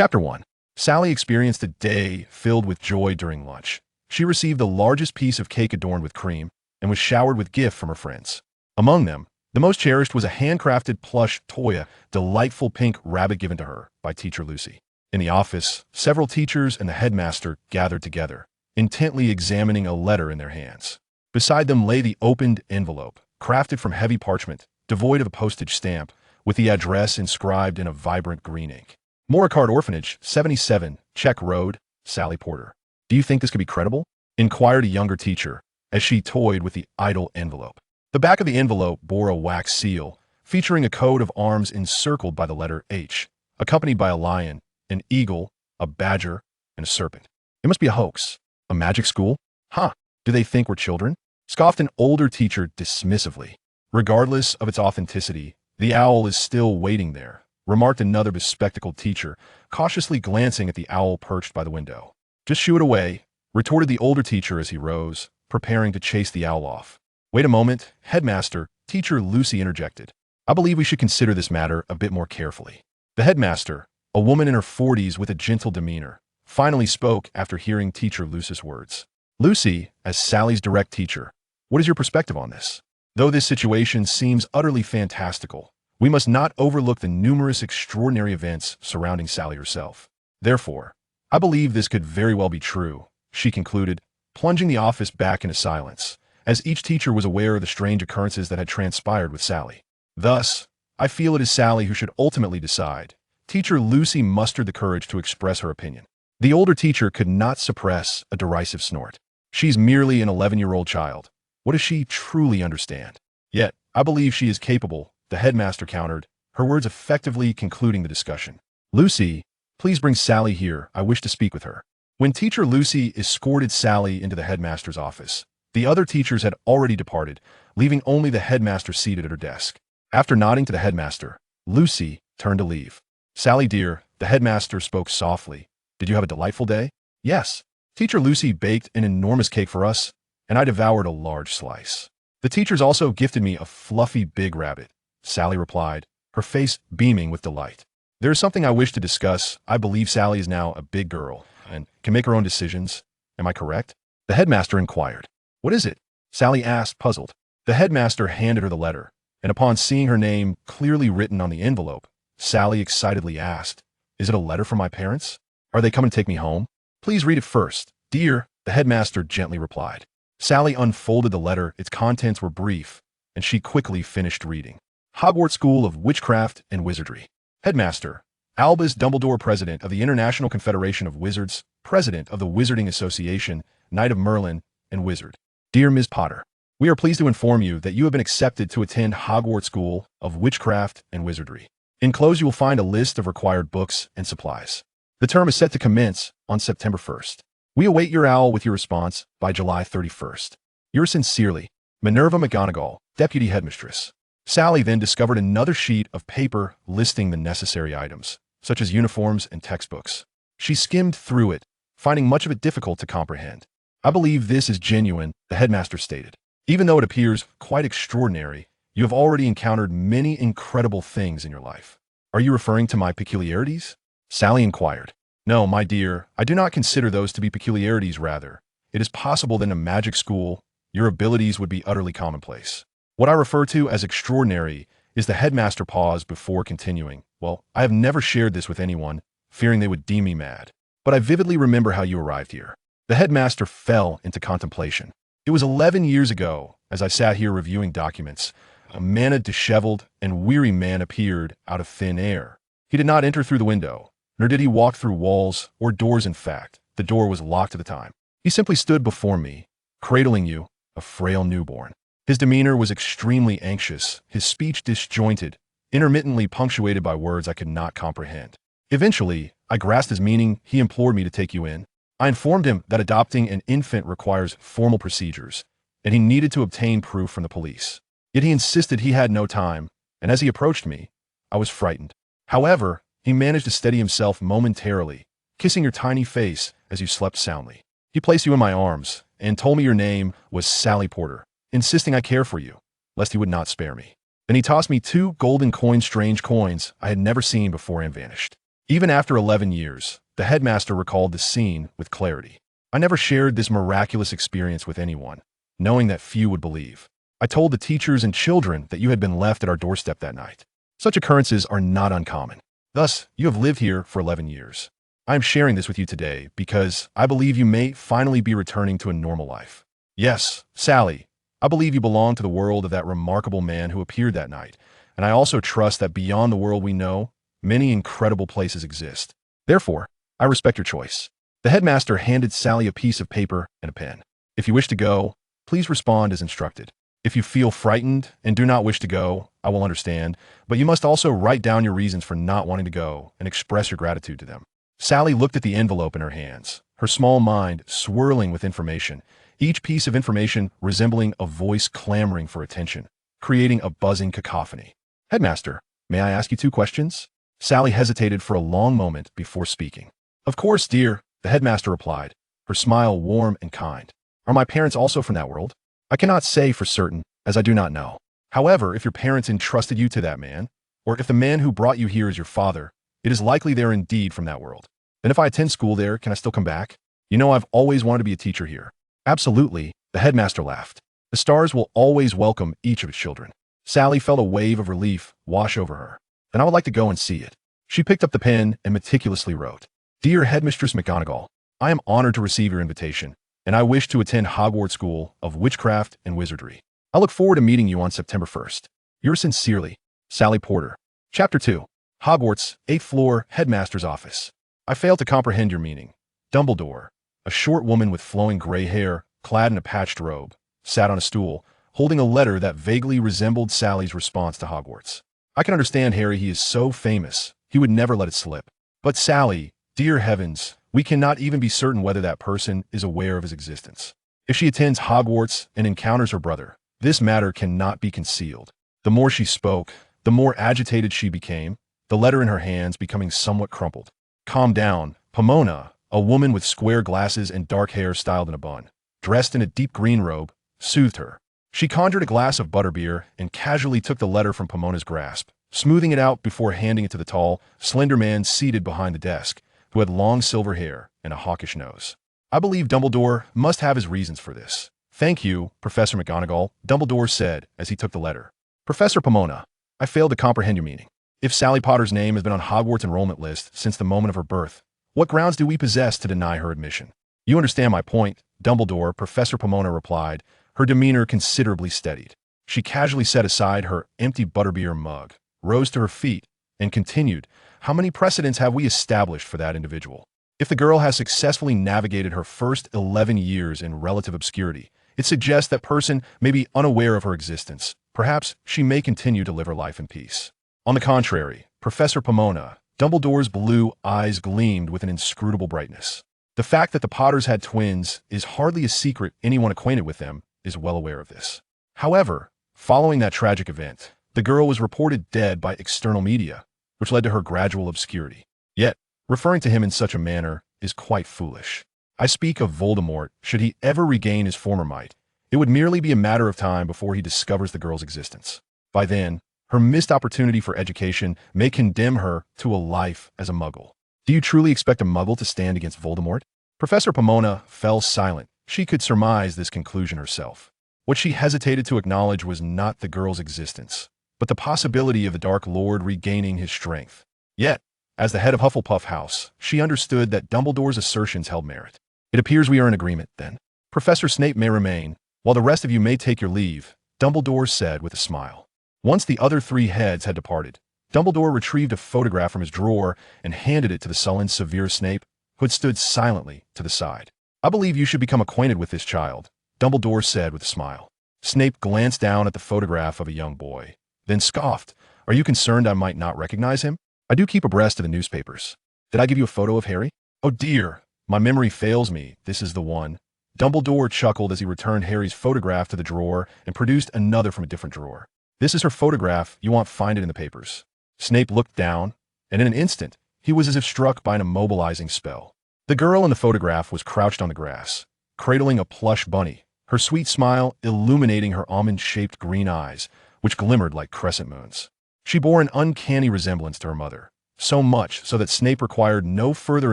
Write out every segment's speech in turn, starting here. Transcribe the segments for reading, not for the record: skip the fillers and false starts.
Chapter 1. Sally experienced a day filled with joy during lunch. She received the largest piece of cake adorned with cream and was showered with gifts from her friends. Among them, the most cherished was a handcrafted plush toy, a delightful pink rabbit given to her by Teacher Lucy. In the office, several teachers and the headmaster gathered together, intently examining a letter in their hands. Beside them lay the opened envelope, crafted from heavy parchment, devoid of a postage stamp, with the address inscribed in a vibrant green ink. Moricard Orphanage, 77, Check Road, Sally Porter. Do you think this could be credible? Inquired a younger teacher, as she toyed with the idle envelope. The back of the envelope bore a wax seal, featuring a coat of arms encircled by the letter H, accompanied by a lion, an eagle, a badger, and a serpent. It must be a hoax. A magic school? Huh, do they think we're children? Scoffed an older teacher dismissively. Regardless of its authenticity, the owl is still waiting there, remarked another bespectacled teacher, cautiously glancing at the owl perched by the window. Just shoo it away, retorted the older teacher as he rose, preparing to chase the owl off. Wait a moment, headmaster, Teacher Lucy interjected. I believe we should consider this matter a bit more carefully. The headmaster, a woman in her 40s with a gentle demeanor, finally spoke after hearing Teacher Lucy's words. Lucy, as Sally's direct teacher, what is your perspective on this? Though this situation seems utterly fantastical, we must not overlook the numerous extraordinary events surrounding Sally herself. Therefore, I believe this could very well be true, she concluded, plunging the office back into silence, as each teacher was aware of the strange occurrences that had transpired with Sally. Thus, I feel it is Sally who should ultimately decide. Teacher Lucy mustered the courage to express her opinion. The older teacher could not suppress a derisive snort. She's merely an 11-year-old child. What does she truly understand? Yet, I believe she is capable, the headmaster countered, her words effectively concluding the discussion. Lucy, please bring Sally here. I wish to speak with her. When Teacher Lucy escorted Sally into the headmaster's office, the other teachers had already departed, leaving only the headmaster seated at her desk. After nodding to the headmaster, Lucy turned to leave. Sally dear, the headmaster spoke softly. Did you have a delightful day? Yes. Teacher Lucy baked an enormous cake for us, and I devoured a large slice. The teachers also gifted me a fluffy big rabbit, Sally replied, her face beaming with delight. There is something I wish to discuss. I believe Sally is now a big girl and can make her own decisions. Am I correct? The headmaster inquired. What is it? Sally asked, puzzled. The headmaster handed her the letter, and upon seeing her name clearly written on the envelope, Sally excitedly asked, Is it a letter from my parents? Are they coming to take me home? Please read it first. Dear, the headmaster gently replied. Sally unfolded the letter. Its contents were brief, and she quickly finished reading. Hogwarts School of Witchcraft and Wizardry. Headmaster, Albus Dumbledore, President of the International Confederation of Wizards, President of the Wizarding Association, Knight of Merlin, and Wizard. Dear Ms. Potter, we are pleased to inform you that you have been accepted to attend Hogwarts School of Witchcraft and Wizardry. Enclosed you will find a list of required books and supplies. The term is set to commence on September 1st. We await your owl with your response by July 31st. Yours sincerely, Minerva McGonagall, Deputy Headmistress. Sally then discovered another sheet of paper listing the necessary items, such as uniforms and textbooks. She skimmed through it, finding much of it difficult to comprehend. I believe this is genuine, the headmaster stated. Even though it appears quite extraordinary, you have already encountered many incredible things in your life. Are you referring to my peculiarities? Sally inquired. No, my dear, I do not consider those to be peculiarities. Rather, it is possible that in a magic school, your abilities would be utterly commonplace. What I refer to as extraordinary is the headmaster paused before continuing. Well, I have never shared this with anyone, fearing they would deem me mad. But I vividly remember how you arrived here. The headmaster fell into contemplation. It was 11 years ago, as I sat here reviewing documents, a manna disheveled and weary man appeared out of thin air. He did not enter through the window, nor did he walk through walls or doors. In fact, the door was locked at the time. He simply stood before me, cradling you, a frail newborn. His demeanor was extremely anxious, his speech disjointed, intermittently punctuated by words I could not comprehend. Eventually, I grasped his meaning. He implored me to take you in. I informed him that adopting an infant requires formal procedures, and he needed to obtain proof from the police. Yet he insisted he had no time, and as he approached me, I was frightened. However, he managed to steady himself momentarily, kissing your tiny face as you slept soundly. He placed you in my arms and told me your name was Sally Porter, insisting I care for you, lest he would not spare me. Then he tossed me 2 golden coins, strange coins I had never seen before, and vanished. Even after 11 years, the headmaster recalled the scene with clarity. I never shared this miraculous experience with anyone, knowing that few would believe. I told the teachers and children that you had been left at our doorstep that night. Such occurrences are not uncommon. Thus, you have lived here for 11 years. I am sharing this with you today because I believe you may finally be returning to a normal life. Yes, Sally, I believe you belong to the world of that remarkable man who appeared that night, and I also trust that beyond the world we know, many incredible places exist. Therefore, I respect your choice. The headmaster handed Sally a piece of paper and a pen. If you wish to go, please respond as instructed. If you feel frightened and do not wish to go, I will understand, but you must also write down your reasons for not wanting to go and express your gratitude to them. Sally looked at the envelope in her hands, her small mind swirling with information, each piece of information resembling a voice clamoring for attention, creating a buzzing cacophony. Headmaster, may I ask you 2 questions? Sally hesitated for a long moment before speaking. Of course, dear, the headmaster replied, her smile warm and kind. Are my parents also from that world? I cannot say for certain, as I do not know. However, if your parents entrusted you to that man, or if the man who brought you here is your father, it is likely they are indeed from that world. Then if I attend school there, can I still come back? You know I've always wanted to be a teacher here. Absolutely, the headmaster laughed. The stars will always welcome each of its children. Sally felt a wave of relief wash over her. Then I would like to go and see it. She picked up the pen and meticulously wrote, Dear Headmistress McGonagall, I am honored to receive your invitation, and I wish to attend Hogwarts School of Witchcraft and Wizardry. I look forward to meeting you on September 1st. Yours sincerely, Sally Porter. Chapter 2. Hogwarts, 8th floor, Headmaster's Office. I fail to comprehend your meaning. Dumbledore, a short woman with flowing gray hair, clad in a patched robe, sat on a stool, holding a letter that vaguely resembled Sally's response to Hogwarts. I can understand Harry, he is so famous, he would never let it slip. But Sally, dear heavens, we cannot even be certain whether that person is aware of his existence. If she attends Hogwarts and encounters her brother, this matter cannot be concealed. The more she spoke, the more agitated she became, the letter in her hands becoming somewhat crumpled. Calm down, Pomona, a woman with square glasses and dark hair styled in a bun, dressed in a deep green robe, soothed her. She conjured a glass of butterbeer and casually took the letter from Pomona's grasp, smoothing it out before handing it to the tall, slender man seated behind the desk, who had long silver hair and a hawkish nose. I believe Dumbledore must have his reasons for this. Thank you, Professor McGonagall, Dumbledore said as he took the letter. Professor Pomona, I fail to comprehend your meaning. If Sally Potter's name has been on Hogwarts enrollment list since the moment of her birth, what grounds do we possess to deny her admission? You understand my point, Dumbledore, Professor Pomona replied, her demeanor considerably steadied. She casually set aside her empty butterbeer mug, rose to her feet, and continued, how many precedents have we established for that individual? If the girl has successfully navigated her first 11 years in relative obscurity, it suggests that person may be unaware of her existence. Perhaps she may continue to live her life in peace. On the contrary, Professor Pomona, Dumbledore's blue eyes gleamed with an inscrutable brightness. The fact that the Potters had twins is hardly a secret. Anyone acquainted with them is well aware of this. However, following that tragic event, the girl was reported dead by external media, which led to her gradual obscurity. Yet, referring to him in such a manner is quite foolish. I speak of Voldemort. Should he ever regain his former might, it would merely be a matter of time before he discovers the girl's existence. By then, her missed opportunity for education may condemn her to a life as a Muggle. Do you truly expect a Muggle to stand against Voldemort? Professor Pomona fell silent. She could surmise this conclusion herself. What she hesitated to acknowledge was not the girl's existence, but the possibility of the Dark Lord regaining his strength. Yet, as the head of Hufflepuff House, she understood that Dumbledore's assertions held merit. It appears we are in agreement, then. Professor Snape may remain, while the rest of you may take your leave, Dumbledore said with a smile. Once the other 3 heads had departed, Dumbledore retrieved a photograph from his drawer and handed it to the sullen Severus Snape, who had stood silently to the side. I believe you should become acquainted with this child, Dumbledore said with a smile. Snape glanced down at the photograph of a young boy, then scoffed. Are you concerned I might not recognize him? I do keep abreast of the newspapers. Did I give you a photo of Harry? Oh dear, my memory fails me. This is the one. Dumbledore chuckled as he returned Harry's photograph to the drawer and produced another from a different drawer. This is her photograph. You won't find it in the papers. Snape looked down, and in an instant, he was as if struck by an immobilizing spell. The girl in the photograph was crouched on the grass, cradling a plush bunny, her sweet smile illuminating her almond-shaped green eyes, which glimmered like crescent moons. She bore an uncanny resemblance to her mother, so much so that Snape required no further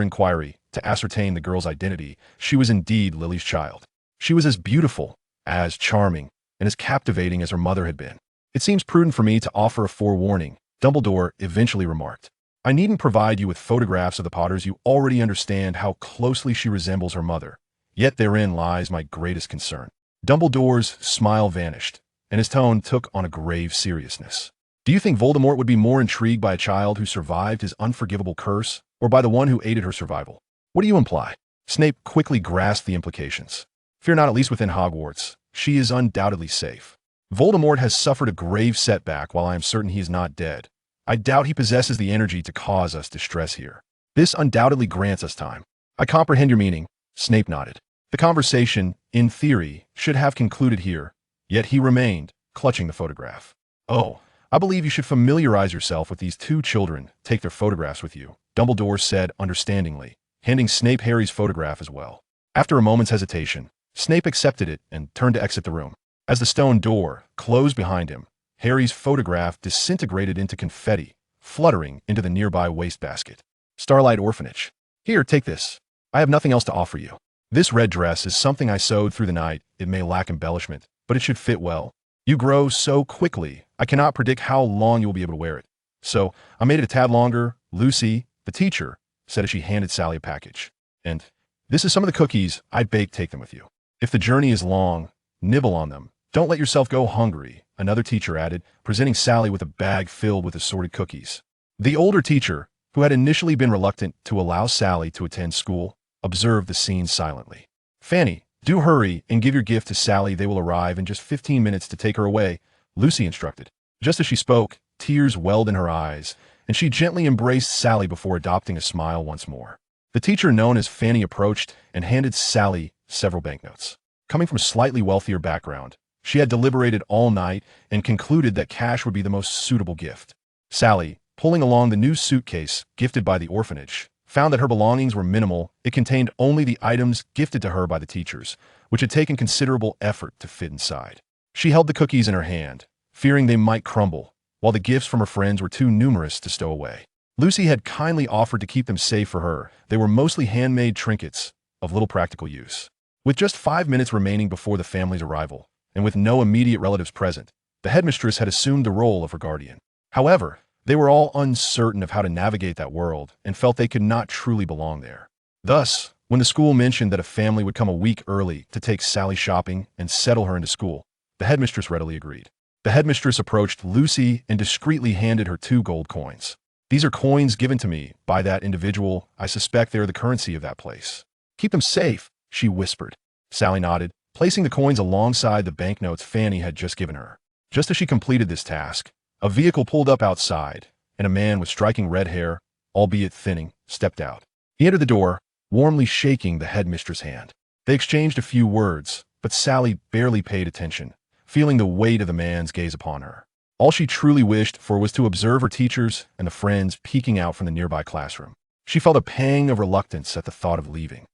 inquiry to ascertain the girl's identity. She was indeed Lily's child. She was as beautiful, as charming, and as captivating as her mother had been. "It seems prudent for me to offer a forewarning," Dumbledore eventually remarked. "I needn't provide you with photographs of the Potters. You already understand how closely she resembles her mother. Yet therein lies my greatest concern." Dumbledore's smile vanished, and his tone took on a grave seriousness. "Do you think Voldemort would be more intrigued by a child who survived his unforgivable curse, or by the one who aided her survival? What do you imply?" Snape quickly grasped the implications. "Fear not, at least within Hogwarts. She is undoubtedly safe. Voldemort has suffered a grave setback while I am certain he is not dead. I doubt he possesses the energy to cause us distress here. This undoubtedly grants us time." "I comprehend your meaning," Snape nodded. The conversation, in theory, should have concluded here, yet he remained, clutching the photograph. "Oh, I believe you should familiarize yourself with these two children. Take their photographs with you," Dumbledore said understandingly, handing Snape Harry's photograph as well. After a moment's hesitation, Snape accepted it and turned to exit the room. As the stone door closed behind him, Harry's photograph disintegrated into confetti, fluttering into the nearby wastebasket. "Starlight Orphanage. Here, take this. I have nothing else to offer you. This red dress is something I sewed through the night. It may lack embellishment, but it should fit well. You grow so quickly, I cannot predict how long you will be able to wear it. So, I made it a tad longer." Lucy, the teacher, said as she handed Sally a package. "And this is some of the cookies I baked. Take them with you. If the journey is long, nibble on them. Don't let yourself go hungry," another teacher added, presenting Sally with a bag filled with assorted cookies. The older teacher, who had initially been reluctant to allow Sally to attend school, observed the scene silently. "Fanny, do hurry and give your gift to Sally. They will arrive in just 15 minutes to take her away," Lucy instructed. Just as she spoke, tears welled in her eyes, and she gently embraced Sally before adopting a smile once more. The teacher known as Fanny approached and handed Sally several banknotes. Coming from a slightly wealthier background, she had deliberated all night and concluded that cash would be the most suitable gift. Sally, pulling along the new suitcase gifted by the orphanage, found that her belongings were minimal. It contained only the items gifted to her by the teachers, which had taken considerable effort to fit inside. She held the cookies in her hand, fearing they might crumble, while the gifts from her friends were too numerous to stow away. Lucy had kindly offered to keep them safe for her. They were mostly handmade trinkets, of little practical use. With just 5 minutes remaining before the family's arrival, and with no immediate relatives present, the headmistress had assumed the role of her guardian. However, they were all uncertain of how to navigate that world and felt they could not truly belong there. Thus, when the school mentioned that a family would come a week early to take Sally shopping and settle her into school, the headmistress readily agreed. The headmistress approached Lucy and discreetly handed her 2 gold coins. "These are coins given to me by that individual. I suspect they are the currency of that place. Keep them safe," she whispered. Sally nodded, placing the coins alongside the banknotes Fanny had just given her. Just as she completed this task, a vehicle pulled up outside, and a man with striking red hair, albeit thinning, stepped out. He entered the door, warmly shaking the headmistress' hand. They exchanged a few words, but Sally barely paid attention, feeling the weight of the man's gaze upon her. All she truly wished for was to observe her teachers and the friends peeking out from the nearby classroom. She felt a pang of reluctance at the thought of leaving.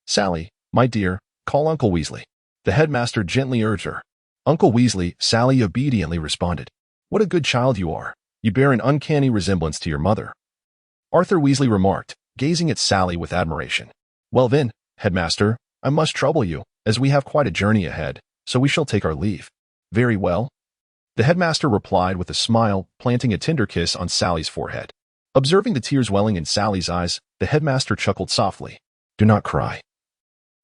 "Sally, my dear, call Uncle Weasley," the headmaster gently urged her. "Uncle Weasley," Sally obediently responded. "What a good child you are. You bear an uncanny resemblance to your mother," Arthur Weasley remarked, gazing at Sally with admiration. "Well then, headmaster, I must trouble you, as we have quite a journey ahead, so we shall take our leave." "Very well," the headmaster replied with a smile, planting a tender kiss on Sally's forehead. Observing the tears welling in Sally's eyes, the headmaster chuckled softly. "Do not cry.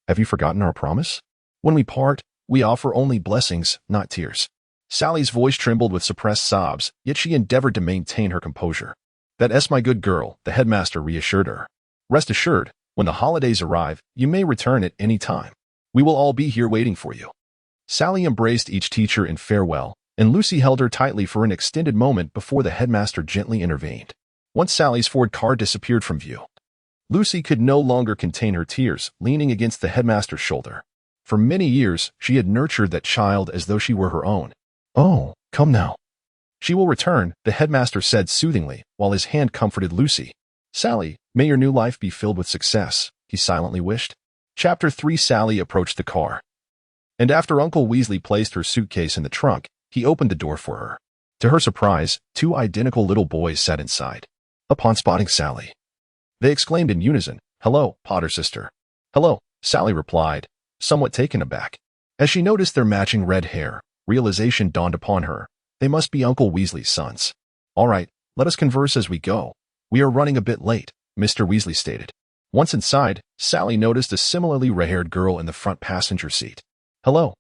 Have you forgotten our promise? When we part, we offer only blessings, not tears." Sally's voice trembled with suppressed sobs, yet she endeavored to maintain her composure. "That's my good girl," the headmaster reassured her. "Rest assured, when the holidays arrive, you may return at any time. We will all be here waiting for you." Sally embraced each teacher in farewell, and Lucy held her tightly for an extended moment before the headmaster gently intervened. Once Sally's Ford car disappeared from view, Lucy could no longer contain her tears, leaning against the headmaster's shoulder. For many years, she had nurtured that child as though she were her own. "Oh, come now. She will return," the headmaster said soothingly, while his hand comforted Lucy. "Sally, may your new life be filled with success," he silently wished. Chapter 3. Sally approached the car, and after Uncle Weasley placed her suitcase in the trunk, he opened the door for her. To her surprise, 2 identical little boys sat inside. Upon spotting Sally, they exclaimed in unison, "Hello, Potter sister." "Hello," Sally replied, somewhat taken aback. As she noticed their matching red hair, realization dawned upon her. They must be Uncle Weasley's sons. "All right, let us converse as we go. We are running a bit late," Mr. Weasley stated. Once inside, Sally noticed a similarly red-haired girl in the front passenger seat. "Hello.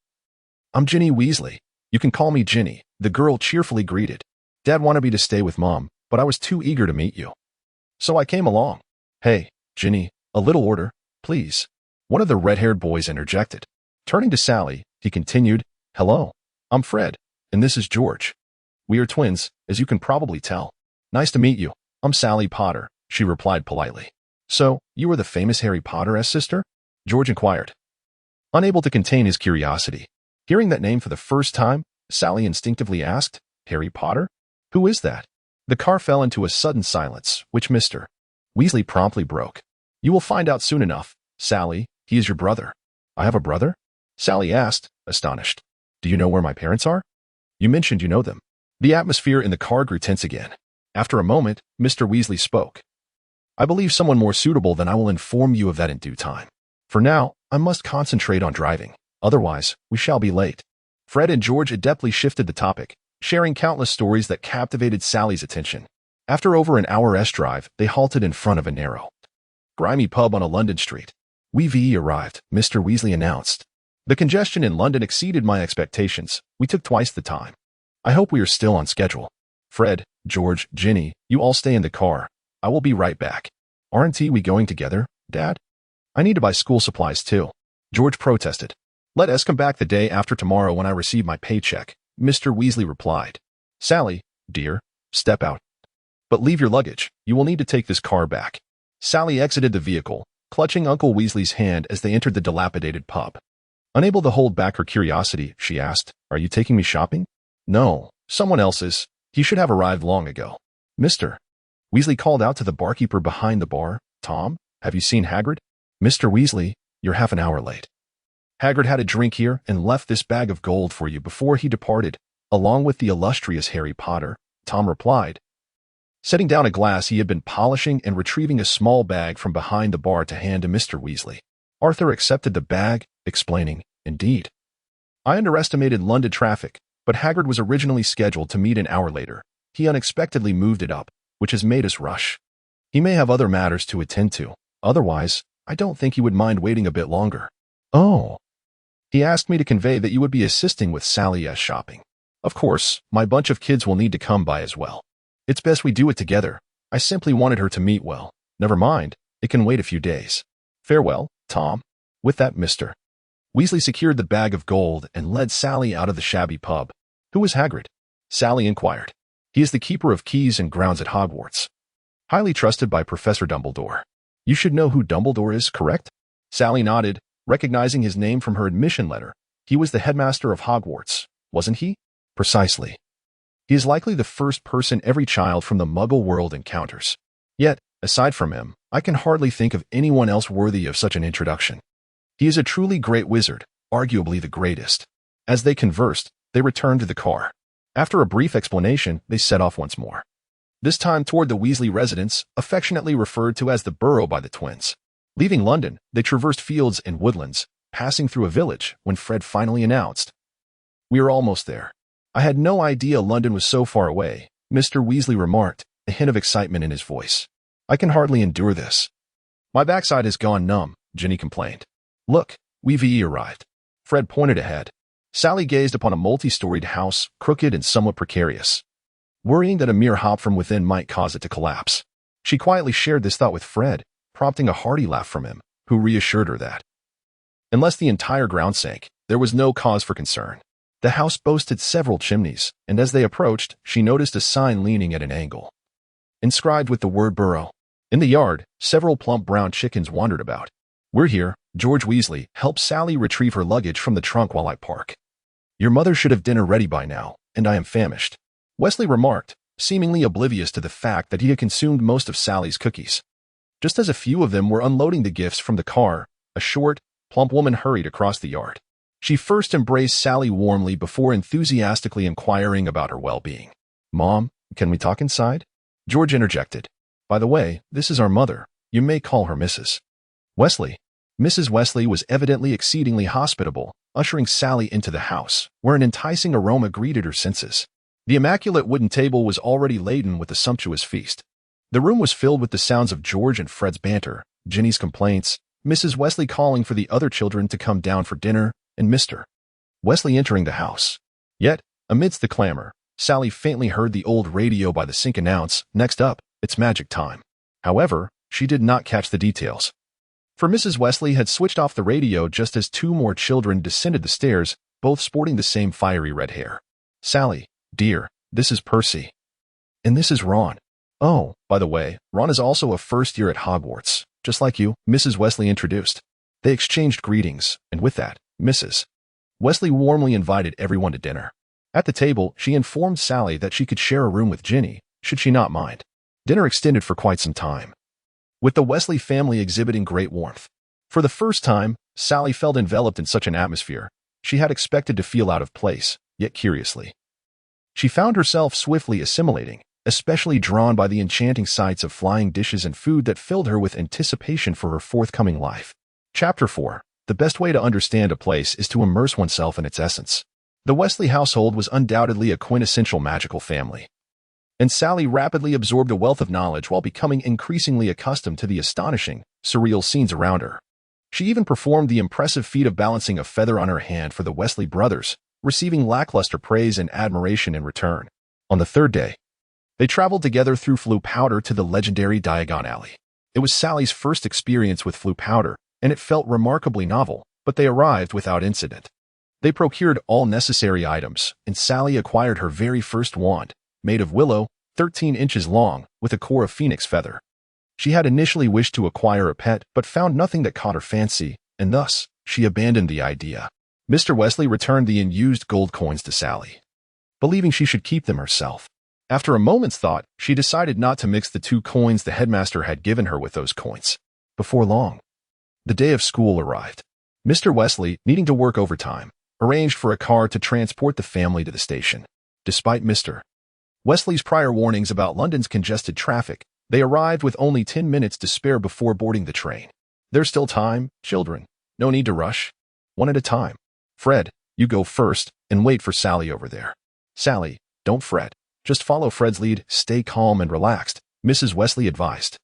I'm Ginny Weasley. You can call me Ginny," the girl cheerfully greeted. "Dad wanted me to stay with Mom, but I was too eager to meet you, so I came along." "Hey, Ginny, a little order, please," one of the red-haired boys interjected. Turning to Sally, he continued, "Hello, I'm Fred, and this is George. We are twins, as you can probably tell." "Nice to meet you. I'm Sally Potter," she replied politely. "So, you are the famous Harry Potter's sister?" George inquired, unable to contain his curiosity. Hearing that name for the first time, Sally instinctively asked, "Harry Potter? Who is that?" The car fell into a sudden silence, which Mr. Weasley promptly broke. "You will find out soon enough, Sally. He is your brother." "I have a brother?" Sally asked, astonished. "Do you know where my parents are? You mentioned you know them." The atmosphere in the car grew tense again. After a moment, Mr. Weasley spoke. "I believe someone more suitable than I will inform you of that in due time. For now, I must concentrate on driving. Otherwise, we shall be late." Fred and George adeptly shifted the topic, sharing countless stories that captivated Sally's attention. After over an hour's drive, they halted in front of a narrow, grimy pub on a London street. "We've arrived," Mr. Weasley announced. "The congestion in London exceeded my expectations. We took twice the time. I hope we are still on schedule. Fred, George, Ginny, you all stay in the car. I will be right back." "Aren't we going together, Dad? I need to buy school supplies too," George protested. "Let us come back the day after tomorrow when I receive my paycheck," Mr. Weasley replied. "Sally, dear, step out. But leave your luggage. You will need to take this car back." Sally exited the vehicle, clutching Uncle Weasley's hand as they entered the dilapidated pub. Unable to hold back her curiosity, she asked, "Are you taking me shopping?" "No, someone else is. He should have arrived long ago." "Mr. Weasley called out to the barkeeper behind the bar, "Tom, have you seen Hagrid?" "Mr. Weasley, you're half an hour late. Hagrid had a drink here and left this bag of gold for you before he departed, along with the illustrious Harry Potter," Tom replied. Setting down a glass he had been polishing and retrieving a small bag from behind the bar to hand to Mr. Weasley. Arthur accepted the bag, explaining, "Indeed. I underestimated London traffic, but Hagrid was originally scheduled to meet an hour later. He unexpectedly moved it up, which has made us rush. He may have other matters to attend to. Otherwise, I don't think he would mind waiting a bit longer." "Oh." "He asked me to convey that you would be assisting with Sally's shopping. Of course, my bunch of kids will need to come by as well. It's best we do it together. I simply wanted her to meet well. Never mind, it can wait a few days. Farewell, Tom." With that, Mr. Weasley secured the bag of gold and led Sally out of the shabby pub. "Who is Hagrid?" Sally inquired. "He is the keeper of keys and grounds at Hogwarts. Highly trusted by Professor Dumbledore. You should know who Dumbledore is, correct?" Sally nodded, recognizing his name from her admission letter. "He was the headmaster of Hogwarts, wasn't he?" "Precisely. He is likely the first person every child from the Muggle world encounters. Yet, aside from him, I can hardly think of anyone else worthy of such an introduction. He is a truly great wizard, arguably the greatest." As they conversed, they returned to the car. After a brief explanation, they set off once more. This time toward the Weasley residence, affectionately referred to as the Burrow by the twins. Leaving London, they traversed fields and woodlands, passing through a village when Fred finally announced, "We are almost there." "I had no idea London was so far away," Mr. Weasley remarked, a hint of excitement in his voice. "I can hardly endure this. My backside has gone numb," Ginny complained. "Look, we've arrived." Fred pointed ahead. Sally gazed upon a multi-storied house, crooked and somewhat precarious, worrying that a mere hop from within might cause it to collapse. She quietly shared this thought with Fred, prompting a hearty laugh from him, who reassured her that, unless the entire ground sank, there was no cause for concern. The house boasted several chimneys, and as they approached, she noticed a sign leaning at an angle, inscribed with the word Burrow. In the yard, several plump brown chickens wandered about. "We're here." George Weasley helped Sally retrieve her luggage from the trunk while I park. "Your mother should have dinner ready by now, and I am famished," Wesley remarked, seemingly oblivious to the fact that he had consumed most of Sally's cookies. Just as a few of them were unloading the gifts from the car, a short, plump woman hurried across the yard. She first embraced Sally warmly before enthusiastically inquiring about her well-being. "Mom, can we talk inside?" George interjected. By the way, this is our mother. You may call her Mrs. Wesley. Mrs. Wesley was evidently exceedingly hospitable, ushering Sally into the house, where an enticing aroma greeted her senses. The immaculate wooden table was already laden with a sumptuous feast. The room was filled with the sounds of George and Fred's banter, Ginny's complaints, Mrs. Wesley calling for the other children to come down for dinner, and Mr. Wesley entering the house. Yet, amidst the clamor, Sally faintly heard the old radio by the sink announce, "Next up, it's magic time." However, she did not catch the details. For Mrs. Wesley had switched off the radio just as two more children descended the stairs, both sporting the same fiery red hair. "Sally, dear, this is Percy. And this is Ron. Oh, by the way, Ron is also a first year at Hogwarts, just like you," Mrs. Wesley introduced. They exchanged greetings, and with that, Mrs. Wesley warmly invited everyone to dinner. At the table, she informed Sally that she could share a room with Ginny, should she not mind. Dinner extended for quite some time, with the Wesley family exhibiting great warmth. For the first time, Sally felt enveloped in such an atmosphere. She had expected to feel out of place, yet curiously, she found herself swiftly assimilating, especially drawn by the enchanting sights of flying dishes and food that filled her with anticipation for her forthcoming life. Chapter 4. The best way to understand a place is to immerse oneself in its essence. The Wesley household was undoubtedly a quintessential magical family, and Sally rapidly absorbed a wealth of knowledge while becoming increasingly accustomed to the astonishing, surreal scenes around her. She even performed the impressive feat of balancing a feather on her hand for the Wesley brothers, receiving lackluster praise and admiration in return. On the third day, they traveled together through Floo powder to the legendary Diagon Alley. It was Sally's first experience with Floo powder, and it felt remarkably novel, but they arrived without incident. They procured all necessary items, and Sally acquired her very first wand, made of willow, 13 inches long, with a core of phoenix feather. She had initially wished to acquire a pet, but found nothing that caught her fancy, and thus, she abandoned the idea. Mr. Wesley returned the unused gold coins to Sally, believing she should keep them herself. After a moment's thought, she decided not to mix the 2 coins the headmaster had given her with those coins. Before long, the day of school arrived. Mr. Wesley, needing to work overtime, arranged for a car to transport the family to the station. Despite Mr. Wesley's prior warnings about London's congested traffic, they arrived with only 10 minutes to spare before boarding the train. "There's still time, children. No need to rush. One at a time. Fred, you go first, and wait for Sally over there. Sally, don't fret. Just follow Fred's lead, stay calm and relaxed," Mrs. Wesley advised.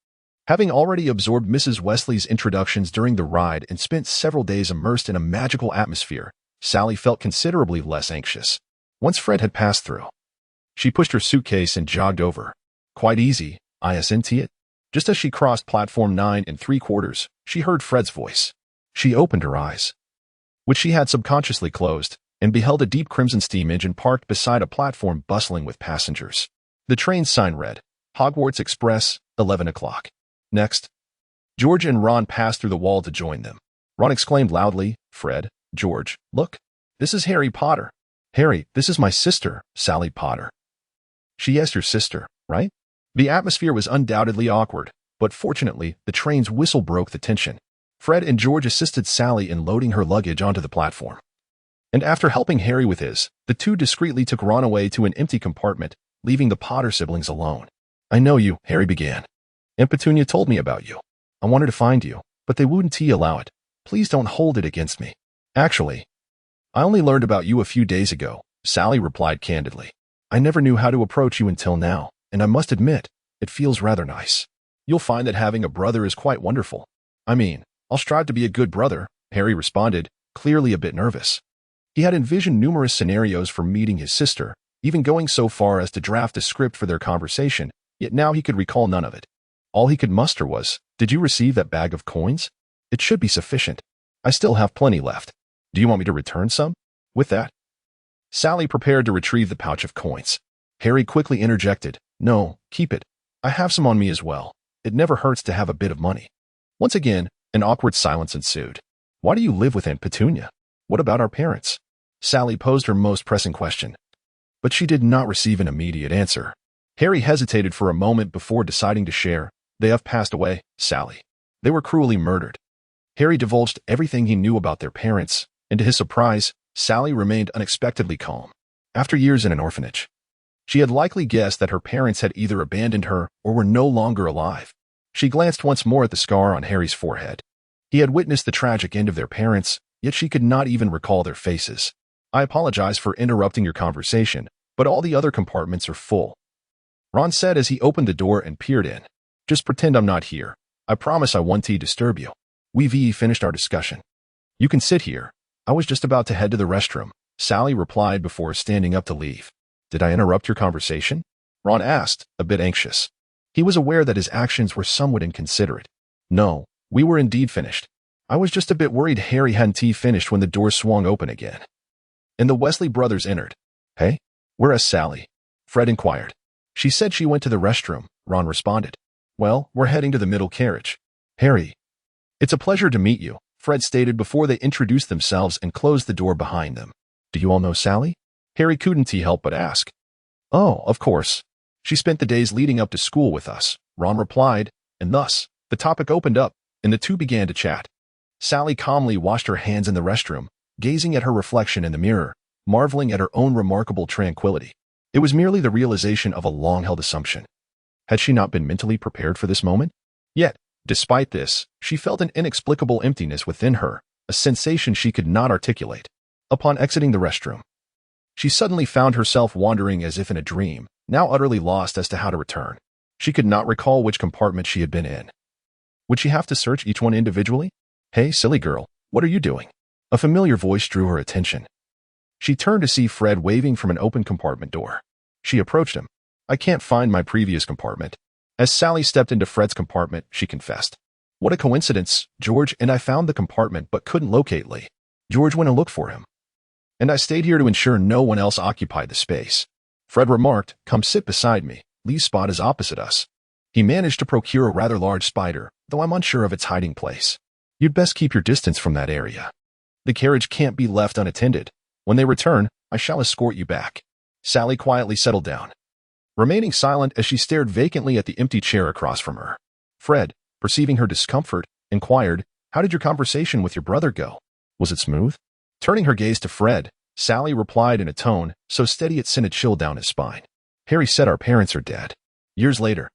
Having already absorbed Mrs. Wesley's introductions during the ride and spent several days immersed in a magical atmosphere, Sally felt considerably less anxious. Once Fred had passed through, she pushed her suitcase and jogged over. "Quite easy, isn't it?" Just as she crossed platform 9 3/4, she heard Fred's voice. She opened her eyes, which she had subconsciously closed, and beheld a deep crimson steam engine parked beside a platform bustling with passengers. The train sign read, "Hogwarts Express, 11 o'clock. Next." George and Ron passed through the wall to join them. Ron exclaimed loudly, "Fred, George, look. This is Harry Potter." "Harry, this is my sister, Sally Potter." "Yes, your sister, right?" The atmosphere was undoubtedly awkward, but fortunately, the train's whistle broke the tension. Fred and George assisted Sally in loading her luggage onto the platform, and after helping Harry with his, the two discreetly took Ron away to an empty compartment, leaving the Potter siblings alone. "I know you," Harry began. "Aunt Petunia told me about you. I wanted to find you, but they wouldn't allow it. Please don't hold it against me." "Actually, I only learned about you a few days ago," Sally replied candidly. "I never knew how to approach you until now, and I must admit, it feels rather nice. You'll find that having a brother is quite wonderful." "I mean, I'll strive to be a good brother," Harry responded, clearly a bit nervous. He had envisioned numerous scenarios for meeting his sister, even going so far as to draft a script for their conversation, yet now he could recall none of it. All he could muster was, "Did you receive that bag of coins? It should be sufficient. I still have plenty left. Do you want me to return some?" With that, Sally prepared to retrieve the pouch of coins. Harry quickly interjected, "No, keep it. I have some on me as well. It never hurts to have a bit of money." Once again, an awkward silence ensued. "Why do you live with Aunt Petunia? What about our parents?" Sally posed her most pressing question, but she did not receive an immediate answer. Harry hesitated for a moment before deciding to share. "They have passed away, Sally. They were cruelly murdered." Harry divulged everything he knew about their parents, and to his surprise, Sally remained unexpectedly calm. "After years in an orphanage, She had likely guessed that her parents had either abandoned her or were no longer alive. She glanced once more at the scar on Harry's forehead. He had witnessed the tragic end of their parents, yet she could not even recall their faces. I apologize for interrupting your conversation, but all the other compartments are full, Ron said as he opened the door and peered in. Just pretend I'm not here. I promise I won't disturb you. We've finished our discussion. You can sit here. I was just about to head to the restroom, Sally replied before standing up to leave. Did I interrupt your conversation? Ron asked, a bit anxious. He was aware that his actions were somewhat inconsiderate. No, we were indeed finished. I was just a bit worried Harry hadn't finished when the door swung open again. And the Weasley brothers entered. Hey, where's Sally? Fred inquired. She said she went to the restroom, Ron responded. Well, we're heading to the middle carriage. Harry. It's a pleasure to meet you, Fred stated before they introduced themselves and closed the door behind them. Do you all know Sally? Harry couldn't help but ask. Oh, of course. She spent the days leading up to school with us, Ron replied, and thus, the topic opened up, and the two began to chat. Sally calmly washed her hands in the restroom, gazing at her reflection in the mirror, marveling at her own remarkable tranquility. It was merely the realization of a long-held assumption. Had she not been mentally prepared for this moment? Yet, despite this, she felt an inexplicable emptiness within her, a sensation she could not articulate. Upon exiting the restroom, she suddenly found herself wandering as if in a dream, now utterly lost as to how to return. She could not recall which compartment she had been in. Would she have to search each one individually? Hey, silly girl, what are you doing? A familiar voice drew her attention. She turned to see Fred waving from an open compartment door. She approached him. I can't find my previous compartment. As Sally stepped into Fred's compartment, she confessed. What a coincidence, George and I found the compartment but couldn't locate Lee. George went and looked for him. And I stayed here to ensure no one else occupied the space. Fred remarked, come sit beside me. Lee's spot is opposite us. He managed to procure a rather large spider, though I'm unsure of its hiding place. You'd best keep your distance from that area. The carriage can't be left unattended. When they return, I shall escort you back. Sally quietly settled down, remaining silent as she stared vacantly at the empty chair across from her. Fred, perceiving her discomfort, inquired, how did your conversation with your brother go? Was it smooth? Turning her gaze to Fred, Sally replied in a tone so steady it sent a chill down his spine. Harry said our parents are dead. Years later.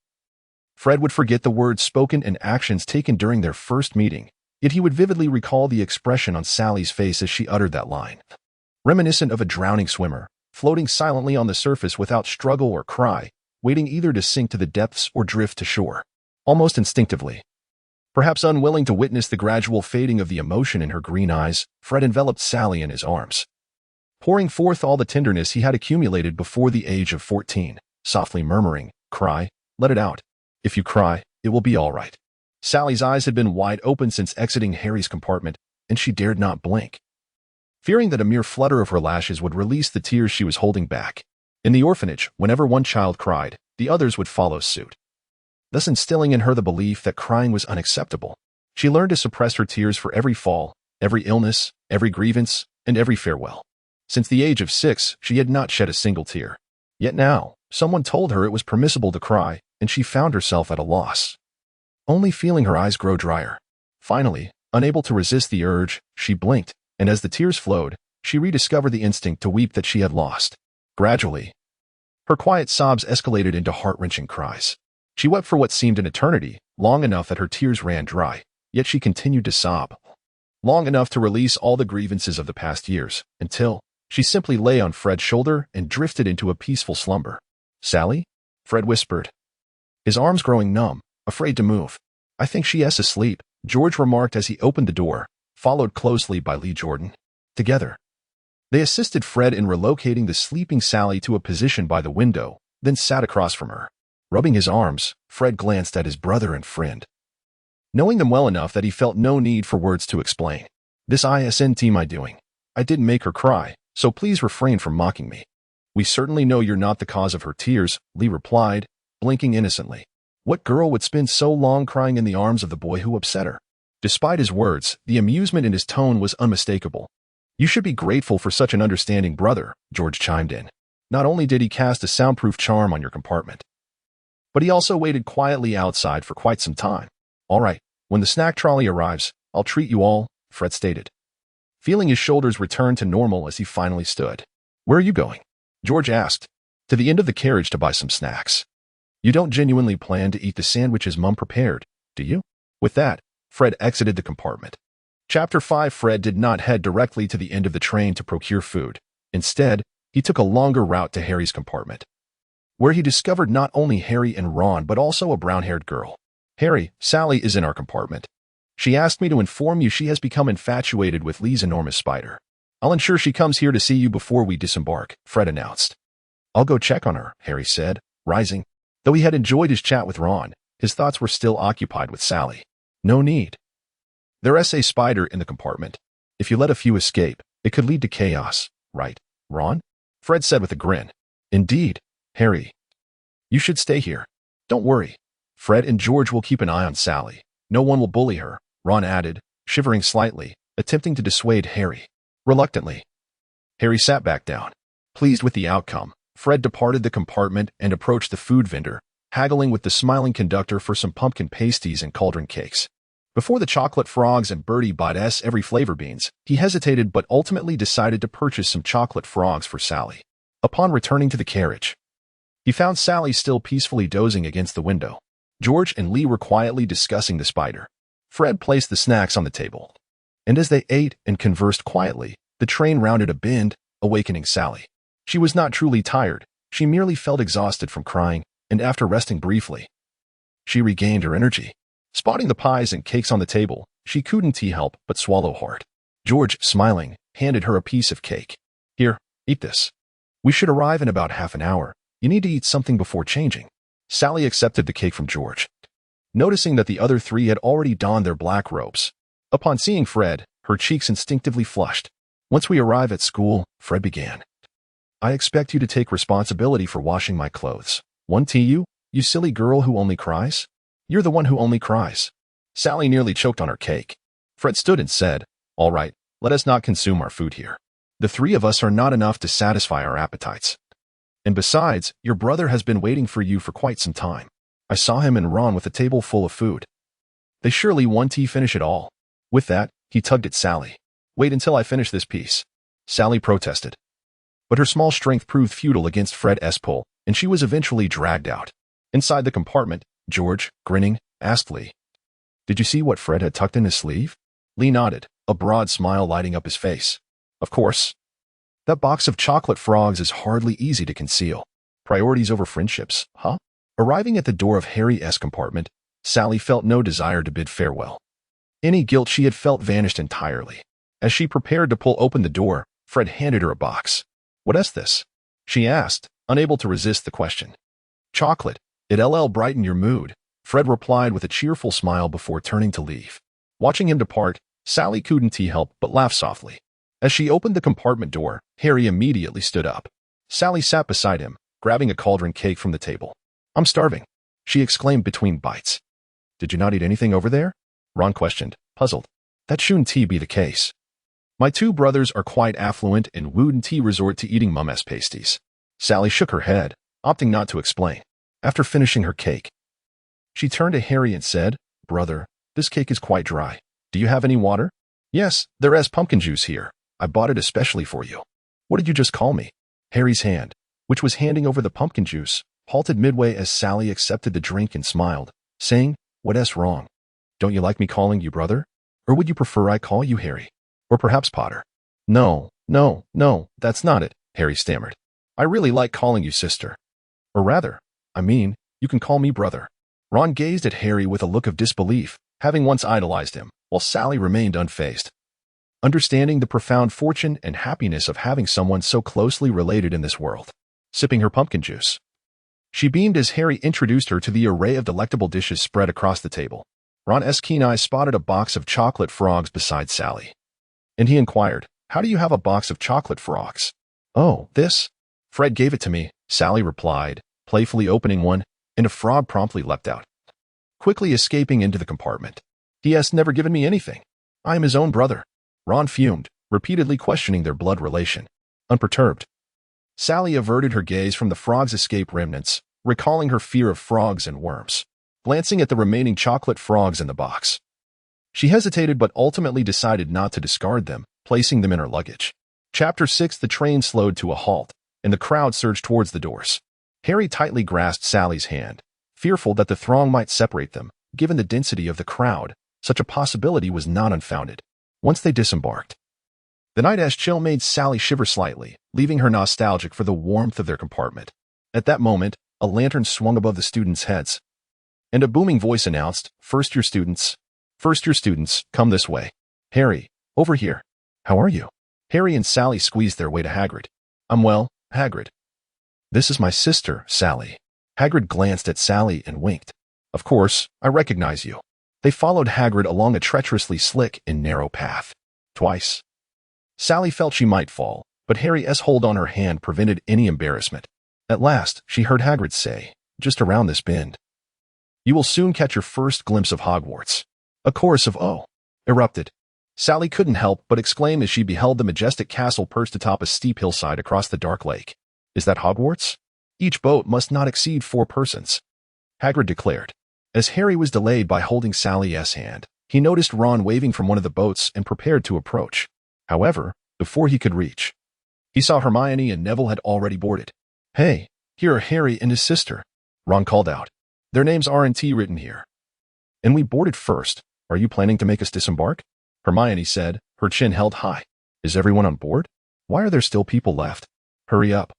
Fred would forget the words spoken and actions taken during their first meeting, yet he would vividly recall the expression on Sally's face as she uttered that line. Reminiscent of a drowning swimmer, floating silently on the surface without struggle or cry, waiting either to sink to the depths or drift to shore. Almost instinctively. Perhaps unwilling to witness the gradual fading of the emotion in her green eyes, Fred enveloped Sally in his arms, pouring forth all the tenderness he had accumulated before the age of 14, softly murmuring, cry, let it out. If you cry, it will be all right. Sally's eyes had been wide open since exiting Harry's compartment, and she dared not blink, fearing that a mere flutter of her lashes would release the tears she was holding back. In the orphanage, whenever one child cried, the others would follow suit, thus instilling in her the belief that crying was unacceptable. She learned to suppress her tears for every fall, every illness, every grievance, and every farewell. Since the age of 6, she had not shed a single tear. Yet now, someone told her it was permissible to cry, and she found herself at a loss, only feeling her eyes grow drier. Finally, unable to resist the urge, she blinked, and as the tears flowed, she rediscovered the instinct to weep that she had lost. Gradually, her quiet sobs escalated into heart-wrenching cries. She wept for what seemed an eternity, long enough that her tears ran dry, yet she continued to sob, long enough to release all the grievances of the past years, until she simply lay on Fred's shoulder and drifted into a peaceful slumber. Sally? Fred whispered, his arms growing numb, afraid to move. I think she is asleep, George remarked as he opened the door, followed closely by Lee Jordan. Together, they assisted Fred in relocating the sleeping Sally to a position by the window, then sat across from her. Rubbing his arms, Fred glanced at his brother and friend, knowing them well enough that he felt no need for words to explain. This isn't my doing. I didn't make her cry, so please refrain from mocking me. We certainly know you're not the cause of her tears, Lee replied, blinking innocently. What girl would spend so long crying in the arms of the boy who upset her? Despite his words, the amusement in his tone was unmistakable. You should be grateful for such an understanding brother, George chimed in. Not only did he cast a soundproof charm on your compartment, but he also waited quietly outside for quite some time. All right, when the snack trolley arrives, I'll treat you all, Fred stated, feeling his shoulders return to normal as he finally stood. Where are you going? George asked, to the end of the carriage to buy some snacks. You don't genuinely plan to eat the sandwiches Mum prepared, do you? With that, Fred exited the compartment. Chapter 5. Fred did not head directly to the end of the train to procure food. Instead, he took a longer route to Harry's compartment, where he discovered not only Harry and Ron but also a brown-haired girl. Harry, Sally is in our compartment. She asked me to inform you she has become infatuated with Lee's enormous spider. I'll ensure she comes here to see you before we disembark, Fred announced. I'll go check on her, Harry said, rising. Though he had enjoyed his chat with Ron, his thoughts were still occupied with Sally. No need. There's a spider in the compartment. If you let a few escape, it could lead to chaos, right, Ron? Fred said with a grin. Indeed, Harry. You should stay here. Don't worry. Fred and George will keep an eye on Sally. No one will bully her, Ron added, shivering slightly, attempting to dissuade Harry. Reluctantly, Harry sat back down. Pleased with the outcome, Fred departed the compartment and approached the food vendor, haggling with the smiling conductor for some pumpkin pasties and cauldron cakes. Before the chocolate frogs and Bertie bought every flavor beans, he hesitated but ultimately decided to purchase some chocolate frogs for Sally. Upon returning to the carriage, he found Sally still peacefully dozing against the window. George and Lee were quietly discussing the spider. Fred placed the snacks on the table, and as they ate and conversed quietly, the train rounded a bend, awakening Sally. She was not truly tired, she merely felt exhausted from crying, and after resting briefly, she regained her energy. Spotting the pies and cakes on the table, she couldn't help but swallow hard. George, smiling, handed her a piece of cake. Here, eat this. We should arrive in about half an hour. You need to eat something before changing. Sally accepted the cake from George, noticing that the other three had already donned their black robes. Upon seeing Fred, her cheeks instinctively flushed. Once we arrive at school, Fred began. I expect you to take responsibility for washing my clothes. You silly girl who only cries? You're the one who only cries. Sally nearly choked on her cake. Fred stood and said, All right, let us not consume our food here. The three of us are not enough to satisfy our appetites. And besides, your brother has been waiting for you for quite some time. I saw him and Ron with a table full of food. They surely won't finish it all. With that, he tugged at Sally. Wait until I finish this piece. Sally protested. But her small strength proved futile against Fred's pull, and she was eventually dragged out. Inside the compartment, George, grinning, asked Lee, Did you see what Fred had tucked in his sleeve? Lee nodded, a broad smile lighting up his face. Of course. That box of chocolate frogs is hardly easy to conceal. Priorities over friendships, huh? Arriving at the door of Harry's compartment, Sally felt no desire to bid farewell. Any guilt she had felt vanished entirely. As she prepared to pull open the door, Fred handed her a box. What's this? She asked, unable to resist the question. Chocolate. It'll brighten your mood, Fred replied with a cheerful smile before turning to leave. Watching him depart, Sally couldn't help but laugh softly. As she opened the compartment door, Harry immediately stood up. Sally sat beside him, grabbing a cauldron cake from the table. I'm starving, she exclaimed between bites. Did you not eat anything over there? Ron questioned, puzzled. That shouldn't be the case. My two brothers are quite affluent and wouldn't resort to eating Mum's pasties. Sally shook her head, opting not to explain. After finishing her cake, she turned to Harry and said, Brother, this cake is quite dry. Do you have any water? Yes, there's pumpkin juice here. I bought it especially for you. What did you just call me? Harry's hand, which was handing over the pumpkin juice, halted midway as Sally accepted the drink and smiled, saying, What's wrong? Don't you like me calling you brother? Or would you prefer I call you Harry? Or perhaps Potter? No, that's not it, Harry stammered. I really like calling you sister. Or rather, you can call me brother. Ron gazed at Harry with a look of disbelief, having once idolized him, while Sally remained unfazed. Understanding the profound fortune and happiness of having someone so closely related in this world. Sipping her pumpkin juice, she beamed as Harry introduced her to the array of delectable dishes spread across the table. Ron's keen eyes spotted a box of chocolate frogs beside Sally, and he inquired, How do you have a box of chocolate frogs? Oh, this? Fred gave it to me, Sally replied, playfully opening one, and a frog promptly leapt out, quickly escaping into the compartment. He has never given me anything. I am his own brother. Ron fumed, repeatedly questioning their blood relation. Unperturbed, Sally averted her gaze from the frog's escape remnants, recalling her fear of frogs and worms. Glancing at the remaining chocolate frogs in the box, she hesitated but ultimately decided not to discard them, placing them in her luggage. Chapter 6. The train slowed to a halt, and the crowd surged towards the doors. Harry tightly grasped Sally's hand, fearful that the throng might separate them. Given the density of the crowd, such a possibility was not unfounded. Once they disembarked, the night-ash chill made Sally shiver slightly, leaving her nostalgic for the warmth of their compartment. At that moment, a lantern swung above the students' heads, and a booming voice announced, First year students, come this way. Harry, over here. How are you? Harry and Sally squeezed their way to Hagrid. I'm well, Hagrid. This is my sister, Sally. Hagrid glanced at Sally and winked. Of course, I recognize you. They followed Hagrid along a treacherously slick and narrow path. Twice. Sally felt she might fall, but Harry's hold on her hand prevented any embarrassment. At last, she heard Hagrid say, just around this bend. You will soon catch your first glimpse of Hogwarts. A chorus of "oh" erupted. Sally couldn't help but exclaim as she beheld the majestic castle perched atop a steep hillside across the dark lake. Is that Hogwarts? Each boat must not exceed 4 persons, Hagrid declared. As Harry was delayed by holding Sally's hand, he noticed Ron waving from one of the boats and prepared to approach. However, before he could reach, he saw Hermione and Neville had already boarded. Hey, here are Harry and his sister, Ron called out. Their names aren't written here. And we boarded first. Are you planning to make us disembark? Hermione said, her chin held high. Is everyone on board? Why are there still people left? Hurry up.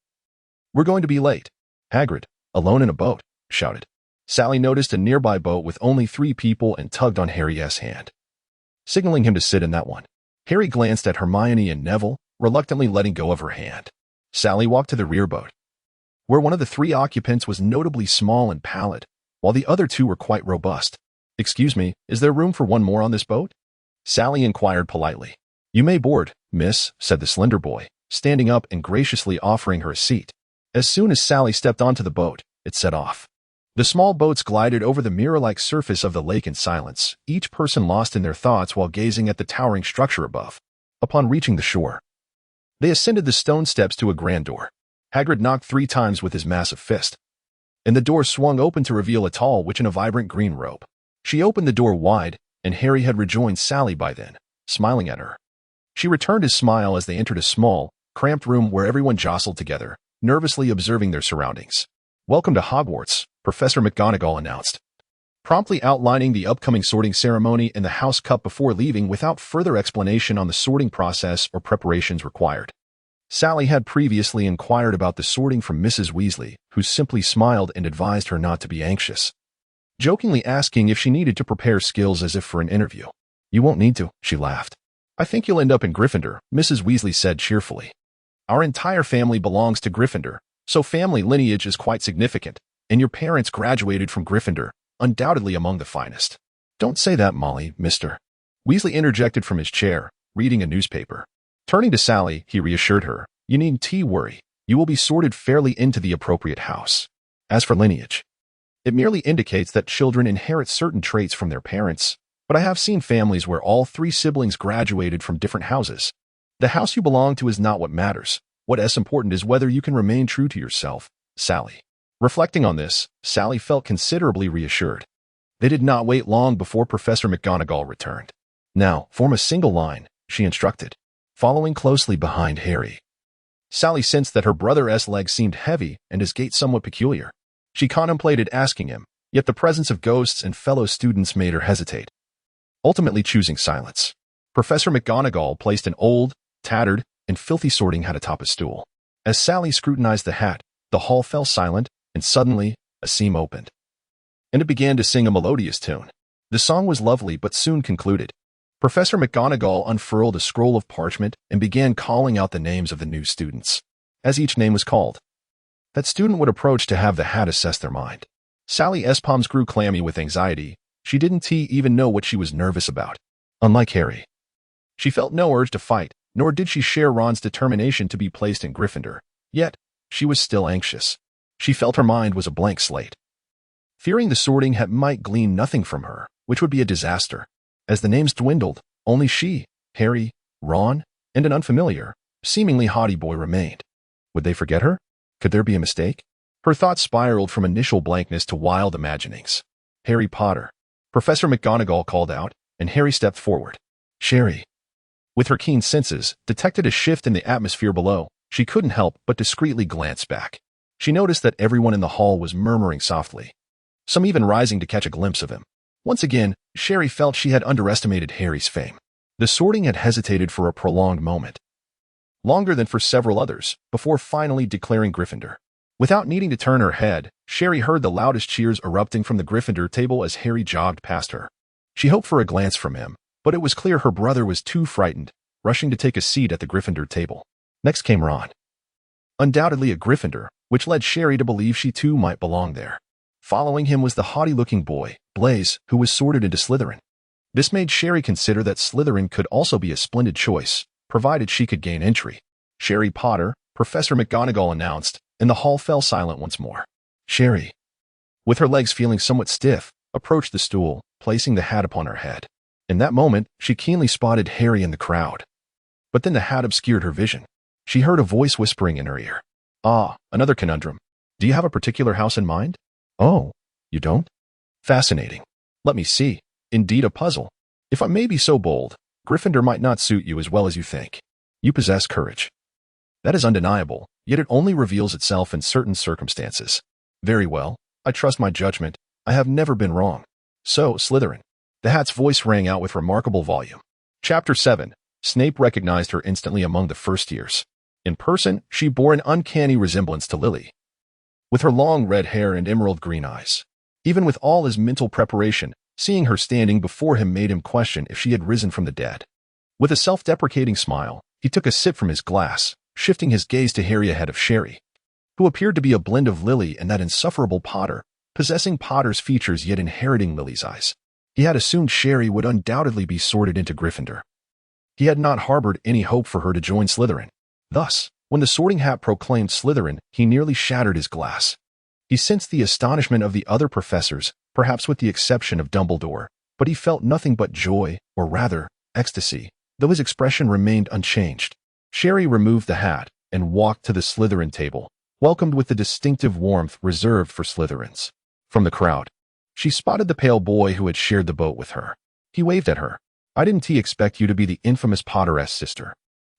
We're going to be late. Hagrid, alone in a boat, shouted. Sally noticed a nearby boat with only 3 people and tugged on Harry's hand, signaling him to sit in that one. Harry glanced at Hermione and Neville, reluctantly letting go of her hand. Sally walked to the rear boat, where one of the 3 occupants was notably small and pallid, while the other 2 were quite robust. Excuse me, is there room for one more on this boat? Sally inquired politely. You may board, miss, said the slender boy, standing up and graciously offering her a seat. As soon as Sally stepped onto the boat, it set off. The small boats glided over the mirror-like surface of the lake in silence, each person lost in their thoughts while gazing at the towering structure above. Upon reaching the shore, they ascended the stone steps to a grand door. Hagrid knocked 3 times with his massive fist, and the door swung open to reveal a tall witch in a vibrant green robe. She opened the door wide, and Harry had rejoined Sally by then, smiling at her. She returned his smile as they entered a small, cramped room where everyone jostled together, nervously observing their surroundings. Welcome to Hogwarts, Professor McGonagall announced, promptly outlining the upcoming sorting ceremony and the house cup before leaving without further explanation on the sorting process or preparations required. Sally had previously inquired about the sorting from Mrs. Weasley, who simply smiled and advised her not to be anxious, jokingly asking if she needed to prepare skills as if for an interview. You won't need to, she laughed. I think you'll end up in Gryffindor, Mrs. Weasley said cheerfully. Our entire family belongs to Gryffindor, so family lineage is quite significant, and your parents graduated from Gryffindor, undoubtedly among the finest. Don't say that, Molly, Mr. Weasley interjected from his chair, reading a newspaper. Turning to Sally, he reassured her, you needn't worry, you will be sorted fairly into the appropriate house. As for lineage, it merely indicates that children inherit certain traits from their parents, but I have seen families where all 3 siblings graduated from different houses. The house you belong to is not what matters. What is important is whether you can remain true to yourself, Sally. Reflecting on this, Sally felt considerably reassured. They did not wait long before Professor McGonagall returned. Now, form a single line, she instructed, following closely behind Harry. Sally sensed that her brother's legs seemed heavy and his gait somewhat peculiar. She contemplated asking him, yet the presence of ghosts and fellow students made her hesitate, ultimately choosing silence. Professor McGonagall placed an old, tattered, and filthy sorting hat atop a stool. As Sally scrutinized the hat, the hall fell silent, and suddenly, a seam opened, and it began to sing a melodious tune. The song was lovely but soon concluded. Professor McGonagall unfurled a scroll of parchment and began calling out the names of the new students. As each name was called, that student would approach to have the hat assess their mind. Sally's palms grew clammy with anxiety. She didn't even know what she was nervous about. Unlike Harry, she felt no urge to fight, nor did she share Ron's determination to be placed in Gryffindor. Yet, she was still anxious. She felt her mind was a blank slate, fearing the sorting hat might glean nothing from her, which would be a disaster. As the names dwindled, only she, Harry, Ron, and an unfamiliar, seemingly haughty boy remained. Would they forget her? Could there be a mistake? Her thoughts spiraled from initial blankness to wild imaginings. Harry Potter. Professor McGonagall called out, and Harry stepped forward. Sherry, with her keen senses, detected a shift in the atmosphere below, She couldn't help but discreetly glance back. She noticed that everyone in the hall was murmuring softly, some even rising to catch a glimpse of him. Once again, Sherry felt she had underestimated Harry's fame. The sorting had hesitated for a prolonged moment, longer than for several others, before finally declaring Gryffindor. Without needing to turn her head, Sherry heard the loudest cheers erupting from the Gryffindor table as Harry jogged past her. She hoped for a glance from him, but it was clear her brother was too frightened, rushing to take a seat at the Gryffindor table. Next came Ron. Undoubtedly a Gryffindor, which led Sherry to believe she too might belong there. Following him was the haughty-looking boy, Blaise, who was sorted into Slytherin. This made Sherry consider that Slytherin could also be a splendid choice, provided she could gain entry. Sherry Potter, Professor McGonagall announced, and the hall fell silent once more. Sherry, with her legs feeling somewhat stiff, approached the stool, placing the hat upon her head. In that moment, she keenly spotted Harry in the crowd. But then the hat obscured her vision. She heard a voice whispering in her ear. Ah, another conundrum. Do you have a particular house in mind? Oh, you don't? Fascinating. Let me see. Indeed a puzzle. If I may be so bold, Gryffindor might not suit you as well as you think. You possess courage. That is undeniable, yet it only reveals itself in certain circumstances. Very well, I trust my judgment. I have never been wrong. So, Slytherin. The hat's voice rang out with remarkable volume. Chapter 7. Snape recognized her instantly among the first years. In person, she bore an uncanny resemblance to Lily, with her long red hair and emerald green eyes. Even with all his mental preparation, seeing her standing before him made him question if she had risen from the dead. With a self-deprecating smile, he took a sip from his glass, shifting his gaze to Harry ahead of Sherry, who appeared to be a blend of Lily and that insufferable Potter, possessing Potter's features yet inheriting Lily's eyes. He had assumed Sherry would undoubtedly be sorted into Gryffindor. He had not harbored any hope for her to join Slytherin. Thus, when the sorting hat proclaimed Slytherin, he nearly shattered his glass. He sensed the astonishment of the other professors, perhaps with the exception of Dumbledore, but he felt nothing but joy, or rather, ecstasy, though his expression remained unchanged. Sherry removed the hat and walked to the Slytherin table, welcomed with the distinctive warmth reserved for Slytherins. From the crowd, she spotted the pale boy who had shared the boat with her. He waved at her. I didn't expect you to be the infamous Potteress sister,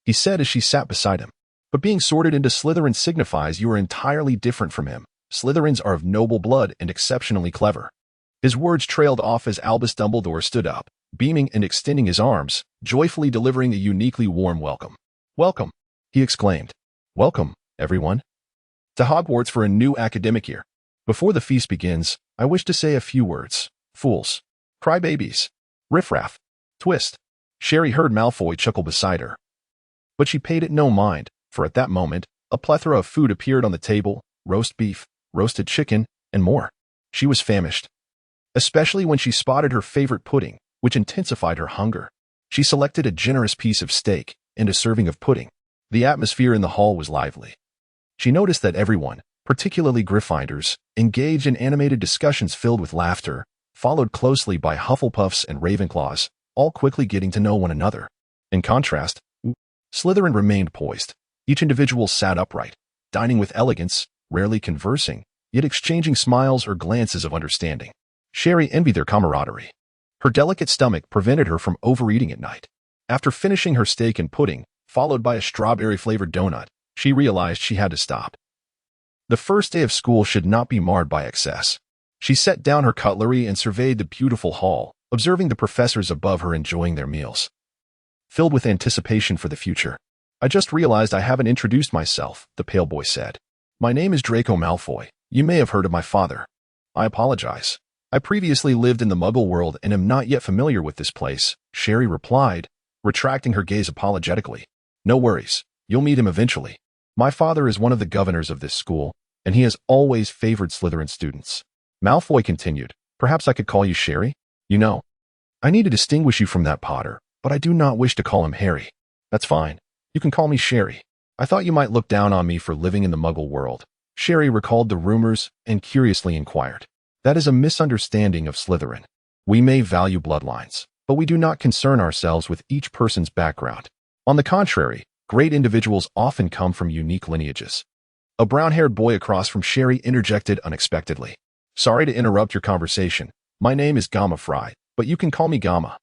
he said as she sat beside him. But being sorted into Slytherin signifies you are entirely different from him. Slytherins are of noble blood and exceptionally clever. His words trailed off as Albus Dumbledore stood up, beaming and extending his arms, joyfully delivering a uniquely warm welcome. Welcome, he exclaimed. Welcome, everyone, to Hogwarts for a new academic year. Before the feast begins, I wish to say a few words. Fools, crybabies, riffraff, twist. Sherry heard Malfoy chuckle beside her, but she paid it no mind, for at that moment, a plethora of food appeared on the table, roast beef, roasted chicken, and more. She was famished, especially when she spotted her favorite pudding, which intensified her hunger. She selected a generous piece of steak and a serving of pudding. The atmosphere in the hall was lively. She noticed that everyone, particularly Gryffindors, engaged in animated discussions filled with laughter, followed closely by Hufflepuffs and Ravenclaws, all quickly getting to know one another. In contrast, Slytherin remained poised. Each individual sat upright, dining with elegance, rarely conversing, yet exchanging smiles or glances of understanding. Sherry envied their camaraderie. Her delicate stomach prevented her from overeating at night. After finishing her steak and pudding, followed by a strawberry-flavored donut, she realized she had to stop. The first day of school should not be marred by excess. She set down her cutlery and surveyed the beautiful hall, observing the professors above her enjoying their meals. Filled with anticipation for the future. I just realized I haven't introduced myself, the pale boy said. My name is Draco Malfoy. You may have heard of my father. I apologize. I previously lived in the Muggle world and am not yet familiar with this place, Sherry replied, retracting her gaze apologetically. No worries. You'll meet him eventually. My father is one of the governors of this school, and he has always favored Slytherin students. Malfoy continued. Perhaps I could call you Sherry? You know, I need to distinguish you from that Potter, but I do not wish to call him Harry. That's fine. You can call me Sherry. I thought you might look down on me for living in the Muggle world. Sherry recalled the rumors and curiously inquired. That is a misunderstanding of Slytherin. We may value bloodlines, but we do not concern ourselves with each person's background. On the contrary, great individuals often come from unique lineages. A brown-haired boy across from Sherry interjected unexpectedly. Sorry to interrupt your conversation. My name is Gamma Fry, but you can call me Gamma.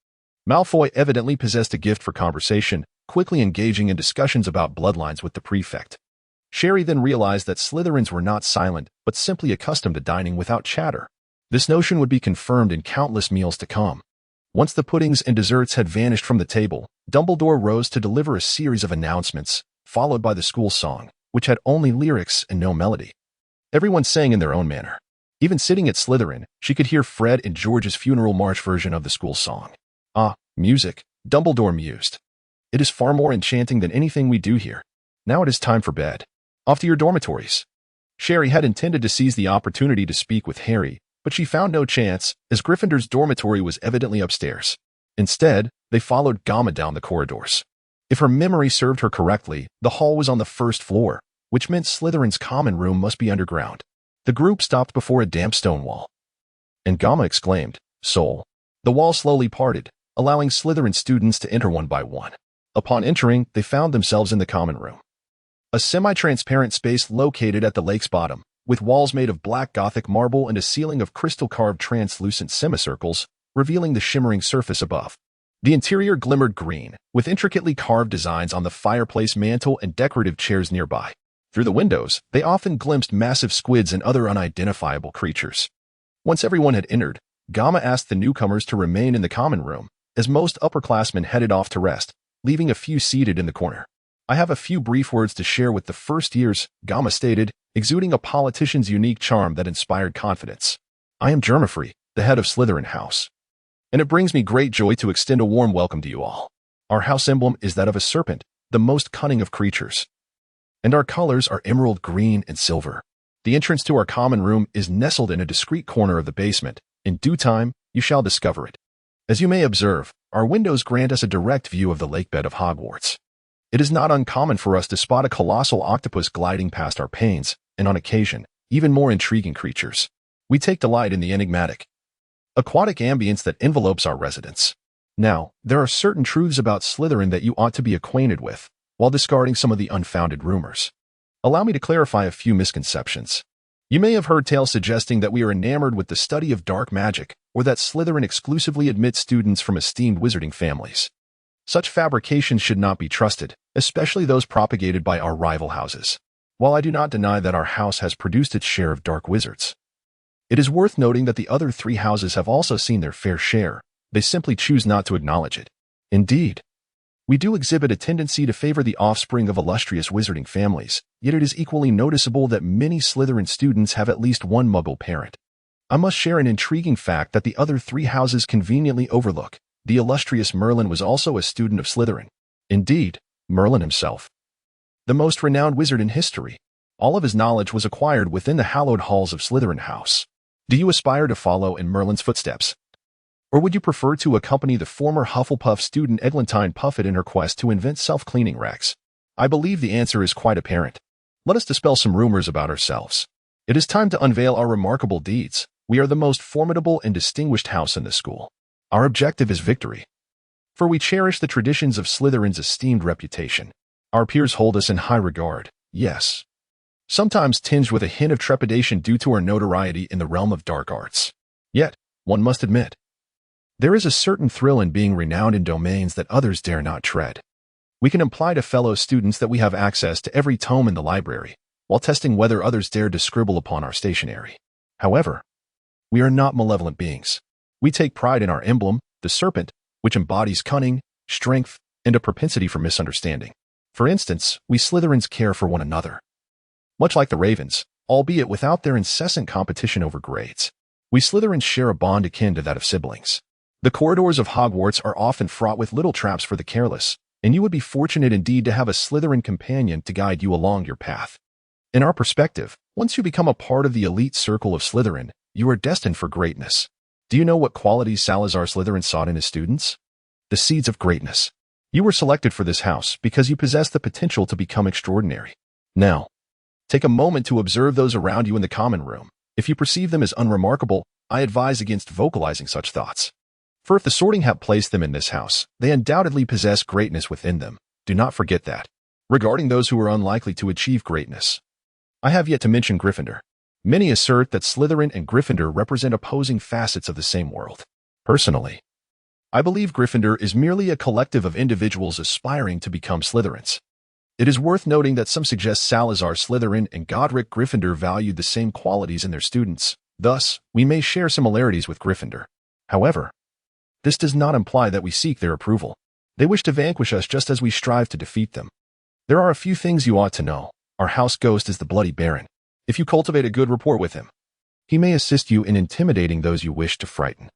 Malfoy evidently possessed a gift for conversation, quickly engaging in discussions about bloodlines with the prefect. Sherry then realized that Slytherins were not silent, but simply accustomed to dining without chatter. This notion would be confirmed in countless meals to come. Once the puddings and desserts had vanished from the table, Dumbledore rose to deliver a series of announcements, followed by the school song, which had only lyrics and no melody. Everyone sang in their own manner. Even sitting at Slytherin, she could hear Fred and George's funeral march version of the school song. Ah, music, Dumbledore mused. It is far more enchanting than anything we do here. Now it is time for bed. Off to your dormitories. Sherry had intended to seize the opportunity to speak with Harry, but she found no chance, as Gryffindor's dormitory was evidently upstairs. Instead, they followed Gamma down the corridors. If her memory served her correctly, the hall was on the first floor, which meant Slytherin's common room must be underground. The group stopped before a damp stone wall. And Gamma exclaimed, "Soul." The wall slowly parted, allowing Slytherin students to enter one by one. Upon entering, they found themselves in the common room. A semi-transparent space located at the lake's bottom, with walls made of black Gothic marble and a ceiling of crystal-carved translucent semicircles, revealing the shimmering surface above. The interior glimmered green, with intricately carved designs on the fireplace mantel and decorative chairs nearby. Through the windows, they often glimpsed massive squids and other unidentifiable creatures. Once everyone had entered, Gamma asked the newcomers to remain in the common room, as most upperclassmen headed off to rest, leaving a few seated in the corner. "I have a few brief words to share with the first years," Gamma stated, exuding a politician's unique charm that inspired confidence. "I am Germafree, the head of Slytherin House. And it brings me great joy to extend a warm welcome to you all. Our house emblem is that of a serpent, the most cunning of creatures. And our colors are emerald green and silver. The entrance to our common room is nestled in a discreet corner of the basement. In due time, you shall discover it. As you may observe, our windows grant us a direct view of the lakebed of Hogwarts. It is not uncommon for us to spot a colossal octopus gliding past our panes, and on occasion, even more intriguing creatures. We take delight in the enigmatic, aquatic ambience that envelopes our residence. Now, there are certain truths about Slytherin that you ought to be acquainted with, while discarding some of the unfounded rumors. Allow me to clarify a few misconceptions. You may have heard tales suggesting that we are enamored with the study of dark magic, or that Slytherin exclusively admits students from esteemed wizarding families. Such fabrications should not be trusted, especially those propagated by our rival houses. While I do not deny that our house has produced its share of dark wizards, it is worth noting that the other three houses have also seen their fair share. They simply choose not to acknowledge it. Indeed, we do exhibit a tendency to favor the offspring of illustrious wizarding families, yet it is equally noticeable that many Slytherin students have at least one Muggle parent. I must share an intriguing fact that the other three houses conveniently overlook. The illustrious Merlin was also a student of Slytherin. Indeed, Merlin himself, the most renowned wizard in history. All of his knowledge was acquired within the hallowed halls of Slytherin House. Do you aspire to follow in Merlin's footsteps? Or would you prefer to accompany the former Hufflepuff student Eglantine Puffet in her quest to invent self-cleaning rags? I believe the answer is quite apparent. Let us dispel some rumors about ourselves. It is time to unveil our remarkable deeds. We are the most formidable and distinguished house in the school. Our objective is victory. For we cherish the traditions of Slytherin's esteemed reputation. Our peers hold us in high regard, yes, sometimes tinged with a hint of trepidation due to our notoriety in the realm of dark arts. Yet, one must admit, there is a certain thrill in being renowned in domains that others dare not tread. We can imply to fellow students that we have access to every tome in the library, while testing whether others dare to scribble upon our stationery. However, we are not malevolent beings. We take pride in our emblem, the serpent, which embodies cunning, strength, and a propensity for misunderstanding. For instance, we Slytherins care for one another. Much like the Ravens, albeit without their incessant competition over grades, we Slytherins share a bond akin to that of siblings. The corridors of Hogwarts are often fraught with little traps for the careless, and you would be fortunate indeed to have a Slytherin companion to guide you along your path. In our perspective, once you become a part of the elite circle of Slytherin, you are destined for greatness. Do you know what qualities Salazar Slytherin sought in his students? The seeds of greatness. You were selected for this house because you possess the potential to become extraordinary. Now, take a moment to observe those around you in the common room. If you perceive them as unremarkable, I advise against vocalizing such thoughts. For if the Sorting Hat placed them in this house, they undoubtedly possess greatness within them. Do not forget that. Regarding those who are unlikely to achieve greatness, I have yet to mention Gryffindor. Many assert that Slytherin and Gryffindor represent opposing facets of the same world. Personally, I believe Gryffindor is merely a collective of individuals aspiring to become Slytherins. It is worth noting that some suggest Salazar Slytherin and Godric Gryffindor valued the same qualities in their students. Thus, we may share similarities with Gryffindor. However, this does not imply that we seek their approval. They wish to vanquish us just as we strive to defeat them. There are a few things you ought to know. Our house ghost is the Bloody Baron. If you cultivate a good rapport with him, he may assist you in intimidating those you wish to frighten.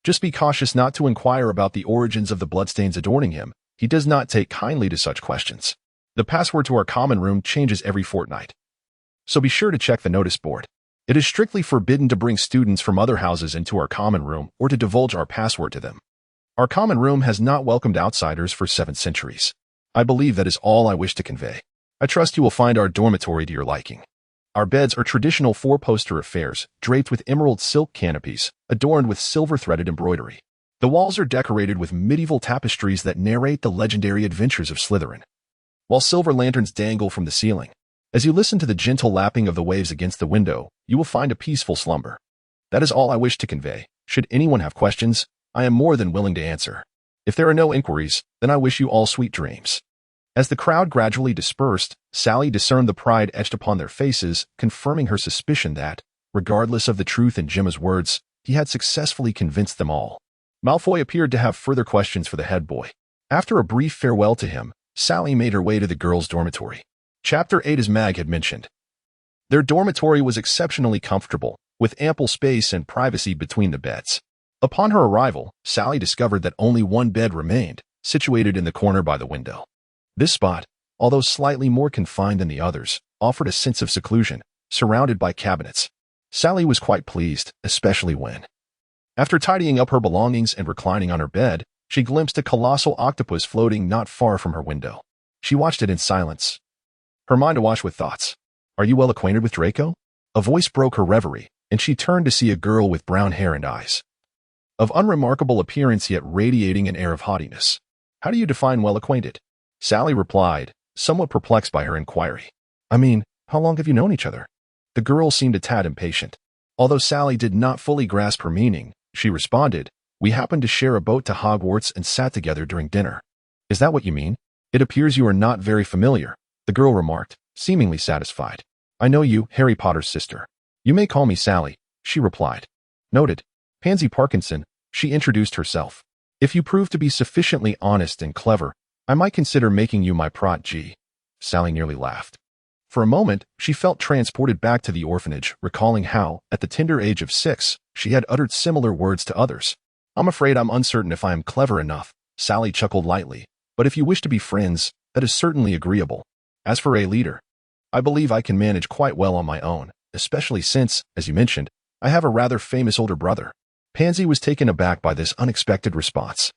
Just be cautious not to inquire about the origins of the bloodstains adorning him. He does not take kindly to such questions. The password to our common room changes every fortnight, so be sure to check the notice board. It is strictly forbidden to bring students from other houses into our common room or to divulge our password to them. Our common room has not welcomed outsiders for 7 centuries. I believe that is all I wish to convey. I trust you will find our dormitory to your liking. Our beds are traditional 4-poster affairs, draped with emerald silk canopies, adorned with silver-threaded embroidery. The walls are decorated with medieval tapestries that narrate the legendary adventures of Slytherin, while silver lanterns dangle from the ceiling. As you listen to the gentle lapping of the waves against the window, you will find a peaceful slumber. That is all I wish to convey. Should anyone have questions, I am more than willing to answer. If there are no inquiries, then I wish you all sweet dreams. As the crowd gradually dispersed, Sally discerned the pride etched upon their faces, confirming her suspicion that, regardless of the truth in Gemma's words, he had successfully convinced them all. Malfoy appeared to have further questions for the head boy. After a brief farewell to him, Sally made her way to the girls' dormitory. Chapter 8, as Mag had mentioned. Their dormitory was exceptionally comfortable, with ample space and privacy between the beds. Upon her arrival, Sally discovered that only one bed remained, situated in the corner by the window. This spot, although slightly more confined than the others, offered a sense of seclusion, surrounded by cabinets. Sally was quite pleased, especially when, after tidying up her belongings and reclining on her bed, she glimpsed a colossal octopus floating not far from her window. She watched it in silence, her mind awash with thoughts. "Are you well acquainted with Draco?" A voice broke her reverie, and she turned to see a girl with brown hair and eyes of unremarkable appearance yet radiating an air of haughtiness. "How do you define well acquainted?" Sally replied, somewhat perplexed by her inquiry. "I mean, how long have you known each other?" The girl seemed a tad impatient. Although Sally did not fully grasp her meaning, she responded, "We happened to share a boat to Hogwarts and sat together during dinner." "Is that what you mean? It appears you are not very familiar," the girl remarked, seemingly satisfied. "I know you, Harry Potter's sister. You may call me Sally," she replied. "Noted. Pansy Parkinson," she introduced herself. "If you prove to be sufficiently honest and clever, I might consider making you my protégée." Sally nearly laughed. For a moment, she felt transported back to the orphanage, recalling how, at the tender age of 6, she had uttered similar words to others. "I'm afraid I'm uncertain if I am clever enough," Sally chuckled lightly. "But if you wish to be friends, that is certainly agreeable. As for a leader, I believe I can manage quite well on my own, especially since, as you mentioned, I have a rather famous older brother." Pansy was taken aback by this unexpected response.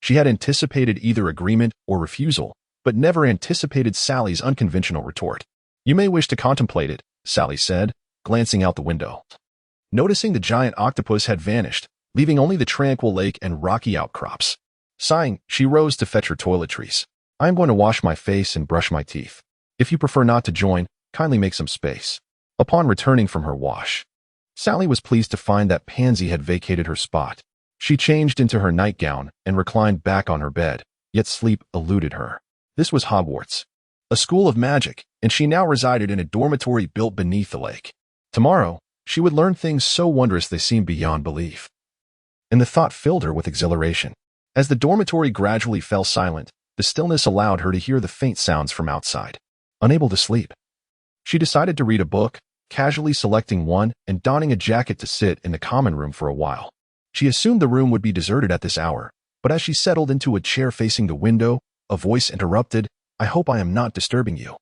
She had anticipated either agreement or refusal, but never anticipated Sally's unconventional retort. "You may wish to contemplate it," Sally said, glancing out the window. Noticing the giant octopus had vanished, leaving only the tranquil lake and rocky outcrops. Sighing, she rose to fetch her toiletries. "I am going to wash my face and brush my teeth. If you prefer not to join, kindly make some space." Upon returning from her wash, Sally was pleased to find that Pansy had vacated her spot. She changed into her nightgown and reclined back on her bed, yet sleep eluded her. This was Hogwarts, a school of magic, and she now resided in a dormitory built beneath the lake. Tomorrow, she would learn things so wondrous they seemed beyond belief. And the thought filled her with exhilaration. As the dormitory gradually fell silent, the stillness allowed her to hear the faint sounds from outside. Unable to sleep, she decided to read a book, casually selecting one and donning a jacket to sit in the common room for a while. She assumed the room would be deserted at this hour, but as she settled into a chair facing the window, a voice interrupted, "I hope I am not disturbing you."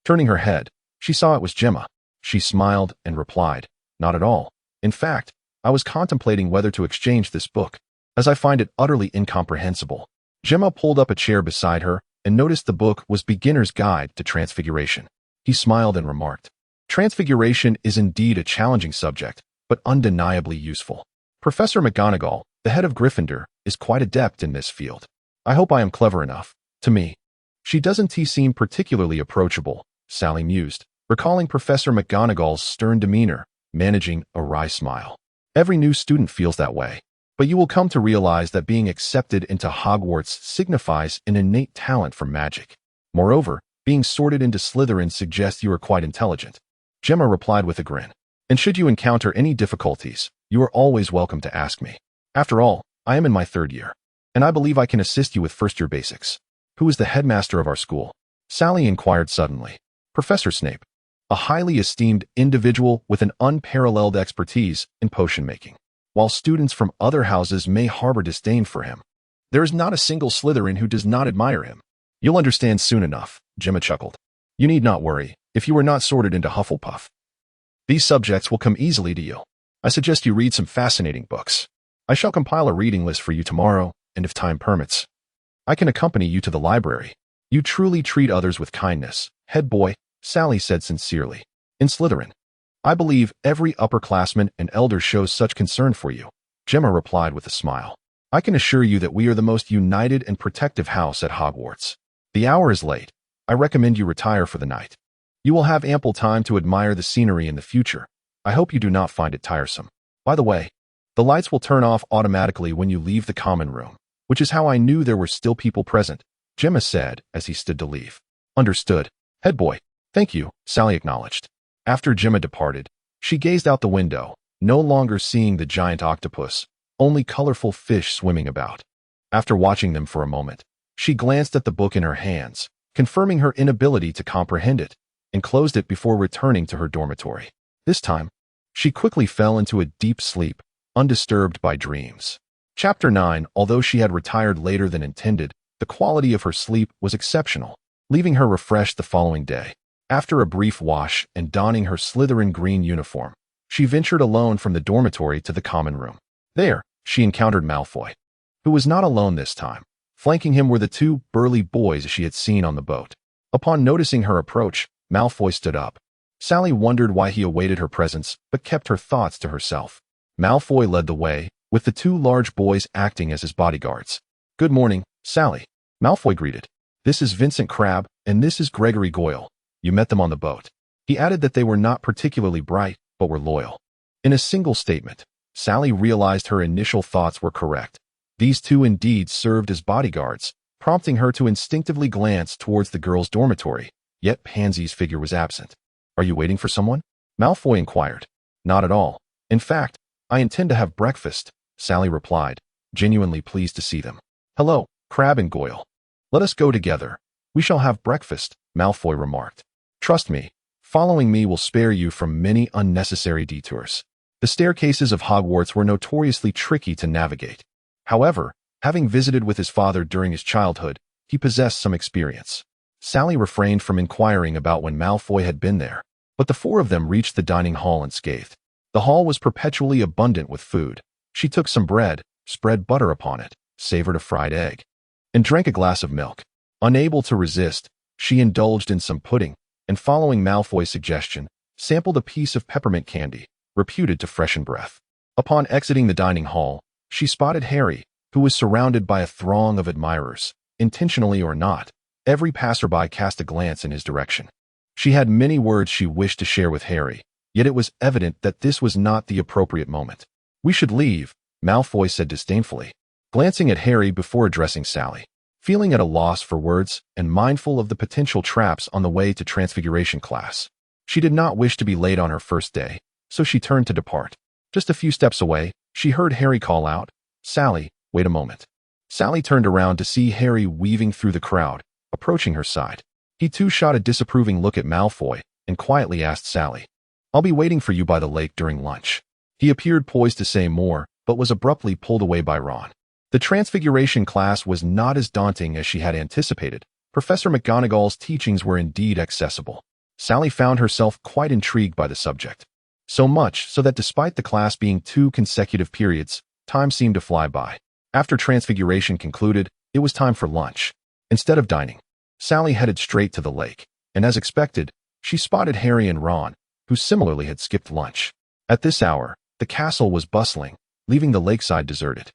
Turning her head, she saw it was Gemma. She smiled and replied, "Not at all. In fact, I was contemplating whether to exchange this book, as I find it utterly incomprehensible." Gemma pulled up a chair beside her and noticed the book was Beginner's Guide to Transfiguration. He smiled and remarked, "Transfiguration is indeed a challenging subject, but undeniably useful. Professor McGonagall, the head of Gryffindor, is quite adept in this field. I hope I am clever enough. To me, she doesn't seem particularly approachable," Sally mused, recalling Professor McGonagall's stern demeanor, managing a wry smile. "Every new student feels that way." But you will come to realize that being accepted into Hogwarts signifies an innate talent for magic. Moreover, being sorted into Slytherin suggests you are quite intelligent. Gemma replied with a grin. And should you encounter any difficulties, you are always welcome to ask me. After all, I am in my 3rd year, and I believe I can assist you with first-year basics. Who is the headmaster of our school? Sally inquired suddenly. Professor Snape, a highly esteemed individual with an unparalleled expertise in potion-making. While students from other houses may harbor disdain for him, there is not a single Slytherin who does not admire him. You'll understand soon enough, Gemma chuckled. You need not worry if you are not sorted into Hufflepuff. These subjects will come easily to you. I suggest you read some fascinating books. I shall compile a reading list for you tomorrow, and if time permits, I can accompany you to the library. You truly treat others with kindness, head boy, Sally said sincerely. In Slytherin, I believe every upperclassman and elder shows such concern for you, Gemma replied with a smile. I can assure you that we are the most united and protective house at Hogwarts. The hour is late. I recommend you retire for the night. You will have ample time to admire the scenery in the future. I hope you do not find it tiresome. By the way, the lights will turn off automatically when you leave the common room, which is how I knew there were still people present, Gemma said as he stood to leave. Understood. Head boy. Thank you, Sally acknowledged. After Gemma departed, she gazed out the window, no longer seeing the giant octopus, only colorful fish swimming about. After watching them for a moment, she glanced at the book in her hands, confirming her inability to comprehend it, and closed it before returning to her dormitory. This time, she quickly fell into a deep sleep, undisturbed by dreams. Chapter 9. Although she had retired later than intended, the quality of her sleep was exceptional, leaving her refreshed the following day. After a brief wash and donning her Slytherin green uniform, she ventured alone from the dormitory to the common room. There, she encountered Malfoy, who was not alone this time. Flanking him were the 2 burly boys she had seen on the boat. Upon noticing her approach, Malfoy stood up. Sally wondered why he awaited her presence, but kept her thoughts to herself. Malfoy led the way, with the 2 large boys acting as his bodyguards. Good morning, Sally, Malfoy greeted. This is Vincent Crabbe, and this is Gregory Goyle. You met them on the boat. He added that they were not particularly bright, but were loyal. In a single statement, Sally realized her initial thoughts were correct. These 2 indeed served as bodyguards, prompting her to instinctively glance towards the girls' dormitory, yet Pansy's figure was absent. Are you waiting for someone? Malfoy inquired. Not at all. In fact, I intend to have breakfast, Sally replied, genuinely pleased to see them. Hello, Crabbe and Goyle. Let us go together. We shall have breakfast, Malfoy remarked. Trust me, following me will spare you from many unnecessary detours. The staircases of Hogwarts were notoriously tricky to navigate. However, having visited with his father during his childhood, he possessed some experience. Sally refrained from inquiring about when Malfoy had been there, but the 4 of them reached the dining hall unscathed. The hall was perpetually abundant with food. She took some bread, spread butter upon it, savored a fried egg, and drank a glass of milk. Unable to resist, she indulged in some pudding, and following Malfoy's suggestion, sampled a piece of peppermint candy, reputed to freshen breath. Upon exiting the dining hall, she spotted Harry, who was surrounded by a throng of admirers. Intentionally or not, every passerby cast a glance in his direction. She had many words she wished to share with Harry, yet it was evident that this was not the appropriate moment. We should leave, Malfoy said disdainfully, glancing at Harry before addressing Sally. Feeling at a loss for words and mindful of the potential traps on the way to Transfiguration class, she did not wish to be late on her first day, so she turned to depart. Just a few steps away, she heard Harry call out, Sally, wait a moment. Sally turned around to see Harry weaving through the crowd, approaching her side. He too shot a disapproving look at Malfoy and quietly asked Sally, I'll be waiting for you by the lake during lunch. He appeared poised to say more, but was abruptly pulled away by Ron. The Transfiguration class was not as daunting as she had anticipated. Professor McGonagall's teachings were indeed accessible. Sally found herself quite intrigued by the subject. So much so that despite the class being 2 consecutive periods, time seemed to fly by. After Transfiguration concluded, it was time for lunch. Instead of dining, Sally headed straight to the lake, and as expected, she spotted Harry and Ron, who similarly had skipped lunch. At this hour, the castle was bustling, leaving the lakeside deserted.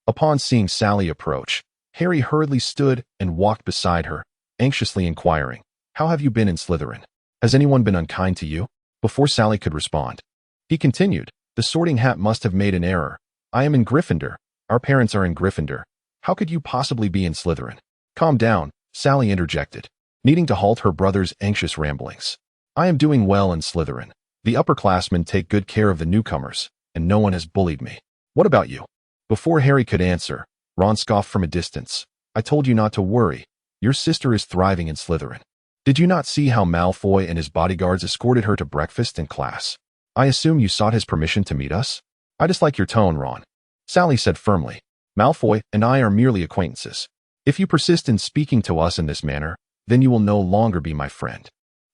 Upon seeing Sally approach, Harry hurriedly stood and walked beside her, anxiously inquiring, How have you been in Slytherin? Has anyone been unkind to you? Before Sally could respond, he continued, The Sorting Hat must have made an error. I am in Gryffindor, Our parents are in Gryffindor. How could you possibly be in Slytherin? Calm down, Sally interjected, needing to halt her brother's anxious ramblings. I am doing well in Slytherin. The upperclassmen take good care of the newcomers, and no one has bullied me. What about you? Before Harry could answer, Ron scoffed from a distance. I told you not to worry. Your sister is thriving in Slytherin. Did you not see how Malfoy and his bodyguards escorted her to breakfast in class? I assume you sought his permission to meet us? I dislike your tone, Ron, Sally said firmly. Malfoy and I are merely acquaintances. If you persist in speaking to us in this manner, then you will no longer be my friend.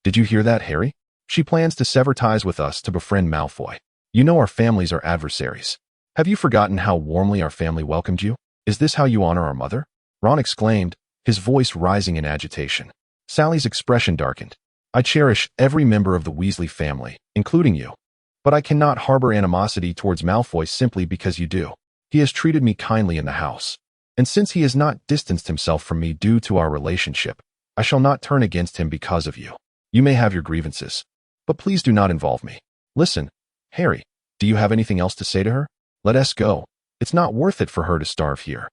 Did you hear that, Harry? She plans to sever ties with us to befriend Malfoy. You know our families are adversaries. Have you forgotten how warmly our family welcomed you? Is this how you honor our mother? Ron exclaimed, his voice rising in agitation. Sally's expression darkened. I cherish every member of the Weasley family, including you. But I cannot harbor animosity towards Malfoy simply because you do. He has treated me kindly in the house. And since he has not distanced himself from me due to our relationship, I shall not turn against him because of you. You may have your grievances, but please do not involve me. Listen, Harry, do you have anything else to say to her? Let us go. It's not worth it for her to starve here.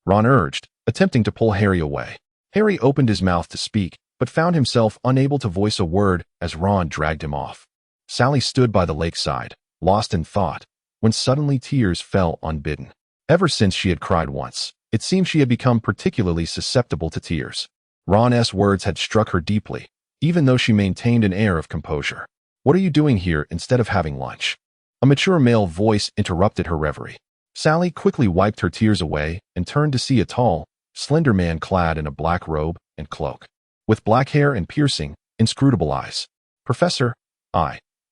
Ron urged, attempting to pull Harry away. Harry opened his mouth to speak, but found himself unable to voice a word as Ron dragged him off. Sally stood by the lakeside, lost in thought, when suddenly tears fell unbidden. Ever since she had cried once, it seemed she had become particularly susceptible to tears. Ron's words had struck her deeply, even though she maintained an air of composure. What are you doing here instead of having lunch? A mature male voice interrupted her reverie. Sally quickly wiped her tears away and turned to see a tall, slender man clad in a black robe and cloak, with black hair and piercing, inscrutable eyes. Professor,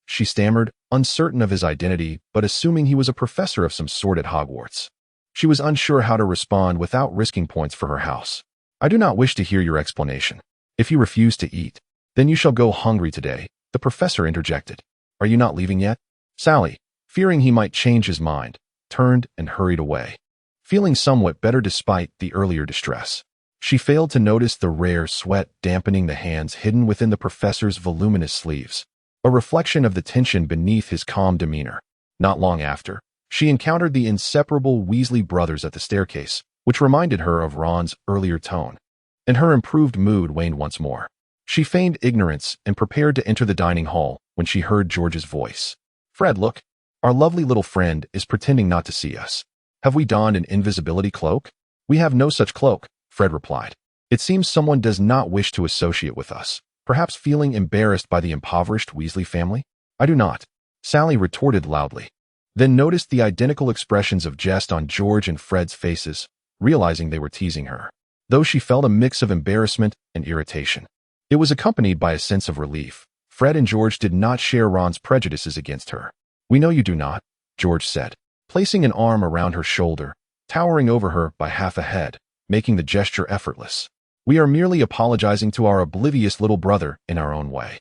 she stammered, uncertain of his identity but assuming he was a professor of some sort at Hogwarts. She was unsure how to respond without risking points for her house. I do not wish to hear your explanation. If you refuse to eat, then you shall go hungry today, the professor interjected. Are you not leaving yet? Sally, fearing he might change his mind, turned and hurried away, feeling somewhat better despite the earlier distress. She failed to notice the rare sweat dampening the hands hidden within the professor's voluminous sleeves, a reflection of the tension beneath his calm demeanor. Not long after, she encountered the inseparable Weasley brothers at the staircase, which reminded her of Ron's earlier tone, and her improved mood waned once more. She feigned ignorance and prepared to enter the dining hall when she heard George's voice. Fred, look, our lovely little friend is pretending not to see us. Have we donned an invisibility cloak? We have no such cloak, Fred replied. It seems someone does not wish to associate with us, perhaps feeling embarrassed by the impoverished Weasley family. I do not, Sally retorted loudly, then noticed the identical expressions of jest on George and Fred's faces, realizing they were teasing her. Though she felt a mix of embarrassment and irritation, it was accompanied by a sense of relief. Fred and George did not share Ron's prejudices against her. We know you do not, George said, placing an arm around her shoulder, towering over her by half a head, making the gesture effortless. We are merely apologizing to our oblivious little brother in our own way.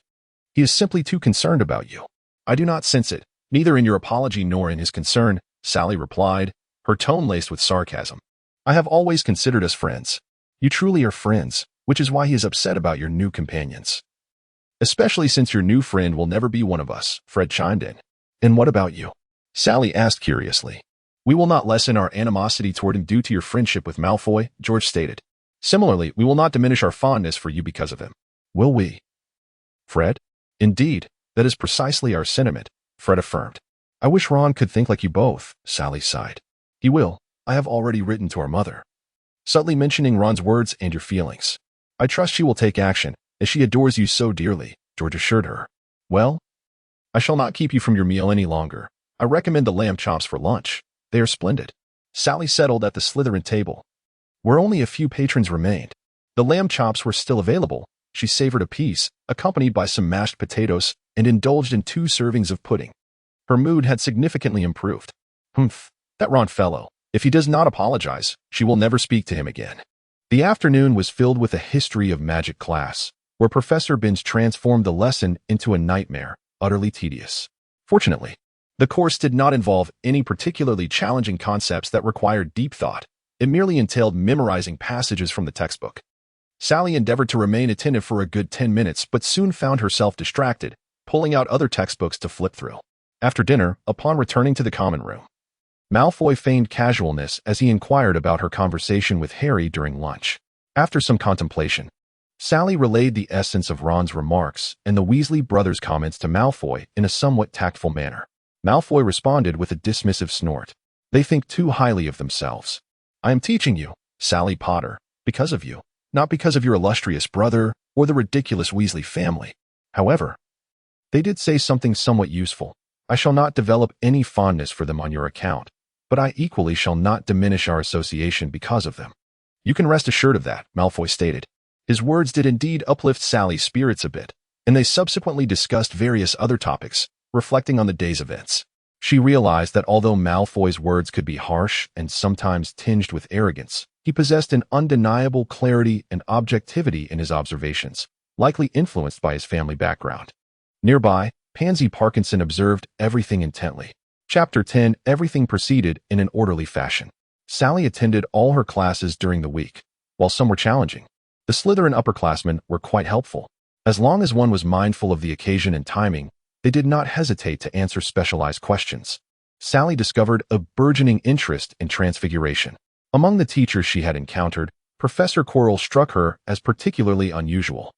He is simply too concerned about you. I do not sense it, neither in your apology nor in his concern, Sally replied, her tone laced with sarcasm. I have always considered us friends. You truly are friends, which is why he is upset about your new companions. Especially since your new friend will never be one of us, Fred chimed in. And what about you? Sally asked curiously. We will not lessen our animosity toward him due to your friendship with Malfoy, George stated. Similarly, we will not diminish our fondness for you because of him. Will we? Fred? Indeed, that is precisely our sentiment, Fred affirmed. I wish Ron could think like you both, Sally sighed. He will. I have already written to our mother, subtly mentioning Ron's words and your feelings. I trust she will take action, as she adores you so dearly, George assured her. Well, I shall not keep you from your meal any longer. I recommend the lamb chops for lunch. They are splendid. Sally settled at the Slytherin table, where only a few patrons remained. The lamb chops were still available. She savored a piece, accompanied by some mashed potatoes, and indulged in 2 servings of pudding. Her mood had significantly improved. Humph, that Ron fellow. If he does not apologize, she will never speak to him again. The afternoon was filled with a history of magic class, where Professor Binns transformed the lesson into a nightmare, utterly tedious. Fortunately, the course did not involve any particularly challenging concepts that required deep thought. It merely entailed memorizing passages from the textbook. Sally endeavored to remain attentive for a good 10 minutes but soon found herself distracted, pulling out other textbooks to flip through. After dinner, upon returning to the common room, Malfoy feigned casualness as he inquired about her conversation with Harry during lunch. After some contemplation, Sally relayed the essence of Ron's remarks and the Weasley brothers' comments to Malfoy in a somewhat tactful manner. Malfoy responded with a dismissive snort. They think too highly of themselves. I am teaching you, Sally Potter, because of you, not because of your illustrious brother or the ridiculous Weasley family. However, they did say something somewhat useful. I shall not develop any fondness for them on your account, but I equally shall not diminish our association because of them. You can rest assured of that, Malfoy stated. His words did indeed uplift Sally's spirits a bit, and they subsequently discussed various other topics, reflecting on the day's events. She realized that although Malfoy's words could be harsh and sometimes tinged with arrogance, he possessed an undeniable clarity and objectivity in his observations, likely influenced by his family background. Nearby, Pansy Parkinson observed everything intently. Chapter 10. Everything proceeded in an orderly fashion. Sally attended all her classes during the week. While some were challenging, the Slytherin upperclassmen were quite helpful. As long as one was mindful of the occasion and timing, they did not hesitate to answer specialized questions. Sally discovered a burgeoning interest in transfiguration. Among the teachers she had encountered, Professor Quirrell struck her as particularly unusual.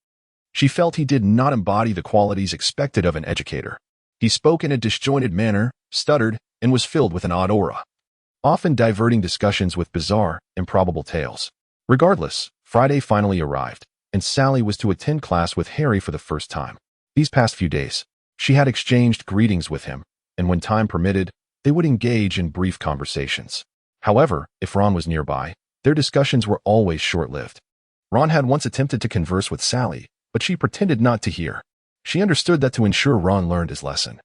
She felt he did not embody the qualities expected of an educator. He spoke in a disjointed manner, stuttered, and was filled with an odd aura, often diverting discussions with bizarre, improbable tales. Regardless, Friday finally arrived, and Sally was to attend class with Harry for the first time. These past few days, she had exchanged greetings with him, and when time permitted, they would engage in brief conversations. However, if Ron was nearby, their discussions were always short-lived. Ron had once attempted to converse with Sally, but she pretended not to hear. She understood that to ensure Ron learned his lesson,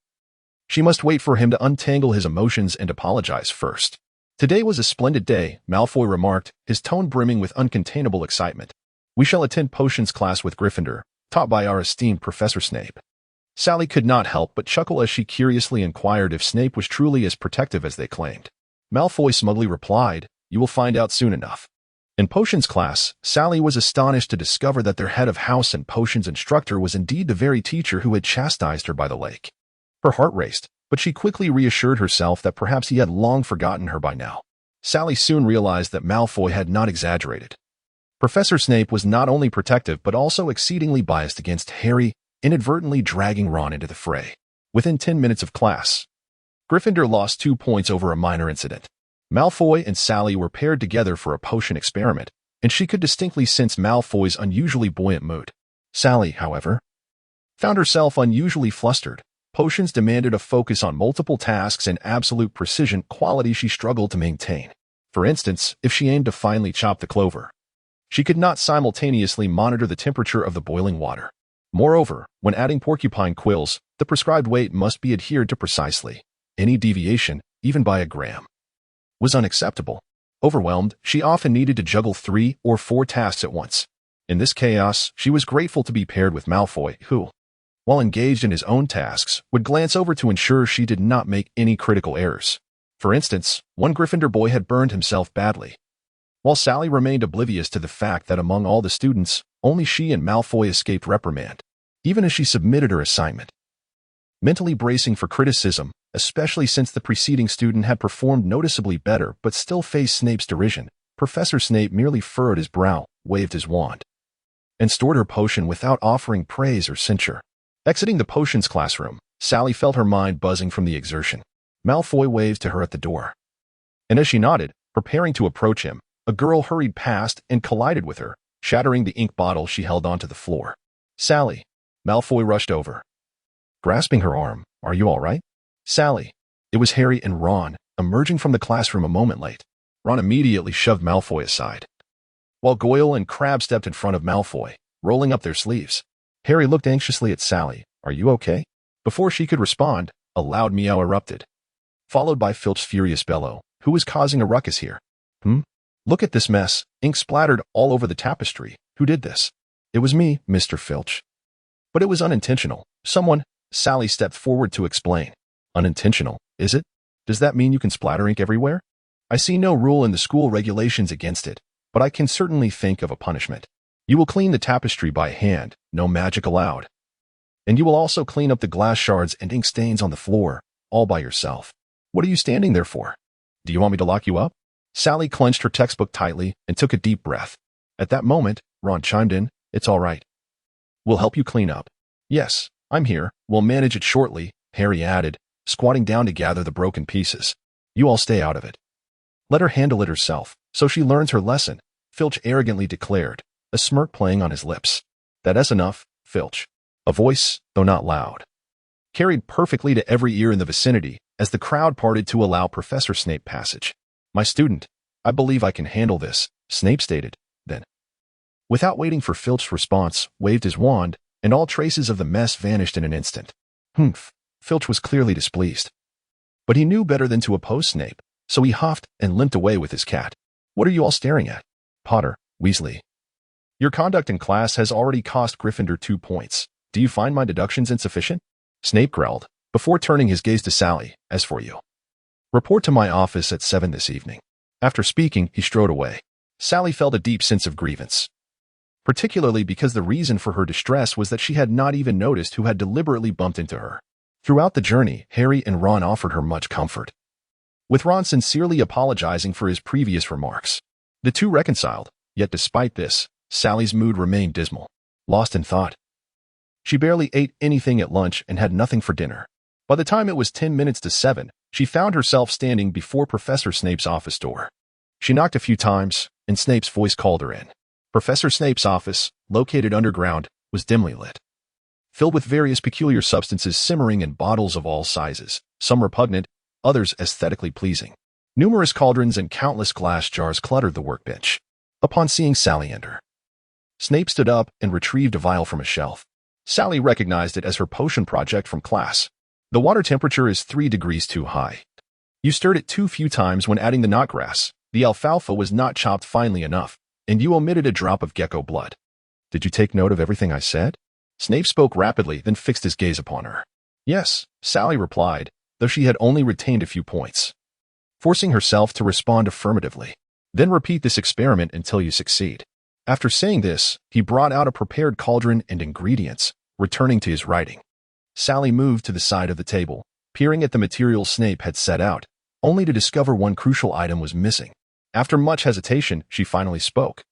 she must wait for him to untangle his emotions and apologize first. Today was a splendid day, Malfoy remarked, his tone brimming with uncontainable excitement. We shall attend potions class with Gryffindor, taught by our esteemed Professor Snape. Sally could not help but chuckle as she curiously inquired if Snape was truly as protective as they claimed. Malfoy smugly replied, "You will find out soon enough." In potions class, Sally was astonished to discover that their head of house and potions instructor was indeed the very teacher who had chastised her by the lake. Her heart raced, but she quickly reassured herself that perhaps he had long forgotten her by now. Sally soon realized that Malfoy had not exaggerated. Professor Snape was not only protective but also exceedingly biased against Harry, inadvertently dragging Ron into the fray. Within 10 minutes of class, Gryffindor lost 2 points over a minor incident. Malfoy and Sally were paired together for a potion experiment, and she could distinctly sense Malfoy's unusually buoyant mood. Sally, however, found herself unusually flustered. Potions demanded a focus on multiple tasks and absolute precision, quality she struggled to maintain. For instance, if she aimed to finely chop the clover, she could not simultaneously monitor the temperature of the boiling water. Moreover, when adding porcupine quills, the prescribed weight must be adhered to precisely. Any deviation, even by a gram, was unacceptable. Overwhelmed, she often needed to juggle 3 or 4 tasks at once. In this chaos, she was grateful to be paired with Malfoy, who, while engaged in his own tasks, would glance over to ensure she did not make any critical errors. For instance, one Gryffindor boy had burned himself badly, while Sally remained oblivious to the fact that among all the students, only she and Malfoy escaped reprimand, even as she submitted her assignment. Mentally bracing for criticism, especially since the preceding student had performed noticeably better but still faced Snape's derision, Professor Snape merely furrowed his brow, waved his wand, and stored her potion without offering praise or censure. Exiting the potions classroom, Sally felt her mind buzzing from the exertion. Malfoy waved to her at the door, and as she nodded, preparing to approach him, a girl hurried past and collided with her, shattering the ink bottle she held onto the floor. "Sally." Malfoy rushed over, grasping her arm. "Are you all right?" "Sally." It was Harry and Ron, emerging from the classroom a moment late. Ron immediately shoved Malfoy aside, while Goyle and Crabbe stepped in front of Malfoy, rolling up their sleeves. Harry looked anxiously at Sally. "Are you okay?" Before she could respond, a loud meow erupted, followed by Filch's furious bellow. "Who is causing a ruckus here?" Look at this mess. Ink splattered all over the tapestry. Who did this?" "It was me, Mr. Filch. But it was unintentional. Someone—" Sally stepped forward to explain. "Unintentional, is it? Does that mean you can splatter ink everywhere?" "I see no rule in the school regulations against it, but I can certainly think of a punishment. You will clean the tapestry by hand, no magic allowed. And you will also clean up the glass shards and ink stains on the floor, all by yourself." "What are you standing there for?" Do you want me to lock you up? Sally clenched her textbook tightly and took a deep breath. At that moment, Ron chimed in. It's all right. We'll help you clean up. Yes, I'm here. We'll manage it shortly, Harry added, squatting down to gather the broken pieces. You all stay out of it. Let her handle it herself, so she learns her lesson, Filch arrogantly declared, a smirk playing on his lips. That's enough, Filch. A voice, though not loud, carried perfectly to every ear in the vicinity as the crowd parted to allow Professor Snape passage. My student, I believe I can handle this, Snape stated, then, without waiting for Filch's response, waved his wand, and all traces of the mess vanished in an instant. Humph, Filch was clearly displeased. But he knew better than to oppose Snape, so he huffed and limped away with his cat. What are you all staring at? Potter, Weasley. Your conduct in class has already cost Gryffindor 2 points. Do you find my deductions insufficient? Snape growled, before turning his gaze to Sally. As for you, report to my office at 7 this evening. After speaking, he strode away. Sally felt a deep sense of grievance, particularly because the reason for her distress was that she had not even noticed who had deliberately bumped into her. Throughout the journey, Harry and Ron offered her much comfort, with Ron sincerely apologizing for his previous remarks. The two reconciled, yet despite this, Sally's mood remained dismal, lost in thought. She barely ate anything at lunch and had nothing for dinner. By the time it was 10 minutes to 7, she found herself standing before Professor Snape's office door. She knocked a few times, and Snape's voice called her in. Professor Snape's office, located underground, was dimly lit, filled with various peculiar substances simmering in bottles of all sizes, some repugnant, others aesthetically pleasing. Numerous cauldrons and countless glass jars cluttered the workbench. Upon seeing Sally enter, Snape stood up and retrieved a vial from a shelf. Sally recognized it as her potion project from class. The water temperature is 3 degrees too high. You stirred it too few times when adding the knotgrass. The alfalfa was not chopped finely enough, and you omitted a drop of gecko blood. Did you take note of everything I said? Snape spoke rapidly, then fixed his gaze upon her. Yes, Sally replied, though she had only retained a few points, forcing herself to respond affirmatively. Then repeat this experiment until you succeed. After saying this, he brought out a prepared cauldron and ingredients, returning to his writing. Sally moved to the side of the table, peering at the materials Snape had set out, only to discover one crucial item was missing. After much hesitation, she finally spoke.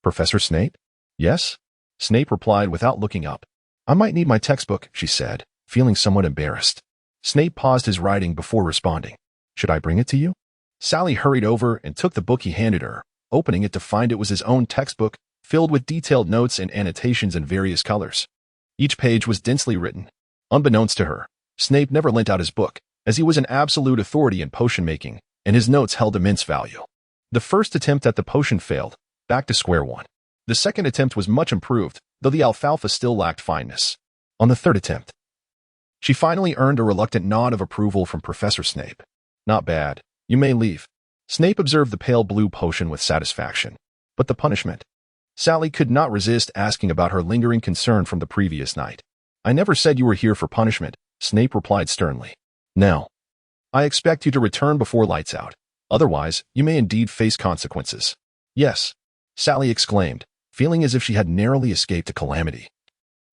Professor Snape? Yes? Snape replied without looking up. I might need my textbook, she said, feeling somewhat embarrassed. Snape paused his writing before responding. Should I bring it to you? Sally hurried over and took the book he handed her, opening it to find it was his own textbook, filled with detailed notes and annotations in various colors. Each page was densely written. Unbeknownst to her, Snape never lent out his book, as he was an absolute authority in potion making, and his notes held immense value. The first attempt at the potion failed, back to square one. The second attempt was much improved, though the alfalfa still lacked fineness. On the third attempt, she finally earned a reluctant nod of approval from Professor Snape. Not bad. You may leave. Snape observed the pale blue potion with satisfaction. But the punishment? Sally could not resist asking about her lingering concern from the previous night. I never said you were here for punishment, Snape replied sternly. Now, I expect you to return before lights out. Otherwise, you may indeed face consequences. Yes, Sally exclaimed, feeling as if she had narrowly escaped a calamity.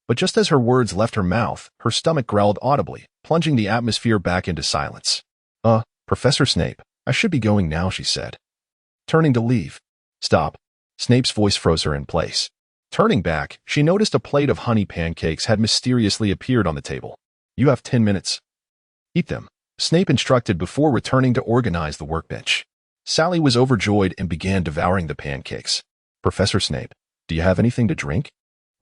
But just as her words left her mouth, her stomach growled audibly, plunging the atmosphere back into silence. Professor Snape, I should be going now, she said, turning to leave. Stop. Snape's voice froze her in place. Turning back, she noticed a plate of honey pancakes had mysteriously appeared on the table. You have 10 minutes. Eat them, Snape instructed before returning to organize the workbench. Sally was overjoyed and began devouring the pancakes. Professor Snape, do you have anything to drink?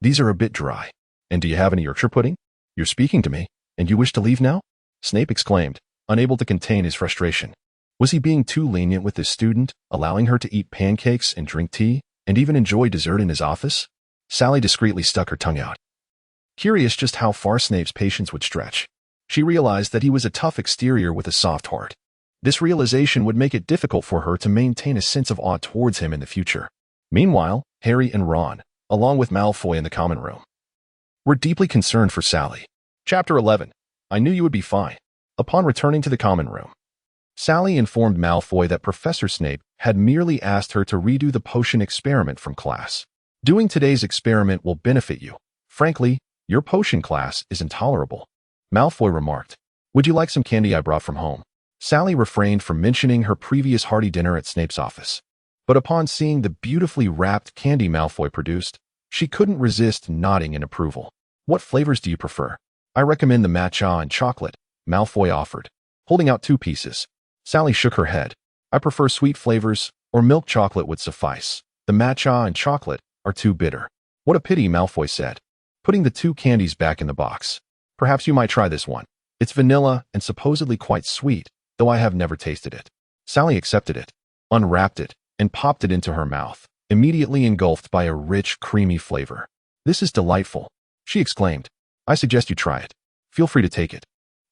These are a bit dry. And do you have any Yorkshire pudding? You're speaking to me, and you wish to leave now? Snape exclaimed, unable to contain his frustration. Was he being too lenient with his student, allowing her to eat pancakes and drink tea, and even enjoy dessert in his office? Sally discreetly stuck her tongue out, curious just how far Snape's patience would stretch. She realized that he was a tough exterior with a soft heart. This realization would make it difficult for her to maintain a sense of awe towards him in the future. Meanwhile, Harry and Ron, along with Malfoy in the common room, were deeply concerned for Sally. Chapter 11. I knew you would be fine. Upon returning to the common room, Sally informed Malfoy that Professor Snape had merely asked her to redo the potion experiment from class. Doing today's experiment will benefit you. Frankly, your potion class is intolerable, Malfoy remarked. Would you like some candy I brought from home? Sally refrained from mentioning her previous hearty dinner at Snape's office. But upon seeing the beautifully wrapped candy Malfoy produced, she couldn't resist nodding in approval. "What flavors do you prefer?" "I recommend the matcha and chocolate," Malfoy offered, holding out 2 pieces. Sally shook her head. "I prefer sweet flavors, or milk chocolate would suffice. The matcha and chocolate are too bitter." "What a pity," Malfoy said, putting the 2 candies back in the box. "Perhaps you might try this one. It's vanilla and supposedly quite sweet, though I have never tasted it." Sally accepted it, unwrapped it, and popped it into her mouth, immediately engulfed by a rich, creamy flavor. "This is delightful," she exclaimed. "I suggest you try it. Feel free to take it,"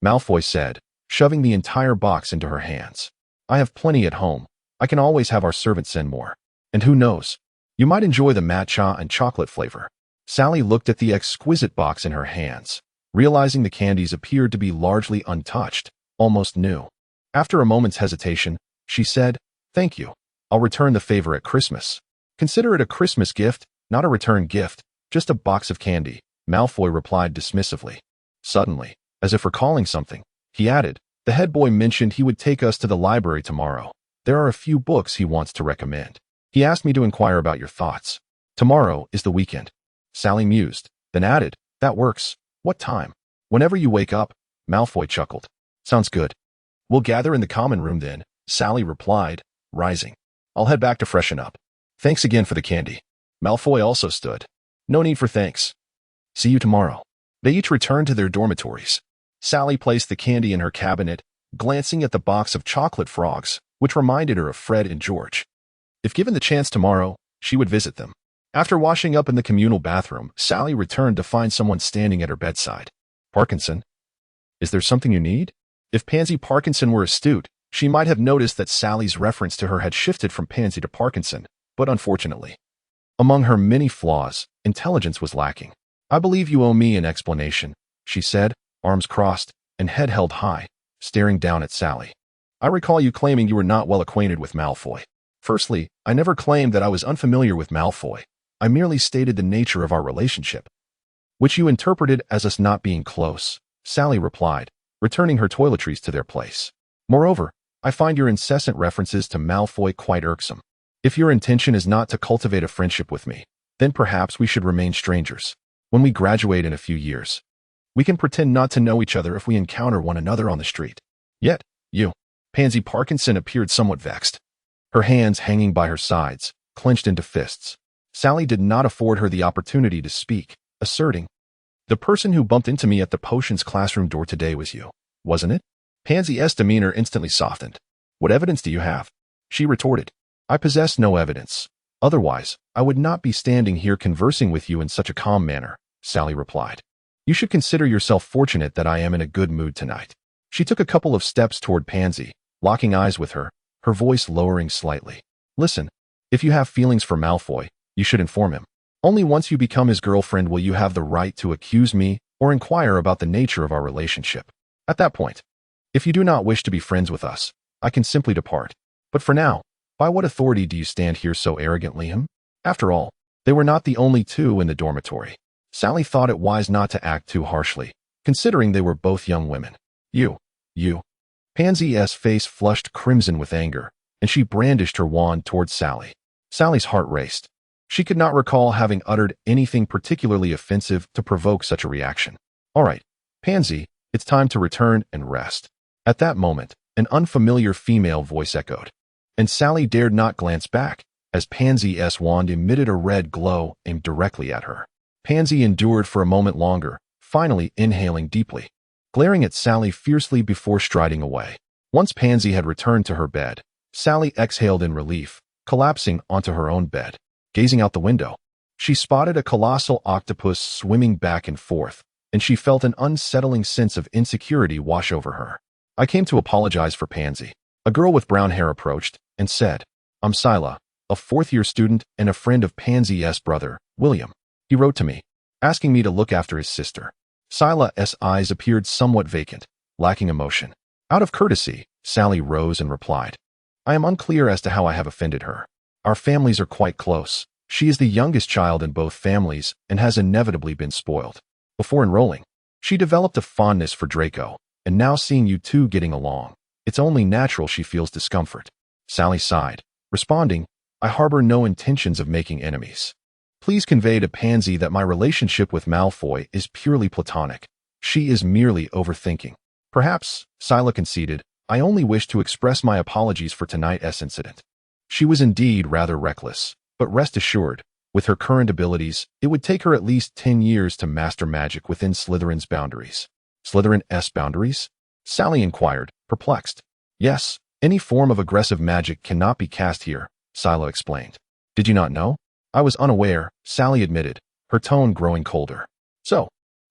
Malfoy said, shoving the entire box into her hands. "I have plenty at home. I can always have our servant send more. And who knows, you might enjoy the matcha and chocolate flavor." Sally looked at the exquisite box in her hands, realizing the candies appeared to be largely untouched, almost new. After a moment's hesitation, she said, "Thank you. I'll return the favor at Christmas." "Consider it a Christmas gift, not a return gift, just a box of candy," Malfoy replied dismissively. Suddenly, as if recalling something, he added, "The head boy mentioned he would take us to the library tomorrow. There are a few books he wants to recommend. He asked me to inquire about your thoughts. Tomorrow is the weekend." Sally mused, then added, "That works. What time?" "Whenever you wake up," Malfoy chuckled. "Sounds good. We'll gather in the common room then," Sally replied, rising. "I'll head back to freshen up. Thanks again for the candy." Malfoy also stood. "No need for thanks. See you tomorrow." They each returned to their dormitories. Sally placed the candy in her cabinet, glancing at the box of chocolate frogs, which reminded her of Fred and George. If given the chance tomorrow, she would visit them. After washing up in the communal bathroom, Sally returned to find someone standing at her bedside. "Parkinson, is there something you need?" If Pansy Parkinson were astute, she might have noticed that Sally's reference to her had shifted from Pansy to Parkinson, but unfortunately, among her many flaws, intelligence was lacking. "I believe you owe me an explanation," she said, arms crossed and head held high, staring down at Sally. "I recall you claiming you were not well acquainted with Malfoy." "Firstly, I never claimed that I was unfamiliar with Malfoy. I merely stated the nature of our relationship, which you interpreted as us not being close," Sally replied, returning her toiletries to their place. "Moreover, I find your incessant references to Malfoy quite irksome. If your intention is not to cultivate a friendship with me, then perhaps we should remain strangers. When we graduate in a few years, we can pretend not to know each other if we encounter one another on the street." "Yet, you," Pansy Parkinson appeared somewhat vexed, her hands hanging by her sides, clenched into fists. Sally did not afford her the opportunity to speak, asserting, "The person who bumped into me at the potions classroom door today was you, wasn't it?" Pansy's demeanor instantly softened. "What evidence do you have?" she retorted. "I possess no evidence. Otherwise, I would not be standing here conversing with you in such a calm manner," Sally replied. "You should consider yourself fortunate that I am in a good mood tonight." She took a couple of steps toward Pansy, locking eyes with her, her voice lowering slightly. "Listen, if you have feelings for Malfoy, you should inform him. Only once you become his girlfriend will you have the right to accuse me or inquire about the nature of our relationship. At that point, if you do not wish to be friends with us, I can simply depart. But for now, by what authority do you stand here so arrogantly, him?" After all, they were not the only 2 in the dormitory. Sally thought it wise not to act too harshly, considering they were both young women. You. Pansy's face flushed crimson with anger, and she brandished her wand towards Sally. Sally's heart raced. She could not recall having uttered anything particularly offensive to provoke such a reaction. "All right, Pansy, it's time to return and rest." At that moment, an unfamiliar female voice echoed, and Sally dared not glance back, as Pansy's wand emitted a red glow aimed directly at her. Pansy endured for a moment longer, finally inhaling deeply, glaring at Sally fiercely before striding away. Once Pansy had returned to her bed, Sally exhaled in relief, collapsing onto her own bed. Gazing out the window, she spotted a colossal octopus swimming back and forth, and she felt an unsettling sense of insecurity wash over her. "I came to apologize for Pansy." A girl with brown hair approached and said, "I'm Sila, a 4th-year student and a friend of Pansy's brother, William. He wrote to me, asking me to look after his sister." Sila's eyes appeared somewhat vacant, lacking emotion. Out of courtesy, Sally rose and replied, "I am unclear as to how I have offended her. Our families are quite close. She is the youngest child in both families and has inevitably been spoiled. Before enrolling, she developed a fondness for Draco, and now seeing you 2 getting along, It's only natural she feels discomfort. Sally sighed, responding, I harbor no intentions of making enemies. Please convey to Pansy that my relationship with Malfoy is purely platonic. She is merely overthinking. Perhaps, Scylla conceded, I only wish to express my apologies for tonight's incident. She was indeed rather reckless, but rest assured, with her current abilities, it would take her at least 10 years to master magic within Slytherin's boundaries. Slytherin's boundaries? Sally inquired, perplexed. Yes, any form of aggressive magic cannot be cast here, Scylla explained. Did you not know? I was unaware, Sally admitted, her tone growing colder. So,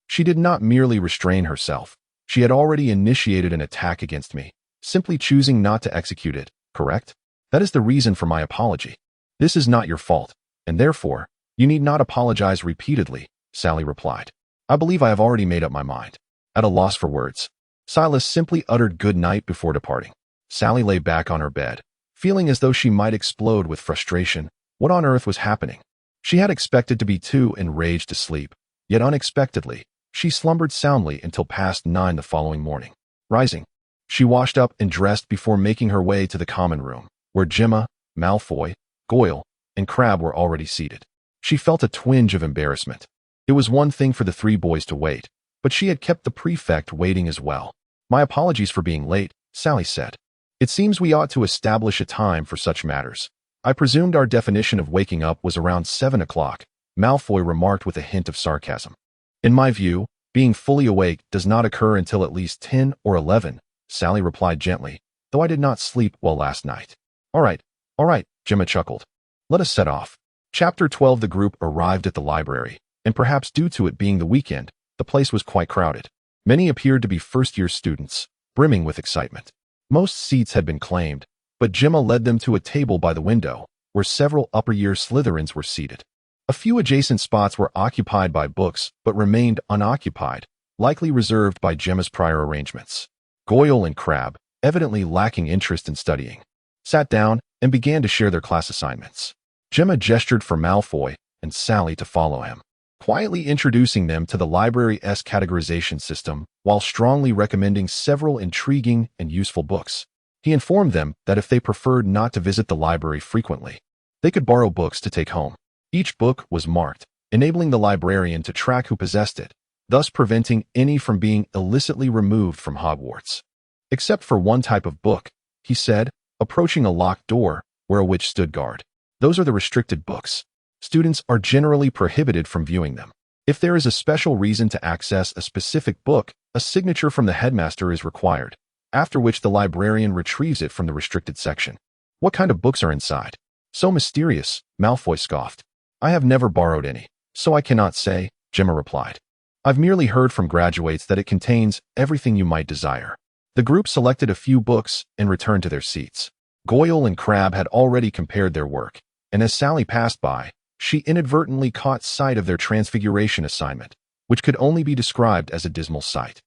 she did not merely restrain herself. She had already initiated an attack against me, simply choosing not to execute it, correct? That is the reason for my apology. This is not your fault, and therefore, you need not apologize repeatedly, Sally replied. I believe I have already made up my mind. At a loss for words, Silas simply uttered good night before departing. Sally lay back on her bed, feeling as though she might explode with frustration. What on earth was happening? She had expected to be too enraged to sleep, yet unexpectedly, she slumbered soundly until past 9 the following morning. Rising, she washed up and dressed before making her way to the common room, where Gemma, Malfoy, Goyle, and Crabbe were already seated. She felt a twinge of embarrassment. It was one thing for the 3 boys to wait, but she had kept the prefect waiting as well. My apologies for being late, Sally said. It seems we ought to establish a time for such matters. I presumed our definition of waking up was around 7 o'clock, Malfoy remarked with a hint of sarcasm. In my view, being fully awake does not occur until at least 10 or 11, Sally replied gently, though I did not sleep well last night. All right, Gemma chuckled. Let us set off. Chapter 12. The group arrived at the library, and perhaps due to it being the weekend, the place was quite crowded. Many appeared to be first-year students, brimming with excitement. Most seats had been claimed, but Gemma led them to a table by the window, where several upper-year Slytherins were seated. A few adjacent spots were occupied by books, but remained unoccupied, likely reserved by Gemma's prior arrangements. Goyle and Crabbe, evidently lacking interest in studying, sat down and began to share their class assignments. Gemma gestured for Malfoy and Sally to follow him, quietly introducing them to the library's categorization system while strongly recommending several intriguing and useful books. He informed them that if they preferred not to visit the library frequently, they could borrow books to take home. Each book was marked, enabling the librarian to track who possessed it, thus preventing any from being illicitly removed from Hogwarts. Except for one type of book, he said, approaching a locked door where a witch stood guard. Those are the restricted books. Students are generally prohibited from viewing them. If there is a special reason to access a specific book, a signature from the headmaster is required, after which the librarian retrieves it from the restricted section. What kind of books are inside? So mysterious, Malfoy scoffed. I have never borrowed any, so I cannot say, Gemma replied. I've merely heard from graduates that it contains everything you might desire. The group selected a few books and returned to their seats. Goyle and Crabbe had already compared their work, and as Sally passed by, she inadvertently caught sight of their transfiguration assignment, which could only be described as a dismal sight.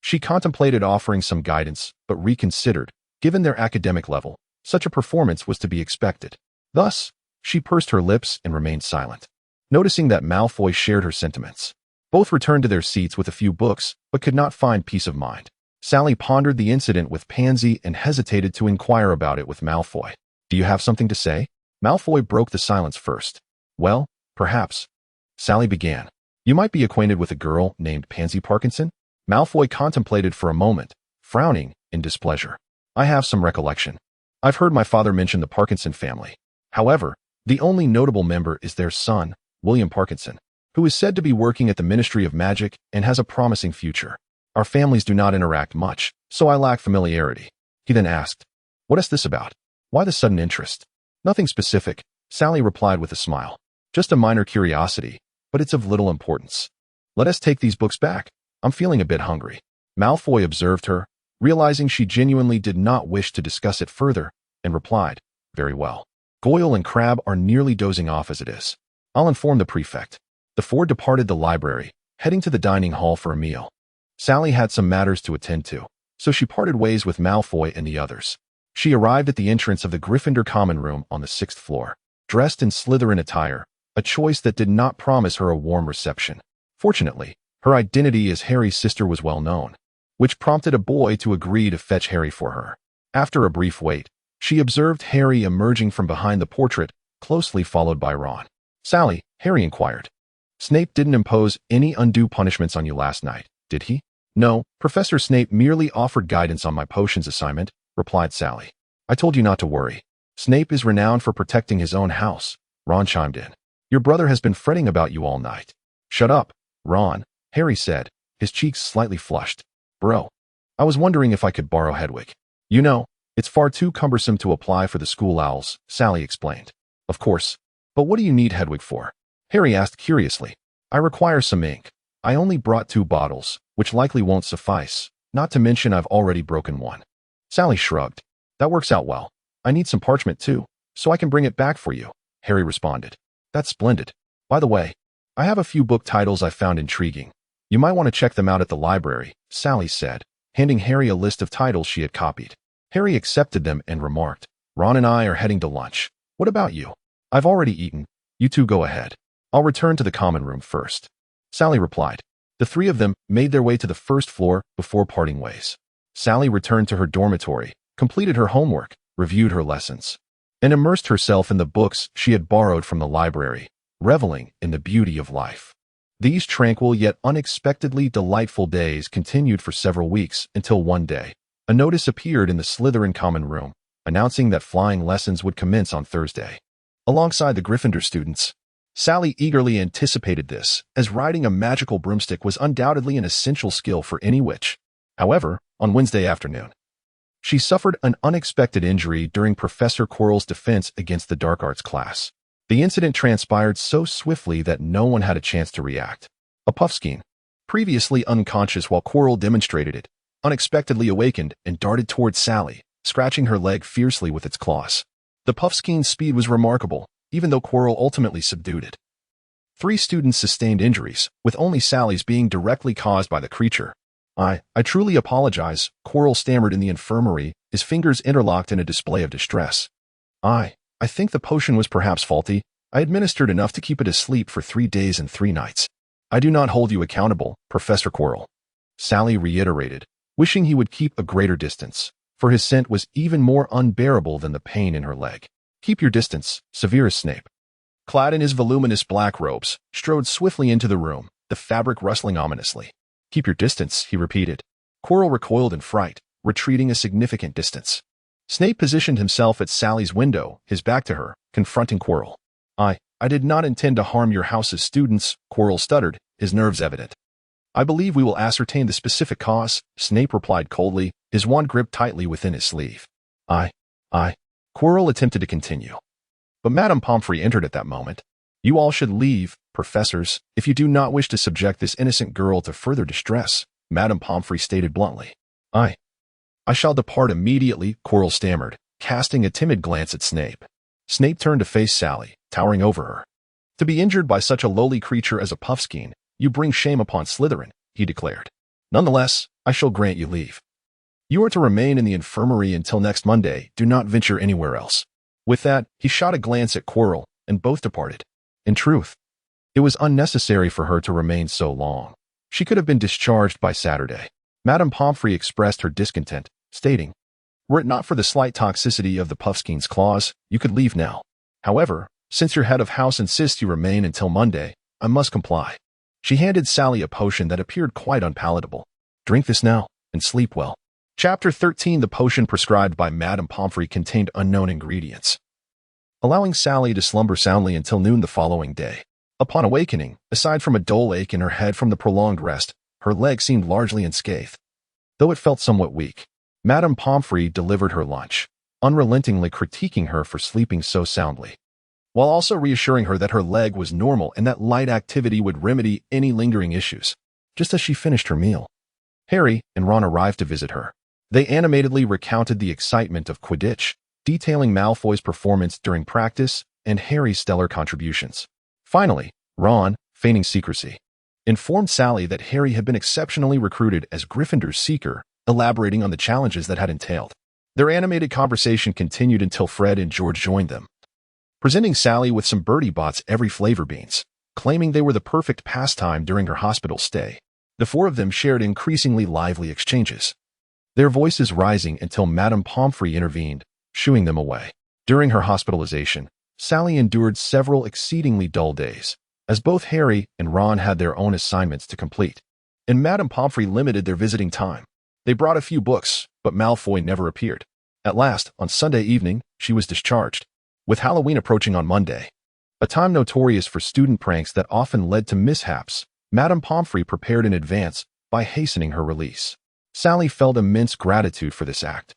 She contemplated offering some guidance, but reconsidered. Given their academic level, such a performance was to be expected. Thus, she pursed her lips and remained silent. Noticing that Malfoy shared her sentiments, both returned to their seats with a few books, but could not find peace of mind. Sally pondered the incident with Pansy and hesitated to inquire about it with Malfoy. Do you have something to say? Malfoy broke the silence first. Well, perhaps. Sally began. You might be acquainted with a girl named Pansy Parkinson? Malfoy contemplated for a moment, frowning in displeasure. I have some recollection. I've heard my father mention the Parkinson family. However, the only notable member is their son, William Parkinson, who is said to be working at the Ministry of Magic and has a promising future. Our families do not interact much, so I lack familiarity. He then asked, What is this about? Why the sudden interest? Nothing specific, Sally replied with a smile. Just a minor curiosity, but it's of little importance. Let us take these books back. I'm feeling a bit hungry. Malfoy observed her, realizing she genuinely did not wish to discuss it further, and replied, Very well. Goyle and Crabbe are nearly dozing off as it is. I'll inform the prefect. The 4 departed the library, heading to the dining hall for a meal. Sally had some matters to attend to, so she parted ways with Malfoy and the others. She arrived at the entrance of the Gryffindor common room on the 6th floor, dressed in Slytherin attire, a choice that did not promise her a warm reception. Fortunately, her identity as Harry's sister was well known, which prompted a boy to agree to fetch Harry for her. After a brief wait, she observed Harry emerging from behind the portrait, closely followed by Ron. "Sally," Harry inquired. "Snape didn't impose any undue punishments on you last night, did he?" "No, Professor Snape merely offered guidance on my potions assignment," replied Sally. "I told you not to worry. Snape is renowned for protecting his own house," Ron chimed in. "Your brother has been fretting about you all night." "Shut up, Ron," Harry said, his cheeks slightly flushed. "Bro, I was wondering if I could borrow Hedwig. You know, it's far too cumbersome to apply for the school owls," Sally explained. "Of course. But what do you need Hedwig for?" Harry asked curiously. "I require some ink. I only brought 2 bottles, which likely won't suffice, not to mention I've already broken one." Sally shrugged. "That works out well. I need some parchment too, so I can bring it back for you," Harry responded. "That's splendid. By the way, I have a few book titles I found intriguing. You might want to check them out at the library," Sally said, handing Harry a list of titles she had copied. Harry accepted them and remarked, "Ron and I are heading to lunch. What about you?" "I've already eaten. You two go ahead. I'll return to the common room first," Sally replied. The 3 of them made their way to the first floor before parting ways. Sally returned to her dormitory, completed her homework, reviewed her lessons, and immersed herself in the books she had borrowed from the library, reveling in the beauty of life. These tranquil yet unexpectedly delightful days continued for several weeks until one day, a notice appeared in the Slytherin common room, announcing that flying lessons would commence on Thursday. Alongside the Gryffindor students, Sally eagerly anticipated this, as riding a magical broomstick was undoubtedly an essential skill for any witch. However, on Wednesday afternoon, she suffered an unexpected injury during Professor Quirrell's defense against the dark arts class. The incident transpired so swiftly that no one had a chance to react. A Puffskein, previously unconscious while Quirrell demonstrated it, unexpectedly awakened and darted towards Sally, scratching her leg fiercely with its claws. The Puffskeen's speed was remarkable, even though Quirrell ultimately subdued it. 3 students sustained injuries, with only Sally's being directly caused by the creature. I truly apologize," Quirrell stammered in the infirmary, his fingers interlocked in a display of distress. I think the potion was perhaps faulty. I administered enough to keep it asleep for 3 days and 3 nights. I do not hold you accountable, Professor Quirrell," Sally reiterated, wishing he would keep a greater distance, for his scent was even more unbearable than the pain in her leg. "Keep your distance," Severus Snape, clad in his voluminous black robes, strode swiftly into the room, the fabric rustling ominously. "Keep your distance," he repeated. Quirrell recoiled in fright, retreating a significant distance. Snape positioned himself at Sally's window, his back to her, confronting Quirrell. I did not intend to harm your house's students," Quirrell stuttered, his nerves evident. "I believe we will ascertain the specific cause," Snape replied coldly, his wand gripped tightly within his sleeve. Quirrell attempted to continue. But Madame Pomfrey entered at that moment. "You all should leave, professors, if you do not wish to subject this innocent girl to further distress," Madame Pomfrey stated bluntly. I shall depart immediately," Quirrell stammered, casting a timid glance at Snape. Snape turned to face Sally, towering over her. "To be injured by such a lowly creature as a Puffskein, you bring shame upon Slytherin," he declared. "Nonetheless, I shall grant you leave. You are to remain in the infirmary until next Monday. Do not venture anywhere else." With that, he shot a glance at Quirrell, and both departed. In truth, it was unnecessary for her to remain so long. She could have been discharged by Saturday. Madame Pomfrey expressed her discontent, stating, "Were it not for the slight toxicity of the Puffskeen's claws, you could leave now. However, since your head of house insists you remain until Monday, I must comply." She handed Sally a potion that appeared quite unpalatable. "Drink this now, and sleep well." Chapter 13. The potion prescribed by Madame Pomfrey contained unknown ingredients, allowing Sally to slumber soundly until noon the following day. Upon awakening, aside from a dull ache in her head from the prolonged rest, her leg seemed largely unscathed. Though it felt somewhat weak, Madame Pomfrey delivered her lunch, unrelentingly critiquing her for sleeping so soundly, while also reassuring her that her leg was normal and that light activity would remedy any lingering issues. Just as she finished her meal, Harry and Ron arrived to visit her. They animatedly recounted the excitement of Quidditch, detailing Malfoy's performance during practice and Harry's stellar contributions. Finally, Ron, feigning secrecy, informed Sally that Harry had been exceptionally recruited as Gryffindor's seeker, elaborating on the challenges that had entailed. Their animated conversation continued until Fred and George joined them, presenting Sally with some Birdie Bots every flavor beans, claiming they were the perfect pastime during her hospital stay. The 4 of them shared increasingly lively exchanges. their voices rising until Madame Pomfrey intervened, shooing them away. During her hospitalization, Sally endured several exceedingly dull days, as both Harry and Ron had their own assignments to complete, and Madame Pomfrey limited their visiting time. They brought a few books, but Malfoy never appeared. At last, on Sunday evening, she was discharged, with Halloween approaching on Monday, a time notorious for student pranks that often led to mishaps. Madame Pomfrey prepared in advance by hastening her release. Sally felt immense gratitude for this act.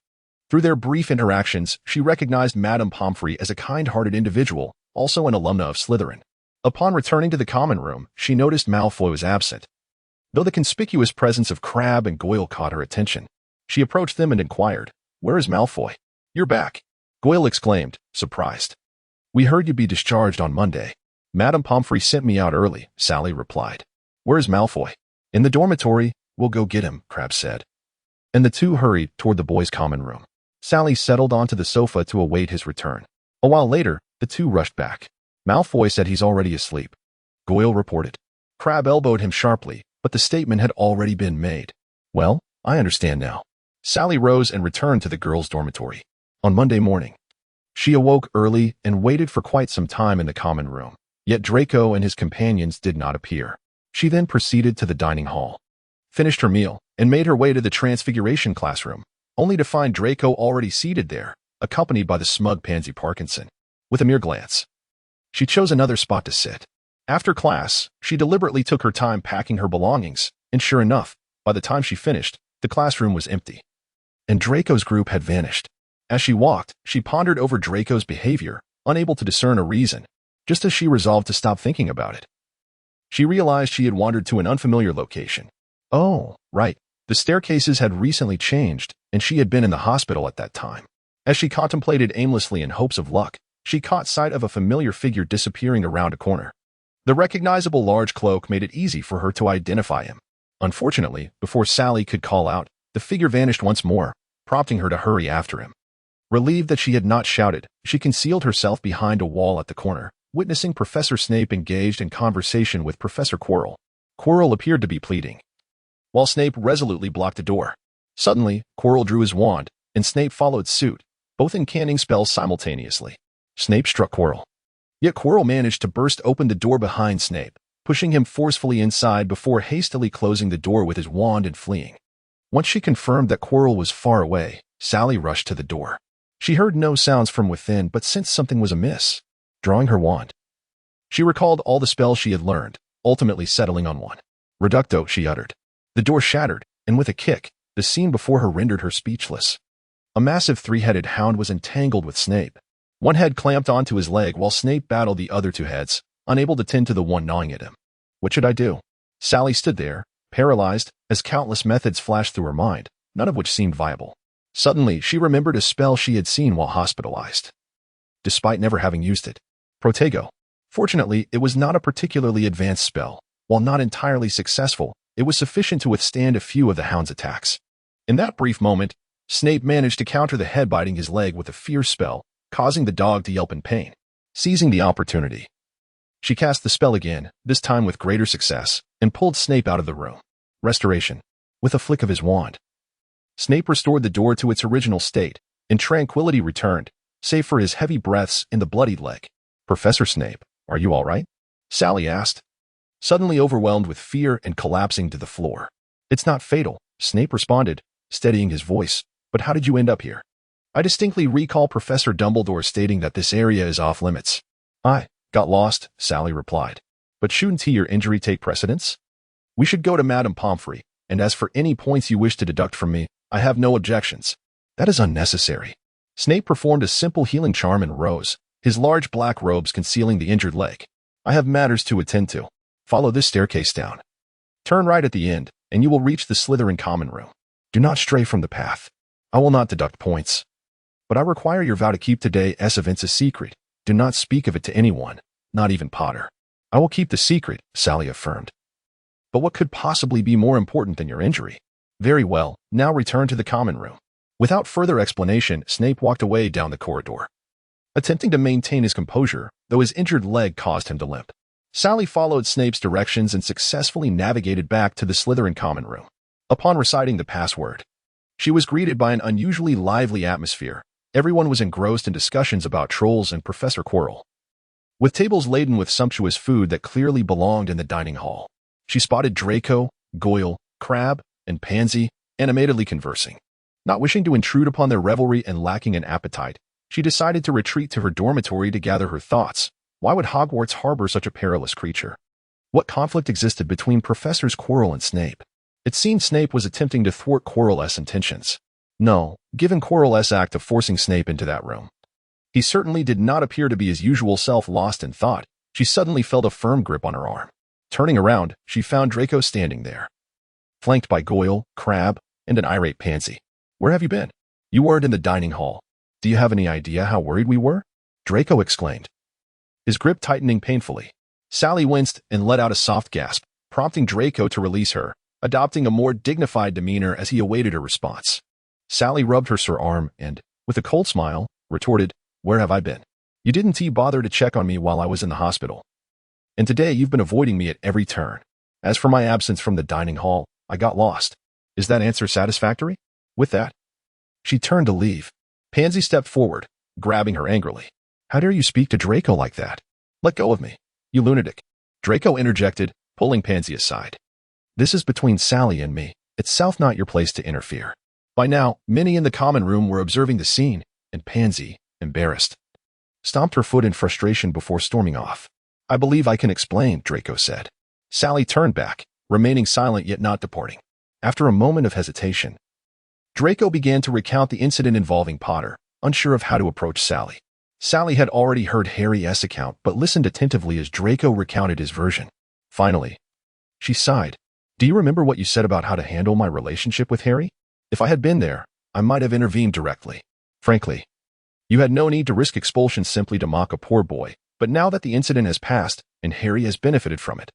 Through their brief interactions, she recognized Madame Pomfrey as a kind-hearted individual, also an alumna of Slytherin. Upon returning to the common room, she noticed Malfoy was absent. Though the conspicuous presence of Crabbe and Goyle caught her attention, she approached them and inquired, "Where is Malfoy?" "You're back," Goyle exclaimed, surprised. "We heard you'd be discharged on Monday." "Madame Pomfrey sent me out early," Sally replied. "Where is Malfoy?" "In the dormitory. We'll go get him," Crabbe said. And the two hurried toward the boys' common room. Sally settled onto the sofa to await his return. A while later, the two rushed back. "Malfoy said he's already asleep," Goyle reported. Crabbe elbowed him sharply, but the statement had already been made. "Well, I understand now." Sally rose and returned to the girls' dormitory. On Monday morning, she awoke early and waited for quite some time in the common room. Yet Draco and his companions did not appear. She then proceeded to the dining hall, finished her meal, and made her way to the Transfiguration classroom, only to find Draco already seated there, accompanied by the smug Pansy Parkinson. With a mere glance, she chose another spot to sit. After class, she deliberately took her time packing her belongings, and sure enough, by the time she finished, the classroom was empty, and Draco's group had vanished. As she walked, she pondered over Draco's behavior, unable to discern a reason, just as she resolved to stop thinking about it. She realized she had wandered to an unfamiliar location. Oh, right. The staircases had recently changed, and she had been in the hospital at that time. As she contemplated aimlessly in hopes of luck, she caught sight of a familiar figure disappearing around a corner. The recognizable large cloak made it easy for her to identify him. Unfortunately, before Sally could call out, the figure vanished once more, prompting her to hurry after him. Relieved that she had not shouted, she concealed herself behind a wall at the corner, witnessing Professor Snape engaged in conversation with Professor Quirrell. Quirrell appeared to be pleading, while Snape resolutely blocked the door. Suddenly, Quirrell drew his wand, and Snape followed suit, both incanting spells simultaneously. Snape struck Quirrell. Yet Quirrell managed to burst open the door behind Snape, pushing him forcefully inside before hastily closing the door with his wand and fleeing. Once she confirmed that Quirrell was far away, Sally rushed to the door. She heard no sounds from within but sensed something was amiss. Drawing her wand, she recalled all the spells she had learned, ultimately settling on one. "Reducto," she uttered. The door shattered, and with a kick, the scene before her rendered her speechless. A massive three-headed hound was entangled with Snape. One head clamped onto his leg while Snape battled the other two heads, unable to tend to the one gnawing at him. What should I do? Sally stood there, paralyzed, as countless methods flashed through her mind, none of which seemed viable. Suddenly, she remembered a spell she had seen while hospitalized, despite never having used it. Protego. Fortunately, it was not a particularly advanced spell. While not entirely successful, it was sufficient to withstand a few of the hound's attacks. In that brief moment, Snape managed to counter the head biting his leg with a fierce spell, causing the dog to yelp in pain. Seizing the opportunity, she cast the spell again, this time with greater success, and pulled Snape out of the room. Restoration. With a flick of his wand, Snape restored the door to its original state, and tranquility returned, save for his heavy breaths and the bloodied leg. "Professor Snape, are you all right?" Sally asked, suddenly overwhelmed with fear and collapsing to the floor. "It's not fatal," Snape responded, steadying his voice. "But how did you end up here?" "I distinctly recall Professor Dumbledore stating that this area is off limits." "I got lost," Sally replied. "But shouldn't your injury take precedence? We should go to Madame Pomfrey, and as for any points you wish to deduct from me, I have no objections." "That is unnecessary." Snape performed a simple healing charm and rose, his large black robes concealing the injured leg. "I have matters to attend to. Follow this staircase down. Turn right at the end, and you will reach the Slytherin common room. Do not stray from the path. I will not deduct points, but I require your vow to keep today's events a secret. Do not speak of it to anyone, not even Potter." "I will keep the secret," Sally affirmed. "But what could possibly be more important than your injury?" "Very well, now return to the common room." Without further explanation, Snape walked away down the corridor, attempting to maintain his composure, though his injured leg caused him to limp. Sally followed Snape's directions and successfully navigated back to the Slytherin common room. Upon reciting the password, She was greeted by an unusually lively atmosphere. Everyone was engrossed in discussions about trolls and Professor Quirrell. With tables laden with sumptuous food that clearly belonged in the dining hall, she spotted Draco, Goyle, Crabbe, and Pansy animatedly conversing. Not wishing to intrude upon their revelry and lacking an appetite, she decided to retreat to her dormitory to gather her thoughts. Why would Hogwarts harbor such a perilous creature? What conflict existed between Professors Quirrell and Snape? It seemed Snape was attempting to thwart Quirrell's intentions. No, given Quirrell's act of forcing Snape into that room. He certainly did not appear to be his usual self. Lost in thought, she suddenly felt a firm grip on her arm. Turning around, she found Draco standing there, flanked by Goyle, Crabbe, and an irate Pansy. Where have you been? You weren't in the dining hall. Do you have any idea how worried we were? Draco exclaimed, his grip tightening painfully. Sally winced and let out a soft gasp, prompting Draco to release her, adopting a more dignified demeanor as he awaited her response. Sally rubbed her sore arm and, with a cold smile, retorted, Where have I been? You didn't bother to check on me while I was in the hospital. And today you've been avoiding me at every turn. As for my absence from the dining hall, I got lost. Is that answer satisfactory? With that, she turned to leave. Pansy stepped forward, grabbing her angrily. How dare you speak to Draco like that? Let go of me, you lunatic. Draco interjected, pulling Pansy aside. This is between Sally and me. It's not your place to interfere. By now, many in the common room were observing the scene, and Pansy, embarrassed, stomped her foot in frustration before storming off. I believe I can explain, Draco said. Sally turned back, remaining silent yet not departing. After a moment of hesitation, Draco began to recount the incident involving Potter, unsure of how to approach Sally. Sally had already heard Harry's account but listened attentively as Draco recounted his version. Finally, she sighed. Do you remember what you said about how to handle my relationship with Harry? If I had been there, I might have intervened directly. Frankly, you had no need to risk expulsion simply to mock a poor boy, but now that the incident has passed and Harry has benefited from it,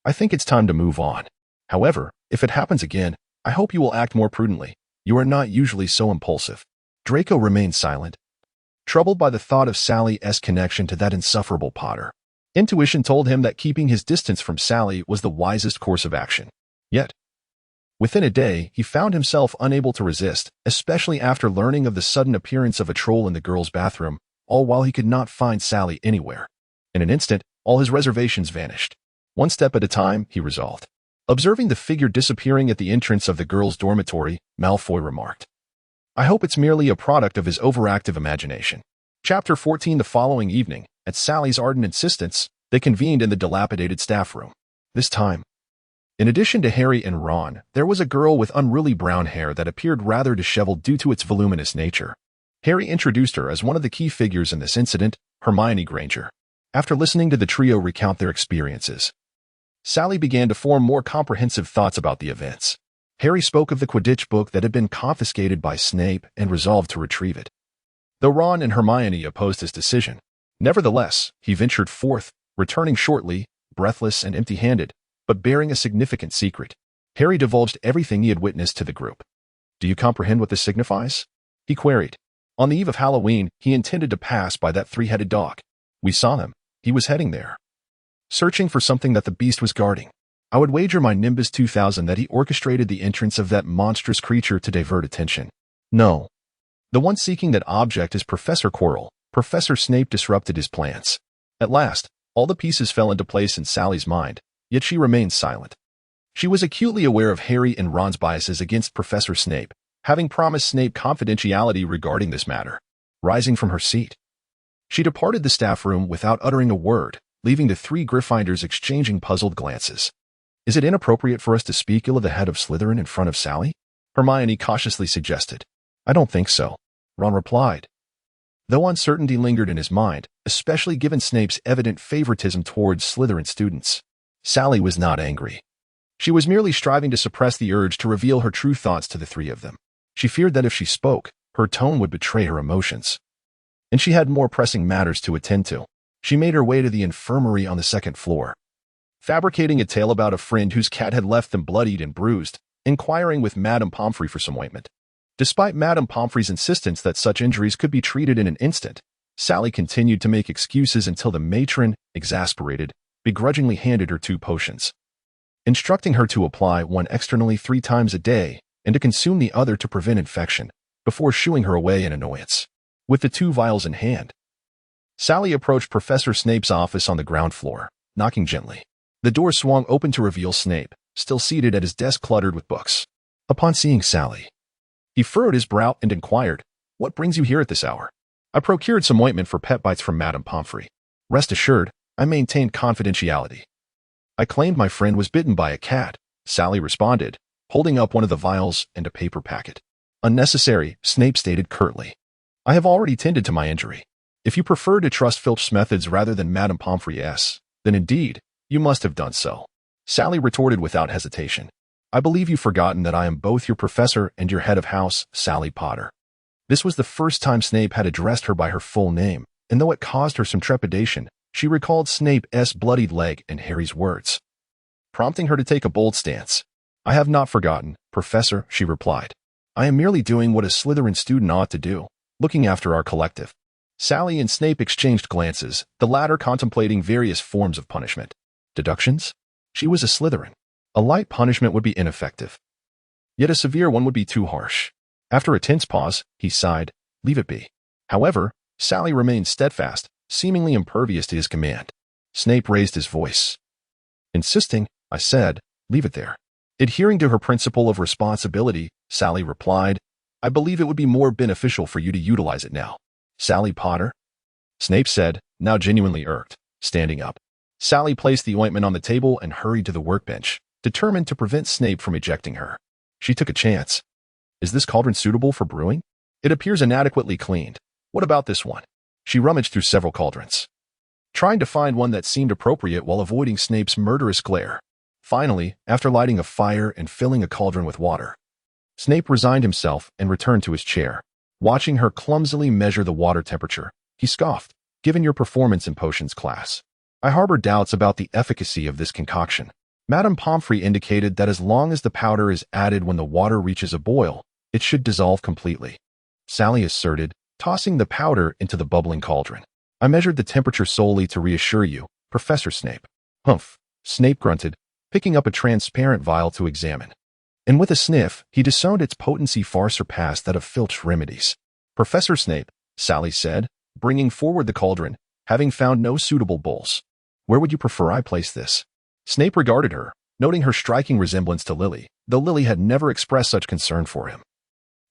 I think it's time to move on. However, if it happens again, I hope you will act more prudently. You are not usually so impulsive. Draco remained silent, troubled by the thought of Sally's connection to that insufferable Potter. Intuition told him that keeping his distance from Sally was the wisest course of action. Yet, within a day, he found himself unable to resist, especially after learning of the sudden appearance of a troll in the girls' bathroom, all while he could not find Sally anywhere. In an instant, all his reservations vanished. One step at a time, he resolved. Observing the figure disappearing at the entrance of the girls' dormitory, Malfoy remarked, I hope it's merely a product of his overactive imagination. Chapter 14. The following evening, at Sally's ardent insistence, they convened in the dilapidated staff room. This time, in addition to Harry and Ron, there was a girl with unruly brown hair that appeared rather disheveled due to its voluminous nature. Harry introduced her as one of the key figures in this incident, Hermione Granger. After listening to the trio recount their experiences, Sally began to form more comprehensive thoughts about the events. Harry spoke of the Quidditch book that had been confiscated by Snape and resolved to retrieve it, though Ron and Hermione opposed his decision. Nevertheless, he ventured forth, returning shortly, breathless and empty-handed, but bearing a significant secret. Harry divulged everything he had witnessed to the group. Do you comprehend what this signifies? He queried. On the eve of Halloween, he intended to pass by that three-headed dog. We saw him. He was heading there, searching for something that the beast was guarding. I would wager my Nimbus 2000 that he orchestrated the entrance of that monstrous creature to divert attention. No. The one seeking that object is Professor Quirrell. Professor Snape disrupted his plans. At last, all the pieces fell into place in Sally's mind, yet she remained silent. She was acutely aware of Harry and Ron's biases against Professor Snape, having promised Snape confidentiality regarding this matter. Rising from her seat, she departed the staff room without uttering a word, leaving the three Gryffindors exchanging puzzled glances. Is it inappropriate for us to speak ill of the head of Slytherin in front of Sally? Hermione cautiously suggested. I don't think so, Ron replied, though uncertainty lingered in his mind, especially given Snape's evident favoritism towards Slytherin students. Sally was not angry. She was merely striving to suppress the urge to reveal her true thoughts to the three of them. She feared that if she spoke, her tone would betray her emotions, and she had more pressing matters to attend to. She made her way to the infirmary on the second floor, fabricating a tale about a friend whose cat had left them bloodied and bruised, inquiring with Madame Pomfrey for some ointment. Despite Madame Pomfrey's insistence that such injuries could be treated in an instant, Sally continued to make excuses until the matron, exasperated, begrudgingly handed her 2 potions, instructing her to apply one externally 3 times a day and to consume the other to prevent infection, before shooing her away in annoyance. With the 2 vials in hand, Sally approached Professor Snape's office on the ground floor, knocking gently. The door swung open to reveal Snape, still seated at his desk cluttered with books. Upon seeing Sally, he furrowed his brow and inquired, "What brings you here at this hour?" "I procured some ointment for pet bites from Madame Pomfrey. Rest assured, I maintained confidentiality." "I claimed my friend was bitten by a cat," Sally responded, holding up one of the vials and a paper packet. "Unnecessary," Snape stated curtly. "I have already tended to my injury. If you prefer to trust Filch's methods rather than Madame Pomfrey's, then indeed, you must have done so." Sally retorted without hesitation. "I believe you've forgotten that I am both your professor and your head of house, Sally Potter." This was the first time Snape had addressed her by her full name, and though it caused her some trepidation, she recalled Snape's bloodied leg and Harry's words, prompting her to take a bold stance. "I have not forgotten, Professor," she replied. "I am merely doing what a Slytherin student ought to do, looking after our collective." Sally and Snape exchanged glances, the latter contemplating various forms of punishment. Deductions? She was a Slytherin. A light punishment would be ineffective. Yet a severe one would be too harsh. After a tense pause, he sighed, "Leave it be." However, Sally remained steadfast, seemingly impervious to his command. Snape raised his voice. "Insisting, I said, leave it there." Adhering to her principle of responsibility, Sally replied, "I believe it would be more beneficial for you to utilize it now." "Sally Potter?" Snape said, now genuinely irked, standing up. Sally placed the ointment on the table and hurried to the workbench, determined to prevent Snape from ejecting her. She took a chance. "Is this cauldron suitable for brewing? It appears inadequately cleaned. What about this one?" She rummaged through several cauldrons, trying to find one that seemed appropriate while avoiding Snape's murderous glare. Finally, after lighting a fire and filling a cauldron with water, Snape resigned himself and returned to his chair. Watching her clumsily measure the water temperature, he scoffed, "Given your performance in potions class, I harbor doubts about the efficacy of this concoction." Madame Pomfrey indicated that as long as the powder is added when the water reaches a boil, it should dissolve completely. Sally asserted, tossing the powder into the bubbling cauldron. "I measured the temperature solely to reassure you, Professor Snape." "Humph," Snape grunted, picking up a transparent vial to examine. And with a sniff, he discerned its potency far surpassed that of Filch's remedies. "Professor Snape," Sally said, bringing forward the cauldron, having found no suitable bowls. "Where would you prefer I place this?" Snape regarded her, noting her striking resemblance to Lily, though Lily had never expressed such concern for him.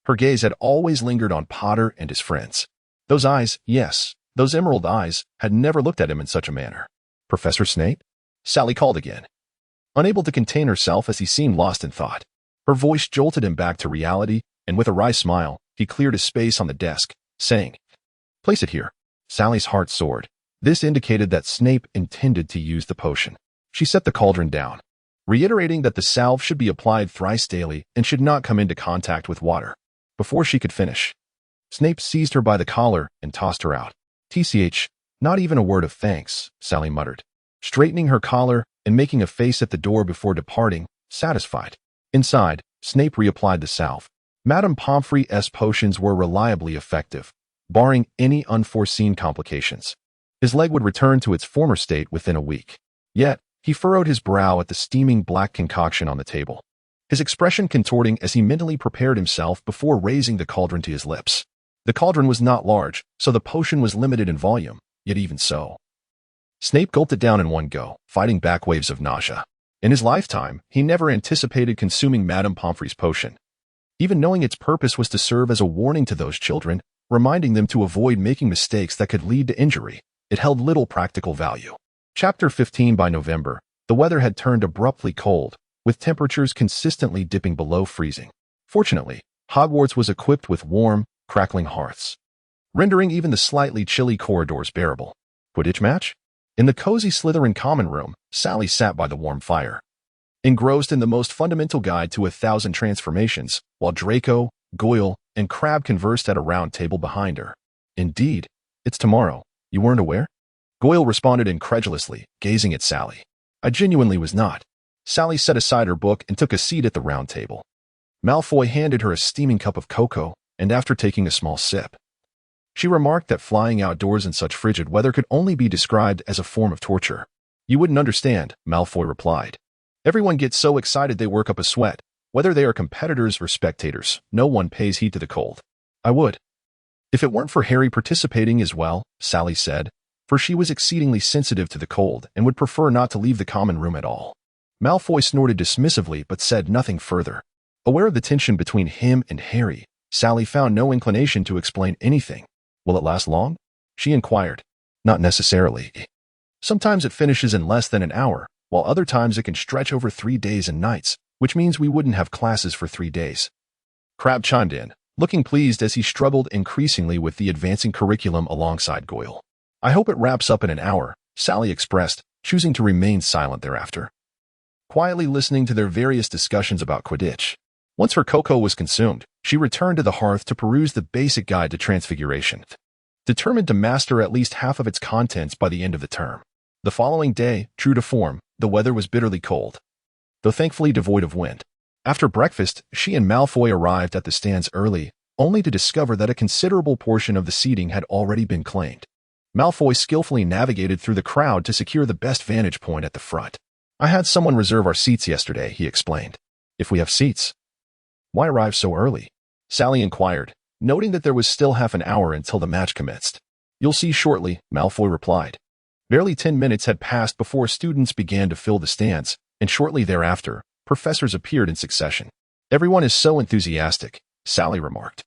Her gaze had always lingered on Potter and his friends. Those eyes, yes, those emerald eyes, had never looked at him in such a manner. "Professor Snape?" Sally called again, unable to contain herself as he seemed lost in thought. Her voice jolted him back to reality, and with a wry smile, he cleared a space on the desk, saying, "Place it here." Sally's heart soared. This indicated that Snape intended to use the potion. She set the cauldron down, reiterating that the salve should be applied thrice daily and should not come into contact with water. Before she could finish, Snape seized her by the collar and tossed her out. "TCH, not even a word of thanks," Sally muttered, straightening her collar and making a face at the door before departing, satisfied. Inside, Snape reapplied the salve. Madame Pomfrey's potions were reliably effective, barring any unforeseen complications. His leg would return to its former state within a week. Yet, he furrowed his brow at the steaming black concoction on the table, his expression contorting as he mentally prepared himself before raising the cauldron to his lips. The cauldron was not large, so the potion was limited in volume, yet even so, Snape gulped it down in one go, fighting back waves of nausea. In his lifetime, he never anticipated consuming Madame Pomfrey's potion, even knowing its purpose was to serve as a warning to those children, reminding them to avoid making mistakes that could lead to injury. It held little practical value. Chapter 15. By November, the weather had turned abruptly cold, with temperatures consistently dipping below freezing. Fortunately, Hogwarts was equipped with warm, crackling hearths, rendering even the slightly chilly corridors bearable. Quidditch match? In the cozy Slytherin common room, Sally sat by the warm fire, engrossed in the most fundamental guide to 1,000 transformations, while Draco, Goyle, and Crabbe conversed at a round table behind her. "Indeed, it's tomorrow. You weren't aware?" Goyle responded incredulously, gazing at Sally. "I genuinely was not." Sally set aside her book and took a seat at the round table. Malfoy handed her a steaming cup of cocoa, and after taking a small sip, she remarked that flying outdoors in such frigid weather could only be described as a form of torture. "You wouldn't understand," Malfoy replied. "Everyone gets so excited they work up a sweat, Whether they are competitors or spectators, no one pays heed to the cold. I would. If it weren't for Harry participating as well, Sally said, for she was exceedingly sensitive to the cold and would prefer not to leave the common room at all. Malfoy snorted dismissively but said nothing further. Aware of the tension between him and Harry, Sally found no inclination to explain anything. Will it last long? She inquired. Not necessarily. Sometimes it finishes in less than an hour, while other times it can stretch over 3 days and nights, which means we wouldn't have classes for 3 days. Crabbe chimed in, looking pleased as he struggled increasingly with the advancing curriculum alongside Goyle. I hope it wraps up in an hour, Sally expressed, choosing to remain silent thereafter. Quietly listening to their various discussions about Quidditch. Once her cocoa was consumed, she returned to the hearth to peruse the basic guide to Transfiguration, determined to master at least half of its contents by the end of the term. The following day, true to form, the weather was bitterly cold, though thankfully devoid of wind. After breakfast, she and Malfoy arrived at the stands early, only to discover that a considerable portion of the seating had already been claimed. Malfoy skillfully navigated through the crowd to secure the best vantage point at the front. I had someone reserve our seats yesterday, he explained. If we have seats. Why arrive so early? Sally inquired, noting that there was still half an hour until the match commenced. You'll see shortly, Malfoy replied. Barely 10 minutes had passed before students began to fill the stands, and shortly thereafter, professors appeared in succession. Everyone is so enthusiastic, Sally remarked.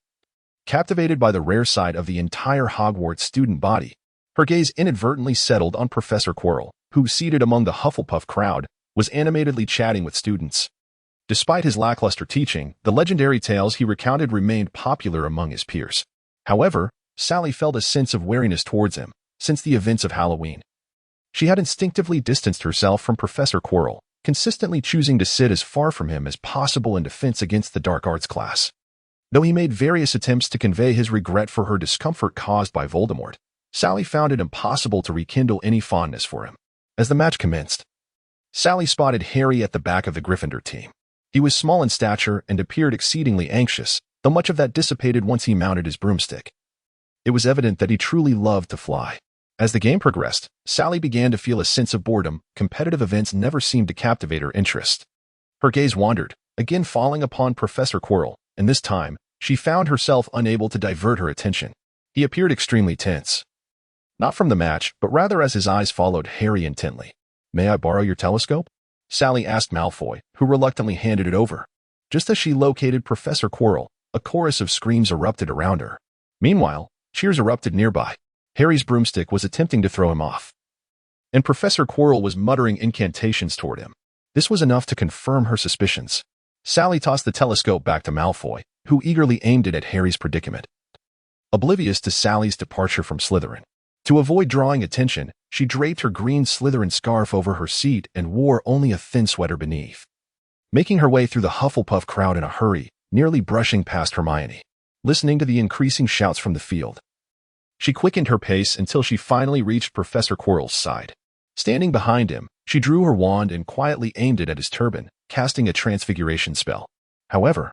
Captivated by the rare sight of the entire Hogwarts student body, her gaze inadvertently settled on Professor Quirrell, who, seated among the Hufflepuff crowd, was animatedly chatting with students. Despite his lackluster teaching, the legendary tales he recounted remained popular among his peers. However, Sally felt a sense of wariness towards him, since the events of Halloween. She had instinctively distanced herself from Professor Quirrell, consistently choosing to sit as far from him as possible in defense against the dark arts class. Though he made various attempts to convey his regret for her discomfort caused by Voldemort, Sally found it impossible to rekindle any fondness for him. As the match commenced, Sally spotted Harry at the back of the Gryffindor team. He was small in stature and appeared exceedingly anxious, though much of that dissipated once he mounted his broomstick. It was evident that he truly loved to fly. As the game progressed, Sally began to feel a sense of boredom. Competitive events never seemed to captivate her interest. Her gaze wandered, again falling upon Professor Quirrell, and this time, she found herself unable to divert her attention. He appeared extremely tense. Not from the match, but rather as his eyes followed Harry intently. May I borrow your telescope? Sally asked Malfoy, who reluctantly handed it over. Just as she located Professor Quirrell, a chorus of screams erupted around her. Meanwhile, cheers erupted nearby. Harry's broomstick was attempting to throw him off, and Professor Quirrell was muttering incantations toward him. This was enough to confirm her suspicions. Sally tossed the telescope back to Malfoy, who eagerly aimed it at Harry's predicament. Oblivious to Sally's departure from Slytherin, to avoid drawing attention, she draped her green Slytherin scarf over her seat and wore only a thin sweater beneath. Making her way through the Hufflepuff crowd in a hurry, nearly brushing past Hermione, listening to the increasing shouts from the field. She quickened her pace until she finally reached Professor Quirrell's side. Standing behind him, she drew her wand and quietly aimed it at his turban, casting a transfiguration spell. However,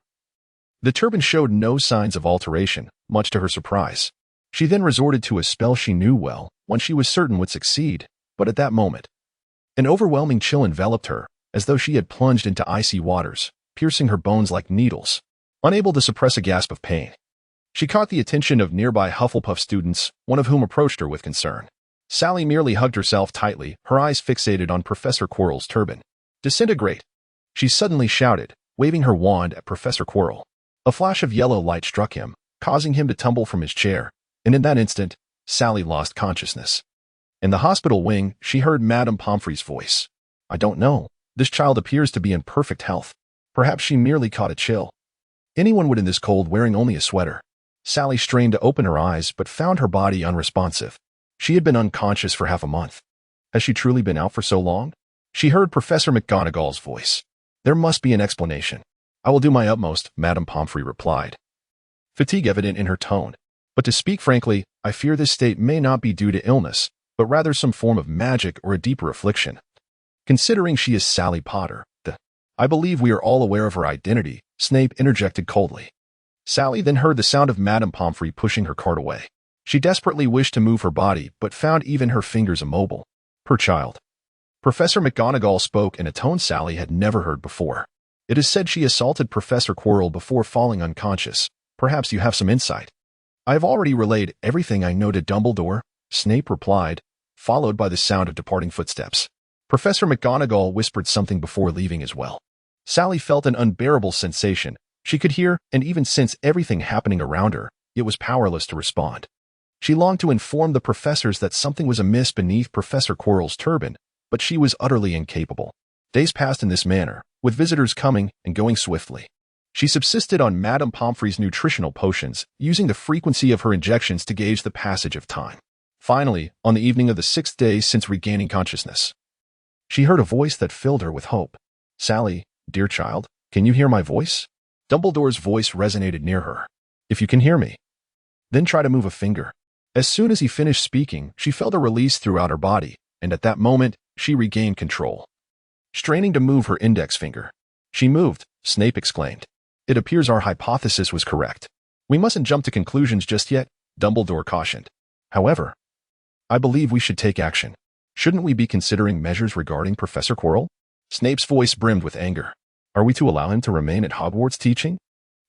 the turban showed no signs of alteration, much to her surprise. She then resorted to a spell she knew well, one she was certain would succeed, but at that moment, an overwhelming chill enveloped her, as though she had plunged into icy waters, piercing her bones like needles. Unable to suppress a gasp of pain, she caught the attention of nearby Hufflepuff students, one of whom approached her with concern. Sally merely hugged herself tightly, her eyes fixated on Professor Quirrell's turban. Disintegrate! She suddenly shouted, waving her wand at Professor Quirrell. A flash of yellow light struck him, causing him to tumble from his chair, and in that instant, Sally lost consciousness. In the hospital wing, she heard Madame Pomfrey's voice. I don't know. This child appears to be in perfect health. Perhaps she merely caught a chill. Anyone would in this cold wearing only a sweater. Sally strained to open her eyes but found her body unresponsive. She had been unconscious for half a month. Has she truly been out for so long? She heard Professor McGonagall's voice. There must be an explanation. I will do my utmost, Madame Pomfrey replied, fatigue evident in her tone. But to speak frankly, I fear this state may not be due to illness, but rather some form of magic or a deeper affliction. Considering she is Sally Potter, I believe we are all aware of her identity, Snape interjected coldly. Sally then heard the sound of Madame Pomfrey pushing her cart away. She desperately wished to move her body, but found even her fingers immobile. Poor child. Professor McGonagall spoke in a tone Sally had never heard before. It is said she assaulted Professor Quirrell before falling unconscious. Perhaps you have some insight. I have already relayed everything I know to Dumbledore, Snape replied, followed by the sound of departing footsteps. Professor McGonagall whispered something before leaving as well. Sally felt an unbearable sensation. She could hear and even sense everything happening around her, yet was powerless to respond. She longed to inform the professors that something was amiss beneath Professor Quirrell's turban, but she was utterly incapable. Days passed in this manner, with visitors coming and going swiftly. She subsisted on Madame Pomfrey's nutritional potions, using the frequency of her injections to gauge the passage of time. Finally, on the evening of the 6th day since regaining consciousness, she heard a voice that filled her with hope. "Sally, dear child, can you hear my voice?" Dumbledore's voice resonated near her. "If you can hear me, then try to move a finger." As soon as he finished speaking, she felt a release throughout her body, and at that moment, she regained control. Straining to move her index finger, she moved. Snape exclaimed. "It appears our hypothesis was correct. We mustn't jump to conclusions just yet," Dumbledore cautioned. "However, I believe we should take action. Shouldn't we be considering measures regarding Professor Quirrell?" Snape's voice brimmed with anger. "Are we to allow him to remain at Hogwarts teaching?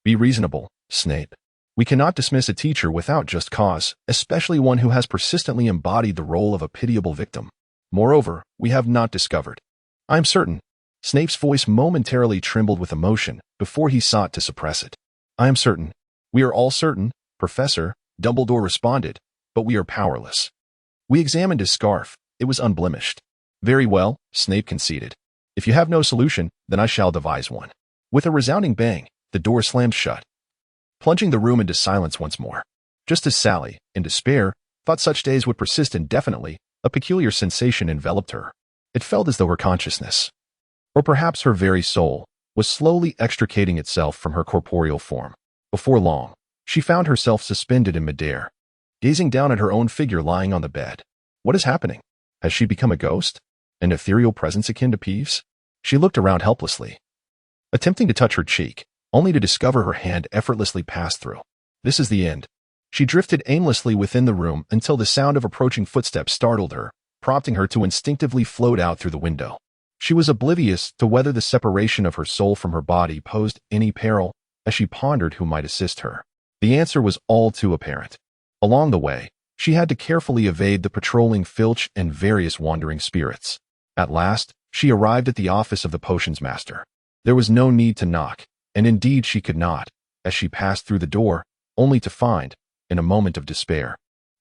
Be reasonable, Snape. We cannot dismiss a teacher without just cause, especially one who has persistently embodied the role of a pitiable victim. Moreover, we have not discovered. I am certain." Snape's voice momentarily trembled with emotion before he sought to suppress it. "I am certain. We are all certain, Professor," Dumbledore responded, "but we are powerless." We examined his scarf. It was unblemished. "Very well," Snape conceded. "If you have no solution, then I shall devise one." With a resounding bang, the door slammed shut, plunging the room into silence once more. Just as Sally, in despair, thought such days would persist indefinitely, a peculiar sensation enveloped her. It felt as though her consciousness, or perhaps her very soul, was slowly extricating itself from her corporeal form. Before long, she found herself suspended in midair, gazing down at her own figure lying on the bed. What is happening? Has she become a ghost? An ethereal presence akin to Peeves? She looked around helplessly, attempting to touch her cheek, only to discover her hand effortlessly pass through. This is the end. She drifted aimlessly within the room until the sound of approaching footsteps startled her, prompting her to instinctively float out through the window. She was oblivious to whether the separation of her soul from her body posed any peril as she pondered who might assist her. The answer was all too apparent. Along the way, she had to carefully evade the patrolling Filch and various wandering spirits. At last, she arrived at the office of the potions master. There was no need to knock, and indeed she could not, as she passed through the door, only to find, in a moment of despair,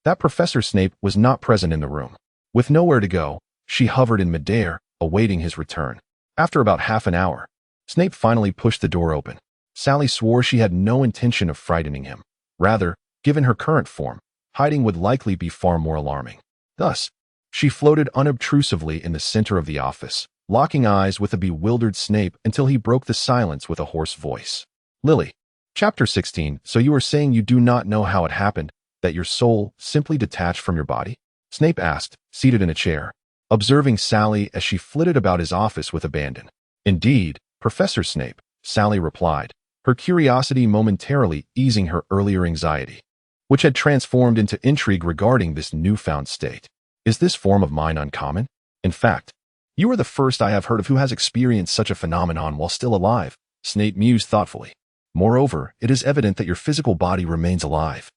that Professor Snape was not present in the room. With nowhere to go, she hovered in midair, awaiting his return. After about half an hour, Snape finally pushed the door open. Sally swore she had no intention of frightening him. Rather, given her current form, hiding would likely be far more alarming. Thus, she floated unobtrusively in the center of the office, locking eyes with a bewildered Snape until he broke the silence with a hoarse voice. "Lily." Chapter 16. "So you are saying you do not know how it happened, that your soul simply detached from your body?" Snape asked, seated in a chair, observing Sally as she flitted about his office with abandon. "Indeed, Professor Snape," Sally replied, her curiosity momentarily easing her earlier anxiety, which had transformed into intrigue regarding this newfound state. "Is this form of mine uncommon? In fact, you are the first I have heard of who has experienced such a phenomenon while still alive," Snape mused thoughtfully. "Moreover, it is evident that your physical body remains alive.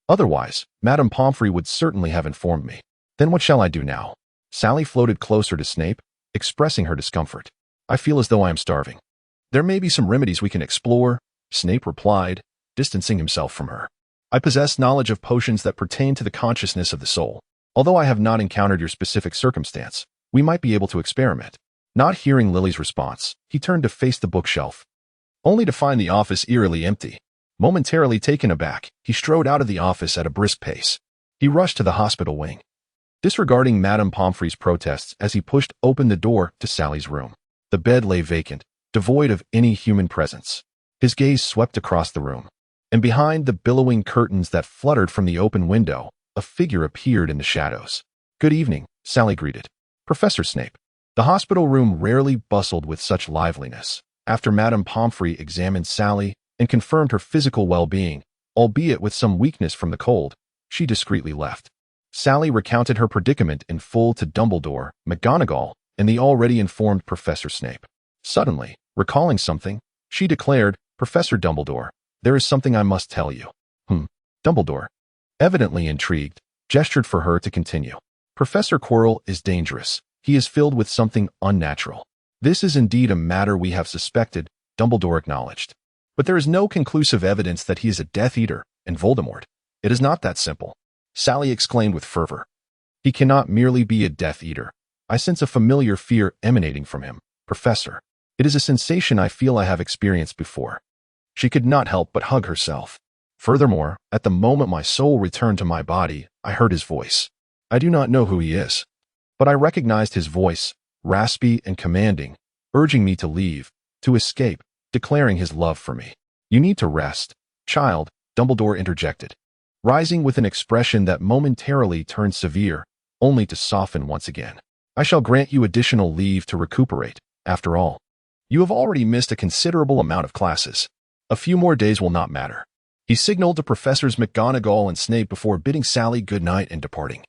Otherwise, Madame Pomfrey would certainly have informed me. Then what shall I do now?" Sally floated closer to Snape, expressing her discomfort. "I feel as though I am starving." "There may be some remedies we can explore," Snape replied, distancing himself from her. "I possess knowledge of potions that pertain to the consciousness of the soul. Although I have not encountered your specific circumstance, we might be able to experiment." Not hearing Lily's response, he turned to face the bookshelf, only to find the office eerily empty. Momentarily taken aback, he strode out of the office at a brisk pace. He rushed to the hospital wing, disregarding Madame Pomfrey's protests as he pushed open the door to Sally's room. The bed lay vacant, devoid of any human presence. His gaze swept across the room, and behind the billowing curtains that fluttered from the open window, a figure appeared in the shadows. "Good evening," Sally greeted. "Professor Snape." The hospital room rarely bustled with such liveliness. After Madame Pomfrey examined Sally and confirmed her physical well-being, albeit with some weakness from the cold, she discreetly left. Sally recounted her predicament in full to Dumbledore, McGonagall, and the already informed Professor Snape. Suddenly, recalling something, she declared, "Professor Dumbledore, there is something I must tell you." Dumbledore, evidently intrigued, gestured for her to continue. "Professor Quirrell is dangerous. He is filled with something unnatural." "This is indeed a matter we have suspected," Dumbledore acknowledged. "But there is no conclusive evidence that he is a Death Eater and Voldemort. It is not that simple," Sally exclaimed with fervor. "He cannot merely be a Death Eater. I sense a familiar fear emanating from him, Professor. It is a sensation I feel I have experienced before." She could not help but hug herself. "Furthermore, at the moment my soul returned to my body, I heard his voice. I do not know who he is, but I recognized his voice, raspy and commanding, urging me to leave, to escape, declaring his love for me." "You need to rest, child," Dumbledore interjected, rising with an expression that momentarily turned severe, only to soften once again. "I shall grant you additional leave to recuperate. After all, you have already missed a considerable amount of classes. A few more days will not matter." He signaled to Professors McGonagall and Snape before bidding Sally good night and departing.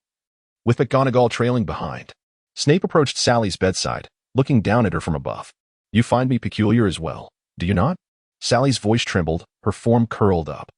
With McGonagall trailing behind, Snape approached Sally's bedside, looking down at her from above. "You find me peculiar as well, do you not?" Sally's voice trembled, her form curled up,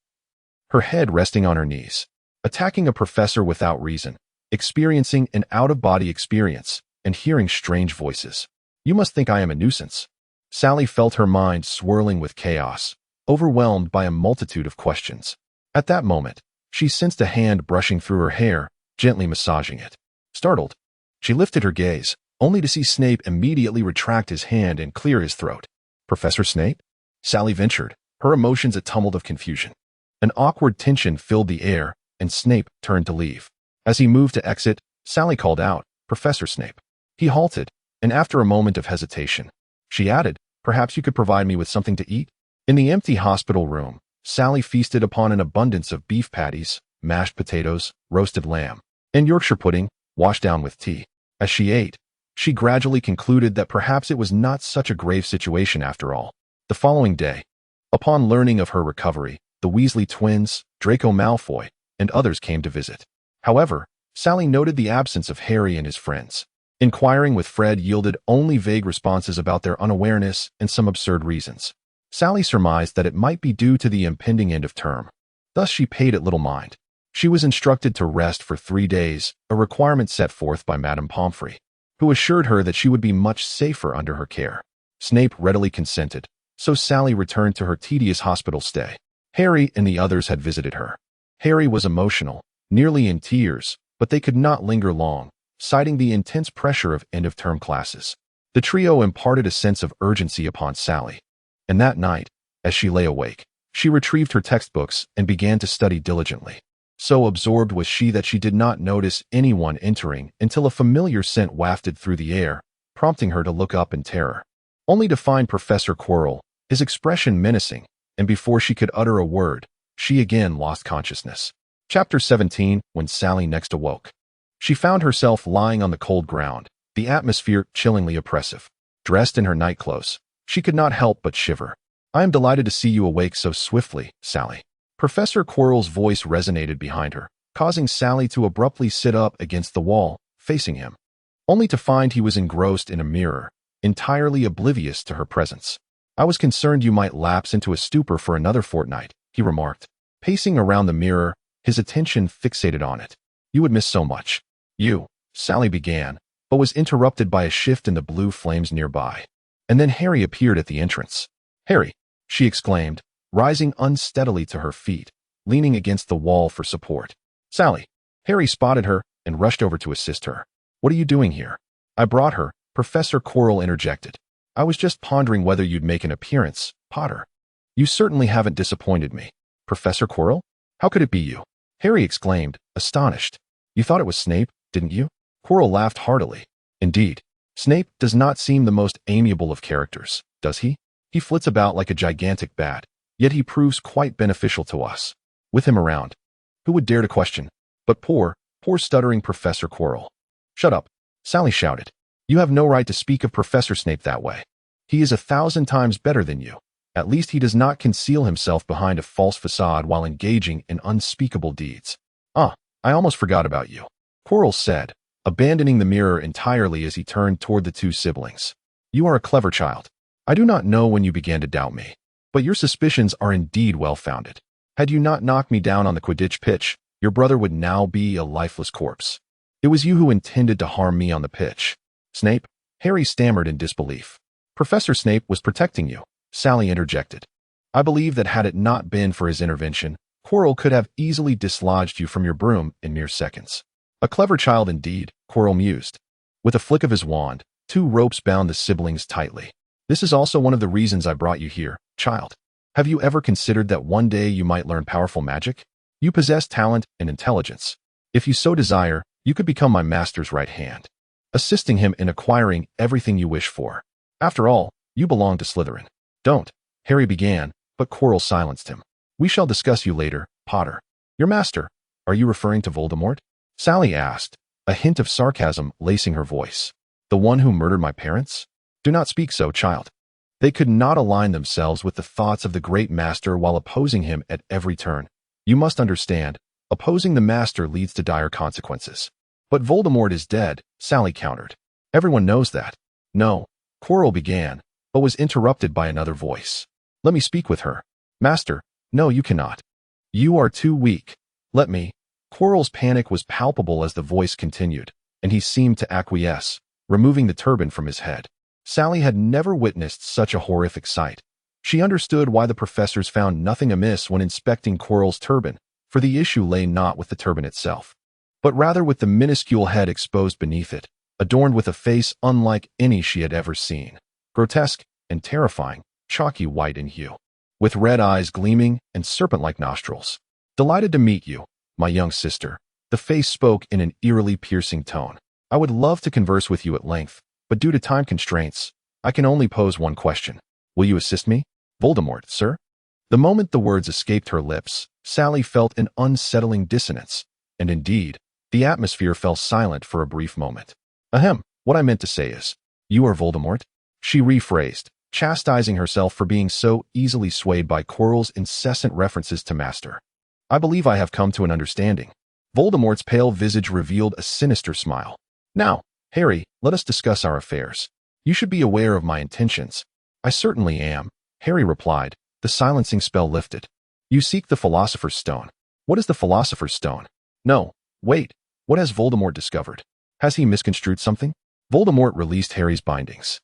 her head resting on her knees. "Attacking a professor without reason, experiencing an out-of-body experience, and hearing strange voices. You must think I am a nuisance." Sally felt her mind swirling with chaos, overwhelmed by a multitude of questions. At that moment, she sensed a hand brushing through her hair, gently massaging it. Startled, she lifted her gaze, only to see Snape immediately retract his hand and clear his throat. "Professor Snape?" Sally ventured, her emotions a tumult of confusion. An awkward tension filled the air, and Snape turned to leave. As he moved to exit, Sally called out, "Professor Snape." He halted, and after a moment of hesitation, she added, "Perhaps you could provide me with something to eat?" In the empty hospital room, Sally feasted upon an abundance of beef patties, mashed potatoes, roasted lamb, and Yorkshire pudding, washed down with tea. As she ate, she gradually concluded that perhaps it was not such a grave situation after all. The following day, upon learning of her recovery, the Weasley twins, Draco Malfoy, and others came to visit. However, Sally noted the absence of Harry and his friends. Inquiring with Fred yielded only vague responses about their unawareness and some absurd reasons. Sally surmised that it might be due to the impending end of term. Thus she paid it little mind. She was instructed to rest for 3 days, a requirement set forth by Madame Pomfrey, who assured her that she would be much safer under her care. Snape readily consented, so Sally returned to her tedious hospital stay. Harry and the others had visited her. Harry was emotional, nearly in tears, but they could not linger long, citing the intense pressure of end-of-term classes. The trio imparted a sense of urgency upon Sally, and that night, as she lay awake, she retrieved her textbooks and began to study diligently. So absorbed was she that she did not notice anyone entering until a familiar scent wafted through the air, prompting her to look up in terror, only to find Professor Quirrell, his expression menacing, and before she could utter a word, she again lost consciousness. Chapter 17. When Sally next awoke, she found herself lying on the cold ground, the atmosphere chillingly oppressive. Dressed in her nightclothes, she could not help but shiver. "I am delighted to see you awake so swiftly, Sally." Professor Quirrell's voice resonated behind her, causing Sally to abruptly sit up against the wall, facing him, only to find he was engrossed in a mirror, entirely oblivious to her presence. "I was concerned you might lapse into a stupor for another fortnight," he remarked, pacing around the mirror, his attention fixated on it. "You would miss so much." Sally began, but was interrupted by a shift in the blue flames nearby. And then Harry appeared at the entrance. "Harry," she exclaimed, rising unsteadily to her feet, leaning against the wall for support. "Sally." Harry spotted her and rushed over to assist her. "What are you doing here?" "I brought her," Professor Quirrell interjected. "I was just pondering whether you'd make an appearance, Potter." "You certainly haven't disappointed me." "Professor Quirrell? How could it be you?" Harry exclaimed, astonished. "You thought it was Snape, didn't you?" Quirrell laughed heartily. "Indeed. Snape does not seem the most amiable of characters, does he? He flits about like a gigantic bat, yet he proves quite beneficial to us. With him around, who would dare to question? But poor stuttering Professor Quirrell." "Shut up," Sally shouted. "You have no right to speak of Professor Snape that way. He is 1,000 times better than you. At least he does not conceal himself behind a false facade while engaging in unspeakable deeds." "Ah, I almost forgot about you," Quirrell said, abandoning the mirror entirely as he turned toward the two siblings. "You are a clever child. I do not know when you began to doubt me, but your suspicions are indeed well-founded. Had you not knocked me down on the Quidditch pitch, your brother would now be a lifeless corpse. It was you who intended to harm me on the pitch. Snape, Harry stammered in disbelief. Professor Snape was protecting you, Sally interjected. I believe that had it not been for his intervention, Quirrell could have easily dislodged you from your broom in mere seconds. A clever child indeed, Quirrell mused. With a flick of his wand, 2 ropes bound the siblings tightly. This is also one of the reasons I brought you here, child. Have you ever considered that one day you might learn powerful magic? You possess talent and intelligence. If you so desire, you could become my master's right hand, assisting him in acquiring everything you wish for. After all, you belong to Slytherin. Don't, Harry began, but Quirrell silenced him. We shall discuss you later, Potter. Your master, are you referring to Voldemort? Sally asked, a hint of sarcasm lacing her voice. The one who murdered my parents? Do not speak so, child. They could not align themselves with the thoughts of the great master while opposing him at every turn. You must understand, opposing the master leads to dire consequences. But Voldemort is dead, Sally countered. Everyone knows that. No, Quirrell began, but was interrupted by another voice. Let me speak with her. Master, no, you cannot. You are too weak. Let me. Quirrell's panic was palpable as the voice continued, and he seemed to acquiesce, removing the turban from his head. Sally had never witnessed such a horrific sight. She understood why the professors found nothing amiss when inspecting Quirrell's turban, for the issue lay not with the turban itself, but rather with the minuscule head exposed beneath it, adorned with a face unlike any she had ever seen, grotesque and terrifying, chalky white in hue, with red eyes gleaming and serpent-like nostrils. Delighted to meet you, my young sister, the face spoke in an eerily piercing tone. I would love to converse with you at length, but due to time constraints, I can only pose one question. Will you assist me? Voldemort, sir? The moment the words escaped her lips, Sally felt an unsettling dissonance, and indeed, the atmosphere fell silent for a brief moment. Ahem, what I meant to say is, you are Voldemort? She rephrased, chastising herself for being so easily swayed by Quirrell's incessant references to master. I believe I have come to an understanding. Voldemort's pale visage revealed a sinister smile. Now, Harry, let us discuss our affairs. You should be aware of my intentions. I certainly am, Harry replied, the silencing spell lifted. You seek the Philosopher's Stone. What is the Philosopher's Stone? No, wait, what has Voldemort discovered? Has he misconstrued something? Voldemort released Harry's bindings,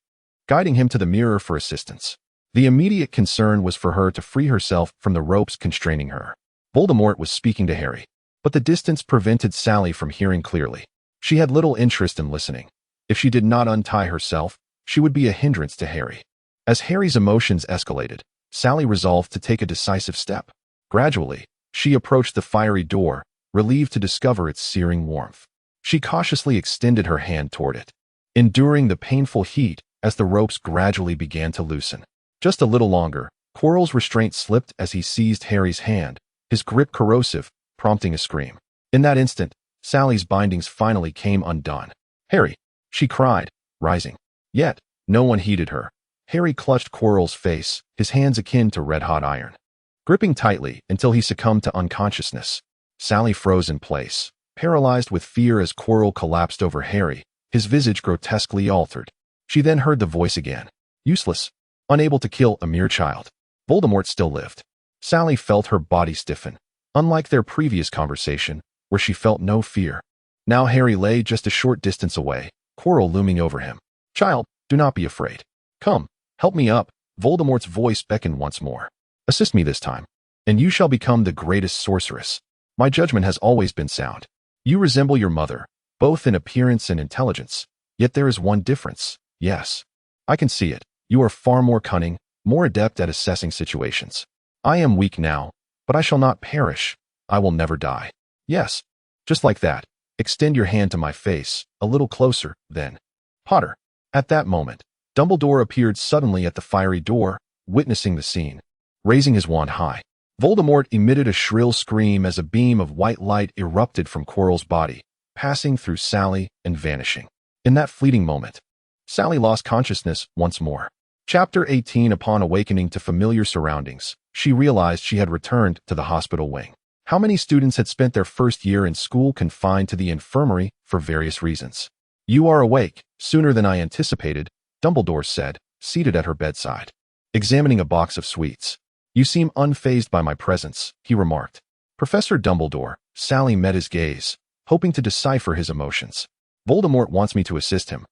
guiding him to the mirror for assistance. The immediate concern was for her to free herself from the ropes constraining her. Voldemort was speaking to Harry, but the distance prevented Sally from hearing clearly. She had little interest in listening. If she did not untie herself, she would be a hindrance to Harry. As Harry's emotions escalated, Sally resolved to take a decisive step. Gradually, she approached the fiery door, relieved to discover its searing warmth. She cautiously extended her hand toward it, enduring the painful heat as the ropes gradually began to loosen. Just a little longer, Quirrell's restraint slipped as he seized Harry's hand, his grip corrosive, prompting a scream. In that instant, Sally's bindings finally came undone. Harry, she cried, rising. Yet, no one heeded her. Harry clutched Quirrell's face, his hands akin to red-hot iron, gripping tightly until he succumbed to unconsciousness. Sally froze in place, paralyzed with fear as Quirrell collapsed over Harry, his visage grotesquely altered. She then heard the voice again. Useless, unable to kill a mere child. Voldemort still lived. Sally felt her body stiffen, unlike their previous conversation, where she felt no fear. Now Harry lay just a short distance away, Quirrell looming over him. Child, do not be afraid. Come, help me up. Voldemort's voice beckoned once more. Assist me this time, and you shall become the greatest sorceress. My judgment has always been sound. You resemble your mother, both in appearance and intelligence, yet there is one difference. Yes, I can see it. You are far more cunning, more adept at assessing situations. I am weak now, but I shall not perish. I will never die. Yes, just like that. Extend your hand to my face, a little closer, then. Potter. At that moment, Dumbledore appeared suddenly at the fiery door, witnessing the scene. Raising his wand high, Voldemort emitted a shrill scream as a beam of white light erupted from Quirrell's body, passing through Sally and vanishing. In that fleeting moment, Sally lost consciousness once more. Chapter 18. Upon awakening to familiar surroundings, she realized she had returned to the hospital wing. How many students had spent their first year in school confined to the infirmary for various reasons? You are awake, sooner than I anticipated, Dumbledore said, seated at her bedside, examining a box of sweets. "You seem unfazed by my presence," he remarked. "Professor Dumbledore." Sally met his gaze, hoping to decipher his emotions. "Voldemort wants me to assist him."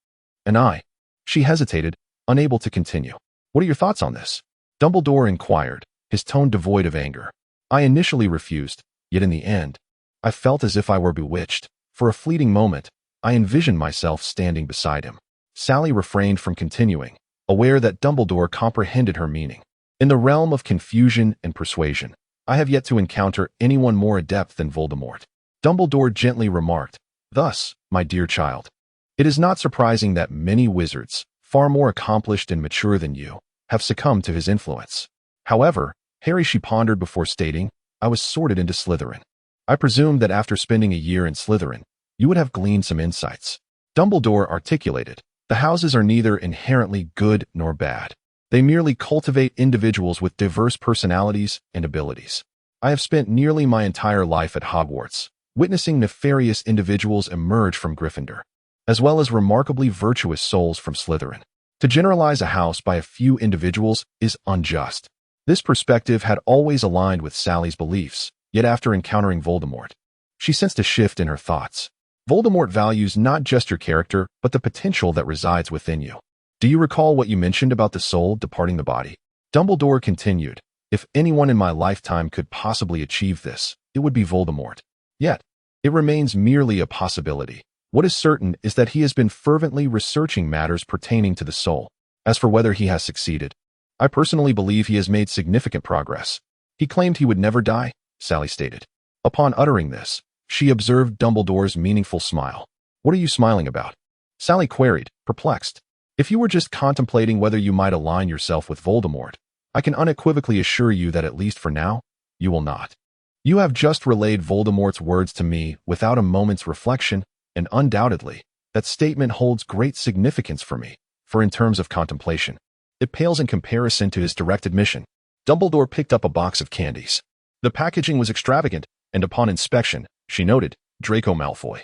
"And I?" She hesitated, unable to continue. "What are your thoughts on this?" Dumbledore inquired, his tone devoid of anger. "I initially refused, yet in the end, I felt as if I were bewitched. For a fleeting moment, I envisioned myself standing beside him." Sally refrained from continuing, aware that Dumbledore comprehended her meaning. "In the realm of confusion and persuasion, I have yet to encounter anyone more adept than Voldemort," Dumbledore gently remarked. "Thus, my dear child, it is not surprising that many wizards, far more accomplished and mature than you, have succumbed to his influence. However, Harry," she pondered before stating, "I was sorted into Slytherin. I presumed that after spending a year in Slytherin, you would have gleaned some insights." Dumbledore articulated, "The houses are neither inherently good nor bad. They merely cultivate individuals with diverse personalities and abilities. I have spent nearly my entire life at Hogwarts, witnessing nefarious individuals emerge from Gryffindor, as well as remarkably virtuous souls from Slytherin. To generalize a house by a few individuals is unjust." This perspective had always aligned with Sally's beliefs, yet after encountering Voldemort, she sensed a shift in her thoughts. Voldemort values not just your character, but the potential that resides within you. "Do you recall what you mentioned about the soul departing the body?" Dumbledore continued, "If anyone in my lifetime could possibly achieve this, it would be Voldemort. Yet, it remains merely a possibility. What is certain is that he has been fervently researching matters pertaining to the soul. As for whether he has succeeded, I personally believe he has made significant progress." "He claimed he would never die," Sally stated. Upon uttering this, she observed Dumbledore's meaningful smile. "What are you smiling about?" Sally queried, perplexed. "If you were just contemplating whether you might align yourself with Voldemort, I can unequivocally assure you that at least for now, you will not. You have just relayed Voldemort's words to me without a moment's reflection, and undoubtedly, that statement holds great significance for me, for in terms of contemplation, it pales in comparison to his direct admission." Dumbledore picked up a box of candies. The packaging was extravagant, and upon inspection, she noted, Draco Malfoy.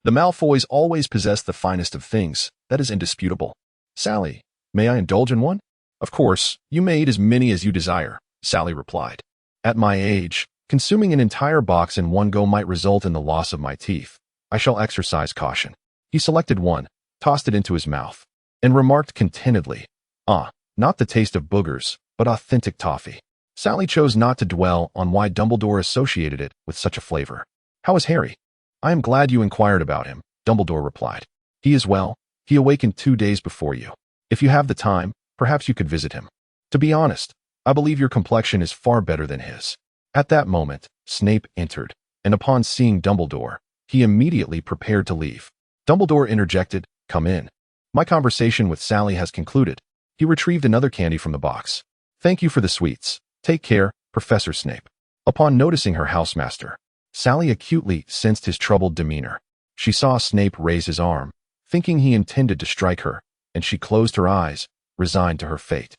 "The Malfoys always possess the finest of things, that is indisputable. Sally, may I indulge in one?" "Of course, you may eat as many as you desire," Sally replied. "At my age, consuming an entire box in one go might result in the loss of my teeth. I shall exercise caution." He selected one, tossed it into his mouth, and remarked contentedly, "Ah, not the taste of boogers, but authentic toffee." Sally chose not to dwell on why Dumbledore associated it with such a flavor. "How is Harry?" "I am glad you inquired about him," Dumbledore replied. "He is well. He awakened 2 days before you. If you have the time, perhaps you could visit him. To be honest, I believe your complexion is far better than his." At that moment, Snape entered, and upon seeing Dumbledore, he immediately prepared to leave. Dumbledore interjected, "Come in. My conversation with Sally has concluded." He retrieved another candy from the box. "Thank you for the sweets. Take care, Professor Snape." Upon noticing her housemaster, Sally acutely sensed his troubled demeanor. She saw Snape raise his arm, thinking he intended to strike her, and she closed her eyes, resigned to her fate.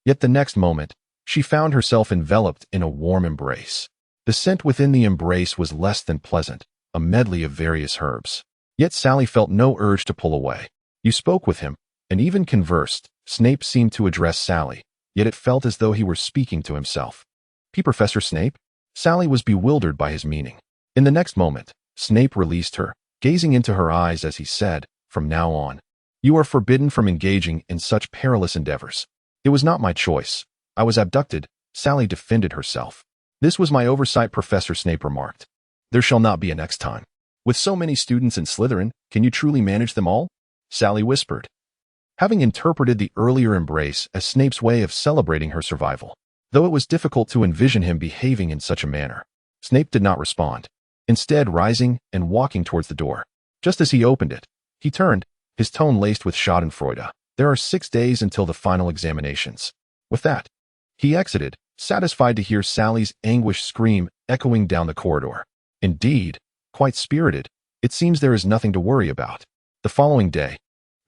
Yet the next moment, she found herself enveloped in a warm embrace. The scent within the embrace was less than pleasant, a medley of various herbs. Yet Sally felt no urge to pull away. "You spoke with him, and even conversed." Snape seemed to address Sally, yet it felt as though he were speaking to himself. Professor Snape?" Sally was bewildered by his meaning. In the next moment, Snape released her, gazing into her eyes as he said, "From now on, you are forbidden from engaging in such perilous endeavors." "It was not my choice. I was abducted," Sally defended herself. "This was my oversight," Professor Snape remarked. "There shall not be a next time. With so many students in Slytherin, can you truly manage them all?" Sally whispered, having interpreted the earlier embrace as Snape's way of celebrating her survival. Though it was difficult to envision him behaving in such a manner, Snape did not respond, instead rising and walking towards the door. Just as he opened it, he turned, his tone laced with schadenfreude. "There are 6 days until the final examinations." With that, he exited, satisfied to hear Sally's anguished scream echoing down the corridor. Indeed, quite spirited, it seems there is nothing to worry about. The following day,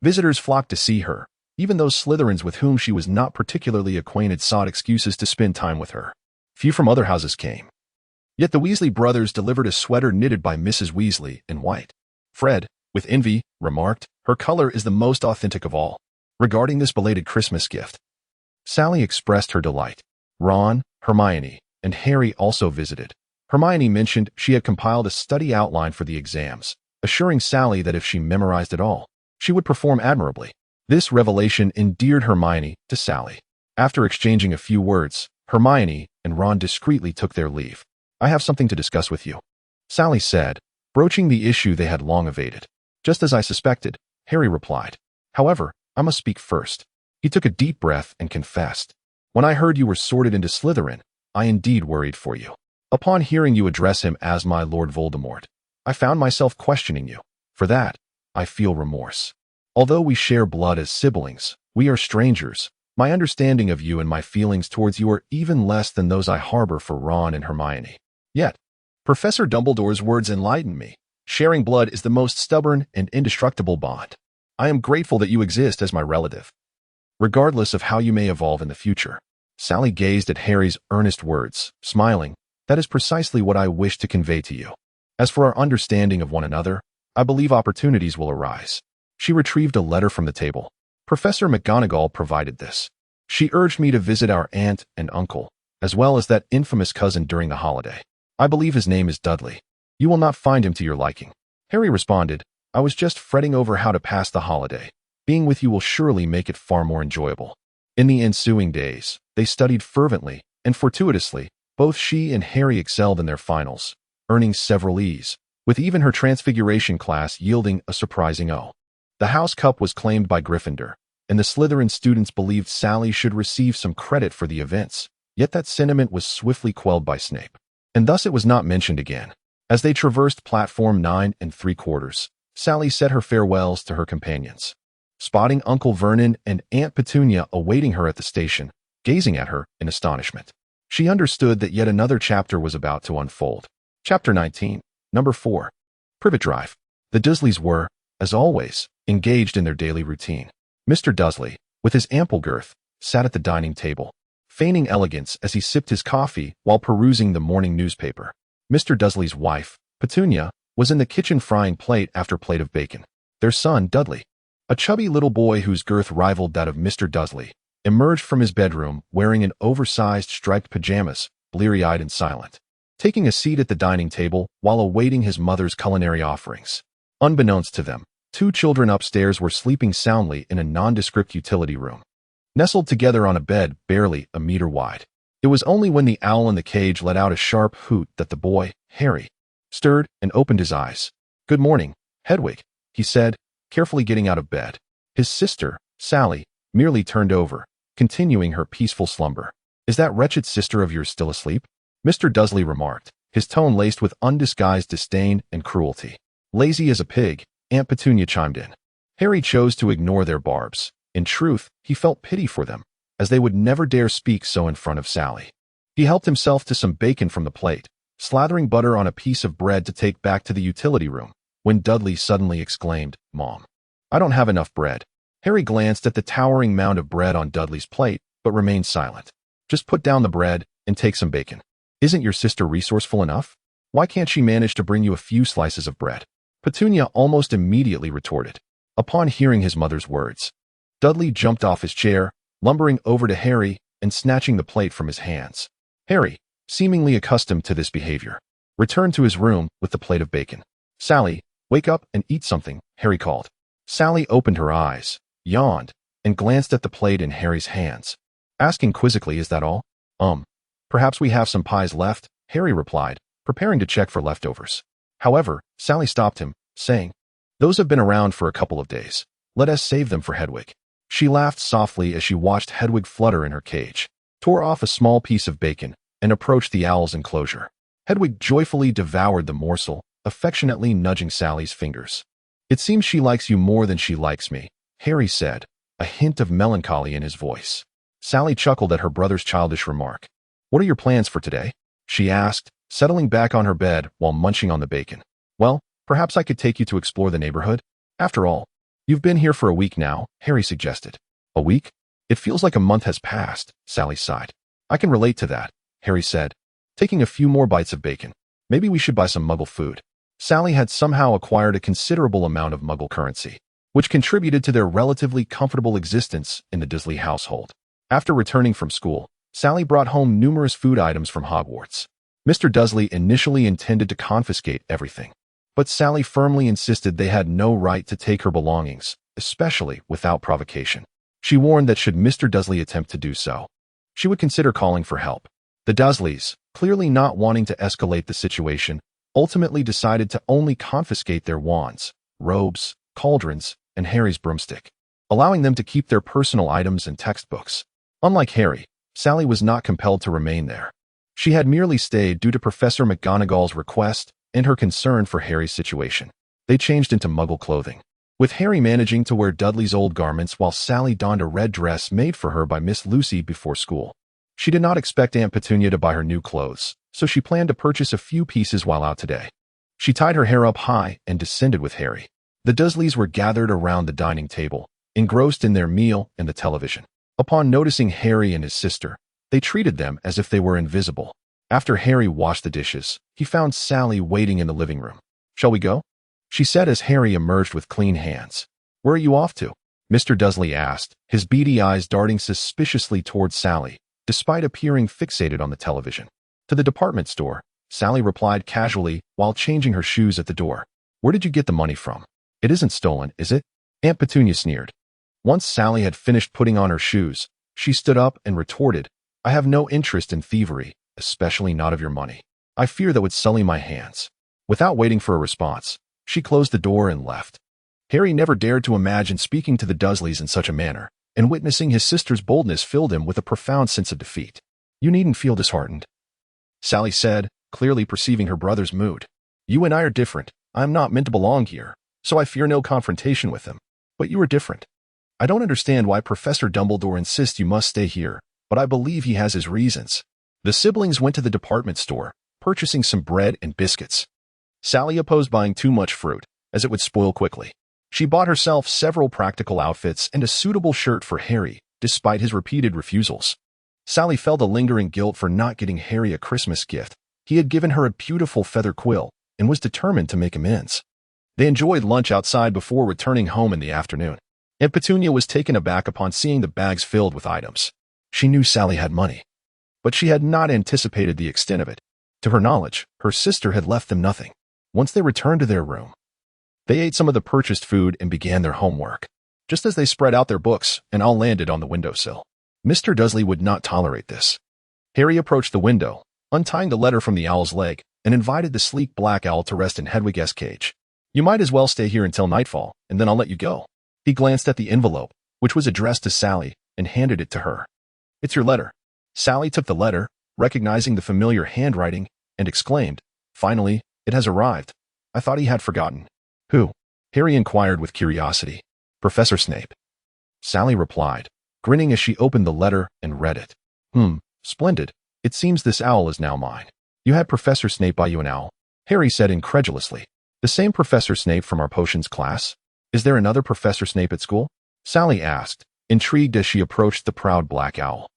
visitors flocked to see her. Even those Slytherins with whom she was not particularly acquainted sought excuses to spend time with her. Few from other houses came. Yet the Weasley brothers delivered a sweater knitted by Mrs. Weasley in white. Fred, with envy, remarked, "Her color is the most authentic of all." regarding this belated Christmas gift. Sally expressed her delight. Ron, Hermione, and Harry also visited. Hermione mentioned she had compiled a study outline for the exams, assuring Sally that if she memorized it all, she would perform admirably. This revelation endeared Hermione to Sally. After exchanging a few words, Hermione and Ron discreetly took their leave. "I have something to discuss with you," Sally said, broaching the issue they had long evaded. "Just as I suspected," Harry replied. "However, I must speak first." He took a deep breath and confessed. "When I heard you were sorted into Slytherin, I indeed worried for you. Upon hearing you address him as my Lord Voldemort, I found myself questioning you. For that, I feel remorse. Although we share blood as siblings, we are strangers. My understanding of you and my feelings towards you are even less than those I harbor for Ron and Hermione. Yet, Professor Dumbledore's words enlighten me. Sharing blood is the most stubborn and indestructible bond. I am grateful that you exist as my relative, regardless of how you may evolve in the future." Sally gazed at Harry's earnest words, smiling. "That is precisely what I wish to convey to you. As for our understanding of one another, I believe opportunities will arise." She retrieved a letter from the table. Professor McGonagall provided this. "She urged me to visit our aunt and uncle, as well as that infamous cousin during the holiday. I believe his name is Dudley. You will not find him to your liking." Harry responded, "I was just fretting over how to pass the holiday. Being with you will surely make it far more enjoyable." In the ensuing days, they studied fervently, and fortuitously, both she and Harry excelled in their finals, earning several E's, with even her Transfiguration class yielding a surprising O. The House Cup was claimed by Gryffindor, and the Slytherin students believed Sally should receive some credit for the events, yet that sentiment was swiftly quelled by Snape. And thus it was not mentioned again. As they traversed platform 9 3/4, Sally said her farewells to her companions, spotting Uncle Vernon and Aunt Petunia awaiting her at the station, gazing at her in astonishment. She understood that yet another chapter was about to unfold. Chapter 19, Number 4. Privet Drive. The Dursleys were, as always, engaged in their daily routine. Mr. Dursley, with his ample girth, sat at the dining table, feigning elegance as he sipped his coffee while perusing the morning newspaper. Mr. Dursley's wife, Petunia, was in the kitchen frying plate after plate of bacon. Their son, Dudley, a chubby little boy whose girth rivaled that of Mr. Dursley, emerged from his bedroom wearing an oversized striped pajamas, bleary-eyed and silent, taking a seat at the dining table while awaiting his mother's culinary offerings. Unbeknownst to them, 2 children upstairs were sleeping soundly in a nondescript utility room, nestled together on a bed barely a meter wide. It was only when the owl in the cage let out a sharp hoot that the boy, Harry, stirred and opened his eyes. "Good morning, Hedwig," he said, carefully getting out of bed. His sister, Sally, merely turned over, continuing her peaceful slumber. "Is that wretched sister of yours still asleep?" Mr. Dursley remarked, his tone laced with undisguised disdain and cruelty. "Lazy as a pig," Aunt Petunia chimed in. Harry chose to ignore their barbs. In truth, he felt pity for them, as they would never dare speak so in front of Sally. He helped himself to some bacon from the plate, slathering butter on a piece of bread to take back to the utility room, when Dudley suddenly exclaimed, "Mom, I don't have enough bread." Harry glanced at the towering mound of bread on Dudley's plate, but remained silent. "Just put down the bread and take some bacon. Isn't your sister resourceful enough? Why can't she manage to bring you a few slices of bread?" Petunia almost immediately retorted. Upon hearing his mother's words, Dudley jumped off his chair, lumbering over to Harry and snatching the plate from his hands. Harry, seemingly accustomed to this behavior, returned to his room with the plate of bacon. "Sally, wake up and eat something," Harry called. Sally opened her eyes, yawned, and glanced at the plate in Harry's hands, asking quizzically, "Is that all?" Perhaps we have some pies left," Harry replied, preparing to check for leftovers. However, Sally stopped him, saying, "Those have been around for a couple of days. Let us save them for Hedwig." She laughed softly as she watched Hedwig flutter in her cage, tore off a small piece of bacon, and approached the owl's enclosure. Hedwig joyfully devoured the morsel, affectionately nudging Sally's fingers. "It seems she likes you more than she likes me," Harry said, a hint of melancholy in his voice. Sally chuckled at her brother's childish remark. "What are your plans for today?" she asked, settling back on her bed while munching on the bacon. "Well, perhaps I could take you to explore the neighborhood. After all, you've been here for a week now," Harry suggested. "A week? It feels like a month has passed," Sally sighed. "I can relate to that," Harry said, taking a few more bites of bacon. "Maybe we should buy some Muggle food." Sally had somehow acquired a considerable amount of Muggle currency. which contributed to their relatively comfortable existence in the Dursley household. After returning from school, Sally brought home numerous food items from Hogwarts. Mr. Dursley initially intended to confiscate everything, but Sally firmly insisted they had no right to take her belongings, especially without provocation. She warned that should Mr. Dursley attempt to do so, she would consider calling for help. The Dursleys, clearly not wanting to escalate the situation, ultimately decided to only confiscate their wands, robes, cauldrons, and Harry's broomstick, allowing them to keep their personal items and textbooks. Unlike Harry, Sally was not compelled to remain there. She had merely stayed due to Professor McGonagall's request and her concern for Harry's situation. They changed into Muggle clothing, with Harry managing to wear Dudley's old garments while Sally donned a red dress made for her by Miss Lucy before school. She did not expect Aunt Petunia to buy her new clothes, so she planned to purchase a few pieces while out today. She tied her hair up high and descended with Harry. The Dursleys were gathered around the dining table, engrossed in their meal and the television. Upon noticing Harry and his sister, they treated them as if they were invisible. After Harry washed the dishes, he found Sally waiting in the living room. "Shall we go?" she said as Harry emerged with clean hands. "Where are you off to?" Mr. Dursley asked, his beady eyes darting suspiciously towards Sally, despite appearing fixated on the television. "To the department store," Sally replied casually while changing her shoes at the door. "Where did you get the money from? It isn't stolen, is it?" Aunt Petunia sneered. Once Sally had finished putting on her shoes, she stood up and retorted, "I have no interest in thievery, especially not of your money. I fear that would sully my hands." Without waiting for a response, she closed the door and left. Harry never dared to imagine speaking to the Dursleys in such a manner, and witnessing his sister's boldness filled him with a profound sense of defeat. "You needn't feel disheartened," Sally said, clearly perceiving her brother's mood. "You and I are different. I am not meant to belong here, so I fear no confrontation with him. But you are different. I don't understand why Professor Dumbledore insists you must stay here, but I believe he has his reasons." The siblings went to the department store, purchasing some bread and biscuits. Sally opposed buying too much fruit, as it would spoil quickly. She bought herself several practical outfits and a suitable shirt for Harry, despite his repeated refusals. Sally felt a lingering guilt for not getting Harry a Christmas gift. He had given her a beautiful feather quill and was determined to make amends. They enjoyed lunch outside before returning home in the afternoon. Aunt Petunia was taken aback upon seeing the bags filled with items. She knew Sally had money, but she had not anticipated the extent of it. To her knowledge, her sister had left them nothing. Once they returned to their room, they ate some of the purchased food and began their homework. Just as they spread out their books, an owl landed on the windowsill. Mr. Dursley would not tolerate this. Harry approached the window, untying the letter from the owl's leg, and invited the sleek black owl to rest in Hedwig's cage. "You might as well stay here until nightfall, and then I'll let you go." He glanced at the envelope, which was addressed to Sally, and handed it to her. "It's your letter." Sally took the letter, recognizing the familiar handwriting, and exclaimed, "Finally, it has arrived. I thought he had forgotten." "Who?" Harry inquired with curiosity. "Professor Snape." Sally replied, grinning as she opened the letter and read it. Splendid. It seems this owl is now mine." "You had Professor Snape buy you an owl?" Harry said incredulously. "The same Professor Snape from our potions class? Is there another Professor Snape at school?" Sally asked, intrigued as she approached the proud black owl,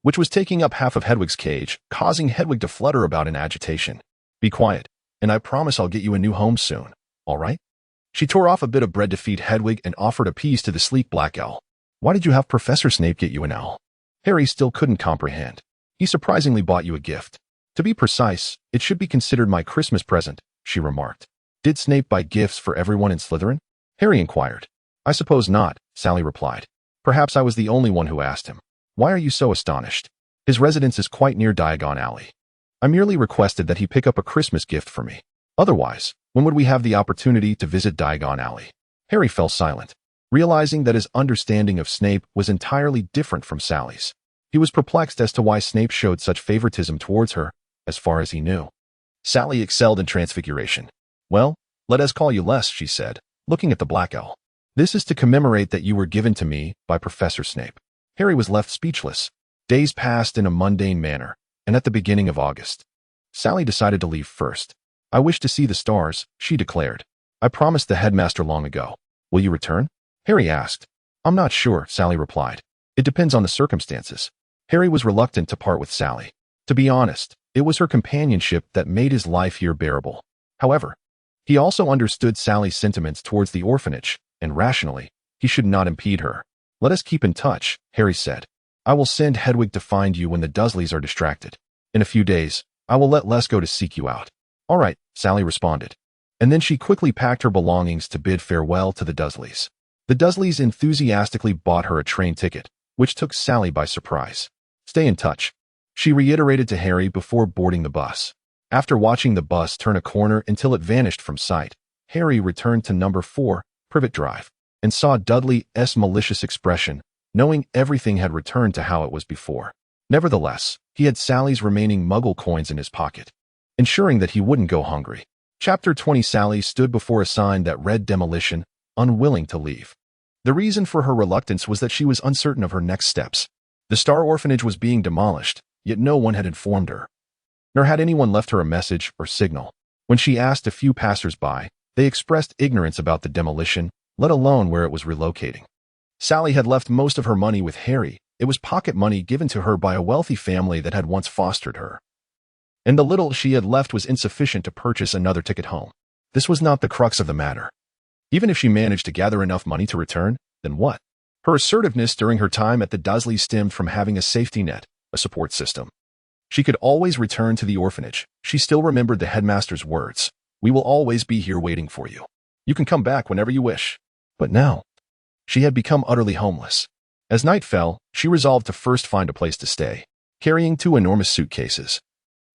which was taking up half of Hedwig's cage, causing Hedwig to flutter about in agitation. "Be quiet, and I promise I'll get you a new home soon, all right?" She tore off a bit of bread to feed Hedwig and offered a piece to the sleek black owl. "Why did you have Professor Snape get you an owl?" Harry still couldn't comprehend. "He surprisingly bought you a gift. To be precise, it should be considered my Christmas present," she remarked. "Did Snape buy gifts for everyone in Slytherin?" Harry inquired. "I suppose not," Sally replied. "Perhaps I was the only one who asked him. Why are you so astonished? His residence is quite near Diagon Alley. I merely requested that he pick up a Christmas gift for me. Otherwise, when would we have the opportunity to visit Diagon Alley?" Harry fell silent, realizing that his understanding of Snape was entirely different from Sally's. He was perplexed as to why Snape showed such favoritism towards her, as far as he knew. Sally excelled in transfiguration. "Well, let us call you Les," she said, looking at the black owl. "This is to commemorate that you were given to me by Professor Snape." Harry was left speechless. Days passed in a mundane manner, and at the beginning of August, Sally decided to leave first. "I wish to see the stars," she declared. "I promised the headmaster long ago. Will you return?" Harry asked. "I'm not sure," Sally replied. "It depends on the circumstances." Harry was reluctant to part with Sally. To be honest, it was her companionship that made his life here bearable. However, he also understood Sally's sentiments towards the orphanage, and rationally, he should not impede her. "Let us keep in touch," Harry said. "I will send Hedwig to find you when the Dursleys are distracted. In a few days, I will let Les go to seek you out." "All right," Sally responded. And then she quickly packed her belongings to bid farewell to the Dursleys. The Dursleys enthusiastically bought her a train ticket, which took Sally by surprise. "Stay in touch," she reiterated to Harry before boarding the bus. After watching the bus turn a corner until it vanished from sight, Harry returned to number 4, Privet Drive, and saw Dudley's malicious expression, knowing everything had returned to how it was before. Nevertheless, he had Sally's remaining Muggle coins in his pocket, ensuring that he wouldn't go hungry. Chapter 20. Sally stood before a sign that read Demolition, unwilling to leave. The reason for her reluctance was that she was uncertain of her next steps. The Star Orphanage was being demolished, yet no one had informed her. Nor had anyone left her a message or signal. When she asked a few passers-by, they expressed ignorance about the demolition, let alone where it was relocating. Sally had left most of her money with Harry. It was pocket money given to her by a wealthy family that had once fostered her. And the little she had left was insufficient to purchase another ticket home. This was not the crux of the matter. Even if she managed to gather enough money to return, then what? Her assertiveness during her time at the Dursleys stemmed from having a safety net, a support system. She could always return to the orphanage. She still remembered the headmaster's words. "We will always be here waiting for you. You can come back whenever you wish." But now, she had become utterly homeless. As night fell, she resolved to first find a place to stay, carrying 2 enormous suitcases.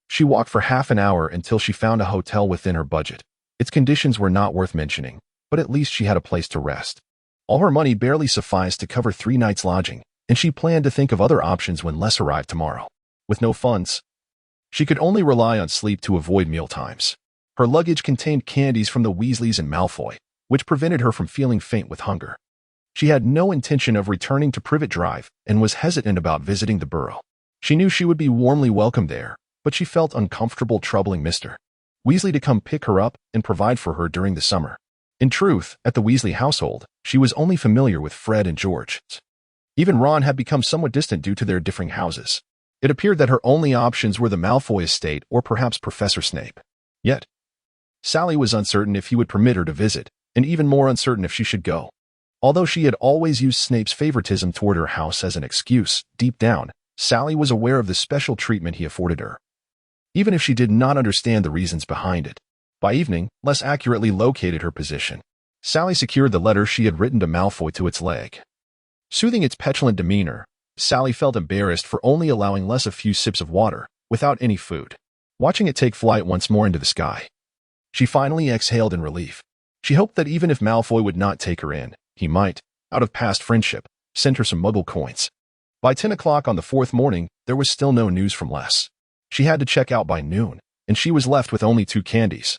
She walked for half an hour until she found a hotel within her budget. Its conditions were not worth mentioning, but at least she had a place to rest. All her money barely sufficed to cover 3 nights' lodging, and she planned to think of other options when Les arrived tomorrow. With no funds, she could only rely on sleep to avoid mealtimes. Her luggage contained candies from the Weasleys and Malfoy, which prevented her from feeling faint with hunger. She had no intention of returning to Privet Drive and was hesitant about visiting the Burrow. She knew she would be warmly welcomed there, but she felt uncomfortable troubling Mr. Weasley to come pick her up and provide for her during the summer. In truth, at the Weasley household, she was only familiar with Fred and George. Even Ron had become somewhat distant due to their differing houses. It appeared that her only options were the Malfoy estate or perhaps Professor Snape. Yet, Sally was uncertain if he would permit her to visit, and even more uncertain if she should go. Although she had always used Snape's favoritism toward her house as an excuse, deep down, Sally was aware of the special treatment he afforded her, even if she did not understand the reasons behind it. By evening, Les accurately located her position. Sally secured the letter she had written to Malfoy to its leg. Soothing its petulant demeanor, Sally felt embarrassed for only allowing Les a few sips of water, without any food. Watching it take flight once more into the sky, she finally exhaled in relief. She hoped that even if Malfoy would not take her in, he might, out of past friendship, send her some Muggle coins. By 10 o'clock on the 4th morning, there was still no news from Les. She had to check out by noon, and she was left with only 2 candies,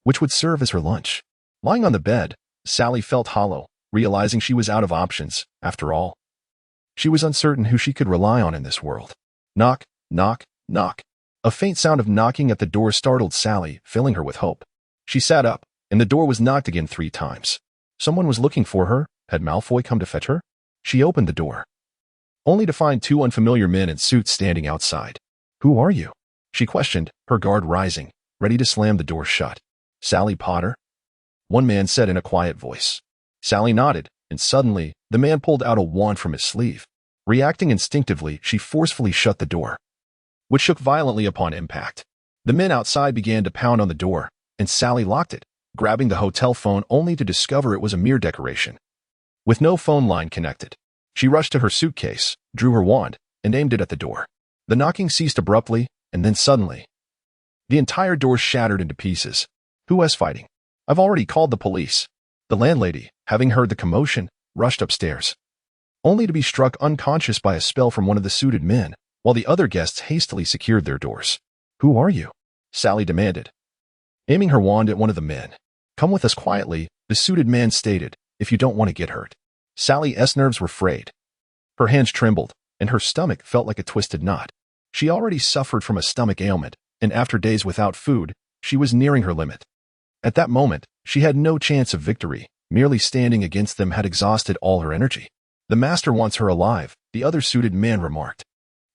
which would serve as her lunch. Lying on the bed, Sally felt hollow, realizing she was out of options, after all. She was uncertain who she could rely on in this world. Knock, knock, knock. A faint sound of knocking at the door startled Sally, filling her with hope. She sat up, and the door was knocked again 3 times. Someone was looking for her. Had Malfoy come to fetch her? She opened the door, only to find 2 unfamiliar men in suits standing outside. "Who are you?" she questioned, her guard rising, ready to slam the door shut. "Sally Potter," one man said in a quiet voice. Sally nodded, and suddenly, the man pulled out a wand from his sleeve. Reacting instinctively, she forcefully shut the door, which shook violently upon impact. The men outside began to pound on the door, and Sally locked it, grabbing the hotel phone only to discover it was a mere decoration. With no phone line connected, she rushed to her suitcase, drew her wand, and aimed it at the door. The knocking ceased abruptly, and then suddenly, the entire door shattered into pieces. "Who was fighting?" "I've already called the police." The landlady, having heard the commotion, rushed upstairs, only to be struck unconscious by a spell from one of the suited men, while the other guests hastily secured their doors. "Who are you?" Sally demanded, aiming her wand at one of the men. "Come with us quietly," the suited man stated, "if you don't want to get hurt." Sally's nerves were frayed. Her hands trembled, and her stomach felt like a twisted knot. She already suffered from a stomach ailment, and after days without food, she was nearing her limit. At that moment, she had no chance of victory. Merely standing against them had exhausted all her energy. "The master wants her alive," the other suited man remarked.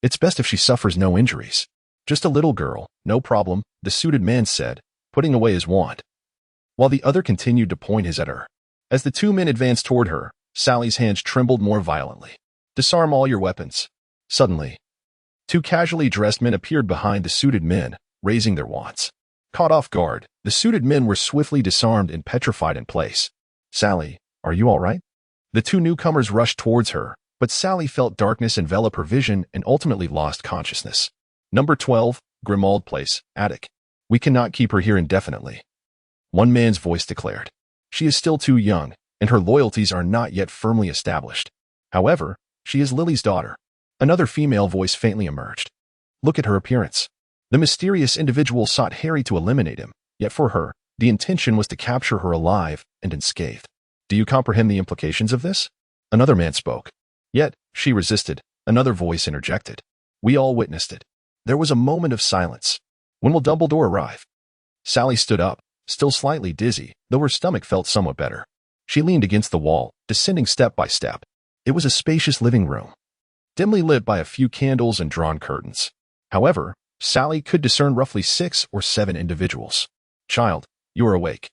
"It's best if she suffers no injuries." "Just a little girl, no problem," the suited man said, putting away his wand, while the other continued to point his at her. As the two men advanced toward her, Sally's hands trembled more violently. "Disarm all your weapons." Suddenly, two casually dressed men appeared behind the suited men, raising their wands. Caught off guard, the suited men were swiftly disarmed and petrified in place. "Sally, are you all right?" The two newcomers rushed towards her, but Sally felt darkness envelop her vision and ultimately lost consciousness. Number 12, Grimmauld Place, Attic. "We cannot keep her here indefinitely," one man's voice declared. "She is still too young, and her loyalties are not yet firmly established. However, she is Lily's daughter." Another female voice faintly emerged. "Look at her appearance." The mysterious individual sought Harry to eliminate him, yet for her, the intention was to capture her alive and unscathed. "Do you comprehend the implications of this?" Another man spoke. Yet, she resisted. Another voice interjected. We all witnessed it. There was a moment of silence. "When will Dumbledore arrive?" Sally stood up, still slightly dizzy, though her stomach felt somewhat better. She leaned against the wall, descending step by step. It was a spacious living room, dimly lit by a few candles and drawn curtains. However, Sally could discern roughly 6 or 7 individuals. "Child, you are awake."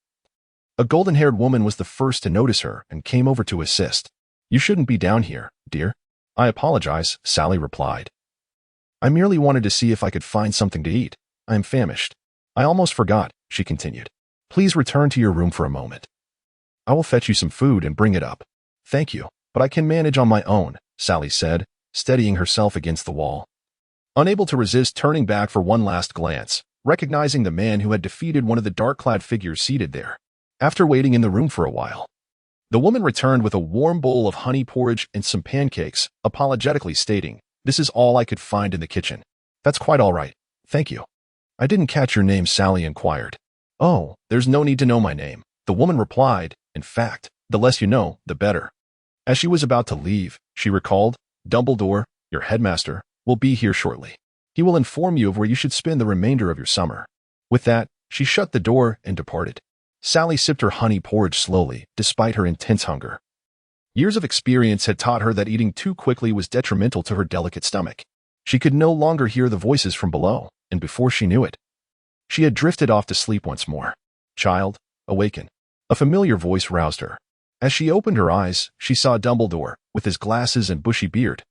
A golden-haired woman was the first to notice her and came over to assist. "You shouldn't be down here, dear." "I apologize," Sally replied. "I merely wanted to see if I could find something to eat. I am famished." "I almost forgot," she continued. "Please return to your room for a moment. I will fetch you some food and bring it up." "Thank you, but I can manage on my own," Sally said, steadying herself against the wall. Unable to resist turning back for one last glance, recognizing the man who had defeated one of the dark-clad figures seated there. After waiting in the room for a while, the woman returned with a warm bowl of honey porridge and some pancakes, apologetically stating, "This is all I could find in the kitchen." "That's quite all right, thank you." "I didn't catch your name," Sally inquired. "Oh, there's no need to know my name," the woman replied. "In fact, the less you know, the better." As she was about to leave, she recalled, "Dumbledore, your headmaster, will be here shortly. He will inform you of where you should spend the remainder of your summer." With that, she shut the door and departed. Sally sipped her honey porridge slowly, despite her intense hunger. Years of experience had taught her that eating too quickly was detrimental to her delicate stomach. She could no longer hear the voices from below, and before she knew it, she had drifted off to sleep once more. "Child, awaken." A familiar voice roused her. As she opened her eyes, she saw Dumbledore, with his glasses and bushy beard,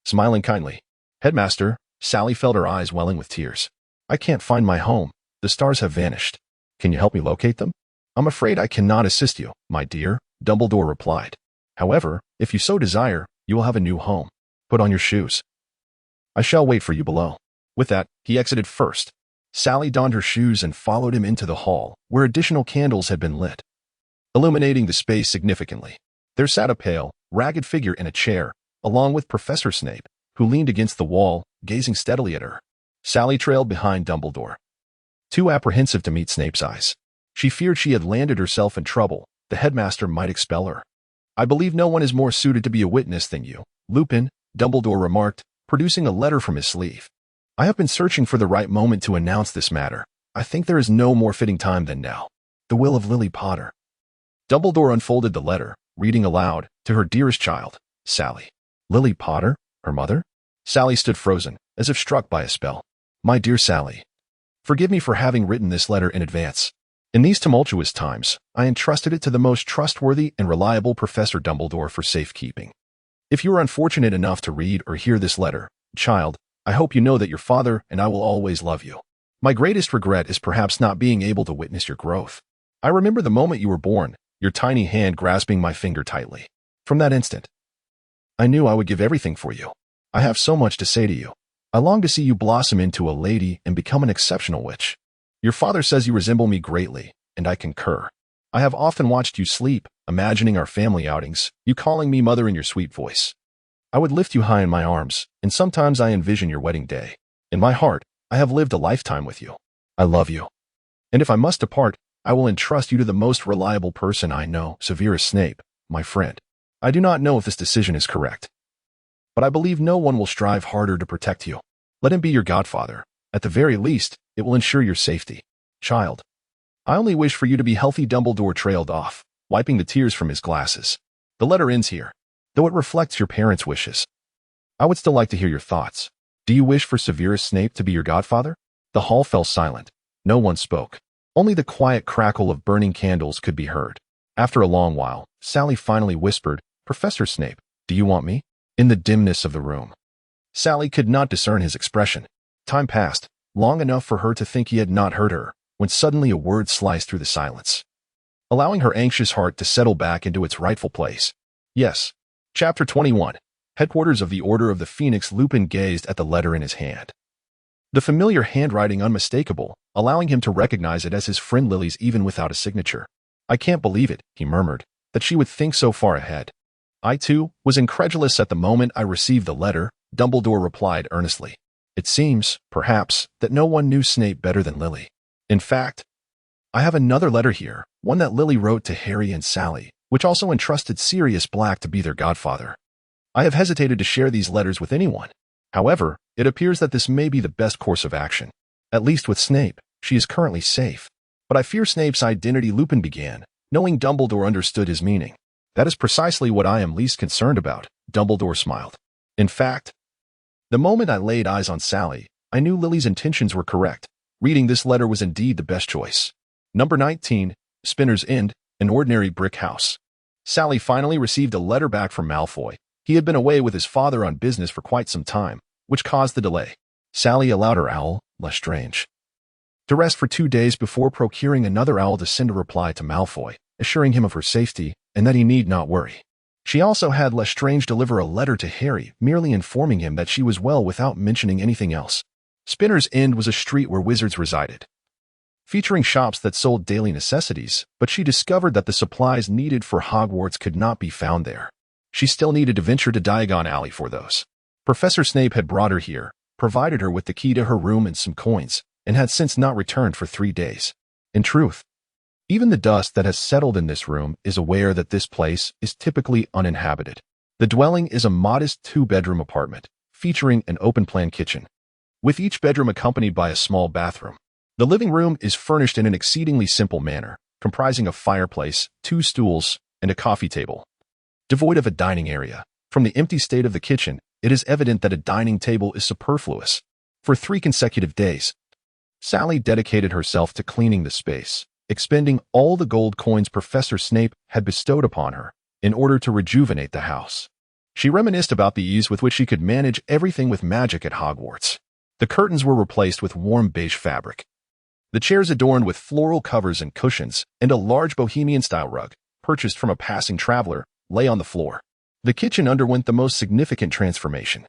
smiling kindly. "Headmaster," Sally felt her eyes welling with tears. "I can't find my home. The stars have vanished. Can you help me locate them?" "I'm afraid I cannot assist you, my dear," Dumbledore replied. "However, if you so desire, you will have a new home. Put on your shoes. I shall wait for you below." With that, he exited first. Sally donned her shoes and followed him into the hall, where additional candles had been lit, illuminating the space significantly. There sat a pale, ragged figure in a chair, along with Professor Snape, who leaned against the wall, gazing steadily at her. Sally trailed behind Dumbledore, too apprehensive to meet Snape's eyes. She feared she had landed herself in trouble. The headmaster might expel her. "I believe no one is more suited to be a witness than you, Lupin," Dumbledore remarked, producing a letter from his sleeve. "I have been searching for the right moment to announce this matter. I think there is no more fitting time than now. The will of Lily Potter." Dumbledore unfolded the letter, reading aloud, "To her dearest child, Sally." Lily Potter? Her mother? Sally stood frozen, as if struck by a spell. "My dear Sally, forgive me for having written this letter in advance. In these tumultuous times, I entrusted it to the most trustworthy and reliable Professor Dumbledore for safekeeping. If you are unfortunate enough to read or hear this letter, child, I hope you know that your father and I will always love you. My greatest regret is perhaps not being able to witness your growth. I remember the moment you were born, your tiny hand grasping my finger tightly. From that instant, I knew I would give everything for you. I have so much to say to you. I long to see you blossom into a lady and become an exceptional witch. Your father says you resemble me greatly, and I concur. I have often watched you sleep, imagining our family outings, you calling me mother in your sweet voice. I would lift you high in my arms, and sometimes I envision your wedding day. In my heart, I have lived a lifetime with you. I love you. And if I must depart, I will entrust you to the most reliable person I know, Severus Snape, my friend. I do not know if this decision is correct, but I believe no one will strive harder to protect you. Let him be your godfather. At the very least, it will ensure your safety. Child, I only wish for you to be healthy." Dumbledore trailed off, wiping the tears from his glasses. "The letter ends here, though it reflects your parents' wishes. I would still like to hear your thoughts. Do you wish for Severus Snape to be your godfather?" The hall fell silent. No one spoke. Only the quiet crackle of burning candles could be heard. After a long while, Sally finally whispered, "Professor Snape, do you want me?" In the dimness of the room, Sally could not discern his expression. Time passed, long enough for her to think he had not heard her, when suddenly a word sliced through the silence, allowing her anxious heart to settle back into its rightful place. Yes. Chapter 21. Headquarters of the Order of the Phoenix. Lupin gazed at the letter in his hand. The familiar handwriting unmistakable, allowing him to recognize it as his friend Lily's even without a signature. "I can't believe it," he murmured, "that she would think so far ahead." "I, too, was incredulous at the moment I received the letter," Dumbledore replied earnestly. "It seems, perhaps, that no one knew Snape better than Lily. In fact, I have another letter here, one that Lily wrote to Harry and Sally, which also entrusted Sirius Black to be their godfather. I have hesitated to share these letters with anyone. However, it appears that this may be the best course of action. At least with Snape, she is currently safe. But I fear Snape's identity." Lupin began, knowing Dumbledore understood his meaning. "That is precisely what I am least concerned about," Dumbledore smiled. "In fact, the moment I laid eyes on Sally, I knew Lily's intentions were correct. Reading this letter was indeed the best choice." Number 19, Spinner's End, an ordinary brick house. Sally finally received a letter back from Malfoy. He had been away with his father on business for quite some time, which caused the delay. Sally allowed her owl, Lestrange, to rest for 2 days before procuring another owl to send a reply to Malfoy, assuring him of her safety and that he need not worry. She also had Lestrange deliver a letter to Harry, merely informing him that she was well without mentioning anything else. Spinner's End was a street where wizards resided, featuring shops that sold daily necessities, but she discovered that the supplies needed for Hogwarts could not be found there. She still needed to venture to Diagon Alley for those. Professor Snape had brought her here, provided her with the key to her room and some coins, and had since not returned for 3 days. In truth, even the dust that has settled in this room is aware that this place is typically uninhabited. The dwelling is a modest 2-bedroom apartment, featuring an open-plan kitchen, with each bedroom accompanied by a small bathroom. The living room is furnished in an exceedingly simple manner, comprising a fireplace, 2 stools, and a coffee table, devoid of a dining area. From the empty state of the kitchen, it is evident that a dining table is superfluous. For 3 consecutive days, Sally dedicated herself to cleaning the space, expending all the gold coins Professor Snape had bestowed upon her in order to rejuvenate the house. She reminisced about the ease with which she could manage everything with magic at Hogwarts. The curtains were replaced with warm beige fabric. The chairs adorned with floral covers and cushions, and a large bohemian-style rug, purchased from a passing traveler, lay on the floor. The kitchen underwent the most significant transformation,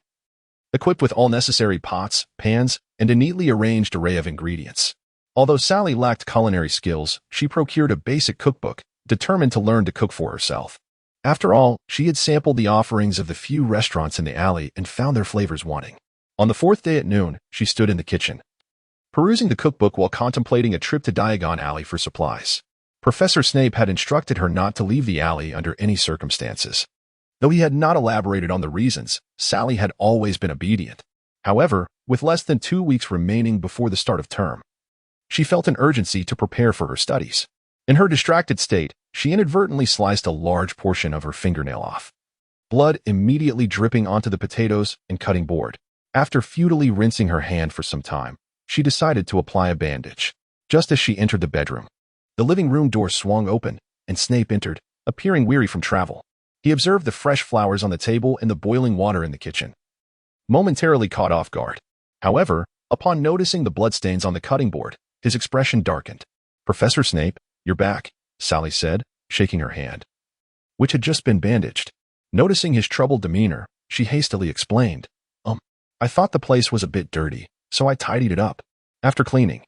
equipped with all necessary pots, pans, and a neatly arranged array of ingredients. Although Sally lacked culinary skills, she procured a basic cookbook, determined to learn to cook for herself. After all, she had sampled the offerings of the few restaurants in the alley and found their flavors wanting. On the 4th day at noon, she stood in the kitchen, perusing the cookbook while contemplating a trip to Diagon Alley for supplies. Professor Snape had instructed her not to leave the alley under any circumstances. Though he had not elaborated on the reasons, Sally had always been obedient. However, with less than 2 weeks remaining before the start of term, she felt an urgency to prepare for her studies. In her distracted state, she inadvertently sliced a large portion of her fingernail off, blood immediately dripping onto the potatoes and cutting board. After futilely rinsing her hand for some time, she decided to apply a bandage. Just as she entered the bedroom, the living room door swung open, and Snape entered, appearing weary from travel. He observed the fresh flowers on the table and the boiling water in the kitchen, momentarily caught off guard. However, upon noticing the bloodstains on the cutting board, his expression darkened. "Professor Snape, you're back," Sally said, shaking her hand, which had just been bandaged. Noticing his troubled demeanor, she hastily explained, I thought the place was a bit dirty, so I tidied it up. After cleaning,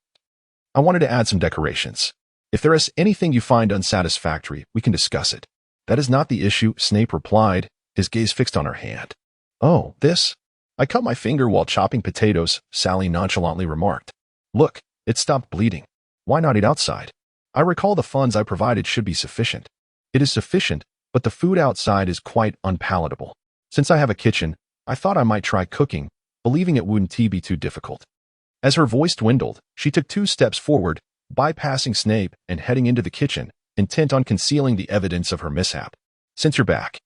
I wanted to add some decorations. If there is anything you find unsatisfactory, we can discuss it." "That is not the issue," Snape replied, his gaze fixed on her hand. "Oh, this? I cut my finger while chopping potatoes," Sally nonchalantly remarked. "Look, it stopped bleeding. Why not eat outside? I recall the funds I provided should be sufficient." "It is sufficient, but the food outside is quite unpalatable. Since I have a kitchen, I thought I might try cooking, believing it wouldn't be too difficult." As her voice dwindled, she took 2 steps forward, bypassing Snape and heading into the kitchen, intent on concealing the evidence of her mishap. "Since you're back,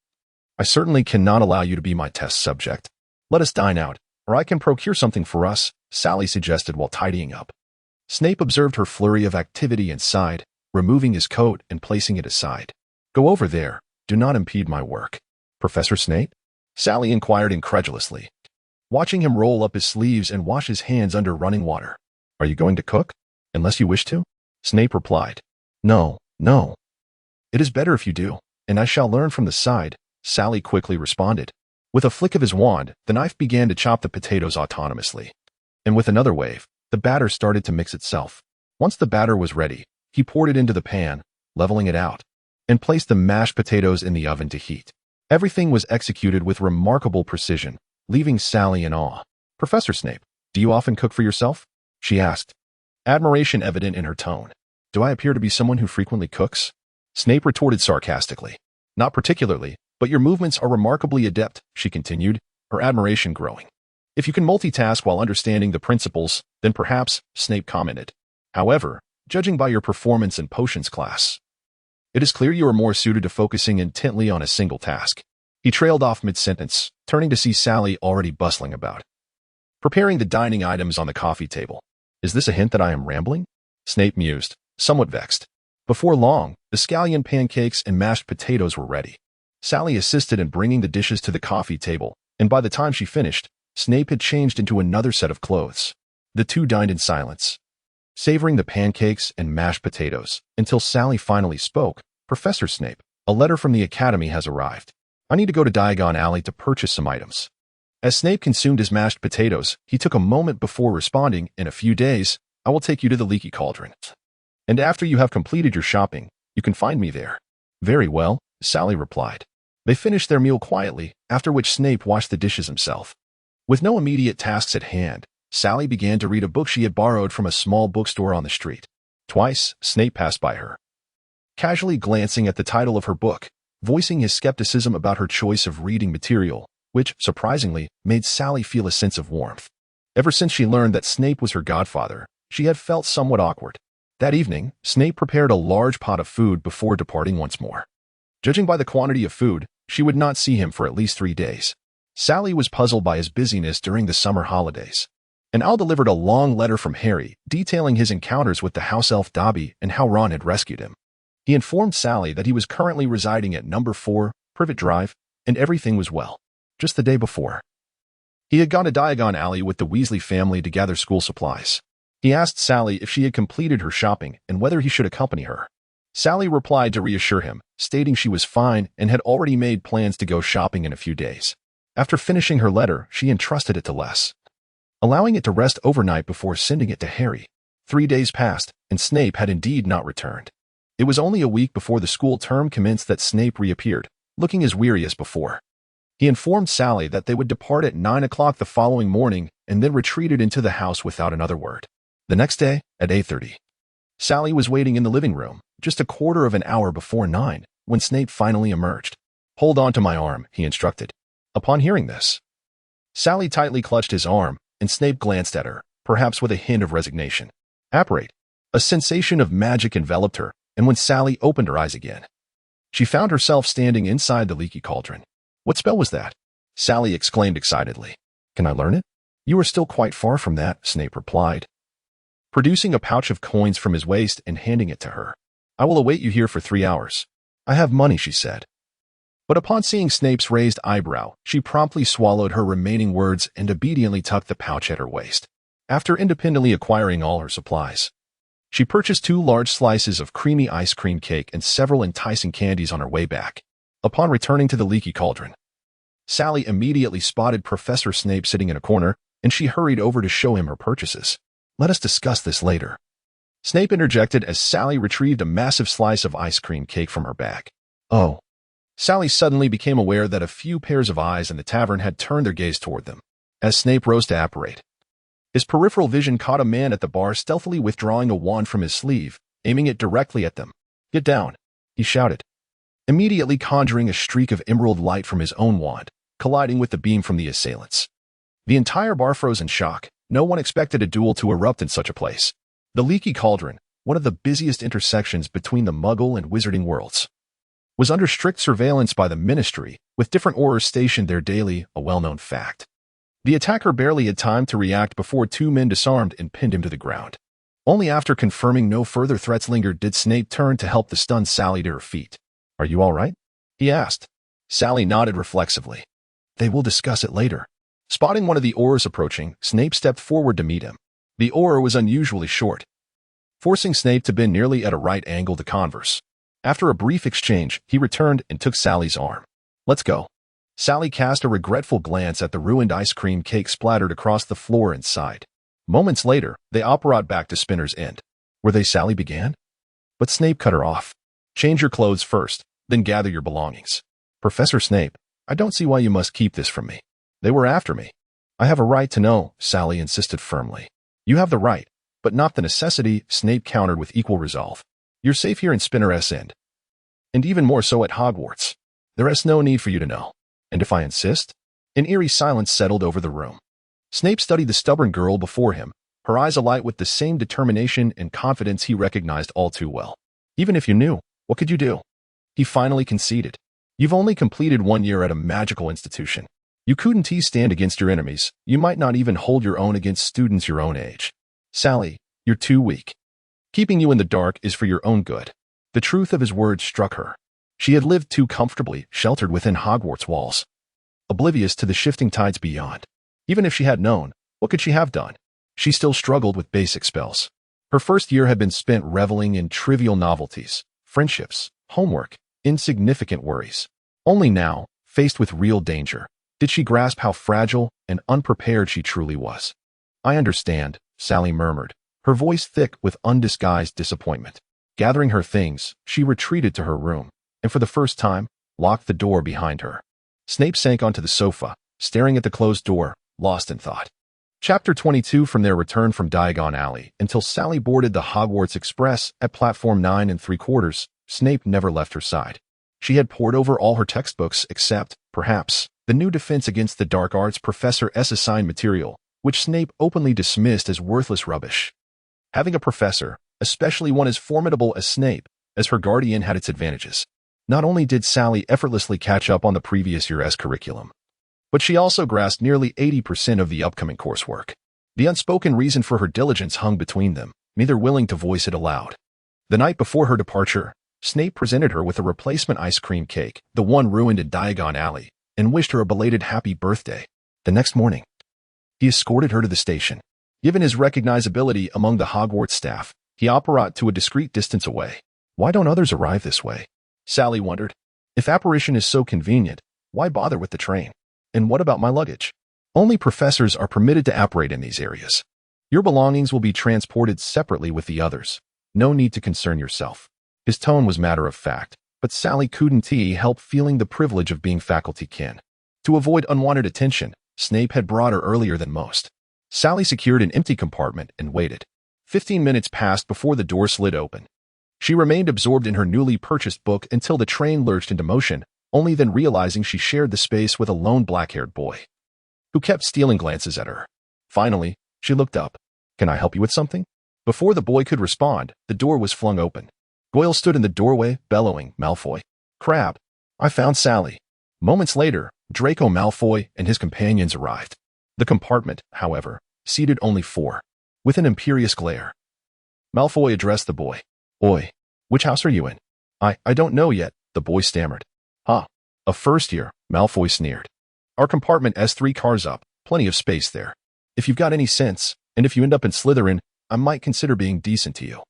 I certainly cannot allow you to be my test subject. Let us dine out, or I can procure something for us," Sally suggested while tidying up. Snape observed her flurry of activity and sighed, removing his coat and placing it aside. Go over there. Do not impede my work. Professor Snape? Sally inquired incredulously, watching him roll up his sleeves and wash his hands under running water. Are you going to cook? Unless you wish to? Snape replied. No, no. It is better if you do, and I shall learn from the side, Sally quickly responded. With a flick of his wand, the knife began to chop the potatoes autonomously. And with another wave, the batter started to mix itself. Once the batter was ready, he poured it into the pan, leveling it out, and placed the mashed potatoes in the oven to heat. Everything was executed with remarkable precision, leaving Sally in awe. Professor Snape, do you often cook for yourself? She asked, admiration evident in her tone. Do I appear to be someone who frequently cooks? Snape retorted sarcastically. Not particularly, but your movements are remarkably adept, she continued, her admiration growing. If you can multitask while understanding the principles, then perhaps, Snape commented. However, judging by your performance in potions class, it is clear you are more suited to focusing intently on a single task. He trailed off mid-sentence, turning to see Sally already bustling about, preparing the dining items on the coffee table. Is this a hint that I am rambling? Snape mused, somewhat vexed. Before long, the scallion pancakes and mashed potatoes were ready. Sally assisted in bringing the dishes to the coffee table, and by the time she finished, Snape had changed into another set of clothes. The two dined in silence, savoring the pancakes and mashed potatoes, until Sally finally spoke. Professor Snape, a letter from the Academy has arrived. I need to go to Diagon Alley to purchase some items. As Snape consumed his mashed potatoes, he took a moment before responding, in a few days, I will take you to the Leaky Cauldron. And after you have completed your shopping, you can find me there. Very well, Sally replied. They finished their meal quietly, after which Snape washed the dishes himself. With no immediate tasks at hand, Sally began to read a book she had borrowed from a small bookstore on the street. Twice, Snape passed by her, casually glancing at the title of her book, voicing his skepticism about her choice of reading material, which, surprisingly, made Sally feel a sense of warmth. Ever since she learned that Snape was her godfather, she had felt somewhat awkward. That evening, Snape prepared a large pot of food before departing once more. Judging by the quantity of food, she would not see him for at least 3 days. Sally was puzzled by his busyness during the summer holidays. And Al delivered a long letter from Harry, detailing his encounters with the house elf Dobby and how Ron had rescued him. He informed Sally that he was currently residing at number 4, Privet Drive, and everything was well. Just the day before, he had gone to Diagon Alley with the Weasley family to gather school supplies. He asked Sally if she had completed her shopping and whether he should accompany her. Sally replied to reassure him, stating she was fine and had already made plans to go shopping in a few days. After finishing her letter, she entrusted it to Les, allowing it to rest overnight before sending it to Harry. 3 days passed, and Snape had indeed not returned. It was only a week before the school term commenced that Snape reappeared, looking as weary as before. He informed Sally that they would depart at 9 o'clock the following morning and then retreated into the house without another word. The next day, at 8:30, Sally was waiting in the living room, just a quarter of an hour before 9, when Snape finally emerged. Hold on to my arm, he instructed. Upon hearing this, Sally tightly clutched his arm, and Snape glanced at her, perhaps with a hint of resignation. Apparate. A sensation of magic enveloped her, and when Sally opened her eyes again, she found herself standing inside the Leaky Cauldron. What spell was that? Sally exclaimed excitedly. Can I learn it? You are still quite far from that, Snape replied, producing a pouch of coins from his waist and handing it to her. I will await you here for 3 hours. I have money, she said. But upon seeing Snape's raised eyebrow, she promptly swallowed her remaining words and obediently tucked the pouch at her waist. After independently acquiring all her supplies, she purchased 2 large slices of creamy ice cream cake and several enticing candies on her way back. Upon returning to the Leaky Cauldron, Sally immediately spotted Professor Snape sitting in a corner, and she hurried over to show him her purchases. Let us discuss this later, Snape interjected as Sally retrieved a massive slice of ice cream cake from her bag. Oh. Sally suddenly became aware that a few pairs of eyes in the tavern had turned their gaze toward them. As Snape rose to apparate, his peripheral vision caught a man at the bar stealthily withdrawing a wand from his sleeve, aiming it directly at them. Get down, he shouted, immediately conjuring a streak of emerald light from his own wand, colliding with the beam from the assailants. The entire bar froze in shock. No one expected a duel to erupt in such a place. The Leaky Cauldron, one of the busiest intersections between the Muggle and Wizarding worlds, was under strict surveillance by the Ministry, with different Aurors stationed there daily, a well-known fact. The attacker barely had time to react before 2 men disarmed and pinned him to the ground. Only after confirming no further threats lingered did Snape turn to help the stunned Sally to her feet. Are you all right? He asked. Sally nodded reflexively. They will discuss it later. Spotting one of the Aurors approaching, Snape stepped forward to meet him. The Auror was unusually short, forcing Snape to bend nearly at a right angle to converse. After a brief exchange, he returned and took Sally's arm. Let's go. Sally cast a regretful glance at the ruined ice cream cake splattered across the floor and sighed. Moments later, they operated back to Spinner's End, where they Sally began. But Snape cut her off. Change your clothes first, then gather your belongings. Professor Snape, I don't see why you must keep this from me. They were after me. I have a right to know, Sally insisted firmly. You have the right, but not the necessity, Snape countered with equal resolve. You're safe here in Spinner's End, and even more so at Hogwarts. There is no need for you to know. And if I insist? An eerie silence settled over the room. Snape studied the stubborn girl before him, her eyes alight with the same determination and confidence he recognized all too well. Even if you knew, what could you do? He finally conceded. You've only completed 1 year at a magical institution. You couldn't stand against your enemies. You might not even hold your own against students your own age. Sally, you're too weak. Keeping you in the dark is for your own good. The truth of his words struck her. She had lived too comfortably, sheltered within Hogwarts walls, oblivious to the shifting tides beyond. Even if she had known, what could she have done? She still struggled with basic spells. Her first year had been spent reveling in trivial novelties, friendships, homework, insignificant worries. Only now, faced with real danger, did she grasp how fragile and unprepared she truly was. I understand, Sally murmured, her voice thick with undisguised disappointment. Gathering her things, she retreated to her room, and for the first time, locked the door behind her. Snape sank onto the sofa, staring at the closed door, lost in thought. Chapter 22. From their return from Diagon Alley until Sally boarded the Hogwarts Express at platform 9 3/4, Snape never left her side. She had pored over all her textbooks except, perhaps, the new Defense Against the Dark Arts Professor S assigned material, which Snape openly dismissed as worthless rubbish. Having a professor, especially one as formidable as Snape, as her guardian had its advantages. Not only did Sally effortlessly catch up on the previous year's curriculum, but she also grasped nearly 80% of the upcoming coursework. The unspoken reason for her diligence hung between them, neither willing to voice it aloud. The night before her departure, Snape presented her with a replacement ice cream cake, the one ruined in Diagon Alley, and wished her a belated happy birthday. The next morning, he escorted her to the station. Given his recognizability among the Hogwarts staff, he operated to a discreet distance away. Why don't others arrive this way? Sally wondered. If apparition is so convenient, why bother with the train? And what about my luggage? Only professors are permitted to apparate in these areas. Your belongings will be transported separately with the others. No need to concern yourself. His tone was matter of fact, but Sally couldn't help feeling the privilege of being faculty kin. To avoid unwanted attention, Snape had brought her earlier than most. Sally secured an empty compartment and waited. 15 minutes passed before the door slid open. She remained absorbed in her newly purchased book until the train lurched into motion, only then realizing she shared the space with a lone black-haired boy, who kept stealing glances at her. Finally, she looked up. Can I help you with something? Before the boy could respond, the door was flung open. Goyle stood in the doorway, bellowing, Malfoy. Crab. I found Sally. Moments later, Draco Malfoy and his companions arrived. The compartment, however, seated only 4. With an imperious glare, Malfoy addressed the boy. Oi, which house are you in? I don't know yet, the boy stammered. A first year, Malfoy sneered. Our compartment S3 cars up, plenty of space there. If you've got any sense, and if you end up in Slytherin, I might consider being decent to you.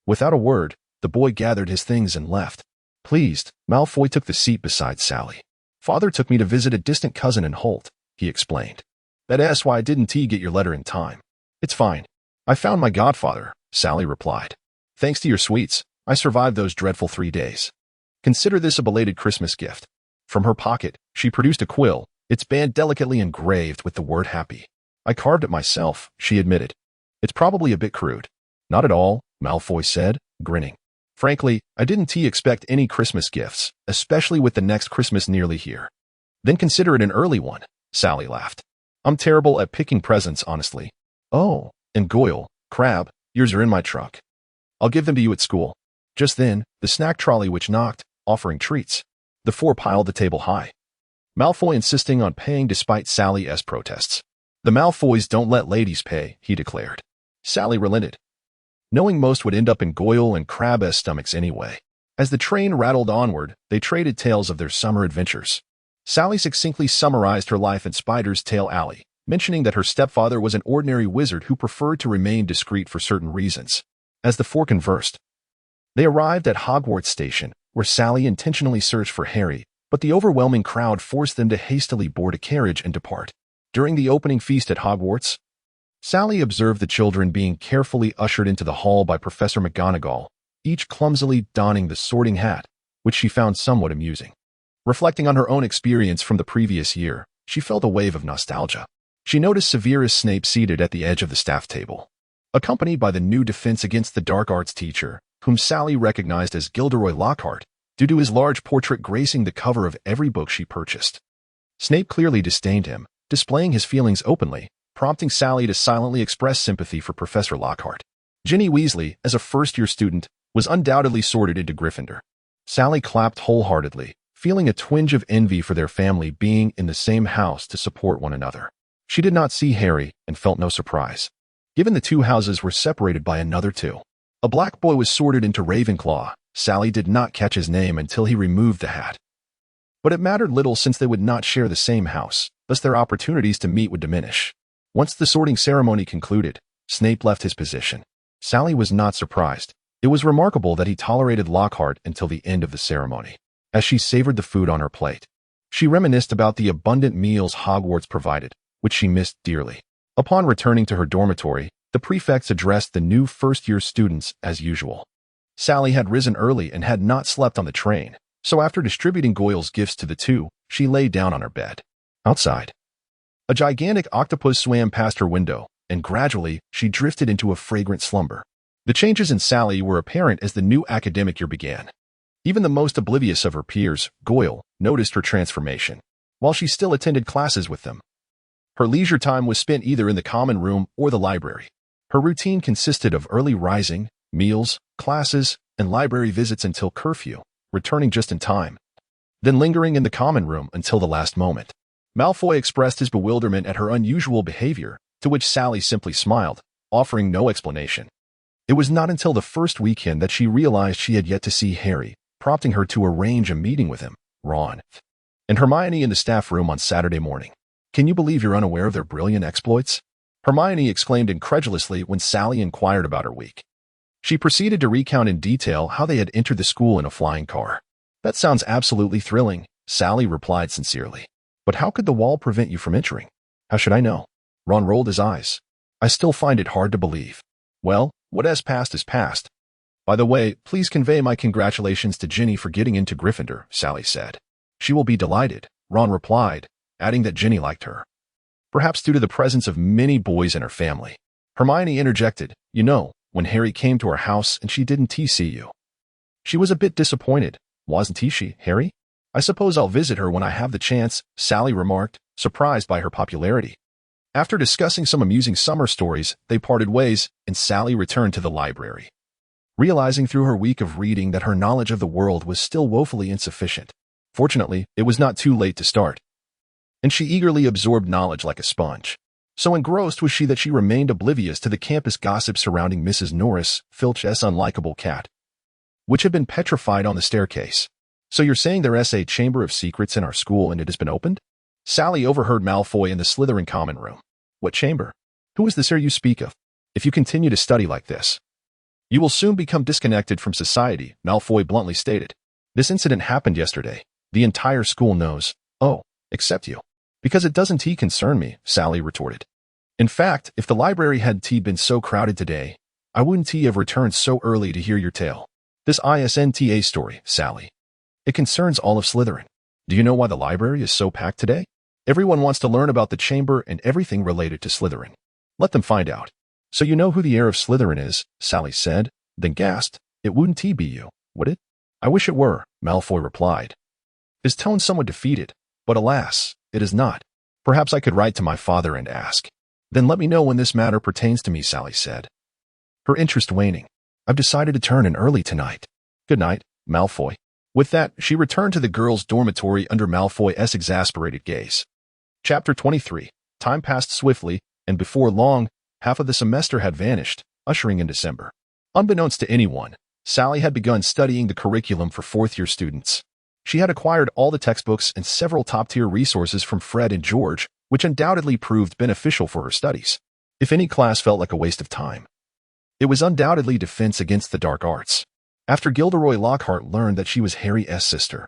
Without a word, the boy gathered his things and left. Pleased, Malfoy took the seat beside Sally. Father took me to visit a distant cousin in Holt, he explained. That's why I didn't get your letter in time. It's fine. I found my godfather, Sally replied. Thanks to your sweets, I survived those dreadful 3 days. Consider this a belated Christmas gift. From her pocket, she produced a quill, its band delicately engraved with the word happy. I carved it myself, she admitted. It's probably a bit crude. Not at all, Malfoy said, grinning. Frankly, I didn't expect any Christmas gifts, especially with the next Christmas nearly here. Then consider it an early one, Sally laughed. I'm terrible at picking presents, honestly. Oh, and Goyle, Crab, yours are in my trunk. I'll give them to you at school. Just then, the snack trolley which knocked, offering treats. The 4 piled the table high. Malfoy insisting on paying despite Sally's protests. The Malfoys don't let ladies pay, he declared. Sally relented, knowing most would end up in Goyle and Crab's stomachs anyway. As the train rattled onward, they traded tales of their summer adventures. Sally succinctly summarized her life in Spider's Tail Alley, mentioning that her stepfather was an ordinary wizard who preferred to remain discreet for certain reasons. As the four conversed, they arrived at Hogwarts Station, where Sally intentionally searched for Harry, but the overwhelming crowd forced them to hastily board a carriage and depart. During the opening feast at Hogwarts, Sally observed the children being carefully ushered into the hall by Professor McGonagall, each clumsily donning the sorting hat, which she found somewhat amusing. Reflecting on her own experience from the previous year, she felt a wave of nostalgia. She noticed Severus Snape seated at the edge of the staff table, accompanied by the new Defense Against the Dark Arts teacher, whom Sally recognized as Gilderoy Lockhart, due to his large portrait gracing the cover of every book she purchased. Snape clearly disdained him, displaying his feelings openly, prompting Sally to silently express sympathy for Professor Lockhart. Ginny Weasley, as a first-year student, was undoubtedly sorted into Gryffindor. Sally clapped wholeheartedly, feeling a twinge of envy for their family being in the same house to support one another. She did not see Harry and felt no surprise, given the two houses were separated by another two. A black boy was sorted into Ravenclaw. Sally did not catch his name until he removed the hat. But it mattered little since they would not share the same house, thus their opportunities to meet would diminish. Once the sorting ceremony concluded, Snape left his position. Sally was not surprised. It was remarkable that he tolerated Lockhart until the end of the ceremony. As she savored the food on her plate, she reminisced about the abundant meals Hogwarts provided, which she missed dearly. Upon returning to her dormitory, the prefects addressed the new first-year students as usual. Sally had risen early and had not slept on the train, so after distributing Goyle's gifts to the two, she lay down on her bed. Outside, a gigantic octopus swam past her window, and gradually she drifted into a fragrant slumber. The changes in Sally were apparent as the new academic year began. Even the most oblivious of her peers, Goyle, noticed her transformation, while she still attended classes with them. Her leisure time was spent either in the common room or the library. Her routine consisted of early rising, meals, classes, and library visits until curfew, returning just in time, then lingering in the common room until the last moment. Malfoy expressed his bewilderment at her unusual behavior, to which Sally simply smiled, offering no explanation. It was not until the first weekend that she realized she had yet to see Harry, prompting her to arrange a meeting with him, Ron, and Hermione in the staff room on Saturday morning. "Can you believe you're unaware of their brilliant exploits?" Hermione exclaimed incredulously when Sally inquired about her week. She proceeded to recount in detail how they had entered the school in a flying car. "That sounds absolutely thrilling," Sally replied sincerely. "But how could the wall prevent you from entering?" "How should I know?" Ron rolled his eyes. "I still find it hard to believe." "Well, what has passed is past. By the way, please convey my congratulations to Ginny for getting into Gryffindor," Sally said. "She will be delighted," Ron replied, adding that Ginny liked her, perhaps due to the presence of many boys in her family. Hermione interjected, "You know, when Harry came to our house and she didn't see you. She was a bit disappointed, wasn't she, Harry? I suppose I'll visit her when I have the chance," Sally remarked, surprised by her popularity. After discussing some amusing summer stories, they parted ways, and Sally returned to the library, realizing through her week of reading that her knowledge of the world was still woefully insufficient. Fortunately, it was not too late to start, and she eagerly absorbed knowledge like a sponge. So engrossed was she that she remained oblivious to the campus gossip surrounding Mrs. Norris, Filch's unlikable cat, which had been petrified on the staircase. "So you're saying there's a chamber of secrets in our school and it has been opened?" Sally overheard Malfoy in the Slytherin common room. "What chamber? Who is this you speak of? If you continue to study like this, you will soon become disconnected from society," Malfoy bluntly stated. "This incident happened yesterday. The entire school knows. Oh, except you. Because it doesn't concern me," Sally retorted. "In fact, if the library had been so crowded today, I wouldn't have returned so early to hear your tale. This isn't story, Sally. It concerns all of Slytherin. Do you know why the library is so packed today? Everyone wants to learn about the chamber and everything related to Slytherin. Let them find out." "So you know who the heir of Slytherin is," Sally said, then gasped. "It wouldn't be you, would it?" "I wish it were," Malfoy replied, his tone somewhat defeated, "but alas, it is not. Perhaps I could write to my father and ask." "Then let me know when this matter pertains to me," Sally said, her interest waning. "I've decided to turn in early tonight. Good night, Malfoy." With that, she returned to the girls' dormitory under Malfoy's exasperated gaze. Chapter 23. Time passed swiftly, and before long, half of the semester had vanished, ushering in December. Unbeknownst to anyone, Sally had begun studying the curriculum for fourth-year students. She had acquired all the textbooks and several top-tier resources from Fred and George, which undoubtedly proved beneficial for her studies. If any class felt like a waste of time, it was undoubtedly Defense Against the Dark Arts. After Gilderoy Lockhart learned that she was Harry's sister,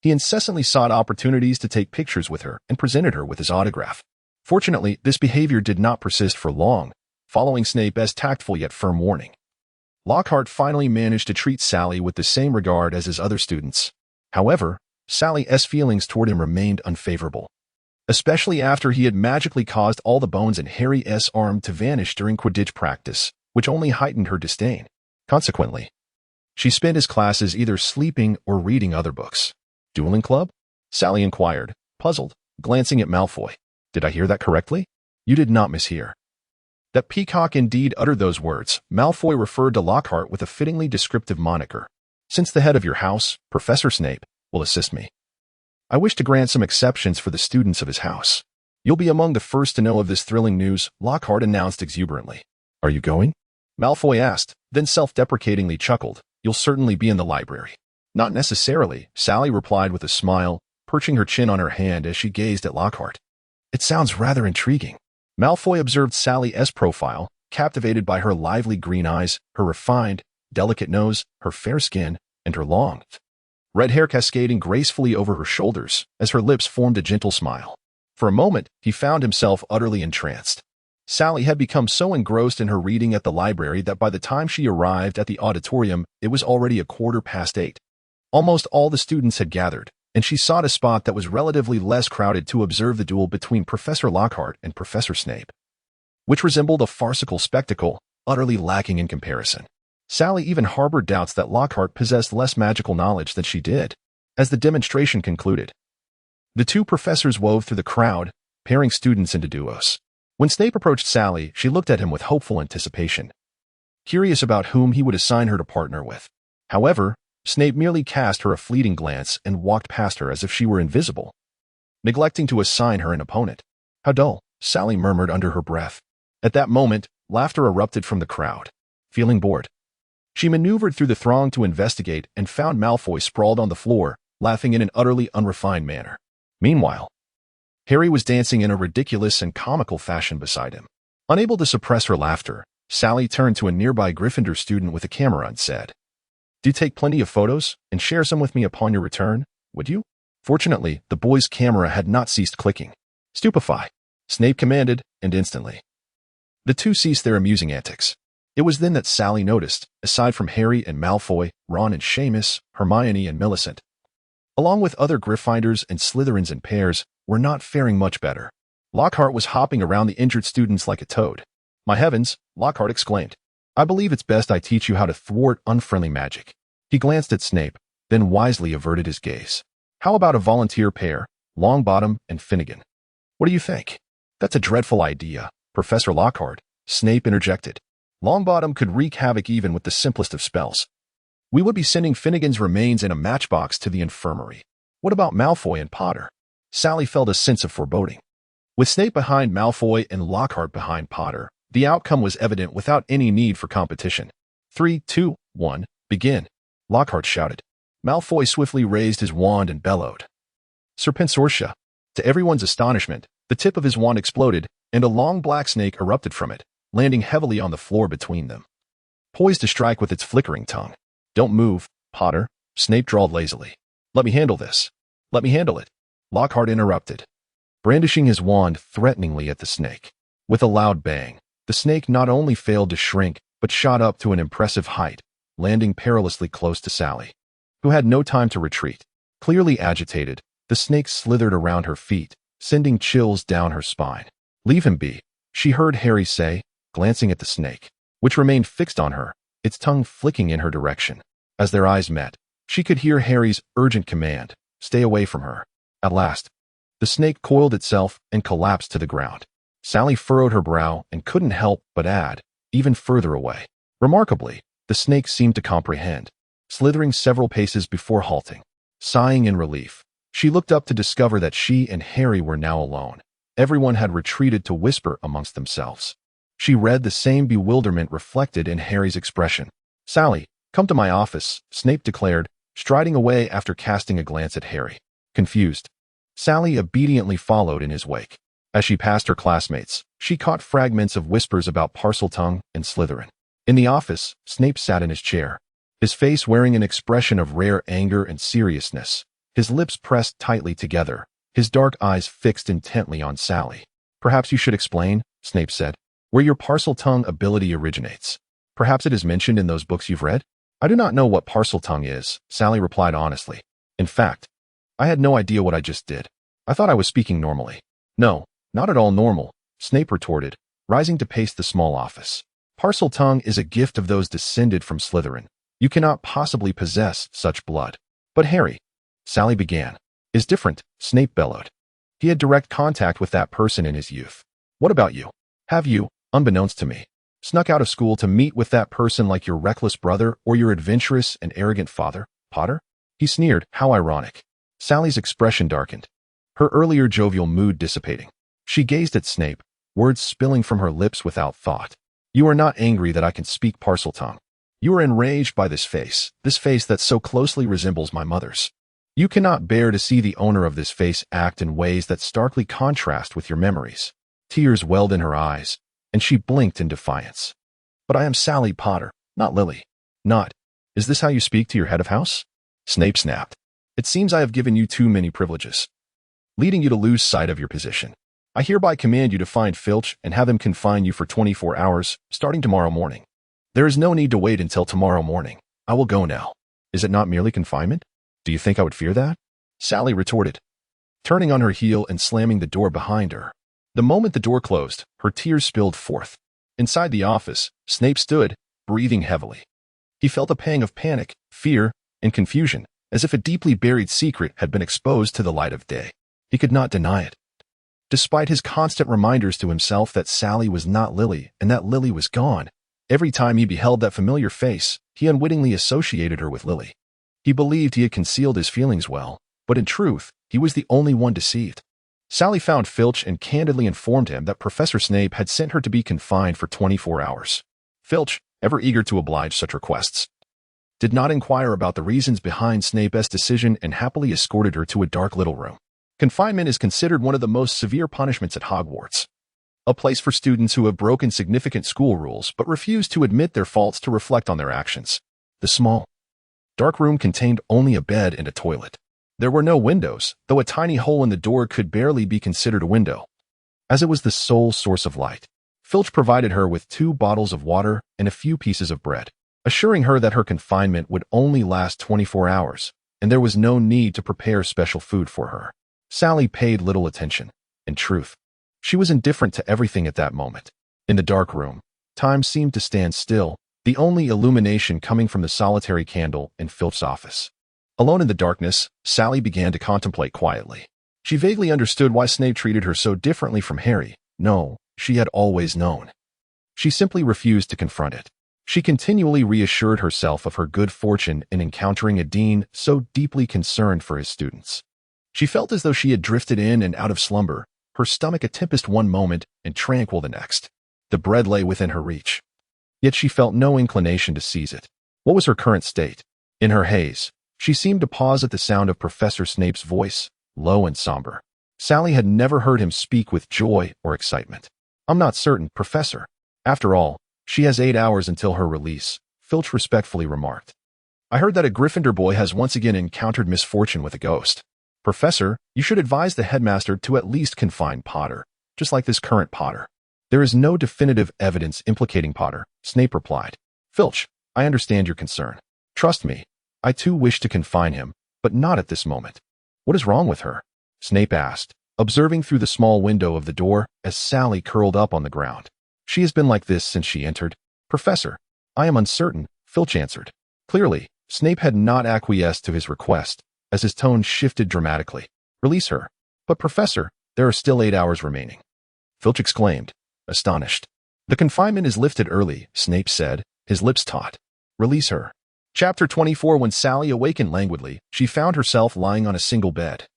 he incessantly sought opportunities to take pictures with her and presented her with his autograph. Fortunately, this behavior did not persist for long, following Snape's tactful yet firm warning. Lockhart finally managed to treat Sally with the same regard as his other students. However, Sally's feelings toward him remained unfavorable, especially after he had magically caused all the bones in Harry's arm to vanish during Quidditch practice, which only heightened her disdain. Consequently, she spent his classes either sleeping or reading other books. Dueling club? Sally inquired, puzzled, glancing at Malfoy. Did I hear that correctly? You did not mishear. That peacock indeed uttered those words. Malfoy referred to Lockhart with a fittingly descriptive moniker. Since the head of your house, Professor Snape, will assist me, I wish to grant some exceptions for the students of his house. You'll be among the first to know of this thrilling news, Lockhart announced exuberantly. Are you going? Malfoy asked, then self-deprecatingly chuckled. You'll certainly be in the library. Not necessarily, Sally replied with a smile, perching her chin on her hand as she gazed at Lockhart. It sounds rather intriguing. Malfoy observed Sally's profile, captivated by her lively green eyes, her refined, delicate nose, her fair skin, and her long, red hair cascading gracefully over her shoulders as her lips formed a gentle smile. For a moment, he found himself utterly entranced. Sally had become so engrossed in her reading at the library that by the time she arrived at the auditorium, it was already 8:15. Almost all the students had gathered, and she sought a spot that was relatively less crowded to observe the duel between Professor Lockhart and Professor Snape, which resembled a farcical spectacle, utterly lacking in comparison. Sally even harbored doubts that Lockhart possessed less magical knowledge than she did. As the demonstration concluded, the two professors wove through the crowd, pairing students into duos. When Snape approached Sally, she looked at him with hopeful anticipation, curious about whom he would assign her to partner with. However, Snape merely cast her a fleeting glance and walked past her as if she were invisible, neglecting to assign her an opponent. How dull, Sally murmured under her breath. At that moment, laughter erupted from the crowd. Feeling bored, she maneuvered through the throng to investigate and found Malfoy sprawled on the floor, laughing in an utterly unrefined manner. Meanwhile, Harry was dancing in a ridiculous and comical fashion beside him. Unable to suppress her laughter, Sally turned to a nearby Gryffindor student with a camera and said, Do take plenty of photos and share some with me upon your return, would you? Fortunately, the boy's camera had not ceased clicking. Stupefy, Snape commanded, and instantly, the two ceased their amusing antics. It was then that Sally noticed, aside from Harry and Malfoy, Ron and Seamus, Hermione and Millicent, along with other Gryffindors and Slytherins in pairs, were not faring much better. Lockhart was hopping around the injured students like a toad. My heavens, Lockhart exclaimed. I believe it's best I teach you how to thwart unfriendly magic. He glanced at Snape, then wisely averted his gaze. How about a volunteer pair, Longbottom and Finnegan? What do you think? That's a dreadful idea, Professor Lockhart, Snape interjected. Longbottom could wreak havoc even with the simplest of spells. We would be sending Finnegan's remains in a matchbox to the infirmary. What about Malfoy and Potter? Sally felt a sense of foreboding. With Snape behind Malfoy and Lockhart behind Potter, the outcome was evident without any need for competition. 3, 2, 1, begin, Lockhart shouted. Malfoy swiftly raised his wand and bellowed. Serpensortia. To everyone's astonishment, the tip of his wand exploded, and a long black snake erupted from it, landing heavily on the floor between them, poised to strike with its flickering tongue. Don't move, Potter, Snape drawled lazily. Let me handle this. Let me handle it, Lockhart interrupted, brandishing his wand threateningly at the snake. With a loud bang, the snake not only failed to shrink, but shot up to an impressive height, landing perilously close to Sally, who had no time to retreat. Clearly agitated, the snake slithered around her feet, sending chills down her spine. Leave him be, she heard Harry say, glancing at the snake, which remained fixed on her, its tongue flicking in her direction. As their eyes met, she could hear Harry's urgent command, stay away from her. At last, the snake coiled itself and collapsed to the ground. Sally furrowed her brow and couldn't help but add, even further away. Remarkably, the snake seemed to comprehend, slithering several paces before halting. Sighing in relief, she looked up to discover that she and Harry were now alone. Everyone had retreated to whisper amongst themselves. She read the same bewilderment reflected in Harry's expression. Sally, "Come to my office," Snape declared, striding away after casting a glance at Harry. Confused, Sally obediently followed in his wake. As she passed her classmates, she caught fragments of whispers about Parseltongue and Slytherin. In the office, Snape sat in his chair, his face wearing an expression of rare anger and seriousness, his lips pressed tightly together, his dark eyes fixed intently on Sally. "Perhaps you should explain," Snape said, "where your Parseltongue ability originates. Perhaps it is mentioned in those books you've read?" "I do not know what Parseltongue is," Sally replied honestly. "In fact, I had no idea what I just did. I thought I was speaking normally." "No, not at all normal," Snape retorted, rising to pace the small office. "Parseltongue is a gift of those descended from Slytherin. You cannot possibly possess such blood." "But Harry," Sally began, "is different," Snape bellowed. "He had direct contact with that person in his youth. What about you? Have you, unbeknownst to me, snuck out of school to meet with that person like your reckless brother or your adventurous and arrogant father, Potter?" He sneered. "How ironic." Sally's expression darkened, her earlier jovial mood dissipating. She gazed at Snape, words spilling from her lips without thought. "You are not angry that I can speak Parseltongue. You are enraged by this face that so closely resembles my mother's. You cannot bear to see the owner of this face act in ways that starkly contrast with your memories." Tears welled in her eyes, and she blinked in defiance. "But I am Sally Potter, not Lily. Not. Is this how you speak to your head of house?" Snape snapped. "It seems I have given you too many privileges, leading you to lose sight of your position. I hereby command you to find Filch and have him confine you for 24 hours, starting tomorrow morning. There is no need to wait until tomorrow morning. I will go now." "Is it not merely confinement? Do you think I would fear that?" Sally retorted, turning on her heel and slamming the door behind her. The moment the door closed, her tears spilled forth. Inside the office, Snape stood, breathing heavily. He felt a pang of panic, fear, and confusion, as if a deeply buried secret had been exposed to the light of day. He could not deny it. Despite his constant reminders to himself that Sally was not Lily and that Lily was gone, every time he beheld that familiar face, he unwittingly associated her with Lily. He believed he had concealed his feelings well, but in truth, he was the only one deceived. Sally found Filch and candidly informed him that Professor Snape had sent her to be confined for 24 hours. Filch, ever eager to oblige such requests, did not inquire about the reasons behind Snape's decision and happily escorted her to a dark little room. Confinement is considered one of the most severe punishments at Hogwarts, a place for students who have broken significant school rules but refuse to admit their faults to reflect on their actions. The small, dark room contained only a bed and a toilet. There were no windows, though a tiny hole in the door could barely be considered a window, as it was the sole source of light. Filch provided her with 2 bottles of water and a few pieces of bread, assuring her that her confinement would only last 24 hours, and there was no need to prepare special food for her. Sally paid little attention. In truth, she was indifferent to everything at that moment. In the dark room, time seemed to stand still, the only illumination coming from the solitary candle in Filch's office. Alone in the darkness, Sally began to contemplate quietly. She vaguely understood why Snape treated her so differently from Harry. No, she had always known. She simply refused to confront it. She continually reassured herself of her good fortune in encountering a dean so deeply concerned for his students. She felt as though she had drifted in and out of slumber, her stomach a tempest one moment and tranquil the next. The bread lay within her reach, yet she felt no inclination to seize it. What was her current state? In her haze, she seemed to pause at the sound of Professor Snape's voice, low and somber. Sally had never heard him speak with joy or excitement. "I'm not certain, Professor. After all, she has 8 hours until her release," Filch respectfully remarked. "I heard that a Gryffindor boy has once again encountered misfortune with a ghost. Professor, you should advise the headmaster to at least confine Potter, just like this current Potter." "There is no definitive evidence implicating Potter," Snape replied. "Filch, I understand your concern. Trust me, I too wish to confine him, but not at this moment." "What is wrong with her?" Snape asked, observing through the small window of the door as Sally curled up on the ground. "She has been like this since she entered." "Professor, I am uncertain," Filch answered. Clearly, Snape had not acquiesced to his request, as his tone shifted dramatically. "Release her." "But Professor, there are still 8 hours remaining," Filch exclaimed, astonished. "The confinement is lifted early," Snape said, his lips taut. "Release her." Chapter 24. When Sally awakened languidly, she found herself lying on a single bed,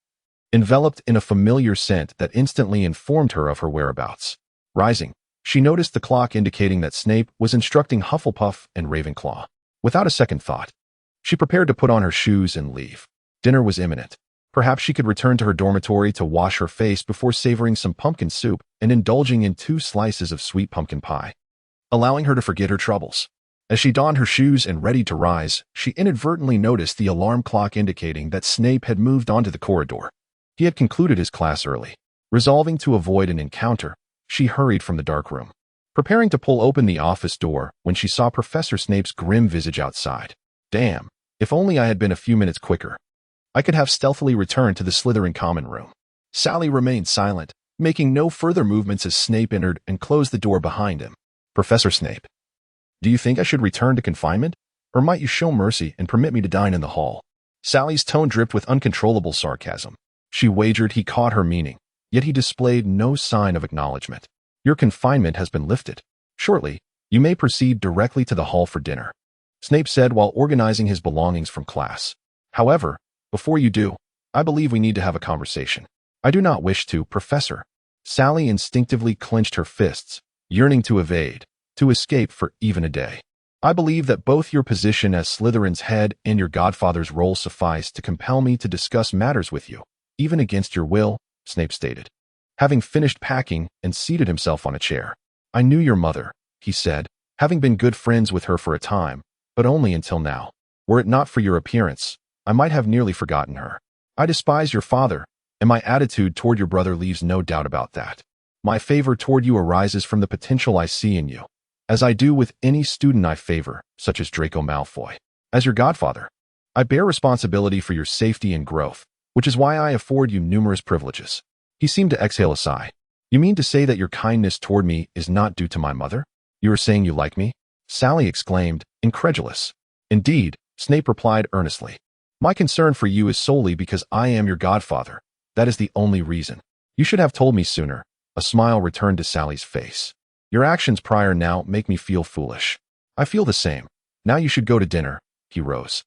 enveloped in a familiar scent that instantly informed her of her whereabouts. Rising, she noticed the clock indicating that Snape was instructing Hufflepuff and Ravenclaw. Without a second thought, she prepared to put on her shoes and leave. Dinner was imminent. Perhaps she could return to her dormitory to wash her face before savoring some pumpkin soup and indulging in 2 slices of sweet pumpkin pie, allowing her to forget her troubles. As she donned her shoes and readied to rise, she inadvertently noticed the alarm clock indicating that Snape had moved onto the corridor. He had concluded his class early. Resolving to avoid an encounter, she hurried from the dark room, preparing to pull open the office door when she saw Professor Snape's grim visage outside. Damn, if only I had been a few minutes quicker. I could have stealthily returned to the Slytherin common room. Sally remained silent, making no further movements as Snape entered and closed the door behind him. Professor Snape, do you think I should return to confinement? Or might you show mercy and permit me to dine in the hall? Sally's tone dripped with uncontrollable sarcasm. She wagered he caught her meaning, yet he displayed no sign of acknowledgement. Your confinement has been lifted. Shortly, you may proceed directly to the hall for dinner, Snape said while organizing his belongings from class. However, before you do, I believe we need to have a conversation. I do not wish to, Professor. Sally instinctively clenched her fists, yearning to evade, to escape for even a day. I believe that both your position as Slytherin's head and your godfather's role suffice to compel me to discuss matters with you, even against your will, Snape stated. Having finished packing and seated himself on a chair. I knew your mother, he said, having been good friends with her for a time, but only until now. Were it not for your appearance, I might have nearly forgotten her. I despise your father, and my attitude toward your brother leaves no doubt about that. My favor toward you arises from the potential I see in you, as I do with any student I favor, such as Draco Malfoy. As your godfather, I bear responsibility for your safety and growth, which is why I afford you numerous privileges. He seemed to exhale a sigh. You mean to say that your kindness toward me is not due to my mother? You are saying you like me? Sally exclaimed, incredulous. Indeed, Snape replied earnestly. My concern for you is solely because I am your godfather. That is the only reason. You should have told me sooner. A smile returned to Sally's face. Your actions prior now make me feel foolish. I feel the same. Now you should go to dinner. He rose,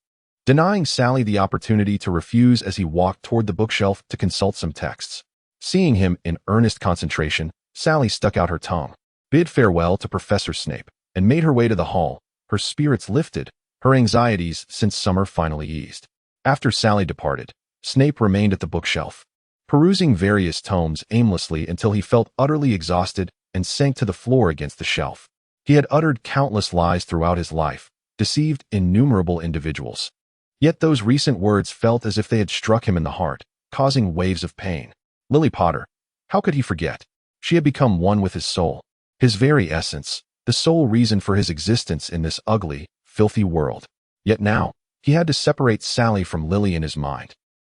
denying Sally the opportunity to refuse as he walked toward the bookshelf to consult some texts. Seeing him in earnest concentration, Sally stuck out her tongue, bid farewell to Professor Snape, and made her way to the hall, her spirits lifted, her anxieties since summer finally eased. After Sally departed, Snape remained at the bookshelf, perusing various tomes aimlessly until he felt utterly exhausted and sank to the floor against the shelf. He had uttered countless lies throughout his life, deceived innumerable individuals. Yet those recent words felt as if they had struck him in the heart, causing waves of pain. Lily Potter, how could he forget? She had become one with his soul, his very essence, the sole reason for his existence in this ugly, filthy world. Yet now, he had to separate Sally from Lily in his mind.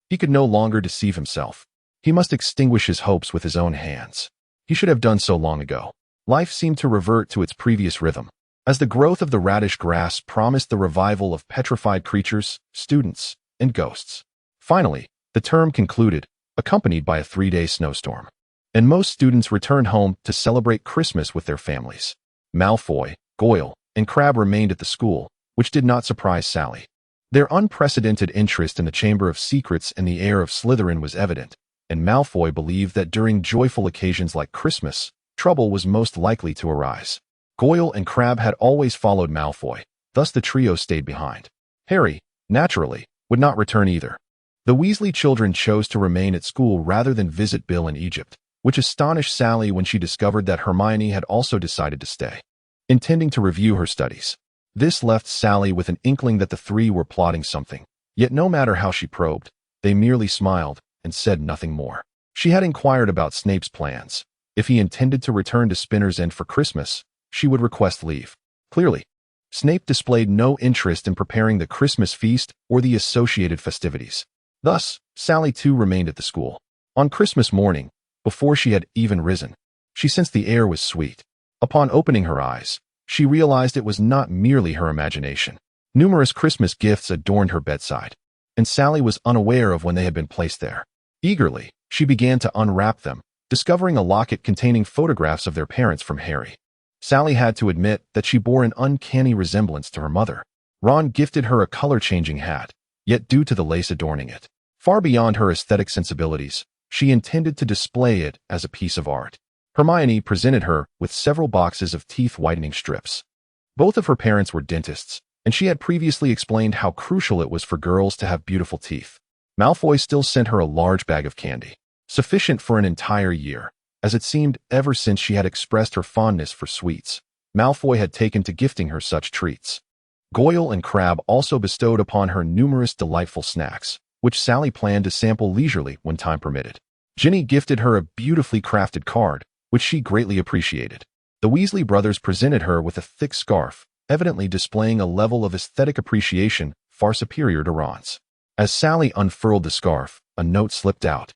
He could no longer deceive himself. He must extinguish his hopes with his own hands. He should have done so long ago. Life seemed to revert to its previous rhythm, as the growth of the radish grass promised the revival of petrified creatures, students, and ghosts. Finally, the term concluded, accompanied by a 3-day snowstorm, and most students returned home to celebrate Christmas with their families. Malfoy, Goyle, and Crabbe remained at the school, which did not surprise Sally. Their unprecedented interest in the Chamber of Secrets and the air of Slytherin was evident, and Malfoy believed that during joyful occasions like Christmas, trouble was most likely to arise. Goyle and Crabbe had always followed Malfoy, thus the trio stayed behind. Harry, naturally, would not return either. The Weasley children chose to remain at school rather than visit Bill in Egypt, which astonished Sally when she discovered that Hermione had also decided to stay, intending to review her studies. This left Sally with an inkling that the three were plotting something, yet no matter how she probed, they merely smiled and said nothing more. She had inquired about Snape's plans. If he intended to return to Spinner's End for Christmas, she would request leave. Clearly, Snape displayed no interest in preparing the Christmas feast or the associated festivities. Thus, Sally too remained at the school. On Christmas morning, before she had even risen, she sensed the air was sweet. Upon opening her eyes, she realized it was not merely her imagination. Numerous Christmas gifts adorned her bedside, and Sally was unaware of when they had been placed there. Eagerly, she began to unwrap them, discovering a locket containing photographs of their parents from Harry. Sally had to admit that she bore an uncanny resemblance to her mother. Ron gifted her a color-changing hat, yet due to the lace adorning it, far beyond her aesthetic sensibilities, she intended to display it as a piece of art. Hermione presented her with several boxes of teeth-whitening strips. Both of her parents were dentists, and she had previously explained how crucial it was for girls to have beautiful teeth. Malfoy still sent her a large bag of candy, sufficient for an entire year, as it seemed ever since she had expressed her fondness for sweets. Malfoy had taken to gifting her such treats. Goyle and Crabbe also bestowed upon her numerous delightful snacks, which Sally planned to sample leisurely when time permitted. Ginny gifted her a beautifully crafted card, which she greatly appreciated. The Weasley brothers presented her with a thick scarf, evidently displaying a level of aesthetic appreciation far superior to Ron's. As Sally unfurled the scarf, a note slipped out,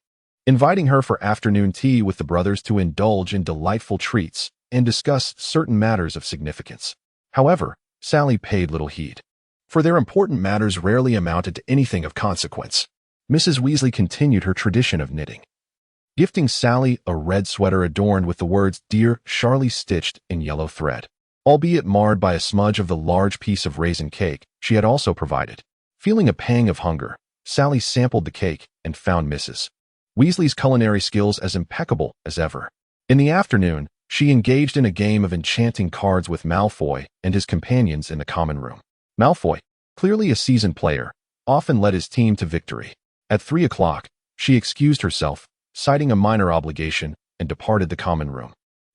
inviting her for afternoon tea with the brothers to indulge in delightful treats and discuss certain matters of significance. However, Sally paid little heed, for their important matters rarely amounted to anything of consequence. Mrs. Weasley continued her tradition of knitting, gifting Sally a red sweater adorned with the words "Dear Charlie" stitched in yellow thread, albeit marred by a smudge of the large piece of raisin cake she had also provided. Feeling a pang of hunger, Sally sampled the cake and found Mrs. Weasley's culinary skills as impeccable as ever. In the afternoon, she engaged in a game of enchanting cards with Malfoy and his companions in the common room. Malfoy, clearly a seasoned player, often led his team to victory. At 3 o'clock, she excused herself, citing a minor obligation, and departed the common room.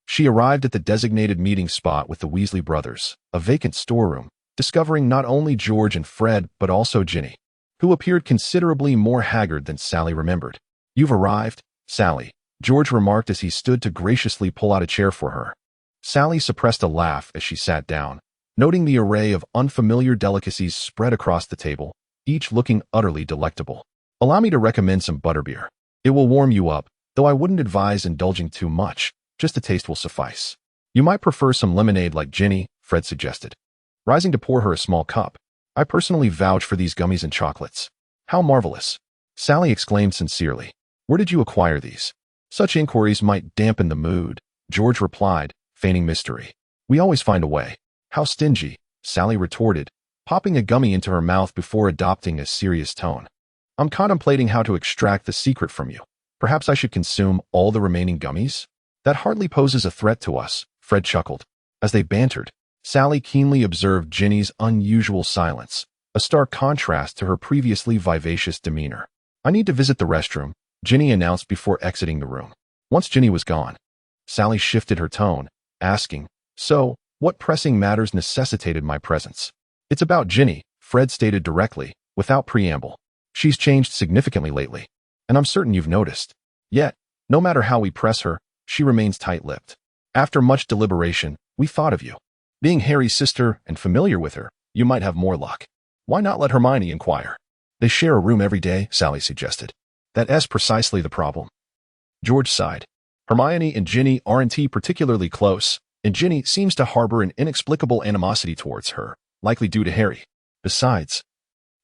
She arrived at the designated meeting spot with the Weasley brothers, a vacant storeroom, discovering not only George and Fred but also Ginny, who appeared considerably more haggard than Sally remembered. "You've arrived, Sally," George remarked as he stood to graciously pull out a chair for her. Sally suppressed a laugh as she sat down, noting the array of unfamiliar delicacies spread across the table, each looking utterly delectable. "Allow me to recommend some butterbeer. It will warm you up, though I wouldn't advise indulging too much. Just a taste will suffice." "You might prefer some lemonade like Ginny," Fred suggested, rising to pour her a small cup. "I personally vouch for these gummies and chocolates." "How marvelous!" Sally exclaimed sincerely. "Where did you acquire these?" "Such inquiries might dampen the mood," George replied, feigning mystery. "We always find a way." "How stingy," Sally retorted, popping a gummy into her mouth before adopting a serious tone. "I'm contemplating how to extract the secret from you. Perhaps I should consume all the remaining gummies?" "That hardly poses a threat to us," Fred chuckled. As they bantered, Sally keenly observed Ginny's unusual silence, a stark contrast to her previously vivacious demeanor. "I need to visit the restroom," Ginny announced before exiting the room. Once Ginny was gone, Sally shifted her tone, asking, "So, what pressing matters necessitated my presence?" "It's about Ginny," Fred stated directly, without preamble. "She's changed significantly lately, and I'm certain you've noticed. Yet, no matter how we press her, she remains tight-lipped. After much deliberation, we thought of you. Being Harry's sister and familiar with her, you might have more luck. Why not let Hermione inquire?" "They share a room every day," Sally suggested. "That's precisely the problem." George sighed. "Hermione and Ginny aren't particularly close, and Ginny seems to harbor an inexplicable animosity towards her, likely due to Harry. Besides,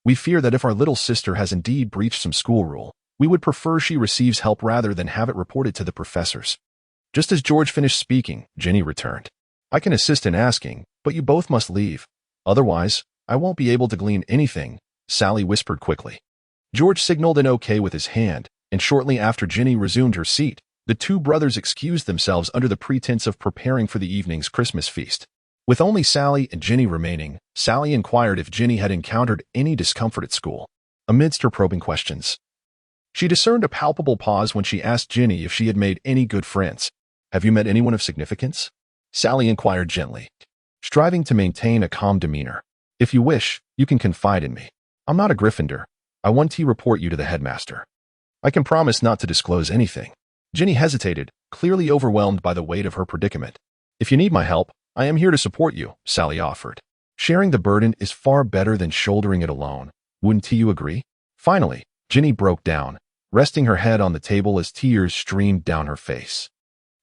we fear that if our little sister has indeed breached some school rule, we would prefer she receives help rather than have it reported to the professors." Just as George finished speaking, Ginny returned. "I can assist in asking, but you both must leave. Otherwise, I won't be able to glean anything," Sally whispered quickly. George signaled an okay with his hand, and shortly after Ginny resumed her seat, the two brothers excused themselves under the pretense of preparing for the evening's Christmas feast. With only Sally and Ginny remaining, Sally inquired if Ginny had encountered any discomfort at school. Amidst her probing questions, she discerned a palpable pause when she asked Ginny if she had made any good friends. "Have you met anyone of significance?" Sally inquired gently, striving to maintain a calm demeanor. "If you wish, you can confide in me. I'm not a Gryffindor. I want to report you to the headmaster. I can promise not to disclose anything." Ginny hesitated, clearly overwhelmed by the weight of her predicament. "If you need my help, I am here to support you," Sally offered. "Sharing the burden is far better than shouldering it alone. Wouldn't you agree?" Finally, Ginny broke down, resting her head on the table as tears streamed down her face.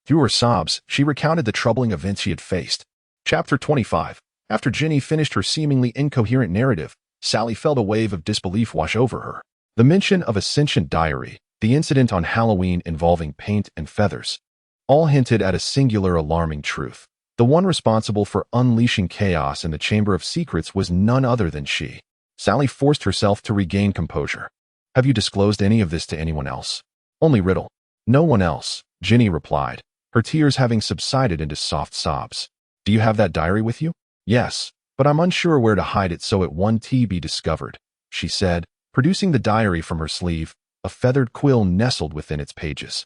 Through her sobs, she recounted the troubling events she had faced. Chapter 25. After Ginny finished her seemingly incoherent narrative, Sally felt a wave of disbelief wash over her. The mention of a sentient diary, the incident on Halloween involving paint and feathers, all hinted at a singular alarming truth. The one responsible for unleashing chaos in the Chamber of Secrets was none other than she. Sally forced herself to regain composure. "Have you disclosed any of this to anyone else?" "Only Riddle." "No one else," Ginny replied, her tears having subsided into soft sobs. "Do you have that diary with you?" "Yes, but I'm unsure where to hide it so it won't be discovered, she said, producing the diary from her sleeve, a feathered quill nestled within its pages.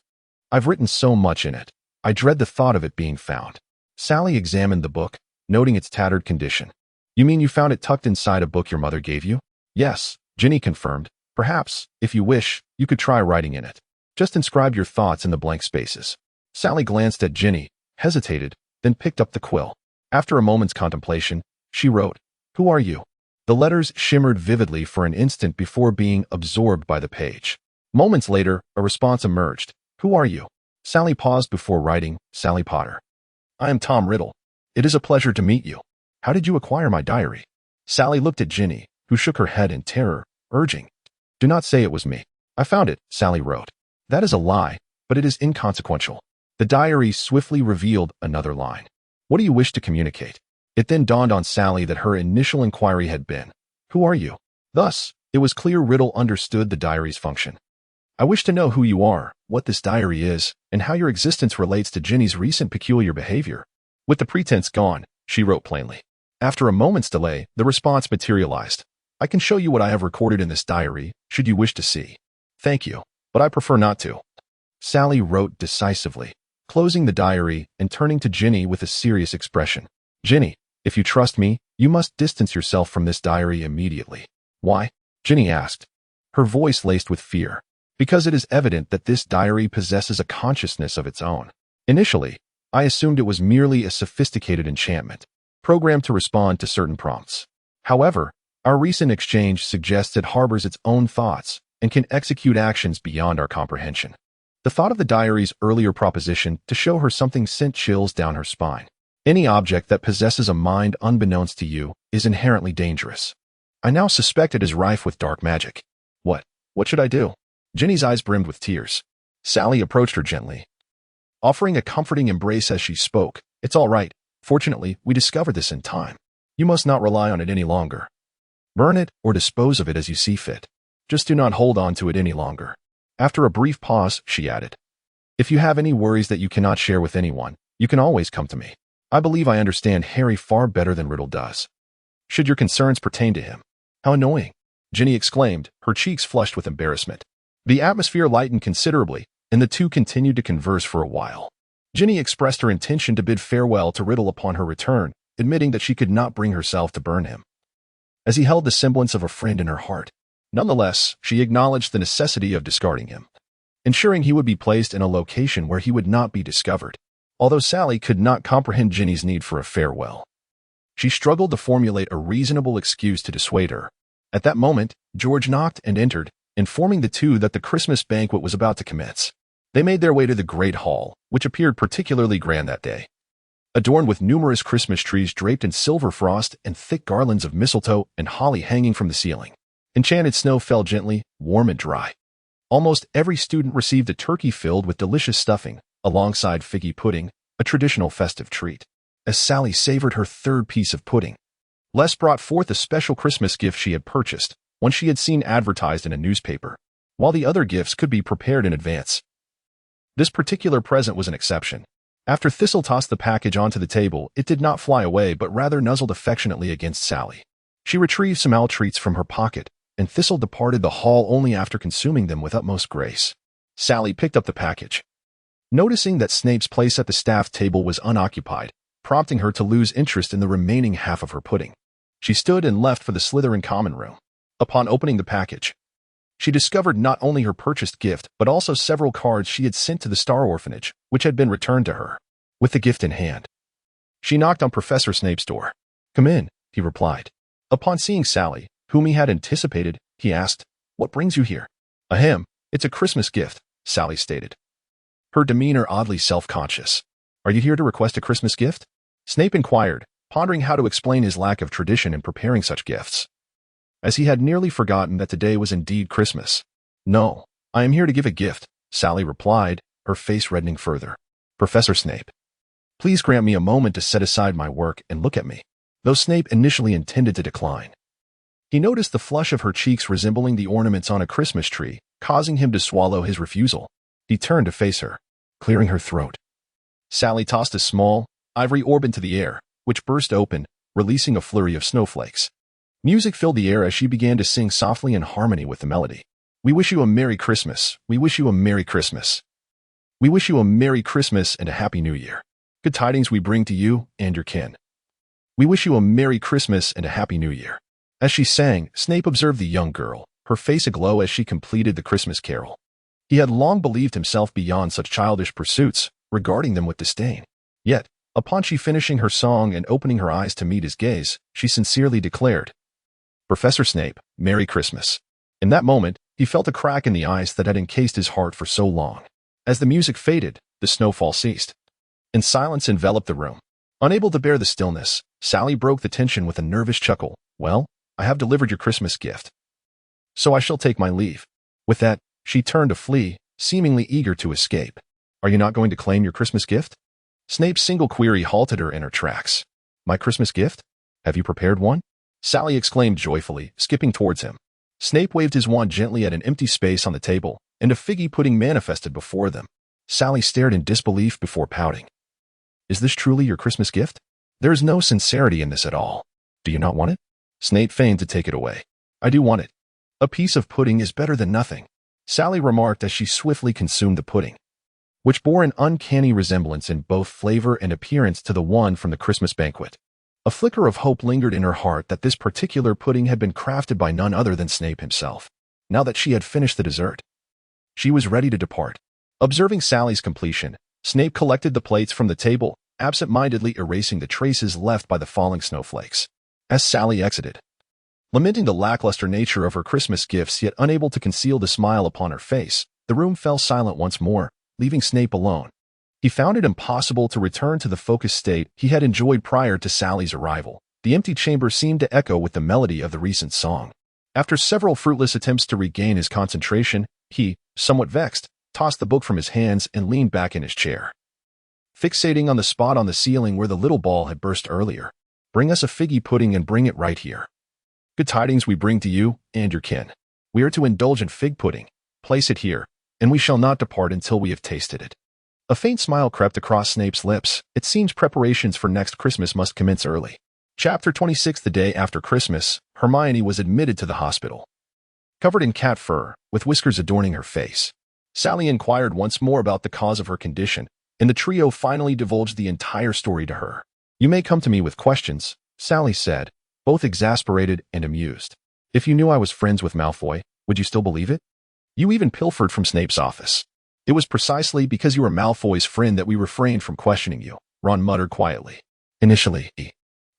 I've written so much in it. I dread the thought of it being found. Sally examined the book, noting its tattered condition. You mean you found it tucked inside a book your mother gave you? Yes, Ginny confirmed. Perhaps, if you wish, you could try writing in it. Just inscribe your thoughts in the blank spaces. Sally glanced at Ginny, hesitated, then picked up the quill. After a moment's contemplation, she wrote, "Who are you?" The letters shimmered vividly for an instant before being absorbed by the page. Moments later, a response emerged. "Who are you?" Sally paused before writing, "Sally Potter." "I am Tom Riddle. It is a pleasure to meet you. How did you acquire my diary?" Sally looked at Ginny, who shook her head in terror, urging, "Do not say it was me." "I found it," Sally wrote. "That is a lie, but it is inconsequential." The diary swiftly revealed another line. "What do you wish to communicate?" It then dawned on Sally that her initial inquiry had been, "Who are you?" Thus, it was clear Riddle understood the diary's function. "I wish to know who you are, what this diary is, and how your existence relates to Ginny's recent peculiar behavior." With the pretense gone, she wrote plainly. After a moment's delay, the response materialized. "I can show you what I have recorded in this diary, should you wish to see." "Thank you, but I prefer not to." Sally wrote decisively, closing the diary and turning to Ginny with a serious expression. "Ginny, if you trust me, you must distance yourself from this diary immediately." "Why?" Ginny asked, her voice laced with fear. "Because it is evident that this diary possesses a consciousness of its own. Initially, I assumed it was merely a sophisticated enchantment, programmed to respond to certain prompts. However, our recent exchange suggests it harbors its own thoughts and can execute actions beyond our comprehension." The thought of the diary's earlier proposition to show her something sent chills down her spine. Any object that possesses a mind unbeknownst to you is inherently dangerous. I now suspect it is rife with dark magic. What should I do?" Ginny's eyes brimmed with tears. Sally approached her gently, offering a comforting embrace as she spoke. "It's all right. Fortunately, we discovered this in time. You must not rely on it any longer. Burn it or dispose of it as you see fit. Just do not hold on to it any longer." After a brief pause, she added, "If you have any worries that you cannot share with anyone, you can always come to me. I believe I understand Harry far better than Riddle does. Should your concerns pertain to him." "How annoying," Ginny exclaimed, her cheeks flushed with embarrassment. The atmosphere lightened considerably, and the two continued to converse for a while. Ginny expressed her intention to bid farewell to Riddle upon her return, admitting that she could not bring herself to burn him, as he held the semblance of a friend in her heart. Nonetheless, she acknowledged the necessity of discarding him, ensuring he would be placed in a location where he would not be discovered. Although Sally could not comprehend Ginny's need for a farewell, she struggled to formulate a reasonable excuse to dissuade her. At that moment, George knocked and entered, informing the two that the Christmas banquet was about to commence. They made their way to the Great Hall, which appeared particularly grand that day, adorned with numerous Christmas trees draped in silver frost and thick garlands of mistletoe and holly hanging from the ceiling. Enchanted snow fell gently, warm and dry. Almost every student received a turkey filled with delicious stuffing, alongside figgy pudding, a traditional festive treat. As Sally savored her third piece of pudding, Les brought forth a special Christmas gift she had purchased, one she had seen advertised in a newspaper, while the other gifts could be prepared in advance. This particular present was an exception. After Thistle tossed the package onto the table, it did not fly away but rather nuzzled affectionately against Sally. She retrieved some owl treats from her pocket, and Thistle departed the hall only after consuming them with utmost grace. Sally picked up the package, noticing that Snape's place at the staff table was unoccupied, prompting her to lose interest in the remaining half of her pudding. She stood and left for the Slytherin common room. Upon opening the package, she discovered not only her purchased gift, but also several cards she had sent to the Star Orphanage, which had been returned to her. With the gift in hand, she knocked on Professor Snape's door. "Come in," he replied. Upon seeing Sally, whom he had anticipated, he asked, "What brings you here?" "Ahem, it's a Christmas gift," Sally stated, her demeanor oddly self-conscious. "Are you here to request a Christmas gift?" Snape inquired, pondering how to explain his lack of tradition in preparing such gifts, as he had nearly forgotten that today was indeed Christmas. "No, I am here to give a gift," Sally replied, her face reddening further. "Professor Snape, please grant me a moment to set aside my work and look at me." Though Snape initially intended to decline, he noticed the flush of her cheeks resembling the ornaments on a Christmas tree, causing him to swallow his refusal. He turned to face her, clearing her throat. Sally tossed a small, ivory orb into the air, which burst open, releasing a flurry of snowflakes. Music filled the air as she began to sing softly in harmony with the melody. We wish you a Merry Christmas. We wish you a Merry Christmas. We wish you a Merry Christmas and a Happy New Year. Good tidings we bring to you and your kin. We wish you a Merry Christmas and a Happy New Year. As she sang, Snape observed the young girl, her face aglow as she completed the Christmas carol. He had long believed himself beyond such childish pursuits, regarding them with disdain. Yet, upon she finishing her song and opening her eyes to meet his gaze, she sincerely declared, "Professor Snape, Merry Christmas." In that moment, he felt a crack in the ice that had encased his heart for so long. As the music faded, the snowfall ceased, and silence enveloped the room. Unable to bear the stillness, Sally broke the tension with a nervous chuckle. "Well, I have delivered your Christmas gift, so I shall take my leave." With that, she turned to flee, seemingly eager to escape. "Are you not going to claim your Christmas gift?" Snape's single query halted her in her tracks. "My Christmas gift? Have you prepared one?" Sally exclaimed joyfully, skipping towards him. Snape waved his wand gently at an empty space on the table, and a figgy pudding manifested before them. Sally stared in disbelief before pouting. "Is this truly your Christmas gift? There is no sincerity in this at all. Do you not want it?" Snape feigned to take it away. "I do want it. A piece of pudding is better than nothing," Sally remarked as she swiftly consumed the pudding, which bore an uncanny resemblance in both flavor and appearance to the one from the Christmas banquet. A flicker of hope lingered in her heart that this particular pudding had been crafted by none other than Snape himself. Now that she had finished the dessert, she was ready to depart. Observing Sally's completion, Snape collected the plates from the table, absent-mindedly erasing the traces left by the falling snowflakes. As Sally exited, lamenting the lackluster nature of her Christmas gifts yet unable to conceal the smile upon her face, the room fell silent once more, leaving Snape alone. He found it impossible to return to the focused state he had enjoyed prior to Sally's arrival. The empty chamber seemed to echo with the melody of the recent song. After several fruitless attempts to regain his concentration, he, somewhat vexed, tossed the book from his hands and leaned back in his chair, fixating on the spot on the ceiling where the little ball had burst earlier. "Bring us a figgy pudding and bring it right here. Good tidings we bring to you and your kin. We are to indulge in fig pudding. Place it here, and we shall not depart until we have tasted it." A faint smile crept across Snape's lips. It seems preparations for next Christmas must commence early. Chapter 26. The day after Christmas, Hermione was admitted to the hospital, covered in cat fur, with whiskers adorning her face. Sally inquired once more about the cause of her condition, and the trio finally divulged the entire story to her. "You may come to me with questions," Sally said, both exasperated and amused. "If you knew I was friends with Malfoy, would you still believe it? You even pilfered from Snape's office." "It was precisely because you were Malfoy's friend that we refrained from questioning you," Ron muttered quietly. "Initially,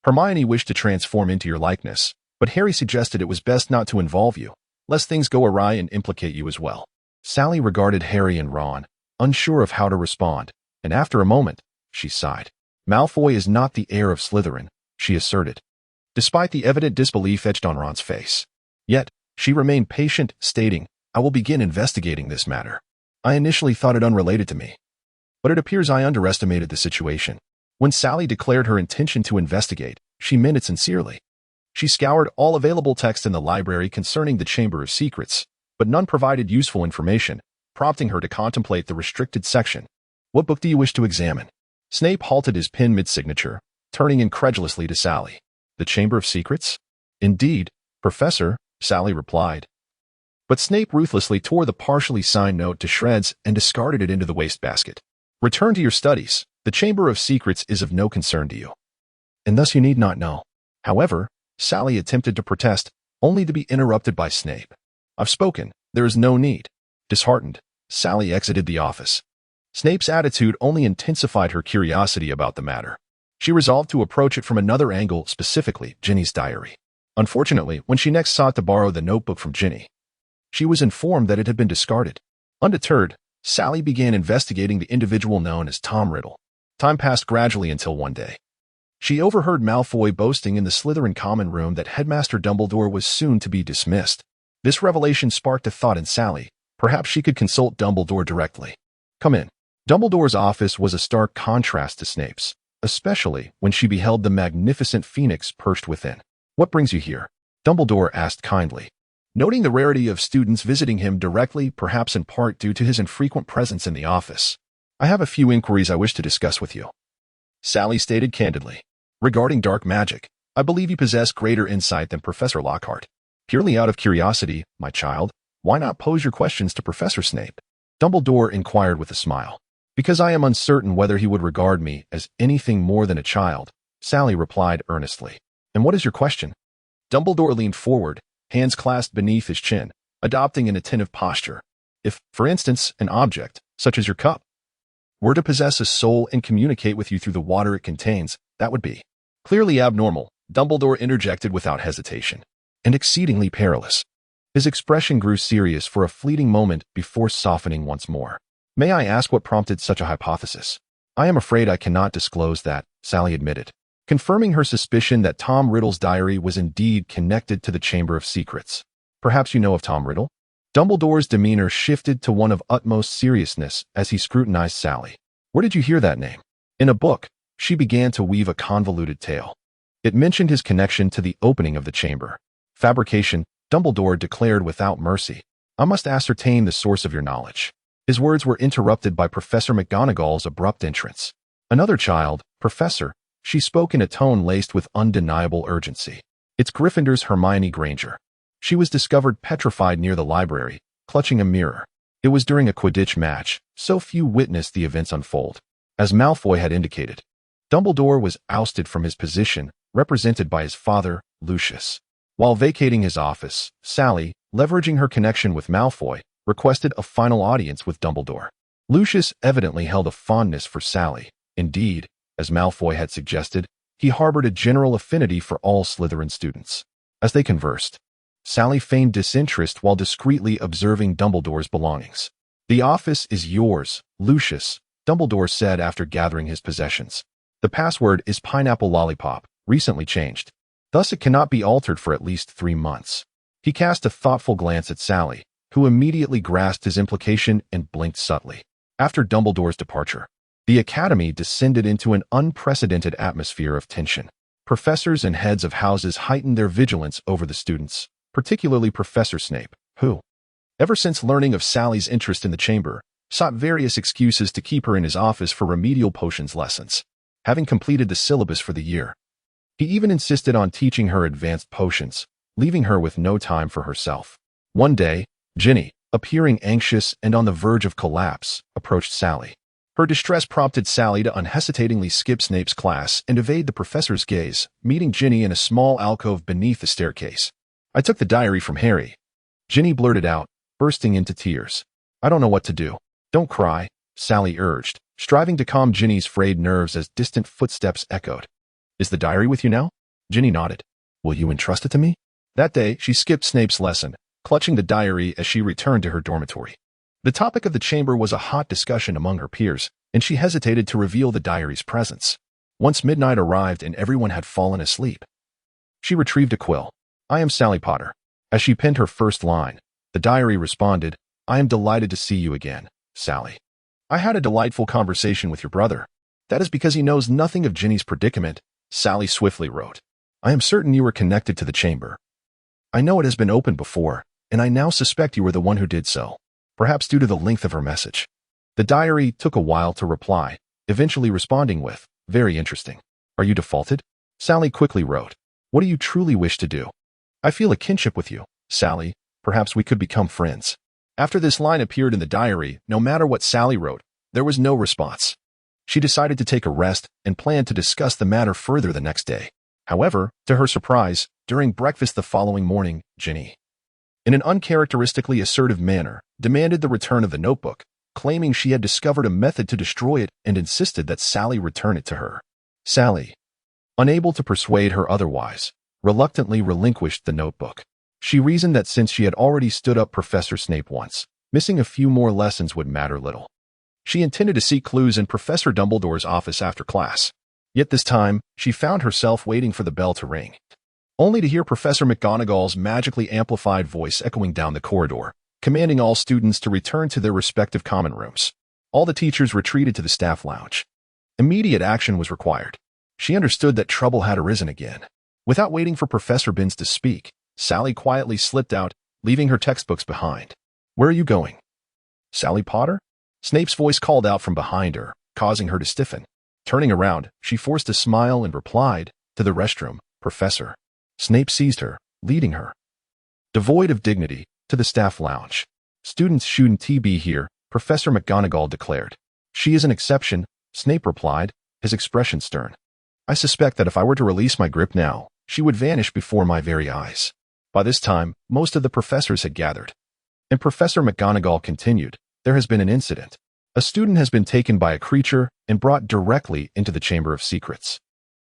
Hermione wished to transform into your likeness, but Harry suggested it was best not to involve you, lest things go awry and implicate you as well." Sally regarded Harry and Ron, unsure of how to respond, and after a moment, she sighed. "Malfoy is not the heir of Slytherin," she asserted, despite the evident disbelief etched on Ron's face. Yet, she remained patient, stating, "I will begin investigating this matter. I initially thought it unrelated to me, but it appears I underestimated the situation." When Sally declared her intention to investigate, she meant it sincerely. She scoured all available texts in the library concerning the Chamber of Secrets, but none provided useful information, prompting her to contemplate the restricted section. "What book do you wish to examine?" Snape halted his pen mid-signature, turning incredulously to Sally. "The Chamber of Secrets?" "Indeed, Professor," Sally replied. But Snape ruthlessly tore the partially signed note to shreds and discarded it into the wastebasket. "Return to your studies. The Chamber of Secrets is of no concern to you, and thus you need not know." However, Sally attempted to protest, only to be interrupted by Snape. "I've spoken. There is no need." Disheartened, Sally exited the office. Snape's attitude only intensified her curiosity about the matter. She resolved to approach it from another angle, specifically Ginny's diary. Unfortunately, when she next sought to borrow the notebook from Ginny, she was informed that it had been discarded. Undeterred, Sally began investigating the individual known as Tom Riddle. Time passed gradually until one day, she overheard Malfoy boasting in the Slytherin common room that Headmaster Dumbledore was soon to be dismissed. This revelation sparked a thought in Sally. Perhaps she could consult Dumbledore directly. "Come in." Dumbledore's office was a stark contrast to Snape's, especially when she beheld the magnificent phoenix perched within. "What brings you here?" Dumbledore asked kindly, noting the rarity of students visiting him directly, perhaps in part due to his infrequent presence in the office. "I have a few inquiries I wish to discuss with you," Sally stated candidly. "Regarding dark magic." I believe you possess greater insight than Professor Lockhart. Purely out of curiosity, my child, why not pose your questions to Professor Snape? Dumbledore inquired with a smile. Because I am uncertain whether he would regard me as anything more than a child, Sally replied earnestly. And what is your question? Dumbledore leaned forward, hands clasped beneath his chin, adopting an attentive posture. If, for instance, an object, such as your cup, were to possess a soul and communicate with you through the water it contains, that would be clearly abnormal, Dumbledore interjected without hesitation, and exceedingly perilous. His expression grew serious for a fleeting moment before softening once more. May I ask what prompted such a hypothesis? I am afraid I cannot disclose that, Sally admitted, confirming her suspicion that Tom Riddle's diary was indeed connected to the Chamber of Secrets. Perhaps you know of Tom Riddle? Dumbledore's demeanor shifted to one of utmost seriousness as he scrutinized Sally. Where did you hear that name? In a book. She began to weave a convoluted tale. It mentioned his connection to the opening of the chamber. Fabrication, Dumbledore declared without mercy. I must ascertain the source of your knowledge. His words were interrupted by Professor McGonagall's abrupt entrance. Another child, Professor, she spoke in a tone laced with undeniable urgency. It's Gryffindor's Hermione Granger. She was discovered petrified near the library, clutching a mirror. It was during a Quidditch match, so few witnessed the events unfold. As Malfoy had indicated, Dumbledore was ousted from his position, represented by his father, Lucius. While vacating his office, Sally, leveraging her connection with Malfoy, requested a final audience with Dumbledore. Lucius evidently held a fondness for Sally. Indeed, as Malfoy had suggested, he harbored a general affinity for all Slytherin students. As they conversed, Sally feigned disinterest while discreetly observing Dumbledore's belongings. The office is yours, Lucius, Dumbledore said after gathering his possessions. The password is Pineapple Lollipop, recently changed. Thus it cannot be altered for at least 3 months. He cast a thoughtful glance at Sally, who immediately grasped his implication and blinked subtly. After Dumbledore's departure, the Academy descended into an unprecedented atmosphere of tension. Professors and heads of houses heightened their vigilance over the students, particularly Professor Snape, who, ever since learning of Sally's interest in the chamber, sought various excuses to keep her in his office for remedial potions lessons. Having completed the syllabus for the year, he even insisted on teaching her advanced potions, leaving her with no time for herself. One day, Ginny, appearing anxious and on the verge of collapse, approached Sally. Her distress prompted Sally to unhesitatingly skip Snape's class and evade the professor's gaze, meeting Ginny in a small alcove beneath the staircase. I took the diary from Harry. Ginny blurted out, bursting into tears. I don't know what to do. Don't cry, Sally urged, striving to calm Ginny's frayed nerves as distant footsteps echoed. Is the diary with you now? Ginny nodded. Will you entrust it to me? That day, she skipped Snape's lesson, clutching the diary as she returned to her dormitory. The topic of the chamber was a hot discussion among her peers, and she hesitated to reveal the diary's presence. Once midnight arrived and everyone had fallen asleep, she retrieved a quill. I am Sally Potter. As she penned her first line, the diary responded, I am delighted to see you again, Sally. I had a delightful conversation with your brother. That is because he knows nothing of Ginny's predicament, Sally swiftly wrote. I am certain you were connected to the chamber. I know it has been opened before, and I now suspect you were the one who did so, perhaps due to the length of her message. The diary took a while to reply, eventually responding with, very interesting. Are you defaulted? Sally quickly wrote, what do you truly wish to do? I feel a kinship with you, Sally. Perhaps we could become friends. After this line appeared in the diary, no matter what Sally wrote, there was no response. She decided to take a rest and planned to discuss the matter further the next day. However, to her surprise, during breakfast the following morning, Ginny, in an uncharacteristically assertive manner, demanded the return of the notebook, claiming she had discovered a method to destroy it and insisted that Sally return it to her. Sally, unable to persuade her otherwise, reluctantly relinquished the notebook. She reasoned that since she had already stood up Professor Snape once, missing a few more lessons would matter little. She intended to seek clues in Professor Dumbledore's office after class. Yet this time, she found herself waiting for the bell to ring, only to hear Professor McGonagall's magically amplified voice echoing down the corridor, commanding all students to return to their respective common rooms. All the teachers retreated to the staff lounge. Immediate action was required. She understood that trouble had arisen again. Without waiting for Professor Binns to speak, Sally quietly slipped out, leaving her textbooks behind. Where are you going? Sally Potter? Snape's voice called out from behind her, causing her to stiffen. Turning around, she forced a smile and replied, to the restroom, Professor. Snape seized her, leading her, devoid of dignity, to the staff lounge. Students shouldn't be here, Professor McGonagall declared. She is an exception, Snape replied, his expression stern. I suspect that if I were to release my grip now, she would vanish before my very eyes. By this time, most of the professors had gathered. And Professor McGonagall continued, there has been an incident. A student has been taken by a creature and brought directly into the Chamber of Secrets.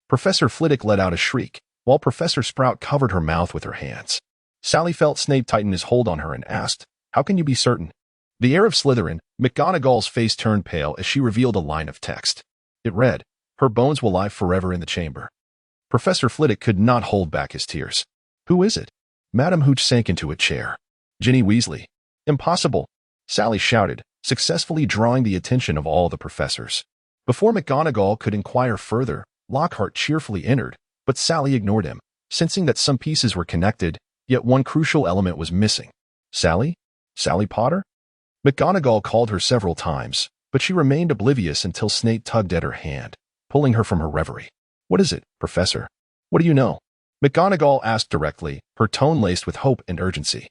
Professor Flitwick let out a shriek, while Professor Sprout covered her mouth with her hands. Sally felt Snape tighten his hold on her and asked, how can you be certain? The heir of Slytherin, McGonagall's face turned pale as she revealed a line of text. It read, her bones will lie forever in the chamber. Professor Flitwick could not hold back his tears. Who is it? Madam Hooch sank into a chair. Ginny Weasley. Impossible, Sally shouted, successfully drawing the attention of all the professors. Before McGonagall could inquire further, Lockhart cheerfully entered, but Sally ignored him, sensing that some pieces were connected, yet one crucial element was missing. Sally? Sally Potter? McGonagall called her several times, but she remained oblivious until Snape tugged at her hand, pulling her from her reverie. What is it, Professor? What do you know? McGonagall asked directly, her tone laced with hope and urgency.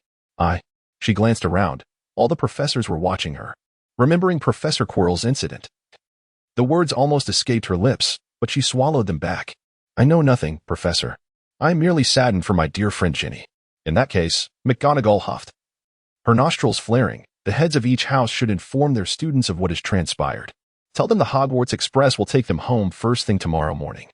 She glanced around. All the professors were watching her, remembering Professor Quirrell's incident. The words almost escaped her lips, but she swallowed them back. I know nothing, Professor. I am merely saddened for my dear friend Ginny. In that case, McGonagall huffed, her nostrils flaring. The heads of each house should inform their students of what has transpired. Tell them the Hogwarts Express will take them home first thing tomorrow morning.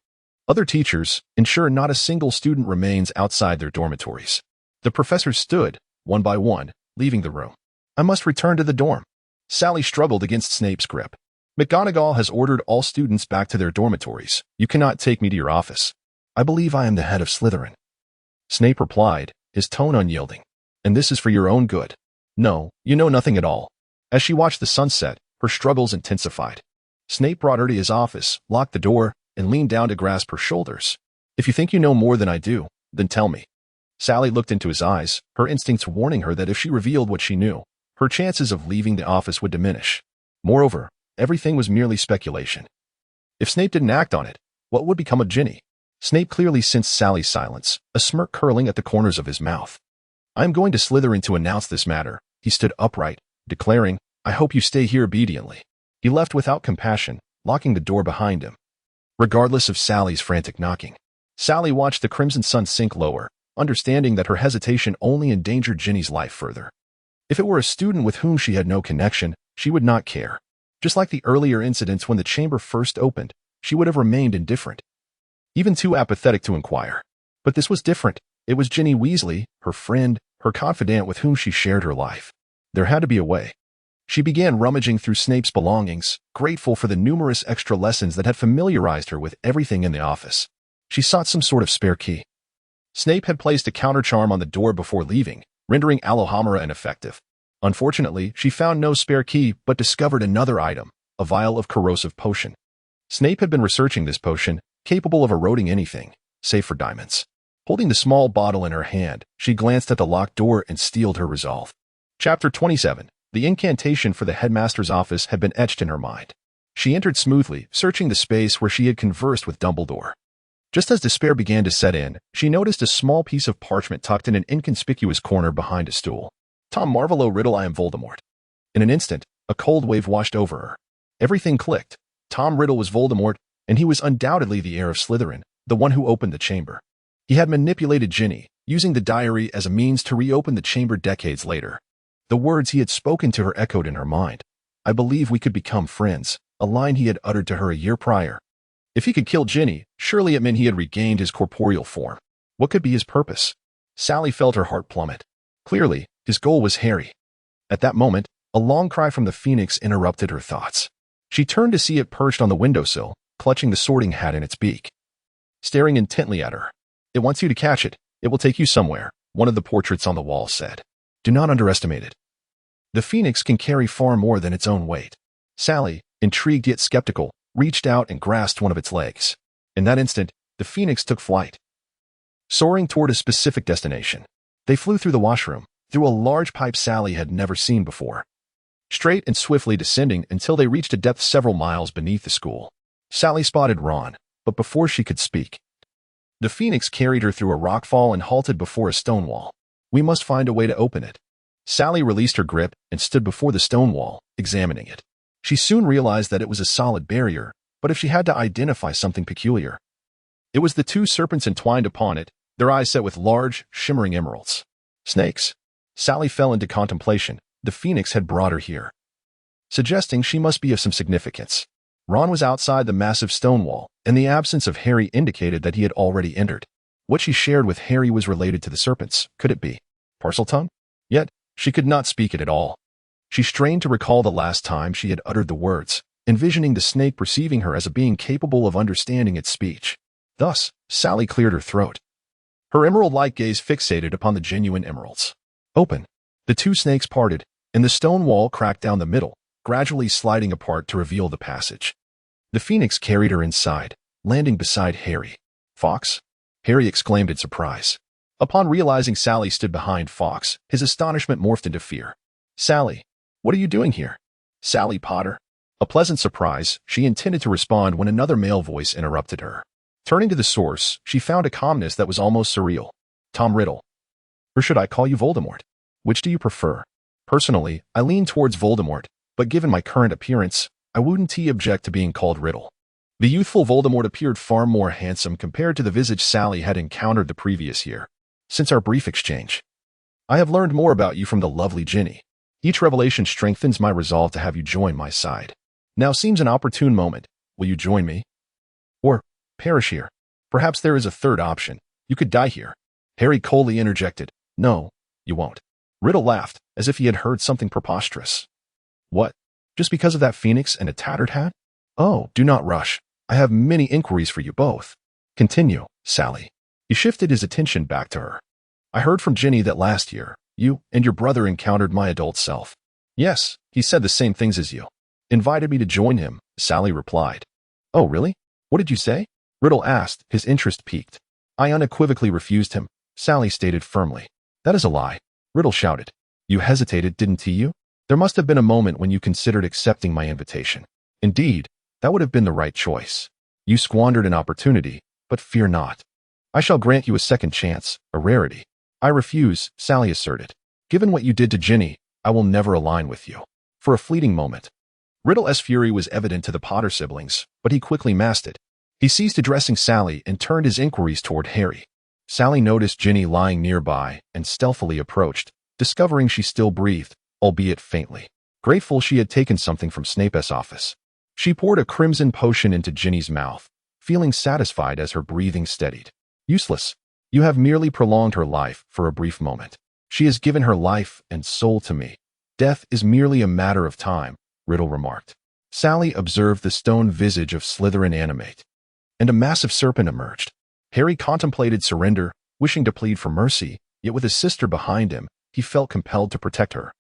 Other teachers, ensure not a single student remains outside their dormitories. The professors stood, one by one, leaving the room. I must return to the dorm. Sally struggled against Snape's grip. McGonagall has ordered all students back to their dormitories. You cannot take me to your office. I believe I am the head of Slytherin. Snape replied, his tone unyielding. And this is for your own good. No, you know nothing at all. As she watched the sunset, her struggles intensified. Snape brought her to his office, locked the door, and leaned down to grasp her shoulders. If you think you know more than I do, then tell me. Sally looked into his eyes, her instincts warning her that if she revealed what she knew, her chances of leaving the office would diminish. Moreover, everything was merely speculation. If Snape didn't act on it, what would become of Ginny? Snape clearly sensed Sally's silence, a smirk curling at the corners of his mouth. I am going to Slytherin to announce this matter. He stood upright, declaring, I hope you stay here obediently. He left without compassion, locking the door behind him. Regardless of Sally's frantic knocking, Sally watched the crimson sun sink lower, understanding that her hesitation only endangered Ginny's life further. If it were a student with whom she had no connection, she would not care. Just like the earlier incidents when the chamber first opened, she would have remained indifferent, even too apathetic to inquire. But this was different. It was Ginny Weasley, her friend, her confidant with whom she shared her life. There had to be a way. She began rummaging through Snape's belongings, grateful for the numerous extra lessons that had familiarized her with everything in the office. She sought some sort of spare key. Snape had placed a countercharm on the door before leaving, rendering Alohomora ineffective. Unfortunately, she found no spare key but discovered another item, a vial of corrosive potion. Snape had been researching this potion, capable of eroding anything, save for diamonds. Holding the small bottle in her hand, she glanced at the locked door and steeled her resolve. Chapter 27. The incantation for the headmaster's office had been etched in her mind. She entered smoothly, searching the space where she had conversed with Dumbledore. Just as despair began to set in, she noticed a small piece of parchment tucked in an inconspicuous corner behind a stool. Tom Marvolo Riddle, I am Voldemort. In an instant, a cold wave washed over her. Everything clicked. Tom Riddle was Voldemort, and he was undoubtedly the heir of Slytherin, the one who opened the chamber. He had manipulated Ginny, using the diary as a means to reopen the chamber decades later. The words he had spoken to her echoed in her mind. I believe we could become friends, a line he had uttered to her a year prior. If he could kill Ginny, surely it meant he had regained his corporeal form. What could be his purpose? Sally felt her heart plummet. Clearly, his goal was Harry. At that moment, a long cry from the phoenix interrupted her thoughts. She turned to see it perched on the windowsill, clutching the sorting hat in its beak, staring intently at her. It wants you to catch it. It will take you somewhere, one of the portraits on the wall said. Do not underestimate it. The phoenix can carry far more than its own weight. Sally, intrigued yet skeptical, reached out and grasped one of its legs. In that instant, the phoenix took flight, soaring toward a specific destination. They flew through the washroom, through a large pipe Sally had never seen before, straight and swiftly descending until they reached a depth several miles beneath the school. Sally spotted Ron, but before she could speak, The phoenix carried her through a rockfall and halted before a stone wall. We must find a way to open it. Sally released her grip and stood before the stone wall, examining it. She soon realized that it was a solid barrier, but if she had to identify something peculiar, it was the two serpents entwined upon it, their eyes set with large, shimmering emeralds. Snakes. Sally fell into contemplation. The phoenix had brought her here, suggesting she must be of some significance. Ron was outside the massive stone wall, and the absence of Harry indicated that he had already entered. What she shared with Harry was related to the serpents. Could it be Parseltongue? Yet, she could not speak it at all. She strained to recall the last time she had uttered the words, envisioning the snake perceiving her as a being capable of understanding its speech. Thus, Sally cleared her throat. Her emerald-like gaze fixated upon the genuine emeralds. Open. The two snakes parted, and the stone wall cracked down the middle, gradually sliding apart to reveal the passage. The phoenix carried her inside, landing beside Harry. Fox? Harry exclaimed in surprise. Upon realizing Sally stood behind Fox, his astonishment morphed into fear. Sally, what are you doing here? Sally Potter? A pleasant surprise, she intended to respond when another male voice interrupted her. Turning to the source, she found a calmness that was almost surreal. Tom Riddle. Or should I call you Voldemort? Which do you prefer? Personally, I lean towards Voldemort, but given my current appearance, I wouldn't object to being called Riddle. The youthful Voldemort appeared far more handsome compared to the visage Sally had encountered the previous year. Since our brief exchange, I have learned more about you from the lovely Ginny. Each revelation strengthens my resolve to have you join my side. Now seems an opportune moment. Will you join me? Or perish here? Perhaps there is a third option. You could die here. Harry coldly interjected. No, you won't. Riddle laughed, as if he had heard something preposterous. What? Just because of that phoenix and a tattered hat? Oh, do not rush. I have many inquiries for you both. Continue, Sally. He shifted his attention back to her. I heard from Ginny that last year, you and your brother encountered my adult self. Yes, he said the same things as you. Invited me to join him, Sally replied. Oh, really? What did you say? Riddle asked, his interest piqued. I unequivocally refused him, Sally stated firmly. That is a lie, Riddle shouted. You hesitated, didn't you? There must have been a moment when you considered accepting my invitation. Indeed, that would have been the right choice. You squandered an opportunity, but fear not. I shall grant you a second chance, a rarity. I refuse, Sally asserted. Given what you did to Ginny, I will never align with you. For a fleeting moment, Riddle's fury was evident to the Potter siblings, but he quickly masked it. He ceased addressing Sally and turned his inquiries toward Harry. Sally noticed Ginny lying nearby and stealthily approached, discovering she still breathed, albeit faintly. Grateful she had taken something from Snape's office. She poured a crimson potion into Ginny's mouth, feeling satisfied as her breathing steadied. Useless. You have merely prolonged her life for a brief moment. She has given her life and soul to me. Death is merely a matter of time, Riddle remarked. Sally observed the stone visage of Slytherin animate, and a massive serpent emerged. Harry contemplated surrender, wishing to plead for mercy, yet with his sister behind him, he felt compelled to protect her,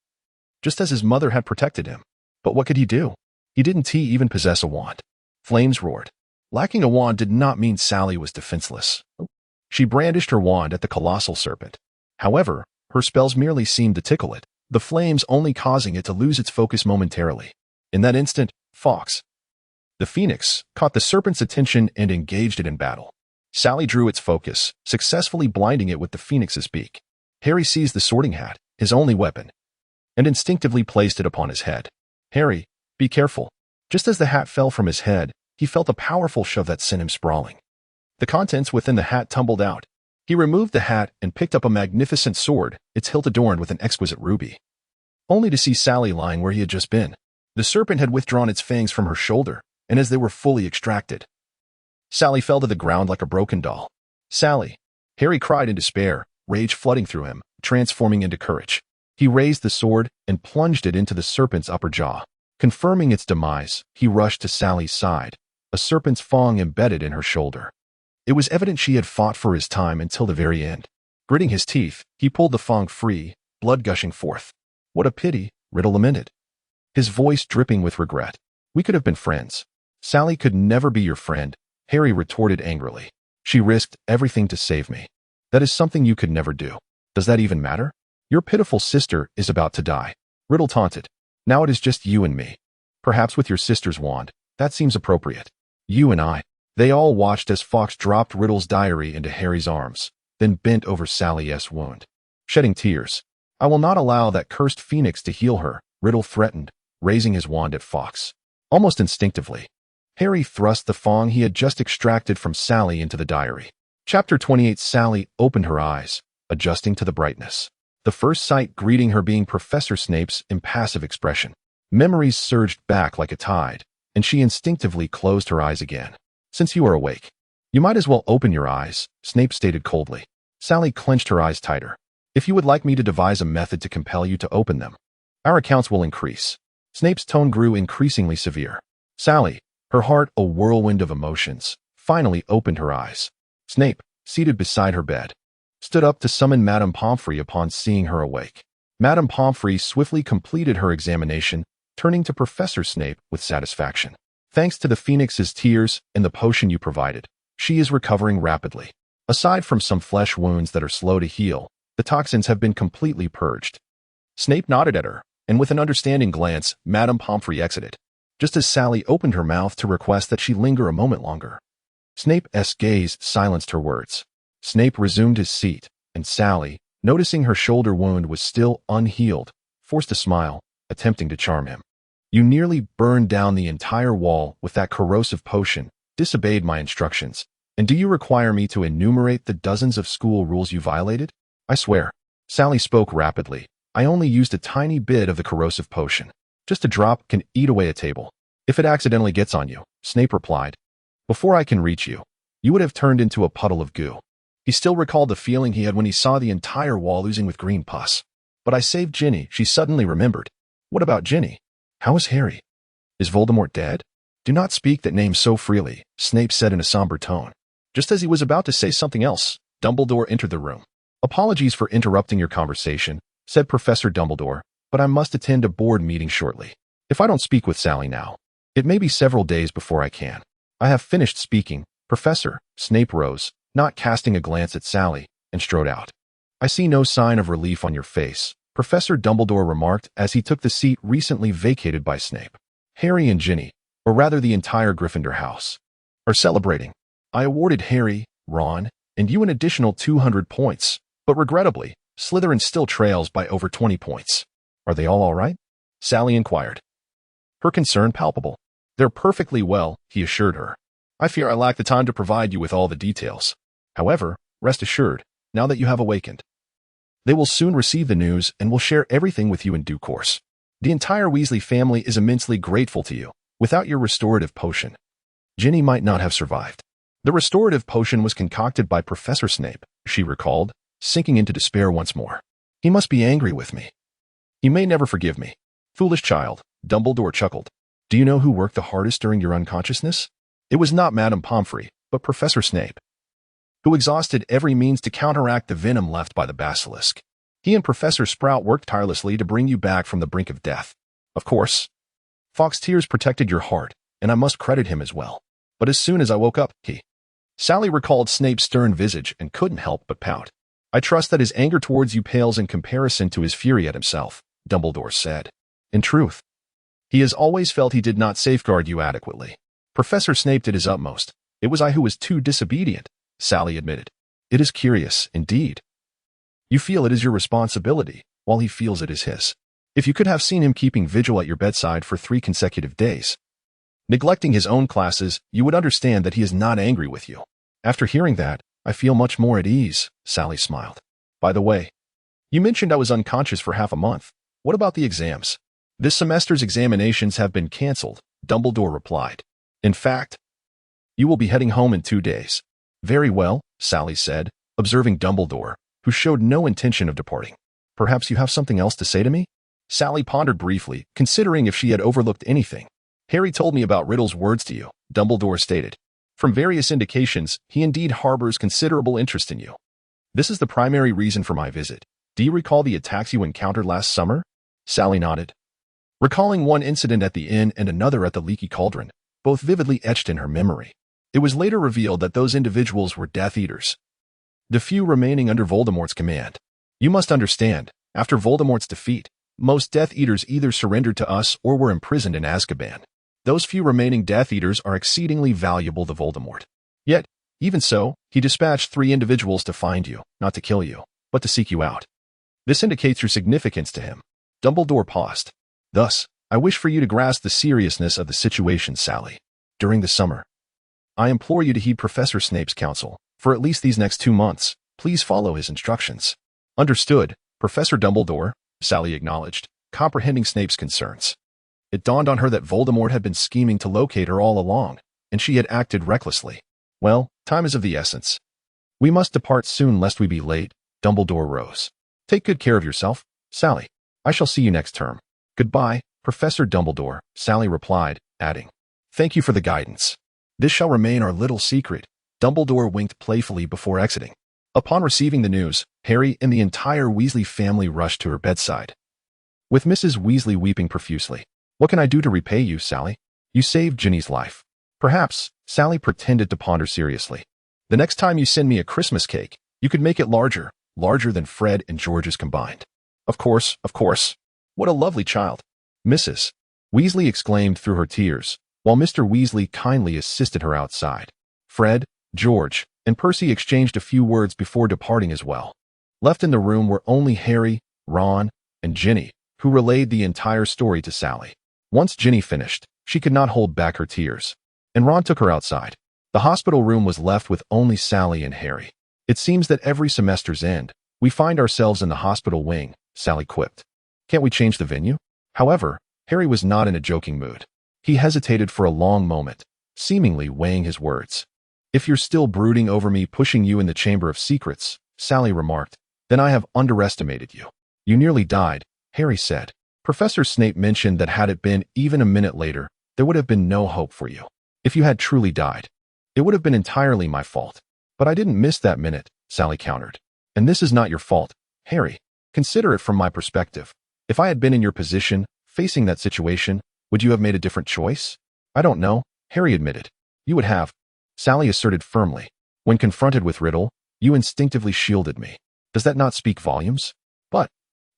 just as his mother had protected him. But what could he do? He didn't even possess a wand. Flames roared. Lacking a wand did not mean Sally was defenseless. She brandished her wand at the colossal serpent. However, her spells merely seemed to tickle it, the flames only causing it to lose its focus momentarily. In that instant, Fox, the phoenix, caught the serpent's attention and engaged it in battle. Sally drew its focus, successfully blinding it with the phoenix's beak. Harry seized the sorting hat, his only weapon, and instinctively placed it upon his head. Harry, be careful. Just as the hat fell from his head, he felt a powerful shove that sent him sprawling. The contents within the hat tumbled out. He removed the hat and picked up a magnificent sword, its hilt adorned with an exquisite ruby, only to see Sally lying where he had just been. The serpent had withdrawn its fangs from her shoulder, and as they were fully extracted, Sally fell to the ground like a broken doll. Sally! Harry cried in despair, rage flooding through him, transforming into courage. He raised the sword and plunged it into the serpent's upper jaw. Confirming its demise, he rushed to Sally's side, a serpent's fang embedded in her shoulder. It was evident she had fought for his time until the very end. Gritting his teeth, he pulled the fang free, blood gushing forth. What a pity, Riddle lamented, his voice dripping with regret. We could have been friends. Sally could never be your friend, Harry retorted angrily. She risked everything to save me. That is something you could never do. Does that even matter? Your pitiful sister is about to die, Riddle taunted. Now it is just you and me. Perhaps with your sister's wand, that seems appropriate. You and I. They all watched as Fawkes dropped Riddle's diary into Harry's arms, then bent over Sally's wound, shedding tears. "I will not allow that cursed phoenix to heal her," Riddle threatened, raising his wand at Fawkes. Almost instinctively, Harry thrust the fong he had just extracted from Sally into the diary. Chapter 28. Sally opened her eyes, adjusting to the brightness. The first sight greeting her being Professor Snape's impassive expression. Memories surged back like a tide, and she instinctively closed her eyes again. "Since you are awake, you might as well open your eyes," Snape stated coldly. Sally clenched her eyes tighter. "If you would like me to devise a method to compel you to open them, our accounts will increase." Snape's tone grew increasingly severe. Sally, her heart a whirlwind of emotions, finally opened her eyes. Snape, seated beside her bed, stood up to summon Madame Pomfrey upon seeing her awake. Madame Pomfrey swiftly completed her examination, turning to Professor Snape with satisfaction. "Thanks to the Phoenix's tears and the potion you provided, she is recovering rapidly. Aside from some flesh wounds that are slow to heal, the toxins have been completely purged." Snape nodded at her, and with an understanding glance, Madame Pomfrey exited, just as Sally opened her mouth to request that she linger a moment longer. Snape's gaze silenced her words. Snape resumed his seat, and Sally, noticing her shoulder wound was still unhealed, forced a smile, attempting to charm him. "You nearly burned down the entire wall with that corrosive potion, disobeyed my instructions, and do you require me to enumerate the dozens of school rules you violated?" "I swear." Sally spoke rapidly. "I only used a tiny bit of the corrosive potion. Just a drop can eat away a table. If it accidentally gets on you," Snape replied, "before I can reach you, you would have turned into a puddle of goo." He still recalled the feeling he had when he saw the entire wall oozing with green pus. "But I saved Ginny," she suddenly remembered. "What about Ginny? How is Harry? Is Voldemort dead?" "Do not speak that name so freely," Snape said in a somber tone. Just as he was about to say something else, Dumbledore entered the room. "Apologies for interrupting your conversation," said Professor Dumbledore, "but I must attend a board meeting shortly. If I don't speak with Sally now, it may be several days before I can." "I have finished speaking, Professor." Snape rose, not casting a glance at Sally, and strode out. "I see no sign of relief on your face," Professor Dumbledore remarked as he took the seat recently vacated by Snape. "Harry and Ginny, or rather the entire Gryffindor house, are celebrating. I awarded Harry, Ron, and you an additional 200 points, but regrettably, Slytherin still trails by over 20 points. Are they all right?" Sally inquired, her concern palpable. "They're perfectly well," he assured her. "I fear I lack the time to provide you with all the details. However, rest assured, now that you have awakened, they will soon receive the news and will share everything with you in due course. The entire Weasley family is immensely grateful to you. Without your restorative potion, Ginny might not have survived." "The restorative potion was concocted by Professor Snape," she recalled, sinking into despair once more. "He must be angry with me. He may never forgive me." "Foolish child," Dumbledore chuckled. "Do you know who worked the hardest during your unconsciousness? It was not Madame Pomfrey, but Professor Snape, who exhausted every means to counteract the venom left by the basilisk. He and Professor Sprout worked tirelessly to bring you back from the brink of death. Of course, Fawkes' tears protected your heart, and I must credit him as well. But as soon as I woke up, Sally recalled Snape's stern visage and couldn't help but pout. "I trust that his anger towards you pales in comparison to his fury at himself," Dumbledore said. "In truth, he has always felt he did not safeguard you adequately. Professor Snape did his utmost. It was I who was too disobedient," Sally admitted. "It is curious, indeed. You feel it is your responsibility, while he feels it is his. If you could have seen him keeping vigil at your bedside for 3 consecutive days, neglecting his own classes, you would understand that he is not angry with you." "After hearing that, I feel much more at ease," Sally smiled. "By the way, you mentioned I was unconscious for half a month. What about the exams?" "This semester's examinations have been cancelled," Dumbledore replied. "In fact, you will be heading home in 2 days." "Very well," Sally said, observing Dumbledore, who showed no intention of departing. "Perhaps you have something else to say to me?" Sally pondered briefly, considering if she had overlooked anything. "Harry told me about Riddle's words to you," Dumbledore stated. "From various indications, he indeed harbors considerable interest in you. This is the primary reason for my visit. Do you recall the attacks you encountered last summer?" Sally nodded, recalling one incident at the inn and another at the Leaky Cauldron, both vividly etched in her memory. It was later revealed that those individuals were Death Eaters, the few remaining under Voldemort's command. "You must understand, after Voldemort's defeat, most Death Eaters either surrendered to us or were imprisoned in Azkaban. Those few remaining Death Eaters are exceedingly valuable to Voldemort. Yet, even so, he dispatched 3 individuals to find you, not to kill you, but to seek you out. This indicates your significance to him. Dumbledore paused. Thus, I wish for you to grasp the seriousness of the situation, Sally. During the summer, I implore you to heed Professor Snape's counsel. For at least these next 2 months, please follow his instructions. Understood, Professor Dumbledore, Sally acknowledged, comprehending Snape's concerns. It dawned on her that Voldemort had been scheming to locate her all along, and she had acted recklessly. Well, time is of the essence. We must depart soon lest we be late. Dumbledore rose. Take good care of yourself, Sally. I shall see you next term. Goodbye, Professor Dumbledore, Sally replied, adding, Thank you for the guidance. This shall remain our little secret. Dumbledore winked playfully before exiting. Upon receiving the news, Harry and the entire Weasley family rushed to her bedside, with Mrs. Weasley weeping profusely. What can I do to repay you, Sally? You saved Ginny's life. Perhaps, Sally pretended to ponder seriously. The next time you send me a Christmas cake, you could make it larger than Fred and George's combined. Of course. What a lovely child. Mrs. Weasley exclaimed through her tears, while Mr. Weasley kindly assisted her outside. Fred, George, and Percy exchanged a few words before departing as well. Left in the room were only Harry, Ron, and Ginny, who relayed the entire story to Sally. Once Ginny finished, she could not hold back her tears, and Ron took her outside. The hospital room was left with only Sally and Harry. It seems that every semester's end, we find ourselves in the hospital wing, Sally quipped. Can't we change the venue? However, Harry was not in a joking mood. He hesitated for a long moment, seemingly weighing his words. If you're still brooding over me pushing you in the Chamber of Secrets, Sally remarked, then I have underestimated you. You nearly died, Harry said. Professor Snape mentioned that had it been even a minute later, there would have been no hope for you. If you had truly died, it would have been entirely my fault. But I didn't miss that minute, Sally countered. And this is not your fault, Harry. Consider it from my perspective. If I had been in your position, facing that situation, would you have made a different choice? I don't know, Harry admitted. You would have, Sally asserted firmly. When confronted with Riddle, you instinctively shielded me. Does that not speak volumes? But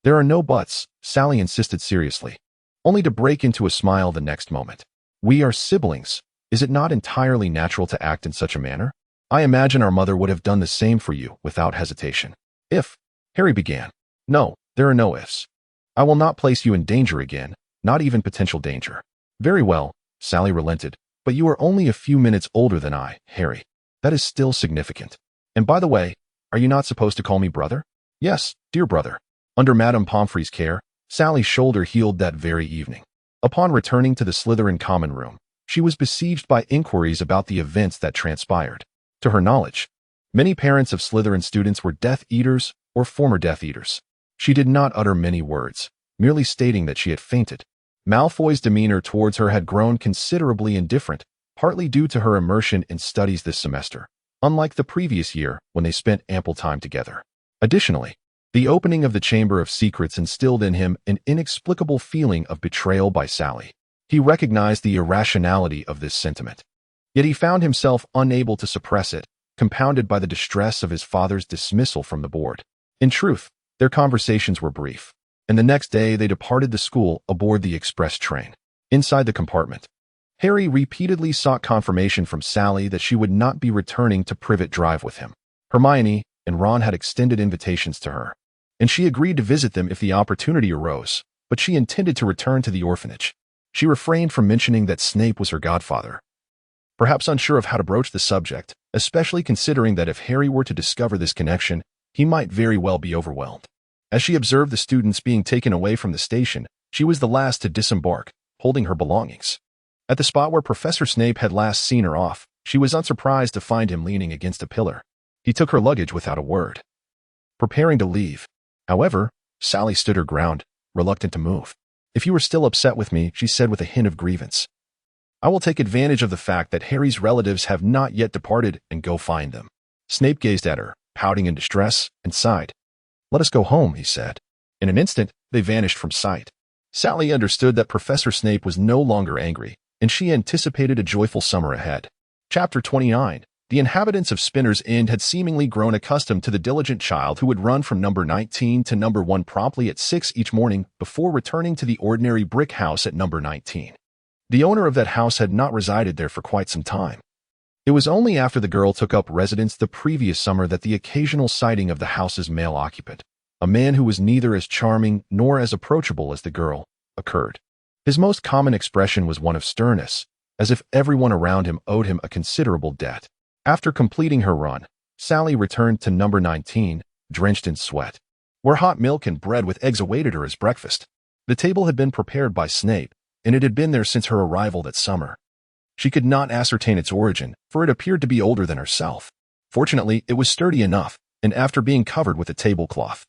there are no buts, Sally insisted seriously, only to break into a smile the next moment. We are siblings. Is it not entirely natural to act in such a manner? I imagine our mother would have done the same for you without hesitation. If, Harry began. No, there are no ifs. I will not place you in danger again, not even potential danger. Very well, Sally relented, but you are only a few minutes older than I, Harry. That is still significant. And by the way, are you not supposed to call me brother? Yes, dear brother. Under Madame Pomfrey's care, Sally's shoulder healed that very evening. Upon returning to the Slytherin common room, she was besieged by inquiries about the events that transpired. To her knowledge, many parents of Slytherin students were Death Eaters or former Death Eaters. She did not utter many words, merely stating that she had fainted. Malfoy's demeanor towards her had grown considerably indifferent, partly due to her immersion in studies this semester, unlike the previous year when they spent ample time together. Additionally, the opening of the Chamber of Secrets instilled in him an inexplicable feeling of betrayal by Sally. He recognized the irrationality of this sentiment. Yet he found himself unable to suppress it, compounded by the distress of his father's dismissal from the board. In truth, their conversations were brief, and the next day they departed the school aboard the express train. Inside the compartment, Harry repeatedly sought confirmation from Sally that she would not be returning to Privet Drive with him. Hermione and Ron had extended invitations to her, and she agreed to visit them if the opportunity arose, but she intended to return to the orphanage. She refrained from mentioning that Snape was her godfather, perhaps unsure of how to broach the subject, especially considering that if Harry were to discover this connection, he might very well be overwhelmed. As she observed the students being taken away from the station, she was the last to disembark, holding her belongings. At the spot where Professor Snape had last seen her off, she was unsurprised to find him leaning against a pillar. He took her luggage without a word, preparing to leave. However, Sally stood her ground, reluctant to move. If you are still upset with me, she said with a hint of grievance, I will take advantage of the fact that Harry's relatives have not yet departed and go find them. Snape gazed at her, pouting in distress, and sighed. Let us go home, he said. In an instant, they vanished from sight. Sally understood that Professor Snape was no longer angry, and she anticipated a joyful summer ahead. Chapter 29. The inhabitants of Spinner's End had seemingly grown accustomed to the diligent child who would run from number 19 to number 1 promptly at 6 each morning before returning to the ordinary brick house at number 19. The owner of that house had not resided there for quite some time. It was only after the girl took up residence the previous summer that the occasional sighting of the house's male occupant, a man who was neither as charming nor as approachable as the girl, occurred. His most common expression was one of sternness, as if everyone around him owed him a considerable debt. After completing her run, Sally returned to number 19, drenched in sweat, where hot milk and bread with eggs awaited her as breakfast. The table had been prepared by Snape, and it had been there since her arrival that summer. She could not ascertain its origin, for it appeared to be older than herself. Fortunately, it was sturdy enough, and after being covered with a tablecloth,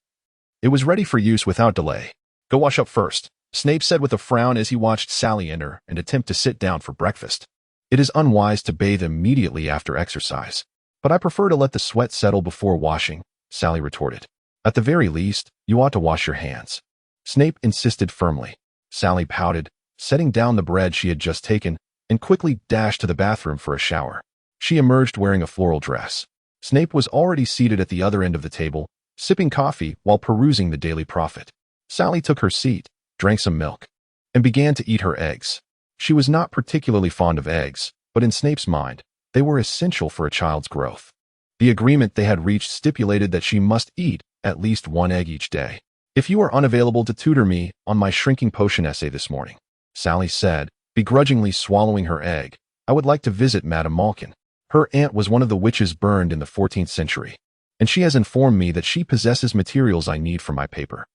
it was ready for use without delay. "Go wash up first," Snape said with a frown as he watched Sally enter and attempt to sit down for breakfast. "It is unwise to bathe immediately after exercise, but I prefer to let the sweat settle before washing," Sally retorted. "At the very least, you ought to wash your hands," Snape insisted firmly. Sally pouted, setting down the bread she had just taken, and quickly dashed to the bathroom for a shower. She emerged wearing a floral dress. Snape was already seated at the other end of the table, sipping coffee while perusing the Daily Prophet. Sally took her seat, drank some milk, and began to eat her eggs. She was not particularly fond of eggs, but in Snape's mind, they were essential for a child's growth. The agreement they had reached stipulated that she must eat at least one egg each day. "If you are unavailable to tutor me on my shrinking potion essay this morning," Sally said, begrudgingly swallowing her egg, "I would like to visit Madame Malkin. Her aunt was one of the witches burned in the 14th century, and she has informed me that she possesses materials I need for my paper.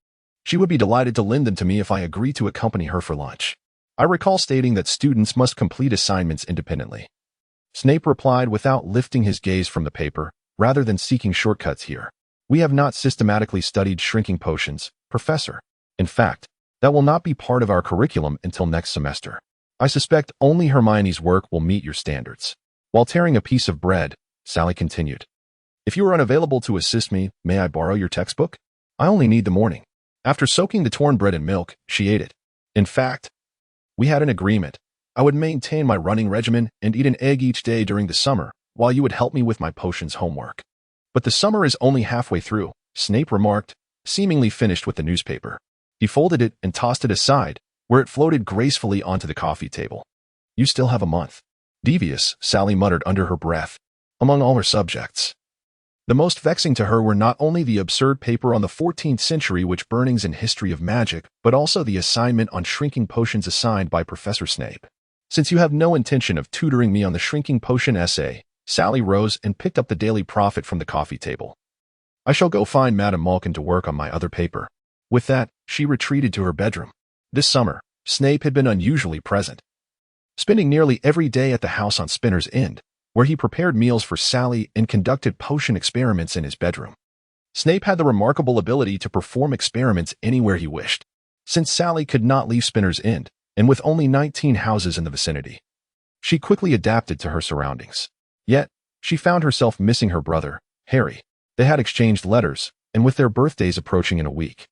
She would be delighted to lend them to me if I agree to accompany her for lunch. I recall stating that students must complete assignments independently." Snape replied without lifting his gaze from the paper, rather than seeking shortcuts here. "We have not systematically studied shrinking potions, Professor. In fact, that will not be part of our curriculum until next semester. I suspect only Hermione's work will meet your standards." While tearing a piece of bread, Sally continued, "If you are unavailable to assist me, may I borrow your textbook? I only need the morning." After soaking the torn bread in milk, she ate it. "In fact, we had an agreement. I would maintain my running regimen and eat an egg each day during the summer, while you would help me with my potions homework. But the summer is only halfway through," Snape remarked, seemingly finished with the newspaper. He folded it and tossed it aside, where it floated gracefully onto the coffee table. "You still have a month." "Devious," Sally muttered under her breath. Among all her subjects, the most vexing to her were not only the absurd paper on the 14th century witch burnings and history of magic, but also the assignment on shrinking potions assigned by Professor Snape. "Since you have no intention of tutoring me on the shrinking potion essay," Sally rose and picked up the Daily Prophet from the coffee table. "I shall go find Madame Malkin to work on my other paper." With that, she retreated to her bedroom. This summer, Snape had been unusually present, spending nearly every day at the house on Spinner's End, where he prepared meals for Sally and conducted potion experiments in his bedroom. Snape had the remarkable ability to perform experiments anywhere he wished. Since Sally could not leave Spinner's End, and with only 19 houses in the vicinity, she quickly adapted to her surroundings. Yet, she found herself missing her brother, Harry. They had exchanged letters, and with their birthdays approaching in a week,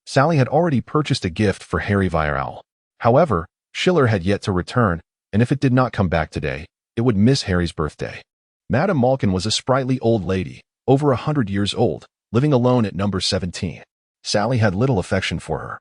Sally had already purchased a gift for Harry via owl. However, Schiller had yet to return, and if it did not come back today, it would miss Harry's birthday. Madame Malkin was a sprightly old lady, over 100 years old, living alone at number 17. Sally had little affection for her.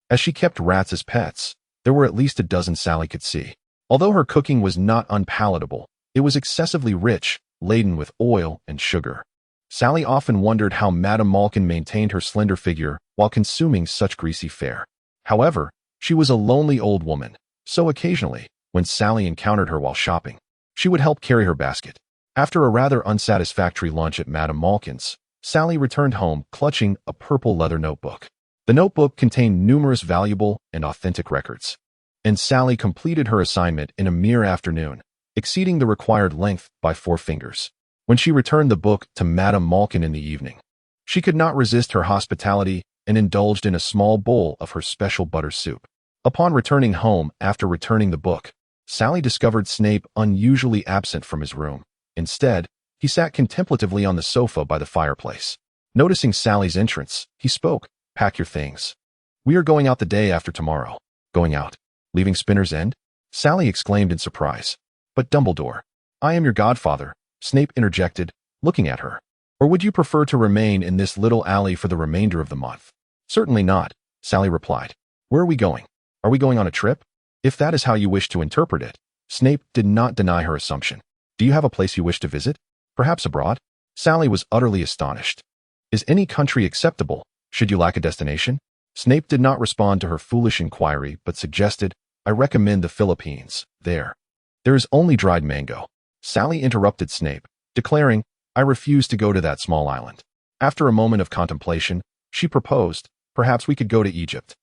As she kept rats as pets, there were at least a dozen Sally could see. Although her cooking was not unpalatable, it was excessively rich, laden with oil and sugar. Sally often wondered how Madame Malkin maintained her slender figure while consuming such greasy fare. However, she was a lonely old woman, so occasionally, when Sally encountered her while shopping, she would help carry her basket. After a rather unsatisfactory lunch at Madame Malkin's, Sally returned home clutching a purple leather notebook. The notebook contained numerous valuable and authentic records, and Sally completed her assignment in a mere afternoon, exceeding the required length by 4 fingers. When she returned the book to Madame Malkin in the evening, she could not resist her hospitality and indulged in a small bowl of her special butter soup. Upon returning home after returning the book, Sally discovered Snape unusually absent from his room. Instead, he sat contemplatively on the sofa by the fireplace. Noticing Sally's entrance, he spoke. "Pack your things. We are going out the day after tomorrow." "Going out? Leaving Spinner's End?" Sally exclaimed in surprise. "But Dumbledore, I am your godfather," Snape interjected, looking at her. "Or would you prefer to remain in this little alley for the remainder of the month?" "Certainly not," Sally replied. "Where are we going? Are we going on a trip?" If that is how you wish to interpret it, Snape did not deny her assumption. Do you have a place you wish to visit? Perhaps abroad? Sally was utterly astonished. Is any country acceptable, should you lack a destination? Snape did not respond to her foolish inquiry, but suggested, I recommend the Philippines. There is only dried mango. Sally interrupted Snape, declaring, I refuse to go to that small island. After a moment of contemplation, she proposed, perhaps we could go to Egypt.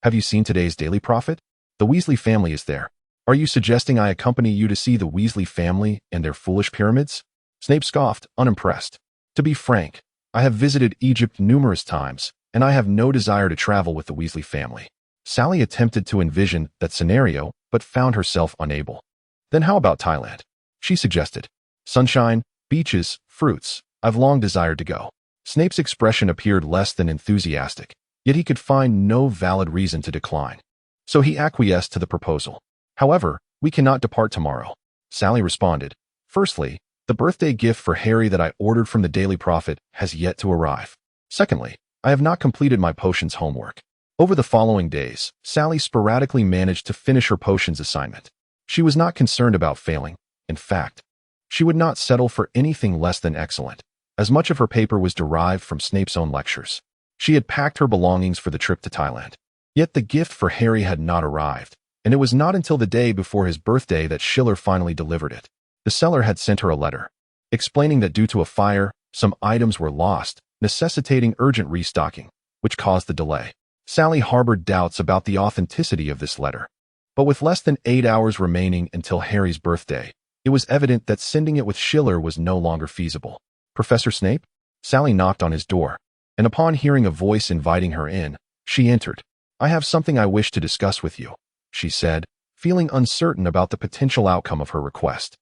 Have you seen today's Daily Prophet? The Weasley family is there. Are you suggesting I accompany you to see the Weasley family and their foolish pyramids? Snape scoffed, unimpressed. To be frank, I have visited Egypt numerous times, and I have no desire to travel with the Weasley family. Sally attempted to envision that scenario, but found herself unable. Then how about Thailand? She suggested. Sunshine, beaches, fruits. I've long desired to go. Snape's expression appeared less than enthusiastic, yet he could find no valid reason to decline. So he acquiesced to the proposal. However, we cannot depart tomorrow. Sally responded. Firstly, the birthday gift for Harry that I ordered from the Daily Prophet has yet to arrive. Secondly, I have not completed my potions homework. Over the following days, Sally sporadically managed to finish her potions assignment. She was not concerned about failing. In fact, she would not settle for anything less than excellent, as much of her paper was derived from Snape's own lectures. She had packed her belongings for the trip to Thailand. Yet the gift for Harry had not arrived, and it was not until the day before his birthday that Schiller finally delivered it. The seller had sent her a letter, explaining that due to a fire, some items were lost, necessitating urgent restocking, which caused the delay. Sally harbored doubts about the authenticity of this letter. But with less than 8 hours remaining until Harry's birthday, it was evident that sending it with Schiller was no longer feasible. Professor Snape? Sally knocked on his door, and upon hearing a voice inviting her in, she entered. I have something I wish to discuss with you, she said, feeling uncertain about the potential outcome of her request.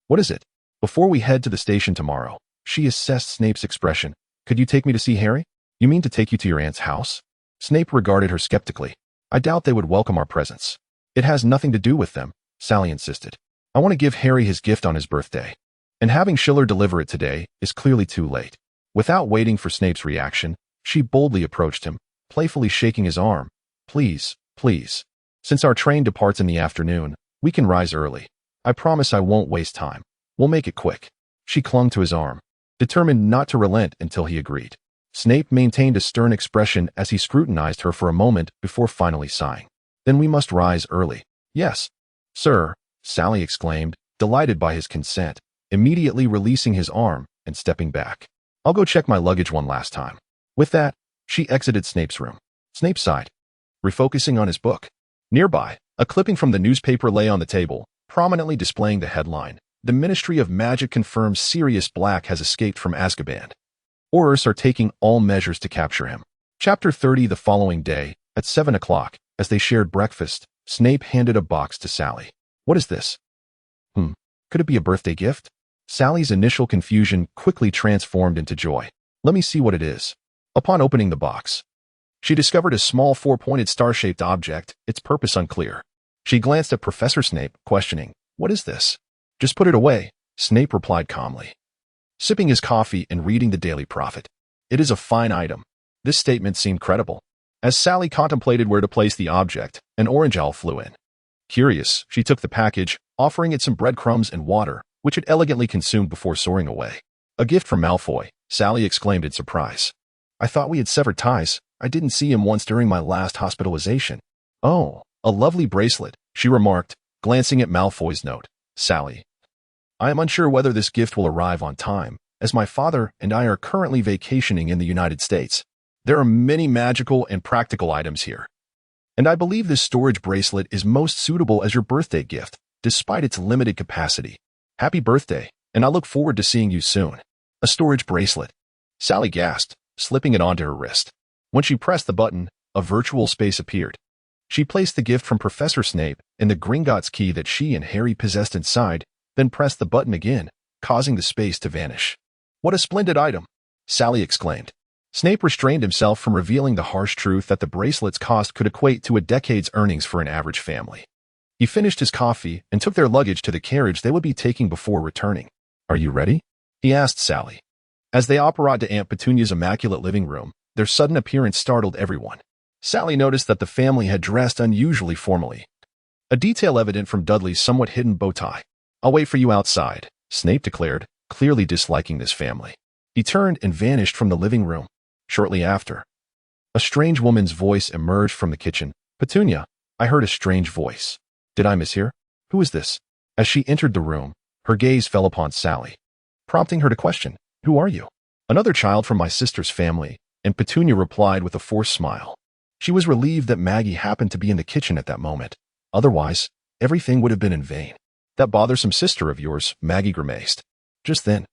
What is it? Before we head to the station tomorrow, she assessed Snape's expression. Could you take me to see Harry? You mean to take you to your aunt's house? Snape regarded her skeptically. I doubt they would welcome our presence. It has nothing to do with them, Sally insisted. I want to give Harry his gift on his birthday. And having Schiller deliver it today is clearly too late. Without waiting for Snape's reaction, she boldly approached him, playfully shaking his arm. Please, please. Since our train departs in the afternoon, we can rise early. I promise I won't waste time. We'll make it quick. She clung to his arm, determined not to relent until he agreed. Snape maintained a stern expression as he scrutinized her for a moment before finally sighing. Then we must rise early. Yes, sir, Sally exclaimed, delighted by his consent, immediately releasing his arm and stepping back. I'll go check my luggage one last time. With that, she exited Snape's room. Snape sighed, refocusing on his book. Nearby, a clipping from the newspaper lay on the table, prominently displaying the headline, The Ministry of Magic confirms Sirius Black has escaped from Azkaban. Aurors are taking all measures to capture him. Chapter 30. The following day, at 7 o'clock, as they shared breakfast, Snape handed a box to Sally. What is this? Could it be a birthday gift? Sally's initial confusion quickly transformed into joy. Let me see what it is. Upon opening the box, she discovered a small four-pointed star-shaped object, its purpose unclear. She glanced at Professor Snape, questioning, What is this? Just put it away, Snape replied calmly, sipping his coffee and reading the Daily Prophet. It is a fine item. This statement seemed credible. As Sally contemplated where to place the object, an orange owl flew in. Curious, she took the package, offering it some breadcrumbs and water, which it elegantly consumed before soaring away. A gift from Malfoy, Sally exclaimed in surprise. I thought we had severed ties. I didn't see him once during my last hospitalization. Oh, a lovely bracelet, she remarked, glancing at Malfoy's note. Sally, I am unsure whether this gift will arrive on time, as my father and I are currently vacationing in the United States. There are many magical and practical items here, and I believe this storage bracelet is most suitable as your birthday gift, despite its limited capacity. Happy birthday, and I look forward to seeing you soon. A storage bracelet. Sally gasped, slipping it onto her wrist. When she pressed the button, a virtual space appeared. She placed the gift from Professor Snape in the Gringotts key that she and Harry possessed inside, then pressed the button again, causing the space to vanish. What a splendid item, Sally exclaimed. Snape restrained himself from revealing the harsh truth that the bracelet's cost could equate to a decade's earnings for an average family. He finished his coffee and took their luggage to the carriage they would be taking before returning. Are you ready? He asked Sally. As they approached to Aunt Petunia's immaculate living room, their sudden appearance startled everyone. Sally noticed that the family had dressed unusually formally. a detail evident from Dudley's somewhat hidden bow tie. "I'll wait for you outside," Snape declared, clearly disliking this family. He turned and vanished from the living room. Shortly after, a strange woman's voice emerged from the kitchen. "Petunia, I heard a strange voice. Did I mishear? Who is this?" As she entered the room, her gaze fell upon Sally, prompting her to question, "Who are you?" "Another child from my sister's family," and Petunia replied with a forced smile. She was relieved that Maggie happened to be in the kitchen at that moment. Otherwise, everything would have been in vain. "That bothersome sister of yours," Maggie grimaced. Just then,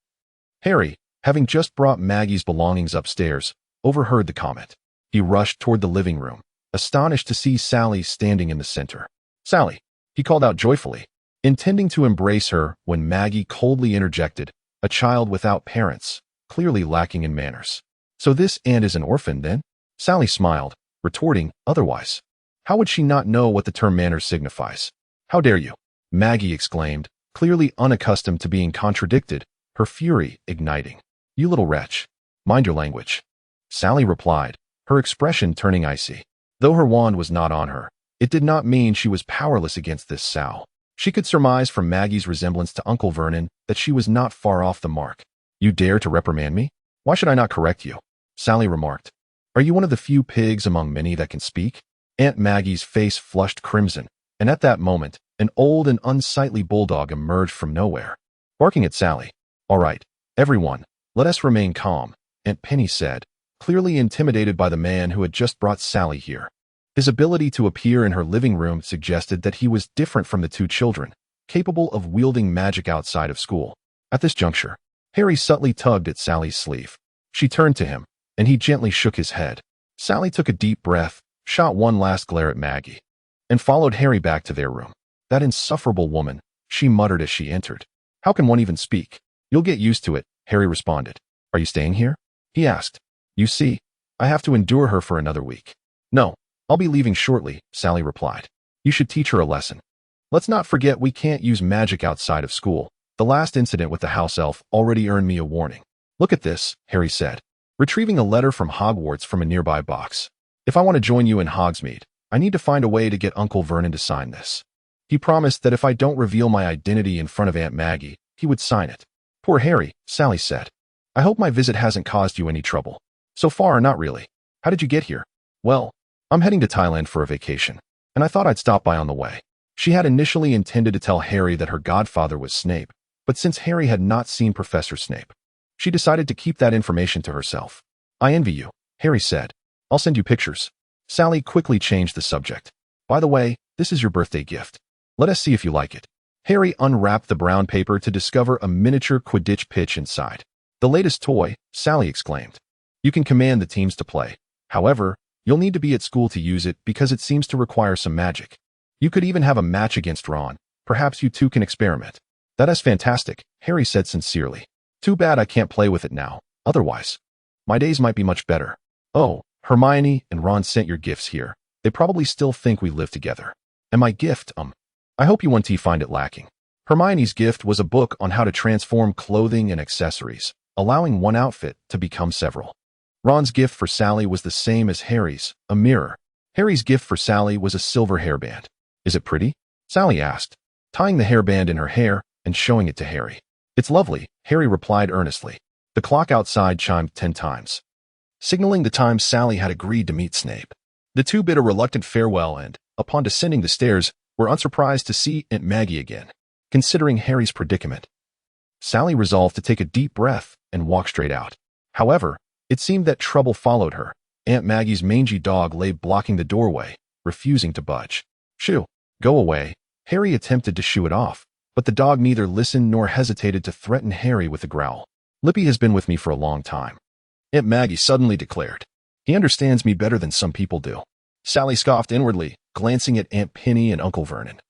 Harry, having just brought Maggie's belongings upstairs, overheard the comment. He rushed toward the living room, astonished to see Sally standing in the center. "Sally," he called out joyfully, intending to embrace her when Maggie coldly interjected, "A child without parents, clearly lacking in manners. So this aunt is an orphan, then?" Sally smiled, retorting, "Otherwise, how would she not know what the term manners signifies?" "How dare you?" Maggie exclaimed, clearly unaccustomed to being contradicted, her fury igniting. "You little wretch. Mind your language." Sally replied, her expression turning icy. Though her wand was not on her, it did not mean she was powerless against this sow. She could surmise from Maggie's resemblance to Uncle Vernon that she was not far off the mark. "You dare to reprimand me? Why should I not correct you?" Sally remarked. "Are you one of the few pigs among many that can speak?" Aunt Maggie's face flushed crimson, and at that moment, an old and unsightly bulldog emerged from nowhere, barking at Sally. "All right, everyone, let us remain calm," Aunt Penny said, clearly intimidated by the man who had just brought Sally here. His ability to appear in her living room suggested that he was different from the two children, capable of wielding magic outside of school. At this juncture, Harry subtly tugged at Sally's sleeve. She turned to him, and he gently shook his head. Sally took a deep breath, shot one last glare at Maggie, and followed Harry back to their room. "That insufferable woman," she muttered as she entered. "How can one even speak?" "You'll get used to it," Harry responded. "Are you staying here?" he asked. "You see, I have to endure her for another week." "No, I'll be leaving shortly," Sally replied. "You should teach her a lesson. Let's not forget we can't use magic outside of school. The last incident with the house elf already earned me a warning." "Look at this," Harry said, retrieving a letter from Hogwarts from a nearby box. "If I want to join you in Hogsmeade, I need to find a way to get Uncle Vernon to sign this. He promised that if I don't reveal my identity in front of Aunt Maggie, he would sign it." "Poor Harry," Sally said. "I hope my visit hasn't caused you any trouble." "So far, not really. How did you get here?" "Well, I'm heading to Thailand for a vacation, and I thought I'd stop by on the way." She had initially intended to tell Harry that her godfather was Snape, but since Harry had not seen Professor Snape, she decided to keep that information to herself. "I envy you," Harry said. "I'll send you pictures." Sally quickly changed the subject. "By the way, this is your birthday gift. Let us see if you like it." Harry unwrapped the brown paper to discover a miniature Quidditch pitch inside. "The latest toy," Sally exclaimed. "You can command the teams to play. However, you'll need to be at school to use it because it seems to require some magic. You could even have a match against Ron. Perhaps you two can experiment." "That is fantastic," Harry said sincerely. "Too bad I can't play with it now. Otherwise, my days might be much better." "Oh, Hermione and Ron sent your gifts here. They probably still think we live together. And my gift, I hope you won't find it lacking." Hermione's gift was a book on how to transform clothing and accessories, allowing one outfit to become several. Ron's gift for Sally was the same as Harry's, a mirror. Harry's gift for Sally was a silver hairband. "Is it pretty?" Sally asked, tying the hairband in her hair and showing it to Harry. "It's lovely," Harry replied earnestly. The clock outside chimed 10 times, signaling the time Sally had agreed to meet Snape. The two bid a reluctant farewell and, upon descending the stairs, were unsurprised to see Aunt Maggie again. Considering Harry's predicament, Sally resolved to take a deep breath and walk straight out. However, it seemed that trouble followed her. Aunt Maggie's mangy dog lay blocking the doorway, refusing to budge. "Shoo, go away." Harry attempted to shoo it off, but the dog neither listened nor hesitated to threaten Harry with a growl. "Lippy has been with me for a long time," Aunt Maggie suddenly declared. "He understands me better than some people do." Sally scoffed inwardly, glancing at Aunt Penny and Uncle Vernon,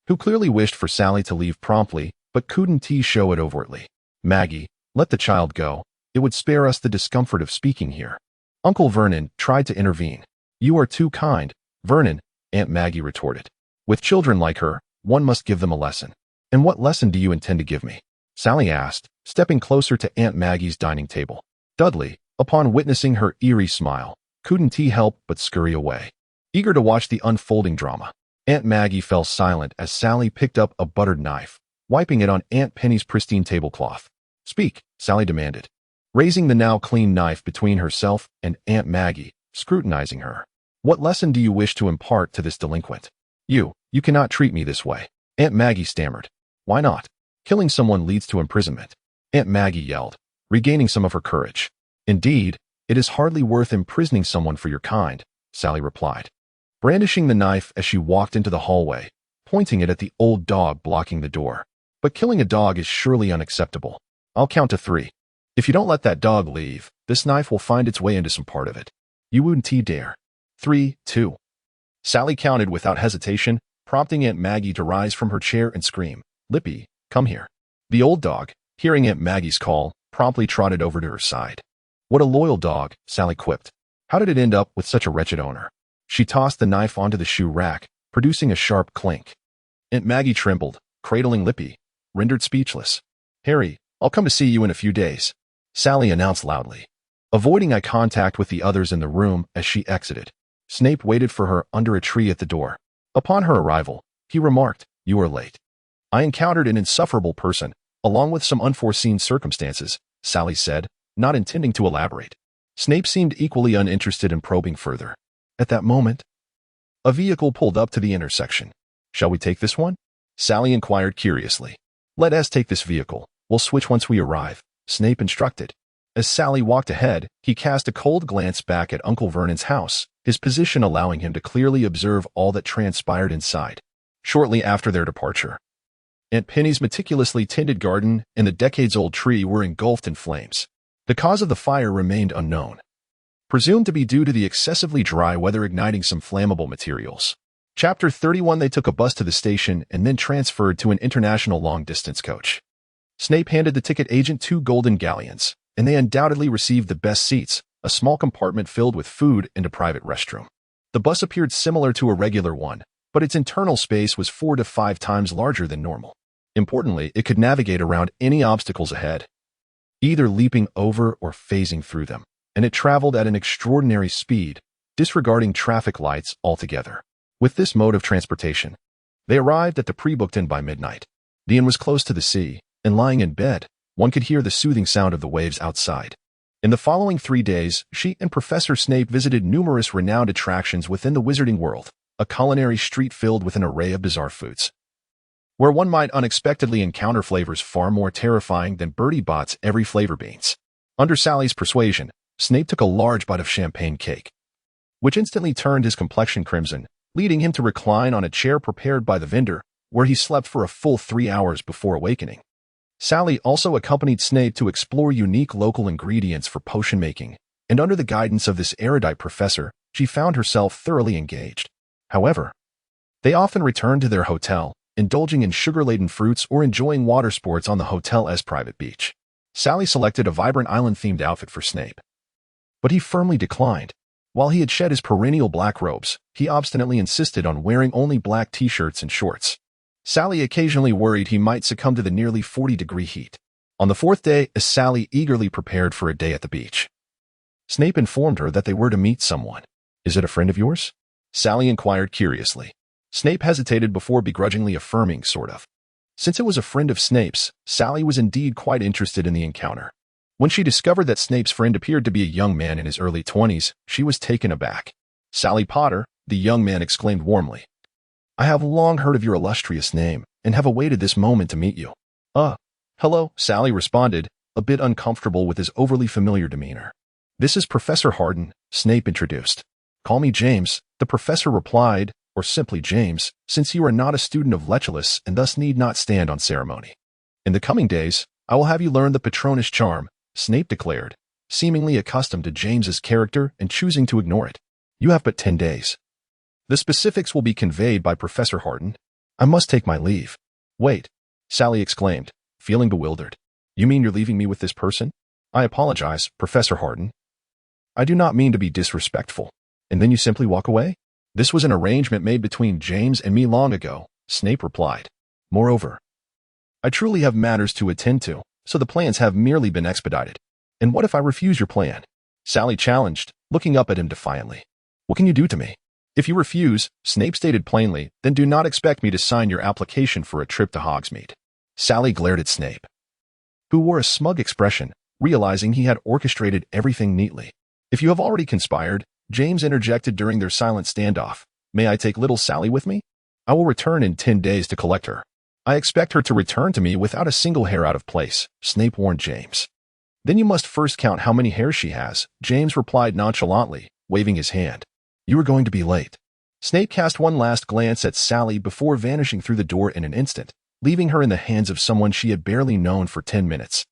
who clearly wished for Sally to leave promptly, but couldn't show it overtly. "Maggie, let the child go. It would spare us the discomfort of speaking here." Uncle Vernon tried to intervene. "You are too kind, Vernon," Aunt Maggie retorted. "With children like her, one must give them a lesson." "And what lesson do you intend to give me?" Sally asked, stepping closer to Aunt Maggie's dining table. Dudley, upon witnessing her eerie smile, couldn't help but scurry away, eager to watch the unfolding drama. Aunt Maggie fell silent as Sally picked up a buttered knife, wiping it on Aunt Penny's pristine tablecloth. "Speak," Sally demanded, raising the now clean knife between herself and Aunt Maggie, scrutinizing her. "What lesson do you wish to impart to this delinquent?" You cannot treat me this way," Aunt Maggie stammered. "Why not? Killing someone leads to imprisonment," Aunt Maggie yelled, regaining some of her courage. "Indeed, it is hardly worth imprisoning someone for your kind," Sally replied, brandishing the knife as she walked into the hallway, pointing it at the old dog blocking the door. "But killing a dog is surely unacceptable. I'll count to 3. If you don't let that dog leave, this knife will find its way into some part of it. You wouldn't dare." 3, 2. Sally counted without hesitation, prompting Aunt Maggie to rise from her chair and scream, "Lippy, come here." The old dog, hearing Aunt Maggie's call, promptly trotted over to her side. "What a loyal dog," Sally quipped. "How did it end up with such a wretched owner?" She tossed the knife onto the shoe rack, producing a sharp clink. Aunt Maggie trembled, cradling Lippy, rendered speechless. "Harry, I'll come to see you in a few days," Sally announced loudly, avoiding eye contact with the others in the room as she exited. Snape waited for her under a tree at the door. Upon her arrival, he remarked, "You are late." "I encountered an insufferable person, along with some unforeseen circumstances," Sally said, not intending to elaborate. Snape seemed equally uninterested in probing further. At that moment, a vehicle pulled up to the intersection. "Shall we take this one?" Sally inquired curiously. "Let us take this vehicle. We'll switch once we arrive," Snape instructed. As Sally walked ahead, he cast a cold glance back at Uncle Vernon's house, his position allowing him to clearly observe all that transpired inside. Shortly after their departure, Aunt Penny's meticulously tended garden and the decades-old tree were engulfed in flames. The cause of the fire remained unknown, presumed to be due to the excessively dry weather igniting some flammable materials. Chapter 31. They took a bus to the station and then transferred to an international long-distance coach. Snape handed the ticket agent 2 golden galleons, and they undoubtedly received the best seats, a small compartment filled with food and a private restroom. The bus appeared similar to a regular one, but its internal space was 4 to 5 times larger than normal. Importantly, it could navigate around any obstacles ahead, either leaping over or phasing through them, and it traveled at an extraordinary speed, disregarding traffic lights altogether. With this mode of transportation, they arrived at the pre-booked inn by midnight. The inn was close to the sea, and lying in bed, one could hear the soothing sound of the waves outside. In the following 3 days, she and Professor Snape visited numerous renowned attractions within the wizarding world, a culinary street filled with an array of bizarre foods, where one might unexpectedly encounter flavors far more terrifying than Bertie Bott's every flavor beans. Under Sally's persuasion, Snape took a large bite of champagne cake, which instantly turned his complexion crimson, leading him to recline on a chair prepared by the vendor, where he slept for a full 3 hours before awakening. Sally also accompanied Snape to explore unique local ingredients for potion making, and under the guidance of this erudite professor, she found herself thoroughly engaged. However, they often returned to their hotel, indulging in sugar-laden fruits or enjoying water sports on the hotel's private beach. Sally selected a vibrant island-themed outfit for Snape, but he firmly declined. While he had shed his perennial black robes, he obstinately insisted on wearing only black t-shirts and shorts. Sally occasionally worried he might succumb to the nearly 40-degree heat. On the 4th day, as Sally eagerly prepared for a day at the beach, Snape informed her that they were to meet someone. "Is it a friend of yours?" Sally inquired curiously. Snape hesitated before begrudgingly affirming, sort of. Since it was a friend of Snape's, Sally was indeed quite interested in the encounter. When she discovered that Snape's friend appeared to be a young man in his early 20s, she was taken aback. "Sally Potter," the young man exclaimed warmly. "I have long heard of your illustrious name, and have awaited this moment to meet you." Hello," Sally responded, a bit uncomfortable with his overly familiar demeanor. "This is Professor Hardin," Snape introduced. "Call me James," the professor replied, "or simply James, since you are not a student of Leculus and thus need not stand on ceremony. In the coming days, I will have you learn the Patronus charm," Snape declared, seemingly accustomed to James's character and choosing to ignore it. "You have but 10 days. The specifics will be conveyed by Professor Hardin. I must take my leave." "Wait," Sally exclaimed, feeling bewildered. "You mean you're leaving me with this person?" "I apologize, Professor Hardin. I do not mean to be disrespectful." "And then you simply walk away?" "This was an arrangement made between James and me long ago," Snape replied. "Moreover, I truly have matters to attend to, so the plans have merely been expedited." "And what if I refuse your plan?" Sally challenged, looking up at him defiantly. "What can you do to me?" If you refuse, Snape stated plainly, then do not expect me to sign your application for a trip to Hogsmeade. Sally glared at Snape, who wore a smug expression, realizing he had orchestrated everything neatly. If you have already conspired, James interjected during their silent standoff, may I take little Sally with me? I will return in 10 days to collect her. I expect her to return to me without a single hair out of place, Snape warned James. Then you must first count how many hairs she has, James replied nonchalantly, waving his hand. You are going to be late. Snape cast one last glance at Sally before vanishing through the door in an instant, leaving her in the hands of someone she had barely known for 10 minutes.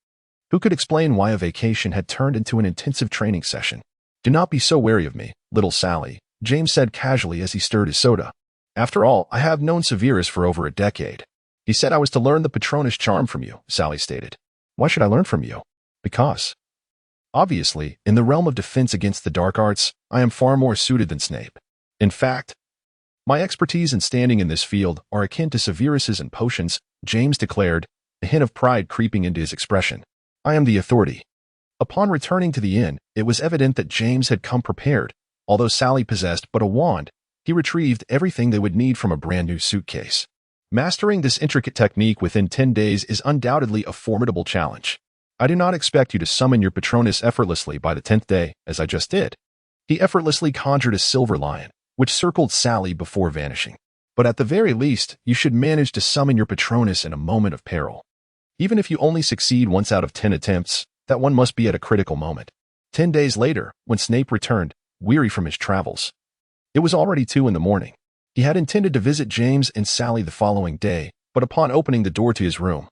Who could explain why a vacation had turned into an intensive training session? Do not be so wary of me, little Sally, James said casually as he stirred his soda. After all, I have known Severus for over a decade. He said I was to learn the Patronus charm from you, Sally stated. Why should I learn from you? Because. Obviously, in the realm of defense against the dark arts, I am far more suited than Snape. In fact, my expertise and standing in this field are akin to Severus's in potions, James declared, a hint of pride creeping into his expression. I am the authority. Upon returning to the inn, it was evident that James had come prepared. Although Sally possessed but a wand, he retrieved everything they would need from a brand new suitcase. Mastering this intricate technique within 10 days is undoubtedly a formidable challenge. I do not expect you to summon your Patronus effortlessly by the 10th day, as I just did. He effortlessly conjured a silver lion, which circled Sally before vanishing. But at the very least, you should manage to summon your Patronus in a moment of peril. Even if you only succeed once out of 10 attempts, that one must be at a critical moment. 10 days later, when Snape returned, weary from his travels. It was already 2 in the morning. He had intended to visit James and Sally the following day, but upon opening the door to his room,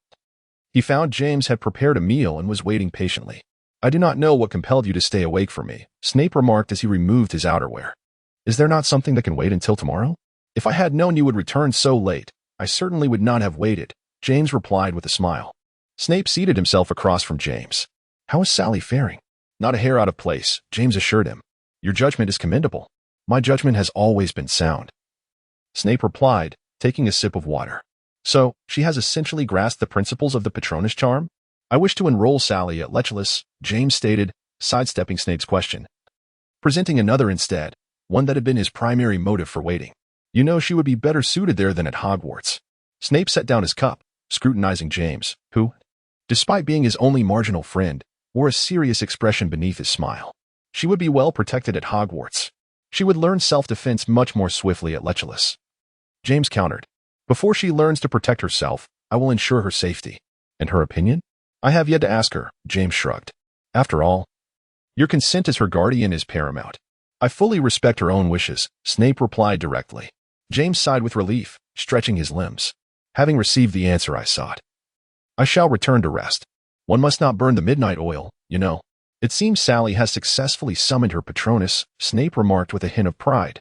he found James had prepared a meal and was waiting patiently. I do not know what compelled you to stay awake for me, Snape remarked as he removed his outerwear. Is there not something that can wait until tomorrow? If I had known you would return so late, I certainly would not have waited, James replied with a smile. Snape seated himself across from James. How is Sally faring? Not a hair out of place, James assured him. Your judgment is commendable. My judgment has always been sound. Snape replied, taking a sip of water. So, she has essentially grasped the principles of the Patronus charm? I wish to enroll Sally at Lechless, James stated, sidestepping Snape's question. Presenting another instead, one that had been his primary motive for waiting. You know she would be better suited there than at Hogwarts. Snape set down his cup, scrutinizing James, who, despite being his only marginal friend, wore a serious expression beneath his smile. She would be well protected at Hogwarts. She would learn self-defense much more swiftly at Lechless. James countered. Before she learns to protect herself, I will ensure her safety. And her opinion? I have yet to ask her, James shrugged. After all, your consent as her guardian is paramount. I fully respect her own wishes, Snape replied directly. James sighed with relief, stretching his limbs. Having received the answer I sought, I shall return to rest. One must not burn the midnight oil, you know. It seems Sally has successfully summoned her Patronus, Snape remarked with a hint of pride.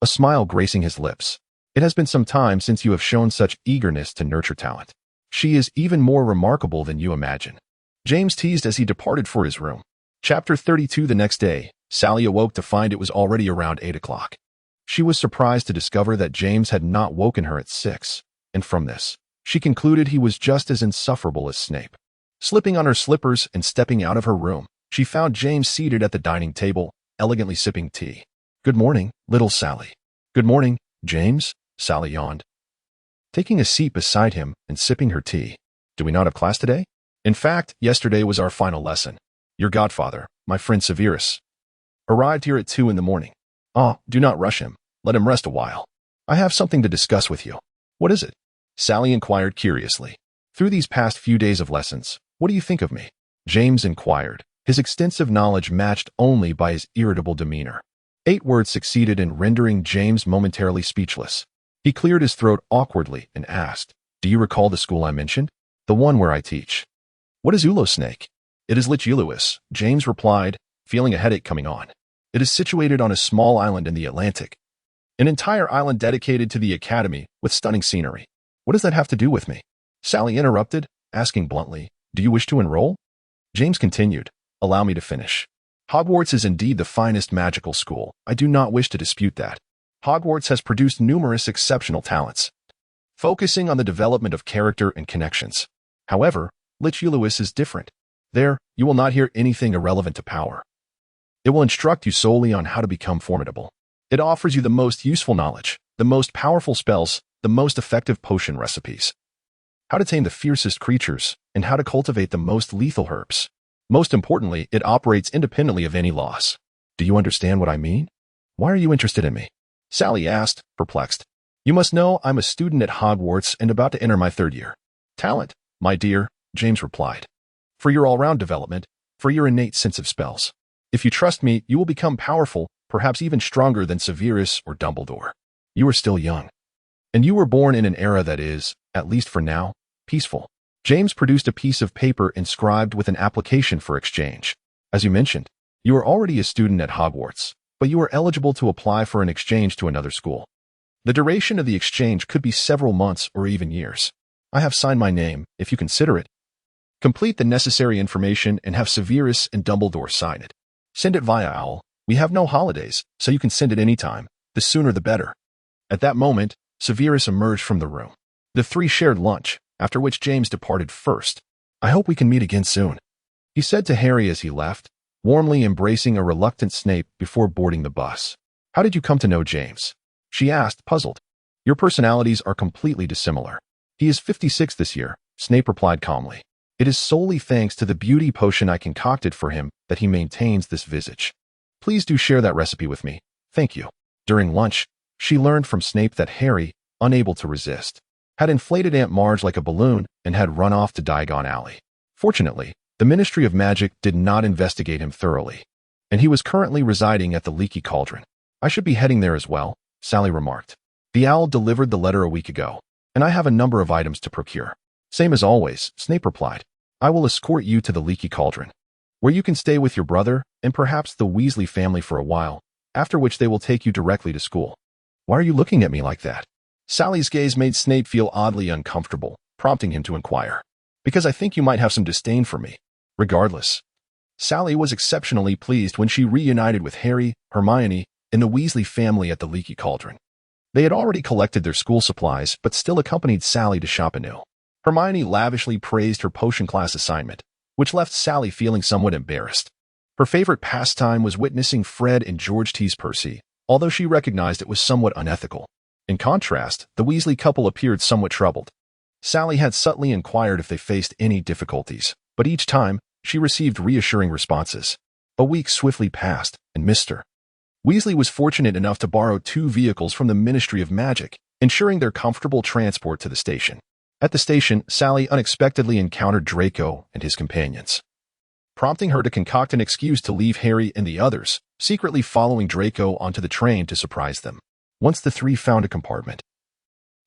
A smile gracing his lips. It has been some time since you have shown such eagerness to nurture talent. She is even more remarkable than you imagine. James teased as he departed for his room. Chapter 32. The next day, Sally awoke to find it was already around 8 o'clock. She was surprised to discover that James had not woken her at 6, and from this, she concluded he was just as insufferable as Snape. Slipping on her slippers and stepping out of her room, she found James seated at the dining table, elegantly sipping tea. Good morning, little Sally. Good morning, James, Sally yawned, taking a seat beside him and sipping her tea. Do we not have class today? In fact, yesterday was our final lesson. Your godfather, my friend Severus, arrived here at 2 in the morning. Ah, do not rush him. Let him rest a while. I have something to discuss with you. What is it? Sally inquired curiously. Through these past few days of lessons, what do you think of me? James inquired, his extensive knowledge matched only by his irritable demeanor. 8 words succeeded in rendering James momentarily speechless. He cleared his throat awkwardly and asked, Do you recall the school I mentioned? The one where I teach. What is Snake? It is Lich, James replied, feeling a headache coming on. It is situated on a small island in the Atlantic. An entire island dedicated to the academy with stunning scenery. What does that have to do with me? Sally interrupted, asking bluntly, Do you wish to enroll? James continued, Allow me to finish. Hogwarts is indeed the finest magical school. I do not wish to dispute that. Hogwarts has produced numerous exceptional talents, focusing on the development of character and connections. However, Lich is different. There, you will not hear anything irrelevant to power. It will instruct you solely on how to become formidable. It offers you the most useful knowledge, the most powerful spells, the most effective potion recipes, how to tame the fiercest creatures, and how to cultivate the most lethal herbs. Most importantly, it operates independently of any laws. Do you understand what I mean? Why are you interested in me? Sally asked, perplexed. You must know I'm a student at Hogwarts and about to enter my 3rd year. Talent, my dear, James replied. For your all-round development, for your innate sense of spells. If you trust me, you will become powerful, perhaps even stronger than Severus or Dumbledore. You are still young. And you were born in an era that is, at least for now, peaceful. James produced a piece of paper inscribed with an application for exchange. As you mentioned, you are already a student at Hogwarts, but you are eligible to apply for an exchange to another school. The duration of the exchange could be several months or even years. I have signed my name, if you consider it. Complete the necessary information and have Severus and Dumbledore sign it. Send it via owl. We have no holidays, so you can send it anytime. The sooner the better. At that moment, Severus emerged from the room. The 3 shared lunch, after which James departed first. I hope we can meet again soon, he said to Harry as he left, warmly embracing a reluctant Snape before boarding the bus. How did you come to know James? She asked, puzzled. Your personalities are completely dissimilar. He is 56 this year, Snape replied calmly. It is solely thanks to the beauty potion I concocted for him that he maintains this visage. Please do share that recipe with me. Thank you. During lunch, she learned from Snape that Harry, unable to resist, had inflated Aunt Marge like a balloon and had run off to Diagon Alley. Fortunately, the Ministry of Magic did not investigate him thoroughly, and he was currently residing at the Leaky Cauldron. I should be heading there as well, Sally remarked. The owl delivered the letter a week ago, and I have a number of items to procure. Same as always, Snape replied. I will escort you to the Leaky Cauldron, where you can stay with your brother and perhaps the Weasley family for a while, after which they will take you directly to school. Why are you looking at me like that? Sally's gaze made Snape feel oddly uncomfortable, prompting him to inquire. Because I think you might have some disdain for me. Regardless, Sally was exceptionally pleased when she reunited with Harry, Hermione, and the Weasley family at the Leaky Cauldron. They had already collected their school supplies but still accompanied Sally to shop anew. Hermione lavishly praised her potion class assignment, which left Sally feeling somewhat embarrassed. Her favorite pastime was witnessing Fred and George tease Percy, although she recognized it was somewhat unethical. In contrast, the Weasley couple appeared somewhat troubled. Sally had subtly inquired if they faced any difficulties, but each time, she received reassuring responses. A week swiftly passed, and Mr. Weasley was fortunate enough to borrow 2 vehicles from the Ministry of Magic, ensuring their comfortable transport to the station. At the station, Sally unexpectedly encountered Draco and his companions, prompting her to concoct an excuse to leave Harry and the others, secretly following Draco onto the train to surprise them. Once the 3 found a compartment,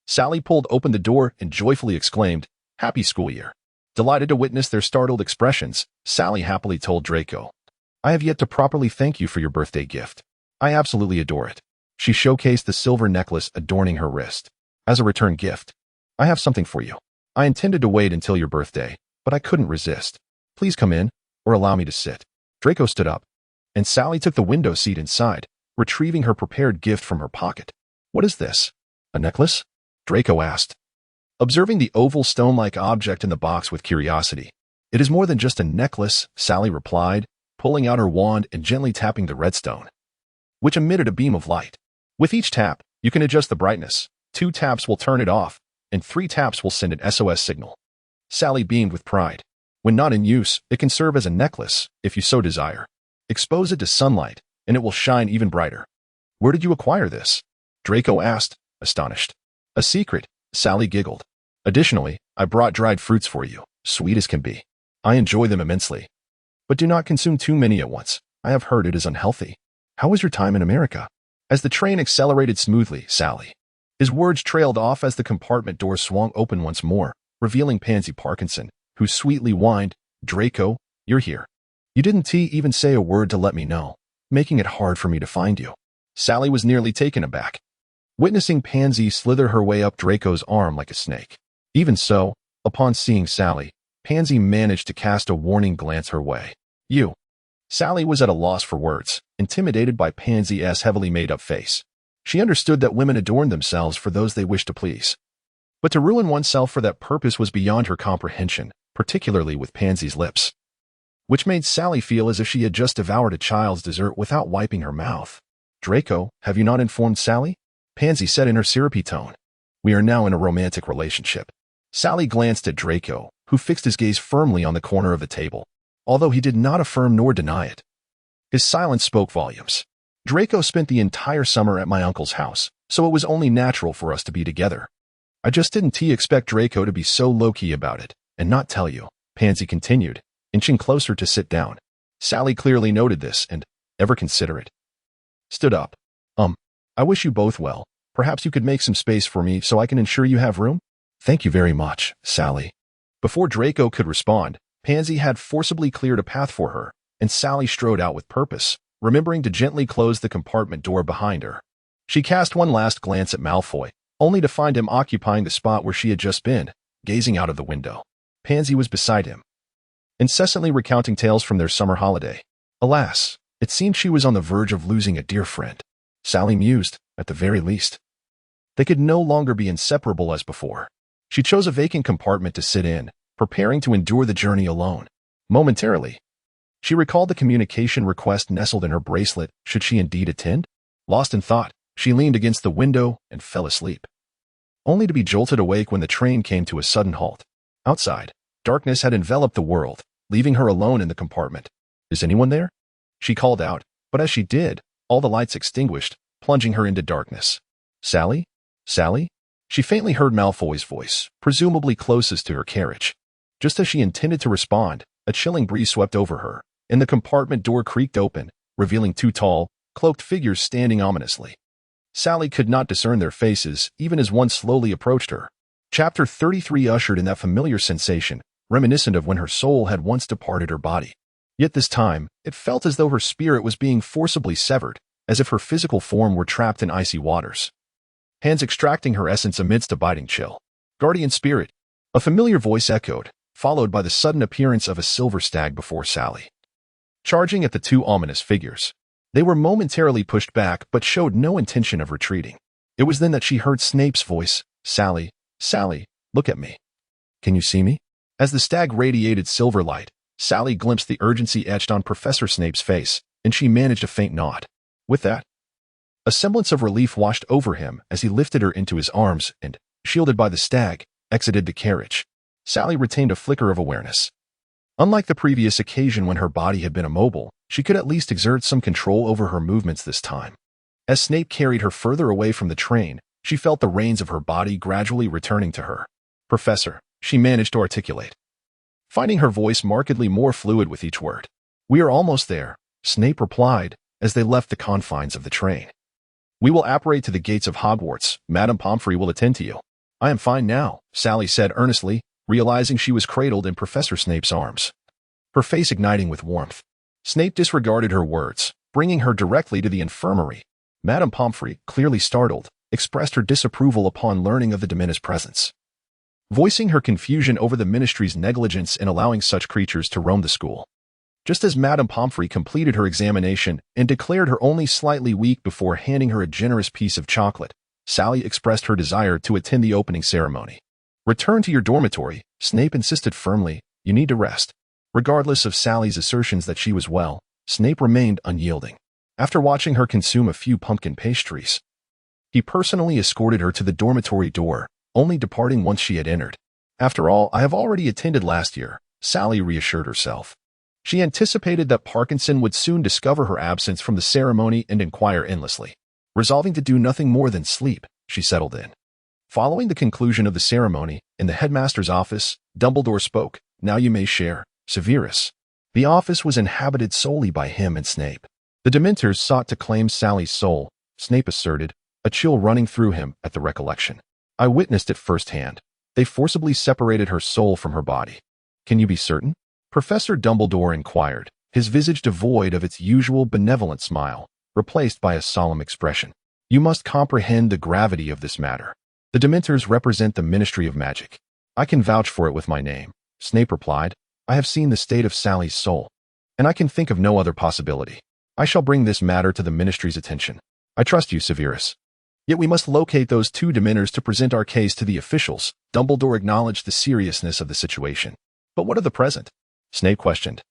Sally pulled open the door and joyfully exclaimed, Happy school year. Delighted to witness their startled expressions, Sally happily told Draco, I have yet to properly thank you for your birthday gift. I absolutely adore it. She showcased the silver necklace adorning her wrist. As a return gift, I have something for you. I intended to wait until your birthday, but I couldn't resist. Please come in, or allow me to sit. Draco stood up, and Sally took the window seat inside, retrieving her prepared gift from her pocket. What is this? A necklace? Draco asked, observing the oval stone-like object in the box with curiosity. It is more than just a necklace, Sally replied, pulling out her wand and gently tapping the red stone, which emitted a beam of light. With each tap, you can adjust the brightness. 2 taps will turn it off, and 3 taps will send an SOS signal. Sally beamed with pride. When not in use, it can serve as a necklace, if you so desire. Expose it to sunlight, and it will shine even brighter. Where did you acquire this? Draco asked, astonished. A secret, Sally giggled. Additionally, I brought dried fruits for you, sweet as can be. I enjoy them immensely. But do not consume too many at once. I have heard it is unhealthy. How was your time in America? As the train accelerated smoothly, Sally. His words trailed off as the compartment door swung open once more, revealing Pansy Parkinson, who sweetly whined, Draco, you're here. You didn't even say a word to let me know, making it hard for me to find you. Sally was nearly taken aback, witnessing Pansy slither her way up Draco's arm like a snake. Even so, upon seeing Sally, Pansy managed to cast a warning glance her way. You. Sally was at a loss for words, intimidated by Pansy's heavily made-up face. She understood that women adorned themselves for those they wished to please. But to ruin oneself for that purpose was beyond her comprehension, particularly with Pansy's lips, which made Sally feel as if she had just devoured a child's dessert without wiping her mouth. Draco, have you not informed Sally? Pansy said in her syrupy tone. We are now in a romantic relationship. Sally glanced at Draco, who fixed his gaze firmly on the corner of the table, although he did not affirm nor deny it. His silence spoke volumes. Draco spent the entire summer at my uncle's house, so it was only natural for us to be together. I just didn't expect Draco to be so low-key about it, and not tell you, Pansy continued, inching closer to sit down. Sally clearly noted this and, ever considerate, stood up. I wish you both well. Perhaps you could make some space for me so I can ensure you have room? Thank you very much, Sally. Before Draco could respond, Pansy had forcibly cleared a path for her, and Sally strode out with purpose, remembering to gently close the compartment door behind her. She cast one last glance at Malfoy, only to find him occupying the spot where she had just been, gazing out of the window. Pansy was beside him, incessantly recounting tales from their summer holiday. Alas, it seemed she was on the verge of losing a dear friend. Sally mused, at the very least. They could no longer be inseparable as before. She chose a vacant compartment to sit in, preparing to endure the journey alone. Momentarily, she recalled the communication request nestled in her bracelet should she indeed attend. Lost in thought, she leaned against the window and fell asleep, only to be jolted awake when the train came to a sudden halt. Outside, darkness had enveloped the world, leaving her alone in the compartment. Is anyone there? She called out, but as she did, all the lights extinguished, plunging her into darkness. Sally? Sally? She faintly heard Malfoy's voice, presumably closest to her carriage. Just as she intended to respond, a chilling breeze swept over her, and the compartment door creaked open, revealing two tall, cloaked figures standing ominously. Sally could not discern their faces, even as one slowly approached her. Chapter 33 ushered in that familiar sensation, reminiscent of when her soul had once departed her body. Yet this time, it felt as though her spirit was being forcibly severed, as if her physical form were trapped in icy waters. Hands extracting her essence amidst a biting chill. Guardian spirit, a familiar voice echoed, followed by the sudden appearance of a silver stag before Sally. Charging at the two ominous figures, they were momentarily pushed back but showed no intention of retreating. It was then that she heard Snape's voice, Sally, Sally, look at me. Can you see me? As the stag radiated silver light, Sally glimpsed the urgency etched on Professor Snape's face, and she managed a faint nod. With that, a semblance of relief washed over him as he lifted her into his arms and, shielded by the stag, exited the carriage. Sally retained a flicker of awareness. Unlike the previous occasion when her body had been immobile, she could at least exert some control over her movements this time. As Snape carried her further away from the train, she felt the reins of her body gradually returning to her. Professor, she managed to articulate, finding her voice markedly more fluid with each word. We are almost there, Snape replied, as they left the confines of the train. We will apparate to the gates of Hogwarts. Madame Pomfrey will attend to you. I am fine now, Sally said earnestly, realizing she was cradled in Professor Snape's arms, her face igniting with warmth. Snape disregarded her words, bringing her directly to the infirmary. Madame Pomfrey, clearly startled, expressed her disapproval upon learning of the Dementor's presence, voicing her confusion over the ministry's negligence in allowing such creatures to roam the school. Just as Madame Pomfrey completed her examination and declared her only slightly weak before handing her a generous piece of chocolate, Sally expressed her desire to attend the opening ceremony. Return to your dormitory, Snape insisted firmly. You need to rest. Regardless of Sally's assertions that she was well, Snape remained unyielding. After watching her consume a few pumpkin pastries, he personally escorted her to the dormitory door, only departing once she had entered. After all, I have already attended last year, Sally reassured herself. She anticipated that Parkinson would soon discover her absence from the ceremony and inquire endlessly. Resolving to do nothing more than sleep, she settled in. Following the conclusion of the ceremony, in the headmaster's office, Dumbledore spoke. Now you may share, Severus. The office was inhabited solely by him and Snape. The Dementors sought to claim Sally's soul, Snape asserted, a chill running through him at the recollection. I witnessed it firsthand. They forcibly separated her soul from her body. Can you be certain? Professor Dumbledore inquired, his visage devoid of its usual benevolent smile, replaced by a solemn expression. You must comprehend the gravity of this matter. The Dementors represent the Ministry of Magic. I can vouch for it with my name, Snape replied. I have seen the state of Sally's soul, and I can think of no other possibility. I shall bring this matter to the Ministry's attention. I trust you, Severus. Yet we must locate those two Dementors to present our case to the officials. Dumbledore acknowledged the seriousness of the situation. But what of the present? Snape questioned.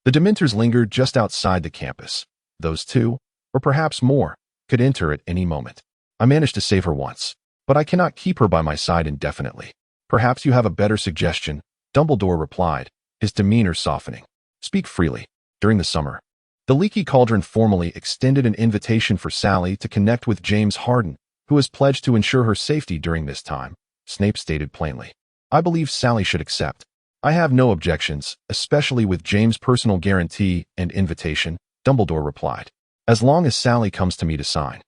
The Dementors lingered just outside the campus. Those two, or perhaps more, could enter at any moment. I managed to save her once, but I cannot keep her by my side indefinitely. Perhaps you have a better suggestion, Dumbledore replied, his demeanor softening. Speak freely. During the summer, the Leaky Cauldron formally extended an invitation for Sally to connect with James Harden, who has pledged to ensure her safety during this time, Snape stated plainly. I believe Sally should accept. I have no objections, especially with James' personal guarantee and invitation, Dumbledore replied. As long as Sally comes to me to sign,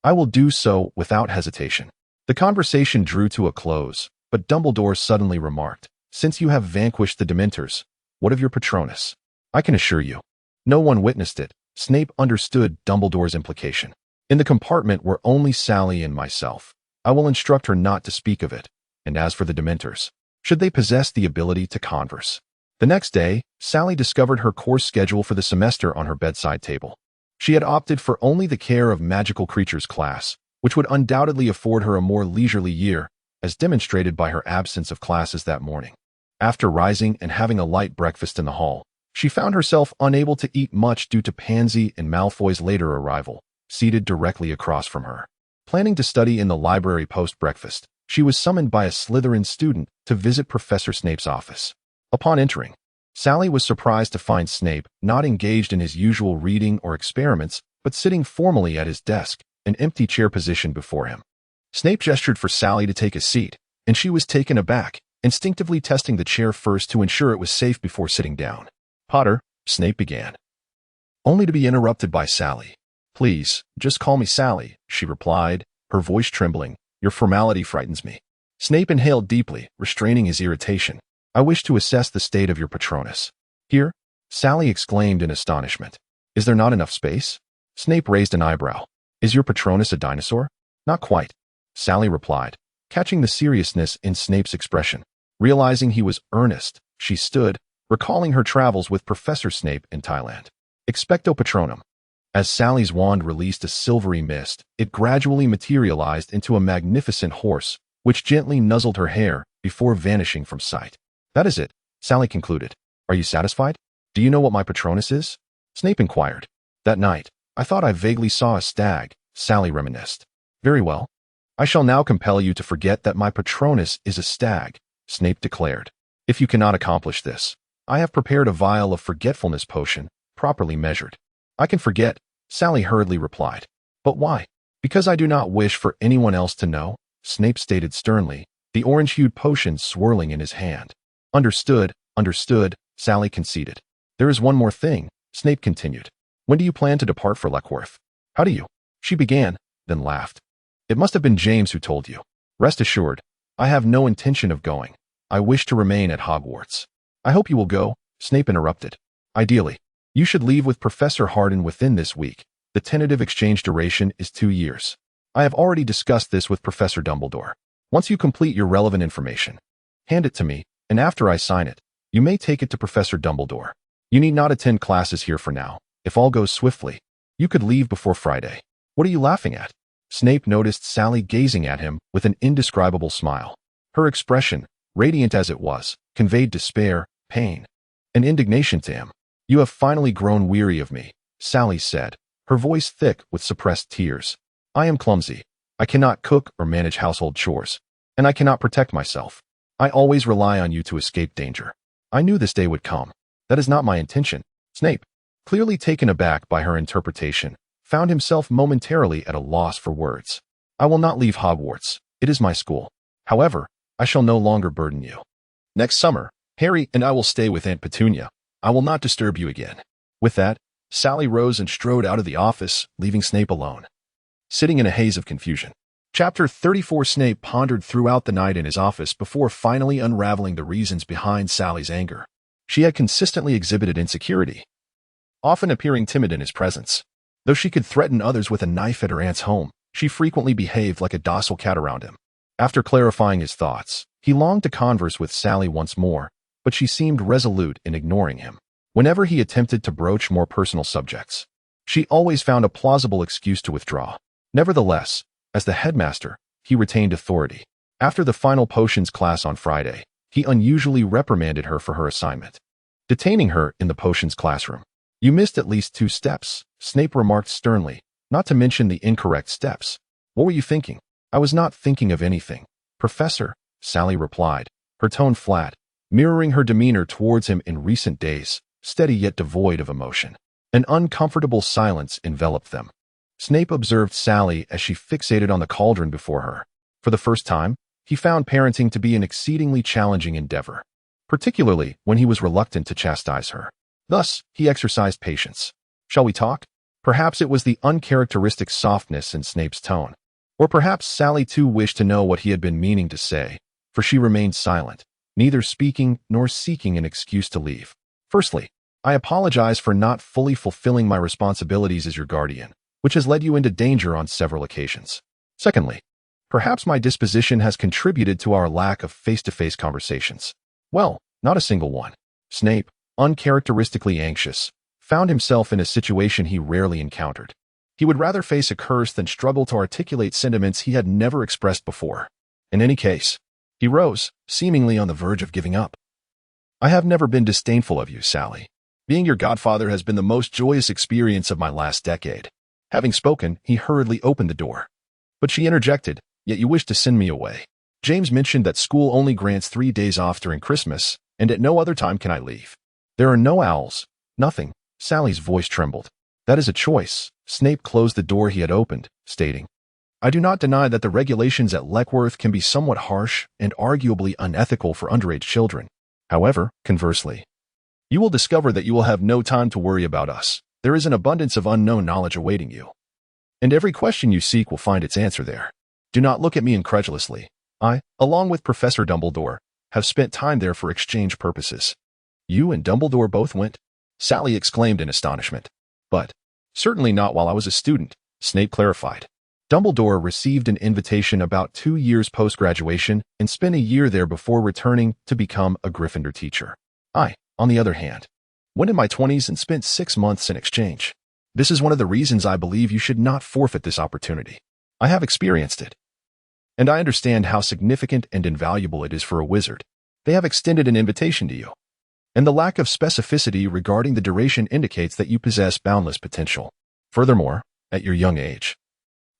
I will do so without hesitation. The conversation drew to a close, but Dumbledore suddenly remarked, since you have vanquished the Dementors, what of your Patronus? I can assure you, no one witnessed it. Snape understood Dumbledore's implication. In the compartment were only Sally and myself. I will instruct her not to speak of it. And as for the Dementors, should they possess the ability to converse? The next day, Sally discovered her course schedule for the semester on her bedside table. She had opted for only the Care of Magical Creatures class, which would undoubtedly afford her a more leisurely year, as demonstrated by her absence of classes that morning. After rising and having a light breakfast in the hall, she found herself unable to eat much due to Pansy and Malfoy's later arrival, seated directly across from her. Planning to study in the library post-breakfast, she was summoned by a Slytherin student to visit Professor Snape's office. Upon entering, Sally was surprised to find Snape not engaged in his usual reading or experiments, but sitting formally at his desk, an empty chair positioned before him. Snape gestured for Sally to take a seat, and she was taken aback, instinctively testing the chair first to ensure it was safe before sitting down. Potter, Snape began, only to be interrupted by Sally. Please, just call me Sally, she replied, her voice trembling. Your formality frightens me. Snape inhaled deeply, restraining his irritation. I wish to assess the state of your Patronus. Here? Sally exclaimed in astonishment. Is there not enough space? Snape raised an eyebrow. Is your Patronus a dinosaur? Not quite, Sally replied, catching the seriousness in Snape's expression. Realizing he was earnest, she stood, recalling her travels with Professor Snape in Thailand. Expecto Patronum. As Sally's wand released a silvery mist, it gradually materialized into a magnificent horse, which gently nuzzled her hair before vanishing from sight. That is it, Sally concluded. Are you satisfied? Do you know what my Patronus is? Snape inquired. That night, I thought I vaguely saw a stag, Sally reminisced. Very well. I shall now compel you to forget that my Patronus is a stag, Snape declared. If you cannot accomplish this, I have prepared a vial of forgetfulness potion, properly measured. I can forget, Sally hurriedly replied. But why? Because I do not wish for anyone else to know, Snape stated sternly, the orange-hued potion swirling in his hand. Understood, Sally conceded. There is one more thing, Snape continued. When do you plan to depart for Leckworth? How do you? She began, then laughed. It must have been James who told you. Rest assured, I have no intention of going. I wish to remain at Hogwarts. I hope you will go, Snape interrupted. Ideally, you should leave with Professor Harden within this week. The tentative exchange duration is 2 years. I have already discussed this with Professor Dumbledore. Once you complete your relevant information, hand it to me, and after I sign it, you may take it to Professor Dumbledore. You need not attend classes here for now. If all goes swiftly, you could leave before Friday. What are you laughing at? Snape noticed Sally gazing at him with an indescribable smile. Her expression, radiant as it was, conveyed despair, pain, and indignation to him. You have finally grown weary of me, Sally said, her voice thick with suppressed tears. I am clumsy. I cannot cook or manage household chores, and I cannot protect myself. I always rely on you to escape danger. I knew this day would come. That is not my intention. Snape, clearly taken aback by her interpretation, found himself momentarily at a loss for words. I will not leave Hogwarts. It is my school. However, I shall no longer burden you. Next summer, Harry and I will stay with Aunt Petunia. I will not disturb you again. With that, Sally rose and strode out of the office, leaving Snape alone, sitting in a haze of confusion. Chapter 34. Snape pondered throughout the night in his office before finally unraveling the reasons behind Sally's anger. She had consistently exhibited insecurity, often appearing timid in his presence. Though she could threaten others with a knife at her aunt's home, she frequently behaved like a docile cat around him. After clarifying his thoughts, he longed to converse with Sally once more, but she seemed resolute in ignoring him. Whenever he attempted to broach more personal subjects, she always found a plausible excuse to withdraw. Nevertheless, as the headmaster, he retained authority. After the final potions class on Friday, he unusually reprimanded her for her assignment, detaining her in the potions classroom. You missed at least 2 steps, Snape remarked sternly, not to mention the incorrect steps. What were you thinking? I was not thinking of anything, Professor, Sally replied, her tone flat, mirroring her demeanor towards him in recent days, steady yet devoid of emotion. An uncomfortable silence enveloped them. Snape observed Sally as she fixated on the cauldron before her. For the first time, he found parenting to be an exceedingly challenging endeavor, particularly when he was reluctant to chastise her. Thus, he exercised patience. Shall we talk? Perhaps it was the uncharacteristic softness in Snape's tone. Or perhaps Sally too wished to know what he had been meaning to say, for she remained silent, neither speaking nor seeking an excuse to leave. Firstly, I apologize for not fully fulfilling my responsibilities as your guardian, which has led you into danger on several occasions. Secondly, perhaps my disposition has contributed to our lack of face-to-face conversations. Well, not a single one. Snape, uncharacteristically anxious, found himself in a situation he rarely encountered. He would rather face a curse than struggle to articulate sentiments he had never expressed before. In any case, he rose, seemingly on the verge of giving up. I have never been disdainful of you, Sally. Being your godfather has been the most joyous experience of my last decade. Having spoken, he hurriedly opened the door. But she interjected, yet you wish to send me away. James mentioned that school only grants 3 days off during Christmas, and at no other time can I leave. There are no owls. Nothing. Sally's voice trembled. That is a choice. Snape closed the door he had opened, stating, I do not deny that the regulations at Leckworth can be somewhat harsh and arguably unethical for underage children. However, conversely, you will discover that you will have no time to worry about us. There is an abundance of unknown knowledge awaiting you. And every question you seek will find its answer there. Do not look at me incredulously. I, along with Professor Dumbledore, have spent time there for exchange purposes. You and Dumbledore both went? Sally exclaimed in astonishment. But certainly not while I was a student, Snape clarified. Dumbledore received an invitation about 2 years post-graduation and spent a year there before returning to become a Gryffindor teacher. I, on the other hand, went in my 20s and spent 6 months in exchange. This is one of the reasons I believe you should not forfeit this opportunity. I have experienced it. And I understand how significant and invaluable it is for a wizard. They have extended an invitation to you. And the lack of specificity regarding the duration indicates that you possess boundless potential. Furthermore, at your young age,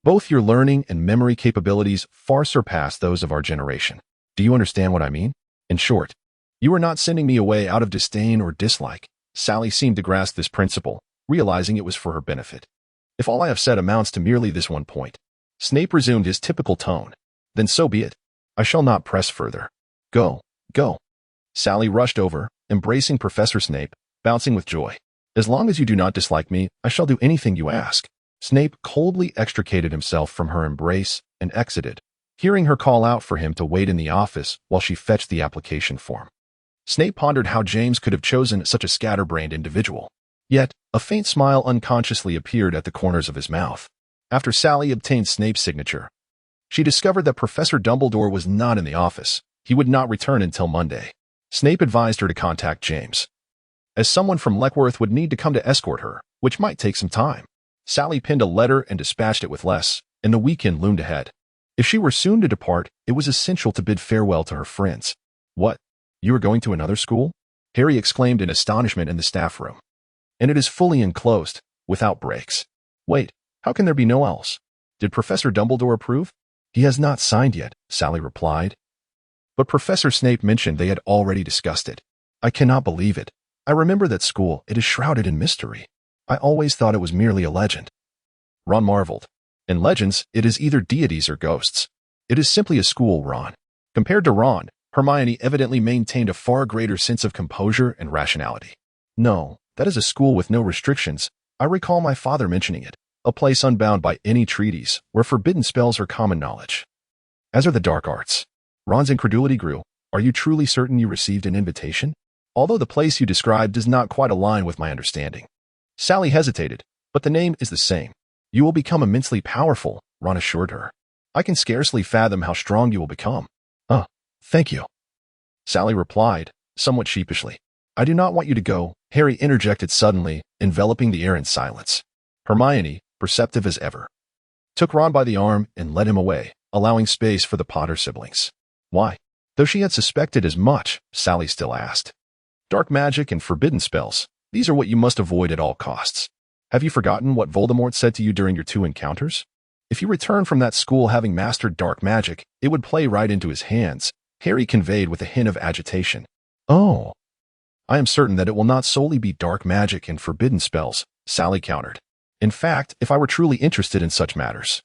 both your learning and memory capabilities far surpass those of our generation. Do you understand what I mean? In short, you are not sending me away out of disdain or dislike. Sally seemed to grasp this principle, realizing it was for her benefit. If all I have said amounts to merely this one point, Snape resumed his typical tone, then so be it. I shall not press further. Go, go. Sally rushed over, embracing Professor Snape, bouncing with joy. As long as you do not dislike me, I shall do anything you ask. Snape coldly extricated himself from her embrace and exited, hearing her call out for him to wait in the office while she fetched the application form. Snape pondered how James could have chosen such a scatterbrained individual. Yet, a faint smile unconsciously appeared at the corners of his mouth. After Sally obtained Snape's signature, she discovered that Professor Dumbledore was not in the office. He would not return until Monday. Snape advised her to contact James, as someone from Leckworth would need to come to escort her, which might take some time. Sally penned a letter and dispatched it with less, and the weekend loomed ahead. If she were soon to depart, it was essential to bid farewell to her friends. What? You are going to another school? Harry exclaimed in astonishment in the staff room. And it is fully enclosed, without breaks. Wait, how can there be no else? Did Professor Dumbledore approve? He has not signed yet, Sally replied. But Professor Snape mentioned they had already discussed it. I cannot believe it. I remember that school. It is shrouded in mystery. I always thought it was merely a legend. Ron marveled. In legends, it is either deities or ghosts. It is simply a school, Ron. Compared to Ron, Hermione evidently maintained a far greater sense of composure and rationality. No, that is a school with no restrictions. I recall my father mentioning it. A place unbound by any treaties, where forbidden spells are common knowledge. As are the dark arts. Ron's incredulity grew. Are you truly certain you received an invitation? Although the place you described does not quite align with my understanding. Sally hesitated, but the name is the same. You will become immensely powerful, Ron assured her. I can scarcely fathom how strong you will become. Thank you. Sally replied, somewhat sheepishly. I do not want you to go, Harry interjected suddenly, enveloping the air in silence. Hermione, perceptive as ever, took Ron by the arm and led him away, allowing space for the Potter siblings. Why? Though she had suspected as much, Sally still asked. Dark magic and forbidden spells, these are what you must avoid at all costs. Have you forgotten what Voldemort said to you during your 2 encounters? If you return from that school having mastered dark magic, it would play right into his hands, Harry conveyed with a hint of agitation. Oh. I am certain that it will not solely be dark magic and forbidden spells, Sally countered. In fact, if I were truly interested in such matters,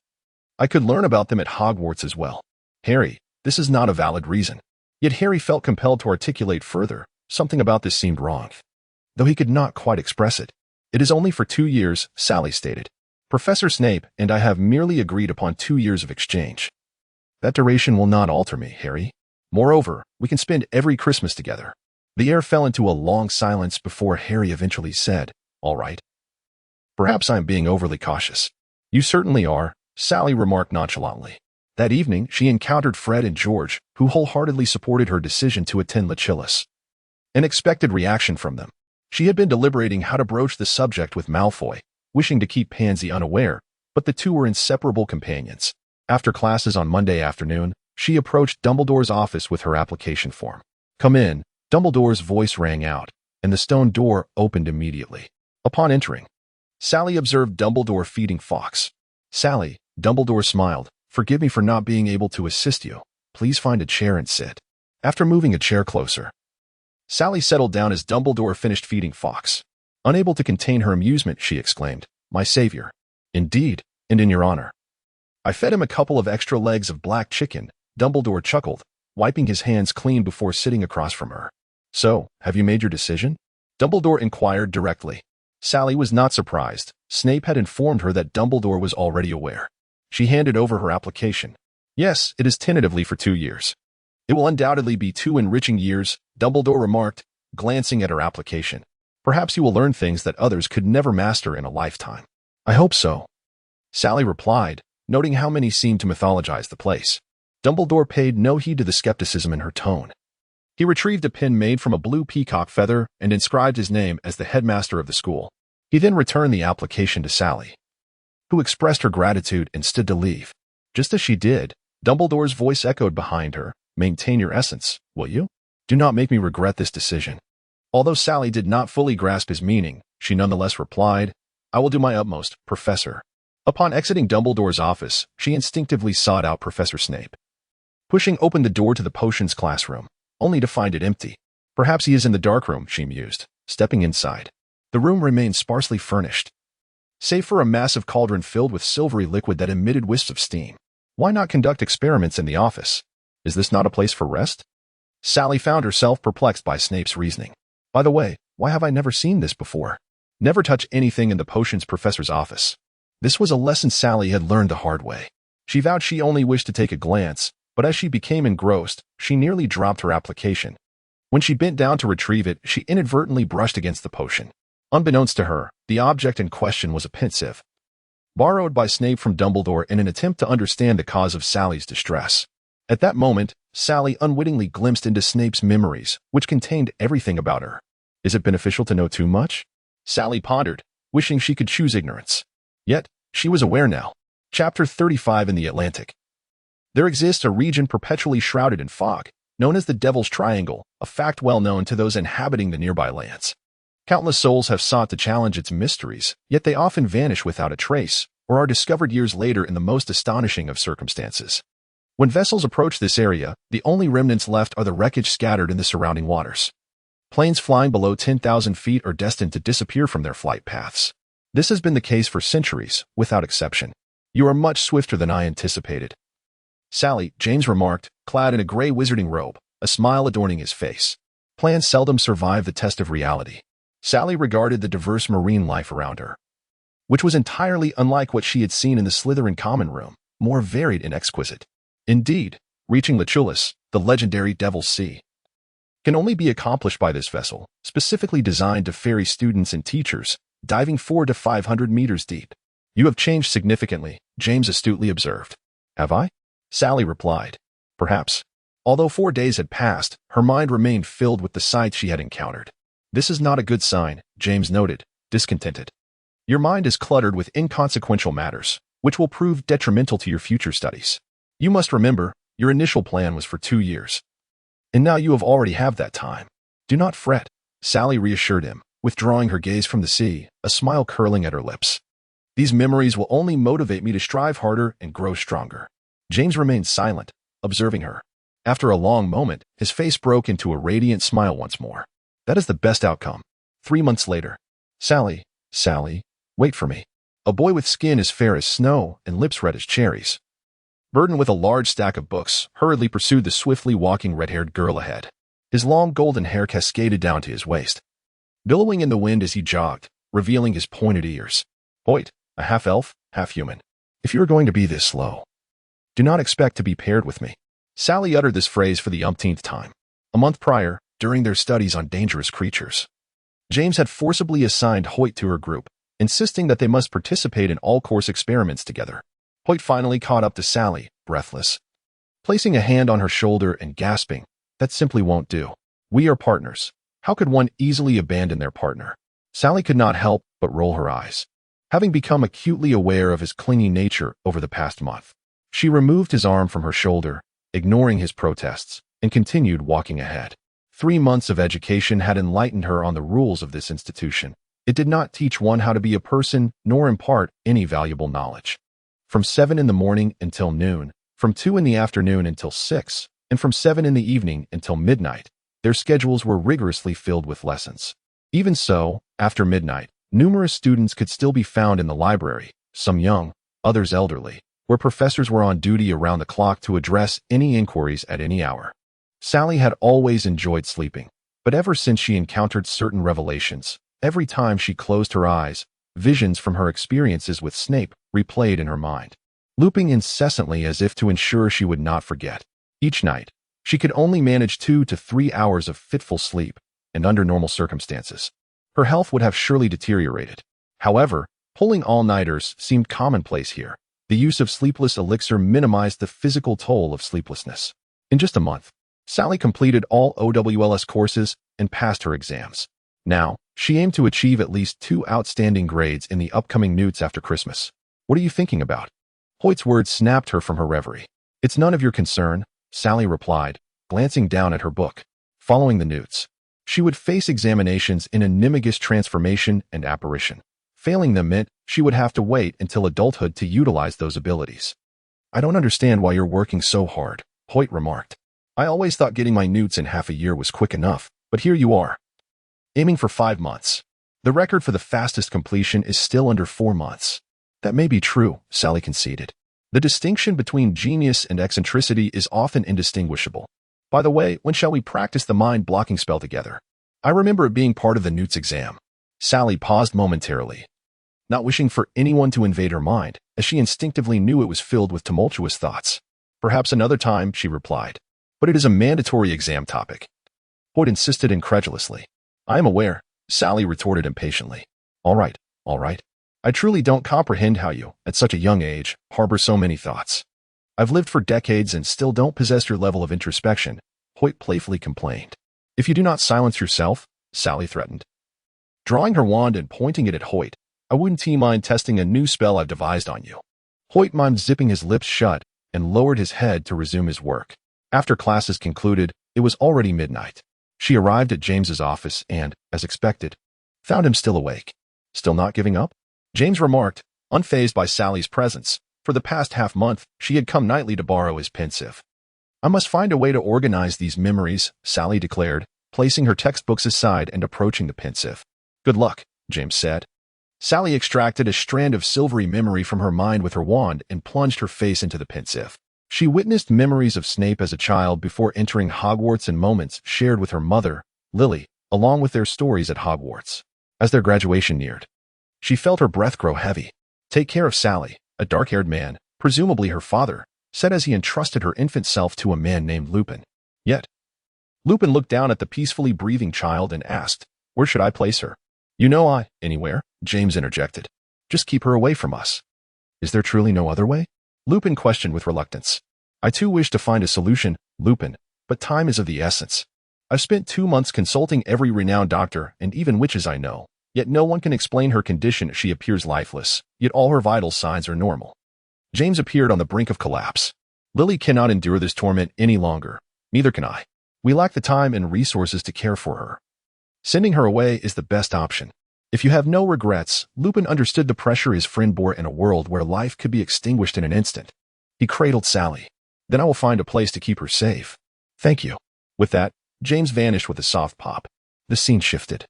I could learn about them at Hogwarts as well. Harry, this is not a valid reason. Yet Harry felt compelled to articulate further. Something about this seemed wrong, though he could not quite express it. It is only for 2 years, Sally stated. Professor Snape and I have merely agreed upon 2 years of exchange. That duration will not alter me, Harry. Moreover, we can spend every Christmas together. The air fell into a long silence before Harry eventually said, all right. Perhaps I am being overly cautious. You certainly are, Sally remarked nonchalantly. That evening, she encountered Fred and George, who wholeheartedly supported her decision to attend Lachillis. An expected reaction from them. She had been deliberating how to broach the subject with Malfoy, wishing to keep Pansy unaware, but the two were inseparable companions. After classes on Monday afternoon, she approached Dumbledore's office with her application form. Come in, Dumbledore's voice rang out, and the stone door opened immediately. Upon entering, Sally observed Dumbledore feeding Fawkes. Sally, Dumbledore smiled, forgive me for not being able to assist you. Please find a chair and sit. After moving a chair closer, Sally settled down as Dumbledore finished feeding Fawkes. Unable to contain her amusement, she exclaimed, my savior. Indeed, and in your honor. I fed him a couple of extra legs of black chicken, Dumbledore chuckled, wiping his hands clean before sitting across from her. So, have you made your decision? Dumbledore inquired directly. Sally was not surprised. Snape had informed her that Dumbledore was already aware. She handed over her application. Yes, it is tentatively for 2 years. It will undoubtedly be 2 enriching years, Dumbledore remarked, glancing at her application. Perhaps you will learn things that others could never master in a lifetime. I hope so. Sally replied, noting how many seemed to mythologize the place. Dumbledore paid no heed to the skepticism in her tone. He retrieved a pin made from a blue peacock feather and inscribed his name as the headmaster of the school. He then returned the application to Sally, who expressed her gratitude and stood to leave. Just as she did, Dumbledore's voice echoed behind her, maintain your essence, will you? Do not make me regret this decision. Although Sally did not fully grasp his meaning, she nonetheless replied, I will do my utmost, Professor. Upon exiting Dumbledore's office, she instinctively sought out Professor Snape. Pushing open the door to the potions classroom, only to find it empty. Perhaps he is in the darkroom, she mused, stepping inside. The room remained sparsely furnished, save for a massive cauldron filled with silvery liquid that emitted wisps of steam. Why not conduct experiments in the office? Is this not a place for rest? Sally found herself perplexed by Snape's reasoning. By the way, why have I never seen this before? Never touch anything in the potions professor's office. This was a lesson Sally had learned the hard way. She vowed she only wished to take a glance, but as she became engrossed, she nearly dropped her application. When she bent down to retrieve it, she inadvertently brushed against the potion. Unbeknownst to her, the object in question was a pensieve, borrowed by Snape from Dumbledore in an attempt to understand the cause of Sally's distress. At that moment, Sally unwittingly glimpsed into Snape's memories, which contained everything about her. Is it beneficial to know too much? Sally pondered, wishing she could choose ignorance. Yet, she was aware now. Chapter 35 in the Atlantic. There exists a region perpetually shrouded in fog, known as the Devil's Triangle, a fact well known to those inhabiting the nearby lands. Countless souls have sought to challenge its mysteries, yet they often vanish without a trace, or are discovered years later in the most astonishing of circumstances. When vessels approach this area, the only remnants left are the wreckage scattered in the surrounding waters. Planes flying below 10,000 feet are destined to disappear from their flight paths. This has been the case for centuries, without exception. You are much swifter than I anticipated. Sally, James remarked, clad in a gray wizarding robe, a smile adorning his face. Plans seldom survive the test of reality. Sally regarded the diverse marine life around her, which was entirely unlike what she had seen in the Slytherin common room, more varied and exquisite. Indeed, reaching Lachillis, the legendary Devil's Sea, can only be accomplished by this vessel, specifically designed to ferry students and teachers, diving 400 to 500 meters deep. You have changed significantly, James astutely observed. Have I? Sally replied. Perhaps. Although 4 days had passed, her mind remained filled with the sights she had encountered. This is not a good sign, James noted, discontented. Your mind is cluttered with inconsequential matters, which will prove detrimental to your future studies. You must remember, your initial plan was for 2 years. And now you have already that time. Do not fret, Sally reassured him, withdrawing her gaze from the sea, a smile curling at her lips. These memories will only motivate me to strive harder and grow stronger. James remained silent, observing her. After a long moment, his face broke into a radiant smile once more. That is the best outcome. 3 months later. Sally, wait for me. A boy with skin as fair as snow and lips red as cherries, burdened with a large stack of books, hurriedly pursued the swiftly walking red-haired girl ahead. His long golden hair cascaded down to his waist, billowing in the wind as he jogged, revealing his pointed ears. Hoyt, a half-elf, half-human. If you're going to be this slow, do not expect to be paired with me. Sally uttered this phrase for the umpteenth time. A month prior, during their studies on dangerous creatures, James had forcibly assigned Hoyt to her group, insisting that they must participate in all course experiments together. Hoyt finally caught up to Sally, breathless, placing a hand on her shoulder and gasping, "That simply won't do. We are partners. How could one easily abandon their partner?" Sally could not help but roll her eyes. Having become acutely aware of his clingy nature over the past month, she removed his arm from her shoulder, ignoring his protests, and continued walking ahead. 3 months of education had enlightened her on the rules of this institution. It did not teach one how to be a person, nor impart any valuable knowledge. From 7 in the morning until noon, from 2 in the afternoon until 6, and from 7 in the evening until midnight, their schedules were rigorously filled with lessons. Even so, after midnight, numerous students could still be found in the library, some young, others elderly, where professors were on duty around the clock to address any inquiries at any hour. Sally had always enjoyed sleeping, but ever since she encountered certain revelations, every time she closed her eyes, visions from her experiences with Snape replayed in her mind, looping incessantly as if to ensure she would not forget. Each night, she could only manage 2 to 3 hours of fitful sleep, and under normal circumstances, her health would have surely deteriorated. However, pulling all-nighters seemed commonplace here. The use of sleepless elixir minimized the physical toll of sleeplessness. In just a month, Sally completed all OWLS courses and passed her exams. Now, she aimed to achieve at least 2 outstanding grades in the upcoming NEWTs after Christmas. What are you thinking about? Hoyt's words snapped her from her reverie. It's none of your concern, Sally replied, glancing down at her book. Following the NEWTs, she would face examinations in animagus transformation and apparition. Failing them meant she would have to wait until adulthood to utilize those abilities. I don't understand why you're working so hard, Hoyt remarked. I always thought getting my NEWTs in half a year was quick enough, but here you are, aiming for 5 months. The record for the fastest completion is still under 4 months. That may be true, Sally conceded. The distinction between genius and eccentricity is often indistinguishable. By the way, when shall we practice the mind-blocking spell together? I remember it being part of the NEWTs exam. Sally paused momentarily, not wishing for anyone to invade her mind, as she instinctively knew it was filled with tumultuous thoughts. Perhaps another time, she replied. But it is a mandatory exam topic. Hoyt insisted incredulously. I am aware, Sally retorted impatiently. All right. I truly don't comprehend how you, at such a young age, harbor so many thoughts. I've lived for decades and still don't possess your level of introspection, Hoyt playfully complained. If you do not silence yourself, Sally threatened, drawing her wand and pointing it at Hoyt, I wouldn't mind testing a new spell I've devised on you. Hoyt mimed zipping his lips shut and lowered his head to resume his work. After classes concluded, it was already midnight. She arrived at James's office and, as expected, found him still awake. Still not giving up? James remarked, unfazed by Sally's presence. For the past half-month, she had come nightly to borrow his pensive. I must find a way to organize these memories, Sally declared, placing her textbooks aside and approaching the pensive. Good luck, James said. Sally extracted a strand of silvery memory from her mind with her wand and plunged her face into the pensive. She witnessed memories of Snape as a child before entering Hogwarts and moments shared with her mother, Lily, along with their stories at Hogwarts. As their graduation neared, she felt her breath grow heavy. Take care of Sally, a dark-haired man, presumably her father, said as he entrusted her infant self to a man named Lupin. Yet, Lupin looked down at the peacefully breathing child and asked, where should I place her? Anywhere, James interjected. Just keep her away from us. Is there truly no other way? Lupin questioned with reluctance. I too wish to find a solution, Lupin, but time is of the essence. I've spent 2 months consulting every renowned doctor and even witches I know, yet no one can explain her condition. She appears lifeless, yet all her vital signs are normal. James appeared on the brink of collapse. Lily cannot endure this torment any longer. Neither can I. We lack the time and resources to care for her. Sending her away is the best option. If you have no regrets, Lupin understood the pressure his friend bore in a world where life could be extinguished in an instant. He cradled Sally. Then I will find a place to keep her safe. Thank you. With that, James vanished with a soft pop. The scene shifted,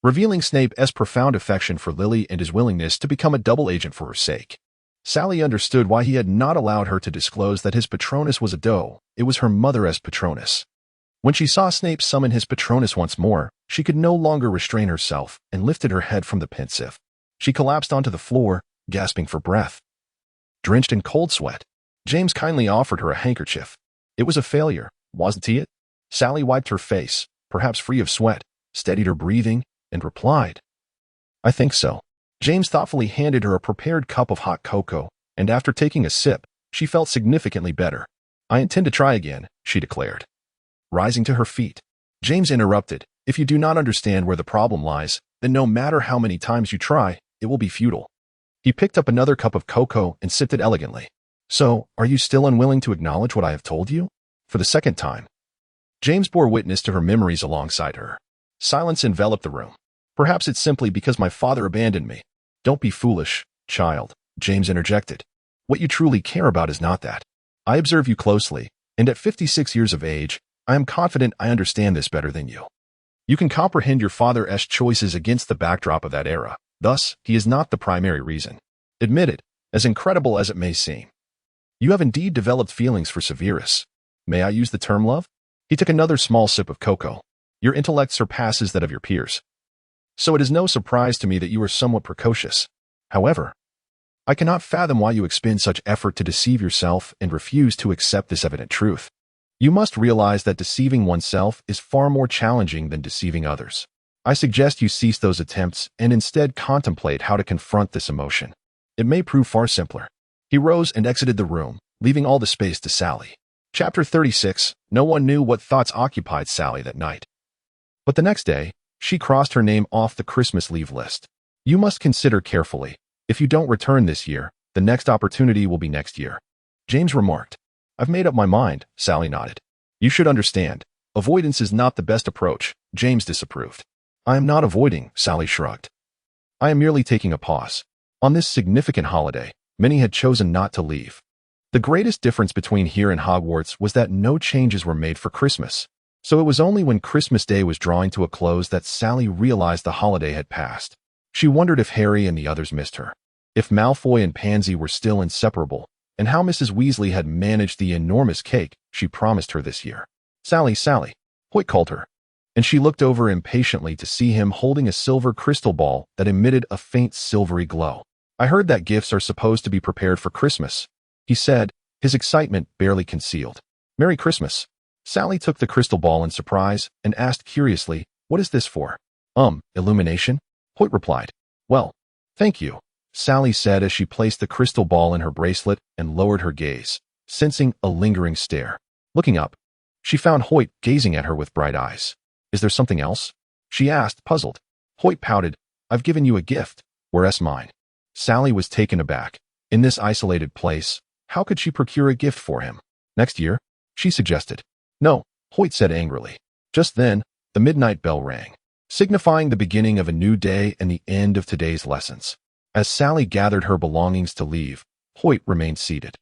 revealing Snape's profound affection for Lily and his willingness to become a double agent for her sake. Sally understood why he had not allowed her to disclose that his Patronus was a doe. It was her mother's Patronus. When she saw Snape summon his Patronus once more, she could no longer restrain herself and lifted her head from the pensive. She collapsed onto the floor, gasping for breath. Drenched in cold sweat, James kindly offered her a handkerchief. It was a failure, wasn't it? Sally wiped her face, perhaps free of sweat, steadied her breathing, and replied, I think so. James thoughtfully handed her a prepared cup of hot cocoa, and after taking a sip, she felt significantly better. I intend to try again, she declared. Rising to her feet, James interrupted, if you do not understand where the problem lies, then no matter how many times you try, it will be futile. He picked up another cup of cocoa and sipped it elegantly. So, are you still unwilling to acknowledge what I have told you? For the second time. James bore witness to her memories alongside her. Silence enveloped the room. Perhaps it's simply because my father abandoned me. Don't be foolish, child, James interjected. What you truly care about is not that. I observe you closely, and at 56 years of age, I am confident I understand this better than you. You can comprehend your father's choices against the backdrop of that era. Thus, he is not the primary reason. Admit it, as incredible as it may seem. You have indeed developed feelings for Severus. May I use the term love? He took another small sip of cocoa. Your intellect surpasses that of your peers. So it is no surprise to me that you are somewhat precocious. However, I cannot fathom why you expend such effort to deceive yourself and refuse to accept this evident truth. You must realize that deceiving oneself is far more challenging than deceiving others. I suggest you cease those attempts and instead contemplate how to confront this emotion. It may prove far simpler. He rose and exited the room, leaving all the space to Sally. Chapter 36. No one knew what thoughts occupied Sally that night. But the next day, she crossed her name off the Christmas leave list. You must consider carefully. If you don't return this year, the next opportunity will be next year. James remarked. I've made up my mind, Sally nodded. You should understand. Avoidance is not the best approach, James disapproved. I am not avoiding, Sally shrugged. I am merely taking a pause. On this significant holiday, many had chosen not to leave. The greatest difference between here and Hogwarts was that no changes were made for Christmas. So it was only when Christmas Day was drawing to a close that Sally realized the holiday had passed. She wondered if Harry and the others missed her, if Malfoy and Pansy were still inseparable, and how Mrs. Weasley had managed the enormous cake she promised her this year. Sally, Hoyt called her, and she looked over impatiently to see him holding a silver crystal ball that emitted a faint silvery glow. I heard that gifts are supposed to be prepared for Christmas, he said, his excitement barely concealed. Merry Christmas. Sally took the crystal ball in surprise and asked curiously, what is this for? Illumination? Hoyt replied. Well, thank you, Sally said as she placed the crystal ball in her bracelet and lowered her gaze, sensing a lingering stare. Looking up, she found Hoyt gazing at her with bright eyes. Is there something else? She asked, puzzled. Hoyt pouted. I've given you a gift. Where's mine? Sally was taken aback. In this isolated place, how could she procure a gift for him? Next year? She suggested. No, Hoyt said angrily. Just then, the midnight bell rang, signifying the beginning of a new day and the end of today's lessons. As Sally gathered her belongings to leave, Hoyt remained seated.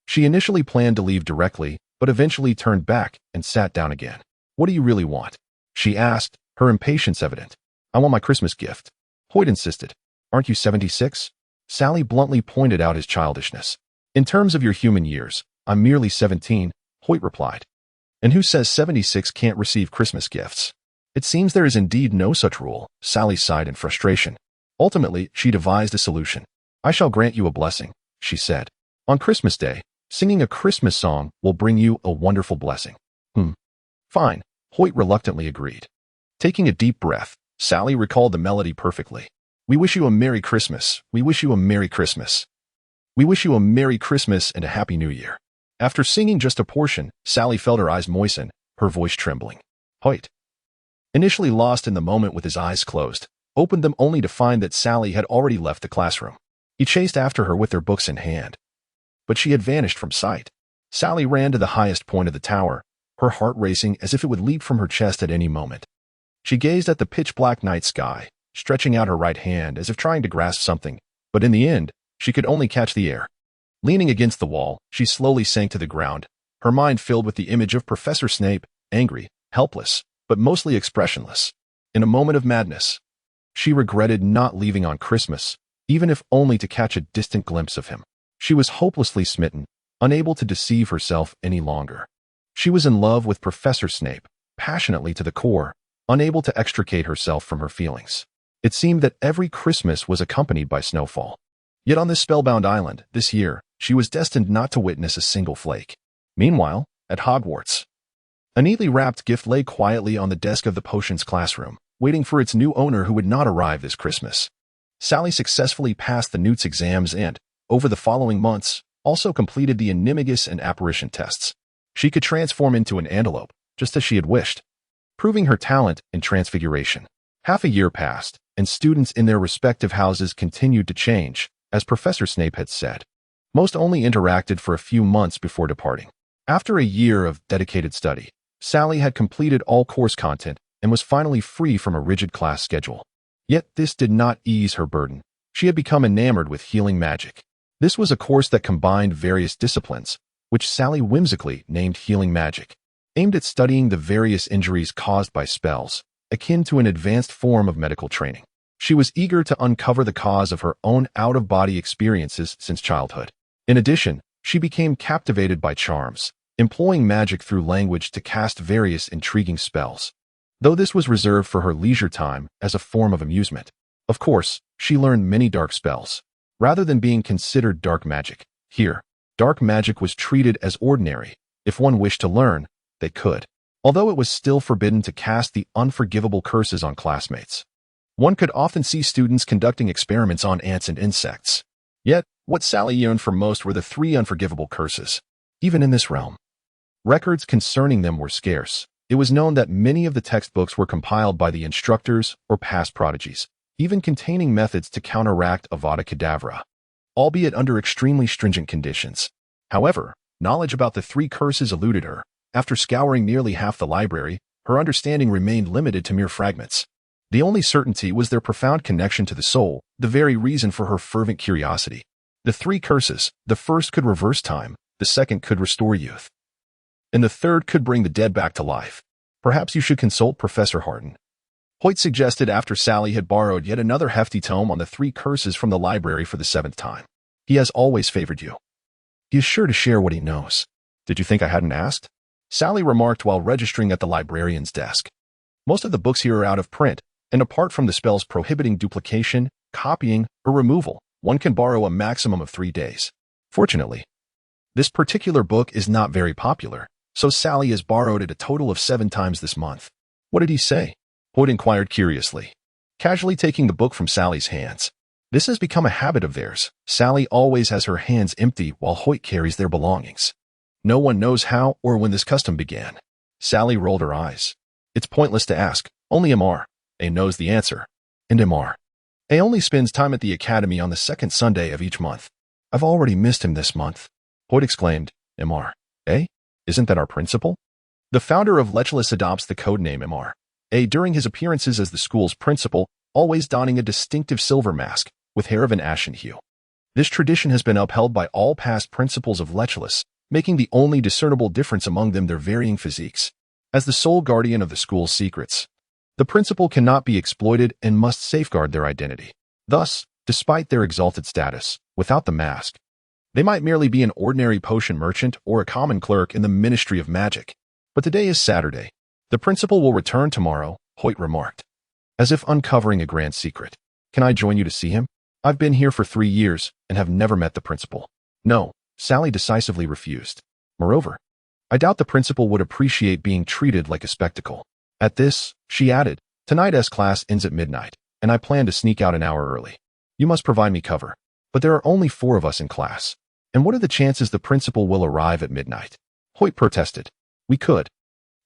She initially planned to leave directly, but eventually turned back and sat down again. What do you really want? She asked, her impatience evident. I want my Christmas gift. Hoyt insisted. Aren't you 76? Sally bluntly pointed out his childishness. In terms of your human years, I'm merely 17, Hoyt replied. And who says 76 can't receive Christmas gifts? It seems there is indeed no such rule, Sally sighed in frustration. Ultimately, she devised a solution. I shall grant you a blessing, she said. On Christmas Day, singing a Christmas song will bring you a wonderful blessing. Fine, Hoyt reluctantly agreed. Taking a deep breath, Sally recalled the melody perfectly. We wish you a Merry Christmas. We wish you a Merry Christmas. We wish you a Merry Christmas and a Happy New Year. After singing just a portion, Sally felt her eyes moisten, her voice trembling. Hoyt, initially lost in the moment with his eyes closed, opened them only to find that Sally had already left the classroom. He chased after her with their books in hand. But she had vanished from sight. Sally ran to the highest point of the tower, her heart racing as if it would leap from her chest at any moment. She gazed at the pitch-black night sky, stretching out her right hand as if trying to grasp something, but in the end, she could only catch the air. Leaning against the wall, she slowly sank to the ground, her mind filled with the image of Professor Snape, angry, helpless, but mostly expressionless. In a moment of madness, she regretted not leaving on Christmas, even if only to catch a distant glimpse of him. She was hopelessly smitten, unable to deceive herself any longer. She was in love with Professor Snape, passionately to the core, unable to extricate herself from her feelings. It seemed that every Christmas was accompanied by snowfall. Yet on this spellbound island, this year, she was destined not to witness a single flake. Meanwhile, at Hogwarts, a neatly wrapped gift lay quietly on the desk of the potions classroom, waiting for its new owner who would not arrive this Christmas. Sally successfully passed the Newt's exams and, over the following months, also completed the Animagus and Apparition tests. She could transform into an antelope, just as she had wished, proving her talent in transfiguration. Half a year passed, and students in their respective houses continued to change, as Professor Snape had said. Most only interacted for a few months before departing. After a year of dedicated study, Sally had completed all course content and was finally free from a rigid class schedule. Yet this did not ease her burden. She had become enamored with healing magic. This was a course that combined various disciplines, which Sally whimsically named healing magic, aimed at studying the various injuries caused by spells, akin to an advanced form of medical training. She was eager to uncover the cause of her own out-of-body experiences since childhood. In addition, she became captivated by charms, employing magic through language to cast various intriguing spells, though this was reserved for her leisure time as a form of amusement. Of course, she learned many dark spells, rather than being considered dark magic. Here, dark magic was treated as ordinary. If one wished to learn, they could. Although it was still forbidden to cast the unforgivable curses on classmates, one could often see students conducting experiments on ants and insects. Yet, what Sally yearned for most were the 3 unforgivable curses. Even in this realm, records concerning them were scarce. It was known that many of the textbooks were compiled by the instructors or past prodigies, even containing methods to counteract Avada Kedavra, albeit under extremely stringent conditions. However, knowledge about the 3 curses eluded her. After scouring nearly half the library, her understanding remained limited to mere fragments. The only certainty was their profound connection to the soul, the very reason for her fervent curiosity. The 3 curses, the first could reverse time, the second could restore youth, and the third could bring the dead back to life. Perhaps you should consult Professor Harden, Hoyt suggested after Sally had borrowed yet another hefty tome on the 3 curses from the library for the 7th time. He has always favored you. He is sure to share what he knows. Did you think I hadn't asked? Sally remarked while registering at the librarian's desk. Most of the books here are out of print, and apart from the spells prohibiting duplication, copying, or removal, one can borrow a maximum of 3 days. Fortunately, this particular book is not very popular, so Sally has borrowed it a total of 7 times this month. What did he say? Hoyt inquired curiously, casually taking the book from Sally's hands. This has become a habit of theirs. Sally always has her hands empty while Hoyt carries their belongings. No one knows how or when this custom began. Sally rolled her eyes. It's pointless to ask. Only Mr. A knows the answer. And Mr. A only spends time at the academy on the 2nd Sunday of each month. I've already missed him this month. Hoyt exclaimed. Mr. A? Isn't that our principal? The founder of Lechless adopts the codename Mr. A during his appearances as the school's principal, always donning a distinctive silver mask with hair of an ashen hue. This tradition has been upheld by all past principals of Lechless, making the only discernible difference among them their varying physiques. As the sole guardian of the school's secrets, the principal cannot be exploited and must safeguard their identity. Thus, despite their exalted status, without the mask, they might merely be an ordinary potion merchant or a common clerk in the Ministry of Magic. But today is Saturday. The principal will return tomorrow, Hoyt remarked, as if uncovering a grand secret. Can I join you to see him? I've been here for 3 years and have never met the principal. No, Sally decisively refused. Moreover, I doubt the principal would appreciate being treated like a spectacle. At this, she added, tonight's class ends at midnight, and I plan to sneak out an hour early. You must provide me cover. But there are only 4 of us in class. And what are the chances the principal will arrive at midnight? Hoyt protested. We could.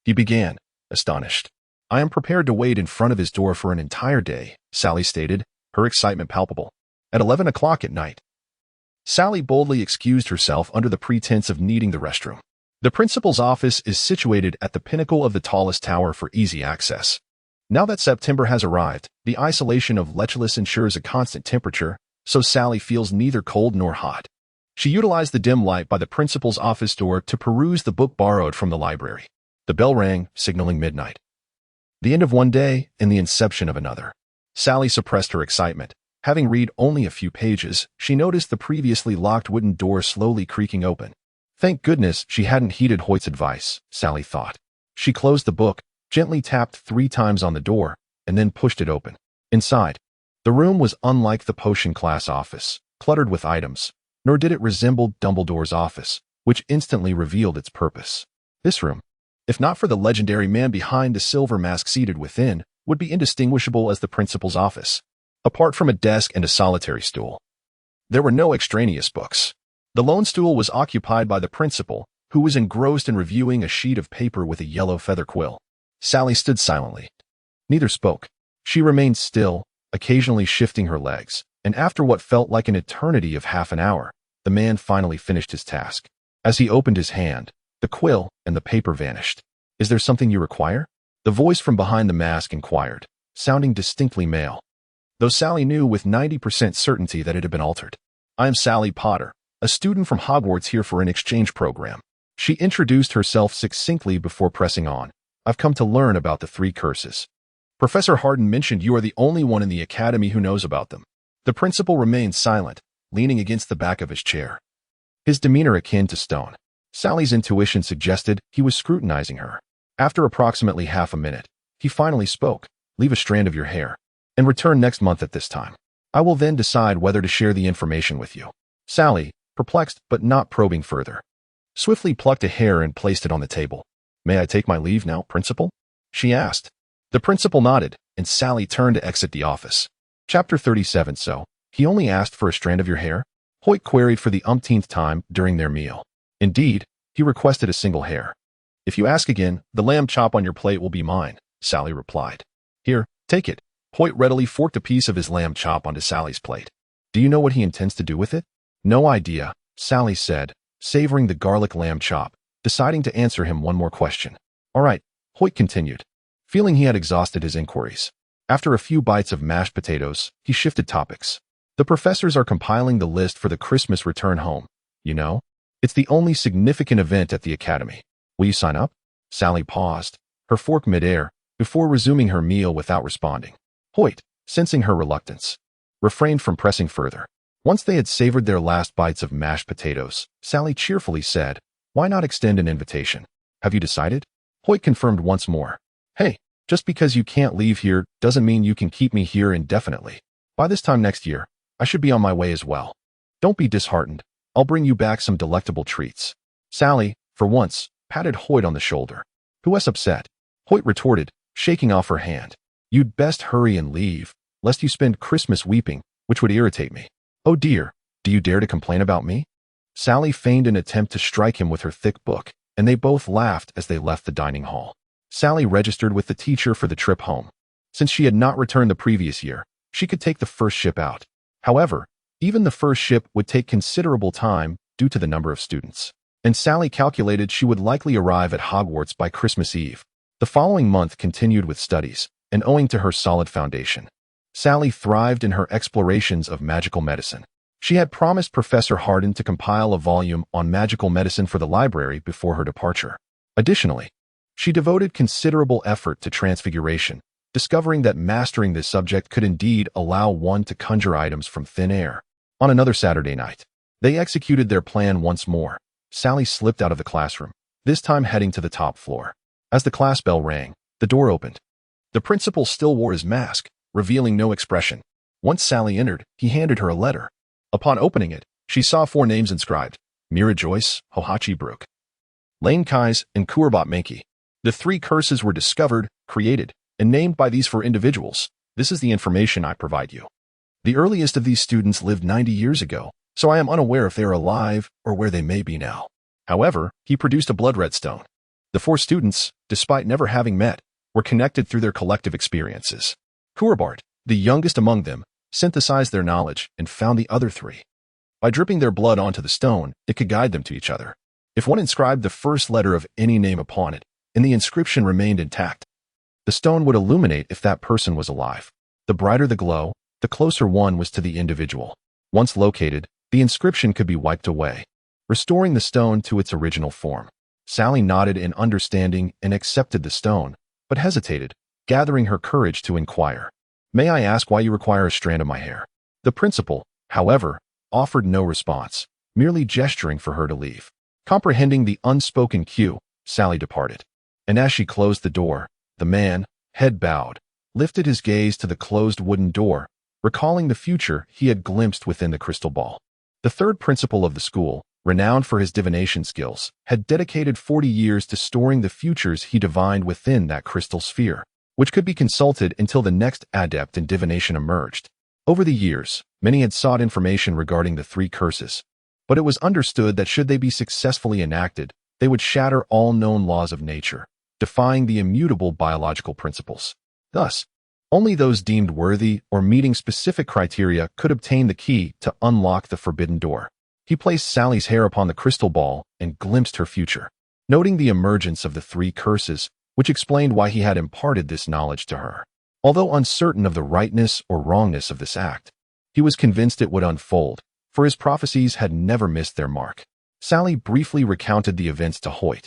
He began, astonished. I am prepared to wait in front of his door for an entire day, Sally stated, her excitement palpable. At 11 o'clock at night. Sally boldly excused herself under the pretense of needing the restroom. The principal's office is situated at the pinnacle of the tallest tower for easy access. Now that September has arrived, the isolation of Lecholas ensures a constant temperature, so Sally feels neither cold nor hot. She utilized the dim light by the principal's office door to peruse the book borrowed from the library. The bell rang, signaling midnight. The end of one day and the inception of another. Sally suppressed her excitement. Having read only a few pages, she noticed the previously locked wooden door slowly creaking open. Thank goodness she hadn't heeded Hoyt's advice, Sally thought. She closed the book, gently tapped 3 times on the door, and then pushed it open. Inside, the room was unlike the potion class office, cluttered with items, nor did it resemble Dumbledore's office, which instantly revealed its purpose. This room, if not for the legendary man behind the silver mask seated within, would be indistinguishable as the principal's office, apart from a desk and a solitary stool. There were no extraneous books. The lone stool was occupied by the principal, who was engrossed in reviewing a sheet of paper with a yellow feather quill. Sally stood silently. Neither spoke. She remained still, occasionally shifting her legs, and after what felt like an eternity of half an hour, the man finally finished his task. As he opened his hand, the quill and the paper vanished. Is there something you require? The voice from behind the mask inquired, sounding distinctly male, though Sally knew with 90% certainty that it had been altered. I am Sally Potter, a student from Hogwarts here for an exchange program. She introduced herself succinctly before pressing on. I've come to learn about the 3 curses. Professor Hardin mentioned you are the only one in the academy who knows about them. The principal remained silent, leaning against the back of his chair, his demeanor akin to stone. Sally's intuition suggested he was scrutinizing her. After approximately half a minute, he finally spoke. Leave a strand of your hair, and return next month at this time. I will then decide whether to share the information with you. Sally, perplexed but not probing further, swiftly plucked a hair and placed it on the table. May I take my leave now, principal? She asked. The principal nodded, and Sally turned to exit the office. Chapter 37. So, he only asked for a strand of your hair? Hoyt queried for the umpteenth time during their meal. Indeed, he requested a single hair. If you ask again, the lamb chop on your plate will be mine, Sally replied. Here, take it. Hoyt readily forked a piece of his lamb chop onto Sally's plate. Do you know what he intends to do with it? No idea, Sally said, savoring the garlic lamb chop, deciding to answer him one more question. All right, Hoyt continued, feeling he had exhausted his inquiries. After a few bites of mashed potatoes, he shifted topics. The professors are compiling the list for the Christmas return home. You know, it's the only significant event at the academy. Will you sign up? Sally paused, her fork midair, before resuming her meal without responding. Hoyt, sensing her reluctance, refrained from pressing further. Once they had savored their last bites of mashed potatoes, Sally cheerfully said, Why not extend an invitation? Have you decided? Hoyt confirmed once more. Hey, just because you can't leave here doesn't mean you can keep me here indefinitely. By this time next year, I should be on my way as well. Don't be disheartened. I'll bring you back some delectable treats. Sally, for once, patted Hoyt on the shoulder. Who was upset? Hoyt retorted, shaking off her hand. You'd best hurry and leave, lest you spend Christmas weeping, which would irritate me. Oh dear, do you dare to complain about me? Sally feigned an attempt to strike him with her thick book, and they both laughed as they left the dining hall. Sally registered with the teacher for the trip home. Since she had not returned the previous year, she could take the first ship out. However, even the first ship would take considerable time due to the number of students, and Sally calculated she would likely arrive at Hogwarts by Christmas Eve. The following month continued with studies, and owing to her solid foundation, Sally thrived in her explorations of magical medicine. She had promised Professor Hardin to compile a volume on magical medicine for the library before her departure. Additionally, she devoted considerable effort to transfiguration, discovering that mastering this subject could indeed allow one to conjure items from thin air. On another Saturday night, they executed their plan once more. Sally slipped out of the classroom, this time heading to the top floor. As the class bell rang, the door opened. The principal still wore his mask, revealing no expression. Once Sally entered, he handed her a letter. Upon opening it, she saw 4 names inscribed: Mira Joyce, Hohachi Brook, Lane Kais, and Kurbot Mankey. The 3 curses were discovered, created, and named by these 4 individuals. This is the information I provide you. The earliest of these students lived 90 years ago, so I am unaware if they are alive or where they may be now. However, he produced a blood red stone. The 4 students, despite never having met, were connected through their collective experiences. Kurbart, the youngest among them, synthesized their knowledge and found the other 3. By dripping their blood onto the stone, it could guide them to each other. If one inscribed the first letter of any name upon it, and the inscription remained intact, The stone would illuminate if that person was alive. The brighter the glow, the closer one was to the individual. Once located, the inscription could be wiped away, restoring the stone to its original form. Sally nodded in understanding and accepted the stone, but hesitated, gathering her courage to inquire. "May I ask why you require a strand of my hair?" The principal, however, offered no response, merely gesturing for her to leave. Comprehending the unspoken cue, Sally departed. And as she closed the door, the man, head bowed, lifted his gaze to the closed wooden door, recalling the future he had glimpsed within the crystal ball. The third principal of the school, renowned for his divination skills, had dedicated 40 years to storing the futures he divined within that crystal sphere, which could be consulted until the next adept in divination emerged. Over the years, many had sought information regarding the three curses, but it was understood that should they be successfully enacted, they would shatter all known laws of nature, defying the immutable biological principles. Thus, only those deemed worthy or meeting specific criteria could obtain the key to unlock the forbidden door. He placed Sally's hair upon the crystal ball and glimpsed her future, noting the emergence of the three curses, which explained why he had imparted this knowledge to her. Although uncertain of the rightness or wrongness of this act, he was convinced it would unfold, for his prophecies had never missed their mark. Sally briefly recounted the events to Hoyt,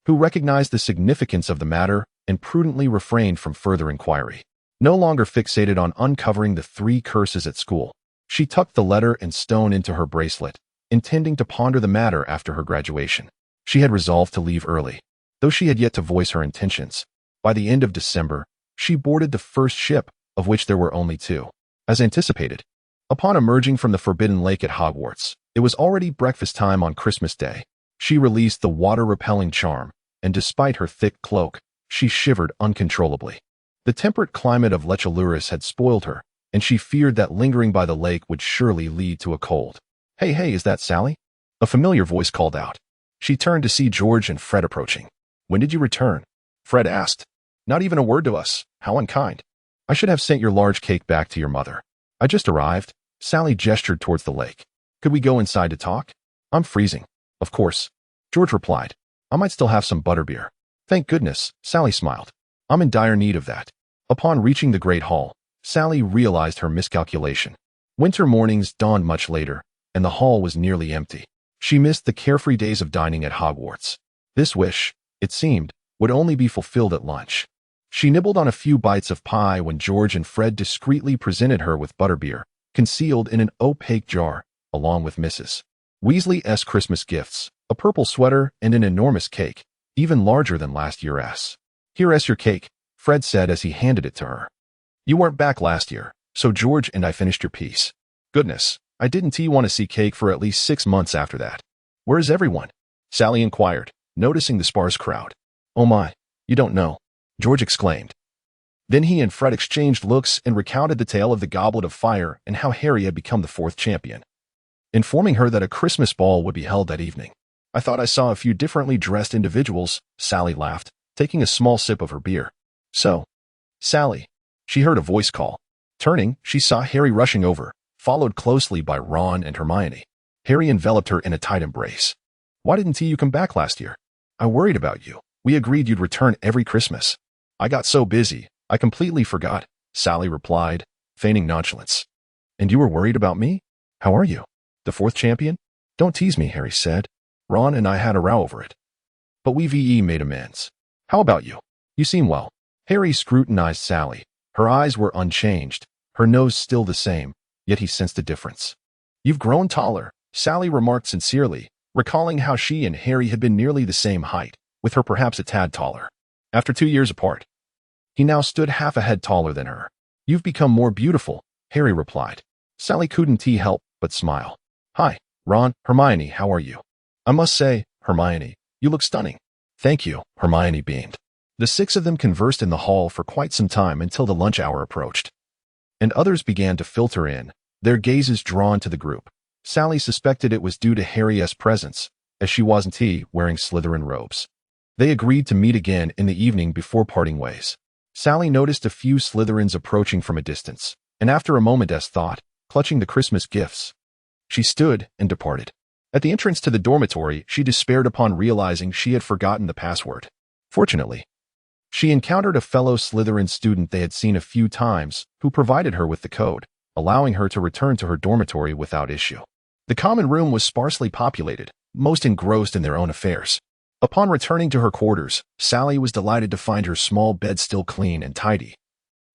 who recognized the significance of the matter and prudently refrained from further inquiry. No longer fixated on uncovering the three curses at school, she tucked the letter and stone into her bracelet, intending to ponder the matter after her graduation. She had resolved to leave early, though she had yet to voice her intentions. By the end of December, she boarded the first ship, of which there were only two. As anticipated, upon emerging from the Forbidden Lake at Hogwarts, it was already breakfast time on Christmas Day. She released the water-repelling charm, and despite her thick cloak, she shivered uncontrollably. The temperate climate of Lechaluris had spoiled her, and she feared that lingering by the lake would surely lead to a cold. Hey, is that Sally?" A familiar voice called out. She turned to see George and Fred approaching. "When did you return?" Fred asked. "Not even a word to us. How unkind. I should have sent your large cake back to your mother." "I just arrived." Sally gestured towards the lake. "Could we go inside to talk?" "I'm freezing." "Of course," George replied. "I might still have some butterbeer." "Thank goodness," Sally smiled. "I'm in dire need of that." Upon reaching the Great Hall, Sally realized her miscalculation. Winter mornings dawned much later, and the hall was nearly empty. She missed the carefree days of dining at Hogwarts. This wish, it seemed, would only be fulfilled at lunch. She nibbled on a few bites of pie when George and Fred discreetly presented her with butterbeer, concealed in an opaque jar, along with Mrs. Weasley's Christmas gifts, a purple sweater and an enormous cake, even larger than last year's. "Here's your cake," Fred said as he handed it to her. "You weren't back last year, so George and I finished your piece." "Goodness, I didn't want to see cake for at least 6 months after that." "Where's everyone?" Sally inquired, noticing the sparse crowd. "Oh my, you don't know," George exclaimed. Then he and Fred exchanged looks and recounted the tale of the Goblet of Fire and how Harry had become the 4th champion, informing her that a Christmas ball would be held that evening. "I thought I saw a few differently dressed individuals," Sally laughed, taking a small sip of her beer. "So, Sally," she heard a voice call. Turning, she saw Harry rushing over, followed closely by Ron and Hermione. Harry enveloped her in a tight embrace. "Why didn't you come back last year? I worried about you. We agreed you'd return every Christmas." "I got so busy, I completely forgot," Sally replied, feigning nonchalance. "And you were worried about me? How are you? The 4th champion?" "Don't tease me," Harry said. "Ron and I had a row over it, but we made amends. How about you? You seem well." Harry scrutinized Sally. Her eyes were unchanged, her nose still the same, yet he sensed a difference. "You've grown taller," Sally remarked sincerely, recalling how she and Harry had been nearly the same height, with her perhaps a tad taller. After 2 years apart, he now stood half a head taller than her. "You've become more beautiful," Harry replied. Sally couldn't help but smile. "Hi, Ron, Hermione, how are you?" "I must say, Hermione, you look stunning." "Thank you," Hermione beamed. The 6 of them conversed in the hall for quite some time until the lunch hour approached, and others began to filter in, their gazes drawn to the group. Sally suspected it was due to Harry's presence, as she wasn't wearing Slytherin robes. They agreed to meet again in the evening before parting ways. Sally noticed a few Slytherins approaching from a distance, and after a moment's thought, clutching the Christmas gifts, she stood and departed. At the entrance to the dormitory, she despaired upon realizing she had forgotten the password. Fortunately, She encountered a fellow Slytherin student they had seen a few times who provided her with the code, allowing her to return to her dormitory without issue. The common room was sparsely populated, most engrossed in their own affairs. Upon returning to her quarters, Sally was delighted to find her small bed still clean and tidy,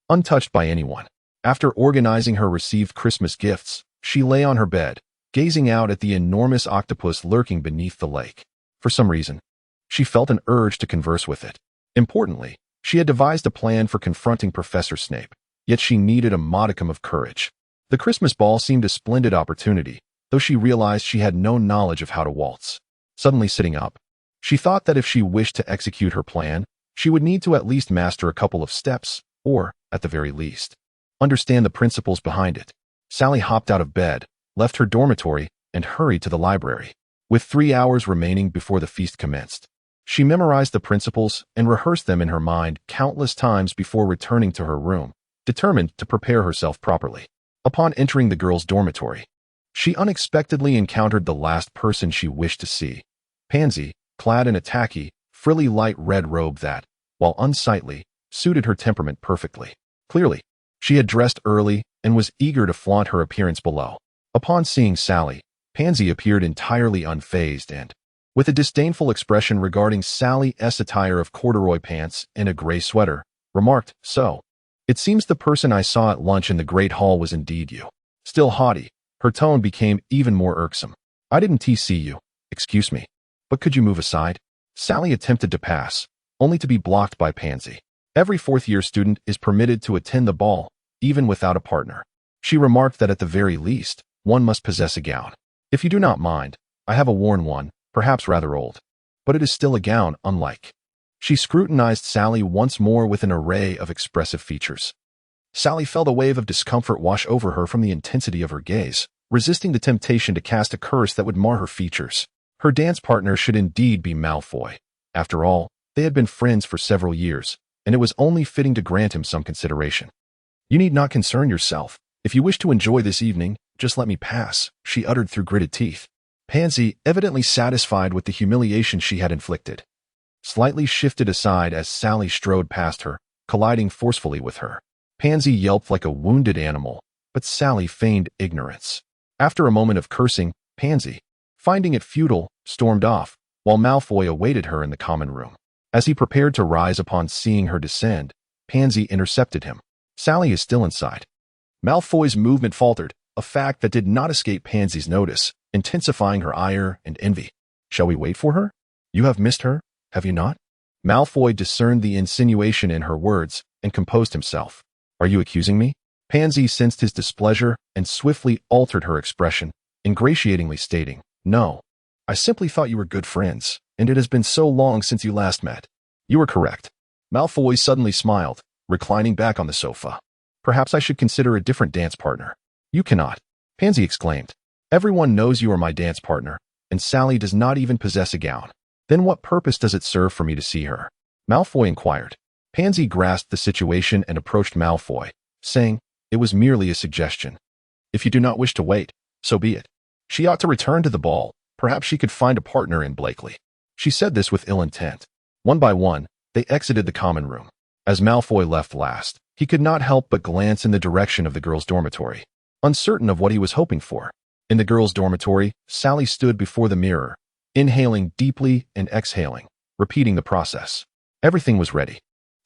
untouched by anyone. After organizing her received Christmas gifts, she lay on her bed, gazing out at the enormous octopus lurking beneath the lake. For some reason, she felt an urge to converse with it. Importantly, she had devised a plan for confronting Professor Snape, yet she needed a modicum of courage. The Christmas ball seemed a splendid opportunity, though she realized she had no knowledge of how to waltz. Suddenly sitting up, she thought that if she wished to execute her plan, she would need to at least master a couple of steps, or, at the very least, understand the principles behind it. Sally hopped out of bed, left her dormitory, and hurried to the library. With 3 hours remaining before the feast commenced, she memorized the principles and rehearsed them in her mind countless times before returning to her room, determined to prepare herself properly. Upon entering the girls' dormitory, she unexpectedly encountered the last person she wished to see. Pansy, clad in a tacky, frilly light red robe that, while unsightly, suited her temperament perfectly. Clearly, she had dressed early and was eager to flaunt her appearance below. Upon seeing Sally, Pansy appeared entirely unfazed and, with a disdainful expression regarding Sally's attire of corduroy pants and a gray sweater, remarked, "So, it seems the person I saw at lunch in the Great Hall was indeed you." Still haughty, her tone became even more irksome. "I didn't see you, excuse me, but could you move aside?" Sally attempted to pass, only to be blocked by Pansy. Every fourth-year student is permitted to attend the ball, even without a partner. She remarked that at the very least, one must possess a gown. "If you do not mind, I have a worn one, perhaps rather old, but it is still a gown, unlike." She scrutinized Sally once more with an array of expressive features. Sally felt a wave of discomfort wash over her from the intensity of her gaze, resisting the temptation to cast a curse that would mar her features. Her dance partner should indeed be Malfoy. After all, they had been friends for several years, and it was only fitting to grant him some consideration. "You need not concern yourself. If you wish to enjoy this evening, just let me pass," she uttered through gritted teeth. Pansy, evidently satisfied with the humiliation she had inflicted, slightly shifted aside as Sally strode past her, colliding forcefully with her. Pansy yelped like a wounded animal, but Sally feigned ignorance. After a moment of cursing, Pansy, finding it futile, stormed off, while Malfoy awaited her in the common room. As he prepared to rise upon seeing her descend, Pansy intercepted him. "Sally is still inside." Malfoy's movement faltered, a fact that did not escape Pansy's notice, intensifying her ire and envy. "Shall we wait for her? You have missed her, have you not?" Malfoy discerned the insinuation in her words and composed himself. "Are you accusing me?" Pansy sensed his displeasure and swiftly altered her expression, ingratiatingly stating, "No, I simply thought you were good friends, and it has been so long since you last met." "You are correct." Malfoy suddenly smiled, reclining back on the sofa. "Perhaps I should consider a different dance partner." "You cannot," Pansy exclaimed. "Everyone knows you are my dance partner, and Sally does not even possess a gown. Then what purpose does it serve for me to see her?" Malfoy inquired. Pansy grasped the situation and approached Malfoy, saying, "It was merely a suggestion. If you do not wish to wait, so be it. She ought to return to the ball. Perhaps she could find a partner in Blakely." She said this with ill intent. One by one, they exited the common room. As Malfoy left last, he could not help but glance in the direction of the girls' dormitory, uncertain of what he was hoping for. In the girls' dormitory, Sally stood before the mirror, inhaling deeply and exhaling, repeating the process. Everything was ready.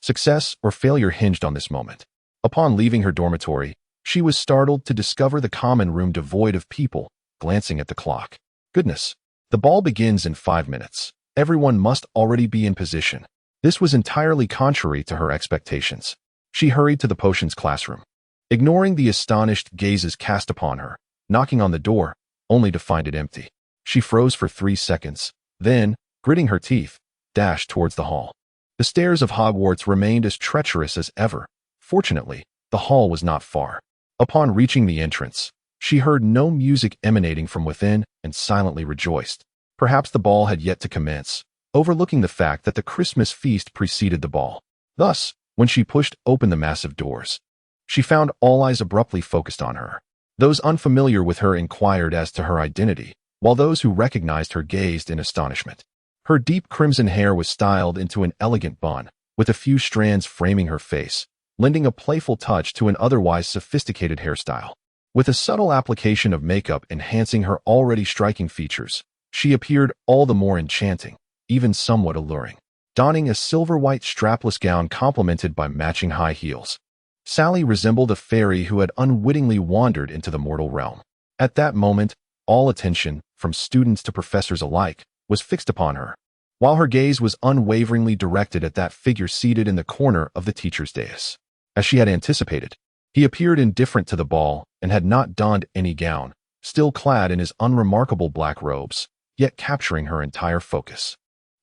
Success or failure hinged on this moment. Upon leaving her dormitory, she was startled to discover the common room devoid of people, glancing at the clock. Goodness, the ball begins in 5 minutes. Everyone must already be in position. This was entirely contrary to her expectations. She hurried to the potions classroom, ignoring the astonished gazes cast upon her, knocking on the door, only to find it empty. She froze for 3 seconds, then, gritting her teeth, dashed towards the hall. The stairs of Hogwarts remained as treacherous as ever. Fortunately, the hall was not far. Upon reaching the entrance, she heard no music emanating from within and silently rejoiced. Perhaps the ball had yet to commence, overlooking the fact that the Christmas feast preceded the ball. Thus, when she pushed open the massive doors, she found all eyes abruptly focused on her. Those unfamiliar with her inquired as to her identity, while those who recognized her gazed in astonishment. Her deep crimson hair was styled into an elegant bun, with a few strands framing her face, lending a playful touch to an otherwise sophisticated hairstyle. With a subtle application of makeup enhancing her already striking features, she appeared all the more enchanting, even somewhat alluring. Donning a silver-white strapless gown complemented by matching high heels, Sally resembled a fairy who had unwittingly wandered into the mortal realm. At that moment, all attention, from students to professors alike, was fixed upon her, while her gaze was unwaveringly directed at that figure seated in the corner of the teacher's dais. As she had anticipated, he appeared indifferent to the ball and had not donned any gown, still clad in his unremarkable black robes, yet capturing her entire focus.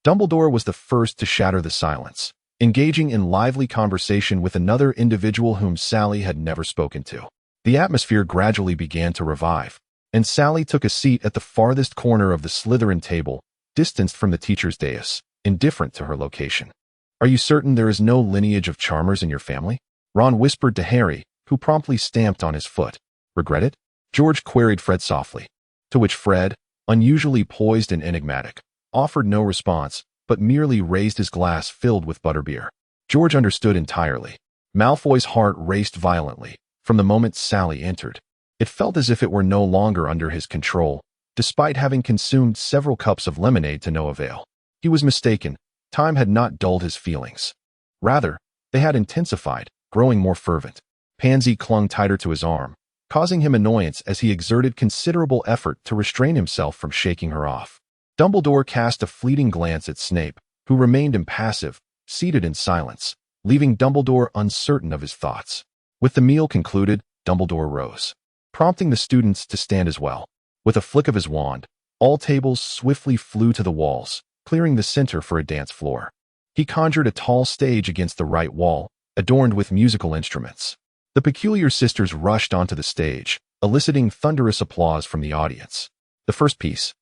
Dumbledore was the first to shatter the silence, engaging in lively conversation with another individual whom Sally had never spoken to. The atmosphere gradually began to revive, and Sally took a seat at the farthest corner of the Slytherin table, distanced from the teacher's dais, indifferent to her location. "Are you certain there is no lineage of charmers in your family?" Ron whispered to Harry, who promptly stamped on his foot. "Regret it?" George queried Fred softly, to which Fred, unusually poised and enigmatic, offered no response, but merely raised his glass filled with butterbeer. George understood entirely. Malfoy's heart raced violently from the moment Sally entered. It felt as if it were no longer under his control, despite having consumed several cups of lemonade to no avail. He was mistaken. Time had not dulled his feelings. Rather, they had intensified, growing more fervent. Pansy clung tighter to his arm, causing him annoyance as he exerted considerable effort to restrain himself from shaking her off. Dumbledore cast a fleeting glance at Snape, who remained impassive, seated in silence, leaving Dumbledore uncertain of his thoughts. With the meal concluded, Dumbledore rose, prompting the students to stand as well. With a flick of his wand, all tables swiftly flew to the walls, clearing the center for a dance floor. He conjured a tall stage against the right wall, adorned with musical instruments. The peculiar sisters rushed onto the stage, eliciting thunderous applause from the audience. The first piece,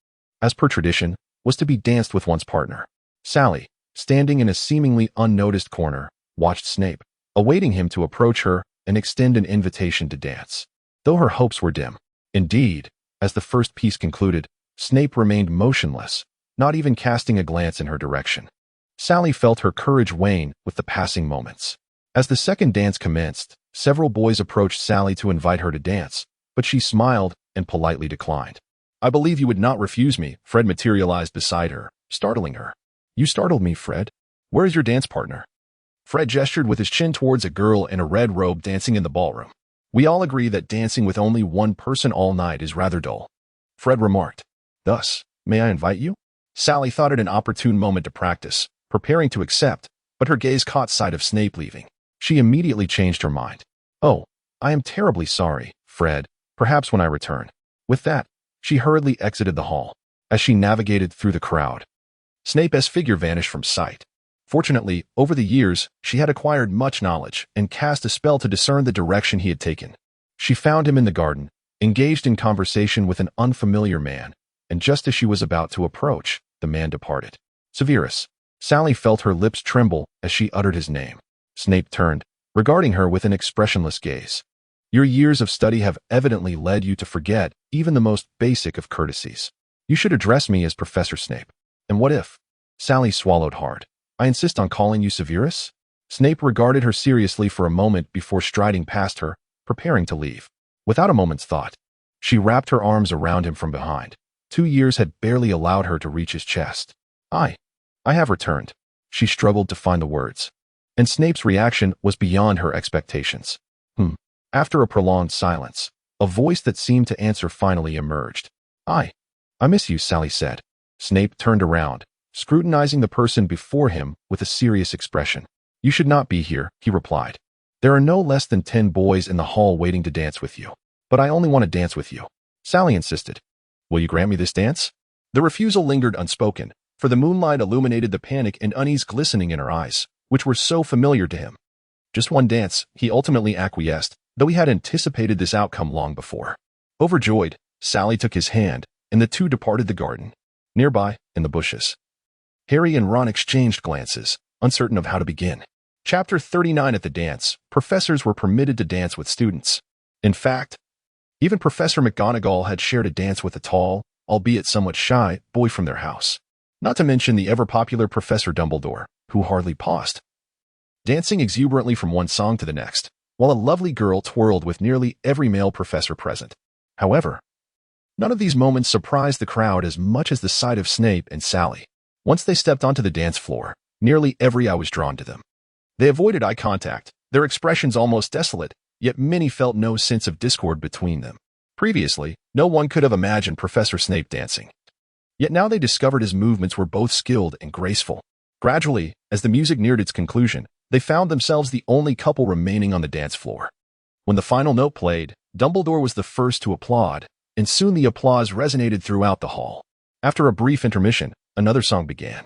as per tradition, was to be danced with one's partner. Sally, standing in a seemingly unnoticed corner, watched Snape, awaiting him to approach her and extend an invitation to dance. Though her hopes were dim. Indeed, as the first piece concluded, Snape remained motionless, not even casting a glance in her direction. Sally felt her courage wane with the passing moments. As the second dance commenced, several boys approached Sally to invite her to dance, but she smiled and politely declined. "I believe you would not refuse me." Fred materialized beside her, startling her. "You startled me, Fred. Where is your dance partner?" Fred gestured with his chin towards a girl in a red robe dancing in the ballroom. "We all agree that dancing with only one person all night is rather dull," Fred remarked. "Thus, may I invite you?" Sally thought it an opportune moment to practice, preparing to accept, but her gaze caught sight of Snape leaving. She immediately changed her mind. "Oh, I am terribly sorry, Fred. Perhaps when I return." With that, she hurriedly exited the hall. As she navigated through the crowd, Snape's figure vanished from sight. Fortunately, over the years, she had acquired much knowledge and cast a spell to discern the direction he had taken. She found him in the garden, engaged in conversation with an unfamiliar man, and just as she was about to approach, the man departed. "Severus." Sally felt her lips tremble as she uttered his name. Snape turned, regarding her with an expressionless gaze. "Your years of study have evidently led you to forget even the most basic of courtesies. You should address me as Professor Snape." "And what if?" Sally swallowed hard. "I insist on calling you Severus?" Snape regarded her seriously for a moment before striding past her, preparing to leave. Without a moment's thought, she wrapped her arms around him from behind. 2 years had barely allowed her to reach his chest. I have returned." She struggled to find the words. And Snape's reaction was beyond her expectations. After a prolonged silence, a voice that seemed to answer finally emerged. I miss you," Sally said. Snape turned around, scrutinizing the person before him with a serious expression. "You should not be here," he replied. "There are no less than 10 boys in the hall waiting to dance with you. But I only want to dance with you." Sally insisted. "Will you grant me this dance?" The refusal lingered unspoken, for the moonlight illuminated the panic and unease glistening in her eyes, which were so familiar to him. Just one dance, he ultimately acquiesced, though he had anticipated this outcome long before. Overjoyed, Sally took his hand, and the two departed the garden. Nearby, in the bushes, Harry and Ron exchanged glances, uncertain of how to begin. Chapter 39. At the dance, professors were permitted to dance with students. In fact, even Professor McGonagall had shared a dance with a tall, albeit somewhat shy, boy from their house. Not to mention the ever-popular Professor Dumbledore, who hardly paused. dancing exuberantly from one song to the next, while a lovely girl twirled with nearly every male professor present. However, none of these moments surprised the crowd as much as the sight of Snape and Sally. Once they stepped onto the dance floor, nearly every eye was drawn to them. They avoided eye contact, their expressions almost desolate, yet many felt no sense of discord between them. Previously, no one could have imagined Professor Snape dancing. Yet now they discovered his movements were both skilled and graceful. Gradually, as the music neared its conclusion, they found themselves the only couple remaining on the dance floor. When the final note played, Dumbledore was the first to applaud, and soon the applause resonated throughout the hall. After a brief intermission, another song began,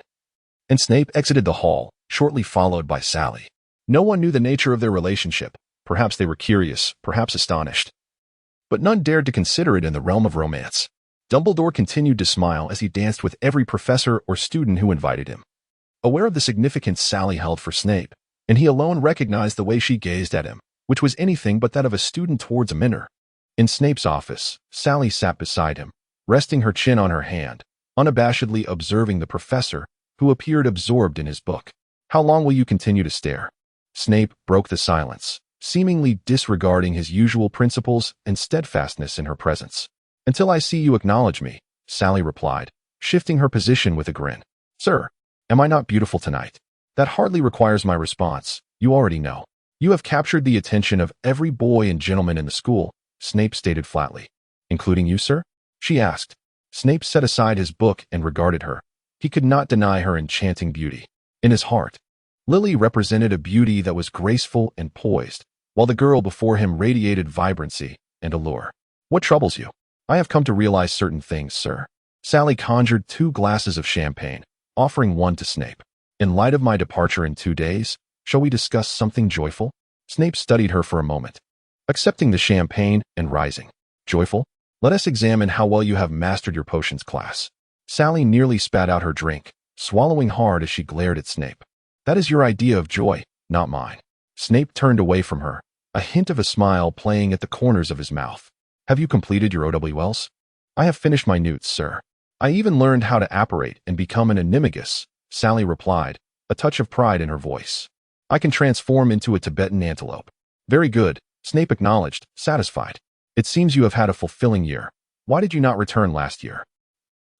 and Snape exited the hall, shortly followed by Sally. No one knew the nature of their relationship. Perhaps they were curious, perhaps astonished. But none dared to consider it in the realm of romance. Dumbledore continued to smile as he danced with every professor or student who invited him. Aware of the significance Sally held for Snape, and he alone recognized the way she gazed at him, which was anything but that of a student towards a mentor. In Snape's office, Sally sat beside him, resting her chin on her hand, unabashedly observing the professor, who appeared absorbed in his book. "How long will you continue to stare?" Snape broke the silence, seemingly disregarding his usual principles and steadfastness in her presence. "Until I see you acknowledge me," Sally replied, shifting her position with a grin. "Sir, am I not beautiful tonight?" "That hardly requires my response. You already know. You have captured the attention of every boy and gentleman in the school," Snape stated flatly. "Including you, sir?" she asked. Snape set aside his book and regarded her. He could not deny her enchanting beauty. In his heart, Lily represented a beauty that was graceful and poised, while the girl before him radiated vibrancy and allure. "What troubles you?" "I have come to realize certain things, sir." Sally conjured 2 glasses of champagne, offering one to Snape. "In light of my departure in 2 days, shall we discuss something joyful?" Snape studied her for a moment, accepting the champagne and rising. "Joyful? Let us examine how well you have mastered your potions class." Sally nearly spat out her drink, swallowing hard as she glared at Snape. "That is your idea of joy, not mine." Snape turned away from her, a hint of a smile playing at the corners of his mouth. "Have you completed your OWLs?" "I have finished my newts, sir. I even learned how to apparate and become an animagus," Sally replied, a touch of pride in her voice. "I can transform into a Tibetan antelope." "Very good," Snape acknowledged, satisfied. "It seems you have had a fulfilling year. Why did you not return last year?"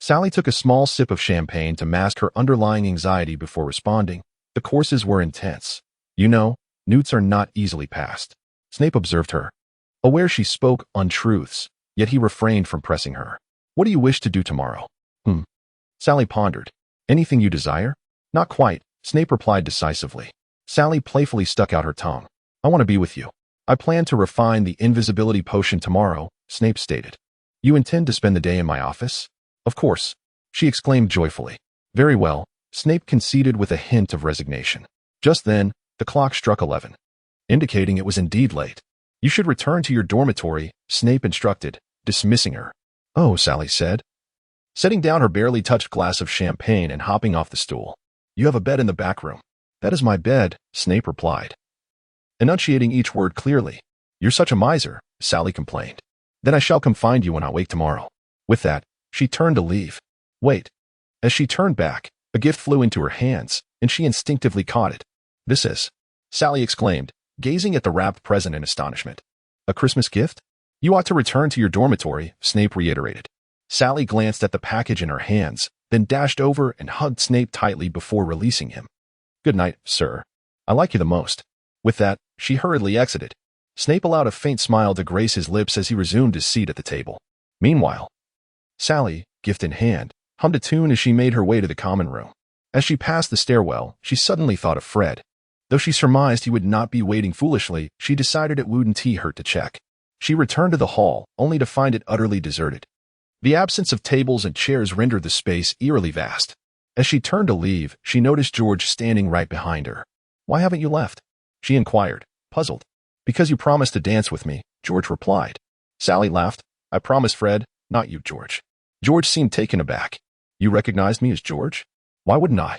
Sally took a small sip of champagne to mask her underlying anxiety before responding. "The courses were intense. You know, newts are not easily passed." Snape observed her, aware she spoke untruths, yet he refrained from pressing her. "What do you wish to do tomorrow?" Sally pondered. "Anything you desire?" "Not quite," Snape replied decisively. Sally playfully stuck out her tongue. "I want to be with you." "I plan to refine the invisibility potion tomorrow," Snape stated. "You intend to spend the day in my office?" "Of course," she exclaimed joyfully. "Very well," Snape conceded with a hint of resignation. Just then, the clock struck 11, indicating it was indeed late. "You should return to your dormitory," Snape instructed, dismissing her. "Oh," Sally said, setting down her barely touched glass of champagne and hopping off the stool. "You have a bed in the back room." "That is my bed," Snape replied, enunciating each word clearly. "You're such a miser," Sally complained. "Then I shall come find you when I wake tomorrow." With that, she turned to leave. "Wait." As she turned back, a gift flew into her hands, and she instinctively caught it. "This is," Sally exclaimed, gazing at the wrapped present in astonishment. "A Christmas gift?" "You ought to return to your dormitory," Snape reiterated. Sally glanced at the package in her hands, then dashed over and hugged Snape tightly before releasing him. "Good night, sir. I like you the most." With that, she hurriedly exited. Snape allowed a faint smile to grace his lips as he resumed his seat at the table. Meanwhile, Sally, gift in hand, hummed a tune as she made her way to the common room. As she passed the stairwell, she suddenly thought of Fred. Though she surmised he would not be waiting foolishly, she decided it wouldn't hurt to check. She returned to the hall, only to find it utterly deserted. The absence of tables and chairs rendered the space eerily vast. As she turned to leave, she noticed George standing right behind her. "Why haven't you left?" she inquired, puzzled. "Because you promised to dance with me," George replied. Sally laughed. "I promised Fred, not you, George." George seemed taken aback. "You recognized me as George?" "Why wouldn't I?"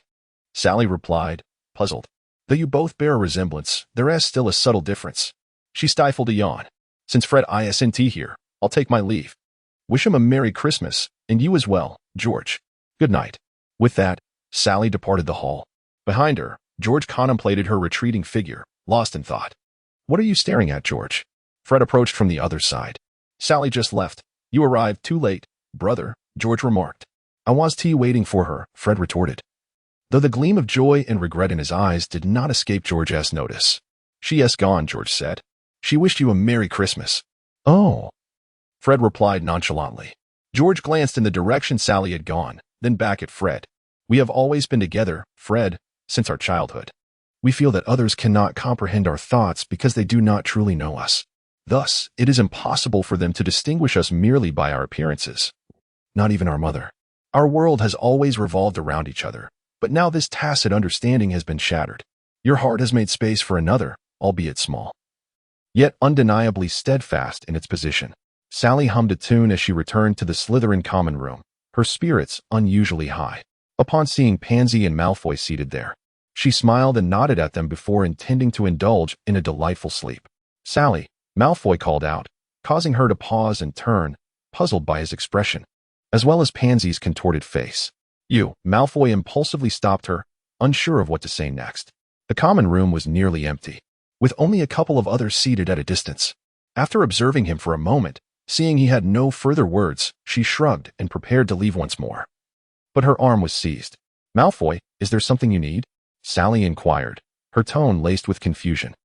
Sally replied, puzzled. "Though you both bear a resemblance, there is still a subtle difference." She stifled a yawn. "Since Fred isn't here, I'll take my leave. Wish him a Merry Christmas, and you as well, George. Good night." With that, Sally departed the hall. Behind her, George contemplated her retreating figure, lost in thought. "What are you staring at, George?" Fred approached from the other side. "Sally just left. You arrived too late, brother," George remarked. "I was waiting for her," Fred retorted, though the gleam of joy and regret in his eyes did not escape George's notice. "She has gone," George said. "She wished you a Merry Christmas." "Oh," Fred replied nonchalantly. George glanced in the direction Sally had gone, then back at Fred. "We have always been together, Fred, since our childhood. We feel that others cannot comprehend our thoughts because they do not truly know us. Thus, it is impossible for them to distinguish us merely by our appearances. Not even our mother. Our world has always revolved around each other, but now this tacit understanding has been shattered. Your heart has made space for another, albeit small, yet undeniably steadfast in its position." Sally hummed a tune as she returned to the Slytherin common room, her spirits unusually high. Upon seeing Pansy and Malfoy seated there, she smiled and nodded at them before intending to indulge in a delightful sleep. "Sally," Malfoy called out, causing her to pause and turn, puzzled by his expression, as well as Pansy's contorted face. "You," Malfoy impulsively stopped her, unsure of what to say next. The common room was nearly empty, with only a couple of others seated at a distance. After observing him for a moment, seeing he had no further words, she shrugged and prepared to leave once more. But her arm was seized. "Malfoy, is there something you need?" Sally inquired, her tone laced with confusion.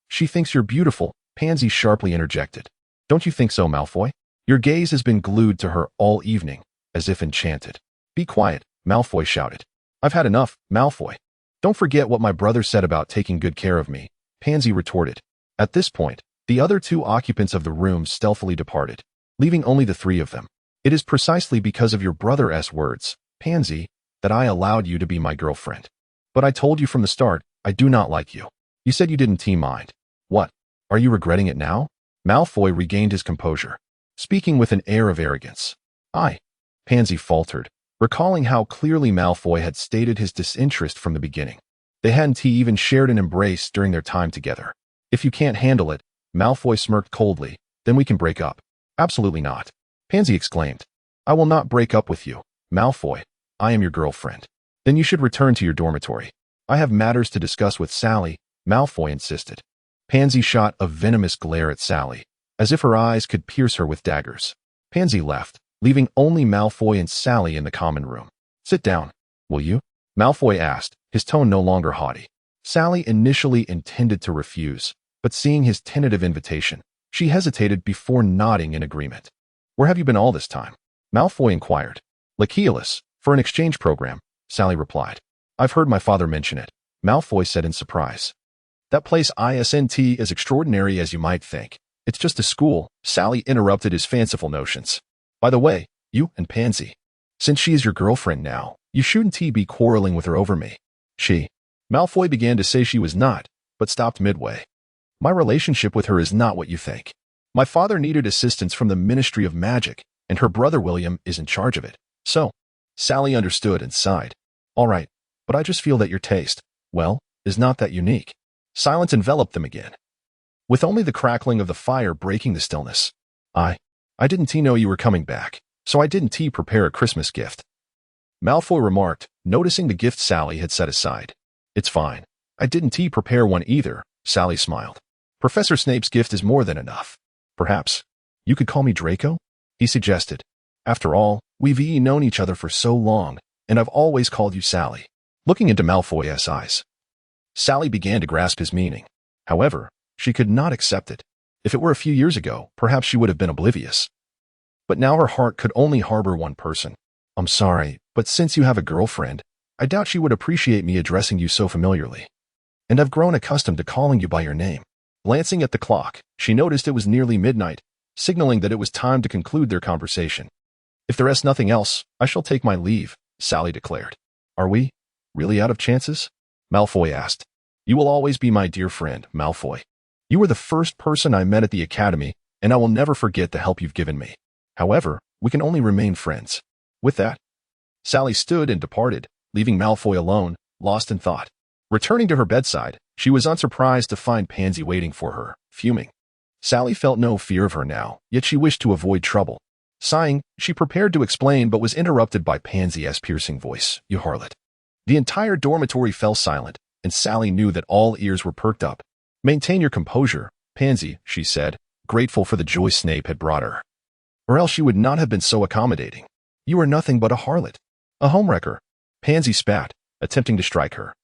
She thinks you're beautiful," Pansy sharply interjected. "Don't you think so, Malfoy?" Your gaze has been glued to her all evening, as if enchanted. "Be quiet," Malfoy shouted. "I've had enough, Malfoy." "Don't forget what my brother said about taking good care of me," Pansy retorted. At this point, the other two occupants of the room stealthily departed, leaving only the three of them. "It is precisely because of your brother's words, Pansy, that I allowed you to be my girlfriend. But I told you from the start, I do not like you. You said you didn't mind. What? Are you regretting it now?" Malfoy regained his composure, speaking with an air of arrogance. Pansy faltered, recalling how clearly Malfoy had stated his disinterest from the beginning. They hadn't even shared an embrace during their time together. "If you can't handle it," Malfoy smirked coldly, "then we can break up." "Absolutely not," Pansy exclaimed. "I will not break up with you, Malfoy. I am your girlfriend." "Then you should return to your dormitory. I have matters to discuss with Sally," Malfoy insisted. Pansy shot a venomous glare at Sally, as if her eyes could pierce her with daggers. Pansy left, leaving only Malfoy and Sally in the common room. "Sit down, will you?" Malfoy asked, his tone no longer haughty. Sally initially intended to refuse, but seeing his tentative invitation, she hesitated before nodding in agreement. "Where have you been all this time?" Malfoy inquired. "Lacheolus, for an exchange program," Sally replied. "I've heard my father mention it," Malfoy said in surprise. "That place isn't as extraordinary as you might think. It's just a school," Sally interrupted his fanciful notions. "By the way, you and Pansy, since she is your girlfriend now, you shouldn't be quarreling with her over me." Malfoy began to say she was not, but stopped midway. "My relationship with her is not what you think. My father needed assistance from the Ministry of Magic, and her brother William is in charge of it. So," Sally understood and sighed. "All right, but I just feel that your taste, well, is not that unique." Silence enveloped them again, with only the crackling of the fire breaking the stillness. I didn't know you were coming back, so I didn't prepare a Christmas gift," Malfoy remarked, noticing the gift Sally had set aside. "It's fine. I didn't prepare one either," Sally smiled. "Professor Snape's gift is more than enough. Perhaps you could call me Draco?" he suggested. "After all, we've known each other for so long, and I've always called you Sally." Looking into Malfoy's eyes, Sally began to grasp his meaning. However, she could not accept it. If it were a few years ago, perhaps she would have been oblivious. But now her heart could only harbor one person. "I'm sorry, but since you have a girlfriend, I doubt she would appreciate me addressing you so familiarly. And I've grown accustomed to calling you by your name." Glancing at the clock, she noticed it was nearly midnight, signaling that it was time to conclude their conversation. "If there is nothing else, I shall take my leave," Sally declared. "Are we really out of chances?" Malfoy asked. "You will always be my dear friend, Malfoy. You were the first person I met at the academy, and I will never forget the help you've given me. However, we can only remain friends." With that, Sally stood and departed, leaving Malfoy alone, lost in thought. Returning to her bedside, she was unsurprised to find Pansy waiting for her, fuming. Sally felt no fear of her now, yet she wished to avoid trouble. Sighing, she prepared to explain but was interrupted by Pansy's piercing voice. "You harlot. The entire dormitory fell silent, and Sally knew that all ears were perked up. "Maintain your composure, Pansy," she said, grateful for the joy Snape had brought her. "Or else she would not have been so accommodating. You are nothing but a harlot. A homewrecker." Pansy spat, attempting to strike her.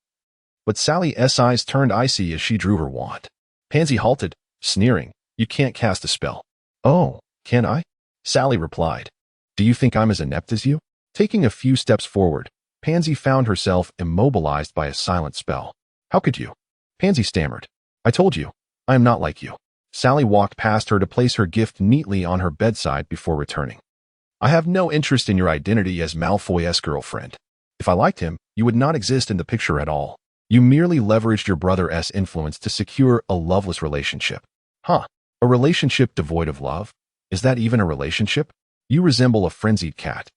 But Sally's eyes turned icy as she drew her wand. Pansy halted, sneering. "You can't cast a spell." "Oh, can I?" Sally replied. "Do you think I'm as inept as you?" Taking a few steps forward, Pansy found herself immobilized by a silent spell. "How could you?" Pansy stammered. "I told you, I am not like you." Sally walked past her to place her gift neatly on her bedside before returning. "I have no interest in your identity as Malfoy's girlfriend. If I liked him, you would not exist in the picture at all. You merely leveraged your brother's influence to secure a loveless relationship." "Huh? A relationship devoid of love? Is that even a relationship? You resemble a frenzied cat,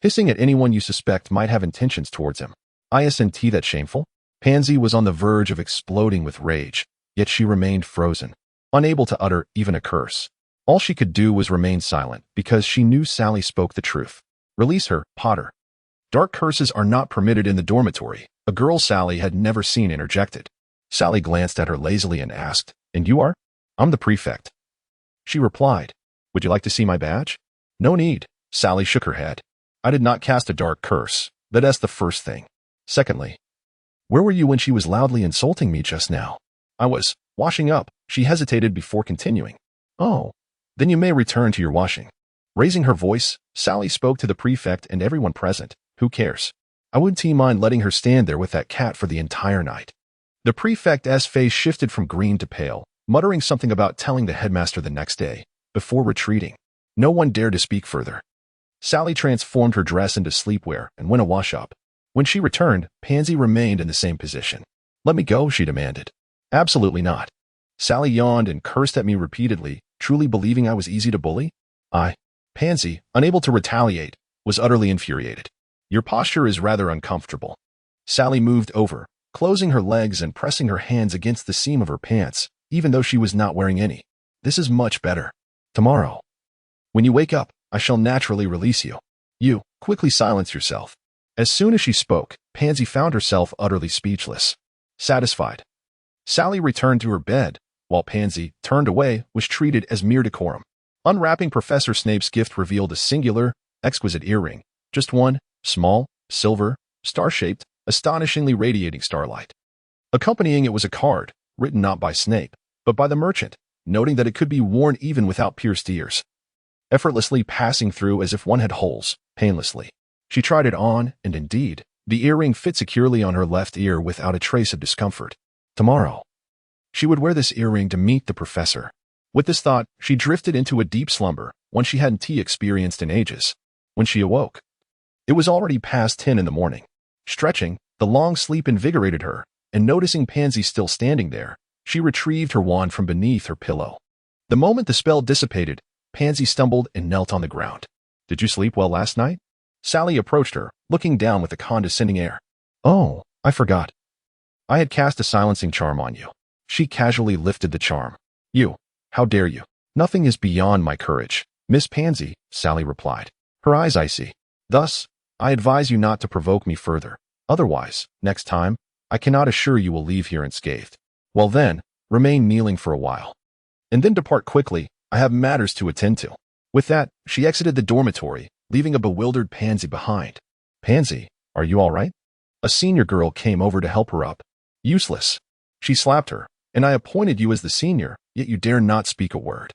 hissing at anyone you suspect might have intentions towards him. Isn't that shameful?" Pansy was on the verge of exploding with rage, yet she remained frozen, unable to utter even a curse. All she could do was remain silent because she knew Sally spoke the truth. "Release her, Potter." "Dark curses are not permitted in the dormitory," a girl Sally had never seen interjected. Sally glanced at her lazily and asked, "And you are?" "I'm the prefect." She replied, "Would you like to see my badge?" "No need." Sally shook her head. "I did not cast a dark curse. That's the first thing. Secondly, where were you when she was loudly insulting me just now?" "I was washing up." She hesitated before continuing. "Oh, then you may return to your washing." Raising her voice, Sally spoke to the prefect and everyone present. "Who cares? I wouldn't mind letting her stand there with that cat for the entire night." The prefect's face shifted from green to pale, muttering something about telling the headmaster the next day, before retreating. No one dared to speak further. Sally transformed her dress into sleepwear and went a wash up. When she returned, Pansy remained in the same position. "Let me go," she demanded. "Absolutely not." Sally yawned and cursed at me repeatedly, truly believing I was easy to bully. Pansy, unable to retaliate, was utterly infuriated. "Your posture is rather uncomfortable." Sally moved over, closing her legs and pressing her hands against the seam of her pants, even though she was not wearing any. "This is much better. Tomorrow, when you wake up, I shall naturally release you. You, quickly silence yourself." As soon as she spoke, Pansy found herself utterly speechless. Satisfied, Sally returned to her bed, while Pansy, turned away, was treated as mere decorum. Unwrapping Professor Snape's gift revealed a singular, exquisite earring, just one, small, silver, star-shaped, astonishingly radiating starlight. Accompanying it was a card, written not by Snape, but by the merchant, noting that it could be worn even without pierced ears. Effortlessly passing through as if one had holes, painlessly. She tried it on, and indeed, the earring fit securely on her left ear without a trace of discomfort. Tomorrow, she would wear this earring to meet the professor. With this thought, she drifted into a deep slumber, one she hadn't experienced in ages. When she awoke, it was already past 10 in the morning. Stretching, the long sleep invigorated her, and noticing Pansy still standing there, she retrieved her wand from beneath her pillow. The moment the spell dissipated, Pansy stumbled and knelt on the ground. "Did you sleep well last night?" Sally approached her, looking down with a condescending air. "Oh, I forgot. I had cast a silencing charm on you." She casually lifted the charm. "You, how dare you?" "Nothing is beyond my courage, Miss Pansy," Sally replied, her eyes icy. "Thus, I advise you not to provoke me further. Otherwise, next time, I cannot assure you will leave here unscathed. Well then, remain kneeling for a while. And then depart quickly, I have matters to attend to." With that, she exited the dormitory, leaving a bewildered Pansy behind. "Pansy, are you all right?" A senior girl came over to help her up. "Useless." She slapped her. "And I appointed you as the senior, yet you dare not speak a word."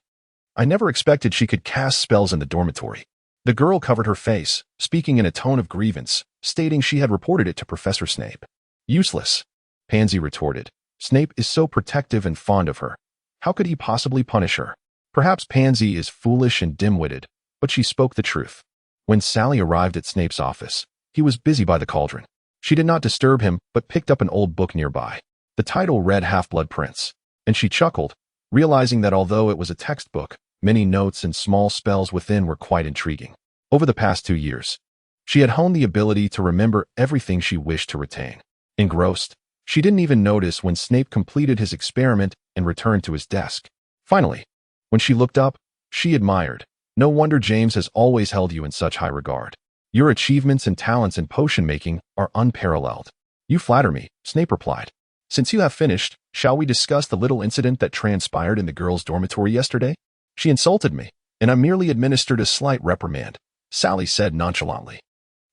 I never expected she could cast spells in the dormitory. The girl covered her face, speaking in a tone of grievance, stating she had reported it to Professor Snape. "Useless," Pansy retorted. "Snape is so protective and fond of her. How could he possibly punish her?" Perhaps Pansy is foolish and dim-witted, but she spoke the truth. When Sally arrived at Snape's office, he was busy by the cauldron. She did not disturb him, but picked up an old book nearby. The title read Half-Blood Prince, and she chuckled, realizing that although it was a textbook, many notes and small spells within were quite intriguing. Over the past 2 years, she had honed the ability to remember everything she wished to retain. Engrossed, she didn't even notice when Snape completed his experiment and returned to his desk. Finally, when she looked up, she admired. "No wonder James has always held you in such high regard. Your achievements and talents in potion making are unparalleled." You flatter me, Snape replied. Since you have finished, shall we discuss the little incident that transpired in the girls' dormitory yesterday? She insulted me, and I merely administered a slight reprimand, Sally said nonchalantly.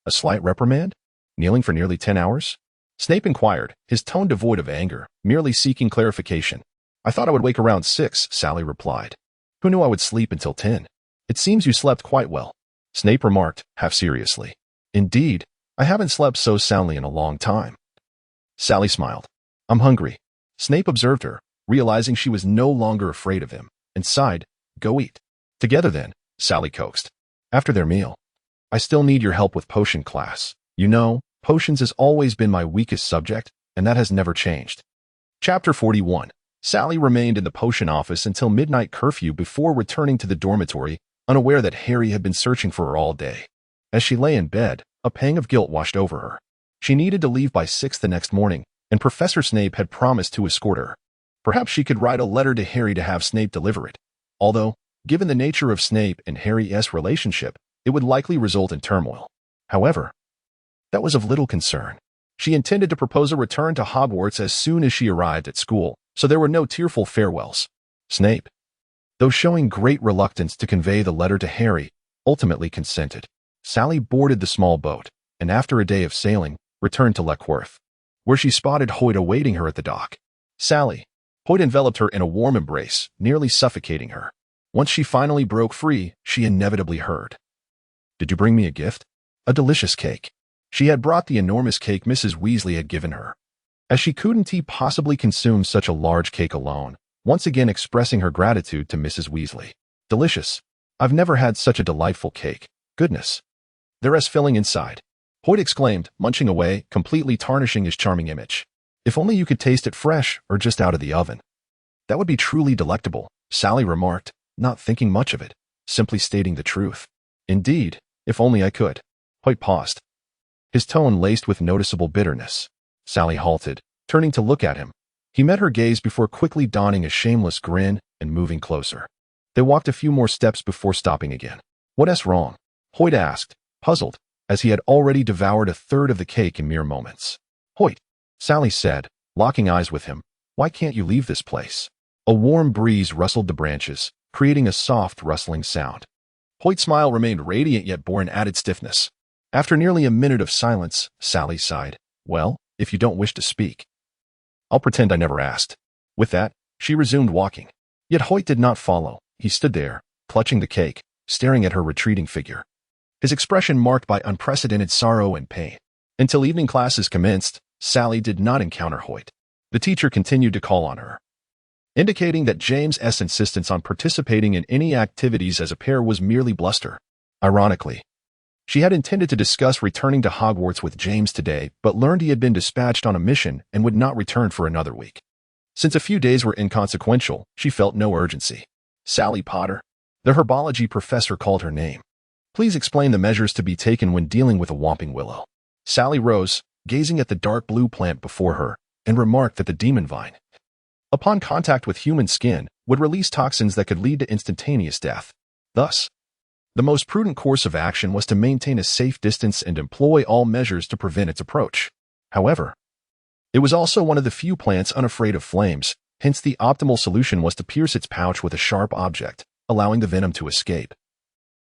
A slight reprimand? Kneeling for nearly 10 hours? Snape inquired, his tone devoid of anger, merely seeking clarification. I thought I would wake around 6, Sally replied. Who knew I would sleep until 10? It seems you slept quite well, Snape remarked, half seriously. Indeed, I haven't slept so soundly in a long time. Sally smiled. I'm hungry. Snape observed her, realizing she was no longer afraid of him, and sighed, Go eat. Together then, Sally coaxed. After their meal. I still need your help with potion class. You know, potions has always been my weakest subject, and that has never changed. Chapter 41. Sally remained in the potion office until midnight curfew before returning to the dormitory, unaware that Harry had been searching for her all day. As she lay in bed, a pang of guilt washed over her. She needed to leave by 6 the next morning, and Professor Snape had promised to escort her. Perhaps she could write a letter to Harry to have Snape deliver it. Although, given the nature of Snape and Harry's relationship, it would likely result in turmoil. However, that was of little concern. She intended to propose a return to Hogwarts as soon as she arrived at school, so there were no tearful farewells. Snape, though showing great reluctance to convey the letter to Harry, ultimately consented. Sally boarded the small boat, and after a day of sailing, returned to Leckworth, where she spotted Hoyt awaiting her at the dock. Sally. Hoyt enveloped her in a warm embrace, nearly suffocating her. Once she finally broke free, she inevitably heard. Did you bring me a gift? A delicious cake. She had brought the enormous cake Mrs. Weasley had given her. As she couldn't possibly consume such a large cake alone, once again expressing her gratitude to Mrs. Weasley. Delicious. I've never had such a delightful cake. Goodness. They're as filling inside. Hoyt exclaimed, munching away, completely tarnishing his charming image. If only you could taste it fresh or just out of the oven. That would be truly delectable, Sally remarked, not thinking much of it, simply stating the truth. Indeed, if only I could. Hoyt paused, his tone laced with noticeable bitterness. Sally halted, turning to look at him. He met her gaze before quickly donning a shameless grin and moving closer. They walked a few more steps before stopping again. What's wrong? Hoyt asked, puzzled, as he had already devoured a third of the cake in mere moments. Hoyt, Sally said, locking eyes with him, why can't you leave this place? A warm breeze rustled the branches, creating a soft rustling sound. Hoyt's smile remained radiant yet bore an added stiffness. After nearly a minute of silence, Sally sighed. Well, if you don't wish to speak, I'll pretend I never asked. With that, she resumed walking. Yet Hoyt did not follow. He stood there, clutching the cake, staring at her retreating figure. His expression marked by unprecedented sorrow and pain. Until evening classes commenced, Sally did not encounter Hoyt. The teacher continued to call on her, indicating that James's insistence on participating in any activities as a pair was merely bluster. Ironically, she had intended to discuss returning to Hogwarts with James today, but learned he had been dispatched on a mission and would not return for another week. Since a few days were inconsequential, she felt no urgency. Sally Potter, the herbology professor, called her name. Please explain the measures to be taken when dealing with a whomping willow. Sally rose, gazing at the dark blue plant before her, and remarked that the demon vine, upon contact with human skin, would release toxins that could lead to instantaneous death. Thus, the most prudent course of action was to maintain a safe distance and employ all measures to prevent its approach. However, it was also one of the few plants unafraid of flames, hence the optimal solution was to pierce its pouch with a sharp object, allowing the venom to escape.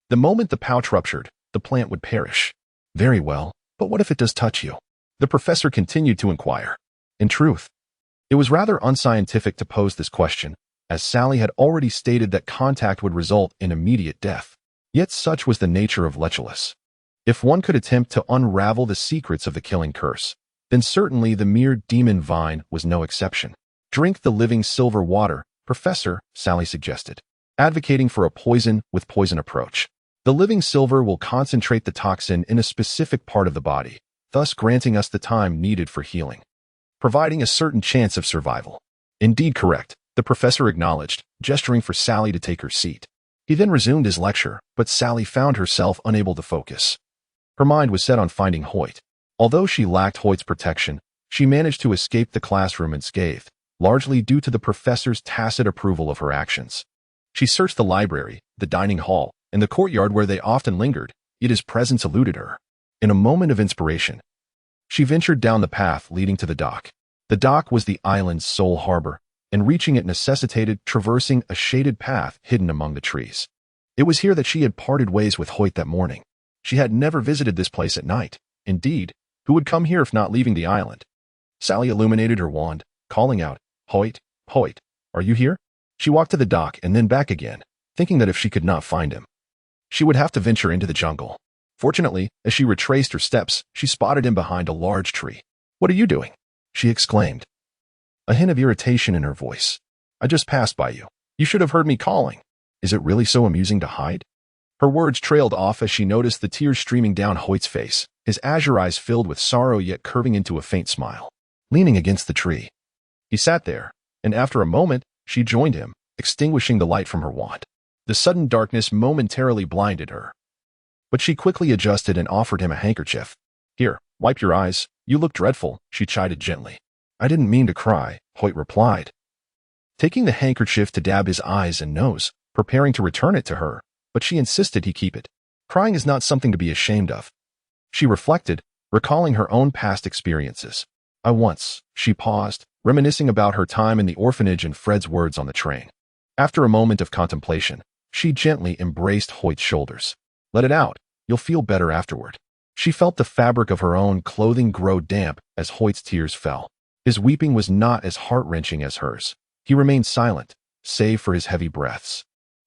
The moment the pouch ruptured, the plant would perish. Very well, but what if it does touch you? The professor continued to inquire. In truth, it was rather unscientific to pose this question, as Sally had already stated that contact would result in immediate death. Yet such was the nature of Lecholas. If one could attempt to unravel the secrets of the killing curse, then certainly the mere demon vine was no exception. Drink the living silver water, Professor, Sally suggested, advocating for a poison with poison approach. The living silver will concentrate the toxin in a specific part of the body, thus granting us the time needed for healing, providing a certain chance of survival. Indeed correct, the professor acknowledged, gesturing for Sally to take her seat. He then resumed his lecture, but Sally found herself unable to focus. Her mind was set on finding Hoyt. Although she lacked Hoyt's protection, she managed to escape the classroom unscathed, largely due to the professor's tacit approval of her actions. She searched the library, the dining hall, and the courtyard where they often lingered, yet his presence eluded her. In a moment of inspiration, She ventured down the path leading to the dock. The dock was the island's sole harbor, and reaching it necessitated traversing a shaded path hidden among the trees. It was here that she had parted ways with Hoyt that morning. She had never visited this place at night. Indeed, who would come here if not leaving the island? Sally illuminated her wand, calling out, "Hoyt, Hoyt, are you here?" She walked to the dock and then back again, thinking that if she could not find him, she would have to venture into the jungle. Fortunately, as she retraced her steps, she spotted him behind a large tree. "What are you doing?" she exclaimed, a hint of irritation in her voice. "I just passed by you. You should have heard me calling. Is it really so amusing to hide?" Her words trailed off as she noticed the tears streaming down Hoyt's face, his azure eyes filled with sorrow yet curving into a faint smile. Leaning against the tree, he sat there, and after a moment, she joined him, extinguishing the light from her wand. The sudden darkness momentarily blinded her, but she quickly adjusted and offered him a handkerchief. "Here, wipe your eyes. You look dreadful," she chided gently. "I didn't mean to cry," Hoyt replied, taking the handkerchief to dab his eyes and nose, preparing to return it to her, but she insisted he keep it. Crying is not something to be ashamed of. She reflected, recalling her own past experiences. She paused, reminiscing about her time in the orphanage and Fred's words on the train. After a moment of contemplation, she gently embraced Hoyt's shoulders. "Let it out. You'll feel better afterward." She felt the fabric of her own clothing grow damp as Hoyt's tears fell. His weeping was not as heart-wrenching as hers. He remained silent, save for his heavy breaths.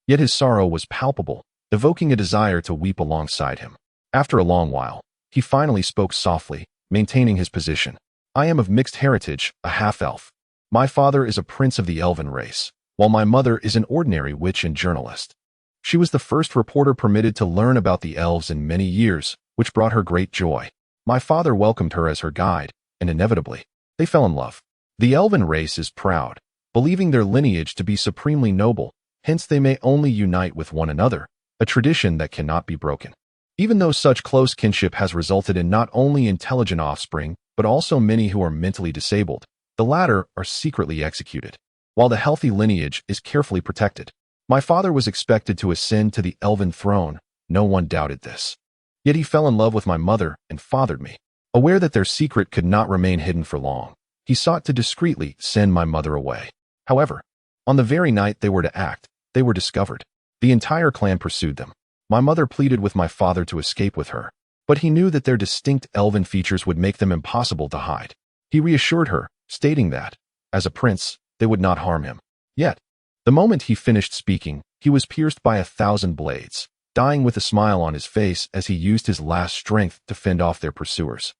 Yet his sorrow was palpable, evoking a desire to weep alongside him. After a long while, he finally spoke softly, maintaining his position. "I am of mixed heritage, a half-elf. My father is a prince of the elven race, while my mother is an ordinary witch and journalist. She was the first reporter permitted to learn about the elves in many years, which brought her great joy. My father welcomed her as her guide, and inevitably, they fell in love. The elven race is proud, believing their lineage to be supremely noble, hence they may only unite with one another, a tradition that cannot be broken. Even though such close kinship has resulted in not only intelligent offspring, but also many who are mentally disabled, the latter are secretly executed, while the healthy lineage is carefully protected. My father was expected to ascend to the elven throne, no one doubted this. Yet he fell in love with my mother and fathered me. Aware that their secret could not remain hidden for long, he sought to discreetly send my mother away. However, on the very night they were to act, they were discovered. The entire clan pursued them. My mother pleaded with my father to escape with her, but he knew that their distinct elven features would make them impossible to hide. He reassured her, stating that, as a prince, they would not harm him. Yet, the moment he finished speaking, he was pierced by 1,000 blades, dying with a smile on his face as he used his last strength to fend off their pursuers.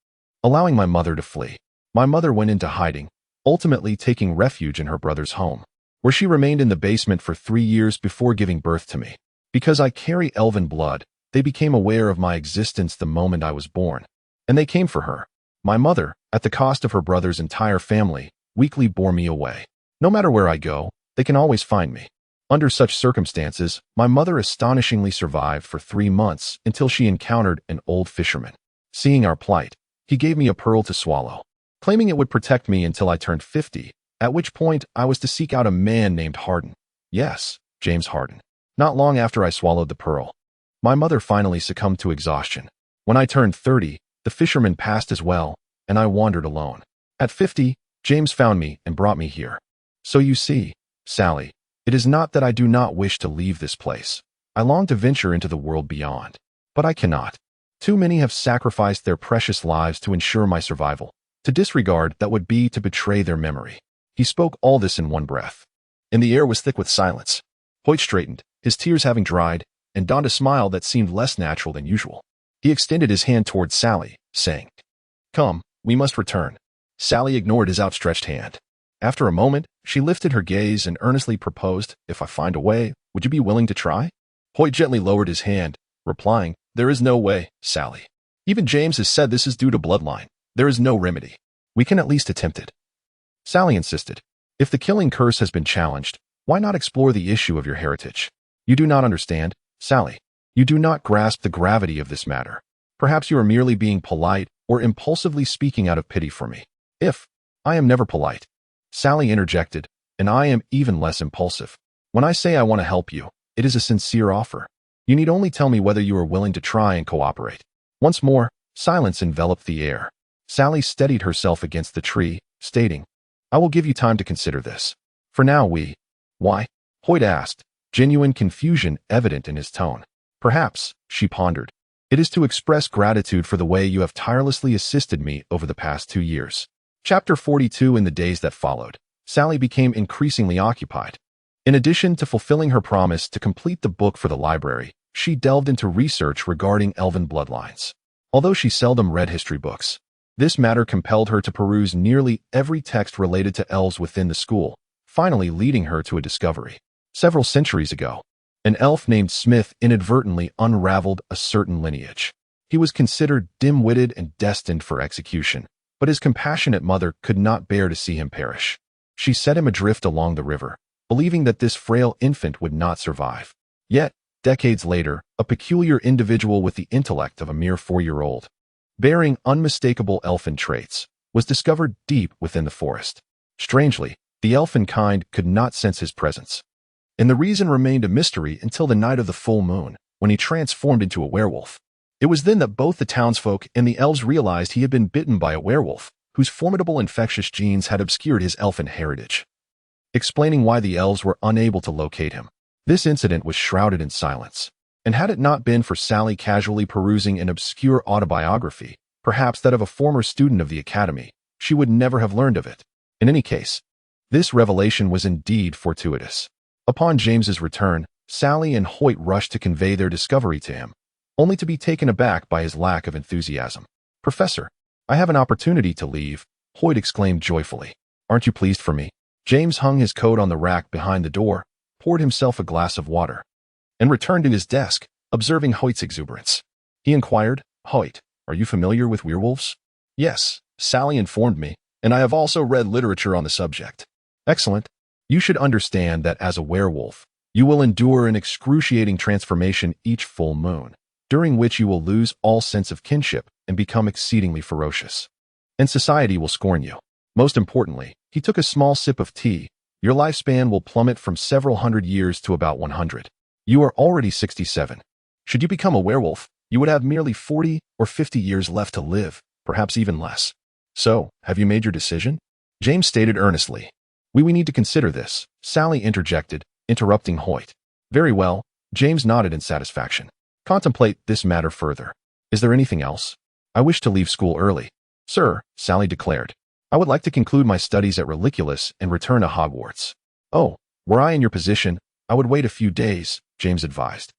Allowing my mother to flee, my mother went into hiding, ultimately taking refuge in her brother's home, where she remained in the basement for 3 years before giving birth to me. Because I carry elven blood, they became aware of my existence the moment I was born, and they came for her. My mother, at the cost of her brother's entire family, weakly bore me away. No matter where I go, they can always find me. Under such circumstances, my mother astonishingly survived for 3 months until she encountered an old fisherman. Seeing our plight, he gave me a pearl to swallow, claiming it would protect me until I turned 50, at which point I was to seek out a man named Harden. Yes, James Harden. Not long after I swallowed the pearl, my mother finally succumbed to exhaustion. When I turned 30, the fisherman passed as well, and I wandered alone. At 50, James found me and brought me here. So you see, Sally, it is not that I do not wish to leave this place. I long to venture into the world beyond, but I cannot. Too many have sacrificed their precious lives to ensure my survival. To disregard that would be to betray their memory. He spoke all this in one breath, and the air was thick with silence. Hoyt straightened, his tears having dried, and donned a smile that seemed less natural than usual. He extended his hand towards Sally, saying, "Come, we must return." Sally ignored his outstretched hand. After a moment, she lifted her gaze and earnestly proposed, "If I find a way, would you be willing to try?" Hoyt gently lowered his hand, replying, "There is no way, Sally. Even James has said this is due to bloodline. There is no remedy. We can at least attempt it." Sally insisted, "If the killing curse has been challenged, why not explore the issue of your heritage? You do not understand, Sally. You do not grasp the gravity of this matter. Perhaps you are merely being polite or impulsively speaking out of pity for me. I am never polite," Sally interjected, "and I am even less impulsive. When I say I want to help you, it is a sincere offer. You need only tell me whether you are willing to try and cooperate." Once more, silence enveloped the air. Sally steadied herself against the tree, stating, "I will give you time to consider this. For now Why?" Hoyt asked, genuine confusion evident in his tone. "Perhaps," she pondered, "it is to express gratitude for the way you have tirelessly assisted me over the past 2 years." Chapter 42. In the days that followed, Sally became increasingly occupied. In addition to fulfilling her promise to complete the book for the library, she delved into research regarding elven bloodlines. Although she seldom read history books, this matter compelled her to peruse nearly every text related to elves within the school, finally leading her to a discovery. Several centuries ago, an elf named Smith inadvertently unraveled a certain lineage. He was considered dim-witted and destined for execution, but his compassionate mother could not bear to see him perish. She set him adrift along the river, believing that this frail infant would not survive. Yet, decades later, a peculiar individual with the intellect of a mere 4-year-old, bearing unmistakable elfin traits, was discovered deep within the forest. Strangely, the elfin kind could not sense his presence, and the reason remained a mystery until the night of the full moon, when he transformed into a werewolf. It was then that both the townsfolk and the elves realized he had been bitten by a werewolf, whose formidable infectious genes had obscured his elfin heritage, explaining why the elves were unable to locate him. This incident was shrouded in silence, and had it not been for Sally casually perusing an obscure autobiography, perhaps that of a former student of the academy, she would never have learned of it. In any case, this revelation was indeed fortuitous. Upon James's return, Sally and Hoyt rushed to convey their discovery to him, only to be taken aback by his lack of enthusiasm. "Professor, I have an opportunity to leave," Hoyt exclaimed joyfully. "Aren't you pleased for me?" James hung his coat on the rack behind the door, poured himself a glass of water, and returned to his desk, observing Hoyt's exuberance. He inquired, "Hoyt, are you familiar with werewolves?" "Yes," Sally informed me, "and I have also read literature on the subject." "Excellent. You should understand that as a werewolf, you will endure an excruciating transformation each full moon, during which you will lose all sense of kinship and become exceedingly ferocious. And society will scorn you. Most importantly," he took a small sip of tea, "your lifespan will plummet from several hundred years to about 100. You are already 67. Should you become a werewolf, you would have merely 40 or 50 years left to live, perhaps even less. So, have you made your decision?" James stated earnestly. We need to consider this," Sally interjected, interrupting Hoyt. "Very well," James nodded in satisfaction. "Contemplate this matter further. Is there anything else?" "I wish to leave school early." "Sir," Sally declared, "I would like to conclude my studies at Reliculus and return to Hogwarts." "Oh, were I in your position, I would wait a few days," James advised.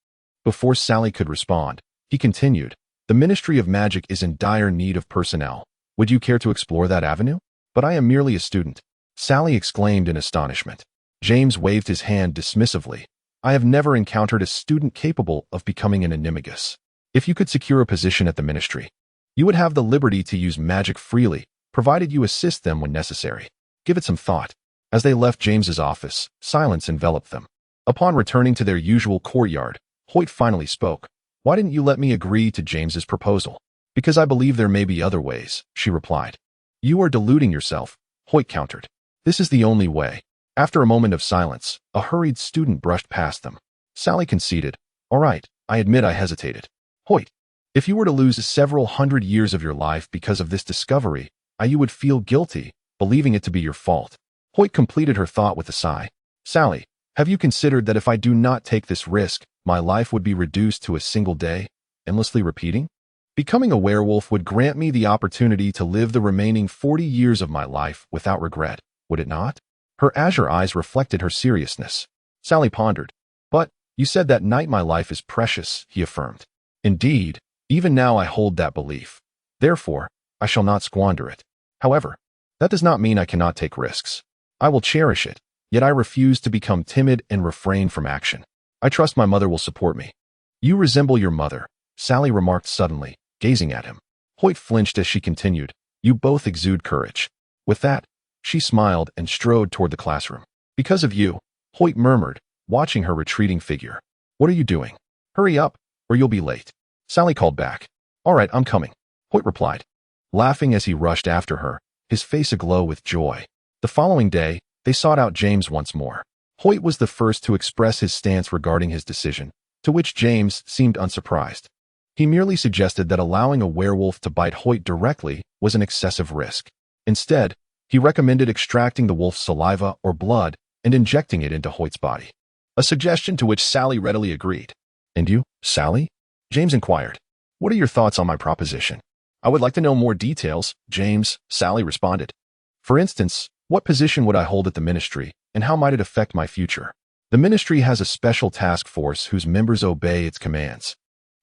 Before Sally could respond, he continued, "The Ministry of Magic is in dire need of personnel. Would you care to explore that avenue?" "But I am merely a student," Sally exclaimed in astonishment. James waved his hand dismissively. "I have never encountered a student capable of becoming an animagus. If you could secure a position at the ministry, you would have the liberty to use magic freely, provided you assist them when necessary. Give it some thought." As they left James's office, silence enveloped them. Upon returning to their usual courtyard, Hoyt finally spoke. "Why didn't you let me agree to James's proposal?" "Because I believe there may be other ways," she replied. "You are deluding yourself," Hoyt countered. "This is the only way." After a moment of silence, a hurried student brushed past them. Sally conceded, "All right, I admit I hesitated." "Hoyt, if you were to lose several hundred years of your life because of this discovery, you would feel guilty, believing it to be your fault." Hoyt completed her thought with a sigh. "Sally, have you considered that if I do not take this risk, my life would be reduced to a single day, endlessly repeating? Becoming a werewolf would grant me the opportunity to live the remaining 40 years of my life without regret, would it not?" Her azure eyes reflected her seriousness. Sally pondered. "But, you said that night my life is precious," he affirmed. "Indeed, even now I hold that belief. Therefore, I shall not squander it. However, that does not mean I cannot take risks. I will cherish it, yet I refuse to become timid and refrain from action. I trust my mother will support me." "You resemble your mother," Sally remarked suddenly, gazing at him. Hoyt flinched as she continued, "You both exude courage." With that, she smiled and strode toward the classroom. "Because of you," Hoyt murmured, watching her retreating figure. "What are you doing? Hurry up, or you'll be late." Sally called back. "All right, I'm coming," Hoyt replied, laughing as he rushed after her, his face aglow with joy. The following day, they sought out James once more. Hoyt was the first to express his stance regarding his decision, to which James seemed unsurprised. He merely suggested that allowing a werewolf to bite Hoyt directly was an excessive risk. Instead, he recommended extracting the wolf's saliva or blood and injecting it into Hoyt's body, a suggestion to which Sally readily agreed. "And you, Sally?" James inquired. "What are your thoughts on my proposition?" "I would like to know more details, James," Sally responded. "For instance, what position would I hold at the ministry, and how might it affect my future?" "The ministry has a special task force whose members obey its commands,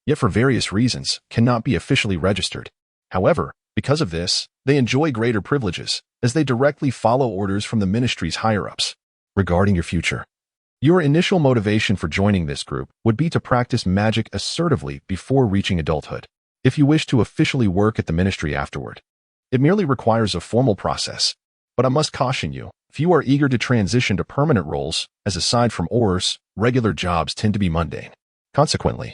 yet for various reasons cannot be officially registered. However, because of this, they enjoy greater privileges, as they directly follow orders from the ministry's higher-ups. Regarding your future, your initial motivation for joining this group would be to practice magic assertively before reaching adulthood. If you wish to officially work at the ministry afterward, it merely requires a formal process. But I must caution you, if you are eager to transition to permanent roles, as aside from ORs, regular jobs tend to be mundane. Consequently,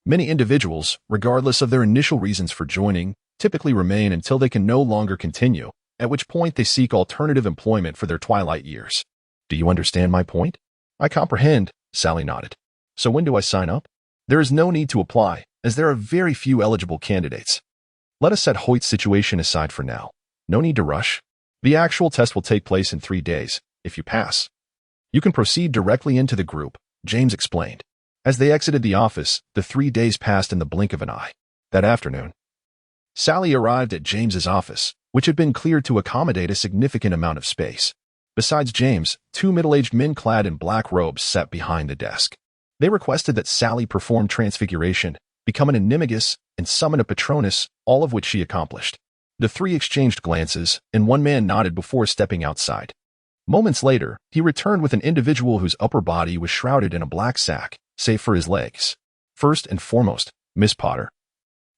many individuals, regardless of their initial reasons for joining, typically remain until they can no longer continue, at which point they seek alternative employment for their twilight years. Do you understand my point?" "I comprehend," Sally nodded. "So when do I sign up?" "There is no need to apply, as there are very few eligible candidates. Let us set Hoyt's situation aside for now. No need to rush. The actual test will take place in 3 days. If you pass, you can proceed directly into the group," James explained. As they exited the office, the 3 days passed in the blink of an eye. That afternoon, Sally arrived at James's office, which had been cleared to accommodate a significant amount of space. Besides James, 2 middle-aged men clad in black robes sat behind the desk. They requested that Sally perform transfiguration, become an animagus, and summon a patronus, all of which she accomplished. The 3 exchanged glances, and one man nodded before stepping outside. Moments later, he returned with an individual whose upper body was shrouded in a black sack, save for his legs. "First and foremost, Miss Potter,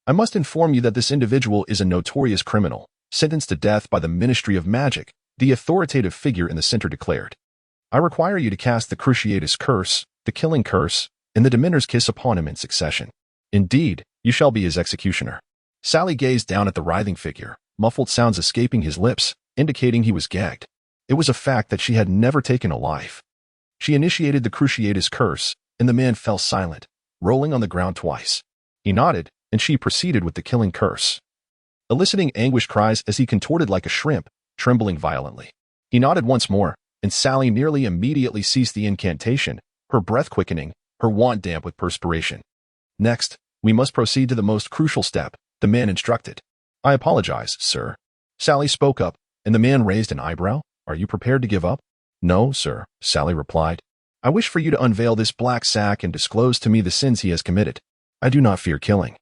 I must inform you that this individual is a notorious criminal, sentenced to death by the Ministry of Magic," the authoritative figure in the center declared. "I require you to cast the Cruciatus Curse, the Killing Curse, and the Dementor's Kiss upon him in succession. Indeed, you shall be his executioner." Sally gazed down at the writhing figure, muffled sounds escaping his lips, indicating he was gagged. It was a fact that she had never taken a life. She initiated the Cruciatus Curse, and the man fell silent, rolling on the ground twice. He nodded, and she proceeded with the Killing Curse, eliciting anguished cries as he contorted like a shrimp, trembling violently. He nodded once more, and Sally nearly immediately ceased the incantation, her breath quickening, her wand damp with perspiration. "Next, we must proceed to the most crucial step," the man instructed. "I apologize, sir." Sally spoke up, and the man raised an eyebrow. "Are you prepared to give up?" "No, sir," Sally replied. "I wish for you to unveil this black sack and disclose to me the sins he has committed. I do not fear killing,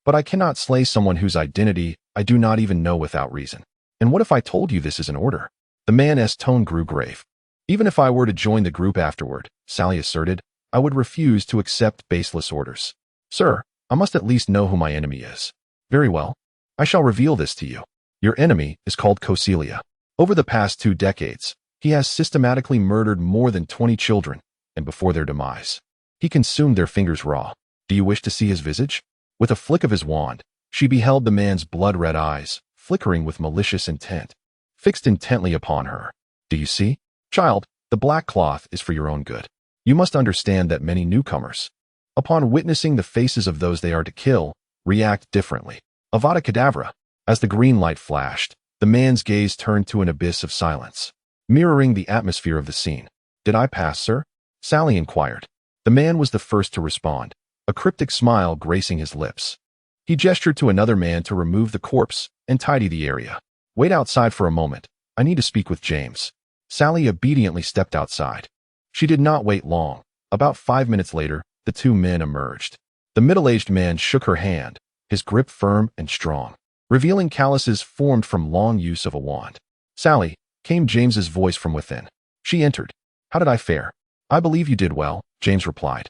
but I cannot slay someone whose identity I do not even know without reason." "And what if I told you this is an order?" The man's tone grew grave. "Even if I were to join the group afterward," Sally asserted, "I would refuse to accept baseless orders. Sir, I must at least know who my enemy is." "Very well. I shall reveal this to you. Your enemy is called Cocilia. Over the past 2 decades, he has systematically murdered more than 20 children, and before their demise, he consumed their fingers raw. Do you wish to see his visage?" With a flick of his wand, she beheld the man's blood-red eyes, flickering with malicious intent, fixed intently upon her. "Do you see? Child, the black cloth is for your own good. You must understand that many newcomers, upon witnessing the faces of those they are to kill, react differently. Avada Kedavra." As the green light flashed, the man's gaze turned to an abyss of silence, mirroring the atmosphere of the scene. "Did I pass, sir?" Sally inquired. The man was the first to respond, a cryptic smile gracing his lips. He gestured to another man to remove the corpse and tidy the area. "Wait outside for a moment. I need to speak with James." Sally obediently stepped outside. She did not wait long. About 5 minutes later, the 2 men emerged. The middle-aged man shook her hand, his grip firm and strong, revealing calluses formed from long use of a wand. "Sally," came James's voice from within. She entered. "How did I fare?" "I believe you did well," James replied,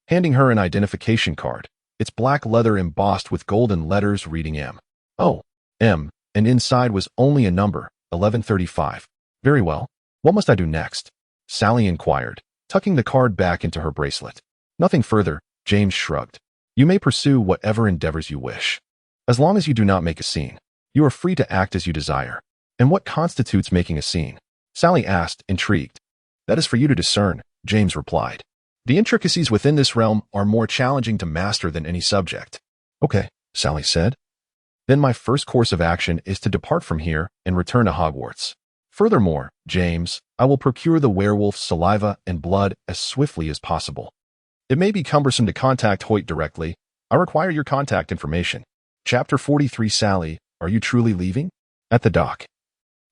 handing her an identification card. Its black leather embossed with golden letters reading M. "Oh, M," and inside was only a number, 1135. "Very well. What must I do next?" Sally inquired, tucking the card back into her bracelet. "Nothing further," James shrugged. "You may pursue whatever endeavors you wish. As long as you do not make a scene, you are free to act as you desire." "And what constitutes making a scene?" Sally asked, intrigued. "That is for you to discern," James replied. "The intricacies within this realm are more challenging to master than any subject. Okay, Sally said. Then my first course of action is to depart from here and return to Hogwarts. Furthermore, James, I will procure the werewolf's saliva and blood as swiftly as possible. It may be cumbersome to contact Hoyt directly. I require your contact information. Chapter 43. Sally, are you truly leaving? At the dock.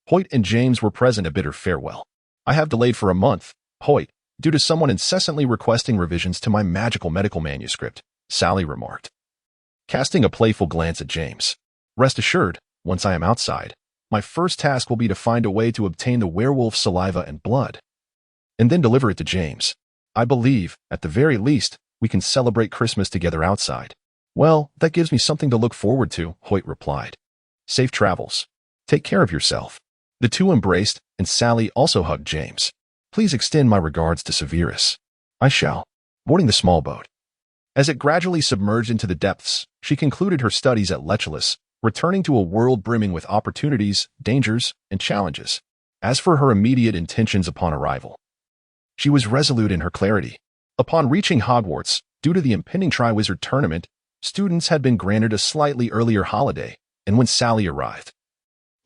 Hoyt and James were present a bitter farewell. I have delayed for a month, Hoyt, due to someone incessantly requesting revisions to my magical medical manuscript, Sally remarked, casting a playful glance at James. Rest assured, once I am outside, my first task will be to find a way to obtain the werewolf's saliva and blood, and then deliver it to James. I believe, at the very least, we can celebrate Christmas together outside. Well, that gives me something to look forward to, Hoyt replied. Safe travels. Take care of yourself. The two embraced, and Sally also hugged James. Please extend my regards to Severus. I shall. Boarding the small boat. As it gradually submerged into the depths, she concluded her studies at Lecholas, returning to a world brimming with opportunities, dangers, and challenges. As for her immediate intentions upon arrival, she was resolute in her clarity. Upon reaching Hogwarts, due to the impending Triwizard Tournament, students had been granted a slightly earlier holiday, and when Sally arrived,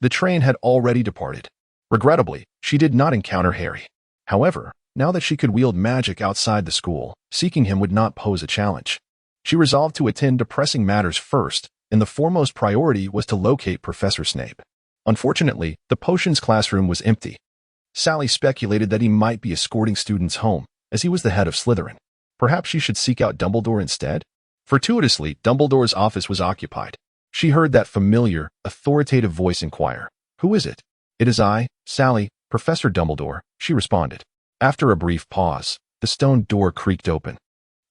the train had already departed. Regrettably, she did not encounter Harry. However, now that she could wield magic outside the school, seeking him would not pose a challenge. She resolved to attend to pressing matters first, and the foremost priority was to locate Professor Snape. Unfortunately, the potions classroom was empty. Sally speculated that he might be escorting students home, as he was the head of Slytherin. Perhaps she should seek out Dumbledore instead? Fortuitously, Dumbledore's office was occupied. She heard that familiar, authoritative voice inquire, "Who is it?" "It is I, Sally, Professor Dumbledore," she responded. After a brief pause, the stone door creaked open,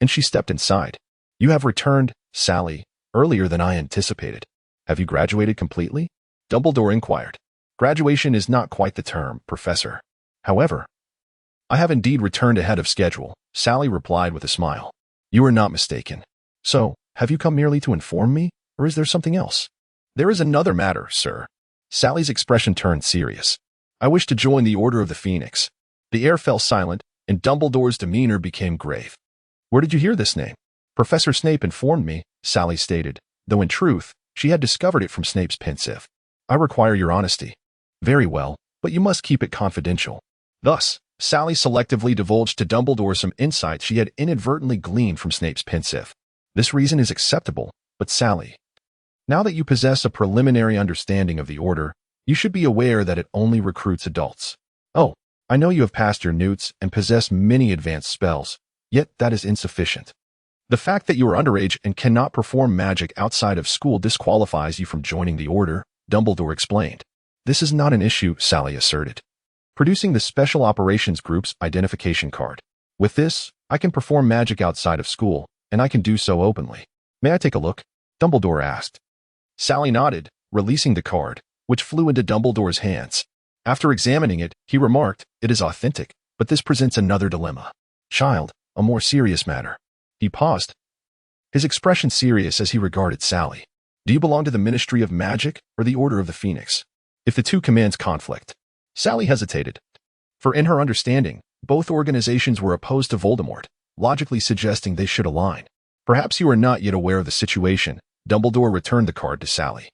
and she stepped inside. "You have returned, Sally, earlier than I anticipated. Have you graduated completely?" Dumbledore inquired. "Graduation is not quite the term, Professor. However, I have indeed returned ahead of schedule," Sally replied with a smile. "You are not mistaken. So, have you come merely to inform me, or is there something else?" "There is another matter, sir." Sally's expression turned serious. "I wish to join the Order of the Phoenix." The air fell silent, and Dumbledore's demeanor became grave. "Where did you hear this name?" "Professor Snape informed me," Sally stated, though in truth, she had discovered it from Snape's pensive. "I require your honesty." "Very well, but you must keep it confidential." Thus, Sally selectively divulged to Dumbledore some insights she had inadvertently gleaned from Snape's pensive. "This reason is acceptable, but Sally, now that you possess a preliminary understanding of the Order, you should be aware that it only recruits adults. Oh, I know you have passed your newts and possess many advanced spells, yet that is insufficient. The fact that you are underage and cannot perform magic outside of school disqualifies you from joining the Order," Dumbledore explained. "This is not an issue," Sally asserted, producing the Special Operations Group's identification card. "With this, I can perform magic outside of school, and I can do so openly." "May I take a look?" Dumbledore asked. Sally nodded, releasing the card, which flew into Dumbledore's hands. After examining it, he remarked, "It is authentic, but this presents another dilemma. Child, a more serious matter." He paused, his expression serious as he regarded Sally. "Do you belong to the Ministry of Magic or the Order of the Phoenix? If the two commands conflict." Sally hesitated, for in her understanding, both organizations were opposed to Voldemort, logically suggesting they should align. "Perhaps you are not yet aware of the situation." Dumbledore returned the card to Sally,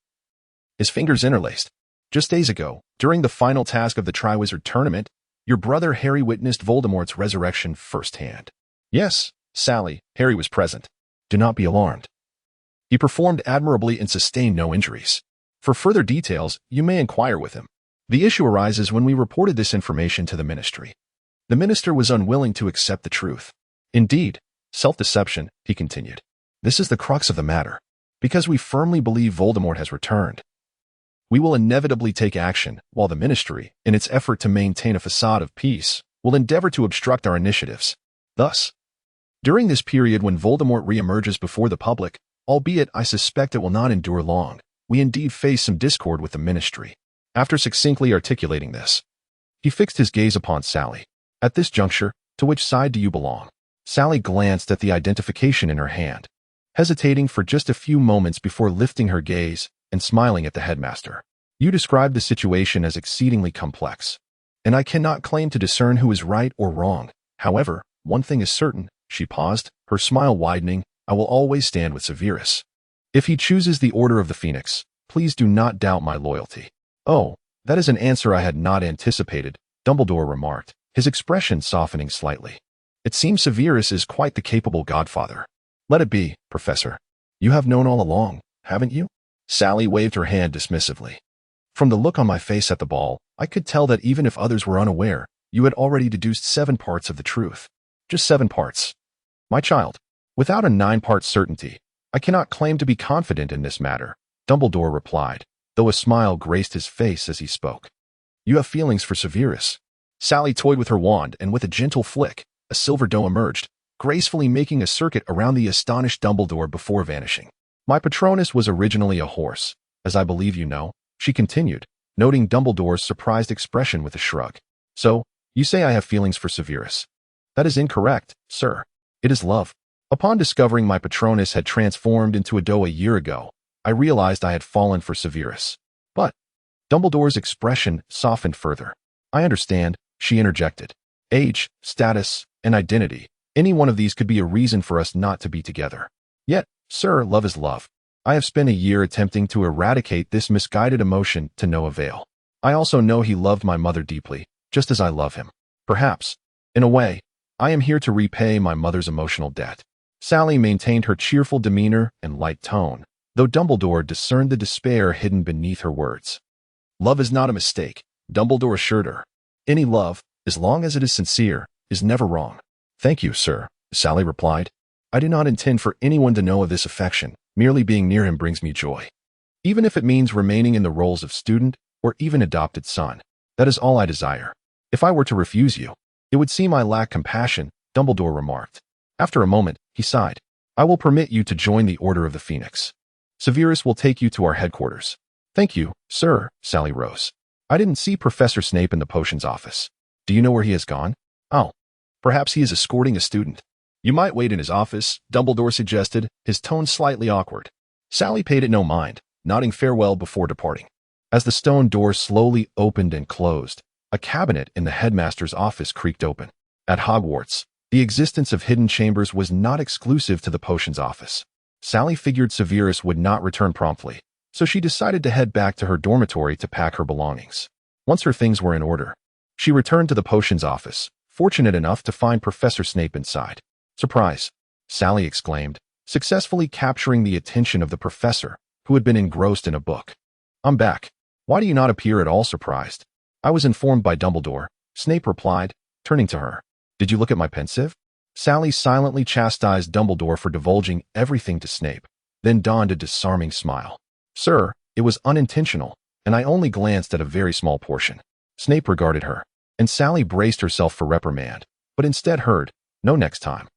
his fingers interlaced. "Just days ago, during the final task of the Triwizard Tournament, your brother Harry witnessed Voldemort's resurrection firsthand." "Yes, Sally, Harry was present. Do not be alarmed. He performed admirably and sustained no injuries. For further details, you may inquire with him. The issue arises when we reported this information to the ministry. The minister was unwilling to accept the truth. Indeed, self-deception," he continued. "This is the crux of the matter. Because we firmly believe Voldemort has returned, we will inevitably take action, while the ministry, in its effort to maintain a facade of peace, will endeavor to obstruct our initiatives. Thus, during this period when Voldemort reemerges before the public, albeit I suspect it will not endure long, we indeed face some discord with the ministry." After succinctly articulating this, he fixed his gaze upon Sally. "At this juncture, to which side do you belong?" Sally glanced at the identification in her hand, hesitating for just a few moments before lifting her gaze and smiling at the headmaster. "You described the situation as exceedingly complex, and I cannot claim to discern who is right or wrong. However, one thing is certain," she paused, her smile widening, "I will always stand with Severus." If he chooses the Order of the Phoenix, please do not doubt my loyalty. Oh, that is an answer I had not anticipated, Dumbledore remarked, his expression softening slightly. It seems Severus is quite the capable godfather. Let it be, Professor. You have known all along, haven't you? Sally waved her hand dismissively. From the look on my face at the ball, I could tell that even if others were unaware, you had already deduced 7 parts of the truth. Just 7 parts. My child, without a 9-part certainty, I cannot claim to be confident in this matter, Dumbledore replied, though a smile graced his face as he spoke. You have feelings for Severus. Sally toyed with her wand, and with a gentle flick, a silver doe emerged, gracefully making a circuit around the astonished Dumbledore before vanishing. My Patronus was originally a horse, as I believe you know, she continued, noting Dumbledore's surprised expression with a shrug. So, you say I have feelings for Severus. That is incorrect, sir. It is love. Upon discovering my Patronus had transformed into a doe a year ago, I realized I had fallen for Severus. But, Dumbledore's expression softened further. I understand, she interjected. Age, status, and identity. Any one of these could be a reason for us not to be together. Yet, sir, love is love. I have spent a year attempting to eradicate this misguided emotion to no avail. I also know he loved my mother deeply, just as I love him. Perhaps, in a way, I am here to repay my mother's emotional debt. Sally maintained her cheerful demeanor and light tone, though Dumbledore discerned the despair hidden beneath her words. Love is not a mistake, Dumbledore assured her. Any love, as long as it is sincere, is never wrong. Thank you, sir, Sally replied. I do not intend for anyone to know of this affection. Merely being near him brings me joy. Even if it means remaining in the roles of student or even adopted son, that is all I desire. If I were to refuse you, it would seem I lack compassion, Dumbledore remarked. After a moment, he sighed. I will permit you to join the Order of the Phoenix. Severus will take you to our headquarters. Thank you, sir, Sally rose. I didn't see Professor Snape in the potions office. Do you know where he has gone? Oh, perhaps he is escorting a student. You might wait in his office, Dumbledore suggested, his tone slightly awkward. Sally paid it no mind, nodding farewell before departing. As the stone door slowly opened and closed, a cabinet in the headmaster's office creaked open. At Hogwarts, the existence of hidden chambers was not exclusive to the potions office. Sally figured Severus would not return promptly, so she decided to head back to her dormitory to pack her belongings. Once her things were in order, she returned to the potions office, fortunate enough to find Professor Snape inside. Surprise! Sally exclaimed, successfully capturing the attention of the professor, who had been engrossed in a book. I'm back. Why do you not appear at all surprised? I was informed by Dumbledore, Snape replied, turning to her. Did you look at my pensive? Sally silently chastised Dumbledore for divulging everything to Snape, then donned a disarming smile. Sir, it was unintentional, and I only glanced at a very small portion. Snape regarded her, and Sally braced herself for reprimand, but instead heard, no next time.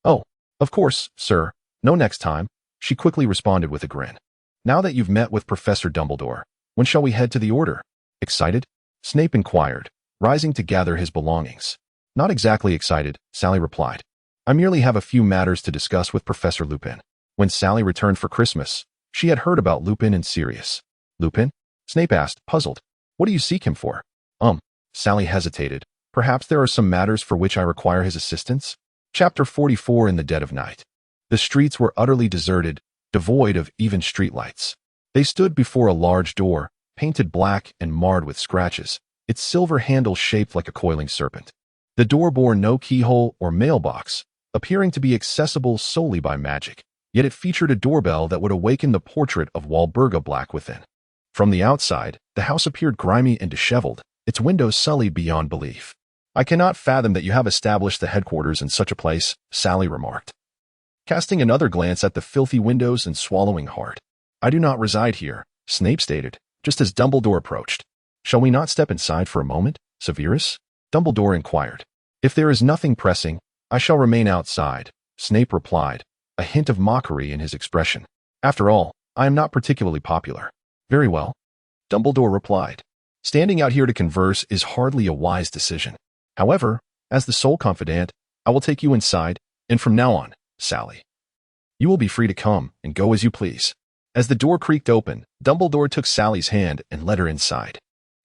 Oh, of course, sir, no next time, she quickly responded with a grin. Now that you've met with Professor Dumbledore, when shall we head to the Order? Excited? Snape inquired, rising to gather his belongings. Not exactly excited, Sally replied. I merely have a few matters to discuss with Professor Lupin. When Sally returned for Christmas, she had heard about Lupin and Sirius. Lupin? Snape asked, puzzled. What do you seek him for? Sally hesitated. Perhaps there are some matters for which I require his assistance? Chapter 44 In the Dead of Night. The streets were utterly deserted, devoid of even streetlights. They stood before a large door, painted black and marred with scratches, its silver handle shaped like a coiling serpent. The door bore no keyhole or mailbox, appearing to be accessible solely by magic, yet it featured a doorbell that would awaken the portrait of Walburga Black within. From the outside, the house appeared grimy and disheveled, its windows sullied beyond belief. I cannot fathom that you have established the headquarters in such a place, Sally remarked, casting another glance at the filthy windows and swallowing hard. I do not reside here, Snape stated, just as Dumbledore approached. Shall we not step inside for a moment, Severus? Dumbledore inquired. If there is nothing pressing, I shall remain outside, Snape replied, a hint of mockery in his expression. After all, I am not particularly popular. Very well, Dumbledore replied. Standing out here to converse is hardly a wise decision. However, as the sole confidant, I will take you inside, and from now on, Sally, you will be free to come and go as you please. As the door creaked open, Dumbledore took Sally's hand and led her inside.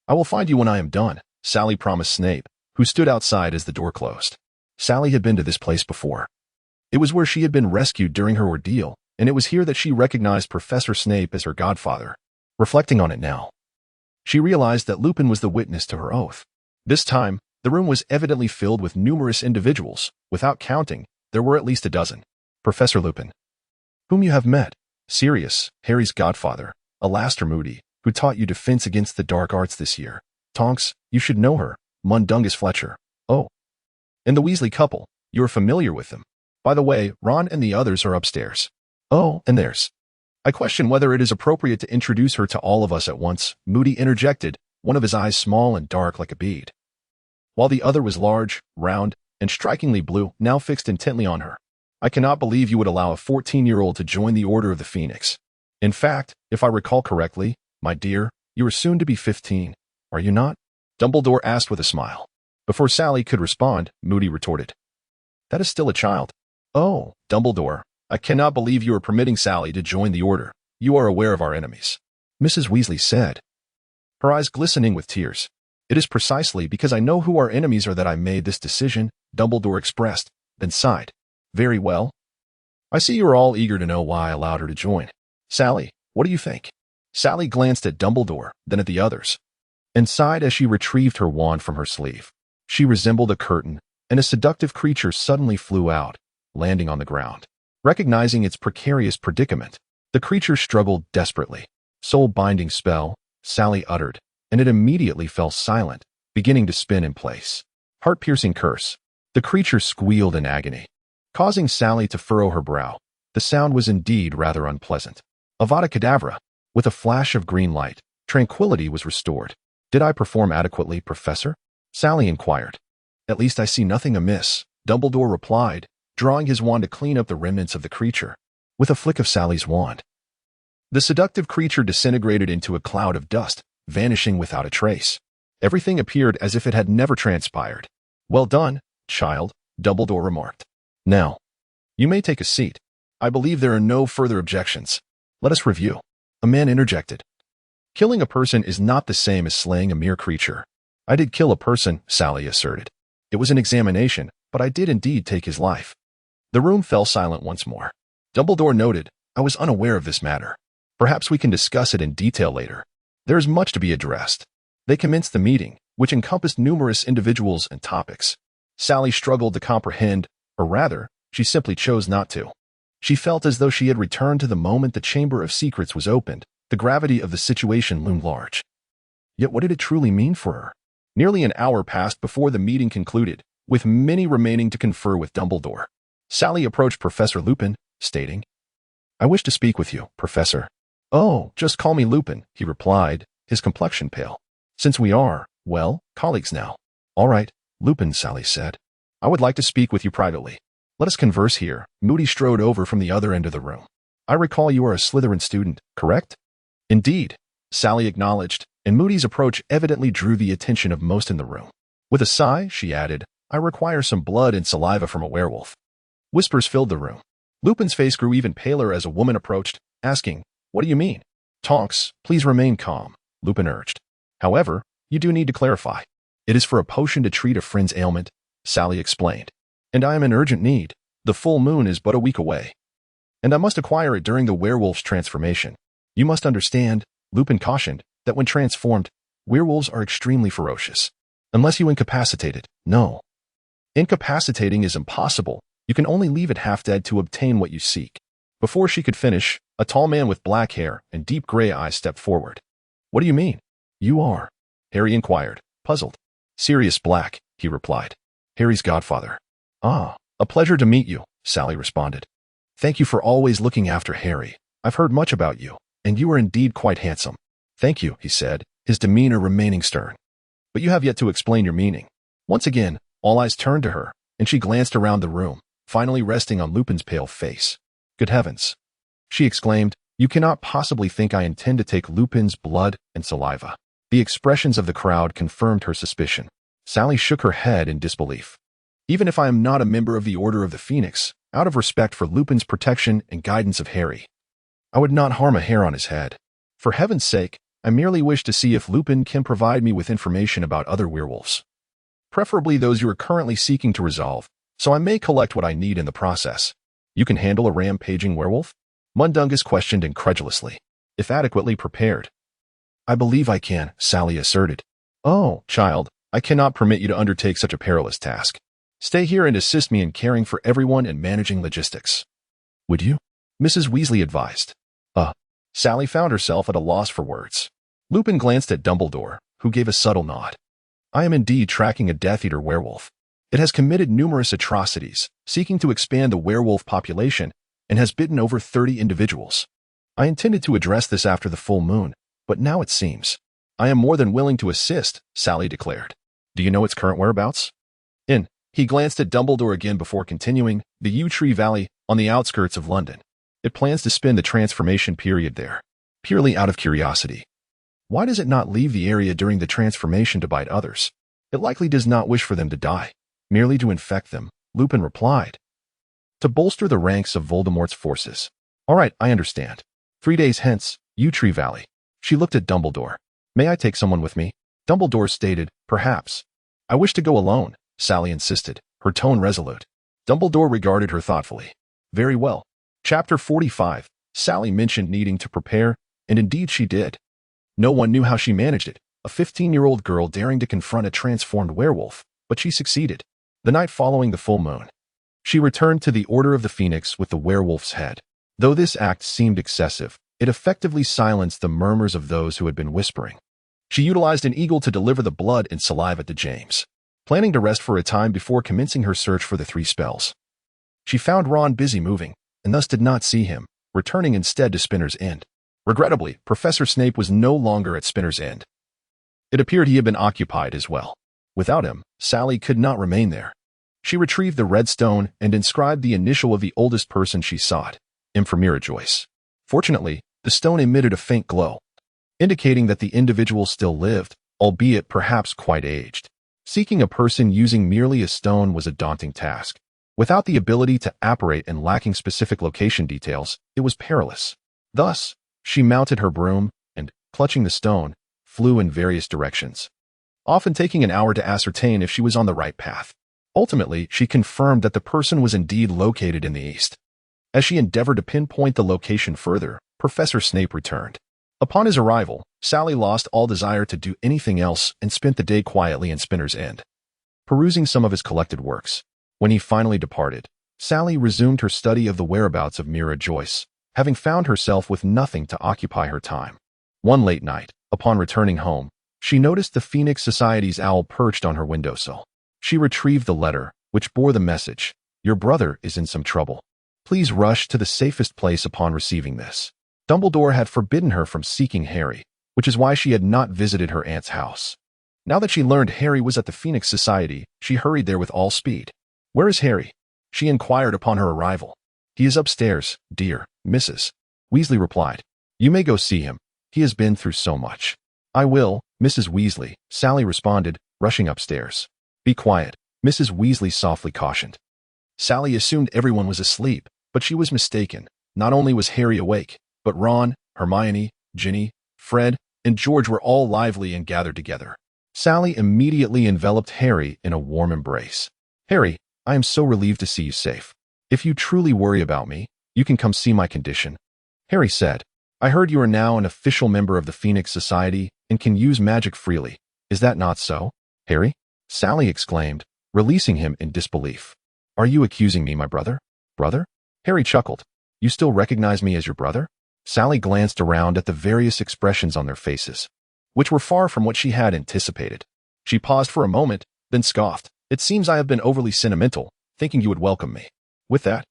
I will find you when I am done, Sally promised Snape, who stood outside as the door closed. Sally had been to this place before. It was where she had been rescued during her ordeal, and it was here that she recognized Professor Snape as her godfather. Reflecting on it now, she realized that Lupin was the witness to her oath. This time, the room was evidently filled with numerous individuals. Without counting, there were at least a dozen. Professor Lupin, whom you have met. Sirius, Harry's godfather. Alastair Moody, who taught you defense against the dark arts this year. Tonks, you should know her. Mundungus Fletcher. Oh. And the Weasley couple, you're familiar with them. By the way, Ron and the others are upstairs. Oh, and there's. I question whether it is appropriate to introduce her to all of us at once, Moody interjected, one of his eyes small and dark like a bead, while the other was large, round, and strikingly blue, now fixed intently on her. I cannot believe you would allow a 14-year-old to join the Order of the Phoenix. In fact, if I recall correctly, my dear, you are soon to be 15, are you not? Dumbledore asked with a smile. Before Sally could respond, Moody retorted, that is still a child. Oh, Dumbledore, I cannot believe you are permitting Sally to join the Order. You are aware of our enemies, Mrs. Weasley said, her eyes glistening with tears. It is precisely because I know who our enemies are that I made this decision, Dumbledore expressed, then sighed. Very well. I see you are all eager to know why I allowed her to join. Sally, what do you think? Sally glanced at Dumbledore, then at the others, and sighed as she retrieved her wand from her sleeve. She resembled a curtain, and a seductive creature suddenly flew out, landing on the ground. Recognizing its precarious predicament, the creature struggled desperately. Soul-binding spell, Sally uttered, and it immediately fell silent, beginning to spin in place. Heart-piercing curse. The creature squealed in agony, causing Sally to furrow her brow. The sound was indeed rather unpleasant. Avada Kedavra. With a flash of green light, tranquility was restored. Did I perform adequately, Professor? Sally inquired. At least I see nothing amiss, Dumbledore replied, drawing his wand to clean up the remnants of the creature. With a flick of Sally's wand, the seductive creature disintegrated into a cloud of dust, vanishing without a trace. Everything appeared as if it had never transpired. Well done, child, Dumbledore remarked. Now, you may take a seat. I believe there are no further objections. Let us review. A man interjected. Killing a person is not the same as slaying a mere creature. I did kill a person, Sally asserted. It was an examination, but I did indeed take his life. The room fell silent once more. Dumbledore noted, I was unaware of this matter. Perhaps we can discuss it in detail later. There is much to be addressed. They commenced the meeting, which encompassed numerous individuals and topics. Sally struggled to comprehend, or rather, she simply chose not to. She felt as though she had returned to the moment the Chamber of Secrets was opened. The gravity of the situation loomed large. Yet what did it truly mean for her? Nearly an hour passed before the meeting concluded, with many remaining to confer with Dumbledore. Sally approached Professor Lupin, stating, I wish to speak with you, Professor. Oh, just call me Lupin, he replied, his complexion pale. Since we are, well, colleagues now. All right, Lupin, Sally said. I would like to speak with you privately. Let us converse here. Moody strode over from the other end of the room. I recall you are a Slytherin student, correct? Indeed, Sally acknowledged, and Moody's approach evidently drew the attention of most in the room. With a sigh, she added, I require some blood and saliva from a werewolf. Whispers filled the room. Lupin's face grew even paler as a woman approached, asking, What do you mean? Tonks, please remain calm, Lupin urged. However, you do need to clarify. It is for a potion to treat a friend's ailment, Sally explained. And I am in urgent need. The full moon is but a week away. And I must acquire it during the werewolf's transformation. You must understand, Lupin cautioned, that when transformed, werewolves are extremely ferocious. Unless you incapacitate it, no. Incapacitating is impossible. You can only leave it half-dead to obtain what you seek. Before she could finish, a tall man with black hair and deep gray eyes stepped forward. What do you mean? You are? Harry inquired, puzzled. Sirius Black, he replied. Harry's godfather. Ah, a pleasure to meet you, Sally responded. Thank you for always looking after Harry. I've heard much about you, and you are indeed quite handsome. Thank you, he said, his demeanor remaining stern. But you have yet to explain your meaning. Once again, all eyes turned to her, and she glanced around the room, finally resting on Lupin's pale face. Good heavens, she exclaimed, you cannot possibly think I intend to take Lupin's blood and saliva. The expressions of the crowd confirmed her suspicion. Sally shook her head in disbelief. Even if I am not a member of the Order of the Phoenix, out of respect for Lupin's protection and guidance of Harry, I would not harm a hair on his head. For heaven's sake, I merely wish to see if Lupin can provide me with information about other werewolves. Preferably those you are currently seeking to resolve, so I may collect what I need in the process. You can handle a rampaging werewolf? Mundungus questioned incredulously. If adequately prepared. I believe I can, Sally asserted. Oh, child, I cannot permit you to undertake such a perilous task. Stay here and assist me in caring for everyone and managing logistics. Would you? Mrs. Weasley advised. Sally found herself at a loss for words. Lupin glanced at Dumbledore, who gave a subtle nod. I am indeed tracking a Death Eater werewolf. It has committed numerous atrocities, seeking to expand the werewolf population, and has bitten over 30 individuals. I intended to address this after the full moon, but now it seems. I am more than willing to assist, Sally declared. Do you know its current whereabouts? He glanced at Dumbledore again before continuing, the Yew Tree Valley, on the outskirts of London. It plans to spend the transformation period there, purely out of curiosity. Why does it not leave the area during the transformation to bite others? It likely does not wish for them to die, merely to infect them, Lupin replied. To bolster the ranks of Voldemort's forces. All right, I understand. 3 days hence, Yew Tree Valley. She looked at Dumbledore. May I take someone with me? Dumbledore stated, perhaps. I wish to go alone, Sally insisted, her tone resolute. Dumbledore regarded her thoughtfully. Very well. Chapter 45. Sally mentioned needing to prepare, and indeed she did. No one knew how she managed it, a 15-year-old girl daring to confront a transformed werewolf, but she succeeded. The night following the full moon, she returned to the Order of the Phoenix with the werewolf's head. Though this act seemed excessive, it effectively silenced the murmurs of those who had been whispering. She utilized an eagle to deliver the blood and saliva to James, planning to rest for a time before commencing her search for the 3 spells. She found Ron busy moving, and thus did not see him, returning instead to Spinner's End. Regrettably, Professor Snape was no longer at Spinner's End. It appeared he had been occupied as well. Without him, Sally could not remain there. She retrieved the red stone and inscribed the initial of the oldest person she sought, Infirmira Joyce. Fortunately, the stone emitted a faint glow, indicating that the individual still lived, albeit perhaps quite aged. Seeking a person using merely a stone was a daunting task. Without the ability to apparate and lacking specific location details, it was perilous. Thus, she mounted her broom and, clutching the stone, flew in various directions, often taking an hour to ascertain if she was on the right path. Ultimately, she confirmed that the person was indeed located in the east. As she endeavored to pinpoint the location further, Professor Snape returned. Upon his arrival, Sally lost all desire to do anything else and spent the day quietly in Spinner's End, perusing some of his collected works. When he finally departed, Sally resumed her study of the whereabouts of Mira Joyce, having found herself with nothing to occupy her time. One late night, upon returning home, she noticed the Phoenix Society's owl perched on her windowsill. She retrieved the letter, which bore the message, "Your brother is in some trouble. Please rush to the safest place upon receiving this." Dumbledore had forbidden her from seeking Harry, which is why she had not visited her aunt's house. Now that she learned Harry was at the Phoenix Society, she hurried there with all speed. "Where is Harry?" she inquired upon her arrival. "He is upstairs, dear Mrs. Weasley replied. "You may go see him. He has been through so much." "I will, Mrs. Weasley," Sally responded, rushing upstairs. "Be quiet," Mrs. Weasley softly cautioned. Sally assumed everyone was asleep, but she was mistaken. Not only was Harry awake, but Ron, Hermione, Ginny, Fred, and George were all lively and gathered together. Sally immediately enveloped Harry in a warm embrace. "Harry, I am so relieved to see you safe. If you truly worry about me, you can come see my condition," Harry said. "I heard you are now an official member of the Phoenix Society and can use magic freely. Is that not so, Harry?" Sally exclaimed, releasing him in disbelief. "Are you accusing me, my brother?" "Brother?" Harry chuckled. "You still recognize me as your brother?" Sally glanced around at the various expressions on their faces, which were far from what she had anticipated. She paused for a moment, then scoffed. "It seems I have been overly sentimental, thinking you would welcome me." With that,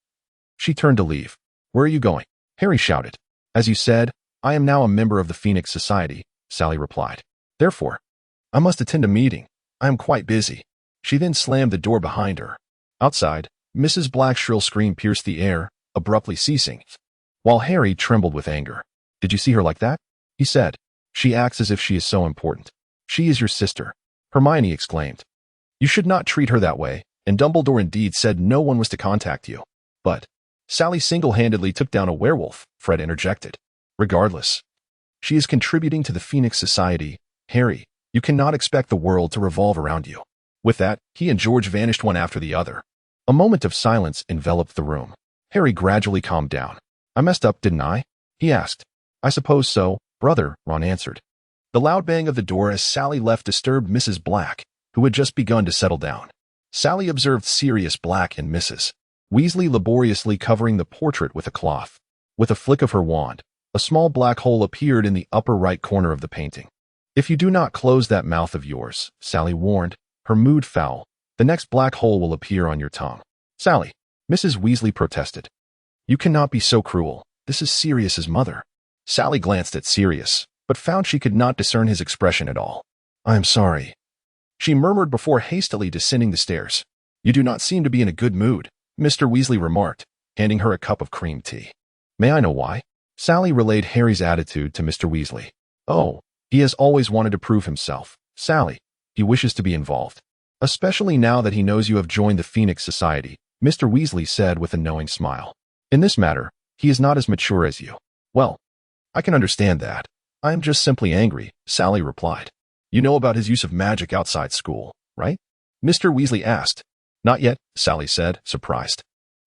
she turned to leave. "Where are you going?" Harry shouted. "As you said, I am now a member of the Phoenix Society," Sally replied. "Therefore, I must attend a meeting. I am quite busy." She then slammed the door behind her. Outside, Mrs. Black's shrill scream pierced the air, abruptly ceasing, while Harry trembled with anger. "Did you see her like that?" he said. "She acts as if she is so important." "She is your sister," Hermione exclaimed. "You should not treat her that way, and Dumbledore indeed said no one was to contact you." "But Sally single-handedly took down a werewolf," Fred interjected. "Regardless, she is contributing to the Phoenix Society. Harry, you cannot expect the world to revolve around you." With that, he and George vanished one after the other. A moment of silence enveloped the room. Harry gradually calmed down. I messed up, didn't I? He asked. I suppose so, brother, Ron answered. The loud bang of the door as Sally left disturbed Mrs. Black, who had just begun to settle down. Sally observed Sirius Black and Mrs. Weasley laboriously covering the portrait with a cloth. With a flick of her wand, a small black hole appeared in the upper right corner of the painting. If you do not close that mouth of yours, Sally warned, her mood foul, the next black hole will appear on your tongue. Sally, Mrs. Weasley protested. You cannot be so cruel. This is Sirius's mother. Sally glanced at Sirius, but found she could not discern his expression at all. I am sorry, she murmured before hastily descending the stairs. You do not seem to be in a good mood, Mr. Weasley remarked, handing her a cup of cream tea. May I know why? Sally relayed Harry's attitude to Mr. Weasley. Oh, he has always wanted to prove himself. Sally, he wishes to be involved. Especially now that he knows you have joined the Phoenix Society, Mr. Weasley said with a knowing smile. In this matter, he is not as mature as you. Well, I can understand that. I am just simply angry, Sally replied. You know about his use of magic outside school, right? Mr. Weasley asked. Not yet, Sally said, surprised.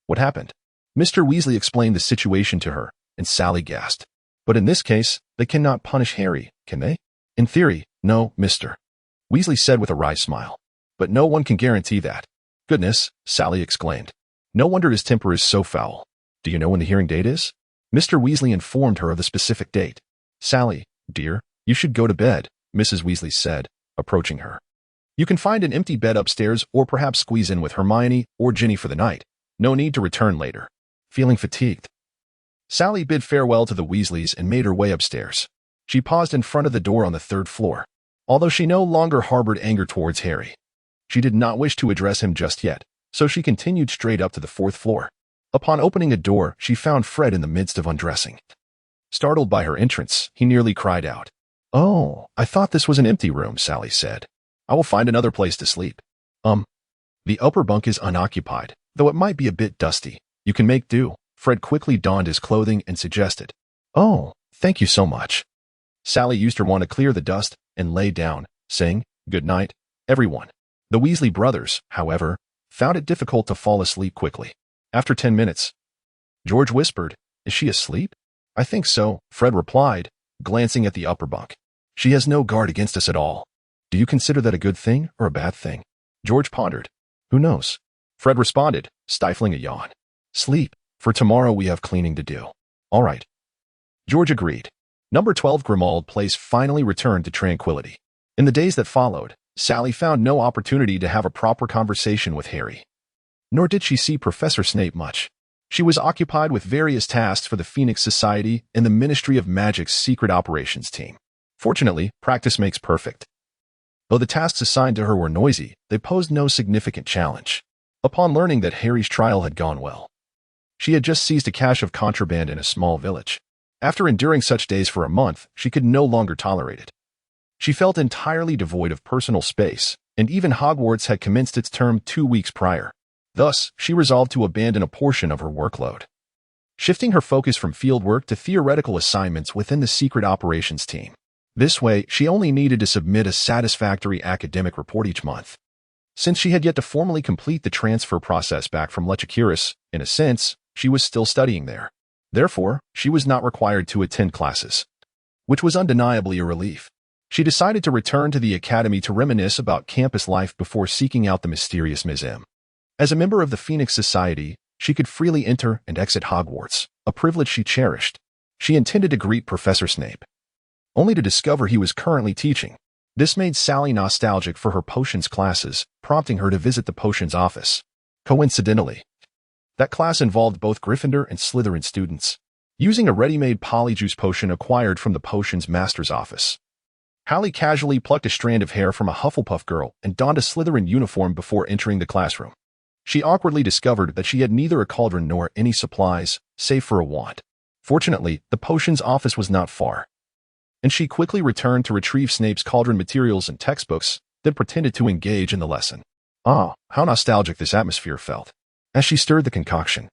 What happened? Mr. Weasley explained the situation to her, and Sally gasped. But in this case, they cannot punish Harry, can they? In theory, no, Mr. Weasley said with a wry smile. But no one can guarantee that. Goodness, Sally exclaimed. No wonder his temper is so foul. Do you know when the hearing date is? Mr. Weasley informed her of the specific date. Sally, dear, you should go to bed, Mrs. Weasley said, approaching her. You can find an empty bed upstairs or perhaps squeeze in with Hermione or Ginny for the night. No need to return later. Feeling fatigued? Sally bid farewell to the Weasleys and made her way upstairs. She paused in front of the door on the 3rd floor. Although she no longer harbored anger towards Harry, she did not wish to address him just yet, so she continued straight up to the 4th floor. Upon opening a door, she found Fred in the midst of undressing. Startled by her entrance, he nearly cried out. Oh, I thought this was an empty room, Sally said. I will find another place to sleep. The upper bunk is unoccupied, though it might be a bit dusty. You can make do. Fred quickly donned his clothing and suggested. Oh, thank you so much. Sally used her wand to clear the dust and lay down, saying, Good night, everyone. The Weasley brothers, however, found it difficult to fall asleep quickly. After 10 minutes, George whispered, Is she asleep? I think so, Fred replied, glancing at the upper bunk. She has no guard against us at all. Do you consider that a good thing or a bad thing? George pondered. Who knows? Fred responded, stifling a yawn. Sleep. For tomorrow we have cleaning to do. All right. George agreed. Number 12 Grimmauld Place finally returned to tranquility. In the days that followed, Sally found no opportunity to have a proper conversation with Harry. Nor did she see Professor Snape much. She was occupied with various tasks for the Phoenix Society and the Ministry of Magic's Secret Operations team. Fortunately, practice makes perfect. Though the tasks assigned to her were noisy, they posed no significant challenge. Upon learning that Harry's trial had gone well, she had just seized a cache of contraband in a small village. After enduring such days for a month, she could no longer tolerate it. She felt entirely devoid of personal space, and even Hogwarts had commenced its term 2 weeks prior. Thus, she resolved to abandon a portion of her workload, shifting her focus from fieldwork to theoretical assignments within the Secret Operations team. This way, she only needed to submit a satisfactory academic report each month. Since she had yet to formally complete the transfer process back from Lechicurus, in a sense, she was still studying there. Therefore, she was not required to attend classes, which was undeniably a relief. She decided to return to the academy to reminisce about campus life before seeking out the mysterious Ms. M. As a member of the Phoenix Society, she could freely enter and exit Hogwarts, a privilege she cherished. She intended to greet Professor Snape, only to discover he was currently teaching. This made Sally nostalgic for her potions classes, prompting her to visit the potions office. Coincidentally, that class involved both Gryffindor and Slytherin students, using a ready-made polyjuice potion acquired from the potions master's office. Hallie casually plucked a strand of hair from a Hufflepuff girl and donned a Slytherin uniform before entering the classroom. She awkwardly discovered that she had neither a cauldron nor any supplies, save for a wand. Fortunately, the potions office was not far, and she quickly returned to retrieve Snape's cauldron materials and textbooks, then pretended to engage in the lesson. Ah, how nostalgic this atmosphere felt as she stirred the concoction.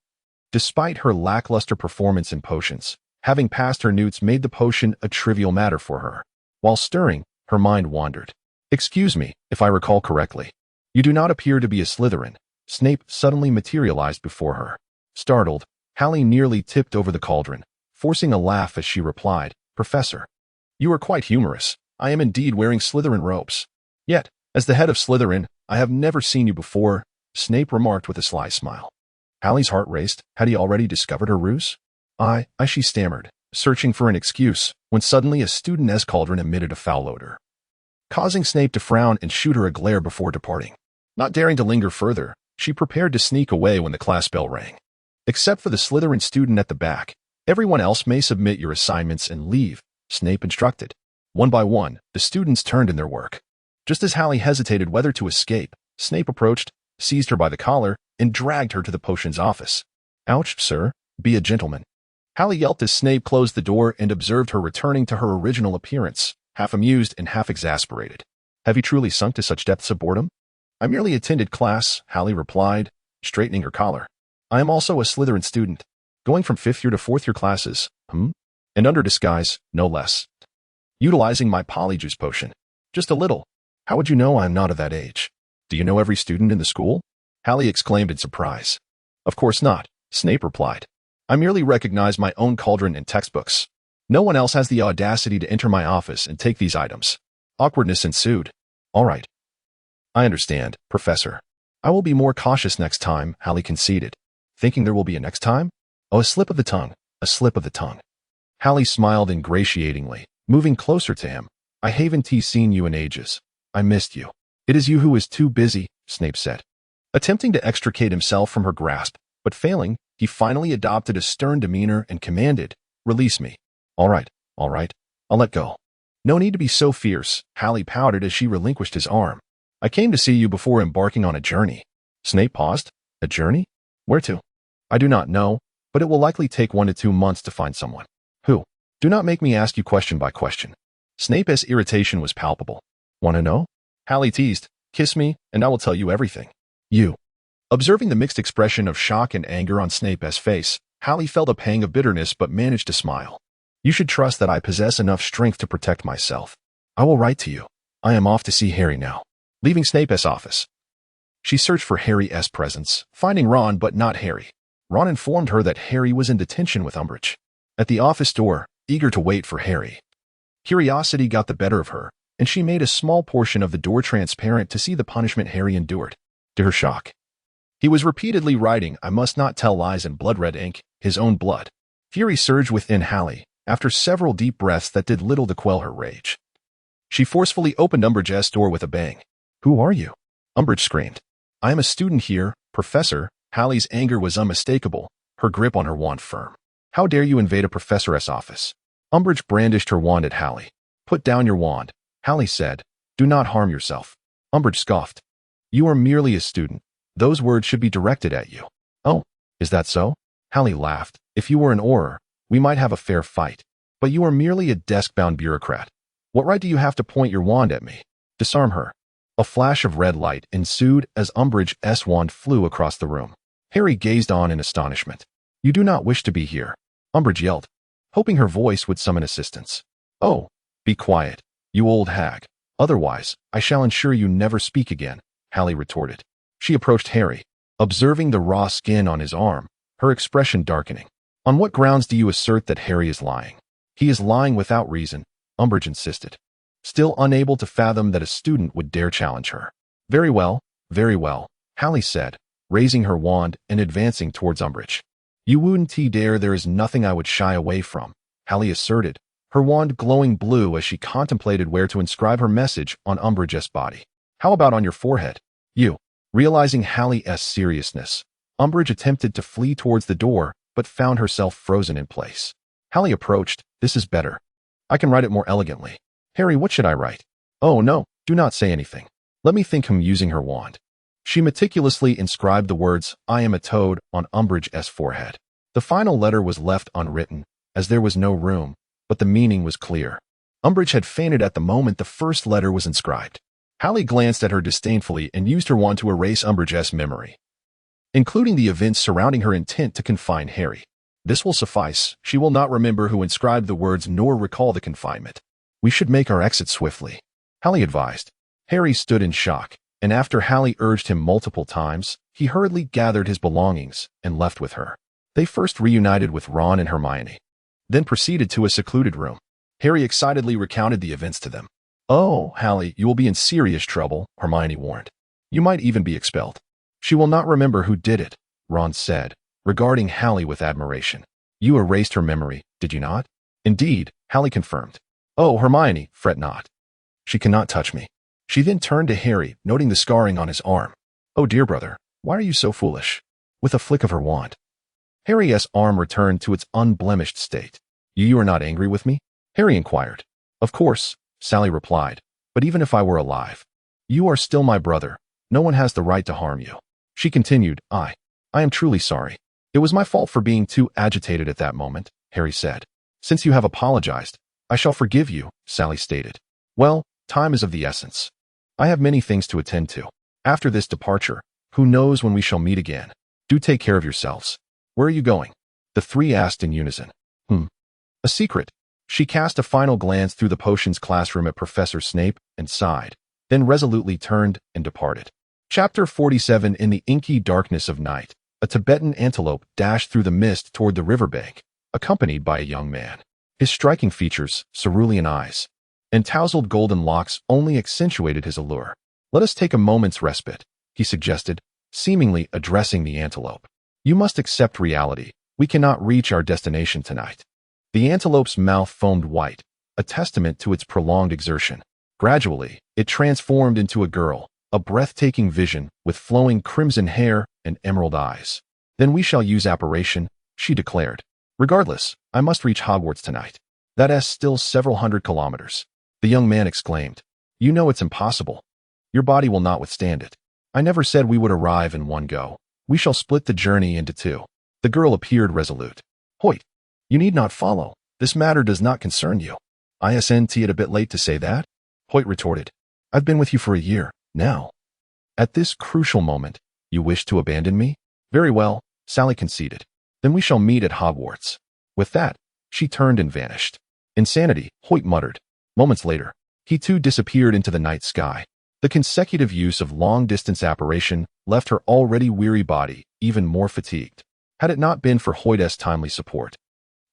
Despite her lackluster performance in potions, having passed her newts made the potion a trivial matter for her. While stirring, her mind wandered. Excuse me, if I recall correctly. You do not appear to be a Slytherin. Snape suddenly materialized before her. Startled, Hallie nearly tipped over the cauldron, forcing a laugh as she replied, "Professor, you are quite humorous. I am indeed wearing Slytherin robes. Yet, as the head of Slytherin, I have never seen you before," Snape remarked with a sly smile. Hallie's heart raced. Had he already discovered her ruse? She stammered, searching for an excuse, when suddenly a student's cauldron emitted a foul odor, causing Snape to frown and shoot her a glare before departing. Not daring to linger further, she prepared to sneak away when the class bell rang. "Except for the Slytherin student at the back, everyone else may submit your assignments and leave," Snape instructed. One by one, the students turned in their work. Just as Hallie hesitated whether to escape, Snape approached, seized her by the collar, and dragged her to the potions office. "Ouch, sir. Be a gentleman." Hallie yelped as Snape closed the door and observed her returning to her original appearance, half amused and half exasperated. "Have you truly sunk to such depths of boredom?" "I merely attended class," Hallie replied, straightening her collar. "I am also a Slytherin student, going from 5th year to 4th year classes, and under disguise, no less. Utilizing my polyjuice potion. Just a little. How would you know I am not of that age? Do you know every student in the school?" Hallie exclaimed in surprise. "Of course not," Snape replied. "I merely recognize my own cauldron and textbooks. No one else has the audacity to enter my office and take these items." Awkwardness ensued. "All right. I understand, Professor. I will be more cautious next time," Hallie conceded. "Thinking there will be a next time? Oh, a slip of the tongue, a slip of the tongue." Hallie smiled ingratiatingly, moving closer to him. "I haven't seen you in ages. I missed you." "It is you who is too busy," Snape said, attempting to extricate himself from her grasp, but failing, he finally adopted a stern demeanor and commanded, "Release me." All right, I'll let go." "No need to be so fierce," Hallie pouted as she relinquished his arm. "I came to see you before embarking on a journey." Snape paused. "A journey? Where to?" "I do not know, but it will likely take 1 to 2 months to find someone." "Who?" "Do not make me ask you question by question." Snape's irritation was palpable. "Want to know?" Hallie teased. "Kiss me, and I will tell you everything." "You." Observing the mixed expression of shock and anger on Snape's face, Hallie felt a pang of bitterness but managed to smile. "You should trust that I possess enough strength to protect myself. I will write to you. I am off to see Harry now." Leaving Snape's office, she searched for Harry's presence, finding Ron but not Harry. Ron informed her that Harry was in detention with Umbridge. At the office door, eager to wait for Harry, curiosity got the better of her, and she made a small portion of the door transparent to see the punishment Harry endured. To her shock, he was repeatedly writing, "I must not tell lies" in blood-red ink, his own blood. Fury surged within Hallie, after several deep breaths that did little to quell her rage. She forcefully opened Umbridge's door with a bang. "Who are you?" Umbridge screamed. "I am a student here, Professor." Hallie's anger was unmistakable, her grip on her wand firm. "How dare you invade a professor's office?" Umbridge brandished her wand at Hallie. "Put down your wand," Hallie said. "Do not harm yourself." Umbridge scoffed. "You are merely a student. Those words should be directed at you." "Oh, is that so?" Hallie laughed. "If you were an Auror, we might have a fair fight. But you are merely a desk-bound bureaucrat. What right do you have to point your wand at me?" "Disarm her." A flash of red light ensued as Umbridge's wand flew across the room. Harry gazed on in astonishment. "You do not wish to be here," Umbridge yelled, hoping her voice would summon assistance. "Oh, be quiet, you old hag. Otherwise, I shall ensure you never speak again," Hallie retorted. She approached Harry, observing the raw skin on his arm, her expression darkening. "On what grounds do you assert that Harry is lying?" "He is lying without reason," Umbridge insisted, still unable to fathom that a student would dare challenge her. Very well, Hallie said, raising her wand and advancing towards Umbridge. "You wouldn't dare. There is nothing I would shy away from," Hallie asserted, her wand glowing blue as she contemplated where to inscribe her message on Umbridge's body. "How about on your forehead?" "You." Realizing Hallie's seriousness, Umbridge attempted to flee towards the door, but found herself frozen in place. Hallie approached. "This is better. I can write it more elegantly." "Harry, what should I write?" "Oh no, do not say anything. Let me think." Using her wand, she meticulously inscribed the words, "I am a toad," on Umbridge's forehead. The final letter was left unwritten, as there was no room, but the meaning was clear. Umbridge had fainted at the moment the first letter was inscribed. Hallie glanced at her disdainfully and used her wand to erase Umbridge's memory, including the events surrounding her intent to confine Harry. "This will suffice. She will not remember who inscribed the words nor recall the confinement. We should make our exit swiftly," Hallie advised. Harry stood in shock, and after Hallie urged him multiple times, he hurriedly gathered his belongings and left with her. They first reunited with Ron and Hermione, then proceeded to a secluded room. Harry excitedly recounted the events to them. "Oh, Hallie, you will be in serious trouble," Hermione warned. "You might even be expelled." "She will not remember who did it," Ron said, regarding Hallie with admiration. "You erased her memory, did you not?" "Indeed," Hallie confirmed. "Oh, Hermione, fret not. She cannot touch me." She then turned to Harry, noting the scarring on his arm. "Oh, dear brother, why are you so foolish?" With a flick of her wand, Harry's arm returned to its unblemished state. "You are not angry with me?" Harry inquired. "Of course," Sally replied, "but even if I were alive, you are still my brother. No one has the right to harm you." She continued, I am truly sorry. It was my fault for being too agitated at that moment," Harry said. "Since you have apologized, I shall forgive you," Sally stated. "Well, time is of the essence. I have many things to attend to. After this departure, who knows when we shall meet again. Do take care of yourselves." "Where are you going?" the three asked in unison. A secret." She cast a final glance through the potions classroom at Professor Snape and sighed, then resolutely turned and departed. Chapter 47. In the inky darkness of night, a Tibetan antelope dashed through the mist toward the riverbank, accompanied by a young man. His striking features, cerulean eyes, and tousled golden locks only accentuated his allure. "Let us take a moment's respite," he suggested, seemingly addressing the antelope. "You must accept reality. We cannot reach our destination tonight." The antelope's mouth foamed white, a testament to its prolonged exertion. Gradually, it transformed into a girl, a breathtaking vision with flowing crimson hair and emerald eyes. "Then we shall use apparition," she declared. "Regardless, I must reach Hogwarts tonight. That's still several hundred kilometers." The young man exclaimed. "You know it's impossible. Your body will not withstand it. I never said we would arrive in one go. We shall split the journey into two." The girl appeared resolute. "Hoyt, you need not follow. This matter does not concern you." "Isn't it a bit late to say that?" Hoyt retorted. "I've been with you for a year, now. At this crucial moment, you wish to abandon me?" "Very well," Sally conceded. "Then we shall meet at Hogwarts." With that, she turned and vanished. "Insanity," Hoyt muttered. Moments later, he too disappeared into the night sky. The consecutive use of long-distance apparition left her already weary body even more fatigued. Had it not been for Hoyt's timely support,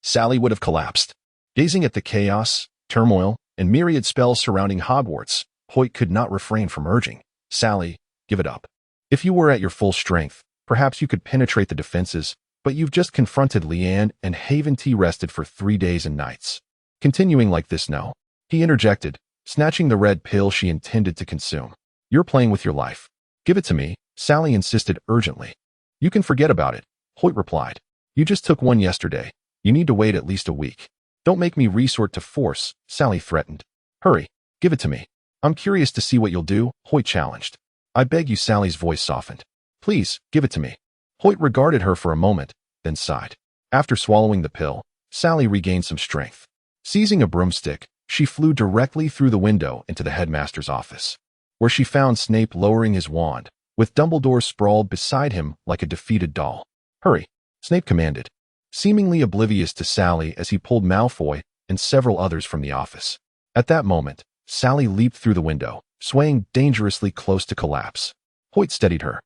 Sally would have collapsed. Gazing at the chaos, turmoil, and myriad spells surrounding Hogwarts, Hoyt could not refrain from urging, "Sally, give it up. If you were at your full strength, perhaps you could penetrate the defenses, but you've just confronted Leanne and Haven T rested for 3 days and nights. Continuing like this, no." He interjected, snatching the red pill she intended to consume. "You're playing with your life. Give it to me," Sally insisted urgently. "You can forget about it," Hoyt replied. "You just took one yesterday. You need to wait at least a week." "Don't make me resort to force," Sally threatened. "Hurry, give it to me. I'm curious to see what you'll do," Hoyt challenged. "I beg you," Sally's voice softened. "Please, give it to me." Hoyt regarded her for a moment, then sighed. After swallowing the pill, Sally regained some strength. Seizing a broomstick, she flew directly through the window into the headmaster's office, where she found Snape lowering his wand, with Dumbledore sprawled beside him like a defeated doll. "Hurry," Snape commanded, seemingly oblivious to Sally as he pulled Malfoy and several others from the office. At that moment, Sally leaped through the window, swaying dangerously close to collapse. Hoyt steadied her,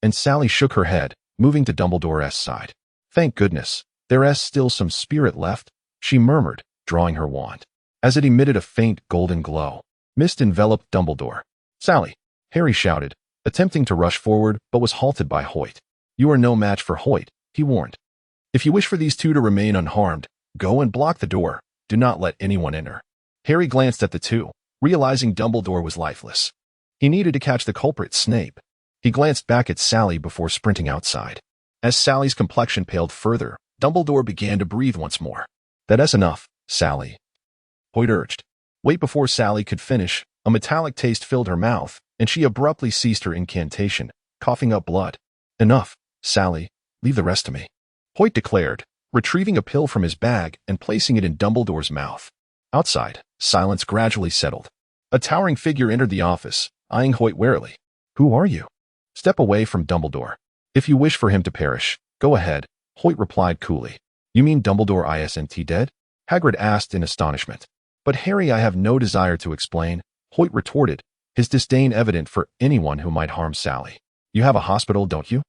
and Sally shook her head, moving to Dumbledore's side. "Thank goodness, there's still some spirit left," she murmured, drawing her wand. As it emitted a faint golden glow, mist enveloped Dumbledore. "Sally!" Harry shouted, attempting to rush forward but was halted by Hoyt. "You are no match for Hoyt," he warned. "If you wish for these two to remain unharmed, go and block the door. Do not let anyone enter." Harry glanced at the two, realizing Dumbledore was lifeless. He needed to catch the culprit, Snape. He glanced back at Sally before sprinting outside. As Sally's complexion paled further, Dumbledore began to breathe once more. "That's enough, Sally," Hoyt urged. Wait. Before Sally could finish, a metallic taste filled her mouth, and she abruptly ceased her incantation, coughing up blood. "Enough, Sally. Leave the rest to me," Hoyt declared, retrieving a pill from his bag and placing it in Dumbledore's mouth. Outside, silence gradually settled. A towering figure entered the office, eyeing Hoyt warily. "Who are you?" "Step away from Dumbledore. If you wish for him to perish, go ahead," Hoyt replied coolly. "You mean Dumbledore isn't dead?" Hagrid asked in astonishment. "But Harry, I have no desire to explain," Hoyt retorted, his disdain evident for anyone who might harm Sally. "You have a hospital, don't you?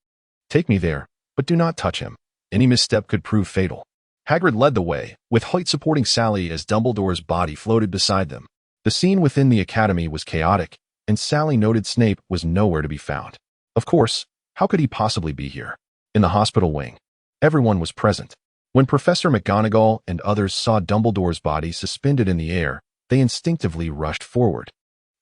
Take me there, but do not touch him." Any misstep could prove fatal. Hagrid led the way, with Hoyt supporting Sally as Dumbledore's body floated beside them. The scene within the academy was chaotic, and Sally noted Snape was nowhere to be found. Of course, how could he possibly be here? In the hospital wing. Everyone was present. When Professor McGonagall and others saw Dumbledore's body suspended in the air, they instinctively rushed forward,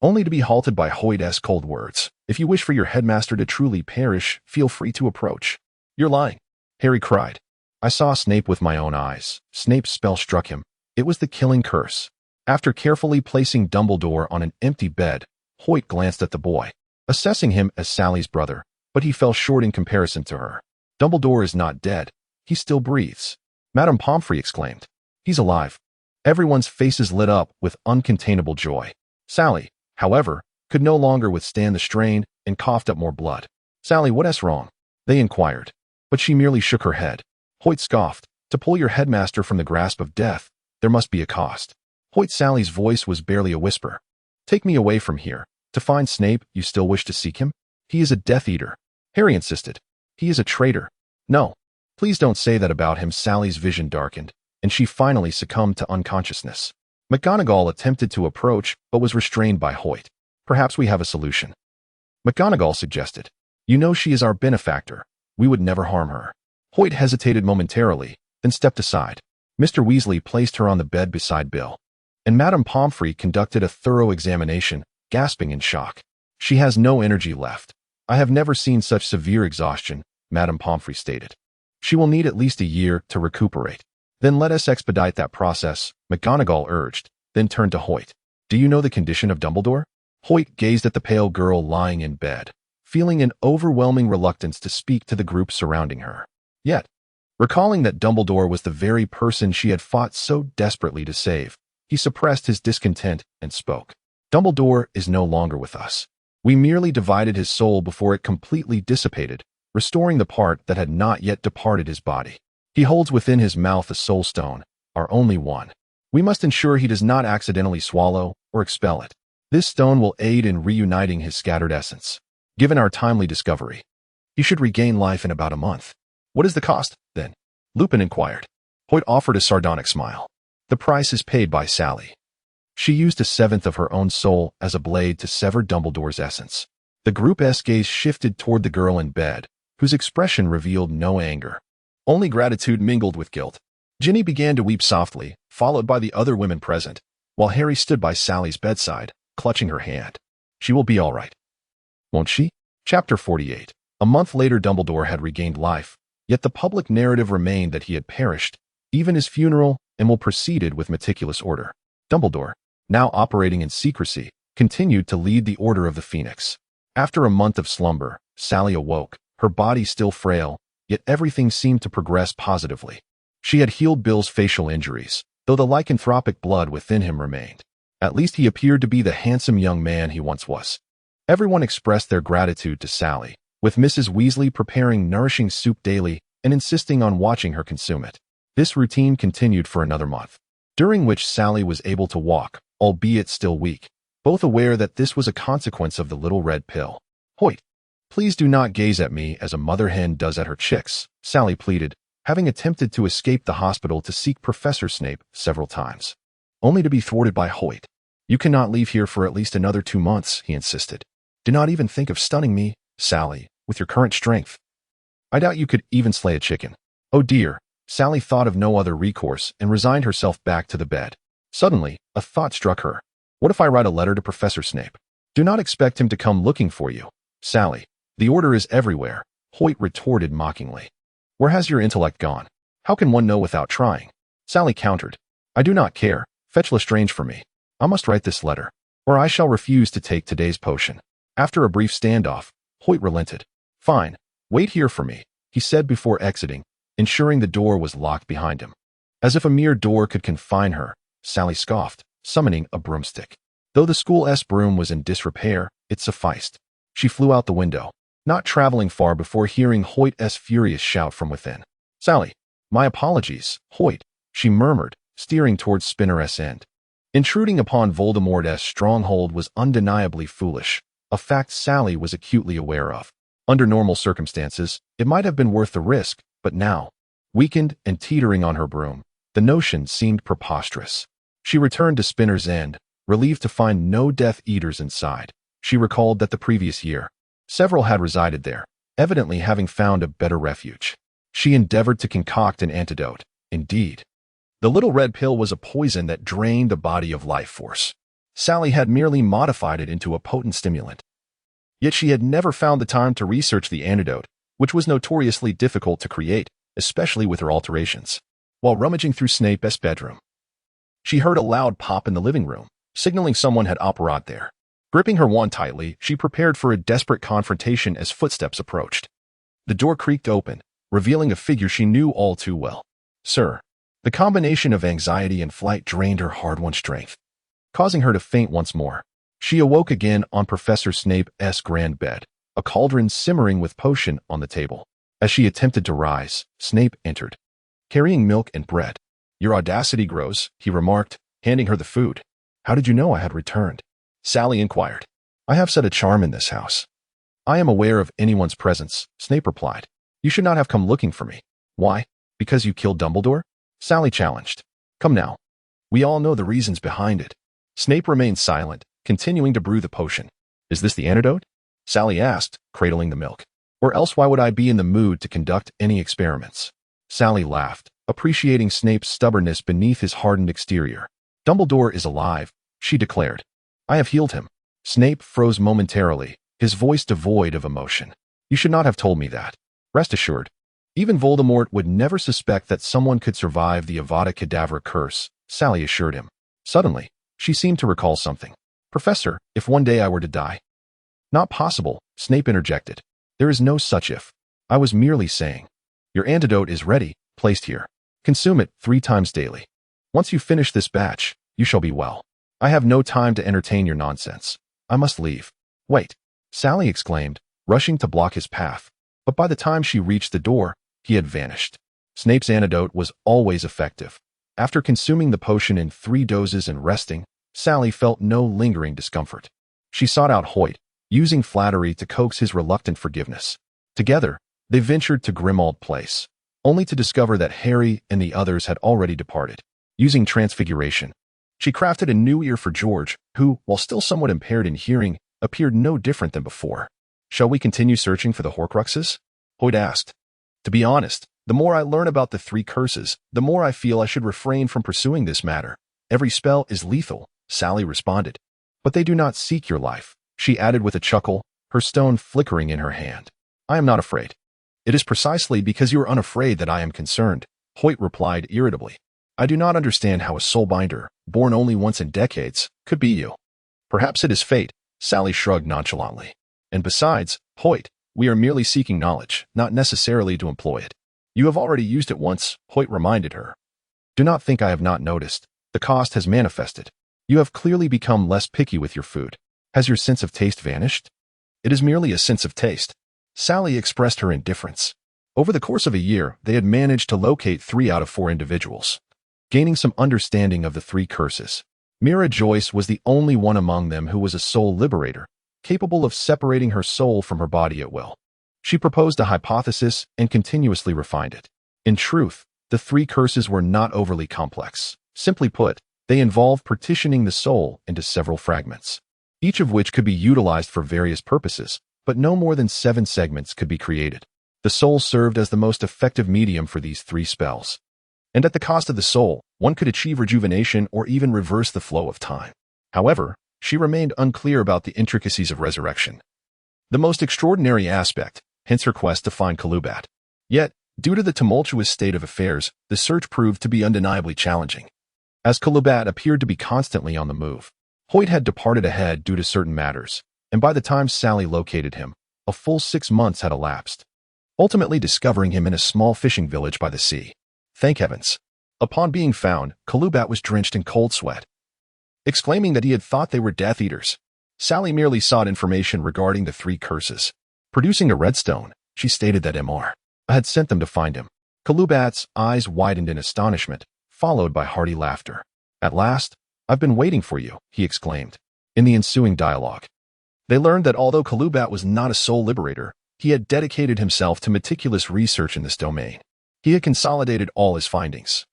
only to be halted by Hoyt's cold words. "If you wish for your headmaster to truly perish, feel free to approach." "You're lying," Harry cried. "I saw Snape with my own eyes." Snape's spell struck him. It was the killing curse. After carefully placing Dumbledore on an empty bed, Hoyt glanced at the boy, assessing him as Sally's brother, but he fell short in comparison to her. "Dumbledore is not dead. He still breathes." Madame Pomfrey exclaimed. "He's alive." Everyone's faces lit up with uncontainable joy. Sally, however, could no longer withstand the strain and coughed up more blood. "Sally, what's wrong?" they inquired. But she merely shook her head. Hoyt scoffed. "To pull your headmaster from the grasp of death, there must be a cost." Sally's voice was barely a whisper. "Take me away from here. To find Snape, you still wish to seek him? He is a Death Eater," Harry insisted. "He is a traitor." "No. Please don't say that about him." Sally's vision darkened, and she finally succumbed to unconsciousness. McGonagall attempted to approach, but was restrained by Hoyt. "Perhaps we have a solution," McGonagall suggested. "You know she is our benefactor. We would never harm her." Hoyt hesitated momentarily, then stepped aside. Mr. Weasley placed her on the bed beside Bill, and Madame Pomfrey conducted a thorough examination, gasping in shock. "She has no energy left. I have never seen such severe exhaustion," Madame Pomfrey stated. "She will need at least a year to recuperate." "Then let us expedite that process," McGonagall urged, then turned to Hoyt. "Do you know the condition of Dumbledore?" Hoyt gazed at the pale girl lying in bed, feeling an overwhelming reluctance to speak to the group surrounding her. Yet, recalling that Dumbledore was the very person she had fought so desperately to save, he suppressed his discontent and spoke. "Dumbledore is no longer with us. We merely divided his soul before it completely dissipated, restoring the part that had not yet departed his body. He holds within his mouth a soul stone, our only one. We must ensure he does not accidentally swallow or expel it. This stone will aid in reuniting his scattered essence. Given our timely discovery, he should regain life in about a month." "What is the cost, then?" Lupin inquired. Hoyt offered a sardonic smile. "The price is paid by Sally. She used a seventh of her own soul as a blade to sever Dumbledore's essence." The group's gaze shifted toward the girl in bed, whose expression revealed no anger. Only gratitude mingled with guilt. Ginny began to weep softly, followed by the other women present, while Harry stood by Sally's bedside, clutching her hand. "She will be all right, won't she?" Chapter 48. A month later, Dumbledore had regained life, yet the public narrative remained that he had perished. Even his funeral proceeded with meticulous order. Dumbledore, now operating in secrecy, continued to lead the Order of the Phoenix. After a month of slumber, Sally awoke, her body still frail, yet everything seemed to progress positively. She had healed Bill's facial injuries, though the lycanthropic blood within him remained. At least he appeared to be the handsome young man he once was. Everyone expressed their gratitude to Sally, with Mrs. Weasley preparing nourishing soup daily and insisting on watching her consume it. This routine continued for another month, during which Sally was able to walk, albeit still weak, both aware that this was a consequence of the little red pill. "Hoyt, please do not gaze at me as a mother hen does at her chicks," Sally pleaded, having attempted to escape the hospital to seek Professor Snape several times, only to be thwarted by Hoyt. "You cannot leave here for at least another 2 months, he insisted. "Do not even think of stunning me, Sally, with your current strength. I doubt you could even slay a chicken." "Oh dear." Sally thought of no other recourse and resigned herself back to the bed. Suddenly, a thought struck her. "What if I write a letter to Professor Snape? Do not expect him to come looking for you, Sally. The order is everywhere," Hoyt retorted mockingly. "Where has your intellect gone? How can one know without trying?" Sally countered. "I do not care. Fetch Lestrange for me. I must write this letter, or I shall refuse to take today's potion." After a brief standoff, Hoyt relented. "Fine. Wait here for me," he said before exiting, ensuring the door was locked behind him. As if a mere door could confine her, Sally scoffed, summoning a broomstick. Though the school's broom was in disrepair, it sufficed. She flew out the window, not traveling far before hearing Hoyt's furious shout from within. "Sally, my apologies, Hoyt," she murmured, steering towards Spinner's End. Intruding upon Voldemort's stronghold was undeniably foolish, a fact Sally was acutely aware of. Under normal circumstances, it might have been worth the risk, but now, Weakened and teetering on her broom, the notion seemed preposterous. She returned to Spinner's End, relieved to find no Death Eaters inside. She recalled that the previous year, several had resided there, evidently having found a better refuge. She endeavored to concoct an antidote. Indeed, the little red pill was a poison that drained the body of life force. Sally had merely modified it into a potent stimulant. Yet she had never found the time to research the antidote, which was notoriously difficult to create, especially with her alterations. While rummaging through Snape's bedroom, she heard a loud pop in the living room, signaling someone had apparat there. Gripping her wand tightly, she prepared for a desperate confrontation as footsteps approached. The door creaked open, revealing a figure she knew all too well. Sir. The combination of anxiety and flight drained her hard-won strength, causing her to faint once more. She awoke again on Professor Snape's grand bed, a cauldron simmering with potion on the table. As she attempted to rise, Snape entered, carrying milk and bread. Your audacity grows, he remarked, handing her the food. How did you know I had returned? Sally inquired. I have set a charm in this house. I am aware of anyone's presence, Snape replied. You should not have come looking for me. Why? Because you killed Dumbledore? Sally challenged. Come now. We all know the reasons behind it. Snape remained silent, continuing to brew the potion. Is this the antidote? Sally asked, cradling the milk. Or else why would I be in the mood to conduct any experiments? Sally laughed, appreciating Snape's stubbornness beneath his hardened exterior. Dumbledore is alive, she declared. I have healed him. Snape froze momentarily, his voice devoid of emotion. You should not have told me that. Rest assured, even Voldemort would never suspect that someone could survive the Avada Kedavra curse, Sally assured him. Suddenly, she seemed to recall something. Professor, if one day I were to die. Not possible, Snape interjected. There is no such if. I was merely saying. Your antidote is ready, placed here. Consume it 3 times daily. Once you finish this batch, you shall be well. I have no time to entertain your nonsense. I must leave. Wait, Sally exclaimed, rushing to block his path. But by the time she reached the door, he had vanished. Snape's antidote was always effective. After consuming the potion in 3 doses and resting, Sally felt no lingering discomfort. She sought out Hoyt, using flattery to coax his reluctant forgiveness. Together, they ventured to Grimmauld Place, only to discover that Harry and the others had already departed. Using transfiguration, she crafted a new ear for George, who, while still somewhat impaired in hearing, appeared no different than before. Shall we continue searching for the Horcruxes? Hoyt asked. To be honest, the more I learn about the 3 curses, the more I feel I should refrain from pursuing this matter. Every spell is lethal, Sally responded. But they do not seek your life, she added with a chuckle, her stone flickering in her hand. I am not afraid. It is precisely because you are unafraid that I am concerned, Hoyt replied irritably. I do not understand how a soulbinder, born only once in decades, could be you. Perhaps it is fate, Sally shrugged nonchalantly. And besides, Hoyt, we are merely seeking knowledge, not necessarily to employ it. You have already used it once, Hoyt reminded her. Do not think I have not noticed. The cost has manifested. You have clearly become less picky with your food. Has your sense of taste vanished? It is merely a sense of taste. Sally expressed her indifference. Over the course of a year, they had managed to locate 3 out of 4 individuals, gaining some understanding of the 3 curses. Mira Joyce was the only one among them who was a soul liberator, capable of separating her soul from her body at will. She proposed a hypothesis and continuously refined it. In truth, the 3 curses were not overly complex. Simply put, they involved partitioning the soul into several fragments, each of which could be utilized for various purposes, but no more than 7 segments could be created. The soul served as the most effective medium for these 3 spells. And at the cost of the soul, one could achieve rejuvenation or even reverse the flow of time. However, she remained unclear about the intricacies of resurrection, the most extraordinary aspect, hence her quest to find Colubat. Yet, due to the tumultuous state of affairs, the search proved to be undeniably challenging, as Colubat appeared to be constantly on the move. Hoyt had departed ahead due to certain matters, and by the time Sally located him, a full 6 months had elapsed, ultimately discovering him in a small fishing village by the sea. Thank heavens. Upon being found, Colubat was drenched in cold sweat, exclaiming that he had thought they were Death Eaters. Sally merely sought information regarding the 3 curses. Producing a redstone, she stated that Mr. had sent them to find him. Colubat's eyes widened in astonishment, followed by hearty laughter. At last, I've been waiting for you, he exclaimed. In the ensuing dialogue, they learned that although Colubat was not a soul liberator, he had dedicated himself to meticulous research in this domain. He had consolidated all his findings,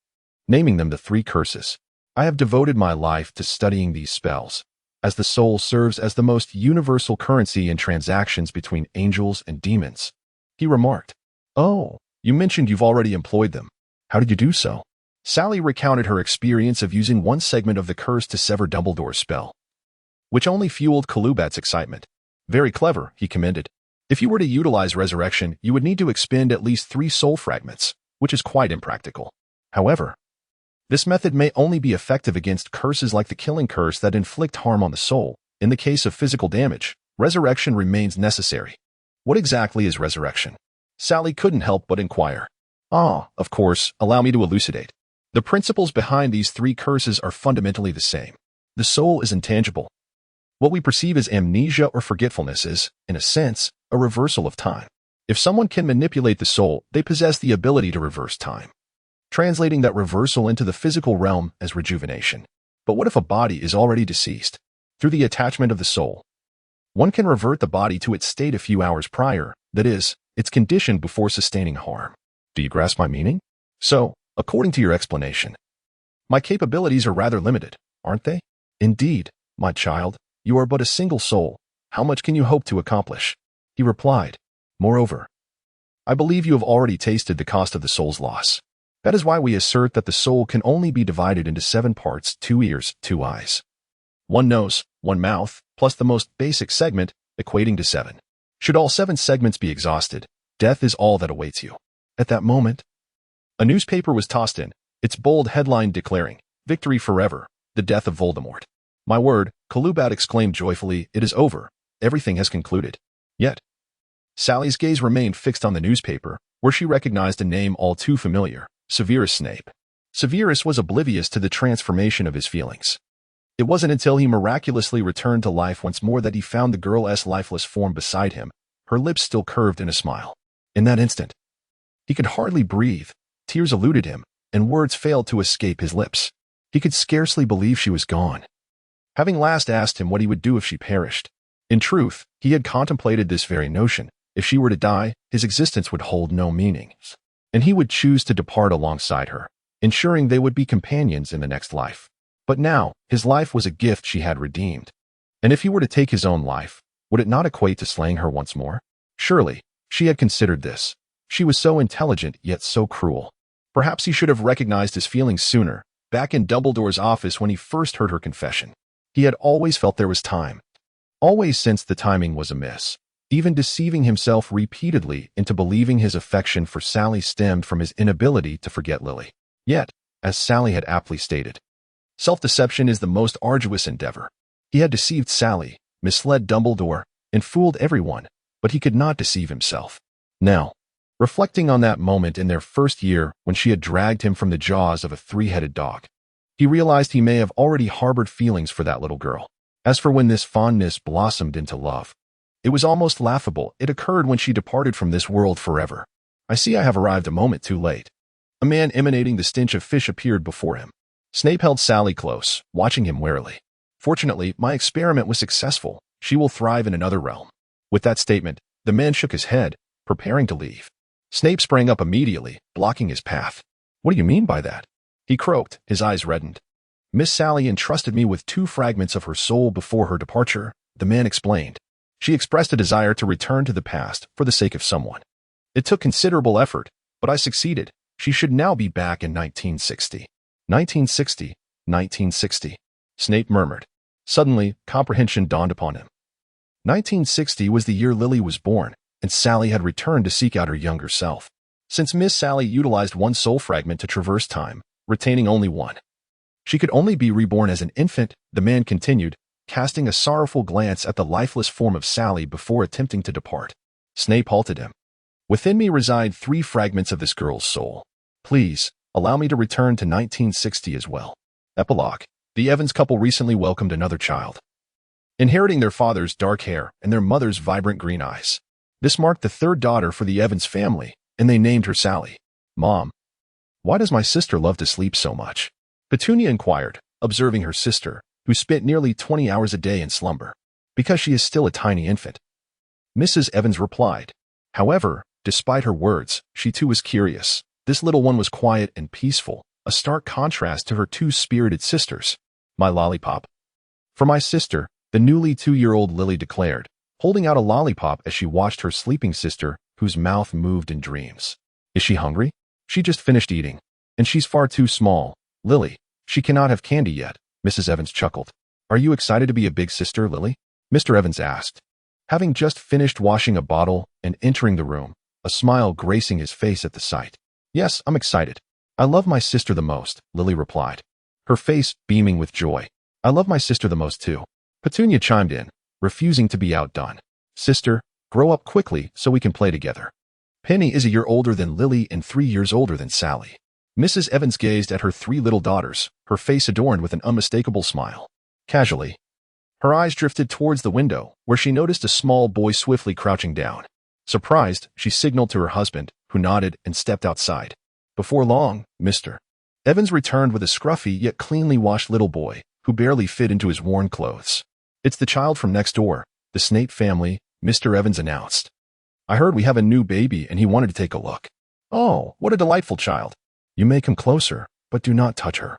naming them the 3 curses. I have devoted my life to studying these spells, as the soul serves as the most universal currency in transactions between angels and demons. He remarked, "Oh, you mentioned you've already employed them. How did you do so?" Sally recounted her experience of using one segment of the curse to sever Dumbledore's spell, which only fueled Colubat's excitement. "Very clever," he commended. "If you were to utilize resurrection, you would need to expend at least 3 soul fragments, which is quite impractical. However, this method may only be effective against curses like the killing curse that inflict harm on the soul. In the case of physical damage, resurrection remains necessary." "What exactly is resurrection?" Sally couldn't help but inquire. Of course, allow me to elucidate. The principles behind these 3 curses are fundamentally the same. The soul is intangible. What we perceive as amnesia or forgetfulness is, in a sense, a reversal of time. If someone can manipulate the soul, they possess the ability to reverse time, translating that reversal into the physical realm as rejuvenation. But what if a body is already deceased? Through the attachment of the soul, one can revert the body to its state a few hours prior, that is, its condition before sustaining harm. Do you grasp my meaning? So, according to your explanation, my capabilities are rather limited, aren't they? Indeed, my child, you are but a single soul. How much can you hope to accomplish? He replied. Moreover, I believe you have already tasted the cost of the soul's loss. That is why we assert that the soul can only be divided into 7 parts, 2 ears, 2 eyes, 1 nose, 1 mouth, plus the most basic segment, equating to 7. Should all 7 segments be exhausted, death is all that awaits you. At that moment, a newspaper was tossed in, its bold headline declaring, "Victory forever, the death of Voldemort." My word, Colubat exclaimed joyfully, it is over. Everything has concluded. Yet, Sally's gaze remained fixed on the newspaper, where she recognized a name all too familiar, Severus Snape. Severus was oblivious to the transformation of his feelings. It wasn't until he miraculously returned to life once more that he found the girl's lifeless form beside him, her lips still curved in a smile. In that instant, he could hardly breathe, tears eluded him, and words failed to escape his lips. He could scarcely believe she was gone. Having last asked him what he would do if she perished. In truth, he had contemplated this very notion. If she were to die, his existence would hold no meaning, and he would choose to depart alongside her, ensuring they would be companions in the next life. But now, his life was a gift she had redeemed. And if he were to take his own life, would it not equate to slaying her once more? Surely, she had considered this. She was so intelligent, yet so cruel. Perhaps he should have recognized his feelings sooner, back in Dumbledore's office when he first heard her confession. He had always felt there was time. Always sensed the timing was amiss. Even deceiving himself repeatedly into believing his affection for Sally stemmed from his inability to forget Lily. Yet, as Sally had aptly stated, self-deception is the most arduous endeavor. He had deceived Sally, misled Dumbledore, and fooled everyone, but he could not deceive himself. Now, reflecting on that moment in their first year when she had dragged him from the jaws of a 3-headed dog, he realized he may have already harbored feelings for that little girl. As for when this fondness blossomed into love, it was almost laughable. It occurred when she departed from this world forever. I see I have arrived a moment too late. A man emanating the stench of fish appeared before him. Snape held Sally close, watching him warily. Fortunately, my experiment was successful. She will thrive in another realm. With that statement, the man shook his head, preparing to leave. Snape sprang up immediately, blocking his path. What do you mean by that? He croaked, his eyes reddened. Miss Sally entrusted me with 2 fragments of her soul before her departure, the man explained. She expressed a desire to return to the past for the sake of someone. It took considerable effort, but I succeeded. She should now be back in 1960. 1960, 1960, Snape murmured. Suddenly, comprehension dawned upon him. 1960 was the year Lily was born, and Sally had returned to seek out her younger self. Since Miss Sally utilized 1 soul fragment to traverse time, retaining only 1, she could only be reborn as an infant, the man continued, casting a sorrowful glance at the lifeless form of Sally before attempting to depart. Snape halted him. Within me reside 3 fragments of this girl's soul. Please, allow me to return to 1960 as well. Epilogue. The Evans couple recently welcomed another child, inheriting their father's dark hair and their mother's vibrant green eyes. This marked the 3rd daughter for the Evans family, and they named her Sally. Mom, why does my sister love to sleep so much? Petunia inquired, observing her sister, who spent nearly 20 hours a day in slumber. Because she is still a tiny infant. Mrs. Evans replied. However, despite her words, she too was curious. This little one was quiet and peaceful, a stark contrast to her two spirited sisters. My lollipop. For my sister, the newly 2-year-old Lily declared, holding out a lollipop as she watched her sleeping sister, whose mouth moved in dreams. Is she hungry? She just finished eating. And she's far too small. Lily, she cannot have candy yet, Mrs. Evans chuckled. Are you excited to be a big sister, Lily? Mr. Evans asked. Having just finished washing a bottle and entering the room, a smile gracing his face at the sight. Yes, I'm excited. I love my sister the most, Lily replied, her face beaming with joy. I love my sister the most too. Petunia chimed in, refusing to be outdone. Sister, grow up quickly so we can play together. Penny is a year older than Lily and 3 years older than Sally. Mrs. Evans gazed at her 3 little daughters, her face adorned with an unmistakable smile. Casually, her eyes drifted towards the window, where she noticed a small boy swiftly crouching down. Surprised, she signaled to her husband, who nodded and stepped outside. Before long, Mr. Evans returned with a scruffy yet cleanly washed little boy, who barely fit into his worn clothes. It's the child from next door, the Snape family, Mr. Evans announced. I heard we have a new baby and he wanted to take a look. Oh, what a delightful child. You may come closer, but do not touch her.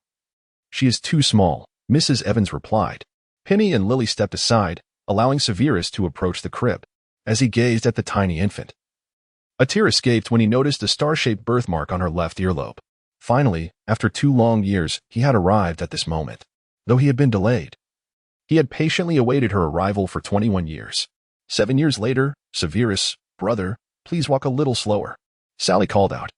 She is too small, Mrs. Evans replied. Penny and Lily stepped aside, allowing Severus to approach the crib. As he gazed at the tiny infant, a tear escaped when he noticed a star-shaped birthmark on her left earlobe. Finally, after 2 long years, he had arrived at this moment. Though he had been delayed, he had patiently awaited her arrival for 21 years. 7 years later, Severus, brother, please walk a little slower, Sally called out,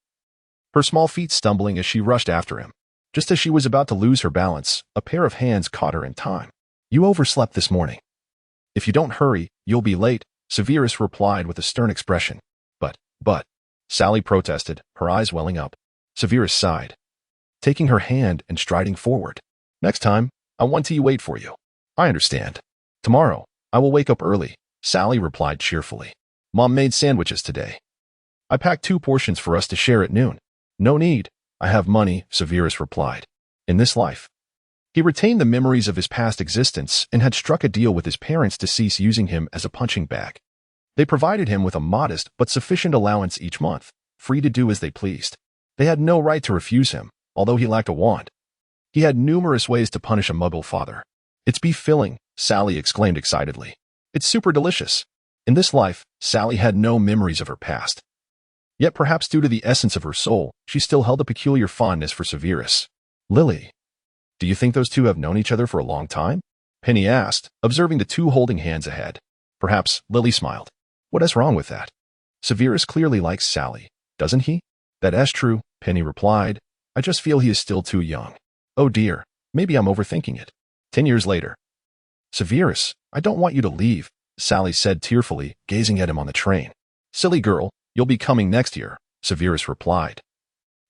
her small feet stumbling as she rushed after him. Just as she was about to lose her balance, a pair of hands caught her in time. You overslept this morning. If you don't hurry, you'll be late, Severus replied with a stern expression. But, Sally protested, her eyes welling up. Severus sighed, taking her hand and striding forward. Next time, I want to wait for you. I understand. Tomorrow, I will wake up early, Sally replied cheerfully. Mom made sandwiches today. I packed 2 portions for us to share at noon. No need. I have money, Severus replied. In this life, he retained the memories of his past existence and had struck a deal with his parents to cease using him as a punching bag. They provided him with a modest but sufficient allowance each month, free to do as they pleased. They had no right to refuse him, although he lacked a wand. He had numerous ways to punish a Muggle father. It's beef filling, Sally exclaimed excitedly. It's super delicious. In this life, Sally had no memories of her past. Yet perhaps due to the essence of her soul, she still held a peculiar fondness for Severus. Lily, do you think those two have known each other for a long time? Penny asked, observing the 2 holding hands ahead. Perhaps, Lily smiled. What is wrong with that? Severus clearly likes Sally, doesn't he? That is true, Penny replied. I just feel he is still too young. Oh dear, maybe I'm overthinking it. 10 years later. Severus, I don't want you to leave, Sally said tearfully, gazing at him on the train. Silly girl, you'll be coming next year, Severus replied.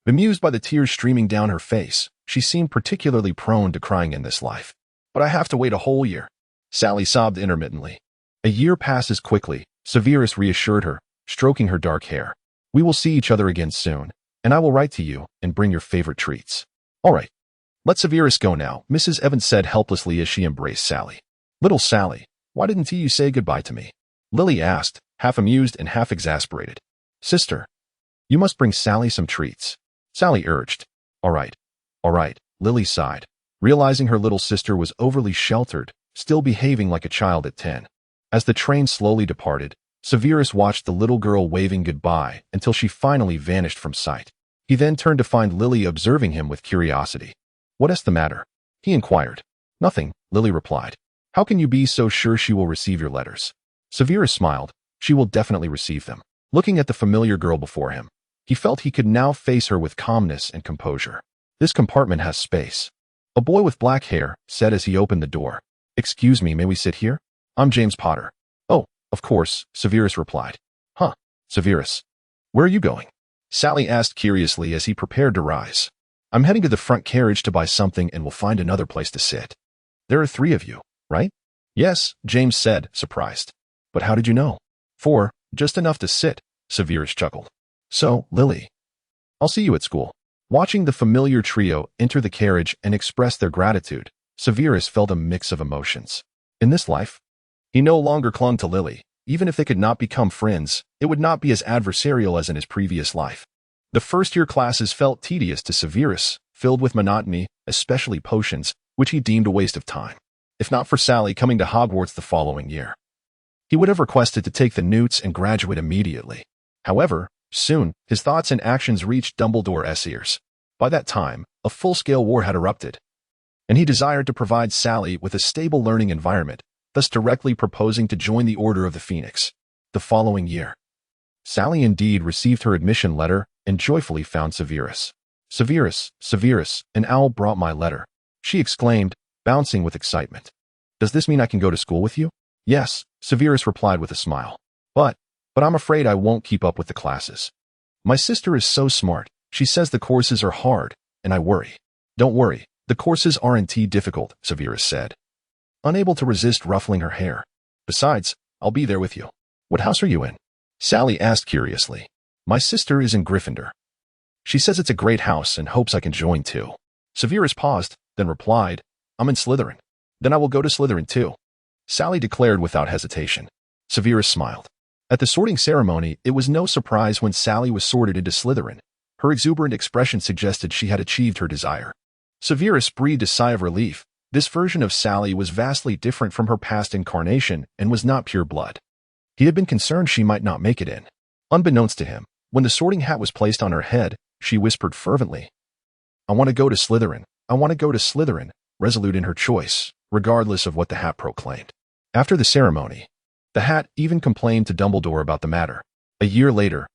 Bemused by the tears streaming down her face, she seemed particularly prone to crying in this life. But I have to wait a whole year. Sally sobbed intermittently. A year passes quickly, Severus reassured her, stroking her dark hair. We will see each other again soon, and I will write to you and bring your favorite treats. All right. Let Severus go now, Mrs. Evans said helplessly as she embraced Sally. Little Sally, why didn't you say goodbye to me? Lily asked, half amused and half exasperated. Sister, you must bring Sally some treats, Sally urged. All right, Lily sighed, realizing her little sister was overly sheltered, still behaving like a child at 10. As the train slowly departed, Severus watched the little girl waving goodbye until she finally vanished from sight. He then turned to find Lily observing him with curiosity. What is the matter? He inquired. Nothing, Lily replied. How can you be so sure she will receive your letters? Severus smiled. She will definitely receive them. Looking at the familiar girl before him, he felt he could now face her with calmness and composure. This compartment has space. A boy with black hair said as he opened the door. Excuse me, may we sit here? I'm James Potter. Oh, of course, Severus replied. Huh, Severus. Where are you going? Sally asked curiously as he prepared to rise. I'm heading to the front carriage to buy something and will find another place to sit. There are 3 of you, right? Yes, James said, surprised. But how did you know? 4, just enough to sit, Severus chuckled. So, Lily, I'll see you at school. Watching the familiar trio enter the carriage and express their gratitude, Severus felt a mix of emotions. In this life, he no longer clung to Lily. Even if they could not become friends, it would not be as adversarial as in his previous life. The first-year classes felt tedious to Severus, filled with monotony, especially potions, which he deemed a waste of time. If not for Sally coming to Hogwarts the following year, he would have requested to take the newts and graduate immediately. However, soon, his thoughts and actions reached Dumbledore's ears. By that time, a full-scale war had erupted, and he desired to provide Sally with a stable learning environment, thus directly proposing to join the Order of the Phoenix. The following year, Sally indeed received her admission letter and joyfully found Severus. "Severus, Severus, an owl brought my letter," she exclaimed, bouncing with excitement. "Does this mean I can go to school with you?" "Yes," Severus replied with a smile. But I'm afraid I won't keep up with the classes. My sister is so smart. She says the courses are hard, and I worry." "Don't worry. The courses aren't difficult," Severus said, unable to resist ruffling her hair. "Besides, I'll be there with you." "What house are you in?" Sally asked curiously. "My sister is in Gryffindor. She says it's a great house and hopes I can join too." Severus paused, then replied, "I'm in Slytherin." "Then I will go to Slytherin too," Sally declared without hesitation. Severus smiled. At the sorting ceremony, it was no surprise when Sally was sorted into Slytherin. Her exuberant expression suggested she had achieved her desire. Severus breathed a sigh of relief. This version of Sally was vastly different from her past incarnation and was not pure blood. He had been concerned she might not make it in. Unbeknownst to him, when the sorting hat was placed on her head, she whispered fervently, "I want to go to Slytherin. I want to go to Slytherin," resolute in her choice, regardless of what the hat proclaimed. After the ceremony, the hat even complained to Dumbledore about the matter. A year later,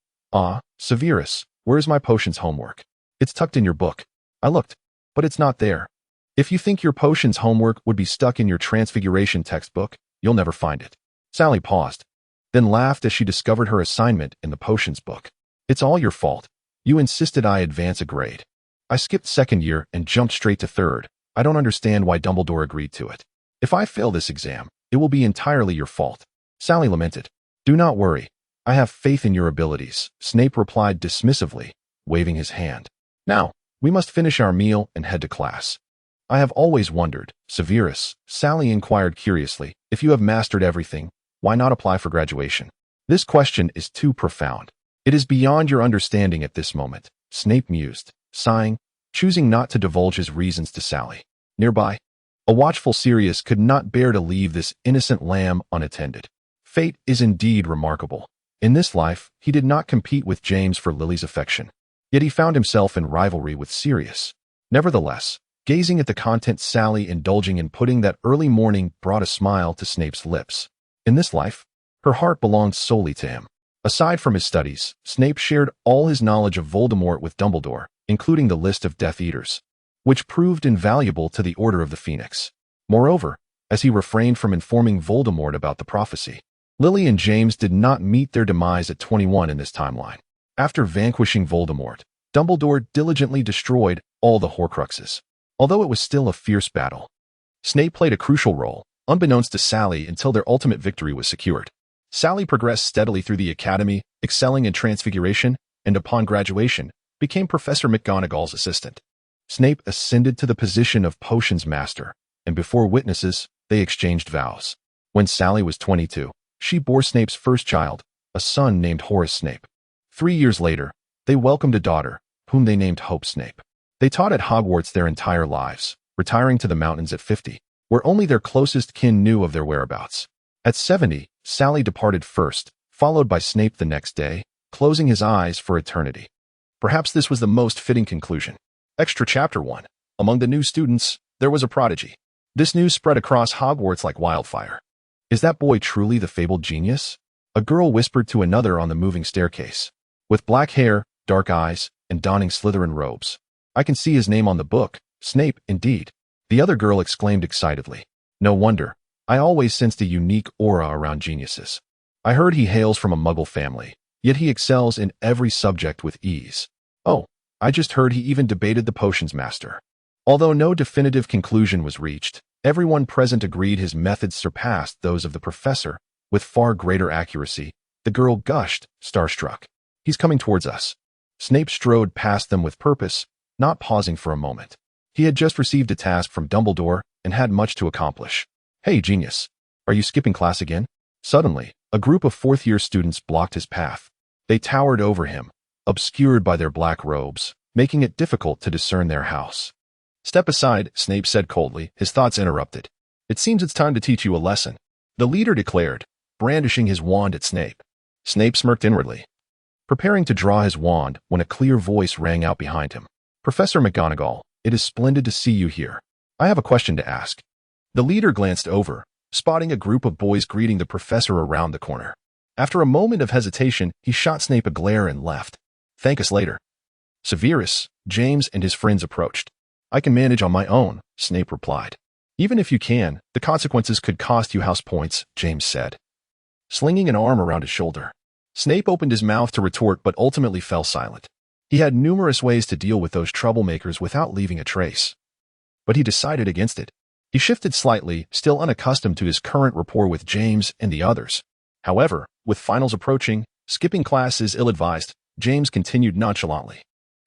Severus, where's my potions homework? It's tucked in your book." "I looked, but it's not there." "If you think your potions homework would be stuck in your Transfiguration textbook, you'll never find it." Sally paused, then laughed as she discovered her assignment in the potions book. "It's all your fault. You insisted I advance a grade. I skipped second year and jumped straight to third. I don't understand why Dumbledore agreed to it. If I fail this exam, it will be entirely your fault." Sally lamented. "Do not worry. I have faith in your abilities," Snape replied dismissively, waving his hand. "Now, we must finish our meal and head to class." "I have always wondered, Severus," Sally inquired curiously, "if you have mastered everything, why not apply for graduation?" "This question is too profound. It is beyond your understanding at this moment," Snape mused, sighing, choosing not to divulge his reasons to Sally. Nearby, a watchful Sirius could not bear to leave this innocent lamb unattended. Fate is indeed remarkable. In this life, he did not compete with James for Lily's affection, yet he found himself in rivalry with Sirius. Nevertheless, gazing at the content Sally indulging in pudding that early morning brought a smile to Snape's lips. In this life, her heart belonged solely to him. Aside from his studies, Snape shared all his knowledge of Voldemort with Dumbledore, including the list of Death Eaters, which proved invaluable to the Order of the Phoenix. Moreover, as he refrained from informing Voldemort about the prophecy, Lily and James did not meet their demise at 21 in this timeline. After vanquishing Voldemort, Dumbledore diligently destroyed all the Horcruxes. Although it was still a fierce battle, Snape played a crucial role, unbeknownst to Sally until their ultimate victory was secured. Sally progressed steadily through the academy, excelling in Transfiguration, and upon graduation, became Professor McGonagall's assistant. Snape ascended to the position of Potions Master, and before witnesses, they exchanged vows. When Sally was 22, she bore Snape's first child, a son named Horace Snape. 3 years later, they welcomed a daughter, whom they named Hope Snape. They taught at Hogwarts their entire lives, retiring to the mountains at 50, where only their closest kin knew of their whereabouts. At 70, Sally departed first, followed by Snape the next day, closing his eyes for eternity. Perhaps this was the most fitting conclusion. Extra Chapter 1. Among the new students, there was a prodigy. This news spread across Hogwarts like wildfire. "Is that boy truly the fabled genius?" a girl whispered to another on the moving staircase. "With black hair, dark eyes, and donning Slytherin robes. I can see his name on the book. Snape, indeed," the other girl exclaimed excitedly. "No wonder. I always sensed a unique aura around geniuses. I heard he hails from a Muggle family, yet he excels in every subject with ease. Oh, I just heard he even debated the Potions Master." Although no definitive conclusion was reached, everyone present agreed his methods surpassed those of the professor. With far greater accuracy, the girl gushed, starstruck. "He's coming towards us." Snape strode past them with purpose, not pausing for a moment. He had just received a task from Dumbledore and had much to accomplish. "Hey, genius, are you skipping class again?" Suddenly, a group of fourth-year students blocked his path. They towered over him, obscured by their black robes, making it difficult to discern their house. "Step aside," Snape said coldly, his thoughts interrupted. "It seems it's time to teach you a lesson," the leader declared, brandishing his wand at Snape. Snape smirked inwardly, preparing to draw his wand when a clear voice rang out behind him. "Professor McGonagall, it is splendid to see you here. I have a question to ask." The leader glanced over, spotting a group of boys greeting the professor around the corner. After a moment of hesitation, he shot Snape a glare and left. "Thank us later." Severus, James, and his friends approached. "I can manage on my own," Snape replied. "Even if you can, the consequences could cost you house points," James said, slinging an arm around his shoulder. Snape opened his mouth to retort but ultimately fell silent. He had numerous ways to deal with those troublemakers without leaving a trace. But he decided against it. He shifted slightly, still unaccustomed to his current rapport with James and the others. However, with finals approaching, skipping class is ill-advised, James continued nonchalantly.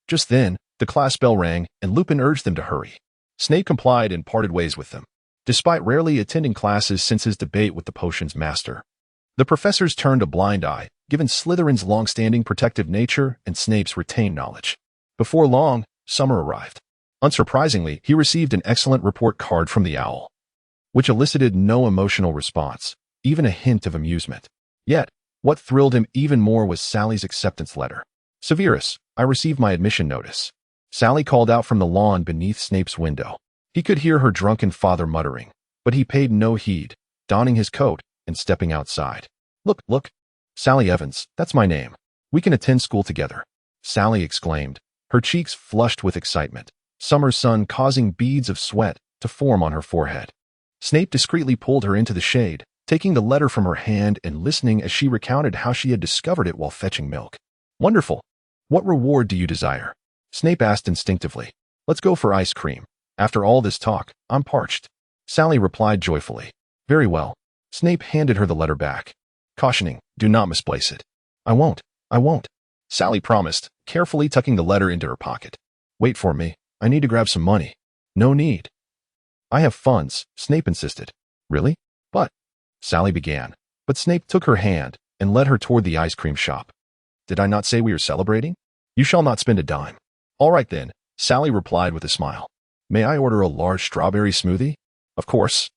Just then, the class bell rang, and Lupin urged them to hurry. Snape complied and parted ways with them, despite rarely attending classes since his debate with the potions master. The professors turned a blind eye, given Slytherin's long-standing protective nature and Snape's retained knowledge. Before long, summer arrived. Unsurprisingly, he received an excellent report card from the owl, which elicited no emotional response, even a hint of amusement. Yet, what thrilled him even more was Sally's acceptance letter. "Severus, I received my admission notice," Sally called out from the lawn beneath Snape's window. He could hear her drunken father muttering, but he paid no heed, donning his coat and stepping outside. Look, Sally Evans, that's my name. We can attend school together," Sally exclaimed, her cheeks flushed with excitement, summer sun causing beads of sweat to form on her forehead. Snape discreetly pulled her into the shade, taking the letter from her hand and listening as she recounted how she had discovered it while fetching milk. "Wonderful. What reward do you desire?" Snape asked instinctively. "Let's go for ice cream. After all this talk, I'm parched," Sally replied joyfully. "Very well." Snape handed her the letter back, cautioning, "Do not misplace it." I won't," Sally promised, carefully tucking the letter into her pocket. "Wait for me. I need to grab some money." "No need. I have funds," Snape insisted. "Really? But," Sally began, but Snape took her hand and led her toward the ice cream shop. "Did I not say we are celebrating? You shall not spend a dime." "All right then," Sally replied with a smile. "May I order a large strawberry smoothie?" "Of course."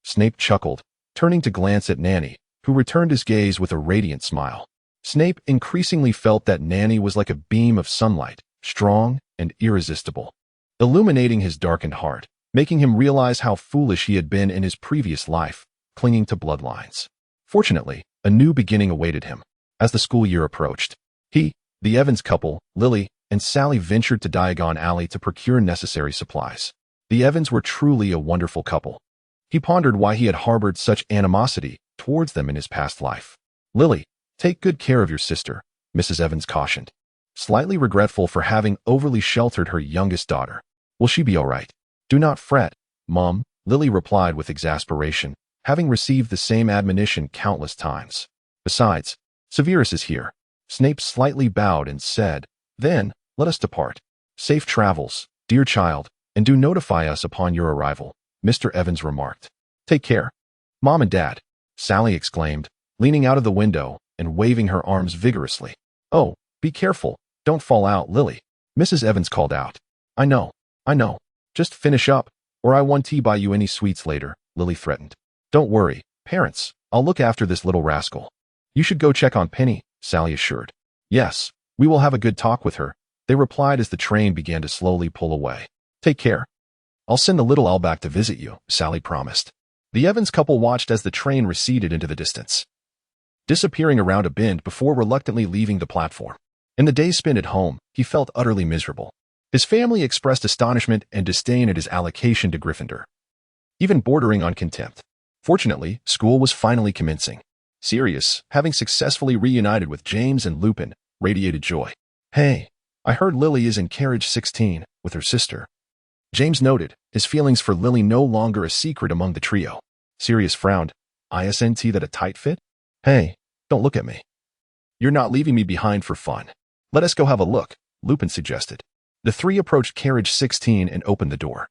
Snape chuckled, turning to glance at Nanny, who returned his gaze with a radiant smile. Snape increasingly felt that Nanny was like a beam of sunlight, strong and irresistible, illuminating his darkened heart, making him realize how foolish he had been in his previous life, clinging to bloodlines. Fortunately, a new beginning awaited him. As the school year approached, he, the Evans couple, Lily, and Sally ventured to Diagon Alley to procure necessary supplies. The Evans were truly a wonderful couple. He pondered why he had harbored such animosity towards them in his past life. "Lily, take good care of your sister," Mrs. Evans cautioned, slightly regretful for having overly sheltered her youngest daughter. "Will she be all right?" "Do not fret, Mom," Lily replied with exasperation, having received the same admonition countless times. "Besides, Severus is here." Snape slightly bowed and said, "Then, let us depart. Safe travels, dear child, and do notify us upon your arrival," Mr. Evans remarked. "Take care." "Mom and Dad," Sally exclaimed, leaning out of the window and waving her arms vigorously. "Oh, be careful, don't fall out, Lily," Mrs. Evans called out. I know. Just finish up, or I won't buy you any sweets later," Lily threatened. "Don't worry, parents, I'll look after this little rascal." "You should go check on Penny," Sally assured. "Yes, we will have a good talk with her," they replied as the train began to slowly pull away. "Take care. I'll send the little owl back to visit you," Sally promised. The Evans couple watched as the train receded into the distance, disappearing around a bend before reluctantly leaving the platform. In the days spent at home, he felt utterly miserable. His family expressed astonishment and disdain at his allocation to Gryffindor, even bordering on contempt. Fortunately, school was finally commencing. Sirius, having successfully reunited with James and Lupin, radiated joy. "Hey, I heard Lily is in carriage 16 with her sister." James noted, his feelings for Lily no longer a secret among the trio. Sirius frowned. "Isn't that a tight fit?" "Hey, don't look at me. You're not leaving me behind for fun. Let us go have a look," Lupin suggested. The three approached carriage 16 and opened the door,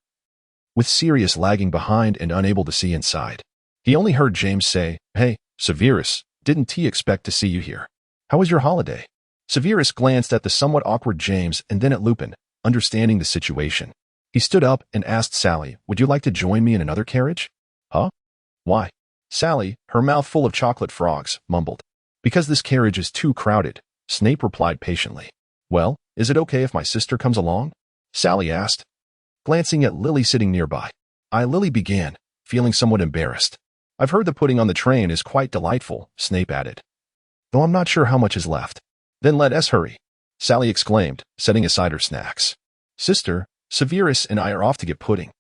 with Sirius lagging behind and unable to see inside. He only heard James say, "Hey, Severus, didn't he expect to see you here? How was your holiday?" Severus glanced at the somewhat awkward James and then at Lupin, understanding the situation. He stood up and asked Sally, "Would you like to join me in another carriage?" "Huh? Why?" Sally, her mouth full of chocolate frogs, mumbled. "Because this carriage is too crowded," Snape replied patiently. "Well, is it okay if my sister comes along?" Sally asked, glancing at Lily sitting nearby. Lily began, feeling somewhat embarrassed. "I've heard the pudding on the train is quite delightful," Snape added. "Though I'm not sure how much is left." "Then let us hurry," Sally exclaimed, setting aside her snacks. "Sister, Severus and I are off to get pudding."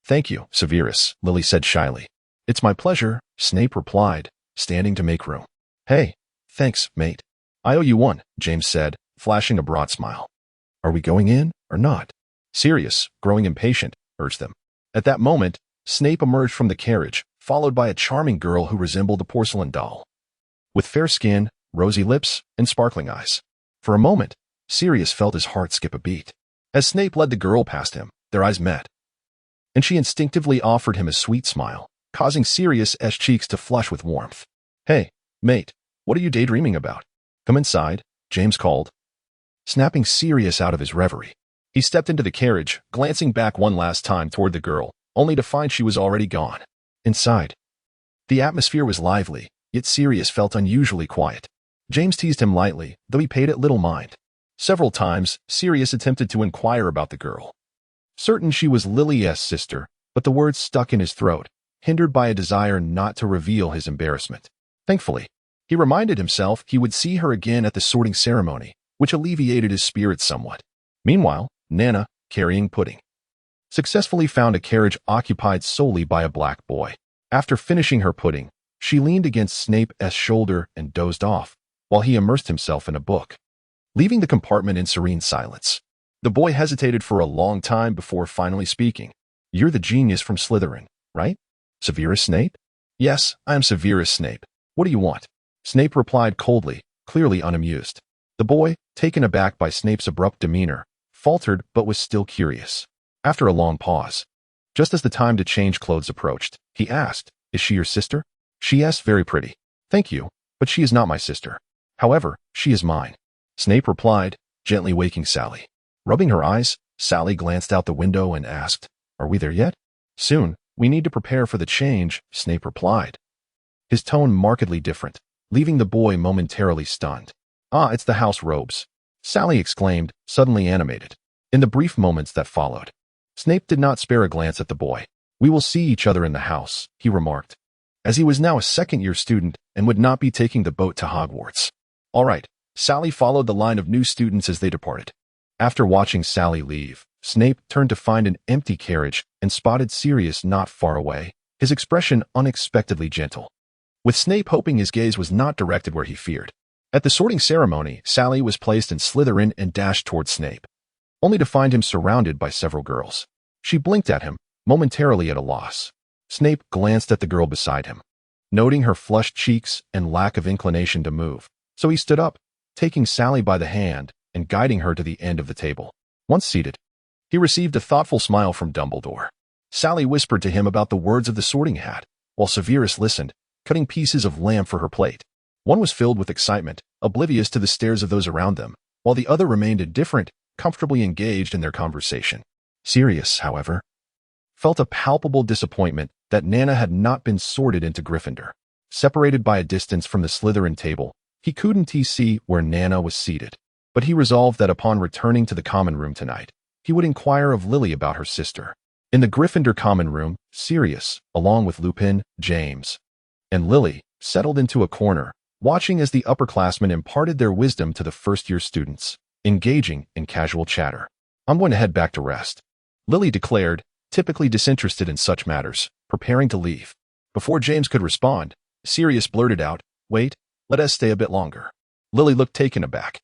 Thank you, Severus," Lily said shyly. "It's my pleasure," Snape replied, standing to make room. "Hey, thanks, mate. I owe you one," James said, flashing a broad smile. "Are we going in or not?" Sirius, growing impatient, urged them. At that moment, Snape emerged from the carriage, followed by a charming girl who resembled a porcelain doll, with fair skin, rosy lips, and sparkling eyes. For a moment, Sirius felt his heart skip a beat. As Snape led the girl past him, their eyes met, and she instinctively offered him a sweet smile, causing Sirius's cheeks to flush with warmth. "Hey, mate, what are you daydreaming about? Come inside," James called, snapping Sirius out of his reverie. He stepped into the carriage, glancing back one last time toward the girl, only to find she was already gone. Inside, the atmosphere was lively, yet Sirius felt unusually quiet. James teased him lightly, though he paid it little mind. Several times, Sirius attempted to inquire about the girl, certain she was Lily's sister, but the words stuck in his throat, hindered by a desire not to reveal his embarrassment. Thankfully, he reminded himself he would see her again at the sorting ceremony, which alleviated his spirits somewhat. Meanwhile, Nana, carrying pudding, successfully found a carriage occupied solely by a black boy. After finishing her pudding, she leaned against Snape's shoulder and dozed off, while he immersed himself in a book, leaving the compartment in serene silence. The boy hesitated for a long time before finally speaking. "You're the genius from Slytherin, right? Severus Snape?" "Yes, I am Severus Snape. What do you want?" Snape replied coldly, clearly unamused. The boy, taken aback by Snape's abrupt demeanor, faltered but was still curious. After a long pause, just as the time to change clothes approached, he asked, "Is she your sister?" "She is very pretty. Thank you, but she is not my sister. However, she is mine," Snape replied, gently waking Sally. Rubbing her eyes, Sally glanced out the window and asked, "Are we there yet?" "Soon. We need to prepare for the change," Snape replied, his tone markedly different, leaving the boy momentarily stunned. "Ah, it's the house robes," Sally exclaimed, suddenly animated. In the brief moments that followed, Snape did not spare a glance at the boy. "We will see each other in the house," he remarked, as he was now a second-year student and would not be taking the boat to Hogwarts. "All right." Sally followed the line of new students as they departed. After watching Sally leave, Snape turned to find an empty carriage and spotted Sirius not far away, his expression unexpectedly gentle, with Snape hoping his gaze was not directed where he feared. At the sorting ceremony, Sally was placed in Slytherin and dashed toward Snape, only to find him surrounded by several girls. She blinked at him, momentarily at a loss. Snape glanced at the girl beside him, noting her flushed cheeks and lack of inclination to move, so he stood up, taking Sally by the hand and guiding her to the end of the table. Once seated, he received a thoughtful smile from Dumbledore. Sally whispered to him about the words of the sorting hat, while Severus listened, cutting pieces of lamb for her plate. One was filled with excitement, oblivious to the stares of those around them, while the other remained indifferent, comfortably engaged in their conversation. Sirius, however, felt a palpable disappointment that Nana had not been sorted into Gryffindor. Separated by a distance from the Slytherin table, he couldn't see where Nana was seated, but he resolved that upon returning to the common room tonight, he would inquire of Lily about her sister. In the Gryffindor common room, Sirius, along with Lupin, James, and Lily, settled into a corner, watching as the upperclassmen imparted their wisdom to the first-year students, engaging in casual chatter. "I'm going to head back to rest," Lily declared, typically disinterested in such matters, preparing to leave. Before James could respond, Sirius blurted out, "Wait, let us stay a bit longer." Lily looked taken aback,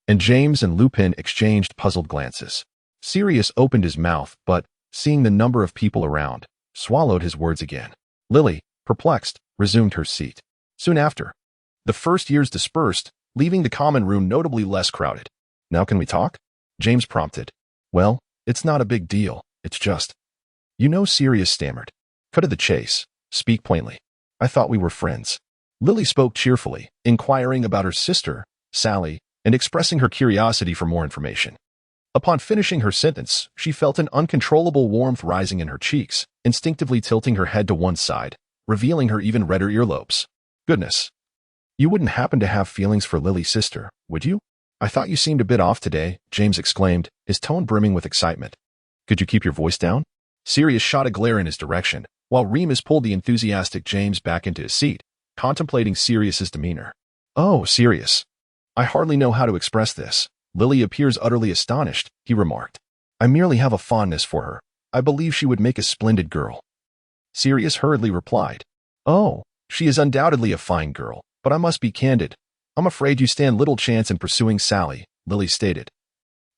and James and Lupin exchanged puzzled glances. Sirius opened his mouth, but, seeing the number of people around, swallowed his words again. Lily, perplexed, resumed her seat. Soon after, the first years dispersed, leaving the common room notably less crowded. "Now can we talk?" James prompted. "Well, it's not a big deal, it's just—" "You know," Sirius stammered. "Cut to the chase. Speak plainly. I thought we were friends." Lily spoke cheerfully, inquiring about her sister, Sally, and expressing her curiosity for more information. Upon finishing her sentence, she felt an uncontrollable warmth rising in her cheeks, instinctively tilting her head to one side, revealing her even redder earlobes. Goodness. You wouldn't happen to have feelings for Lily's sister, would you? I thought you seemed a bit off today, James exclaimed, his tone brimming with excitement. Could you keep your voice down? Sirius shot a glare in his direction, while Remus pulled the enthusiastic James back into his seat, contemplating Sirius's demeanor. Oh, Sirius. I hardly know how to express this. Lily appears utterly astonished, he remarked. I merely have a fondness for her. I believe she would make a splendid girl. Sirius hurriedly replied. Oh, she is undoubtedly a fine girl, but I must be candid. I'm afraid you stand little chance in pursuing Sally, Lily stated,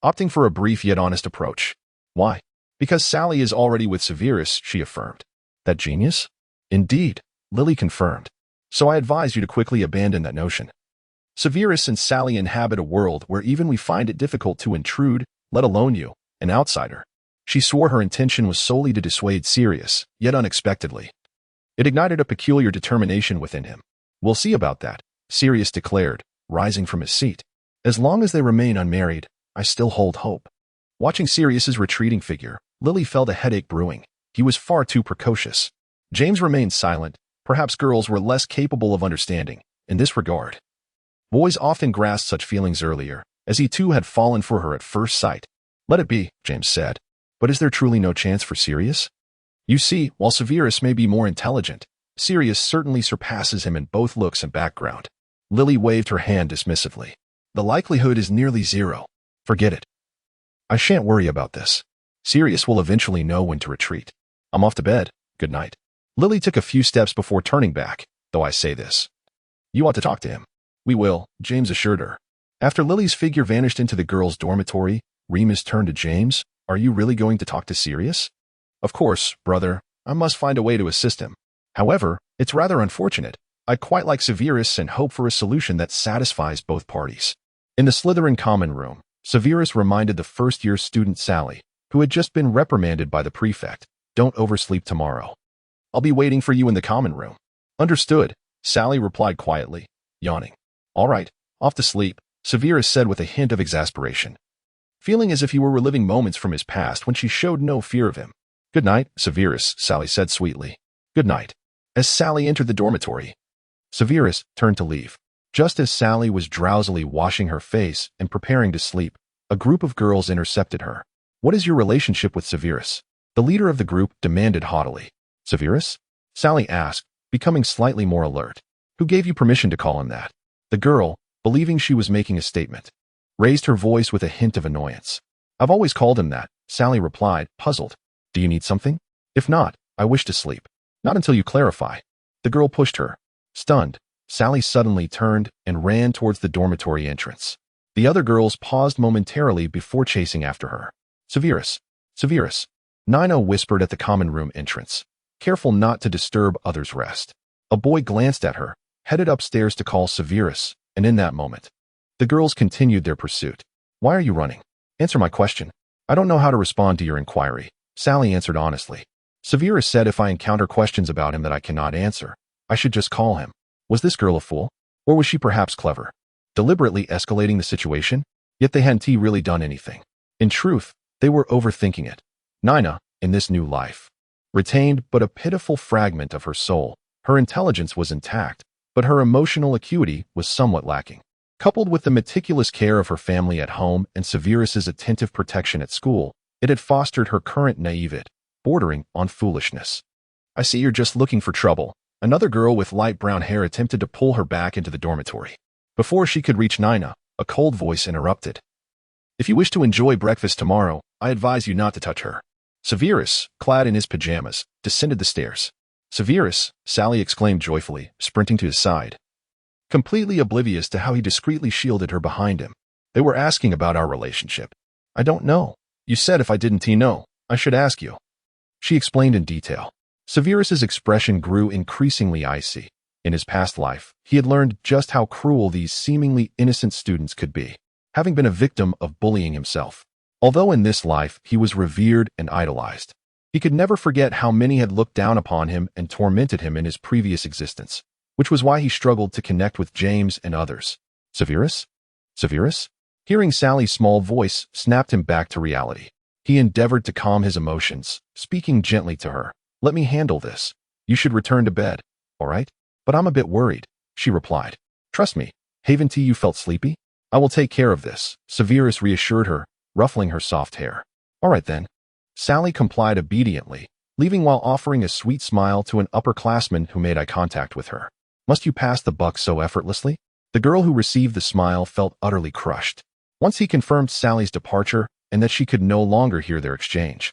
opting for a brief yet honest approach. Why? Because Sally is already with Severus, she affirmed. That genius? Indeed, Lily confirmed. So I advise you to quickly abandon that notion. Severus and Sally inhabit a world where even we find it difficult to intrude, let alone you, an outsider. She swore her intention was solely to dissuade Sirius, yet unexpectedly. It ignited a peculiar determination within him. We'll see about that, Sirius declared, rising from his seat. As long as they remain unmarried, I still hold hope. Watching Sirius's retreating figure, Lily felt a headache brewing. He was far too precocious. James remained silent. Perhaps girls were less capable of understanding, in this regard. Boys often grasped such feelings earlier, as he too had fallen for her at first sight. Let it be, James said. But is there truly no chance for Sirius? You see, while Severus may be more intelligent, Sirius certainly surpasses him in both looks and background. Lily waved her hand dismissively. The likelihood is nearly zero. Forget it. I shan't worry about this. Sirius will eventually know when to retreat. I'm off to bed. Good night. Lily took a few steps before turning back, though I say this. You ought to talk to him. We will, James assured her. After Lily's figure vanished into the girls' dormitory, Remus turned to James. Are you really going to talk to Sirius? Of course, brother. I must find a way to assist him. However, it's rather unfortunate. I quite like Severus and hope for a solution that satisfies both parties. In the Slytherin common room, Severus reminded the first-year student Sally, who had just been reprimanded by the prefect, don't oversleep tomorrow. I'll be waiting for you in the common room. Understood, Sally replied quietly, yawning. All right, off to sleep, Severus said with a hint of exasperation, feeling as if he were reliving moments from his past when she showed no fear of him. Good night, Severus, Sally said sweetly. Good night. As Sally entered the dormitory, Severus turned to leave. Just as Sally was drowsily washing her face and preparing to sleep, a group of girls intercepted her. What is your relationship with Severus? The leader of the group demanded haughtily. Severus? Sally asked, becoming slightly more alert. Who gave you permission to call him that? The girl, believing she was making a statement, raised her voice with a hint of annoyance. I've always called him that, Sally replied, puzzled. Do you need something? If not, I wish to sleep. Not until you clarify. The girl pushed her. Stunned, Sally suddenly turned and ran towards the dormitory entrance. The other girls paused momentarily before chasing after her. Severus. Severus. Nina whispered at the common room entrance, careful not to disturb others' rest. A boy glanced at her, headed upstairs to call Severus, and in that moment, the girls continued their pursuit. Why are you running? Answer my question. I don't know how to respond to your inquiry, Sally answered honestly. Severus said if I encounter questions about him that I cannot answer, I should just call him. Was this girl a fool? Or was she perhaps clever? Deliberately escalating the situation? Yet they hadn't really done anything. In truth, they were overthinking it. Nina, in this new life, retained but a pitiful fragment of her soul. Her intelligence was intact, but her emotional acuity was somewhat lacking. Coupled with the meticulous care of her family at home and Severus's attentive protection at school, it had fostered her current naivete, bordering on foolishness. I see you're just looking for trouble. Another girl with light brown hair attempted to pull her back into the dormitory. Before she could reach Nina, a cold voice interrupted. If you wish to enjoy breakfast tomorrow, I advise you not to touch her. Severus, clad in his pajamas, descended the stairs. Severus, Sally exclaimed joyfully, sprinting to his side, completely oblivious to how he discreetly shielded her behind him. They were asking about our relationship. I don't know. You said if I didn't know, I should ask you. She explained in detail. Severus's expression grew increasingly icy. In his past life, he had learned just how cruel these seemingly innocent students could be, having been a victim of bullying himself. Although in this life he was revered and idolized, he could never forget how many had looked down upon him and tormented him in his previous existence. which was why he struggled to connect with James and others. Severus? Severus? Hearing Sally's small voice snapped him back to reality. He endeavored to calm his emotions, speaking gently to her. Let me handle this. You should return to bed, all right? But I'm a bit worried, she replied. Trust me, haven't you felt sleepy? I will take care of this, Severus reassured her, ruffling her soft hair. All right then. Sally complied obediently, leaving while offering a sweet smile to an upperclassman who made eye contact with her. Must you pass the buck so effortlessly? The girl who received the smile felt utterly crushed. Once he confirmed Sally's departure and that she could no longer hear their exchange,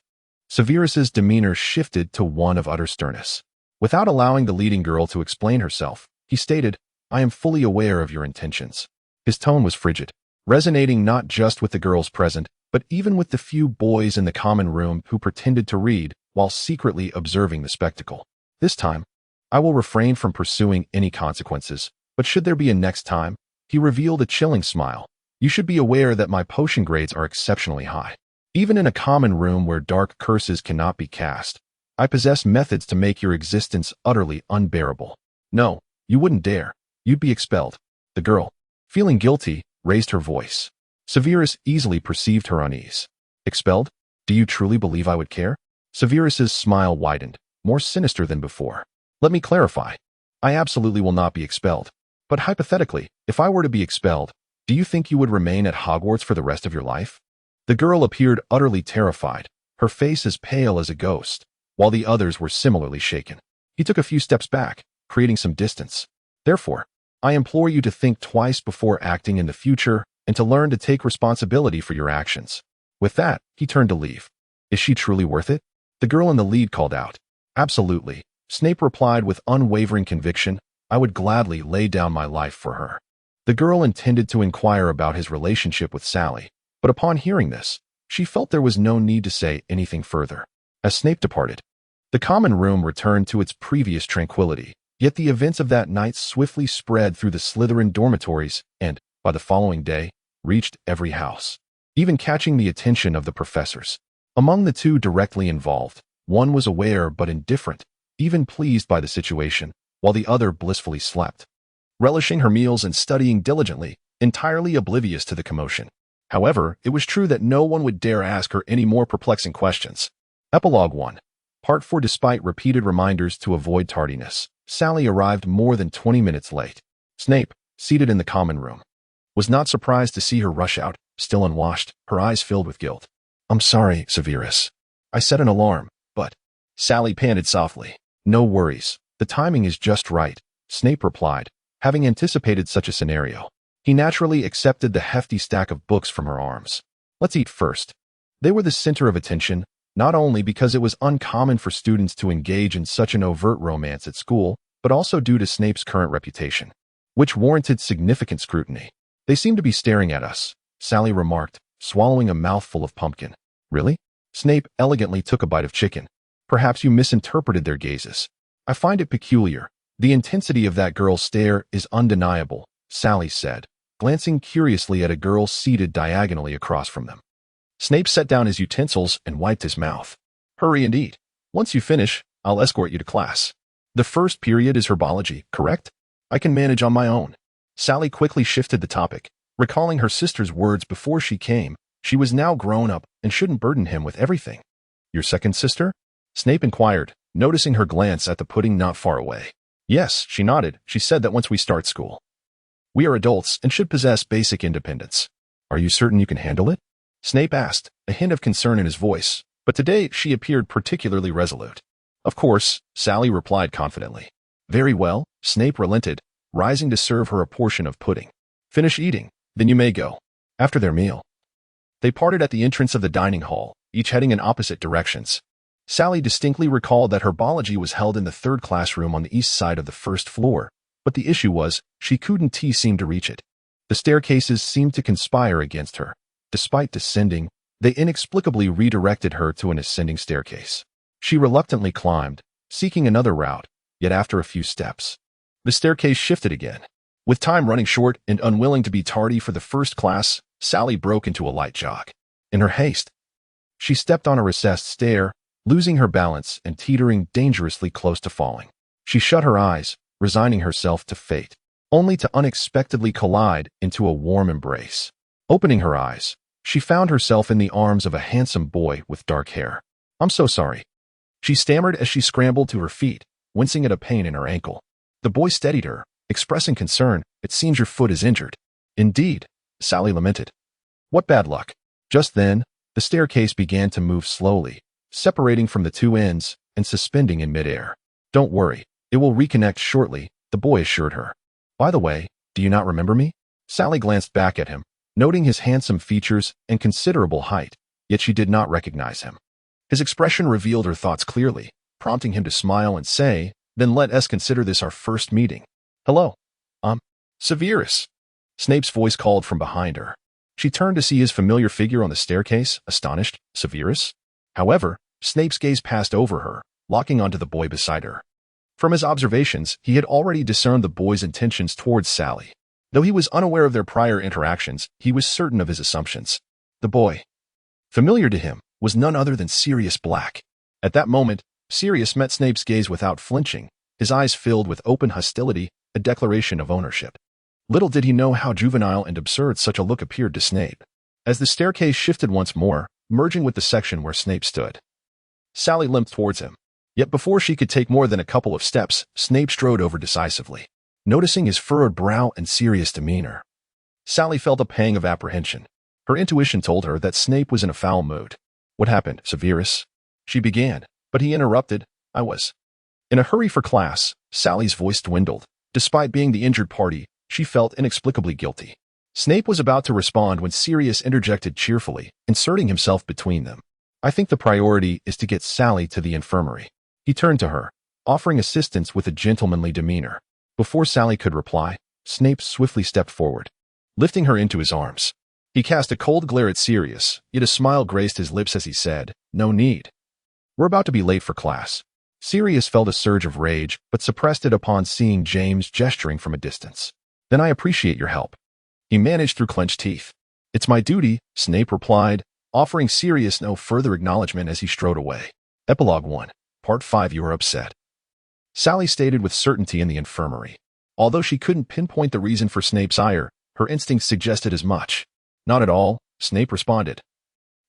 Severus's demeanor shifted to one of utter sternness. Without allowing the leading girl to explain herself, he stated, I am fully aware of your intentions. His tone was frigid, resonating not just with the girls present, but even with the few boys in the common room who pretended to read while secretly observing the spectacle. This time, I will refrain from pursuing any consequences, but should there be a next time, he revealed a chilling smile. You should be aware that my potion grades are exceptionally high. Even in a common room where dark curses cannot be cast, I possess methods to make your existence utterly unbearable. No, you wouldn't dare. You'd be expelled. The girl, feeling guilty, raised her voice. Severus easily perceived her unease. Expelled? Do you truly believe I would care? Severus's smile widened, more sinister than before. Let me clarify. I absolutely will not be expelled. But hypothetically, if I were to be expelled, do you think you would remain at Hogwarts for the rest of your life? The girl appeared utterly terrified, her face as pale as a ghost, while the others were similarly shaken. He took a few steps back, creating some distance. Therefore, I implore you to think twice before acting in the future and to learn to take responsibility for your actions. With that, he turned to leave. Is she truly worth it? The girl in the lead called out. Absolutely. Snape replied with unwavering conviction. I would gladly lay down my life for her. The girl intended to inquire about his relationship with Sally, but upon hearing this, she felt there was no need to say anything further. As Snape departed, the common room returned to its previous tranquility, yet the events of that night swiftly spread through the Slytherin dormitories and, by the following day, reached every house, even catching the attention of the professors. Among the two directly involved, one was aware but indifferent, even pleased by the situation, while the other blissfully slept, relishing her meals and studying diligently, entirely oblivious to the commotion. However, it was true that no one would dare ask her any more perplexing questions. Epilogue 1. Part 4. Despite repeated reminders to avoid tardiness, Sally arrived more than 20 minutes late. Snape, seated in the common room, was not surprised to see her rush out, still unwashed, her eyes filled with guilt. I'm sorry, Severus. I set an alarm, but... Sally panted softly. No worries. The timing is just right, Snape replied, having anticipated such a scenario. He naturally accepted the hefty stack of books from her arms. Let's eat first. They were the center of attention, not only because it was uncommon for students to engage in such an overt romance at school, but also due to Snape's current reputation, which warranted significant scrutiny. They seem to be staring at us, Sally remarked, swallowing a mouthful of pumpkin. Really? Snape elegantly took a bite of chicken. Perhaps you misinterpreted their gazes. I find it peculiar. The intensity of that girl's stare is undeniable, Sally said, glancing curiously at a girl seated diagonally across from them. Snape set down his utensils and wiped his mouth. Hurry and eat. Once you finish, I'll escort you to class. The first period is herbology, correct? I can manage on my own. Sally quickly shifted the topic, recalling her sister's words before she came. She was now grown up and shouldn't burden him with everything. Your second sister? Snape inquired, noticing her glance at the pudding not far away. Yes, she nodded. She said that once we start school, we are adults and should possess basic independence. Are you certain you can handle it? Snape asked, a hint of concern in his voice, but today she appeared particularly resolute. Of course, Sally replied confidently. Very well, Snape relented, rising to serve her a portion of pudding. Finish eating, then you may go. After their meal, they parted at the entrance of the dining hall, each heading in opposite directions. Sally distinctly recalled that herbology was held in the third classroom on the east side of the first floor, but the issue was, she couldn't seem to reach it. The staircases seemed to conspire against her. Despite descending, they inexplicably redirected her to an ascending staircase. She reluctantly climbed, seeking another route, yet after a few steps, the staircase shifted again. With time running short and unwilling to be tardy for the first class, Sally broke into a light jog. In her haste, she stepped on a recessed stair, losing her balance and teetering dangerously close to falling. She shut her eyes, resigning herself to fate, only to unexpectedly collide into a warm embrace. Opening her eyes, she found herself in the arms of a handsome boy with dark hair. "I'm so sorry," she stammered as she scrambled to her feet, wincing at a pain in her ankle. The boy steadied her, expressing concern. "It seems your foot is injured." "Indeed," Sally lamented. "What bad luck." Just then, the staircase began to move slowly, separating from the two ends and suspending in midair. "Don't worry, it will reconnect shortly," the boy assured her. "By the way, do you not remember me?" Sally glanced back at him, noting his handsome features and considerable height, yet she did not recognize him. His expression revealed her thoughts clearly, prompting him to smile and say, "Then let us consider this our first meeting." "Hello, I'm Severus," Snape's voice called from behind her. She turned to see his familiar figure on the staircase, astonished. "Severus?" However, Snape's gaze passed over her, locking onto the boy beside her. From his observations, he had already discerned the boy's intentions towards Sally. Though he was unaware of their prior interactions, he was certain of his assumptions. The boy, familiar to him, was none other than Sirius Black. At that moment, Sirius met Snape's gaze without flinching, his eyes filled with open hostility, a declaration of ownership. Little did he know how juvenile and absurd such a look appeared to Snape. As the staircase shifted once more, merging with the section where Snape stood, Sally limped towards him. Yet before she could take more than a couple of steps, Snape strode over decisively. Noticing his furrowed brow and serious demeanor, Sally felt a pang of apprehension. Her intuition told her that Snape was in a foul mood. "What happened, Severus?" she began, but he interrupted. "I was in a hurry for class." Sally's voice dwindled. Despite being the injured party, she felt inexplicably guilty. Snape was about to respond when Sirius interjected cheerfully, inserting himself between them. "I think the priority is to get Sally to the infirmary." He turned to her, offering assistance with a gentlemanly demeanor. Before Sally could reply, Snape swiftly stepped forward, lifting her into his arms. He cast a cold glare at Sirius, yet a smile graced his lips as he said, "No need. We're about to be late for class." Sirius felt a surge of rage, but suppressed it upon seeing James gesturing from a distance. "Then I appreciate your help," he managed through clenched teeth. "It's my duty," Snape replied, offering Sirius no further acknowledgement as he strode away. Epilogue 1. Part 5. You are upset, Sally stated with certainty in the infirmary. Although she couldn't pinpoint the reason for Snape's ire, her instincts suggested as much. "Not at all," Snape responded,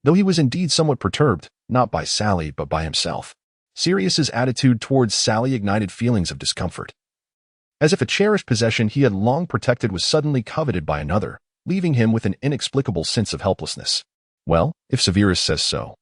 though he was indeed somewhat perturbed, not by Sally but by himself. Sirius's attitude towards Sally ignited feelings of discomfort. As if a cherished possession he had long protected was suddenly coveted by another, leaving him with an inexplicable sense of helplessness. Well, if Severus says so,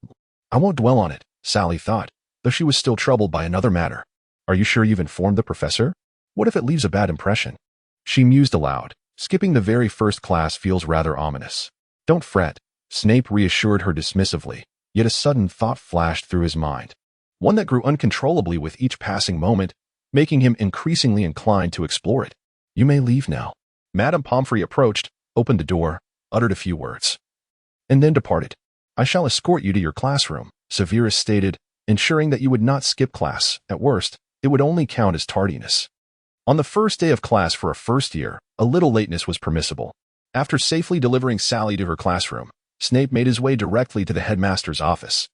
I won't dwell on it, Sally thought, though she was still troubled by another matter. "Are you sure you've informed the professor? What if it leaves a bad impression?" She mused aloud. Skipping the very first class feels rather ominous. "Don't fret," Snape reassured her dismissively, yet a sudden thought flashed through his mind. One that grew uncontrollably with each passing moment, making him increasingly inclined to explore it. "You may leave now." Madame Pomfrey approached, opened the door, uttered a few words, and then departed. "I shall escort you to your classroom," Severus stated, ensuring that you would not skip class. At worst, it would only count as tardiness. On the first day of class for a first year, a little lateness was permissible. After safely delivering Sally to her classroom, Snape made his way directly to the headmaster's office.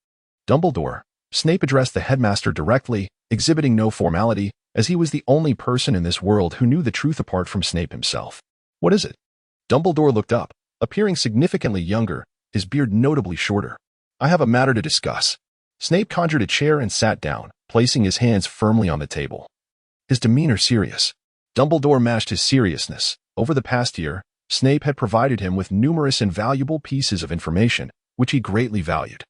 "Dumbledore," Snape addressed the headmaster directly, exhibiting no formality, as he was the only person in this world who knew the truth apart from Snape himself. "What is it?" Dumbledore looked up, appearing significantly younger, his beard notably shorter. "I have a matter to discuss." Snape conjured a chair and sat down, placing his hands firmly on the table, his demeanor serious. Dumbledore matched his seriousness. Over the past year, Snape had provided him with numerous invaluable pieces of information, which he greatly valued,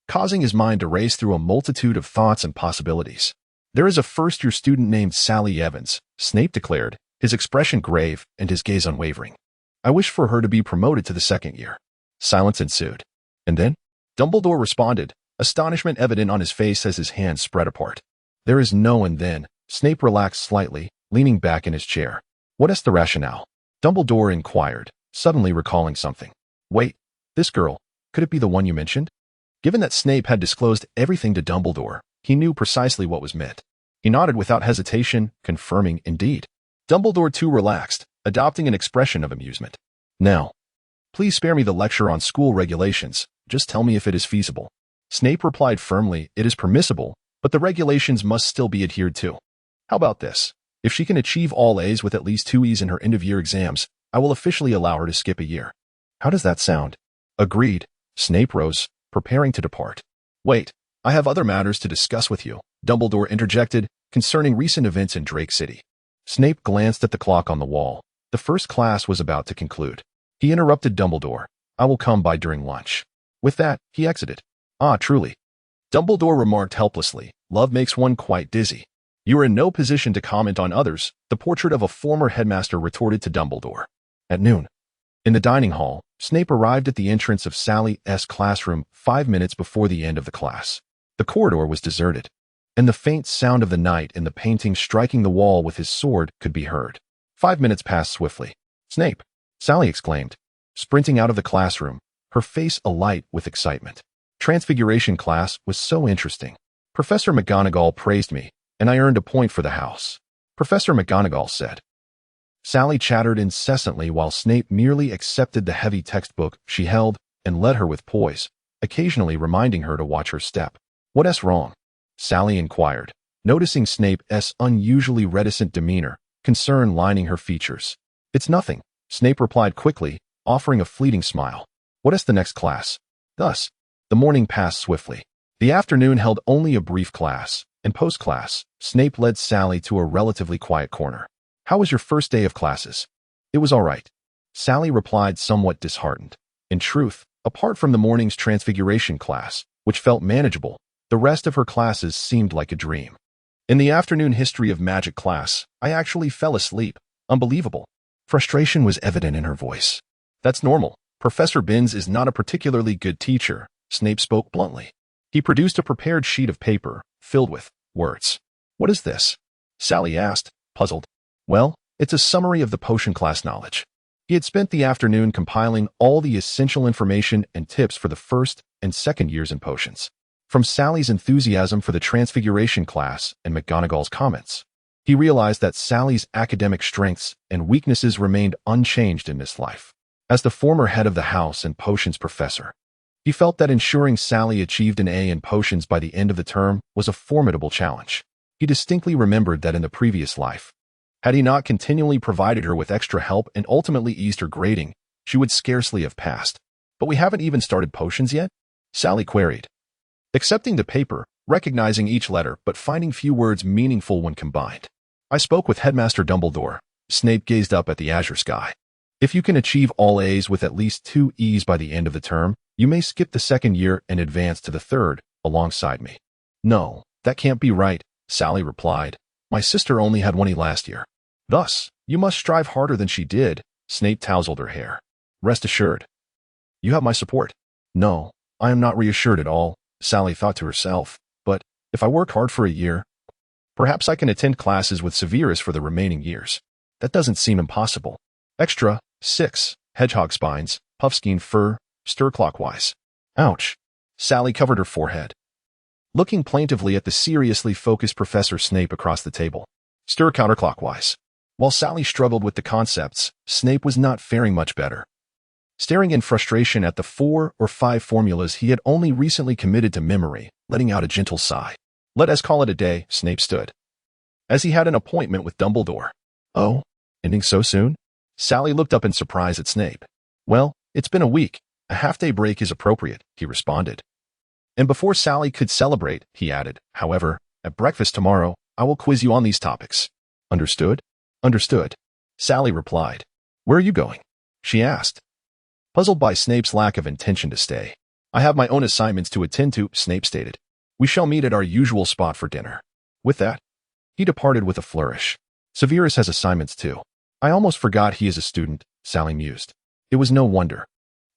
causing his mind to race through a multitude of thoughts and possibilities. "There is a first-year student named Sally Evans," Snape declared, his expression grave and his gaze unwavering. "I wish for her to be promoted to the second year." Silence ensued. "And then?" Dumbledore responded, astonishment evident on his face as his hands spread apart. "There is no and then." Snape relaxed slightly, leaning back in his chair. "What is the rationale?" Dumbledore inquired, suddenly recalling something. "Wait, this girl, could it be the one you mentioned?" Given that Snape had disclosed everything to Dumbledore, he knew precisely what was meant. He nodded without hesitation, confirming, "Indeed." Dumbledore too relaxed, adopting an expression of amusement. "Now, please spare me the lecture on school regulations, just tell me if it is feasible." Snape replied firmly, "It is permissible, but the regulations must still be adhered to." "How about this? If she can achieve all A's with at least 2 E's in her end-of-year exams, I will officially allow her to skip a year. How does that sound? Agreed. Snape rose, preparing to depart. Wait, I have other matters to discuss with you, Dumbledore interjected, concerning recent events in Drake City. Snape glanced at the clock on the wall. The first class was about to conclude. He interrupted Dumbledore. I will come by during lunch. With that, he exited. Ah, truly. Dumbledore remarked helplessly. Love makes one quite dizzy. You are in no position to comment on others, the portrait of a former headmaster retorted to Dumbledore. At noon. In the dining hall, Snape arrived at the entrance of Sally's classroom 5 minutes before the end of the class. The corridor was deserted, and the faint sound of the knight in the painting striking the wall with his sword could be heard. 5 minutes passed swiftly. Snape! Sally exclaimed, sprinting out of the classroom, her face alight with excitement. Transfiguration class was so interesting. Professor McGonagall praised me, and I earned a point for the house. Professor McGonagall said. Sally chattered incessantly while Snape merely accepted the heavy textbook she held and led her with poise, occasionally reminding her to watch her step. What's wrong? Sally inquired, noticing Snape's unusually reticent demeanor, concern lining her features. It's nothing, Snape replied quickly, offering a fleeting smile. What's the next class? Thus, the morning passed swiftly. The afternoon held only a brief class, and post-class, Snape led Sally to a relatively quiet corner. How was your first day of classes? It was all right. Sally replied somewhat disheartened. In truth, apart from the morning's transfiguration class, which felt manageable, the rest of her classes seemed like a dream. In the afternoon history of magic class, I actually fell asleep. Unbelievable. Frustration was evident in her voice. That's normal. Professor Binns is not a particularly good teacher, Snape spoke bluntly. He produced a prepared sheet of paper, filled with words. What is this? Sally asked, puzzled. Well, it's a summary of the potion class knowledge. He had spent the afternoon compiling all the essential information and tips for the first and second years in potions. From Sally's enthusiasm for the Transfiguration class and McGonagall's comments, he realized that Sally's academic strengths and weaknesses remained unchanged in this life. As the former head of the house and potions professor, he felt that ensuring Sally achieved an A in potions by the end of the term was a formidable challenge. He distinctly remembered that in the previous life, had he not continually provided her with extra help and ultimately eased her grading, she would scarcely have passed. But we haven't even started potions yet? Sally queried. Accepting the paper, recognizing each letter, but finding few words meaningful when combined. I spoke with Headmaster Dumbledore. Snape gazed up at the azure sky. If you can achieve all A's with at least 2 E's by the end of the term, you may skip the second year and advance to the third, alongside me. No, that can't be right, Sally replied. My sister only had 1 E last year. Thus, you must strive harder than she did, Snape tousled her hair. Rest assured. You have my support. No, I am not reassured at all, Sally thought to herself, but if I work hard for a year, perhaps I can attend classes with Severus for the remaining years. That doesn't seem impossible. Extra, 6, hedgehog spines, puffskein fur, stir clockwise. Ouch. Sally covered her forehead, looking plaintively at the seriously focused Professor Snape across the table. Stir counterclockwise. While Sally struggled with the concepts, Snape was not faring much better. Staring in frustration at the 4 or 5 formulas he had only recently committed to memory, letting out a gentle sigh. Let us call it a day, Snape stood, as he had an appointment with Dumbledore. Oh, ending so soon? Sally looked up in surprise at Snape. Well, it's been a week. A half-day break is appropriate, he responded. And before Sally could celebrate, he added, however, at breakfast tomorrow, I will quiz you on these topics. Understood? Understood. Sally replied. Where are you going? She asked, puzzled by Snape's lack of intention to stay. I have my own assignments to attend to, Snape stated. We shall meet at our usual spot for dinner. With that, he departed with a flourish. Severus has assignments too. I almost forgot he is a student, Sally mused. It was no wonder.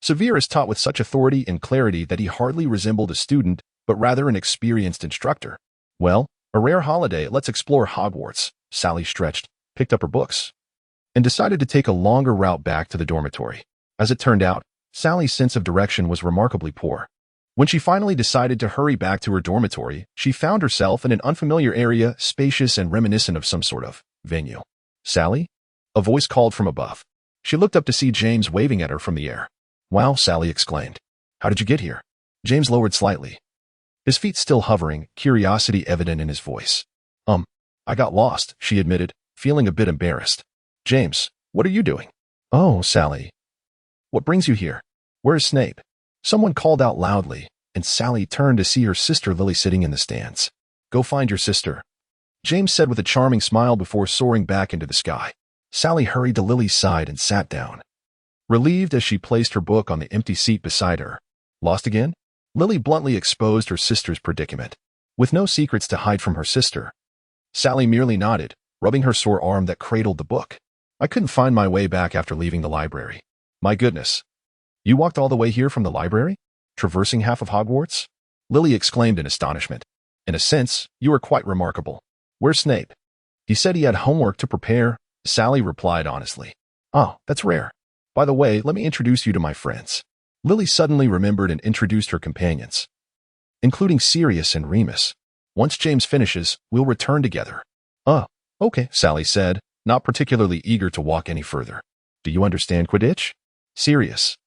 Severus taught with such authority and clarity that he hardly resembled a student, but rather an experienced instructor. Well, a rare holiday, let's explore Hogwarts, Sally stretched, picked up her books, and decided to take a longer route back to the dormitory. As it turned out, Sally's sense of direction was remarkably poor. When she finally decided to hurry back to her dormitory, she found herself in an unfamiliar area, spacious and reminiscent of some sort of venue. Sally? A voice called from above. She looked up to see James waving at her from the air. Wow, Sally exclaimed. How did you get here? James lowered slightly, his feet still hovering, curiosity evident in his voice. I got lost, she admitted, feeling a bit embarrassed. James, what are you doing? Oh, Sally. What brings you here? Where's Snape? Someone called out loudly, and Sally turned to see her sister Lily sitting in the stands. Go find your sister, James said with a charming smile before soaring back into the sky. Sally hurried to Lily's side and sat down, relieved as she placed her book on the empty seat beside her. Lost again? Lily bluntly exposed her sister's predicament. With no secrets to hide from her sister, Sally merely nodded, rubbing her sore arm that cradled the book. I couldn't find my way back after leaving the library. My goodness. You walked all the way here from the library? Traversing half of Hogwarts? Lily exclaimed in astonishment. In a sense, you are quite remarkable. Where's Snape? He said he had homework to prepare, Sally replied honestly. Oh, that's rare. By the way, let me introduce you to my friends. Lily suddenly remembered and introduced her companions, including Sirius and Remus. Once James finishes, we'll return together. Oh, okay, Sally said, not particularly eager to walk any further. Do you understand Quidditch? Sirius,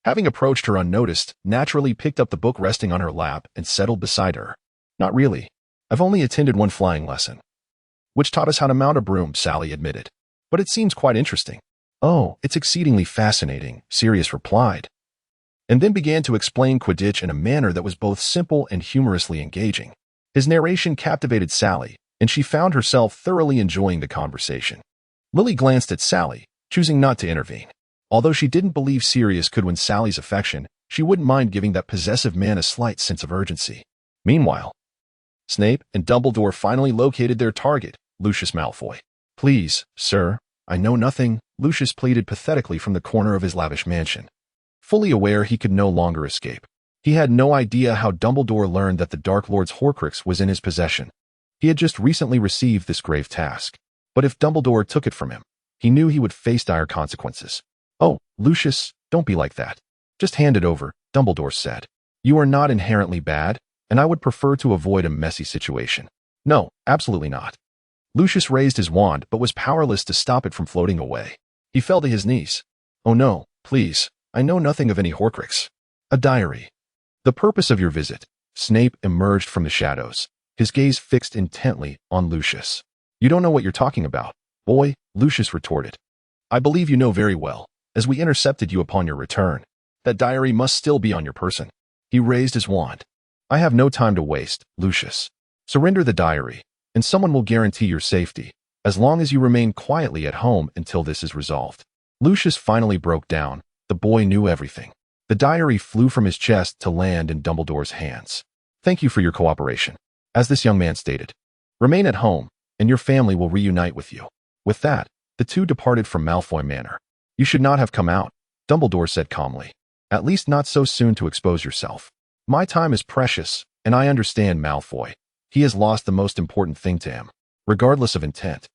having approached her unnoticed, naturally picked up the book resting on her lap and settled beside her. Not really. I've only attended one flying lesson, which taught us how to mount a broom, Sally admitted. But it seems quite interesting. Oh, it's exceedingly fascinating, Sirius replied, and then began to explain Quidditch in a manner that was both simple and humorously engaging. His narration captivated Sally, and she found herself thoroughly enjoying the conversation. Lily glanced at Sally, choosing not to intervene. Although she didn't believe Sirius could win Sally's affection, she wouldn't mind giving that possessive man a slight sense of urgency. Meanwhile, Snape and Dumbledore finally located their target, Lucius Malfoy. Please, sir, I know nothing, Lucius pleaded pathetically from the corner of his lavish mansion, fully aware he could no longer escape. He had no idea how Dumbledore learned that the Dark Lord's Horcrux was in his possession. He had just recently received this grave task. But if Dumbledore took it from him, he knew he would face dire consequences. Oh, Lucius, don't be like that. Just hand it over, Dumbledore said. You are not inherently bad, and I would prefer to avoid a messy situation. No, absolutely not. Lucius raised his wand but was powerless to stop it from floating away. He fell to his knees. Oh no, please, I know nothing of any Horcrux. A diary. The purpose of your visit. Snape emerged from the shadows, his gaze fixed intently on Lucius. You don't know what you're talking about, boy, Lucius retorted. I believe you know very well, as we intercepted you upon your return. That diary must still be on your person. He raised his wand. I have no time to waste, Lucius. Surrender the diary, and someone will guarantee your safety, as long as you remain quietly at home until this is resolved. Lucius finally broke down. The boy knew everything. The diary flew from his chest to land in Dumbledore's hands. Thank you for your cooperation. As this young man stated, remain at home, and your family will reunite with you. With that, the two departed from Malfoy Manor. You should not have come out, Dumbledore said calmly. At least not so soon to expose yourself. My time is precious, and I understand Malfoy. He has lost the most important thing to him, regardless of intent.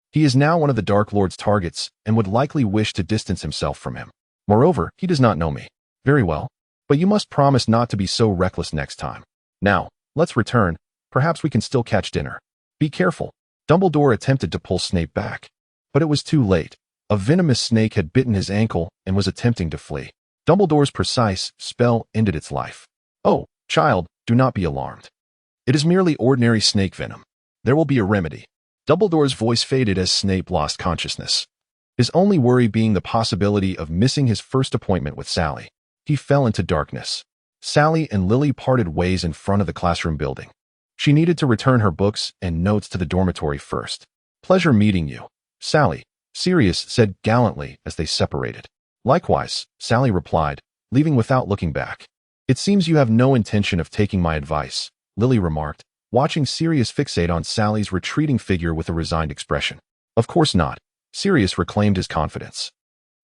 He is now one of the Dark Lord's targets and would likely wish to distance himself from him. Moreover, he does not know me. Very well. But you must promise not to be so reckless next time. Now, let's return. Perhaps we can still catch dinner. Be careful. Dumbledore attempted to pull Snape back, but it was too late. A venomous snake had bitten his ankle and was attempting to flee. Dumbledore's precise spell ended its life. Oh, child, do not be alarmed. It is merely ordinary snake venom. There will be a remedy. Dumbledore's voice faded as Snape lost consciousness, his only worry being the possibility of missing his first appointment with Sally. He fell into darkness. Sally and Lily parted ways in front of the classroom building. She needed to return her books and notes to the dormitory first. Pleasure meeting you, Sally, Sirius said gallantly as they separated. Likewise, Sally replied, leaving without looking back. It seems you have no intention of taking my advice, Lily remarked, watching Sirius fixate on Sally's retreating figure with a resigned expression. Of course not, Sirius reclaimed his confidence.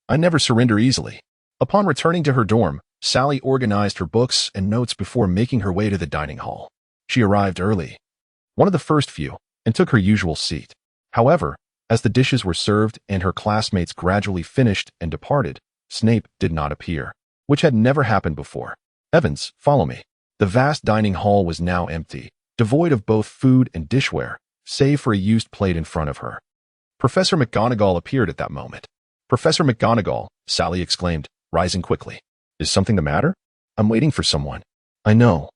I never surrender easily. Upon returning to her dorm, Sally organized her books and notes before making her way to the dining hall. She arrived early, one of the first few, and took her usual seat. However, as the dishes were served and her classmates gradually finished and departed, Snape did not appear, which had never happened before. Evans, follow me. The vast dining hall was now empty, devoid of both food and dishware, save for a used plate in front of her. Professor McGonagall appeared at that moment. Professor McGonagall, Sally exclaimed, rising quickly. Is something the matter? I'm waiting for someone. I know.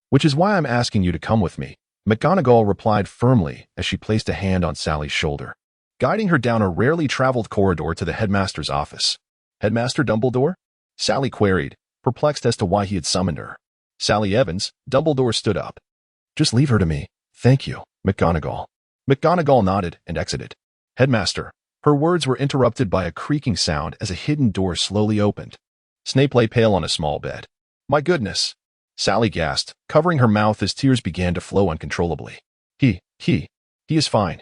Which is why I'm asking you to come with me, McGonagall replied firmly as she placed a hand on Sally's shoulder. guiding her down a rarely traveled corridor to the headmaster's office. "Headmaster Dumbledore?" Sally queried, perplexed as to why he had summoned her. "Sally Evans," Dumbledore stood up. "Just leave her to me. Thank you, McGonagall." McGonagall nodded and exited. "Headmaster." Her words were interrupted by a creaking sound as a hidden door slowly opened. Snape lay pale on a small bed. "My goodness!" Sally gasped, covering her mouth as tears began to flow uncontrollably. He is fine.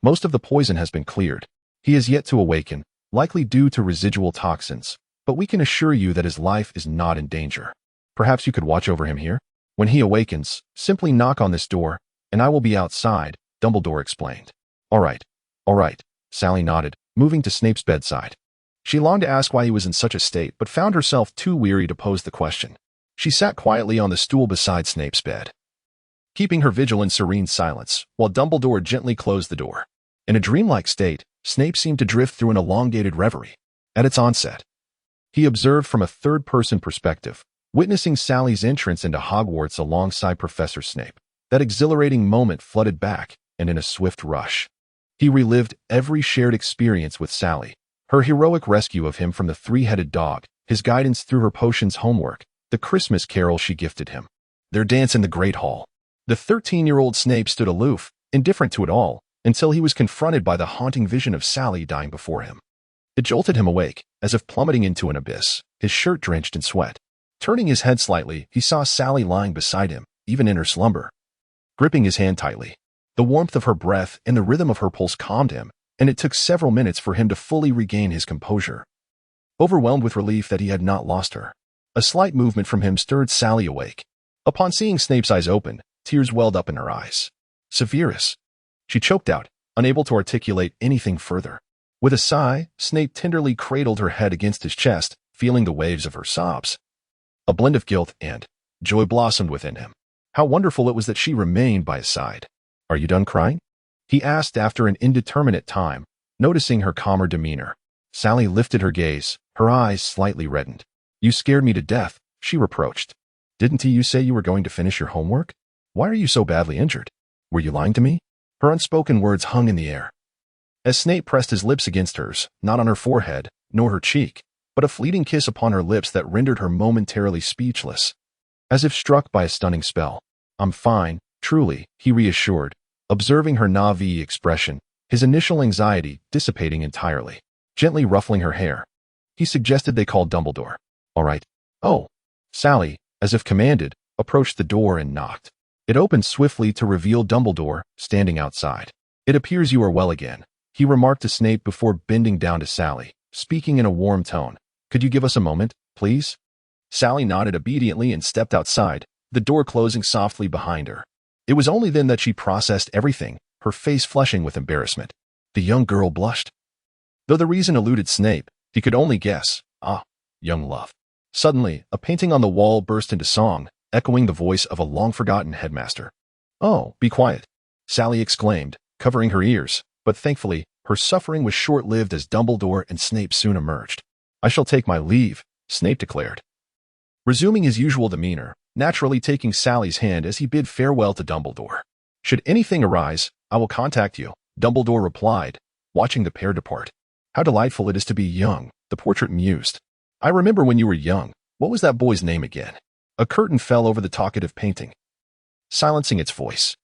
Most of the poison has been cleared. He is yet to awaken, likely due to residual toxins, but we can assure you that his life is not in danger. Perhaps you could watch over him here? When he awakens, simply knock on this door, and I will be outside, Dumbledore explained. All right, Sally nodded, moving to Snape's bedside. She longed to ask why he was in such a state, but found herself too weary to pose the question. She sat quietly on the stool beside Snape's bed, keeping her vigil in serene silence, while Dumbledore gently closed the door. In a dreamlike state, Snape seemed to drift through an elongated reverie. At its onset, he observed from a third-person perspective, witnessing Sally's entrance into Hogwarts alongside Professor Snape. That exhilarating moment flooded back, and in a swift rush, he relived every shared experience with Sally, her heroic rescue of him from the three-headed dog, his guidance through her potions homework, the Christmas carol she gifted him, their dance in the Great Hall. The 13-year-old Snape stood aloof, indifferent to it all, until he was confronted by the haunting vision of Sally dying before him. It jolted him awake, as if plummeting into an abyss, his shirt drenched in sweat. Turning his head slightly, he saw Sally lying beside him, even in her slumber, gripping his hand tightly. The warmth of her breath and the rhythm of her pulse calmed him, and it took several minutes for him to fully regain his composure. Overwhelmed with relief that he had not lost her, a slight movement from him stirred Sally awake. Upon seeing Snape's eyes open, tears welled up in her eyes. "Severus," she choked out, unable to articulate anything further. With a sigh, Snape tenderly cradled her head against his chest, feeling the waves of her sobs. A blend of guilt and joy blossomed within him. How wonderful it was that she remained by his side. "Are you done crying?" he asked after an indeterminate time, noticing her calmer demeanor. Sally lifted her gaze, her eyes slightly reddened. "You scared me to death," she reproached. "Didn't you say you were going to finish your homework? Why are you so badly injured? Were you lying to me?" Her unspoken words hung in the air, as Snape pressed his lips against hers, not on her forehead, nor her cheek, but a fleeting kiss upon her lips that rendered her momentarily speechless. As if struck by a stunning spell. "I'm fine, truly," he reassured, observing her naive expression, his initial anxiety dissipating entirely. Gently ruffling her hair, he suggested they call Dumbledore. "All right." "Oh." Sally, as if commanded, approached the door and knocked. It opened swiftly to reveal Dumbledore, standing outside. "It appears you are well again," he remarked to Snape before bending down to Sally, speaking in a warm tone. "Could you give us a moment, please?" Sally nodded obediently and stepped outside, the door closing softly behind her. It was only then that she processed everything, her face flushing with embarrassment. The young girl blushed. Though the reason eluded Snape, he could only guess. Young love. Suddenly, a painting on the wall burst into song, echoing the voice of a long-forgotten headmaster. "Oh, be quiet," Sally exclaimed, covering her ears, but thankfully, her suffering was short-lived as Dumbledore and Snape soon emerged. "I shall take my leave," Snape declared, resuming his usual demeanor, naturally taking Sally's hand as he bid farewell to Dumbledore. "Should anything arise, I will contact you," Dumbledore replied, watching the pair depart. "How delightful it is to be young," the portrait mused. "I remember when you were young. What was that boy's name again?" A curtain fell over the talkative painting, silencing its voice.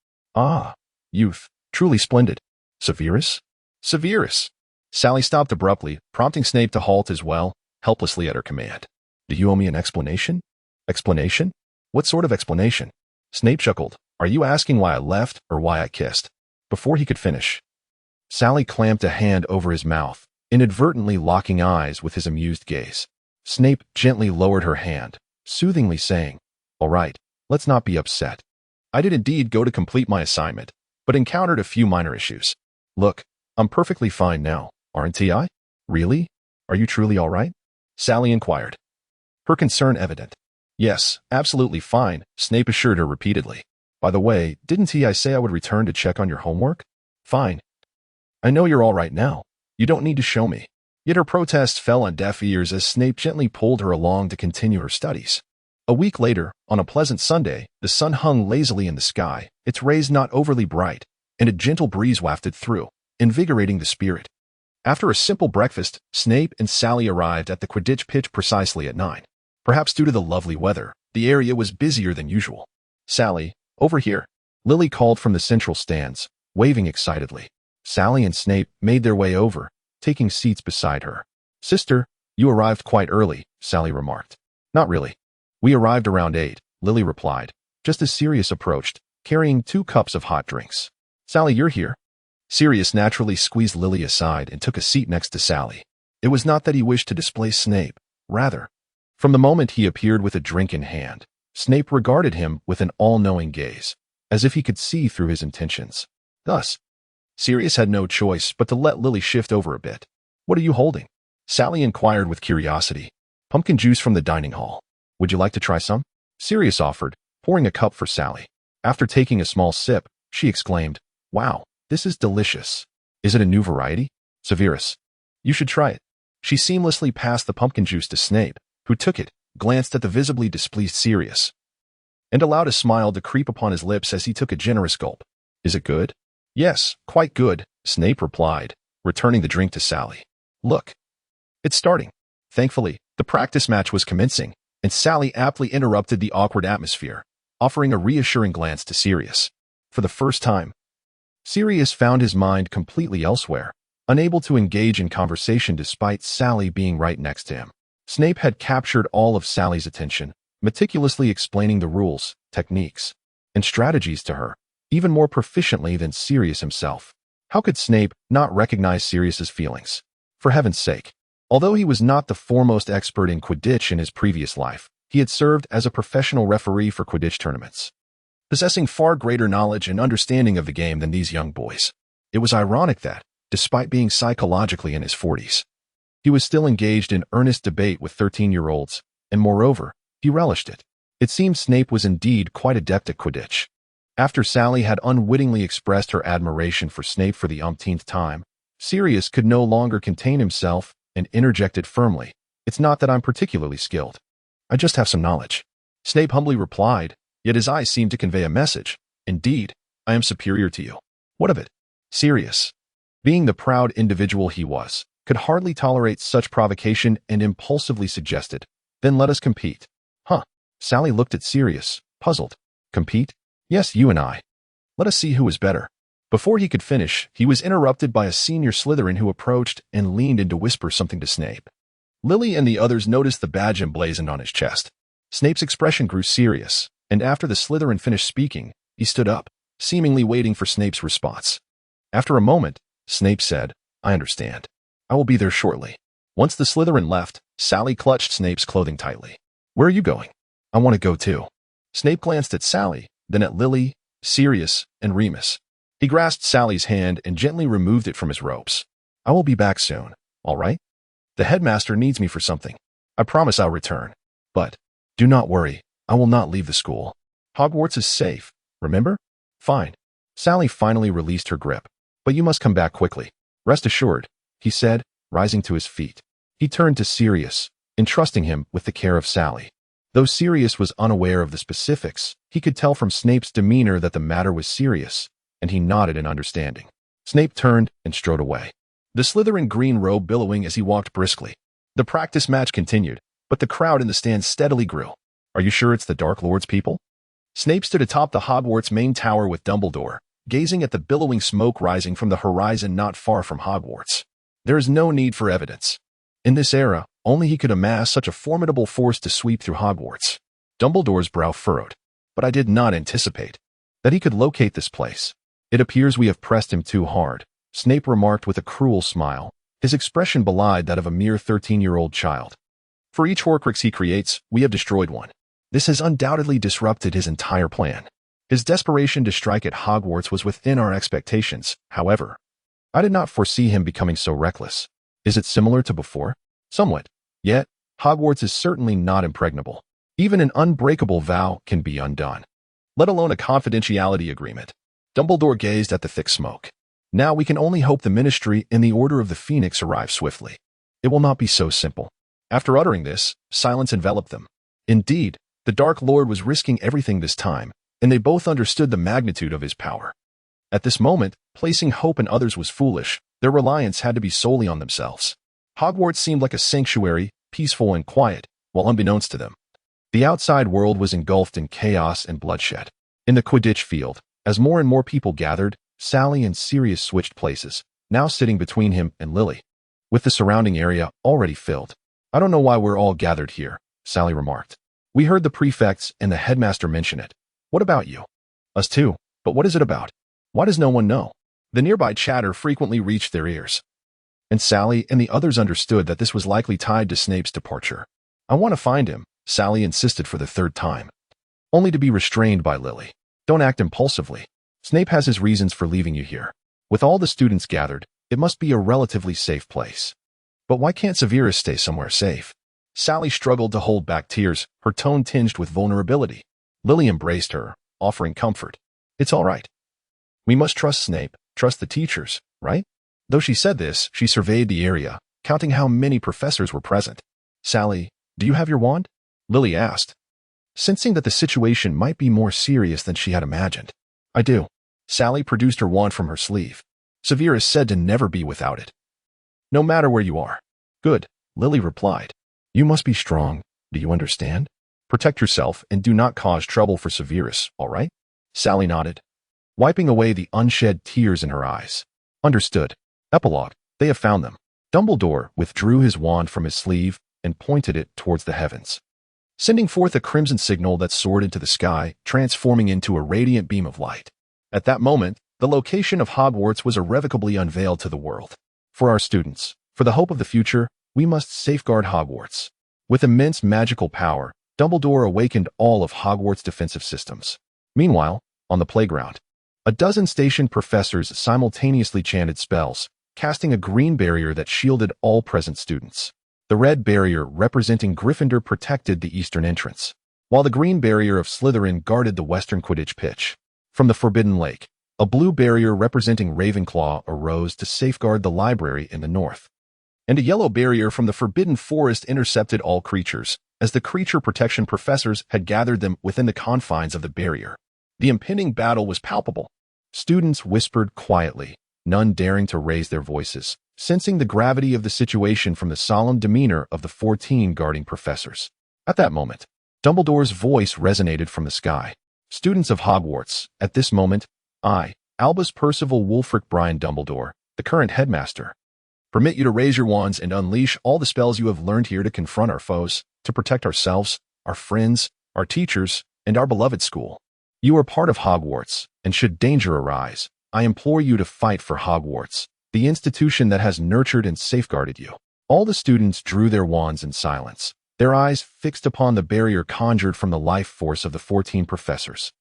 Youth. Truly splendid. Severus? Severus. Sally stopped abruptly, prompting Snape to halt as well, helplessly at her command. "Do you owe me an explanation?" "Explanation? What sort of explanation?" Snape chuckled. "Are you asking why I left or why I kissed?" Before he could finish, Sally clamped a hand over his mouth, inadvertently locking eyes with his amused gaze. Snape gently lowered her hand, soothingly saying, "All right, let's not be upset. I did indeed go to complete my assignment, but encountered a few minor issues. Look, I'm perfectly fine now, aren't I?" "Really? Are you truly all right?" Sally inquired, her concern evident. "Yes, absolutely fine," Snape assured her repeatedly. "By the way, didn't I say I would return to check on your homework?" "Fine. I know you're all right now. You don't need to show me." Yet her protests fell on deaf ears as Snape gently pulled her along to continue her studies. A week later, on a pleasant Sunday, the sun hung lazily in the sky, its rays not overly bright, and a gentle breeze wafted through, invigorating the spirit. After a simple breakfast, Snape and Sally arrived at the Quidditch pitch precisely at 9. Perhaps due to the lovely weather, the area was busier than usual. "Sally, over here," Lily called from the central stands, waving excitedly. Sally and Snape made their way over, taking seats beside her. "Sister, you arrived quite early," Sally remarked. "Not really. We arrived around 8, Lily replied, just as Sirius approached, carrying 2 cups of hot drinks. "Sally, you're here." Sirius naturally squeezed Lily aside and took a seat next to Sally. It was not that he wished to displace Snape. Rather, from the moment he appeared with a drink in hand, Snape regarded him with an all-knowing gaze, as if he could see through his intentions. Thus, Sirius had no choice but to let Lily shift over a bit. "What are you holding?" Sally inquired with curiosity. "Pumpkin juice from the dining hall. Would you like to try some?" Sirius offered, pouring a cup for Sally. After taking a small sip, she exclaimed, "Wow, this is delicious. Is it a new variety?" "Severus. You should try it." She seamlessly passed the pumpkin juice to Snape, who took it, glanced at the visibly displeased Sirius, and allowed a smile to creep upon his lips as he took a generous gulp. "Is it good?" "Yes, quite good," Snape replied, returning the drink to Sally. "Look. It's starting." Thankfully, the practice match was commencing, and Sally aptly interrupted the awkward atmosphere, offering a reassuring glance to Sirius. For the first time, Sirius found his mind completely elsewhere, unable to engage in conversation despite Sally being right next to him. Snape had captured all of Sally's attention, meticulously explaining the rules, techniques, and strategies to her, even more proficiently than Sirius himself. How could Snape not recognize Sirius's feelings? For heaven's sake. Although he was not the foremost expert in Quidditch in his previous life, he had served as a professional referee for Quidditch tournaments, possessing far greater knowledge and understanding of the game than these young boys. It was ironic that, despite being psychologically in his 40s, he was still engaged in earnest debate with 13-year-olds, and moreover, he relished it. It seemed Snape was indeed quite adept at Quidditch. After Sally had unwittingly expressed her admiration for Snape for the umpteenth time, Sirius could no longer contain himself and interjected firmly, "It's not that I'm particularly skilled. I just have some knowledge." Snape humbly replied, yet his eyes seemed to convey a message. "Indeed, I am superior to you." "What of it?" Sirius, being the proud individual he was, could hardly tolerate such provocation and impulsively suggested, "Then let us compete." "Huh?" Sally looked at Sirius, puzzled. "Compete? Yes, you and I. Let us see who is better." Before he could finish, he was interrupted by a senior Slytherin who approached and leaned in to whisper something to Snape. Lily and the others noticed the badge emblazoned on his chest. Snape's expression grew serious, and after the Slytherin finished speaking, he stood up, seemingly waiting for Snape's response. After a moment, Snape said, "I understand. I will be there shortly." Once the Slytherin left, Sally clutched Snape's clothing tightly. "Where are you going?" "I want to go too." Snape glanced at Sally, then at Lily, Sirius, and Remus. He grasped Sally's hand and gently removed it from his ropes. "I will be back soon, all right? The headmaster needs me for something. I promise I'll return. But, do not worry, I will not leave the school. Hogwarts is safe, remember? Fine." Sally finally released her grip. "But you must come back quickly. Rest assured," he said, rising to his feet. He turned to Sirius, entrusting him with the care of Sally. Though Sirius was unaware of the specifics, he could tell from Snape's demeanor that the matter was serious, and he nodded in understanding. Snape turned and strode away, the Slytherin green robe billowing as he walked briskly. The practice match continued, but the crowd in the stands steadily grew. "Are you sure it's the Dark Lord's people?" Snape stood atop the Hogwarts main tower with Dumbledore, gazing at the billowing smoke rising from the horizon not far from Hogwarts. There is no need for evidence. In this era, only he could amass such a formidable force to sweep through Hogwarts. Dumbledore's brow furrowed. "But I did not anticipate that he could locate this place. It appears we have pressed him too hard," Snape remarked with a cruel smile. His expression belied that of a mere 13-year-old child. "For each Horcrux he creates, we have destroyed one. This has undoubtedly disrupted his entire plan. His desperation to strike at Hogwarts was within our expectations, however. I did not foresee him becoming so reckless. Is it similar to before? Somewhat. Yet, Hogwarts is certainly not impregnable. Even an unbreakable vow can be undone, let alone a confidentiality agreement." Dumbledore gazed at the thick smoke. "Now we can only hope the Ministry and the Order of the Phoenix arrive swiftly. It will not be so simple." After uttering this, silence enveloped them. Indeed, the Dark Lord was risking everything this time, and they both understood the magnitude of his power. At this moment, placing hope in others was foolish. Their reliance had to be solely on themselves. Hogwarts seemed like a sanctuary, peaceful and quiet, while unbeknownst to them, the outside world was engulfed in chaos and bloodshed. In the Quidditch field, as more and more people gathered, Sally and Sirius switched places, now sitting between him and Lily, with the surrounding area already filled. "I don't know why we're all gathered here," Sally remarked. "We heard the prefects and the headmaster mention it. What about you?" "Us too, but what is it about? Why does no one know?" The nearby chatter frequently reached their ears, and Sally and the others understood that this was likely tied to Snape's departure. "I want to find him," Sally insisted for the third time, only to be restrained by Lily. "Don't act impulsively. Snape has his reasons for leaving you here. With all the students gathered, it must be a relatively safe place." "But why can't Severus stay somewhere safe?" Sally struggled to hold back tears, her tone tinged with vulnerability. Lily embraced her, offering comfort. "It's all right. We must trust Snape, trust the teachers, right?" Though she said this, she surveyed the area, counting how many professors were present. "Sally, do you have your wand?" Lily asked, sensing that the situation might be more serious than she had imagined. "I do." Sally produced her wand from her sleeve. "Severus said to never be without it, no matter where you are." "Good," Lily replied. "You must be strong. Do you understand? Protect yourself and do not cause trouble for Severus, all right?" Sally nodded, wiping away the unshed tears in her eyes. "Understood." Epilogue. They have found them. Dumbledore withdrew his wand from his sleeve and pointed it towards the heavens, sending forth a crimson signal that soared into the sky, transforming into a radiant beam of light. At that moment, the location of Hogwarts was irrevocably unveiled to the world. For our students, for the hope of the future, we must safeguard Hogwarts. With immense magical power, Dumbledore awakened all of Hogwarts' defensive systems. Meanwhile, on the playground, a dozen stationed professors simultaneously chanted spells, casting a green barrier that shielded all present students. The red barrier representing Gryffindor protected the eastern entrance, while the green barrier of Slytherin guarded the western Quidditch pitch. From the Forbidden Lake, a blue barrier representing Ravenclaw arose to safeguard the library in the north, and a yellow barrier from the Forbidden Forest intercepted all creatures, as the creature protection professors had gathered them within the confines of the barrier. The impending battle was palpable. Students whispered quietly, none daring to raise their voices, sensing the gravity of the situation from the solemn demeanor of the 14 guarding professors. At that moment, Dumbledore's voice resonated from the sky. "Students of Hogwarts, at this moment, I, Albus Percival Wulfric Brian Dumbledore, the current headmaster, permit you to raise your wands and unleash all the spells you have learned here to confront our foes, to protect ourselves, our friends, our teachers, and our beloved school. You are part of Hogwarts, and should danger arise, I implore you to fight for Hogwarts, the institution that has nurtured and safeguarded you." All the students drew their wands in silence, their eyes fixed upon the barrier conjured from the life force of the 14 professors.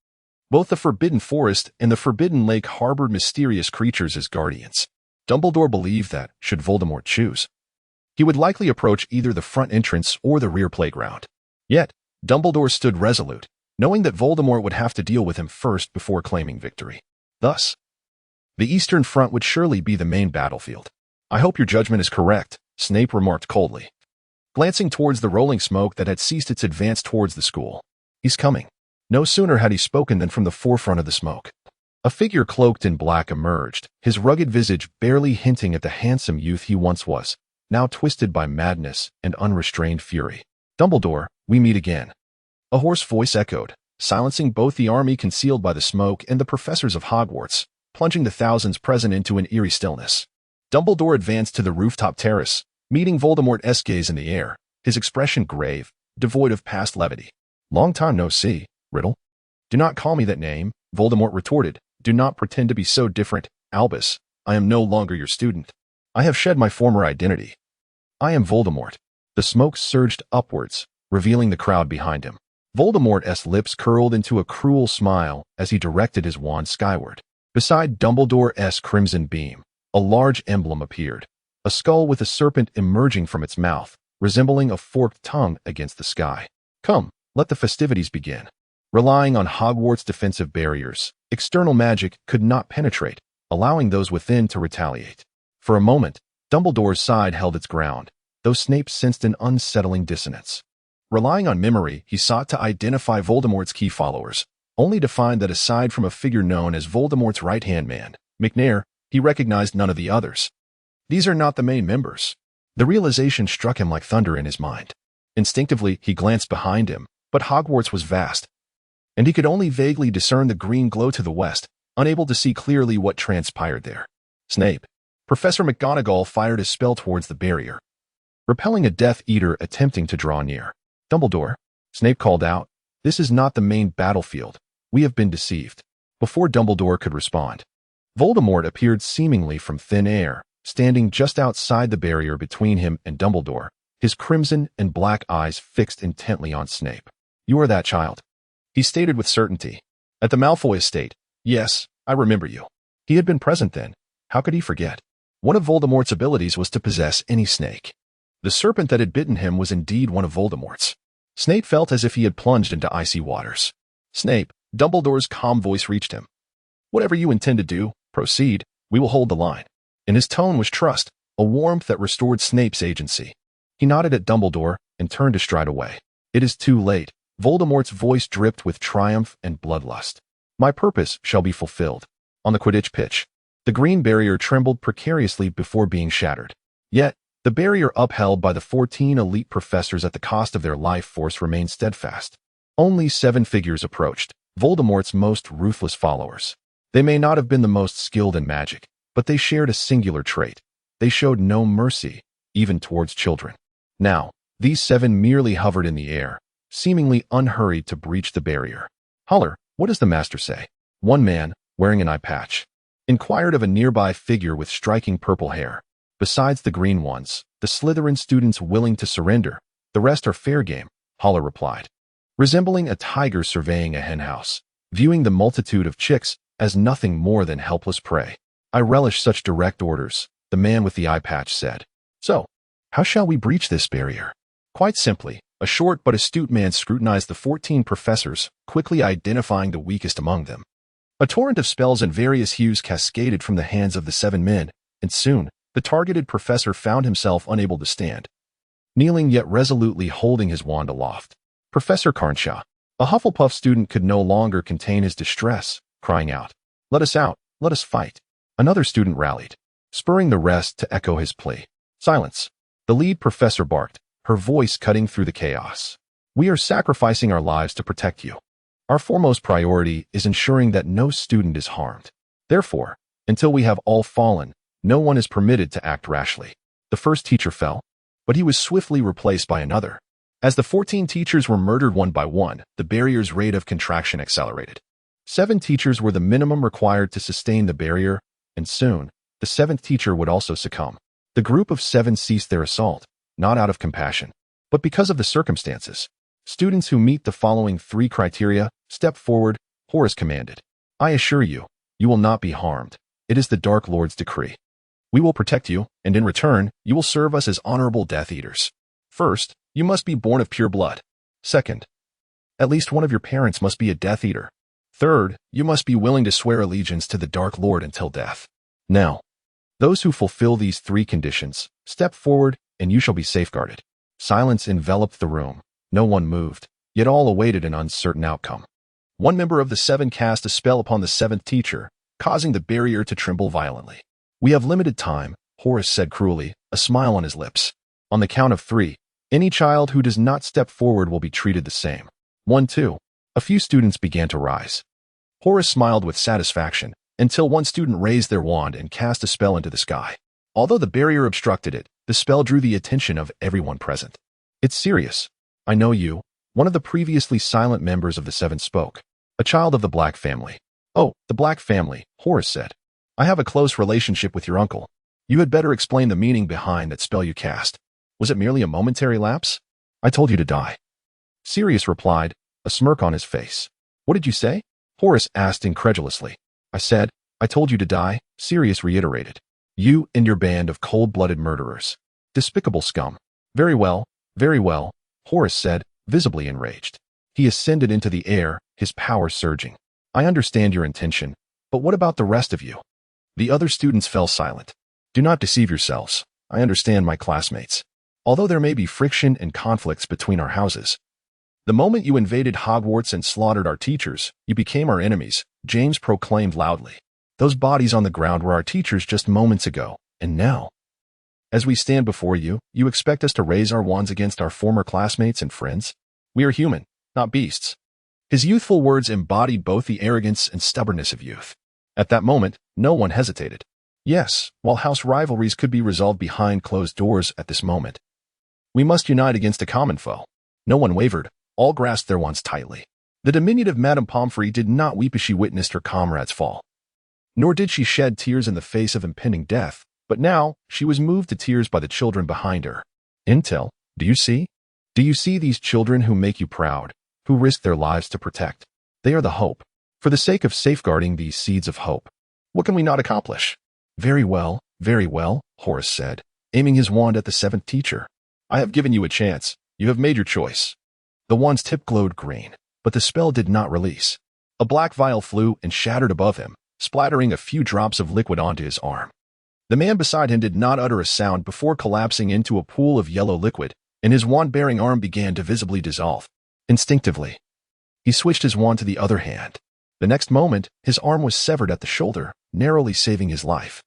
Both the Forbidden Forest and the Forbidden Lake harbored mysterious creatures as guardians. Dumbledore believed that, should Voldemort choose, he would likely approach either the front entrance or the rear playground. Yet, Dumbledore stood resolute, knowing that Voldemort would have to deal with him first before claiming victory. Thus, the eastern front would surely be the main battlefield. "I hope your judgment is correct," Snape remarked coldly, glancing towards the rolling smoke that had ceased its advance towards the school. "He's coming." No sooner had he spoken than from the forefront of the smoke, a figure cloaked in black emerged, his rugged visage barely hinting at the handsome youth he once was, now twisted by madness and unrestrained fury. "Dumbledore, we meet again." A hoarse voice echoed, silencing both the army concealed by the smoke and the professors of Hogwarts, plunging the thousands present into an eerie stillness. Dumbledore advanced to the rooftop terrace, meeting Voldemort's gaze in the air, his expression grave, devoid of past levity. "Long time no see, Riddle." "Do not call me that name," Voldemort retorted. "Do not pretend to be so different, Albus. I am no longer your student. I have shed my former identity. I am Voldemort." The smoke surged upwards, revealing the crowd behind him. Voldemort's lips curled into a cruel smile as he directed his wand skyward. Beside Dumbledore's crimson beam, a large emblem appeared, a skull with a serpent emerging from its mouth, resembling a forked tongue against the sky. "Come, let the festivities begin." Relying on Hogwarts' defensive barriers, external magic could not penetrate, allowing those within to retaliate. For a moment, Dumbledore's side held its ground, though Snape sensed an unsettling dissonance. Relying on memory, he sought to identify Voldemort's key followers, only to find that aside from a figure known as Voldemort's right-hand man, McNair, he recognized none of the others. These are not the main members. The realization struck him like thunder in his mind. Instinctively, he glanced behind him, but Hogwarts was vast, and he could only vaguely discern the green glow to the west, unable to see clearly what transpired there. Snape. Professor McGonagall fired a spell towards the barrier, repelling a Death Eater attempting to draw near. Dumbledore, Snape called out, this is not the main battlefield. We have been deceived. Before Dumbledore could respond, Voldemort appeared seemingly from thin air, standing just outside the barrier between him and Dumbledore, his crimson and black eyes fixed intently on Snape. You are that child, he stated with certainty. At the Malfoy estate, yes, I remember you. He had been present then. How could he forget? One of Voldemort's abilities was to possess any snake. The serpent that had bitten him was indeed one of Voldemort's. Snape felt as if he had plunged into icy waters. Snape, Dumbledore's calm voice reached him. Whatever you intend to do, proceed. We will hold the line. In his tone was trust, a warmth that restored Snape's agency. He nodded at Dumbledore and turned to stride away. It is too late. Voldemort's voice dripped with triumph and bloodlust. My purpose shall be fulfilled. On the Quidditch pitch, the green barrier trembled precariously before being shattered. Yet, the barrier upheld by the 14 elite professors at the cost of their life force remained steadfast. Only 7 figures approached, Voldemort's most ruthless followers. They may not have been the most skilled in magic, but they shared a singular trait. They showed no mercy, even towards children. Now, these 7 merely hovered in the air, seemingly unhurried to breach the barrier. Holler, what does the master say? One man, wearing an eye patch, inquired of a nearby figure with striking purple hair. Besides the green ones, the Slytherin students willing to surrender, the rest are fair game, Holler replied. Resembling a tiger surveying a henhouse, viewing the multitude of chicks as nothing more than helpless prey. I relish such direct orders, the man with the eye patch said. So, how shall we breach this barrier? Quite simply, a short but astute man scrutinized the 14 professors, quickly identifying the weakest among them. A torrent of spells in various hues cascaded from the hands of the 7 men, and soon, the targeted professor found himself unable to stand, kneeling yet resolutely holding his wand aloft. Professor Carnshaw, a Hufflepuff student, could no longer contain his distress, crying out, let us out, let us fight. Another student rallied, spurring the rest to echo his plea. Silence. The lead professor barked, her voice cutting through the chaos. We are sacrificing our lives to protect you. Our foremost priority is ensuring that no student is harmed. Therefore, until we have all fallen, no one is permitted to act rashly. The first teacher fell, but he was swiftly replaced by another. As the 14 teachers were murdered one by one, the barrier's rate of contraction accelerated. 7 teachers were the minimum required to sustain the barrier, and soon, the 7th teacher would also succumb. The group of 7 ceased their assault, not out of compassion, but because of the circumstances. Students who meet the following 3 criteria, step forward, Horace commanded. I assure you, you will not be harmed. It is the Dark Lord's decree. We will protect you, and in return, you will serve us as honorable Death Eaters. First, you must be born of pure blood. Second, at least one of your parents must be a Death Eater. Third, you must be willing to swear allegiance to the Dark Lord until death. Now, those who fulfill these 3 conditions, step forward, and you shall be safeguarded. Silence enveloped the room. No one moved, yet all awaited an uncertain outcome. One member of the 7 cast a spell upon the 7th teacher, causing the barrier to tremble violently. We have limited time, Horace said cruelly, a smile on his lips. On the count of 3, any child who does not step forward will be treated the same. 1, 2. A few students began to rise. Horace smiled with satisfaction, until one student raised their wand and cast a spell into the sky. Although the barrier obstructed it, the spell drew the attention of everyone present. It's serious. I know you. One of the previously silent members of the 7 spoke. A child of the Black family. Oh, the Black family, Horace said. I have a close relationship with your uncle. You had better explain the meaning behind that spell you cast. Was it merely a momentary lapse? I told you to die. Sirius replied, a smirk on his face. What did you say? Horace asked incredulously. I told you to die, Sirius reiterated. You and your band of cold-blooded murderers. Despicable scum. Very well, Horace said, visibly enraged. He ascended into the air, his power surging. I understand your intention, but what about the rest of you? The other students fell silent. Do not deceive yourselves. I understand my classmates. Although there may be friction and conflicts between our houses, The moment you invaded Hogwarts and slaughtered our teachers, you became our enemies, James proclaimed loudly. Those bodies on the ground were our teachers just moments ago, and now, as we stand before you, you expect us to raise our wands against our former classmates and friends? We are human, not beasts. His youthful words embodied both the arrogance and stubbornness of youth. At that moment, no one hesitated. Yes, while house rivalries could be resolved behind closed doors at this moment, we must unite against a common foe. No one wavered. All grasped their wands tightly. The diminutive Madame Pomfrey did not weep as she witnessed her comrade's fall. Nor did she shed tears in the face of impending death, but now she was moved to tears by the children behind her. Intel, do you see? Do you see these children who make you proud, who risk their lives to protect? They are the hope. For the sake of safeguarding these seeds of hope, what can we not accomplish? Very well, Horace said, aiming his wand at the seventh teacher. I have given you a chance. You have made your choice. The wand's tip glowed green, but the spell did not release. A black vial flew and shattered above him, splattering a few drops of liquid onto his arm. The man beside him did not utter a sound before collapsing into a pool of yellow liquid, and his wand-bearing arm began to visibly dissolve. Instinctively, he switched his wand to the other hand. The next moment, his arm was severed at the shoulder, narrowly saving his life.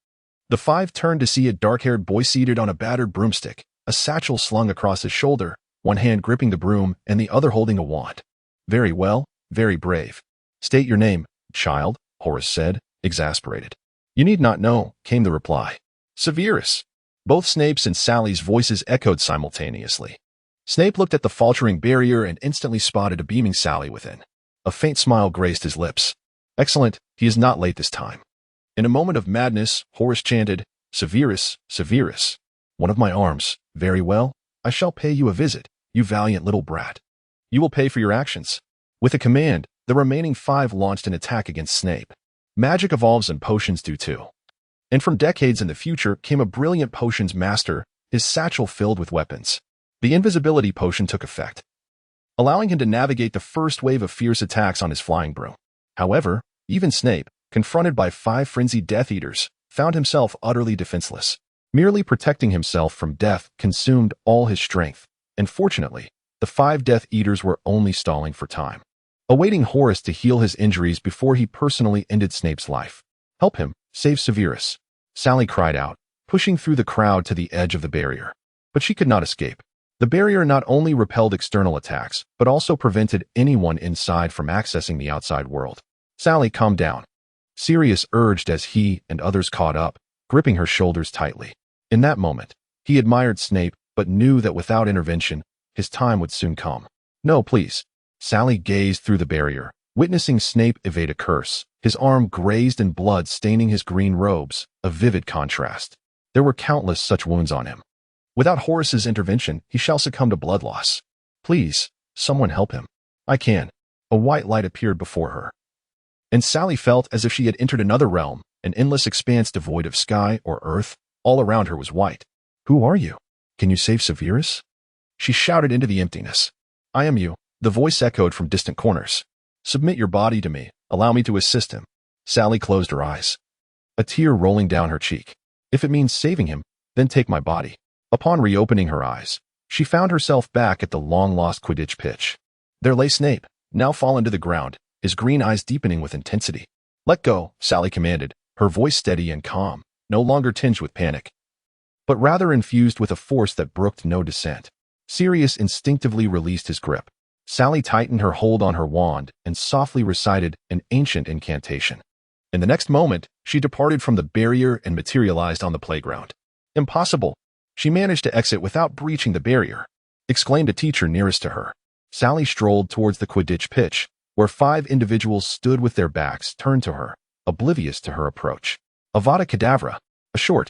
The five turned to see a dark-haired boy seated on a battered broomstick, a satchel slung across his shoulder, one hand gripping the broom and the other holding a wand. Very well, very brave. State your name, child, Horace said, exasperated. You need not know, came the reply. Severus. Both Snape's and Sally's voices echoed simultaneously. Snape looked at the faltering barrier and instantly spotted a beaming Sally within. A faint smile graced his lips. Excellent, he is not late this time. In a moment of madness, Horace chanted, Severus, Severus. One of my arms. Very well, I shall pay you a visit, you valiant little brat. You will pay for your actions. With a command, the remaining five launched an attack against Snape. Magic evolves and potions do too. And from decades in the future came a brilliant potions master, his satchel filled with weapons. The invisibility potion took effect, allowing him to navigate the first wave of fierce attacks on his flying broom. However, even Snape, confronted by five frenzied Death Eaters, found himself utterly defenseless. Merely protecting himself from death consumed all his strength, and fortunately, the five Death Eaters were only stalling for time, awaiting Horace to heal his injuries before he personally ended Snape's life. Help him, save Severus, Sally cried out, pushing through the crowd to the edge of the barrier. But she could not escape. The barrier not only repelled external attacks, but also prevented anyone inside from accessing the outside world. Sally, calm down, Sirius urged as he and others caught up, gripping her shoulders tightly. In that moment, he admired Snape, but knew that without intervention, his time would soon come. No, please. Sally gazed through the barrier, witnessing Snape evade a curse, his arm grazed and blood staining his green robes, a vivid contrast. There were countless such wounds on him. Without Horace's intervention, he shall succumb to blood loss. Please, someone help him. I can. A white light appeared before her, and Sally felt as if she had entered another realm, an endless expanse devoid of sky or earth. All around her was white. Who are you? Can you save Severus? She shouted into the emptiness. I am you, the voice echoed from distant corners. Submit your body to me. Allow me to assist him. Sally closed her eyes, a tear rolling down her cheek. If it means saving him, then take my body. Upon reopening her eyes, she found herself back at the long-lost Quidditch pitch. There lay Snape, now fallen to the ground, his green eyes deepening with intensity. Let go, Sally commanded, her voice steady and calm, no longer tinged with panic, but rather infused with a force that brooked no dissent. Sirius instinctively released his grip. Sally tightened her hold on her wand and softly recited an ancient incantation. In the next moment, she departed from the barrier and materialized on the playground. Impossible! She managed to exit without breaching the barrier, exclaimed a teacher nearest to her. Sally strolled towards the Quidditch pitch, where five individuals stood with their backs turned to her, oblivious to her approach. Avada Kedavra! A short,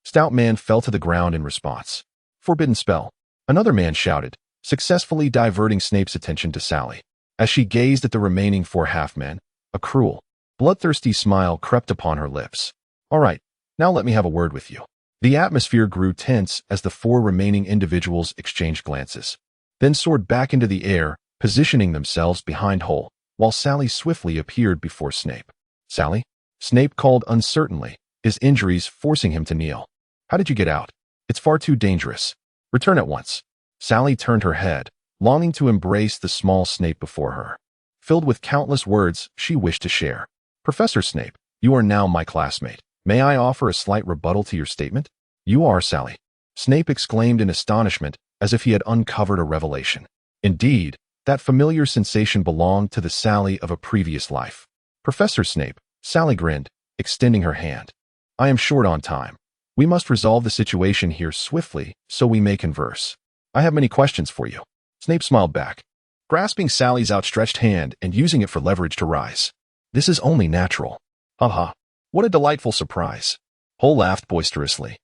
stout man fell to the ground in response. Forbidden spell! Another man shouted, successfully diverting Snape's attention to Sally. As she gazed at the remaining four half-men, a cruel, bloodthirsty smile crept upon her lips. All right, now let me have a word with you. The atmosphere grew tense as the four remaining individuals exchanged glances, then soared back into the air, positioning themselves behind Hole, while Sally swiftly appeared before Snape. Sally? Snape called uncertainly, his injuries forcing him to kneel. How did you get out? It's far too dangerous. Return at once. Sally turned her head, longing to embrace the small Snape before her. Filled with countless words she wished to share. "Professor Snape, you are now my classmate. May I offer a slight rebuttal to your statement?" "You are, Sally," Snape exclaimed in astonishment, as if he had uncovered a revelation. Indeed, that familiar sensation belonged to the Sally of a previous life. "Professor Snape," Sally grinned, extending her hand. "I am short on time. We must resolve the situation here swiftly so we may converse. I have many questions for you." Snape smiled back, grasping Sally's outstretched hand and using it for leverage to rise. "This is only natural." "Haha, what a delightful surprise." Hole laughed boisterously.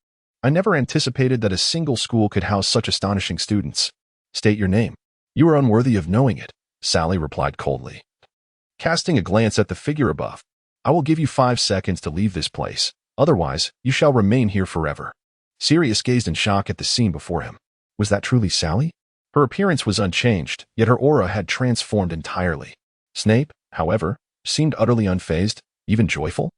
"I never anticipated that a single school could house such astonishing students." "State your name." "You are unworthy of knowing it," Sally replied coldly, casting a glance at the figure above. "I will give you 5 seconds to leave this place. Otherwise, you shall remain here forever." Sirius gazed in shock at the scene before him. Was that truly Sally? Her appearance was unchanged, yet her aura had transformed entirely. Snape, however, seemed utterly unfazed, even joyful.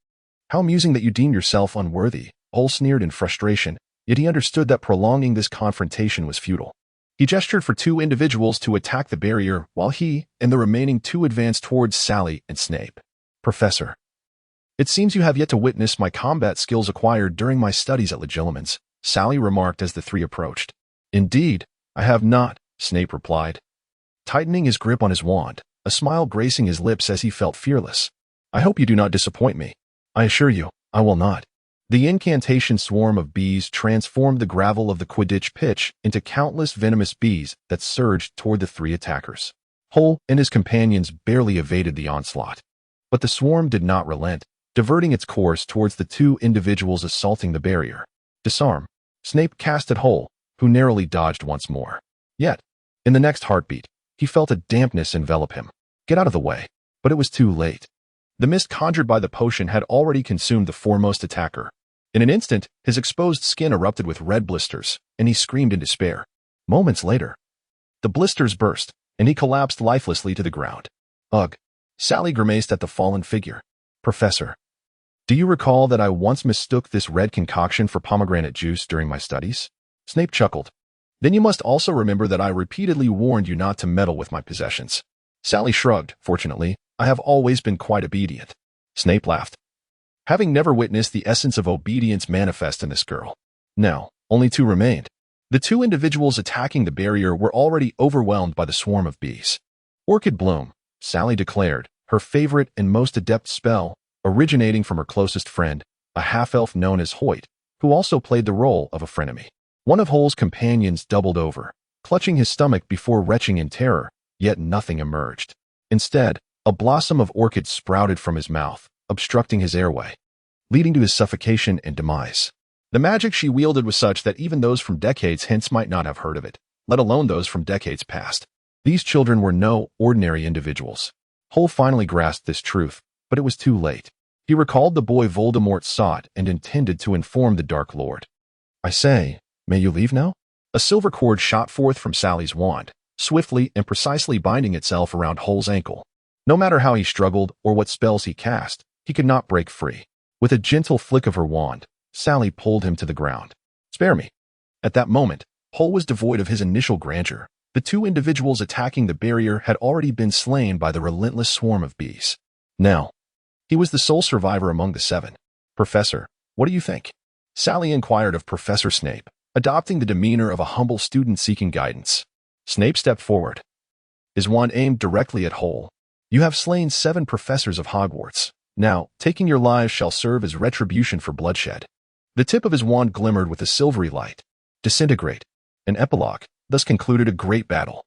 "How amusing that you deem yourself unworthy," Hole sneered in frustration, yet he understood that prolonging this confrontation was futile. He gestured for 2 individuals to attack the barrier, while he and the remaining 2 advanced towards Sally and Snape. "Professor, it seems you have yet to witness my combat skills acquired during my studies at Legilimens," Sally remarked as the 3 approached. "Indeed, I have not," Snape replied, tightening his grip on his wand, a smile gracing his lips as he felt fearless. "I hope you do not disappoint me." "I assure you, I will not." The incantation swarm of bees transformed the gravel of the Quidditch pitch into countless venomous bees that surged toward the 3 attackers. Hole and his companions barely evaded the onslaught. But the swarm did not relent, diverting its course towards the 2 individuals assaulting the barrier. "Disarm," Snape cast at Hole, who narrowly dodged once more. Yet, in the next heartbeat, he felt a dampness envelop him. Get out of the way. But it was too late. The mist conjured by the potion had already consumed the foremost attacker. In an instant, his exposed skin erupted with red blisters, and he screamed in despair. Moments later, the blisters burst, and he collapsed lifelessly to the ground. "Ugh," Sally grimaced at the fallen figure. "Professor, do you recall that I once mistook this red concoction for pomegranate juice during my studies?" Snape chuckled. "Then you must also remember that I repeatedly warned you not to meddle with my possessions." Sally shrugged. "Fortunately, I have always been quite obedient." Snape laughed, having never witnessed the essence of obedience manifest in this girl. Now, only 2 remained. The 2 individuals attacking the barrier were already overwhelmed by the swarm of bees. "Orchid Bloom," Sally declared, her favorite and most adept spell, originating from her closest friend, a half-elf known as Hoyt, who also played the role of a frenemy. One of Hole's companions doubled over, clutching his stomach before retching in terror, yet nothing emerged. Instead, a blossom of orchid sprouted from his mouth, obstructing his airway, leading to his suffocation and demise. The magic she wielded was such that even those from decades hence might not have heard of it, let alone those from decades past. These children were no ordinary individuals. Hole finally grasped this truth, but it was too late. He recalled the boy Voldemort sought and intended to inform the Dark Lord. "I say, may you leave now?" A silver cord shot forth from Sally's wand, swiftly and precisely binding itself around Hole's ankle. No matter how he struggled or what spells he cast, he could not break free. With a gentle flick of her wand, Sally pulled him to the ground. "Spare me." At that moment, Hole was devoid of his initial grandeur. The 2 individuals attacking the barrier had already been slain by the relentless swarm of bees. Now, he was the sole survivor among the 7. "Professor, what do you think?" Sally inquired of Professor Snape, adopting the demeanor of a humble student seeking guidance. Snape stepped forward, his wand aimed directly at Hole. "You have slain 7 professors of Hogwarts. Now, taking your lives shall serve as retribution for bloodshed." The tip of his wand glimmered with a silvery light. "Disintegrate." An epilogue thus concluded a great battle,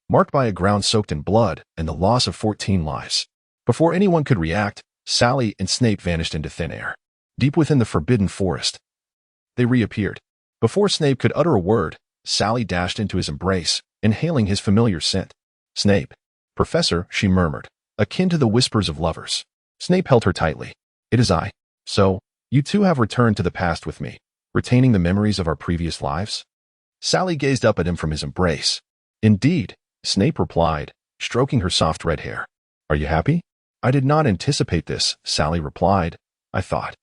marked by a ground soaked in blood and the loss of 14 lives. Before anyone could react, Sally and Snape vanished into thin air. Deep within the forbidden forest, they reappeared. Before Snape could utter a word, Sally dashed into his embrace, inhaling his familiar scent. "Snape." "Professor," she murmured, akin to the whispers of lovers. Snape held her tightly. "It is I. So, you 2 have returned to the past with me, retaining the memories of our previous lives?" Sally gazed up at him from his embrace. "Indeed," Snape replied, stroking her soft red hair. "Are you happy?" "I did not anticipate this," Sally replied. I thought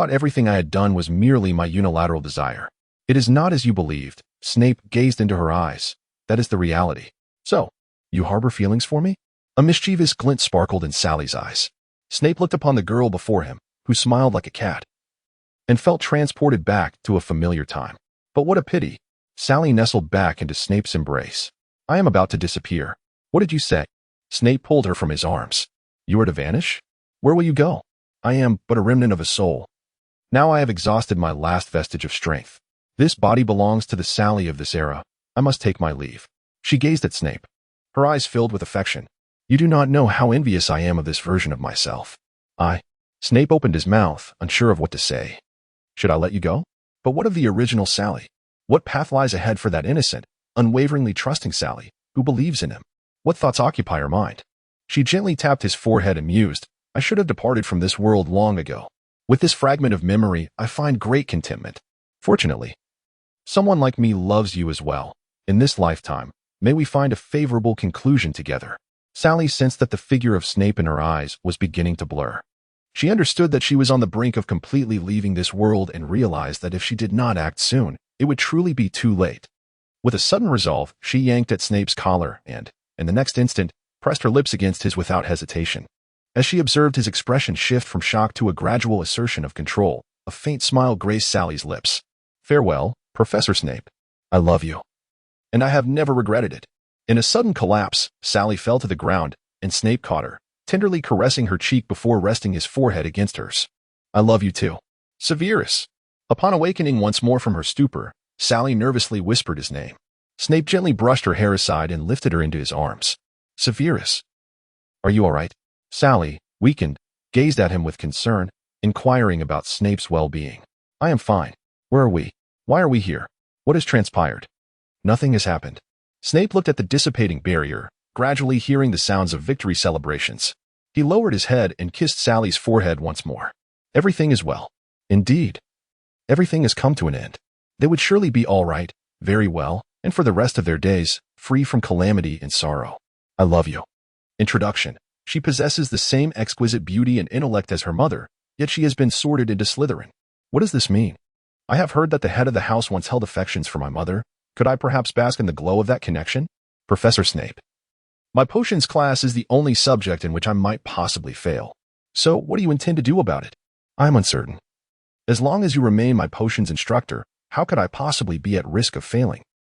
everything I had done was merely my unilateral desire." "It is not as you believed." Snape gazed into her eyes, That is the reality. So, you harbor feelings for me? A mischievous glint sparkled in Sally's eyes. Snape looked upon the girl before him, who smiled like a cat, and felt transported back to a familiar time. But what a pity. Sally nestled back into Snape's embrace. I am about to disappear. What did you say? Snape pulled her from his arms. You are to vanish? Where will you go? I am but a remnant of a soul. Now I have exhausted my last vestige of strength. This body belongs to the Sally of this era. I must take my leave. She gazed at Snape, her eyes filled with affection. You do not know how envious I am of this version of myself. Snape opened his mouth, unsure of what to say. Should I let you go? But what of the original Sally? What path lies ahead for that innocent, unwaveringly trusting Sally, who believes in him? What thoughts occupy her mind? She gently tapped his forehead and mused, I should have departed from this world long ago. With this fragment of memory, I find great contentment. Fortunately, someone like me loves you as well. In this lifetime, may we find a favorable conclusion together. Sally sensed that the figure of Snape in her eyes was beginning to blur. She understood that she was on the brink of completely leaving this world and realized that if she did not act soon, it would truly be too late. With a sudden resolve, she yanked at Snape's collar and, in the next instant, pressed her lips against his without hesitation. As she observed his expression shift from shock to a gradual assertion of control, a faint smile graced Sally's lips. Farewell, Professor Snape. I love you. And I have never regretted it. In a sudden collapse, Sally fell to the ground, and Snape caught her, tenderly caressing her cheek before resting his forehead against hers. I love you too. Severus. Upon awakening once more from her stupor, Sally nervously whispered his name. Snape gently brushed her hair aside and lifted her into his arms. Severus. Are you all right? Sally, weakened, gazed at him with concern, inquiring about Snape's well-being. I am fine. Where are we? Why are we here? What has transpired? Nothing has happened. Snape looked at the dissipating barrier, gradually hearing the sounds of victory celebrations. He lowered his head and kissed Sally's forehead once more. Everything is well. Indeed. Everything has come to an end. They would surely be all right, very well, and for the rest of their days, free from calamity and sorrow. I love you. Introduction. She possesses the same exquisite beauty and intellect as her mother, yet she has been sorted into Slytherin. What does this mean? I have heard that the head of the house once held affections for my mother. Could I perhaps bask in the glow of that connection? Professor Snape. My potions class is the only subject in which I might possibly fail. So, what do you intend to do about it? I am uncertain. As long as you remain my potions instructor, how could I possibly be at risk of failing?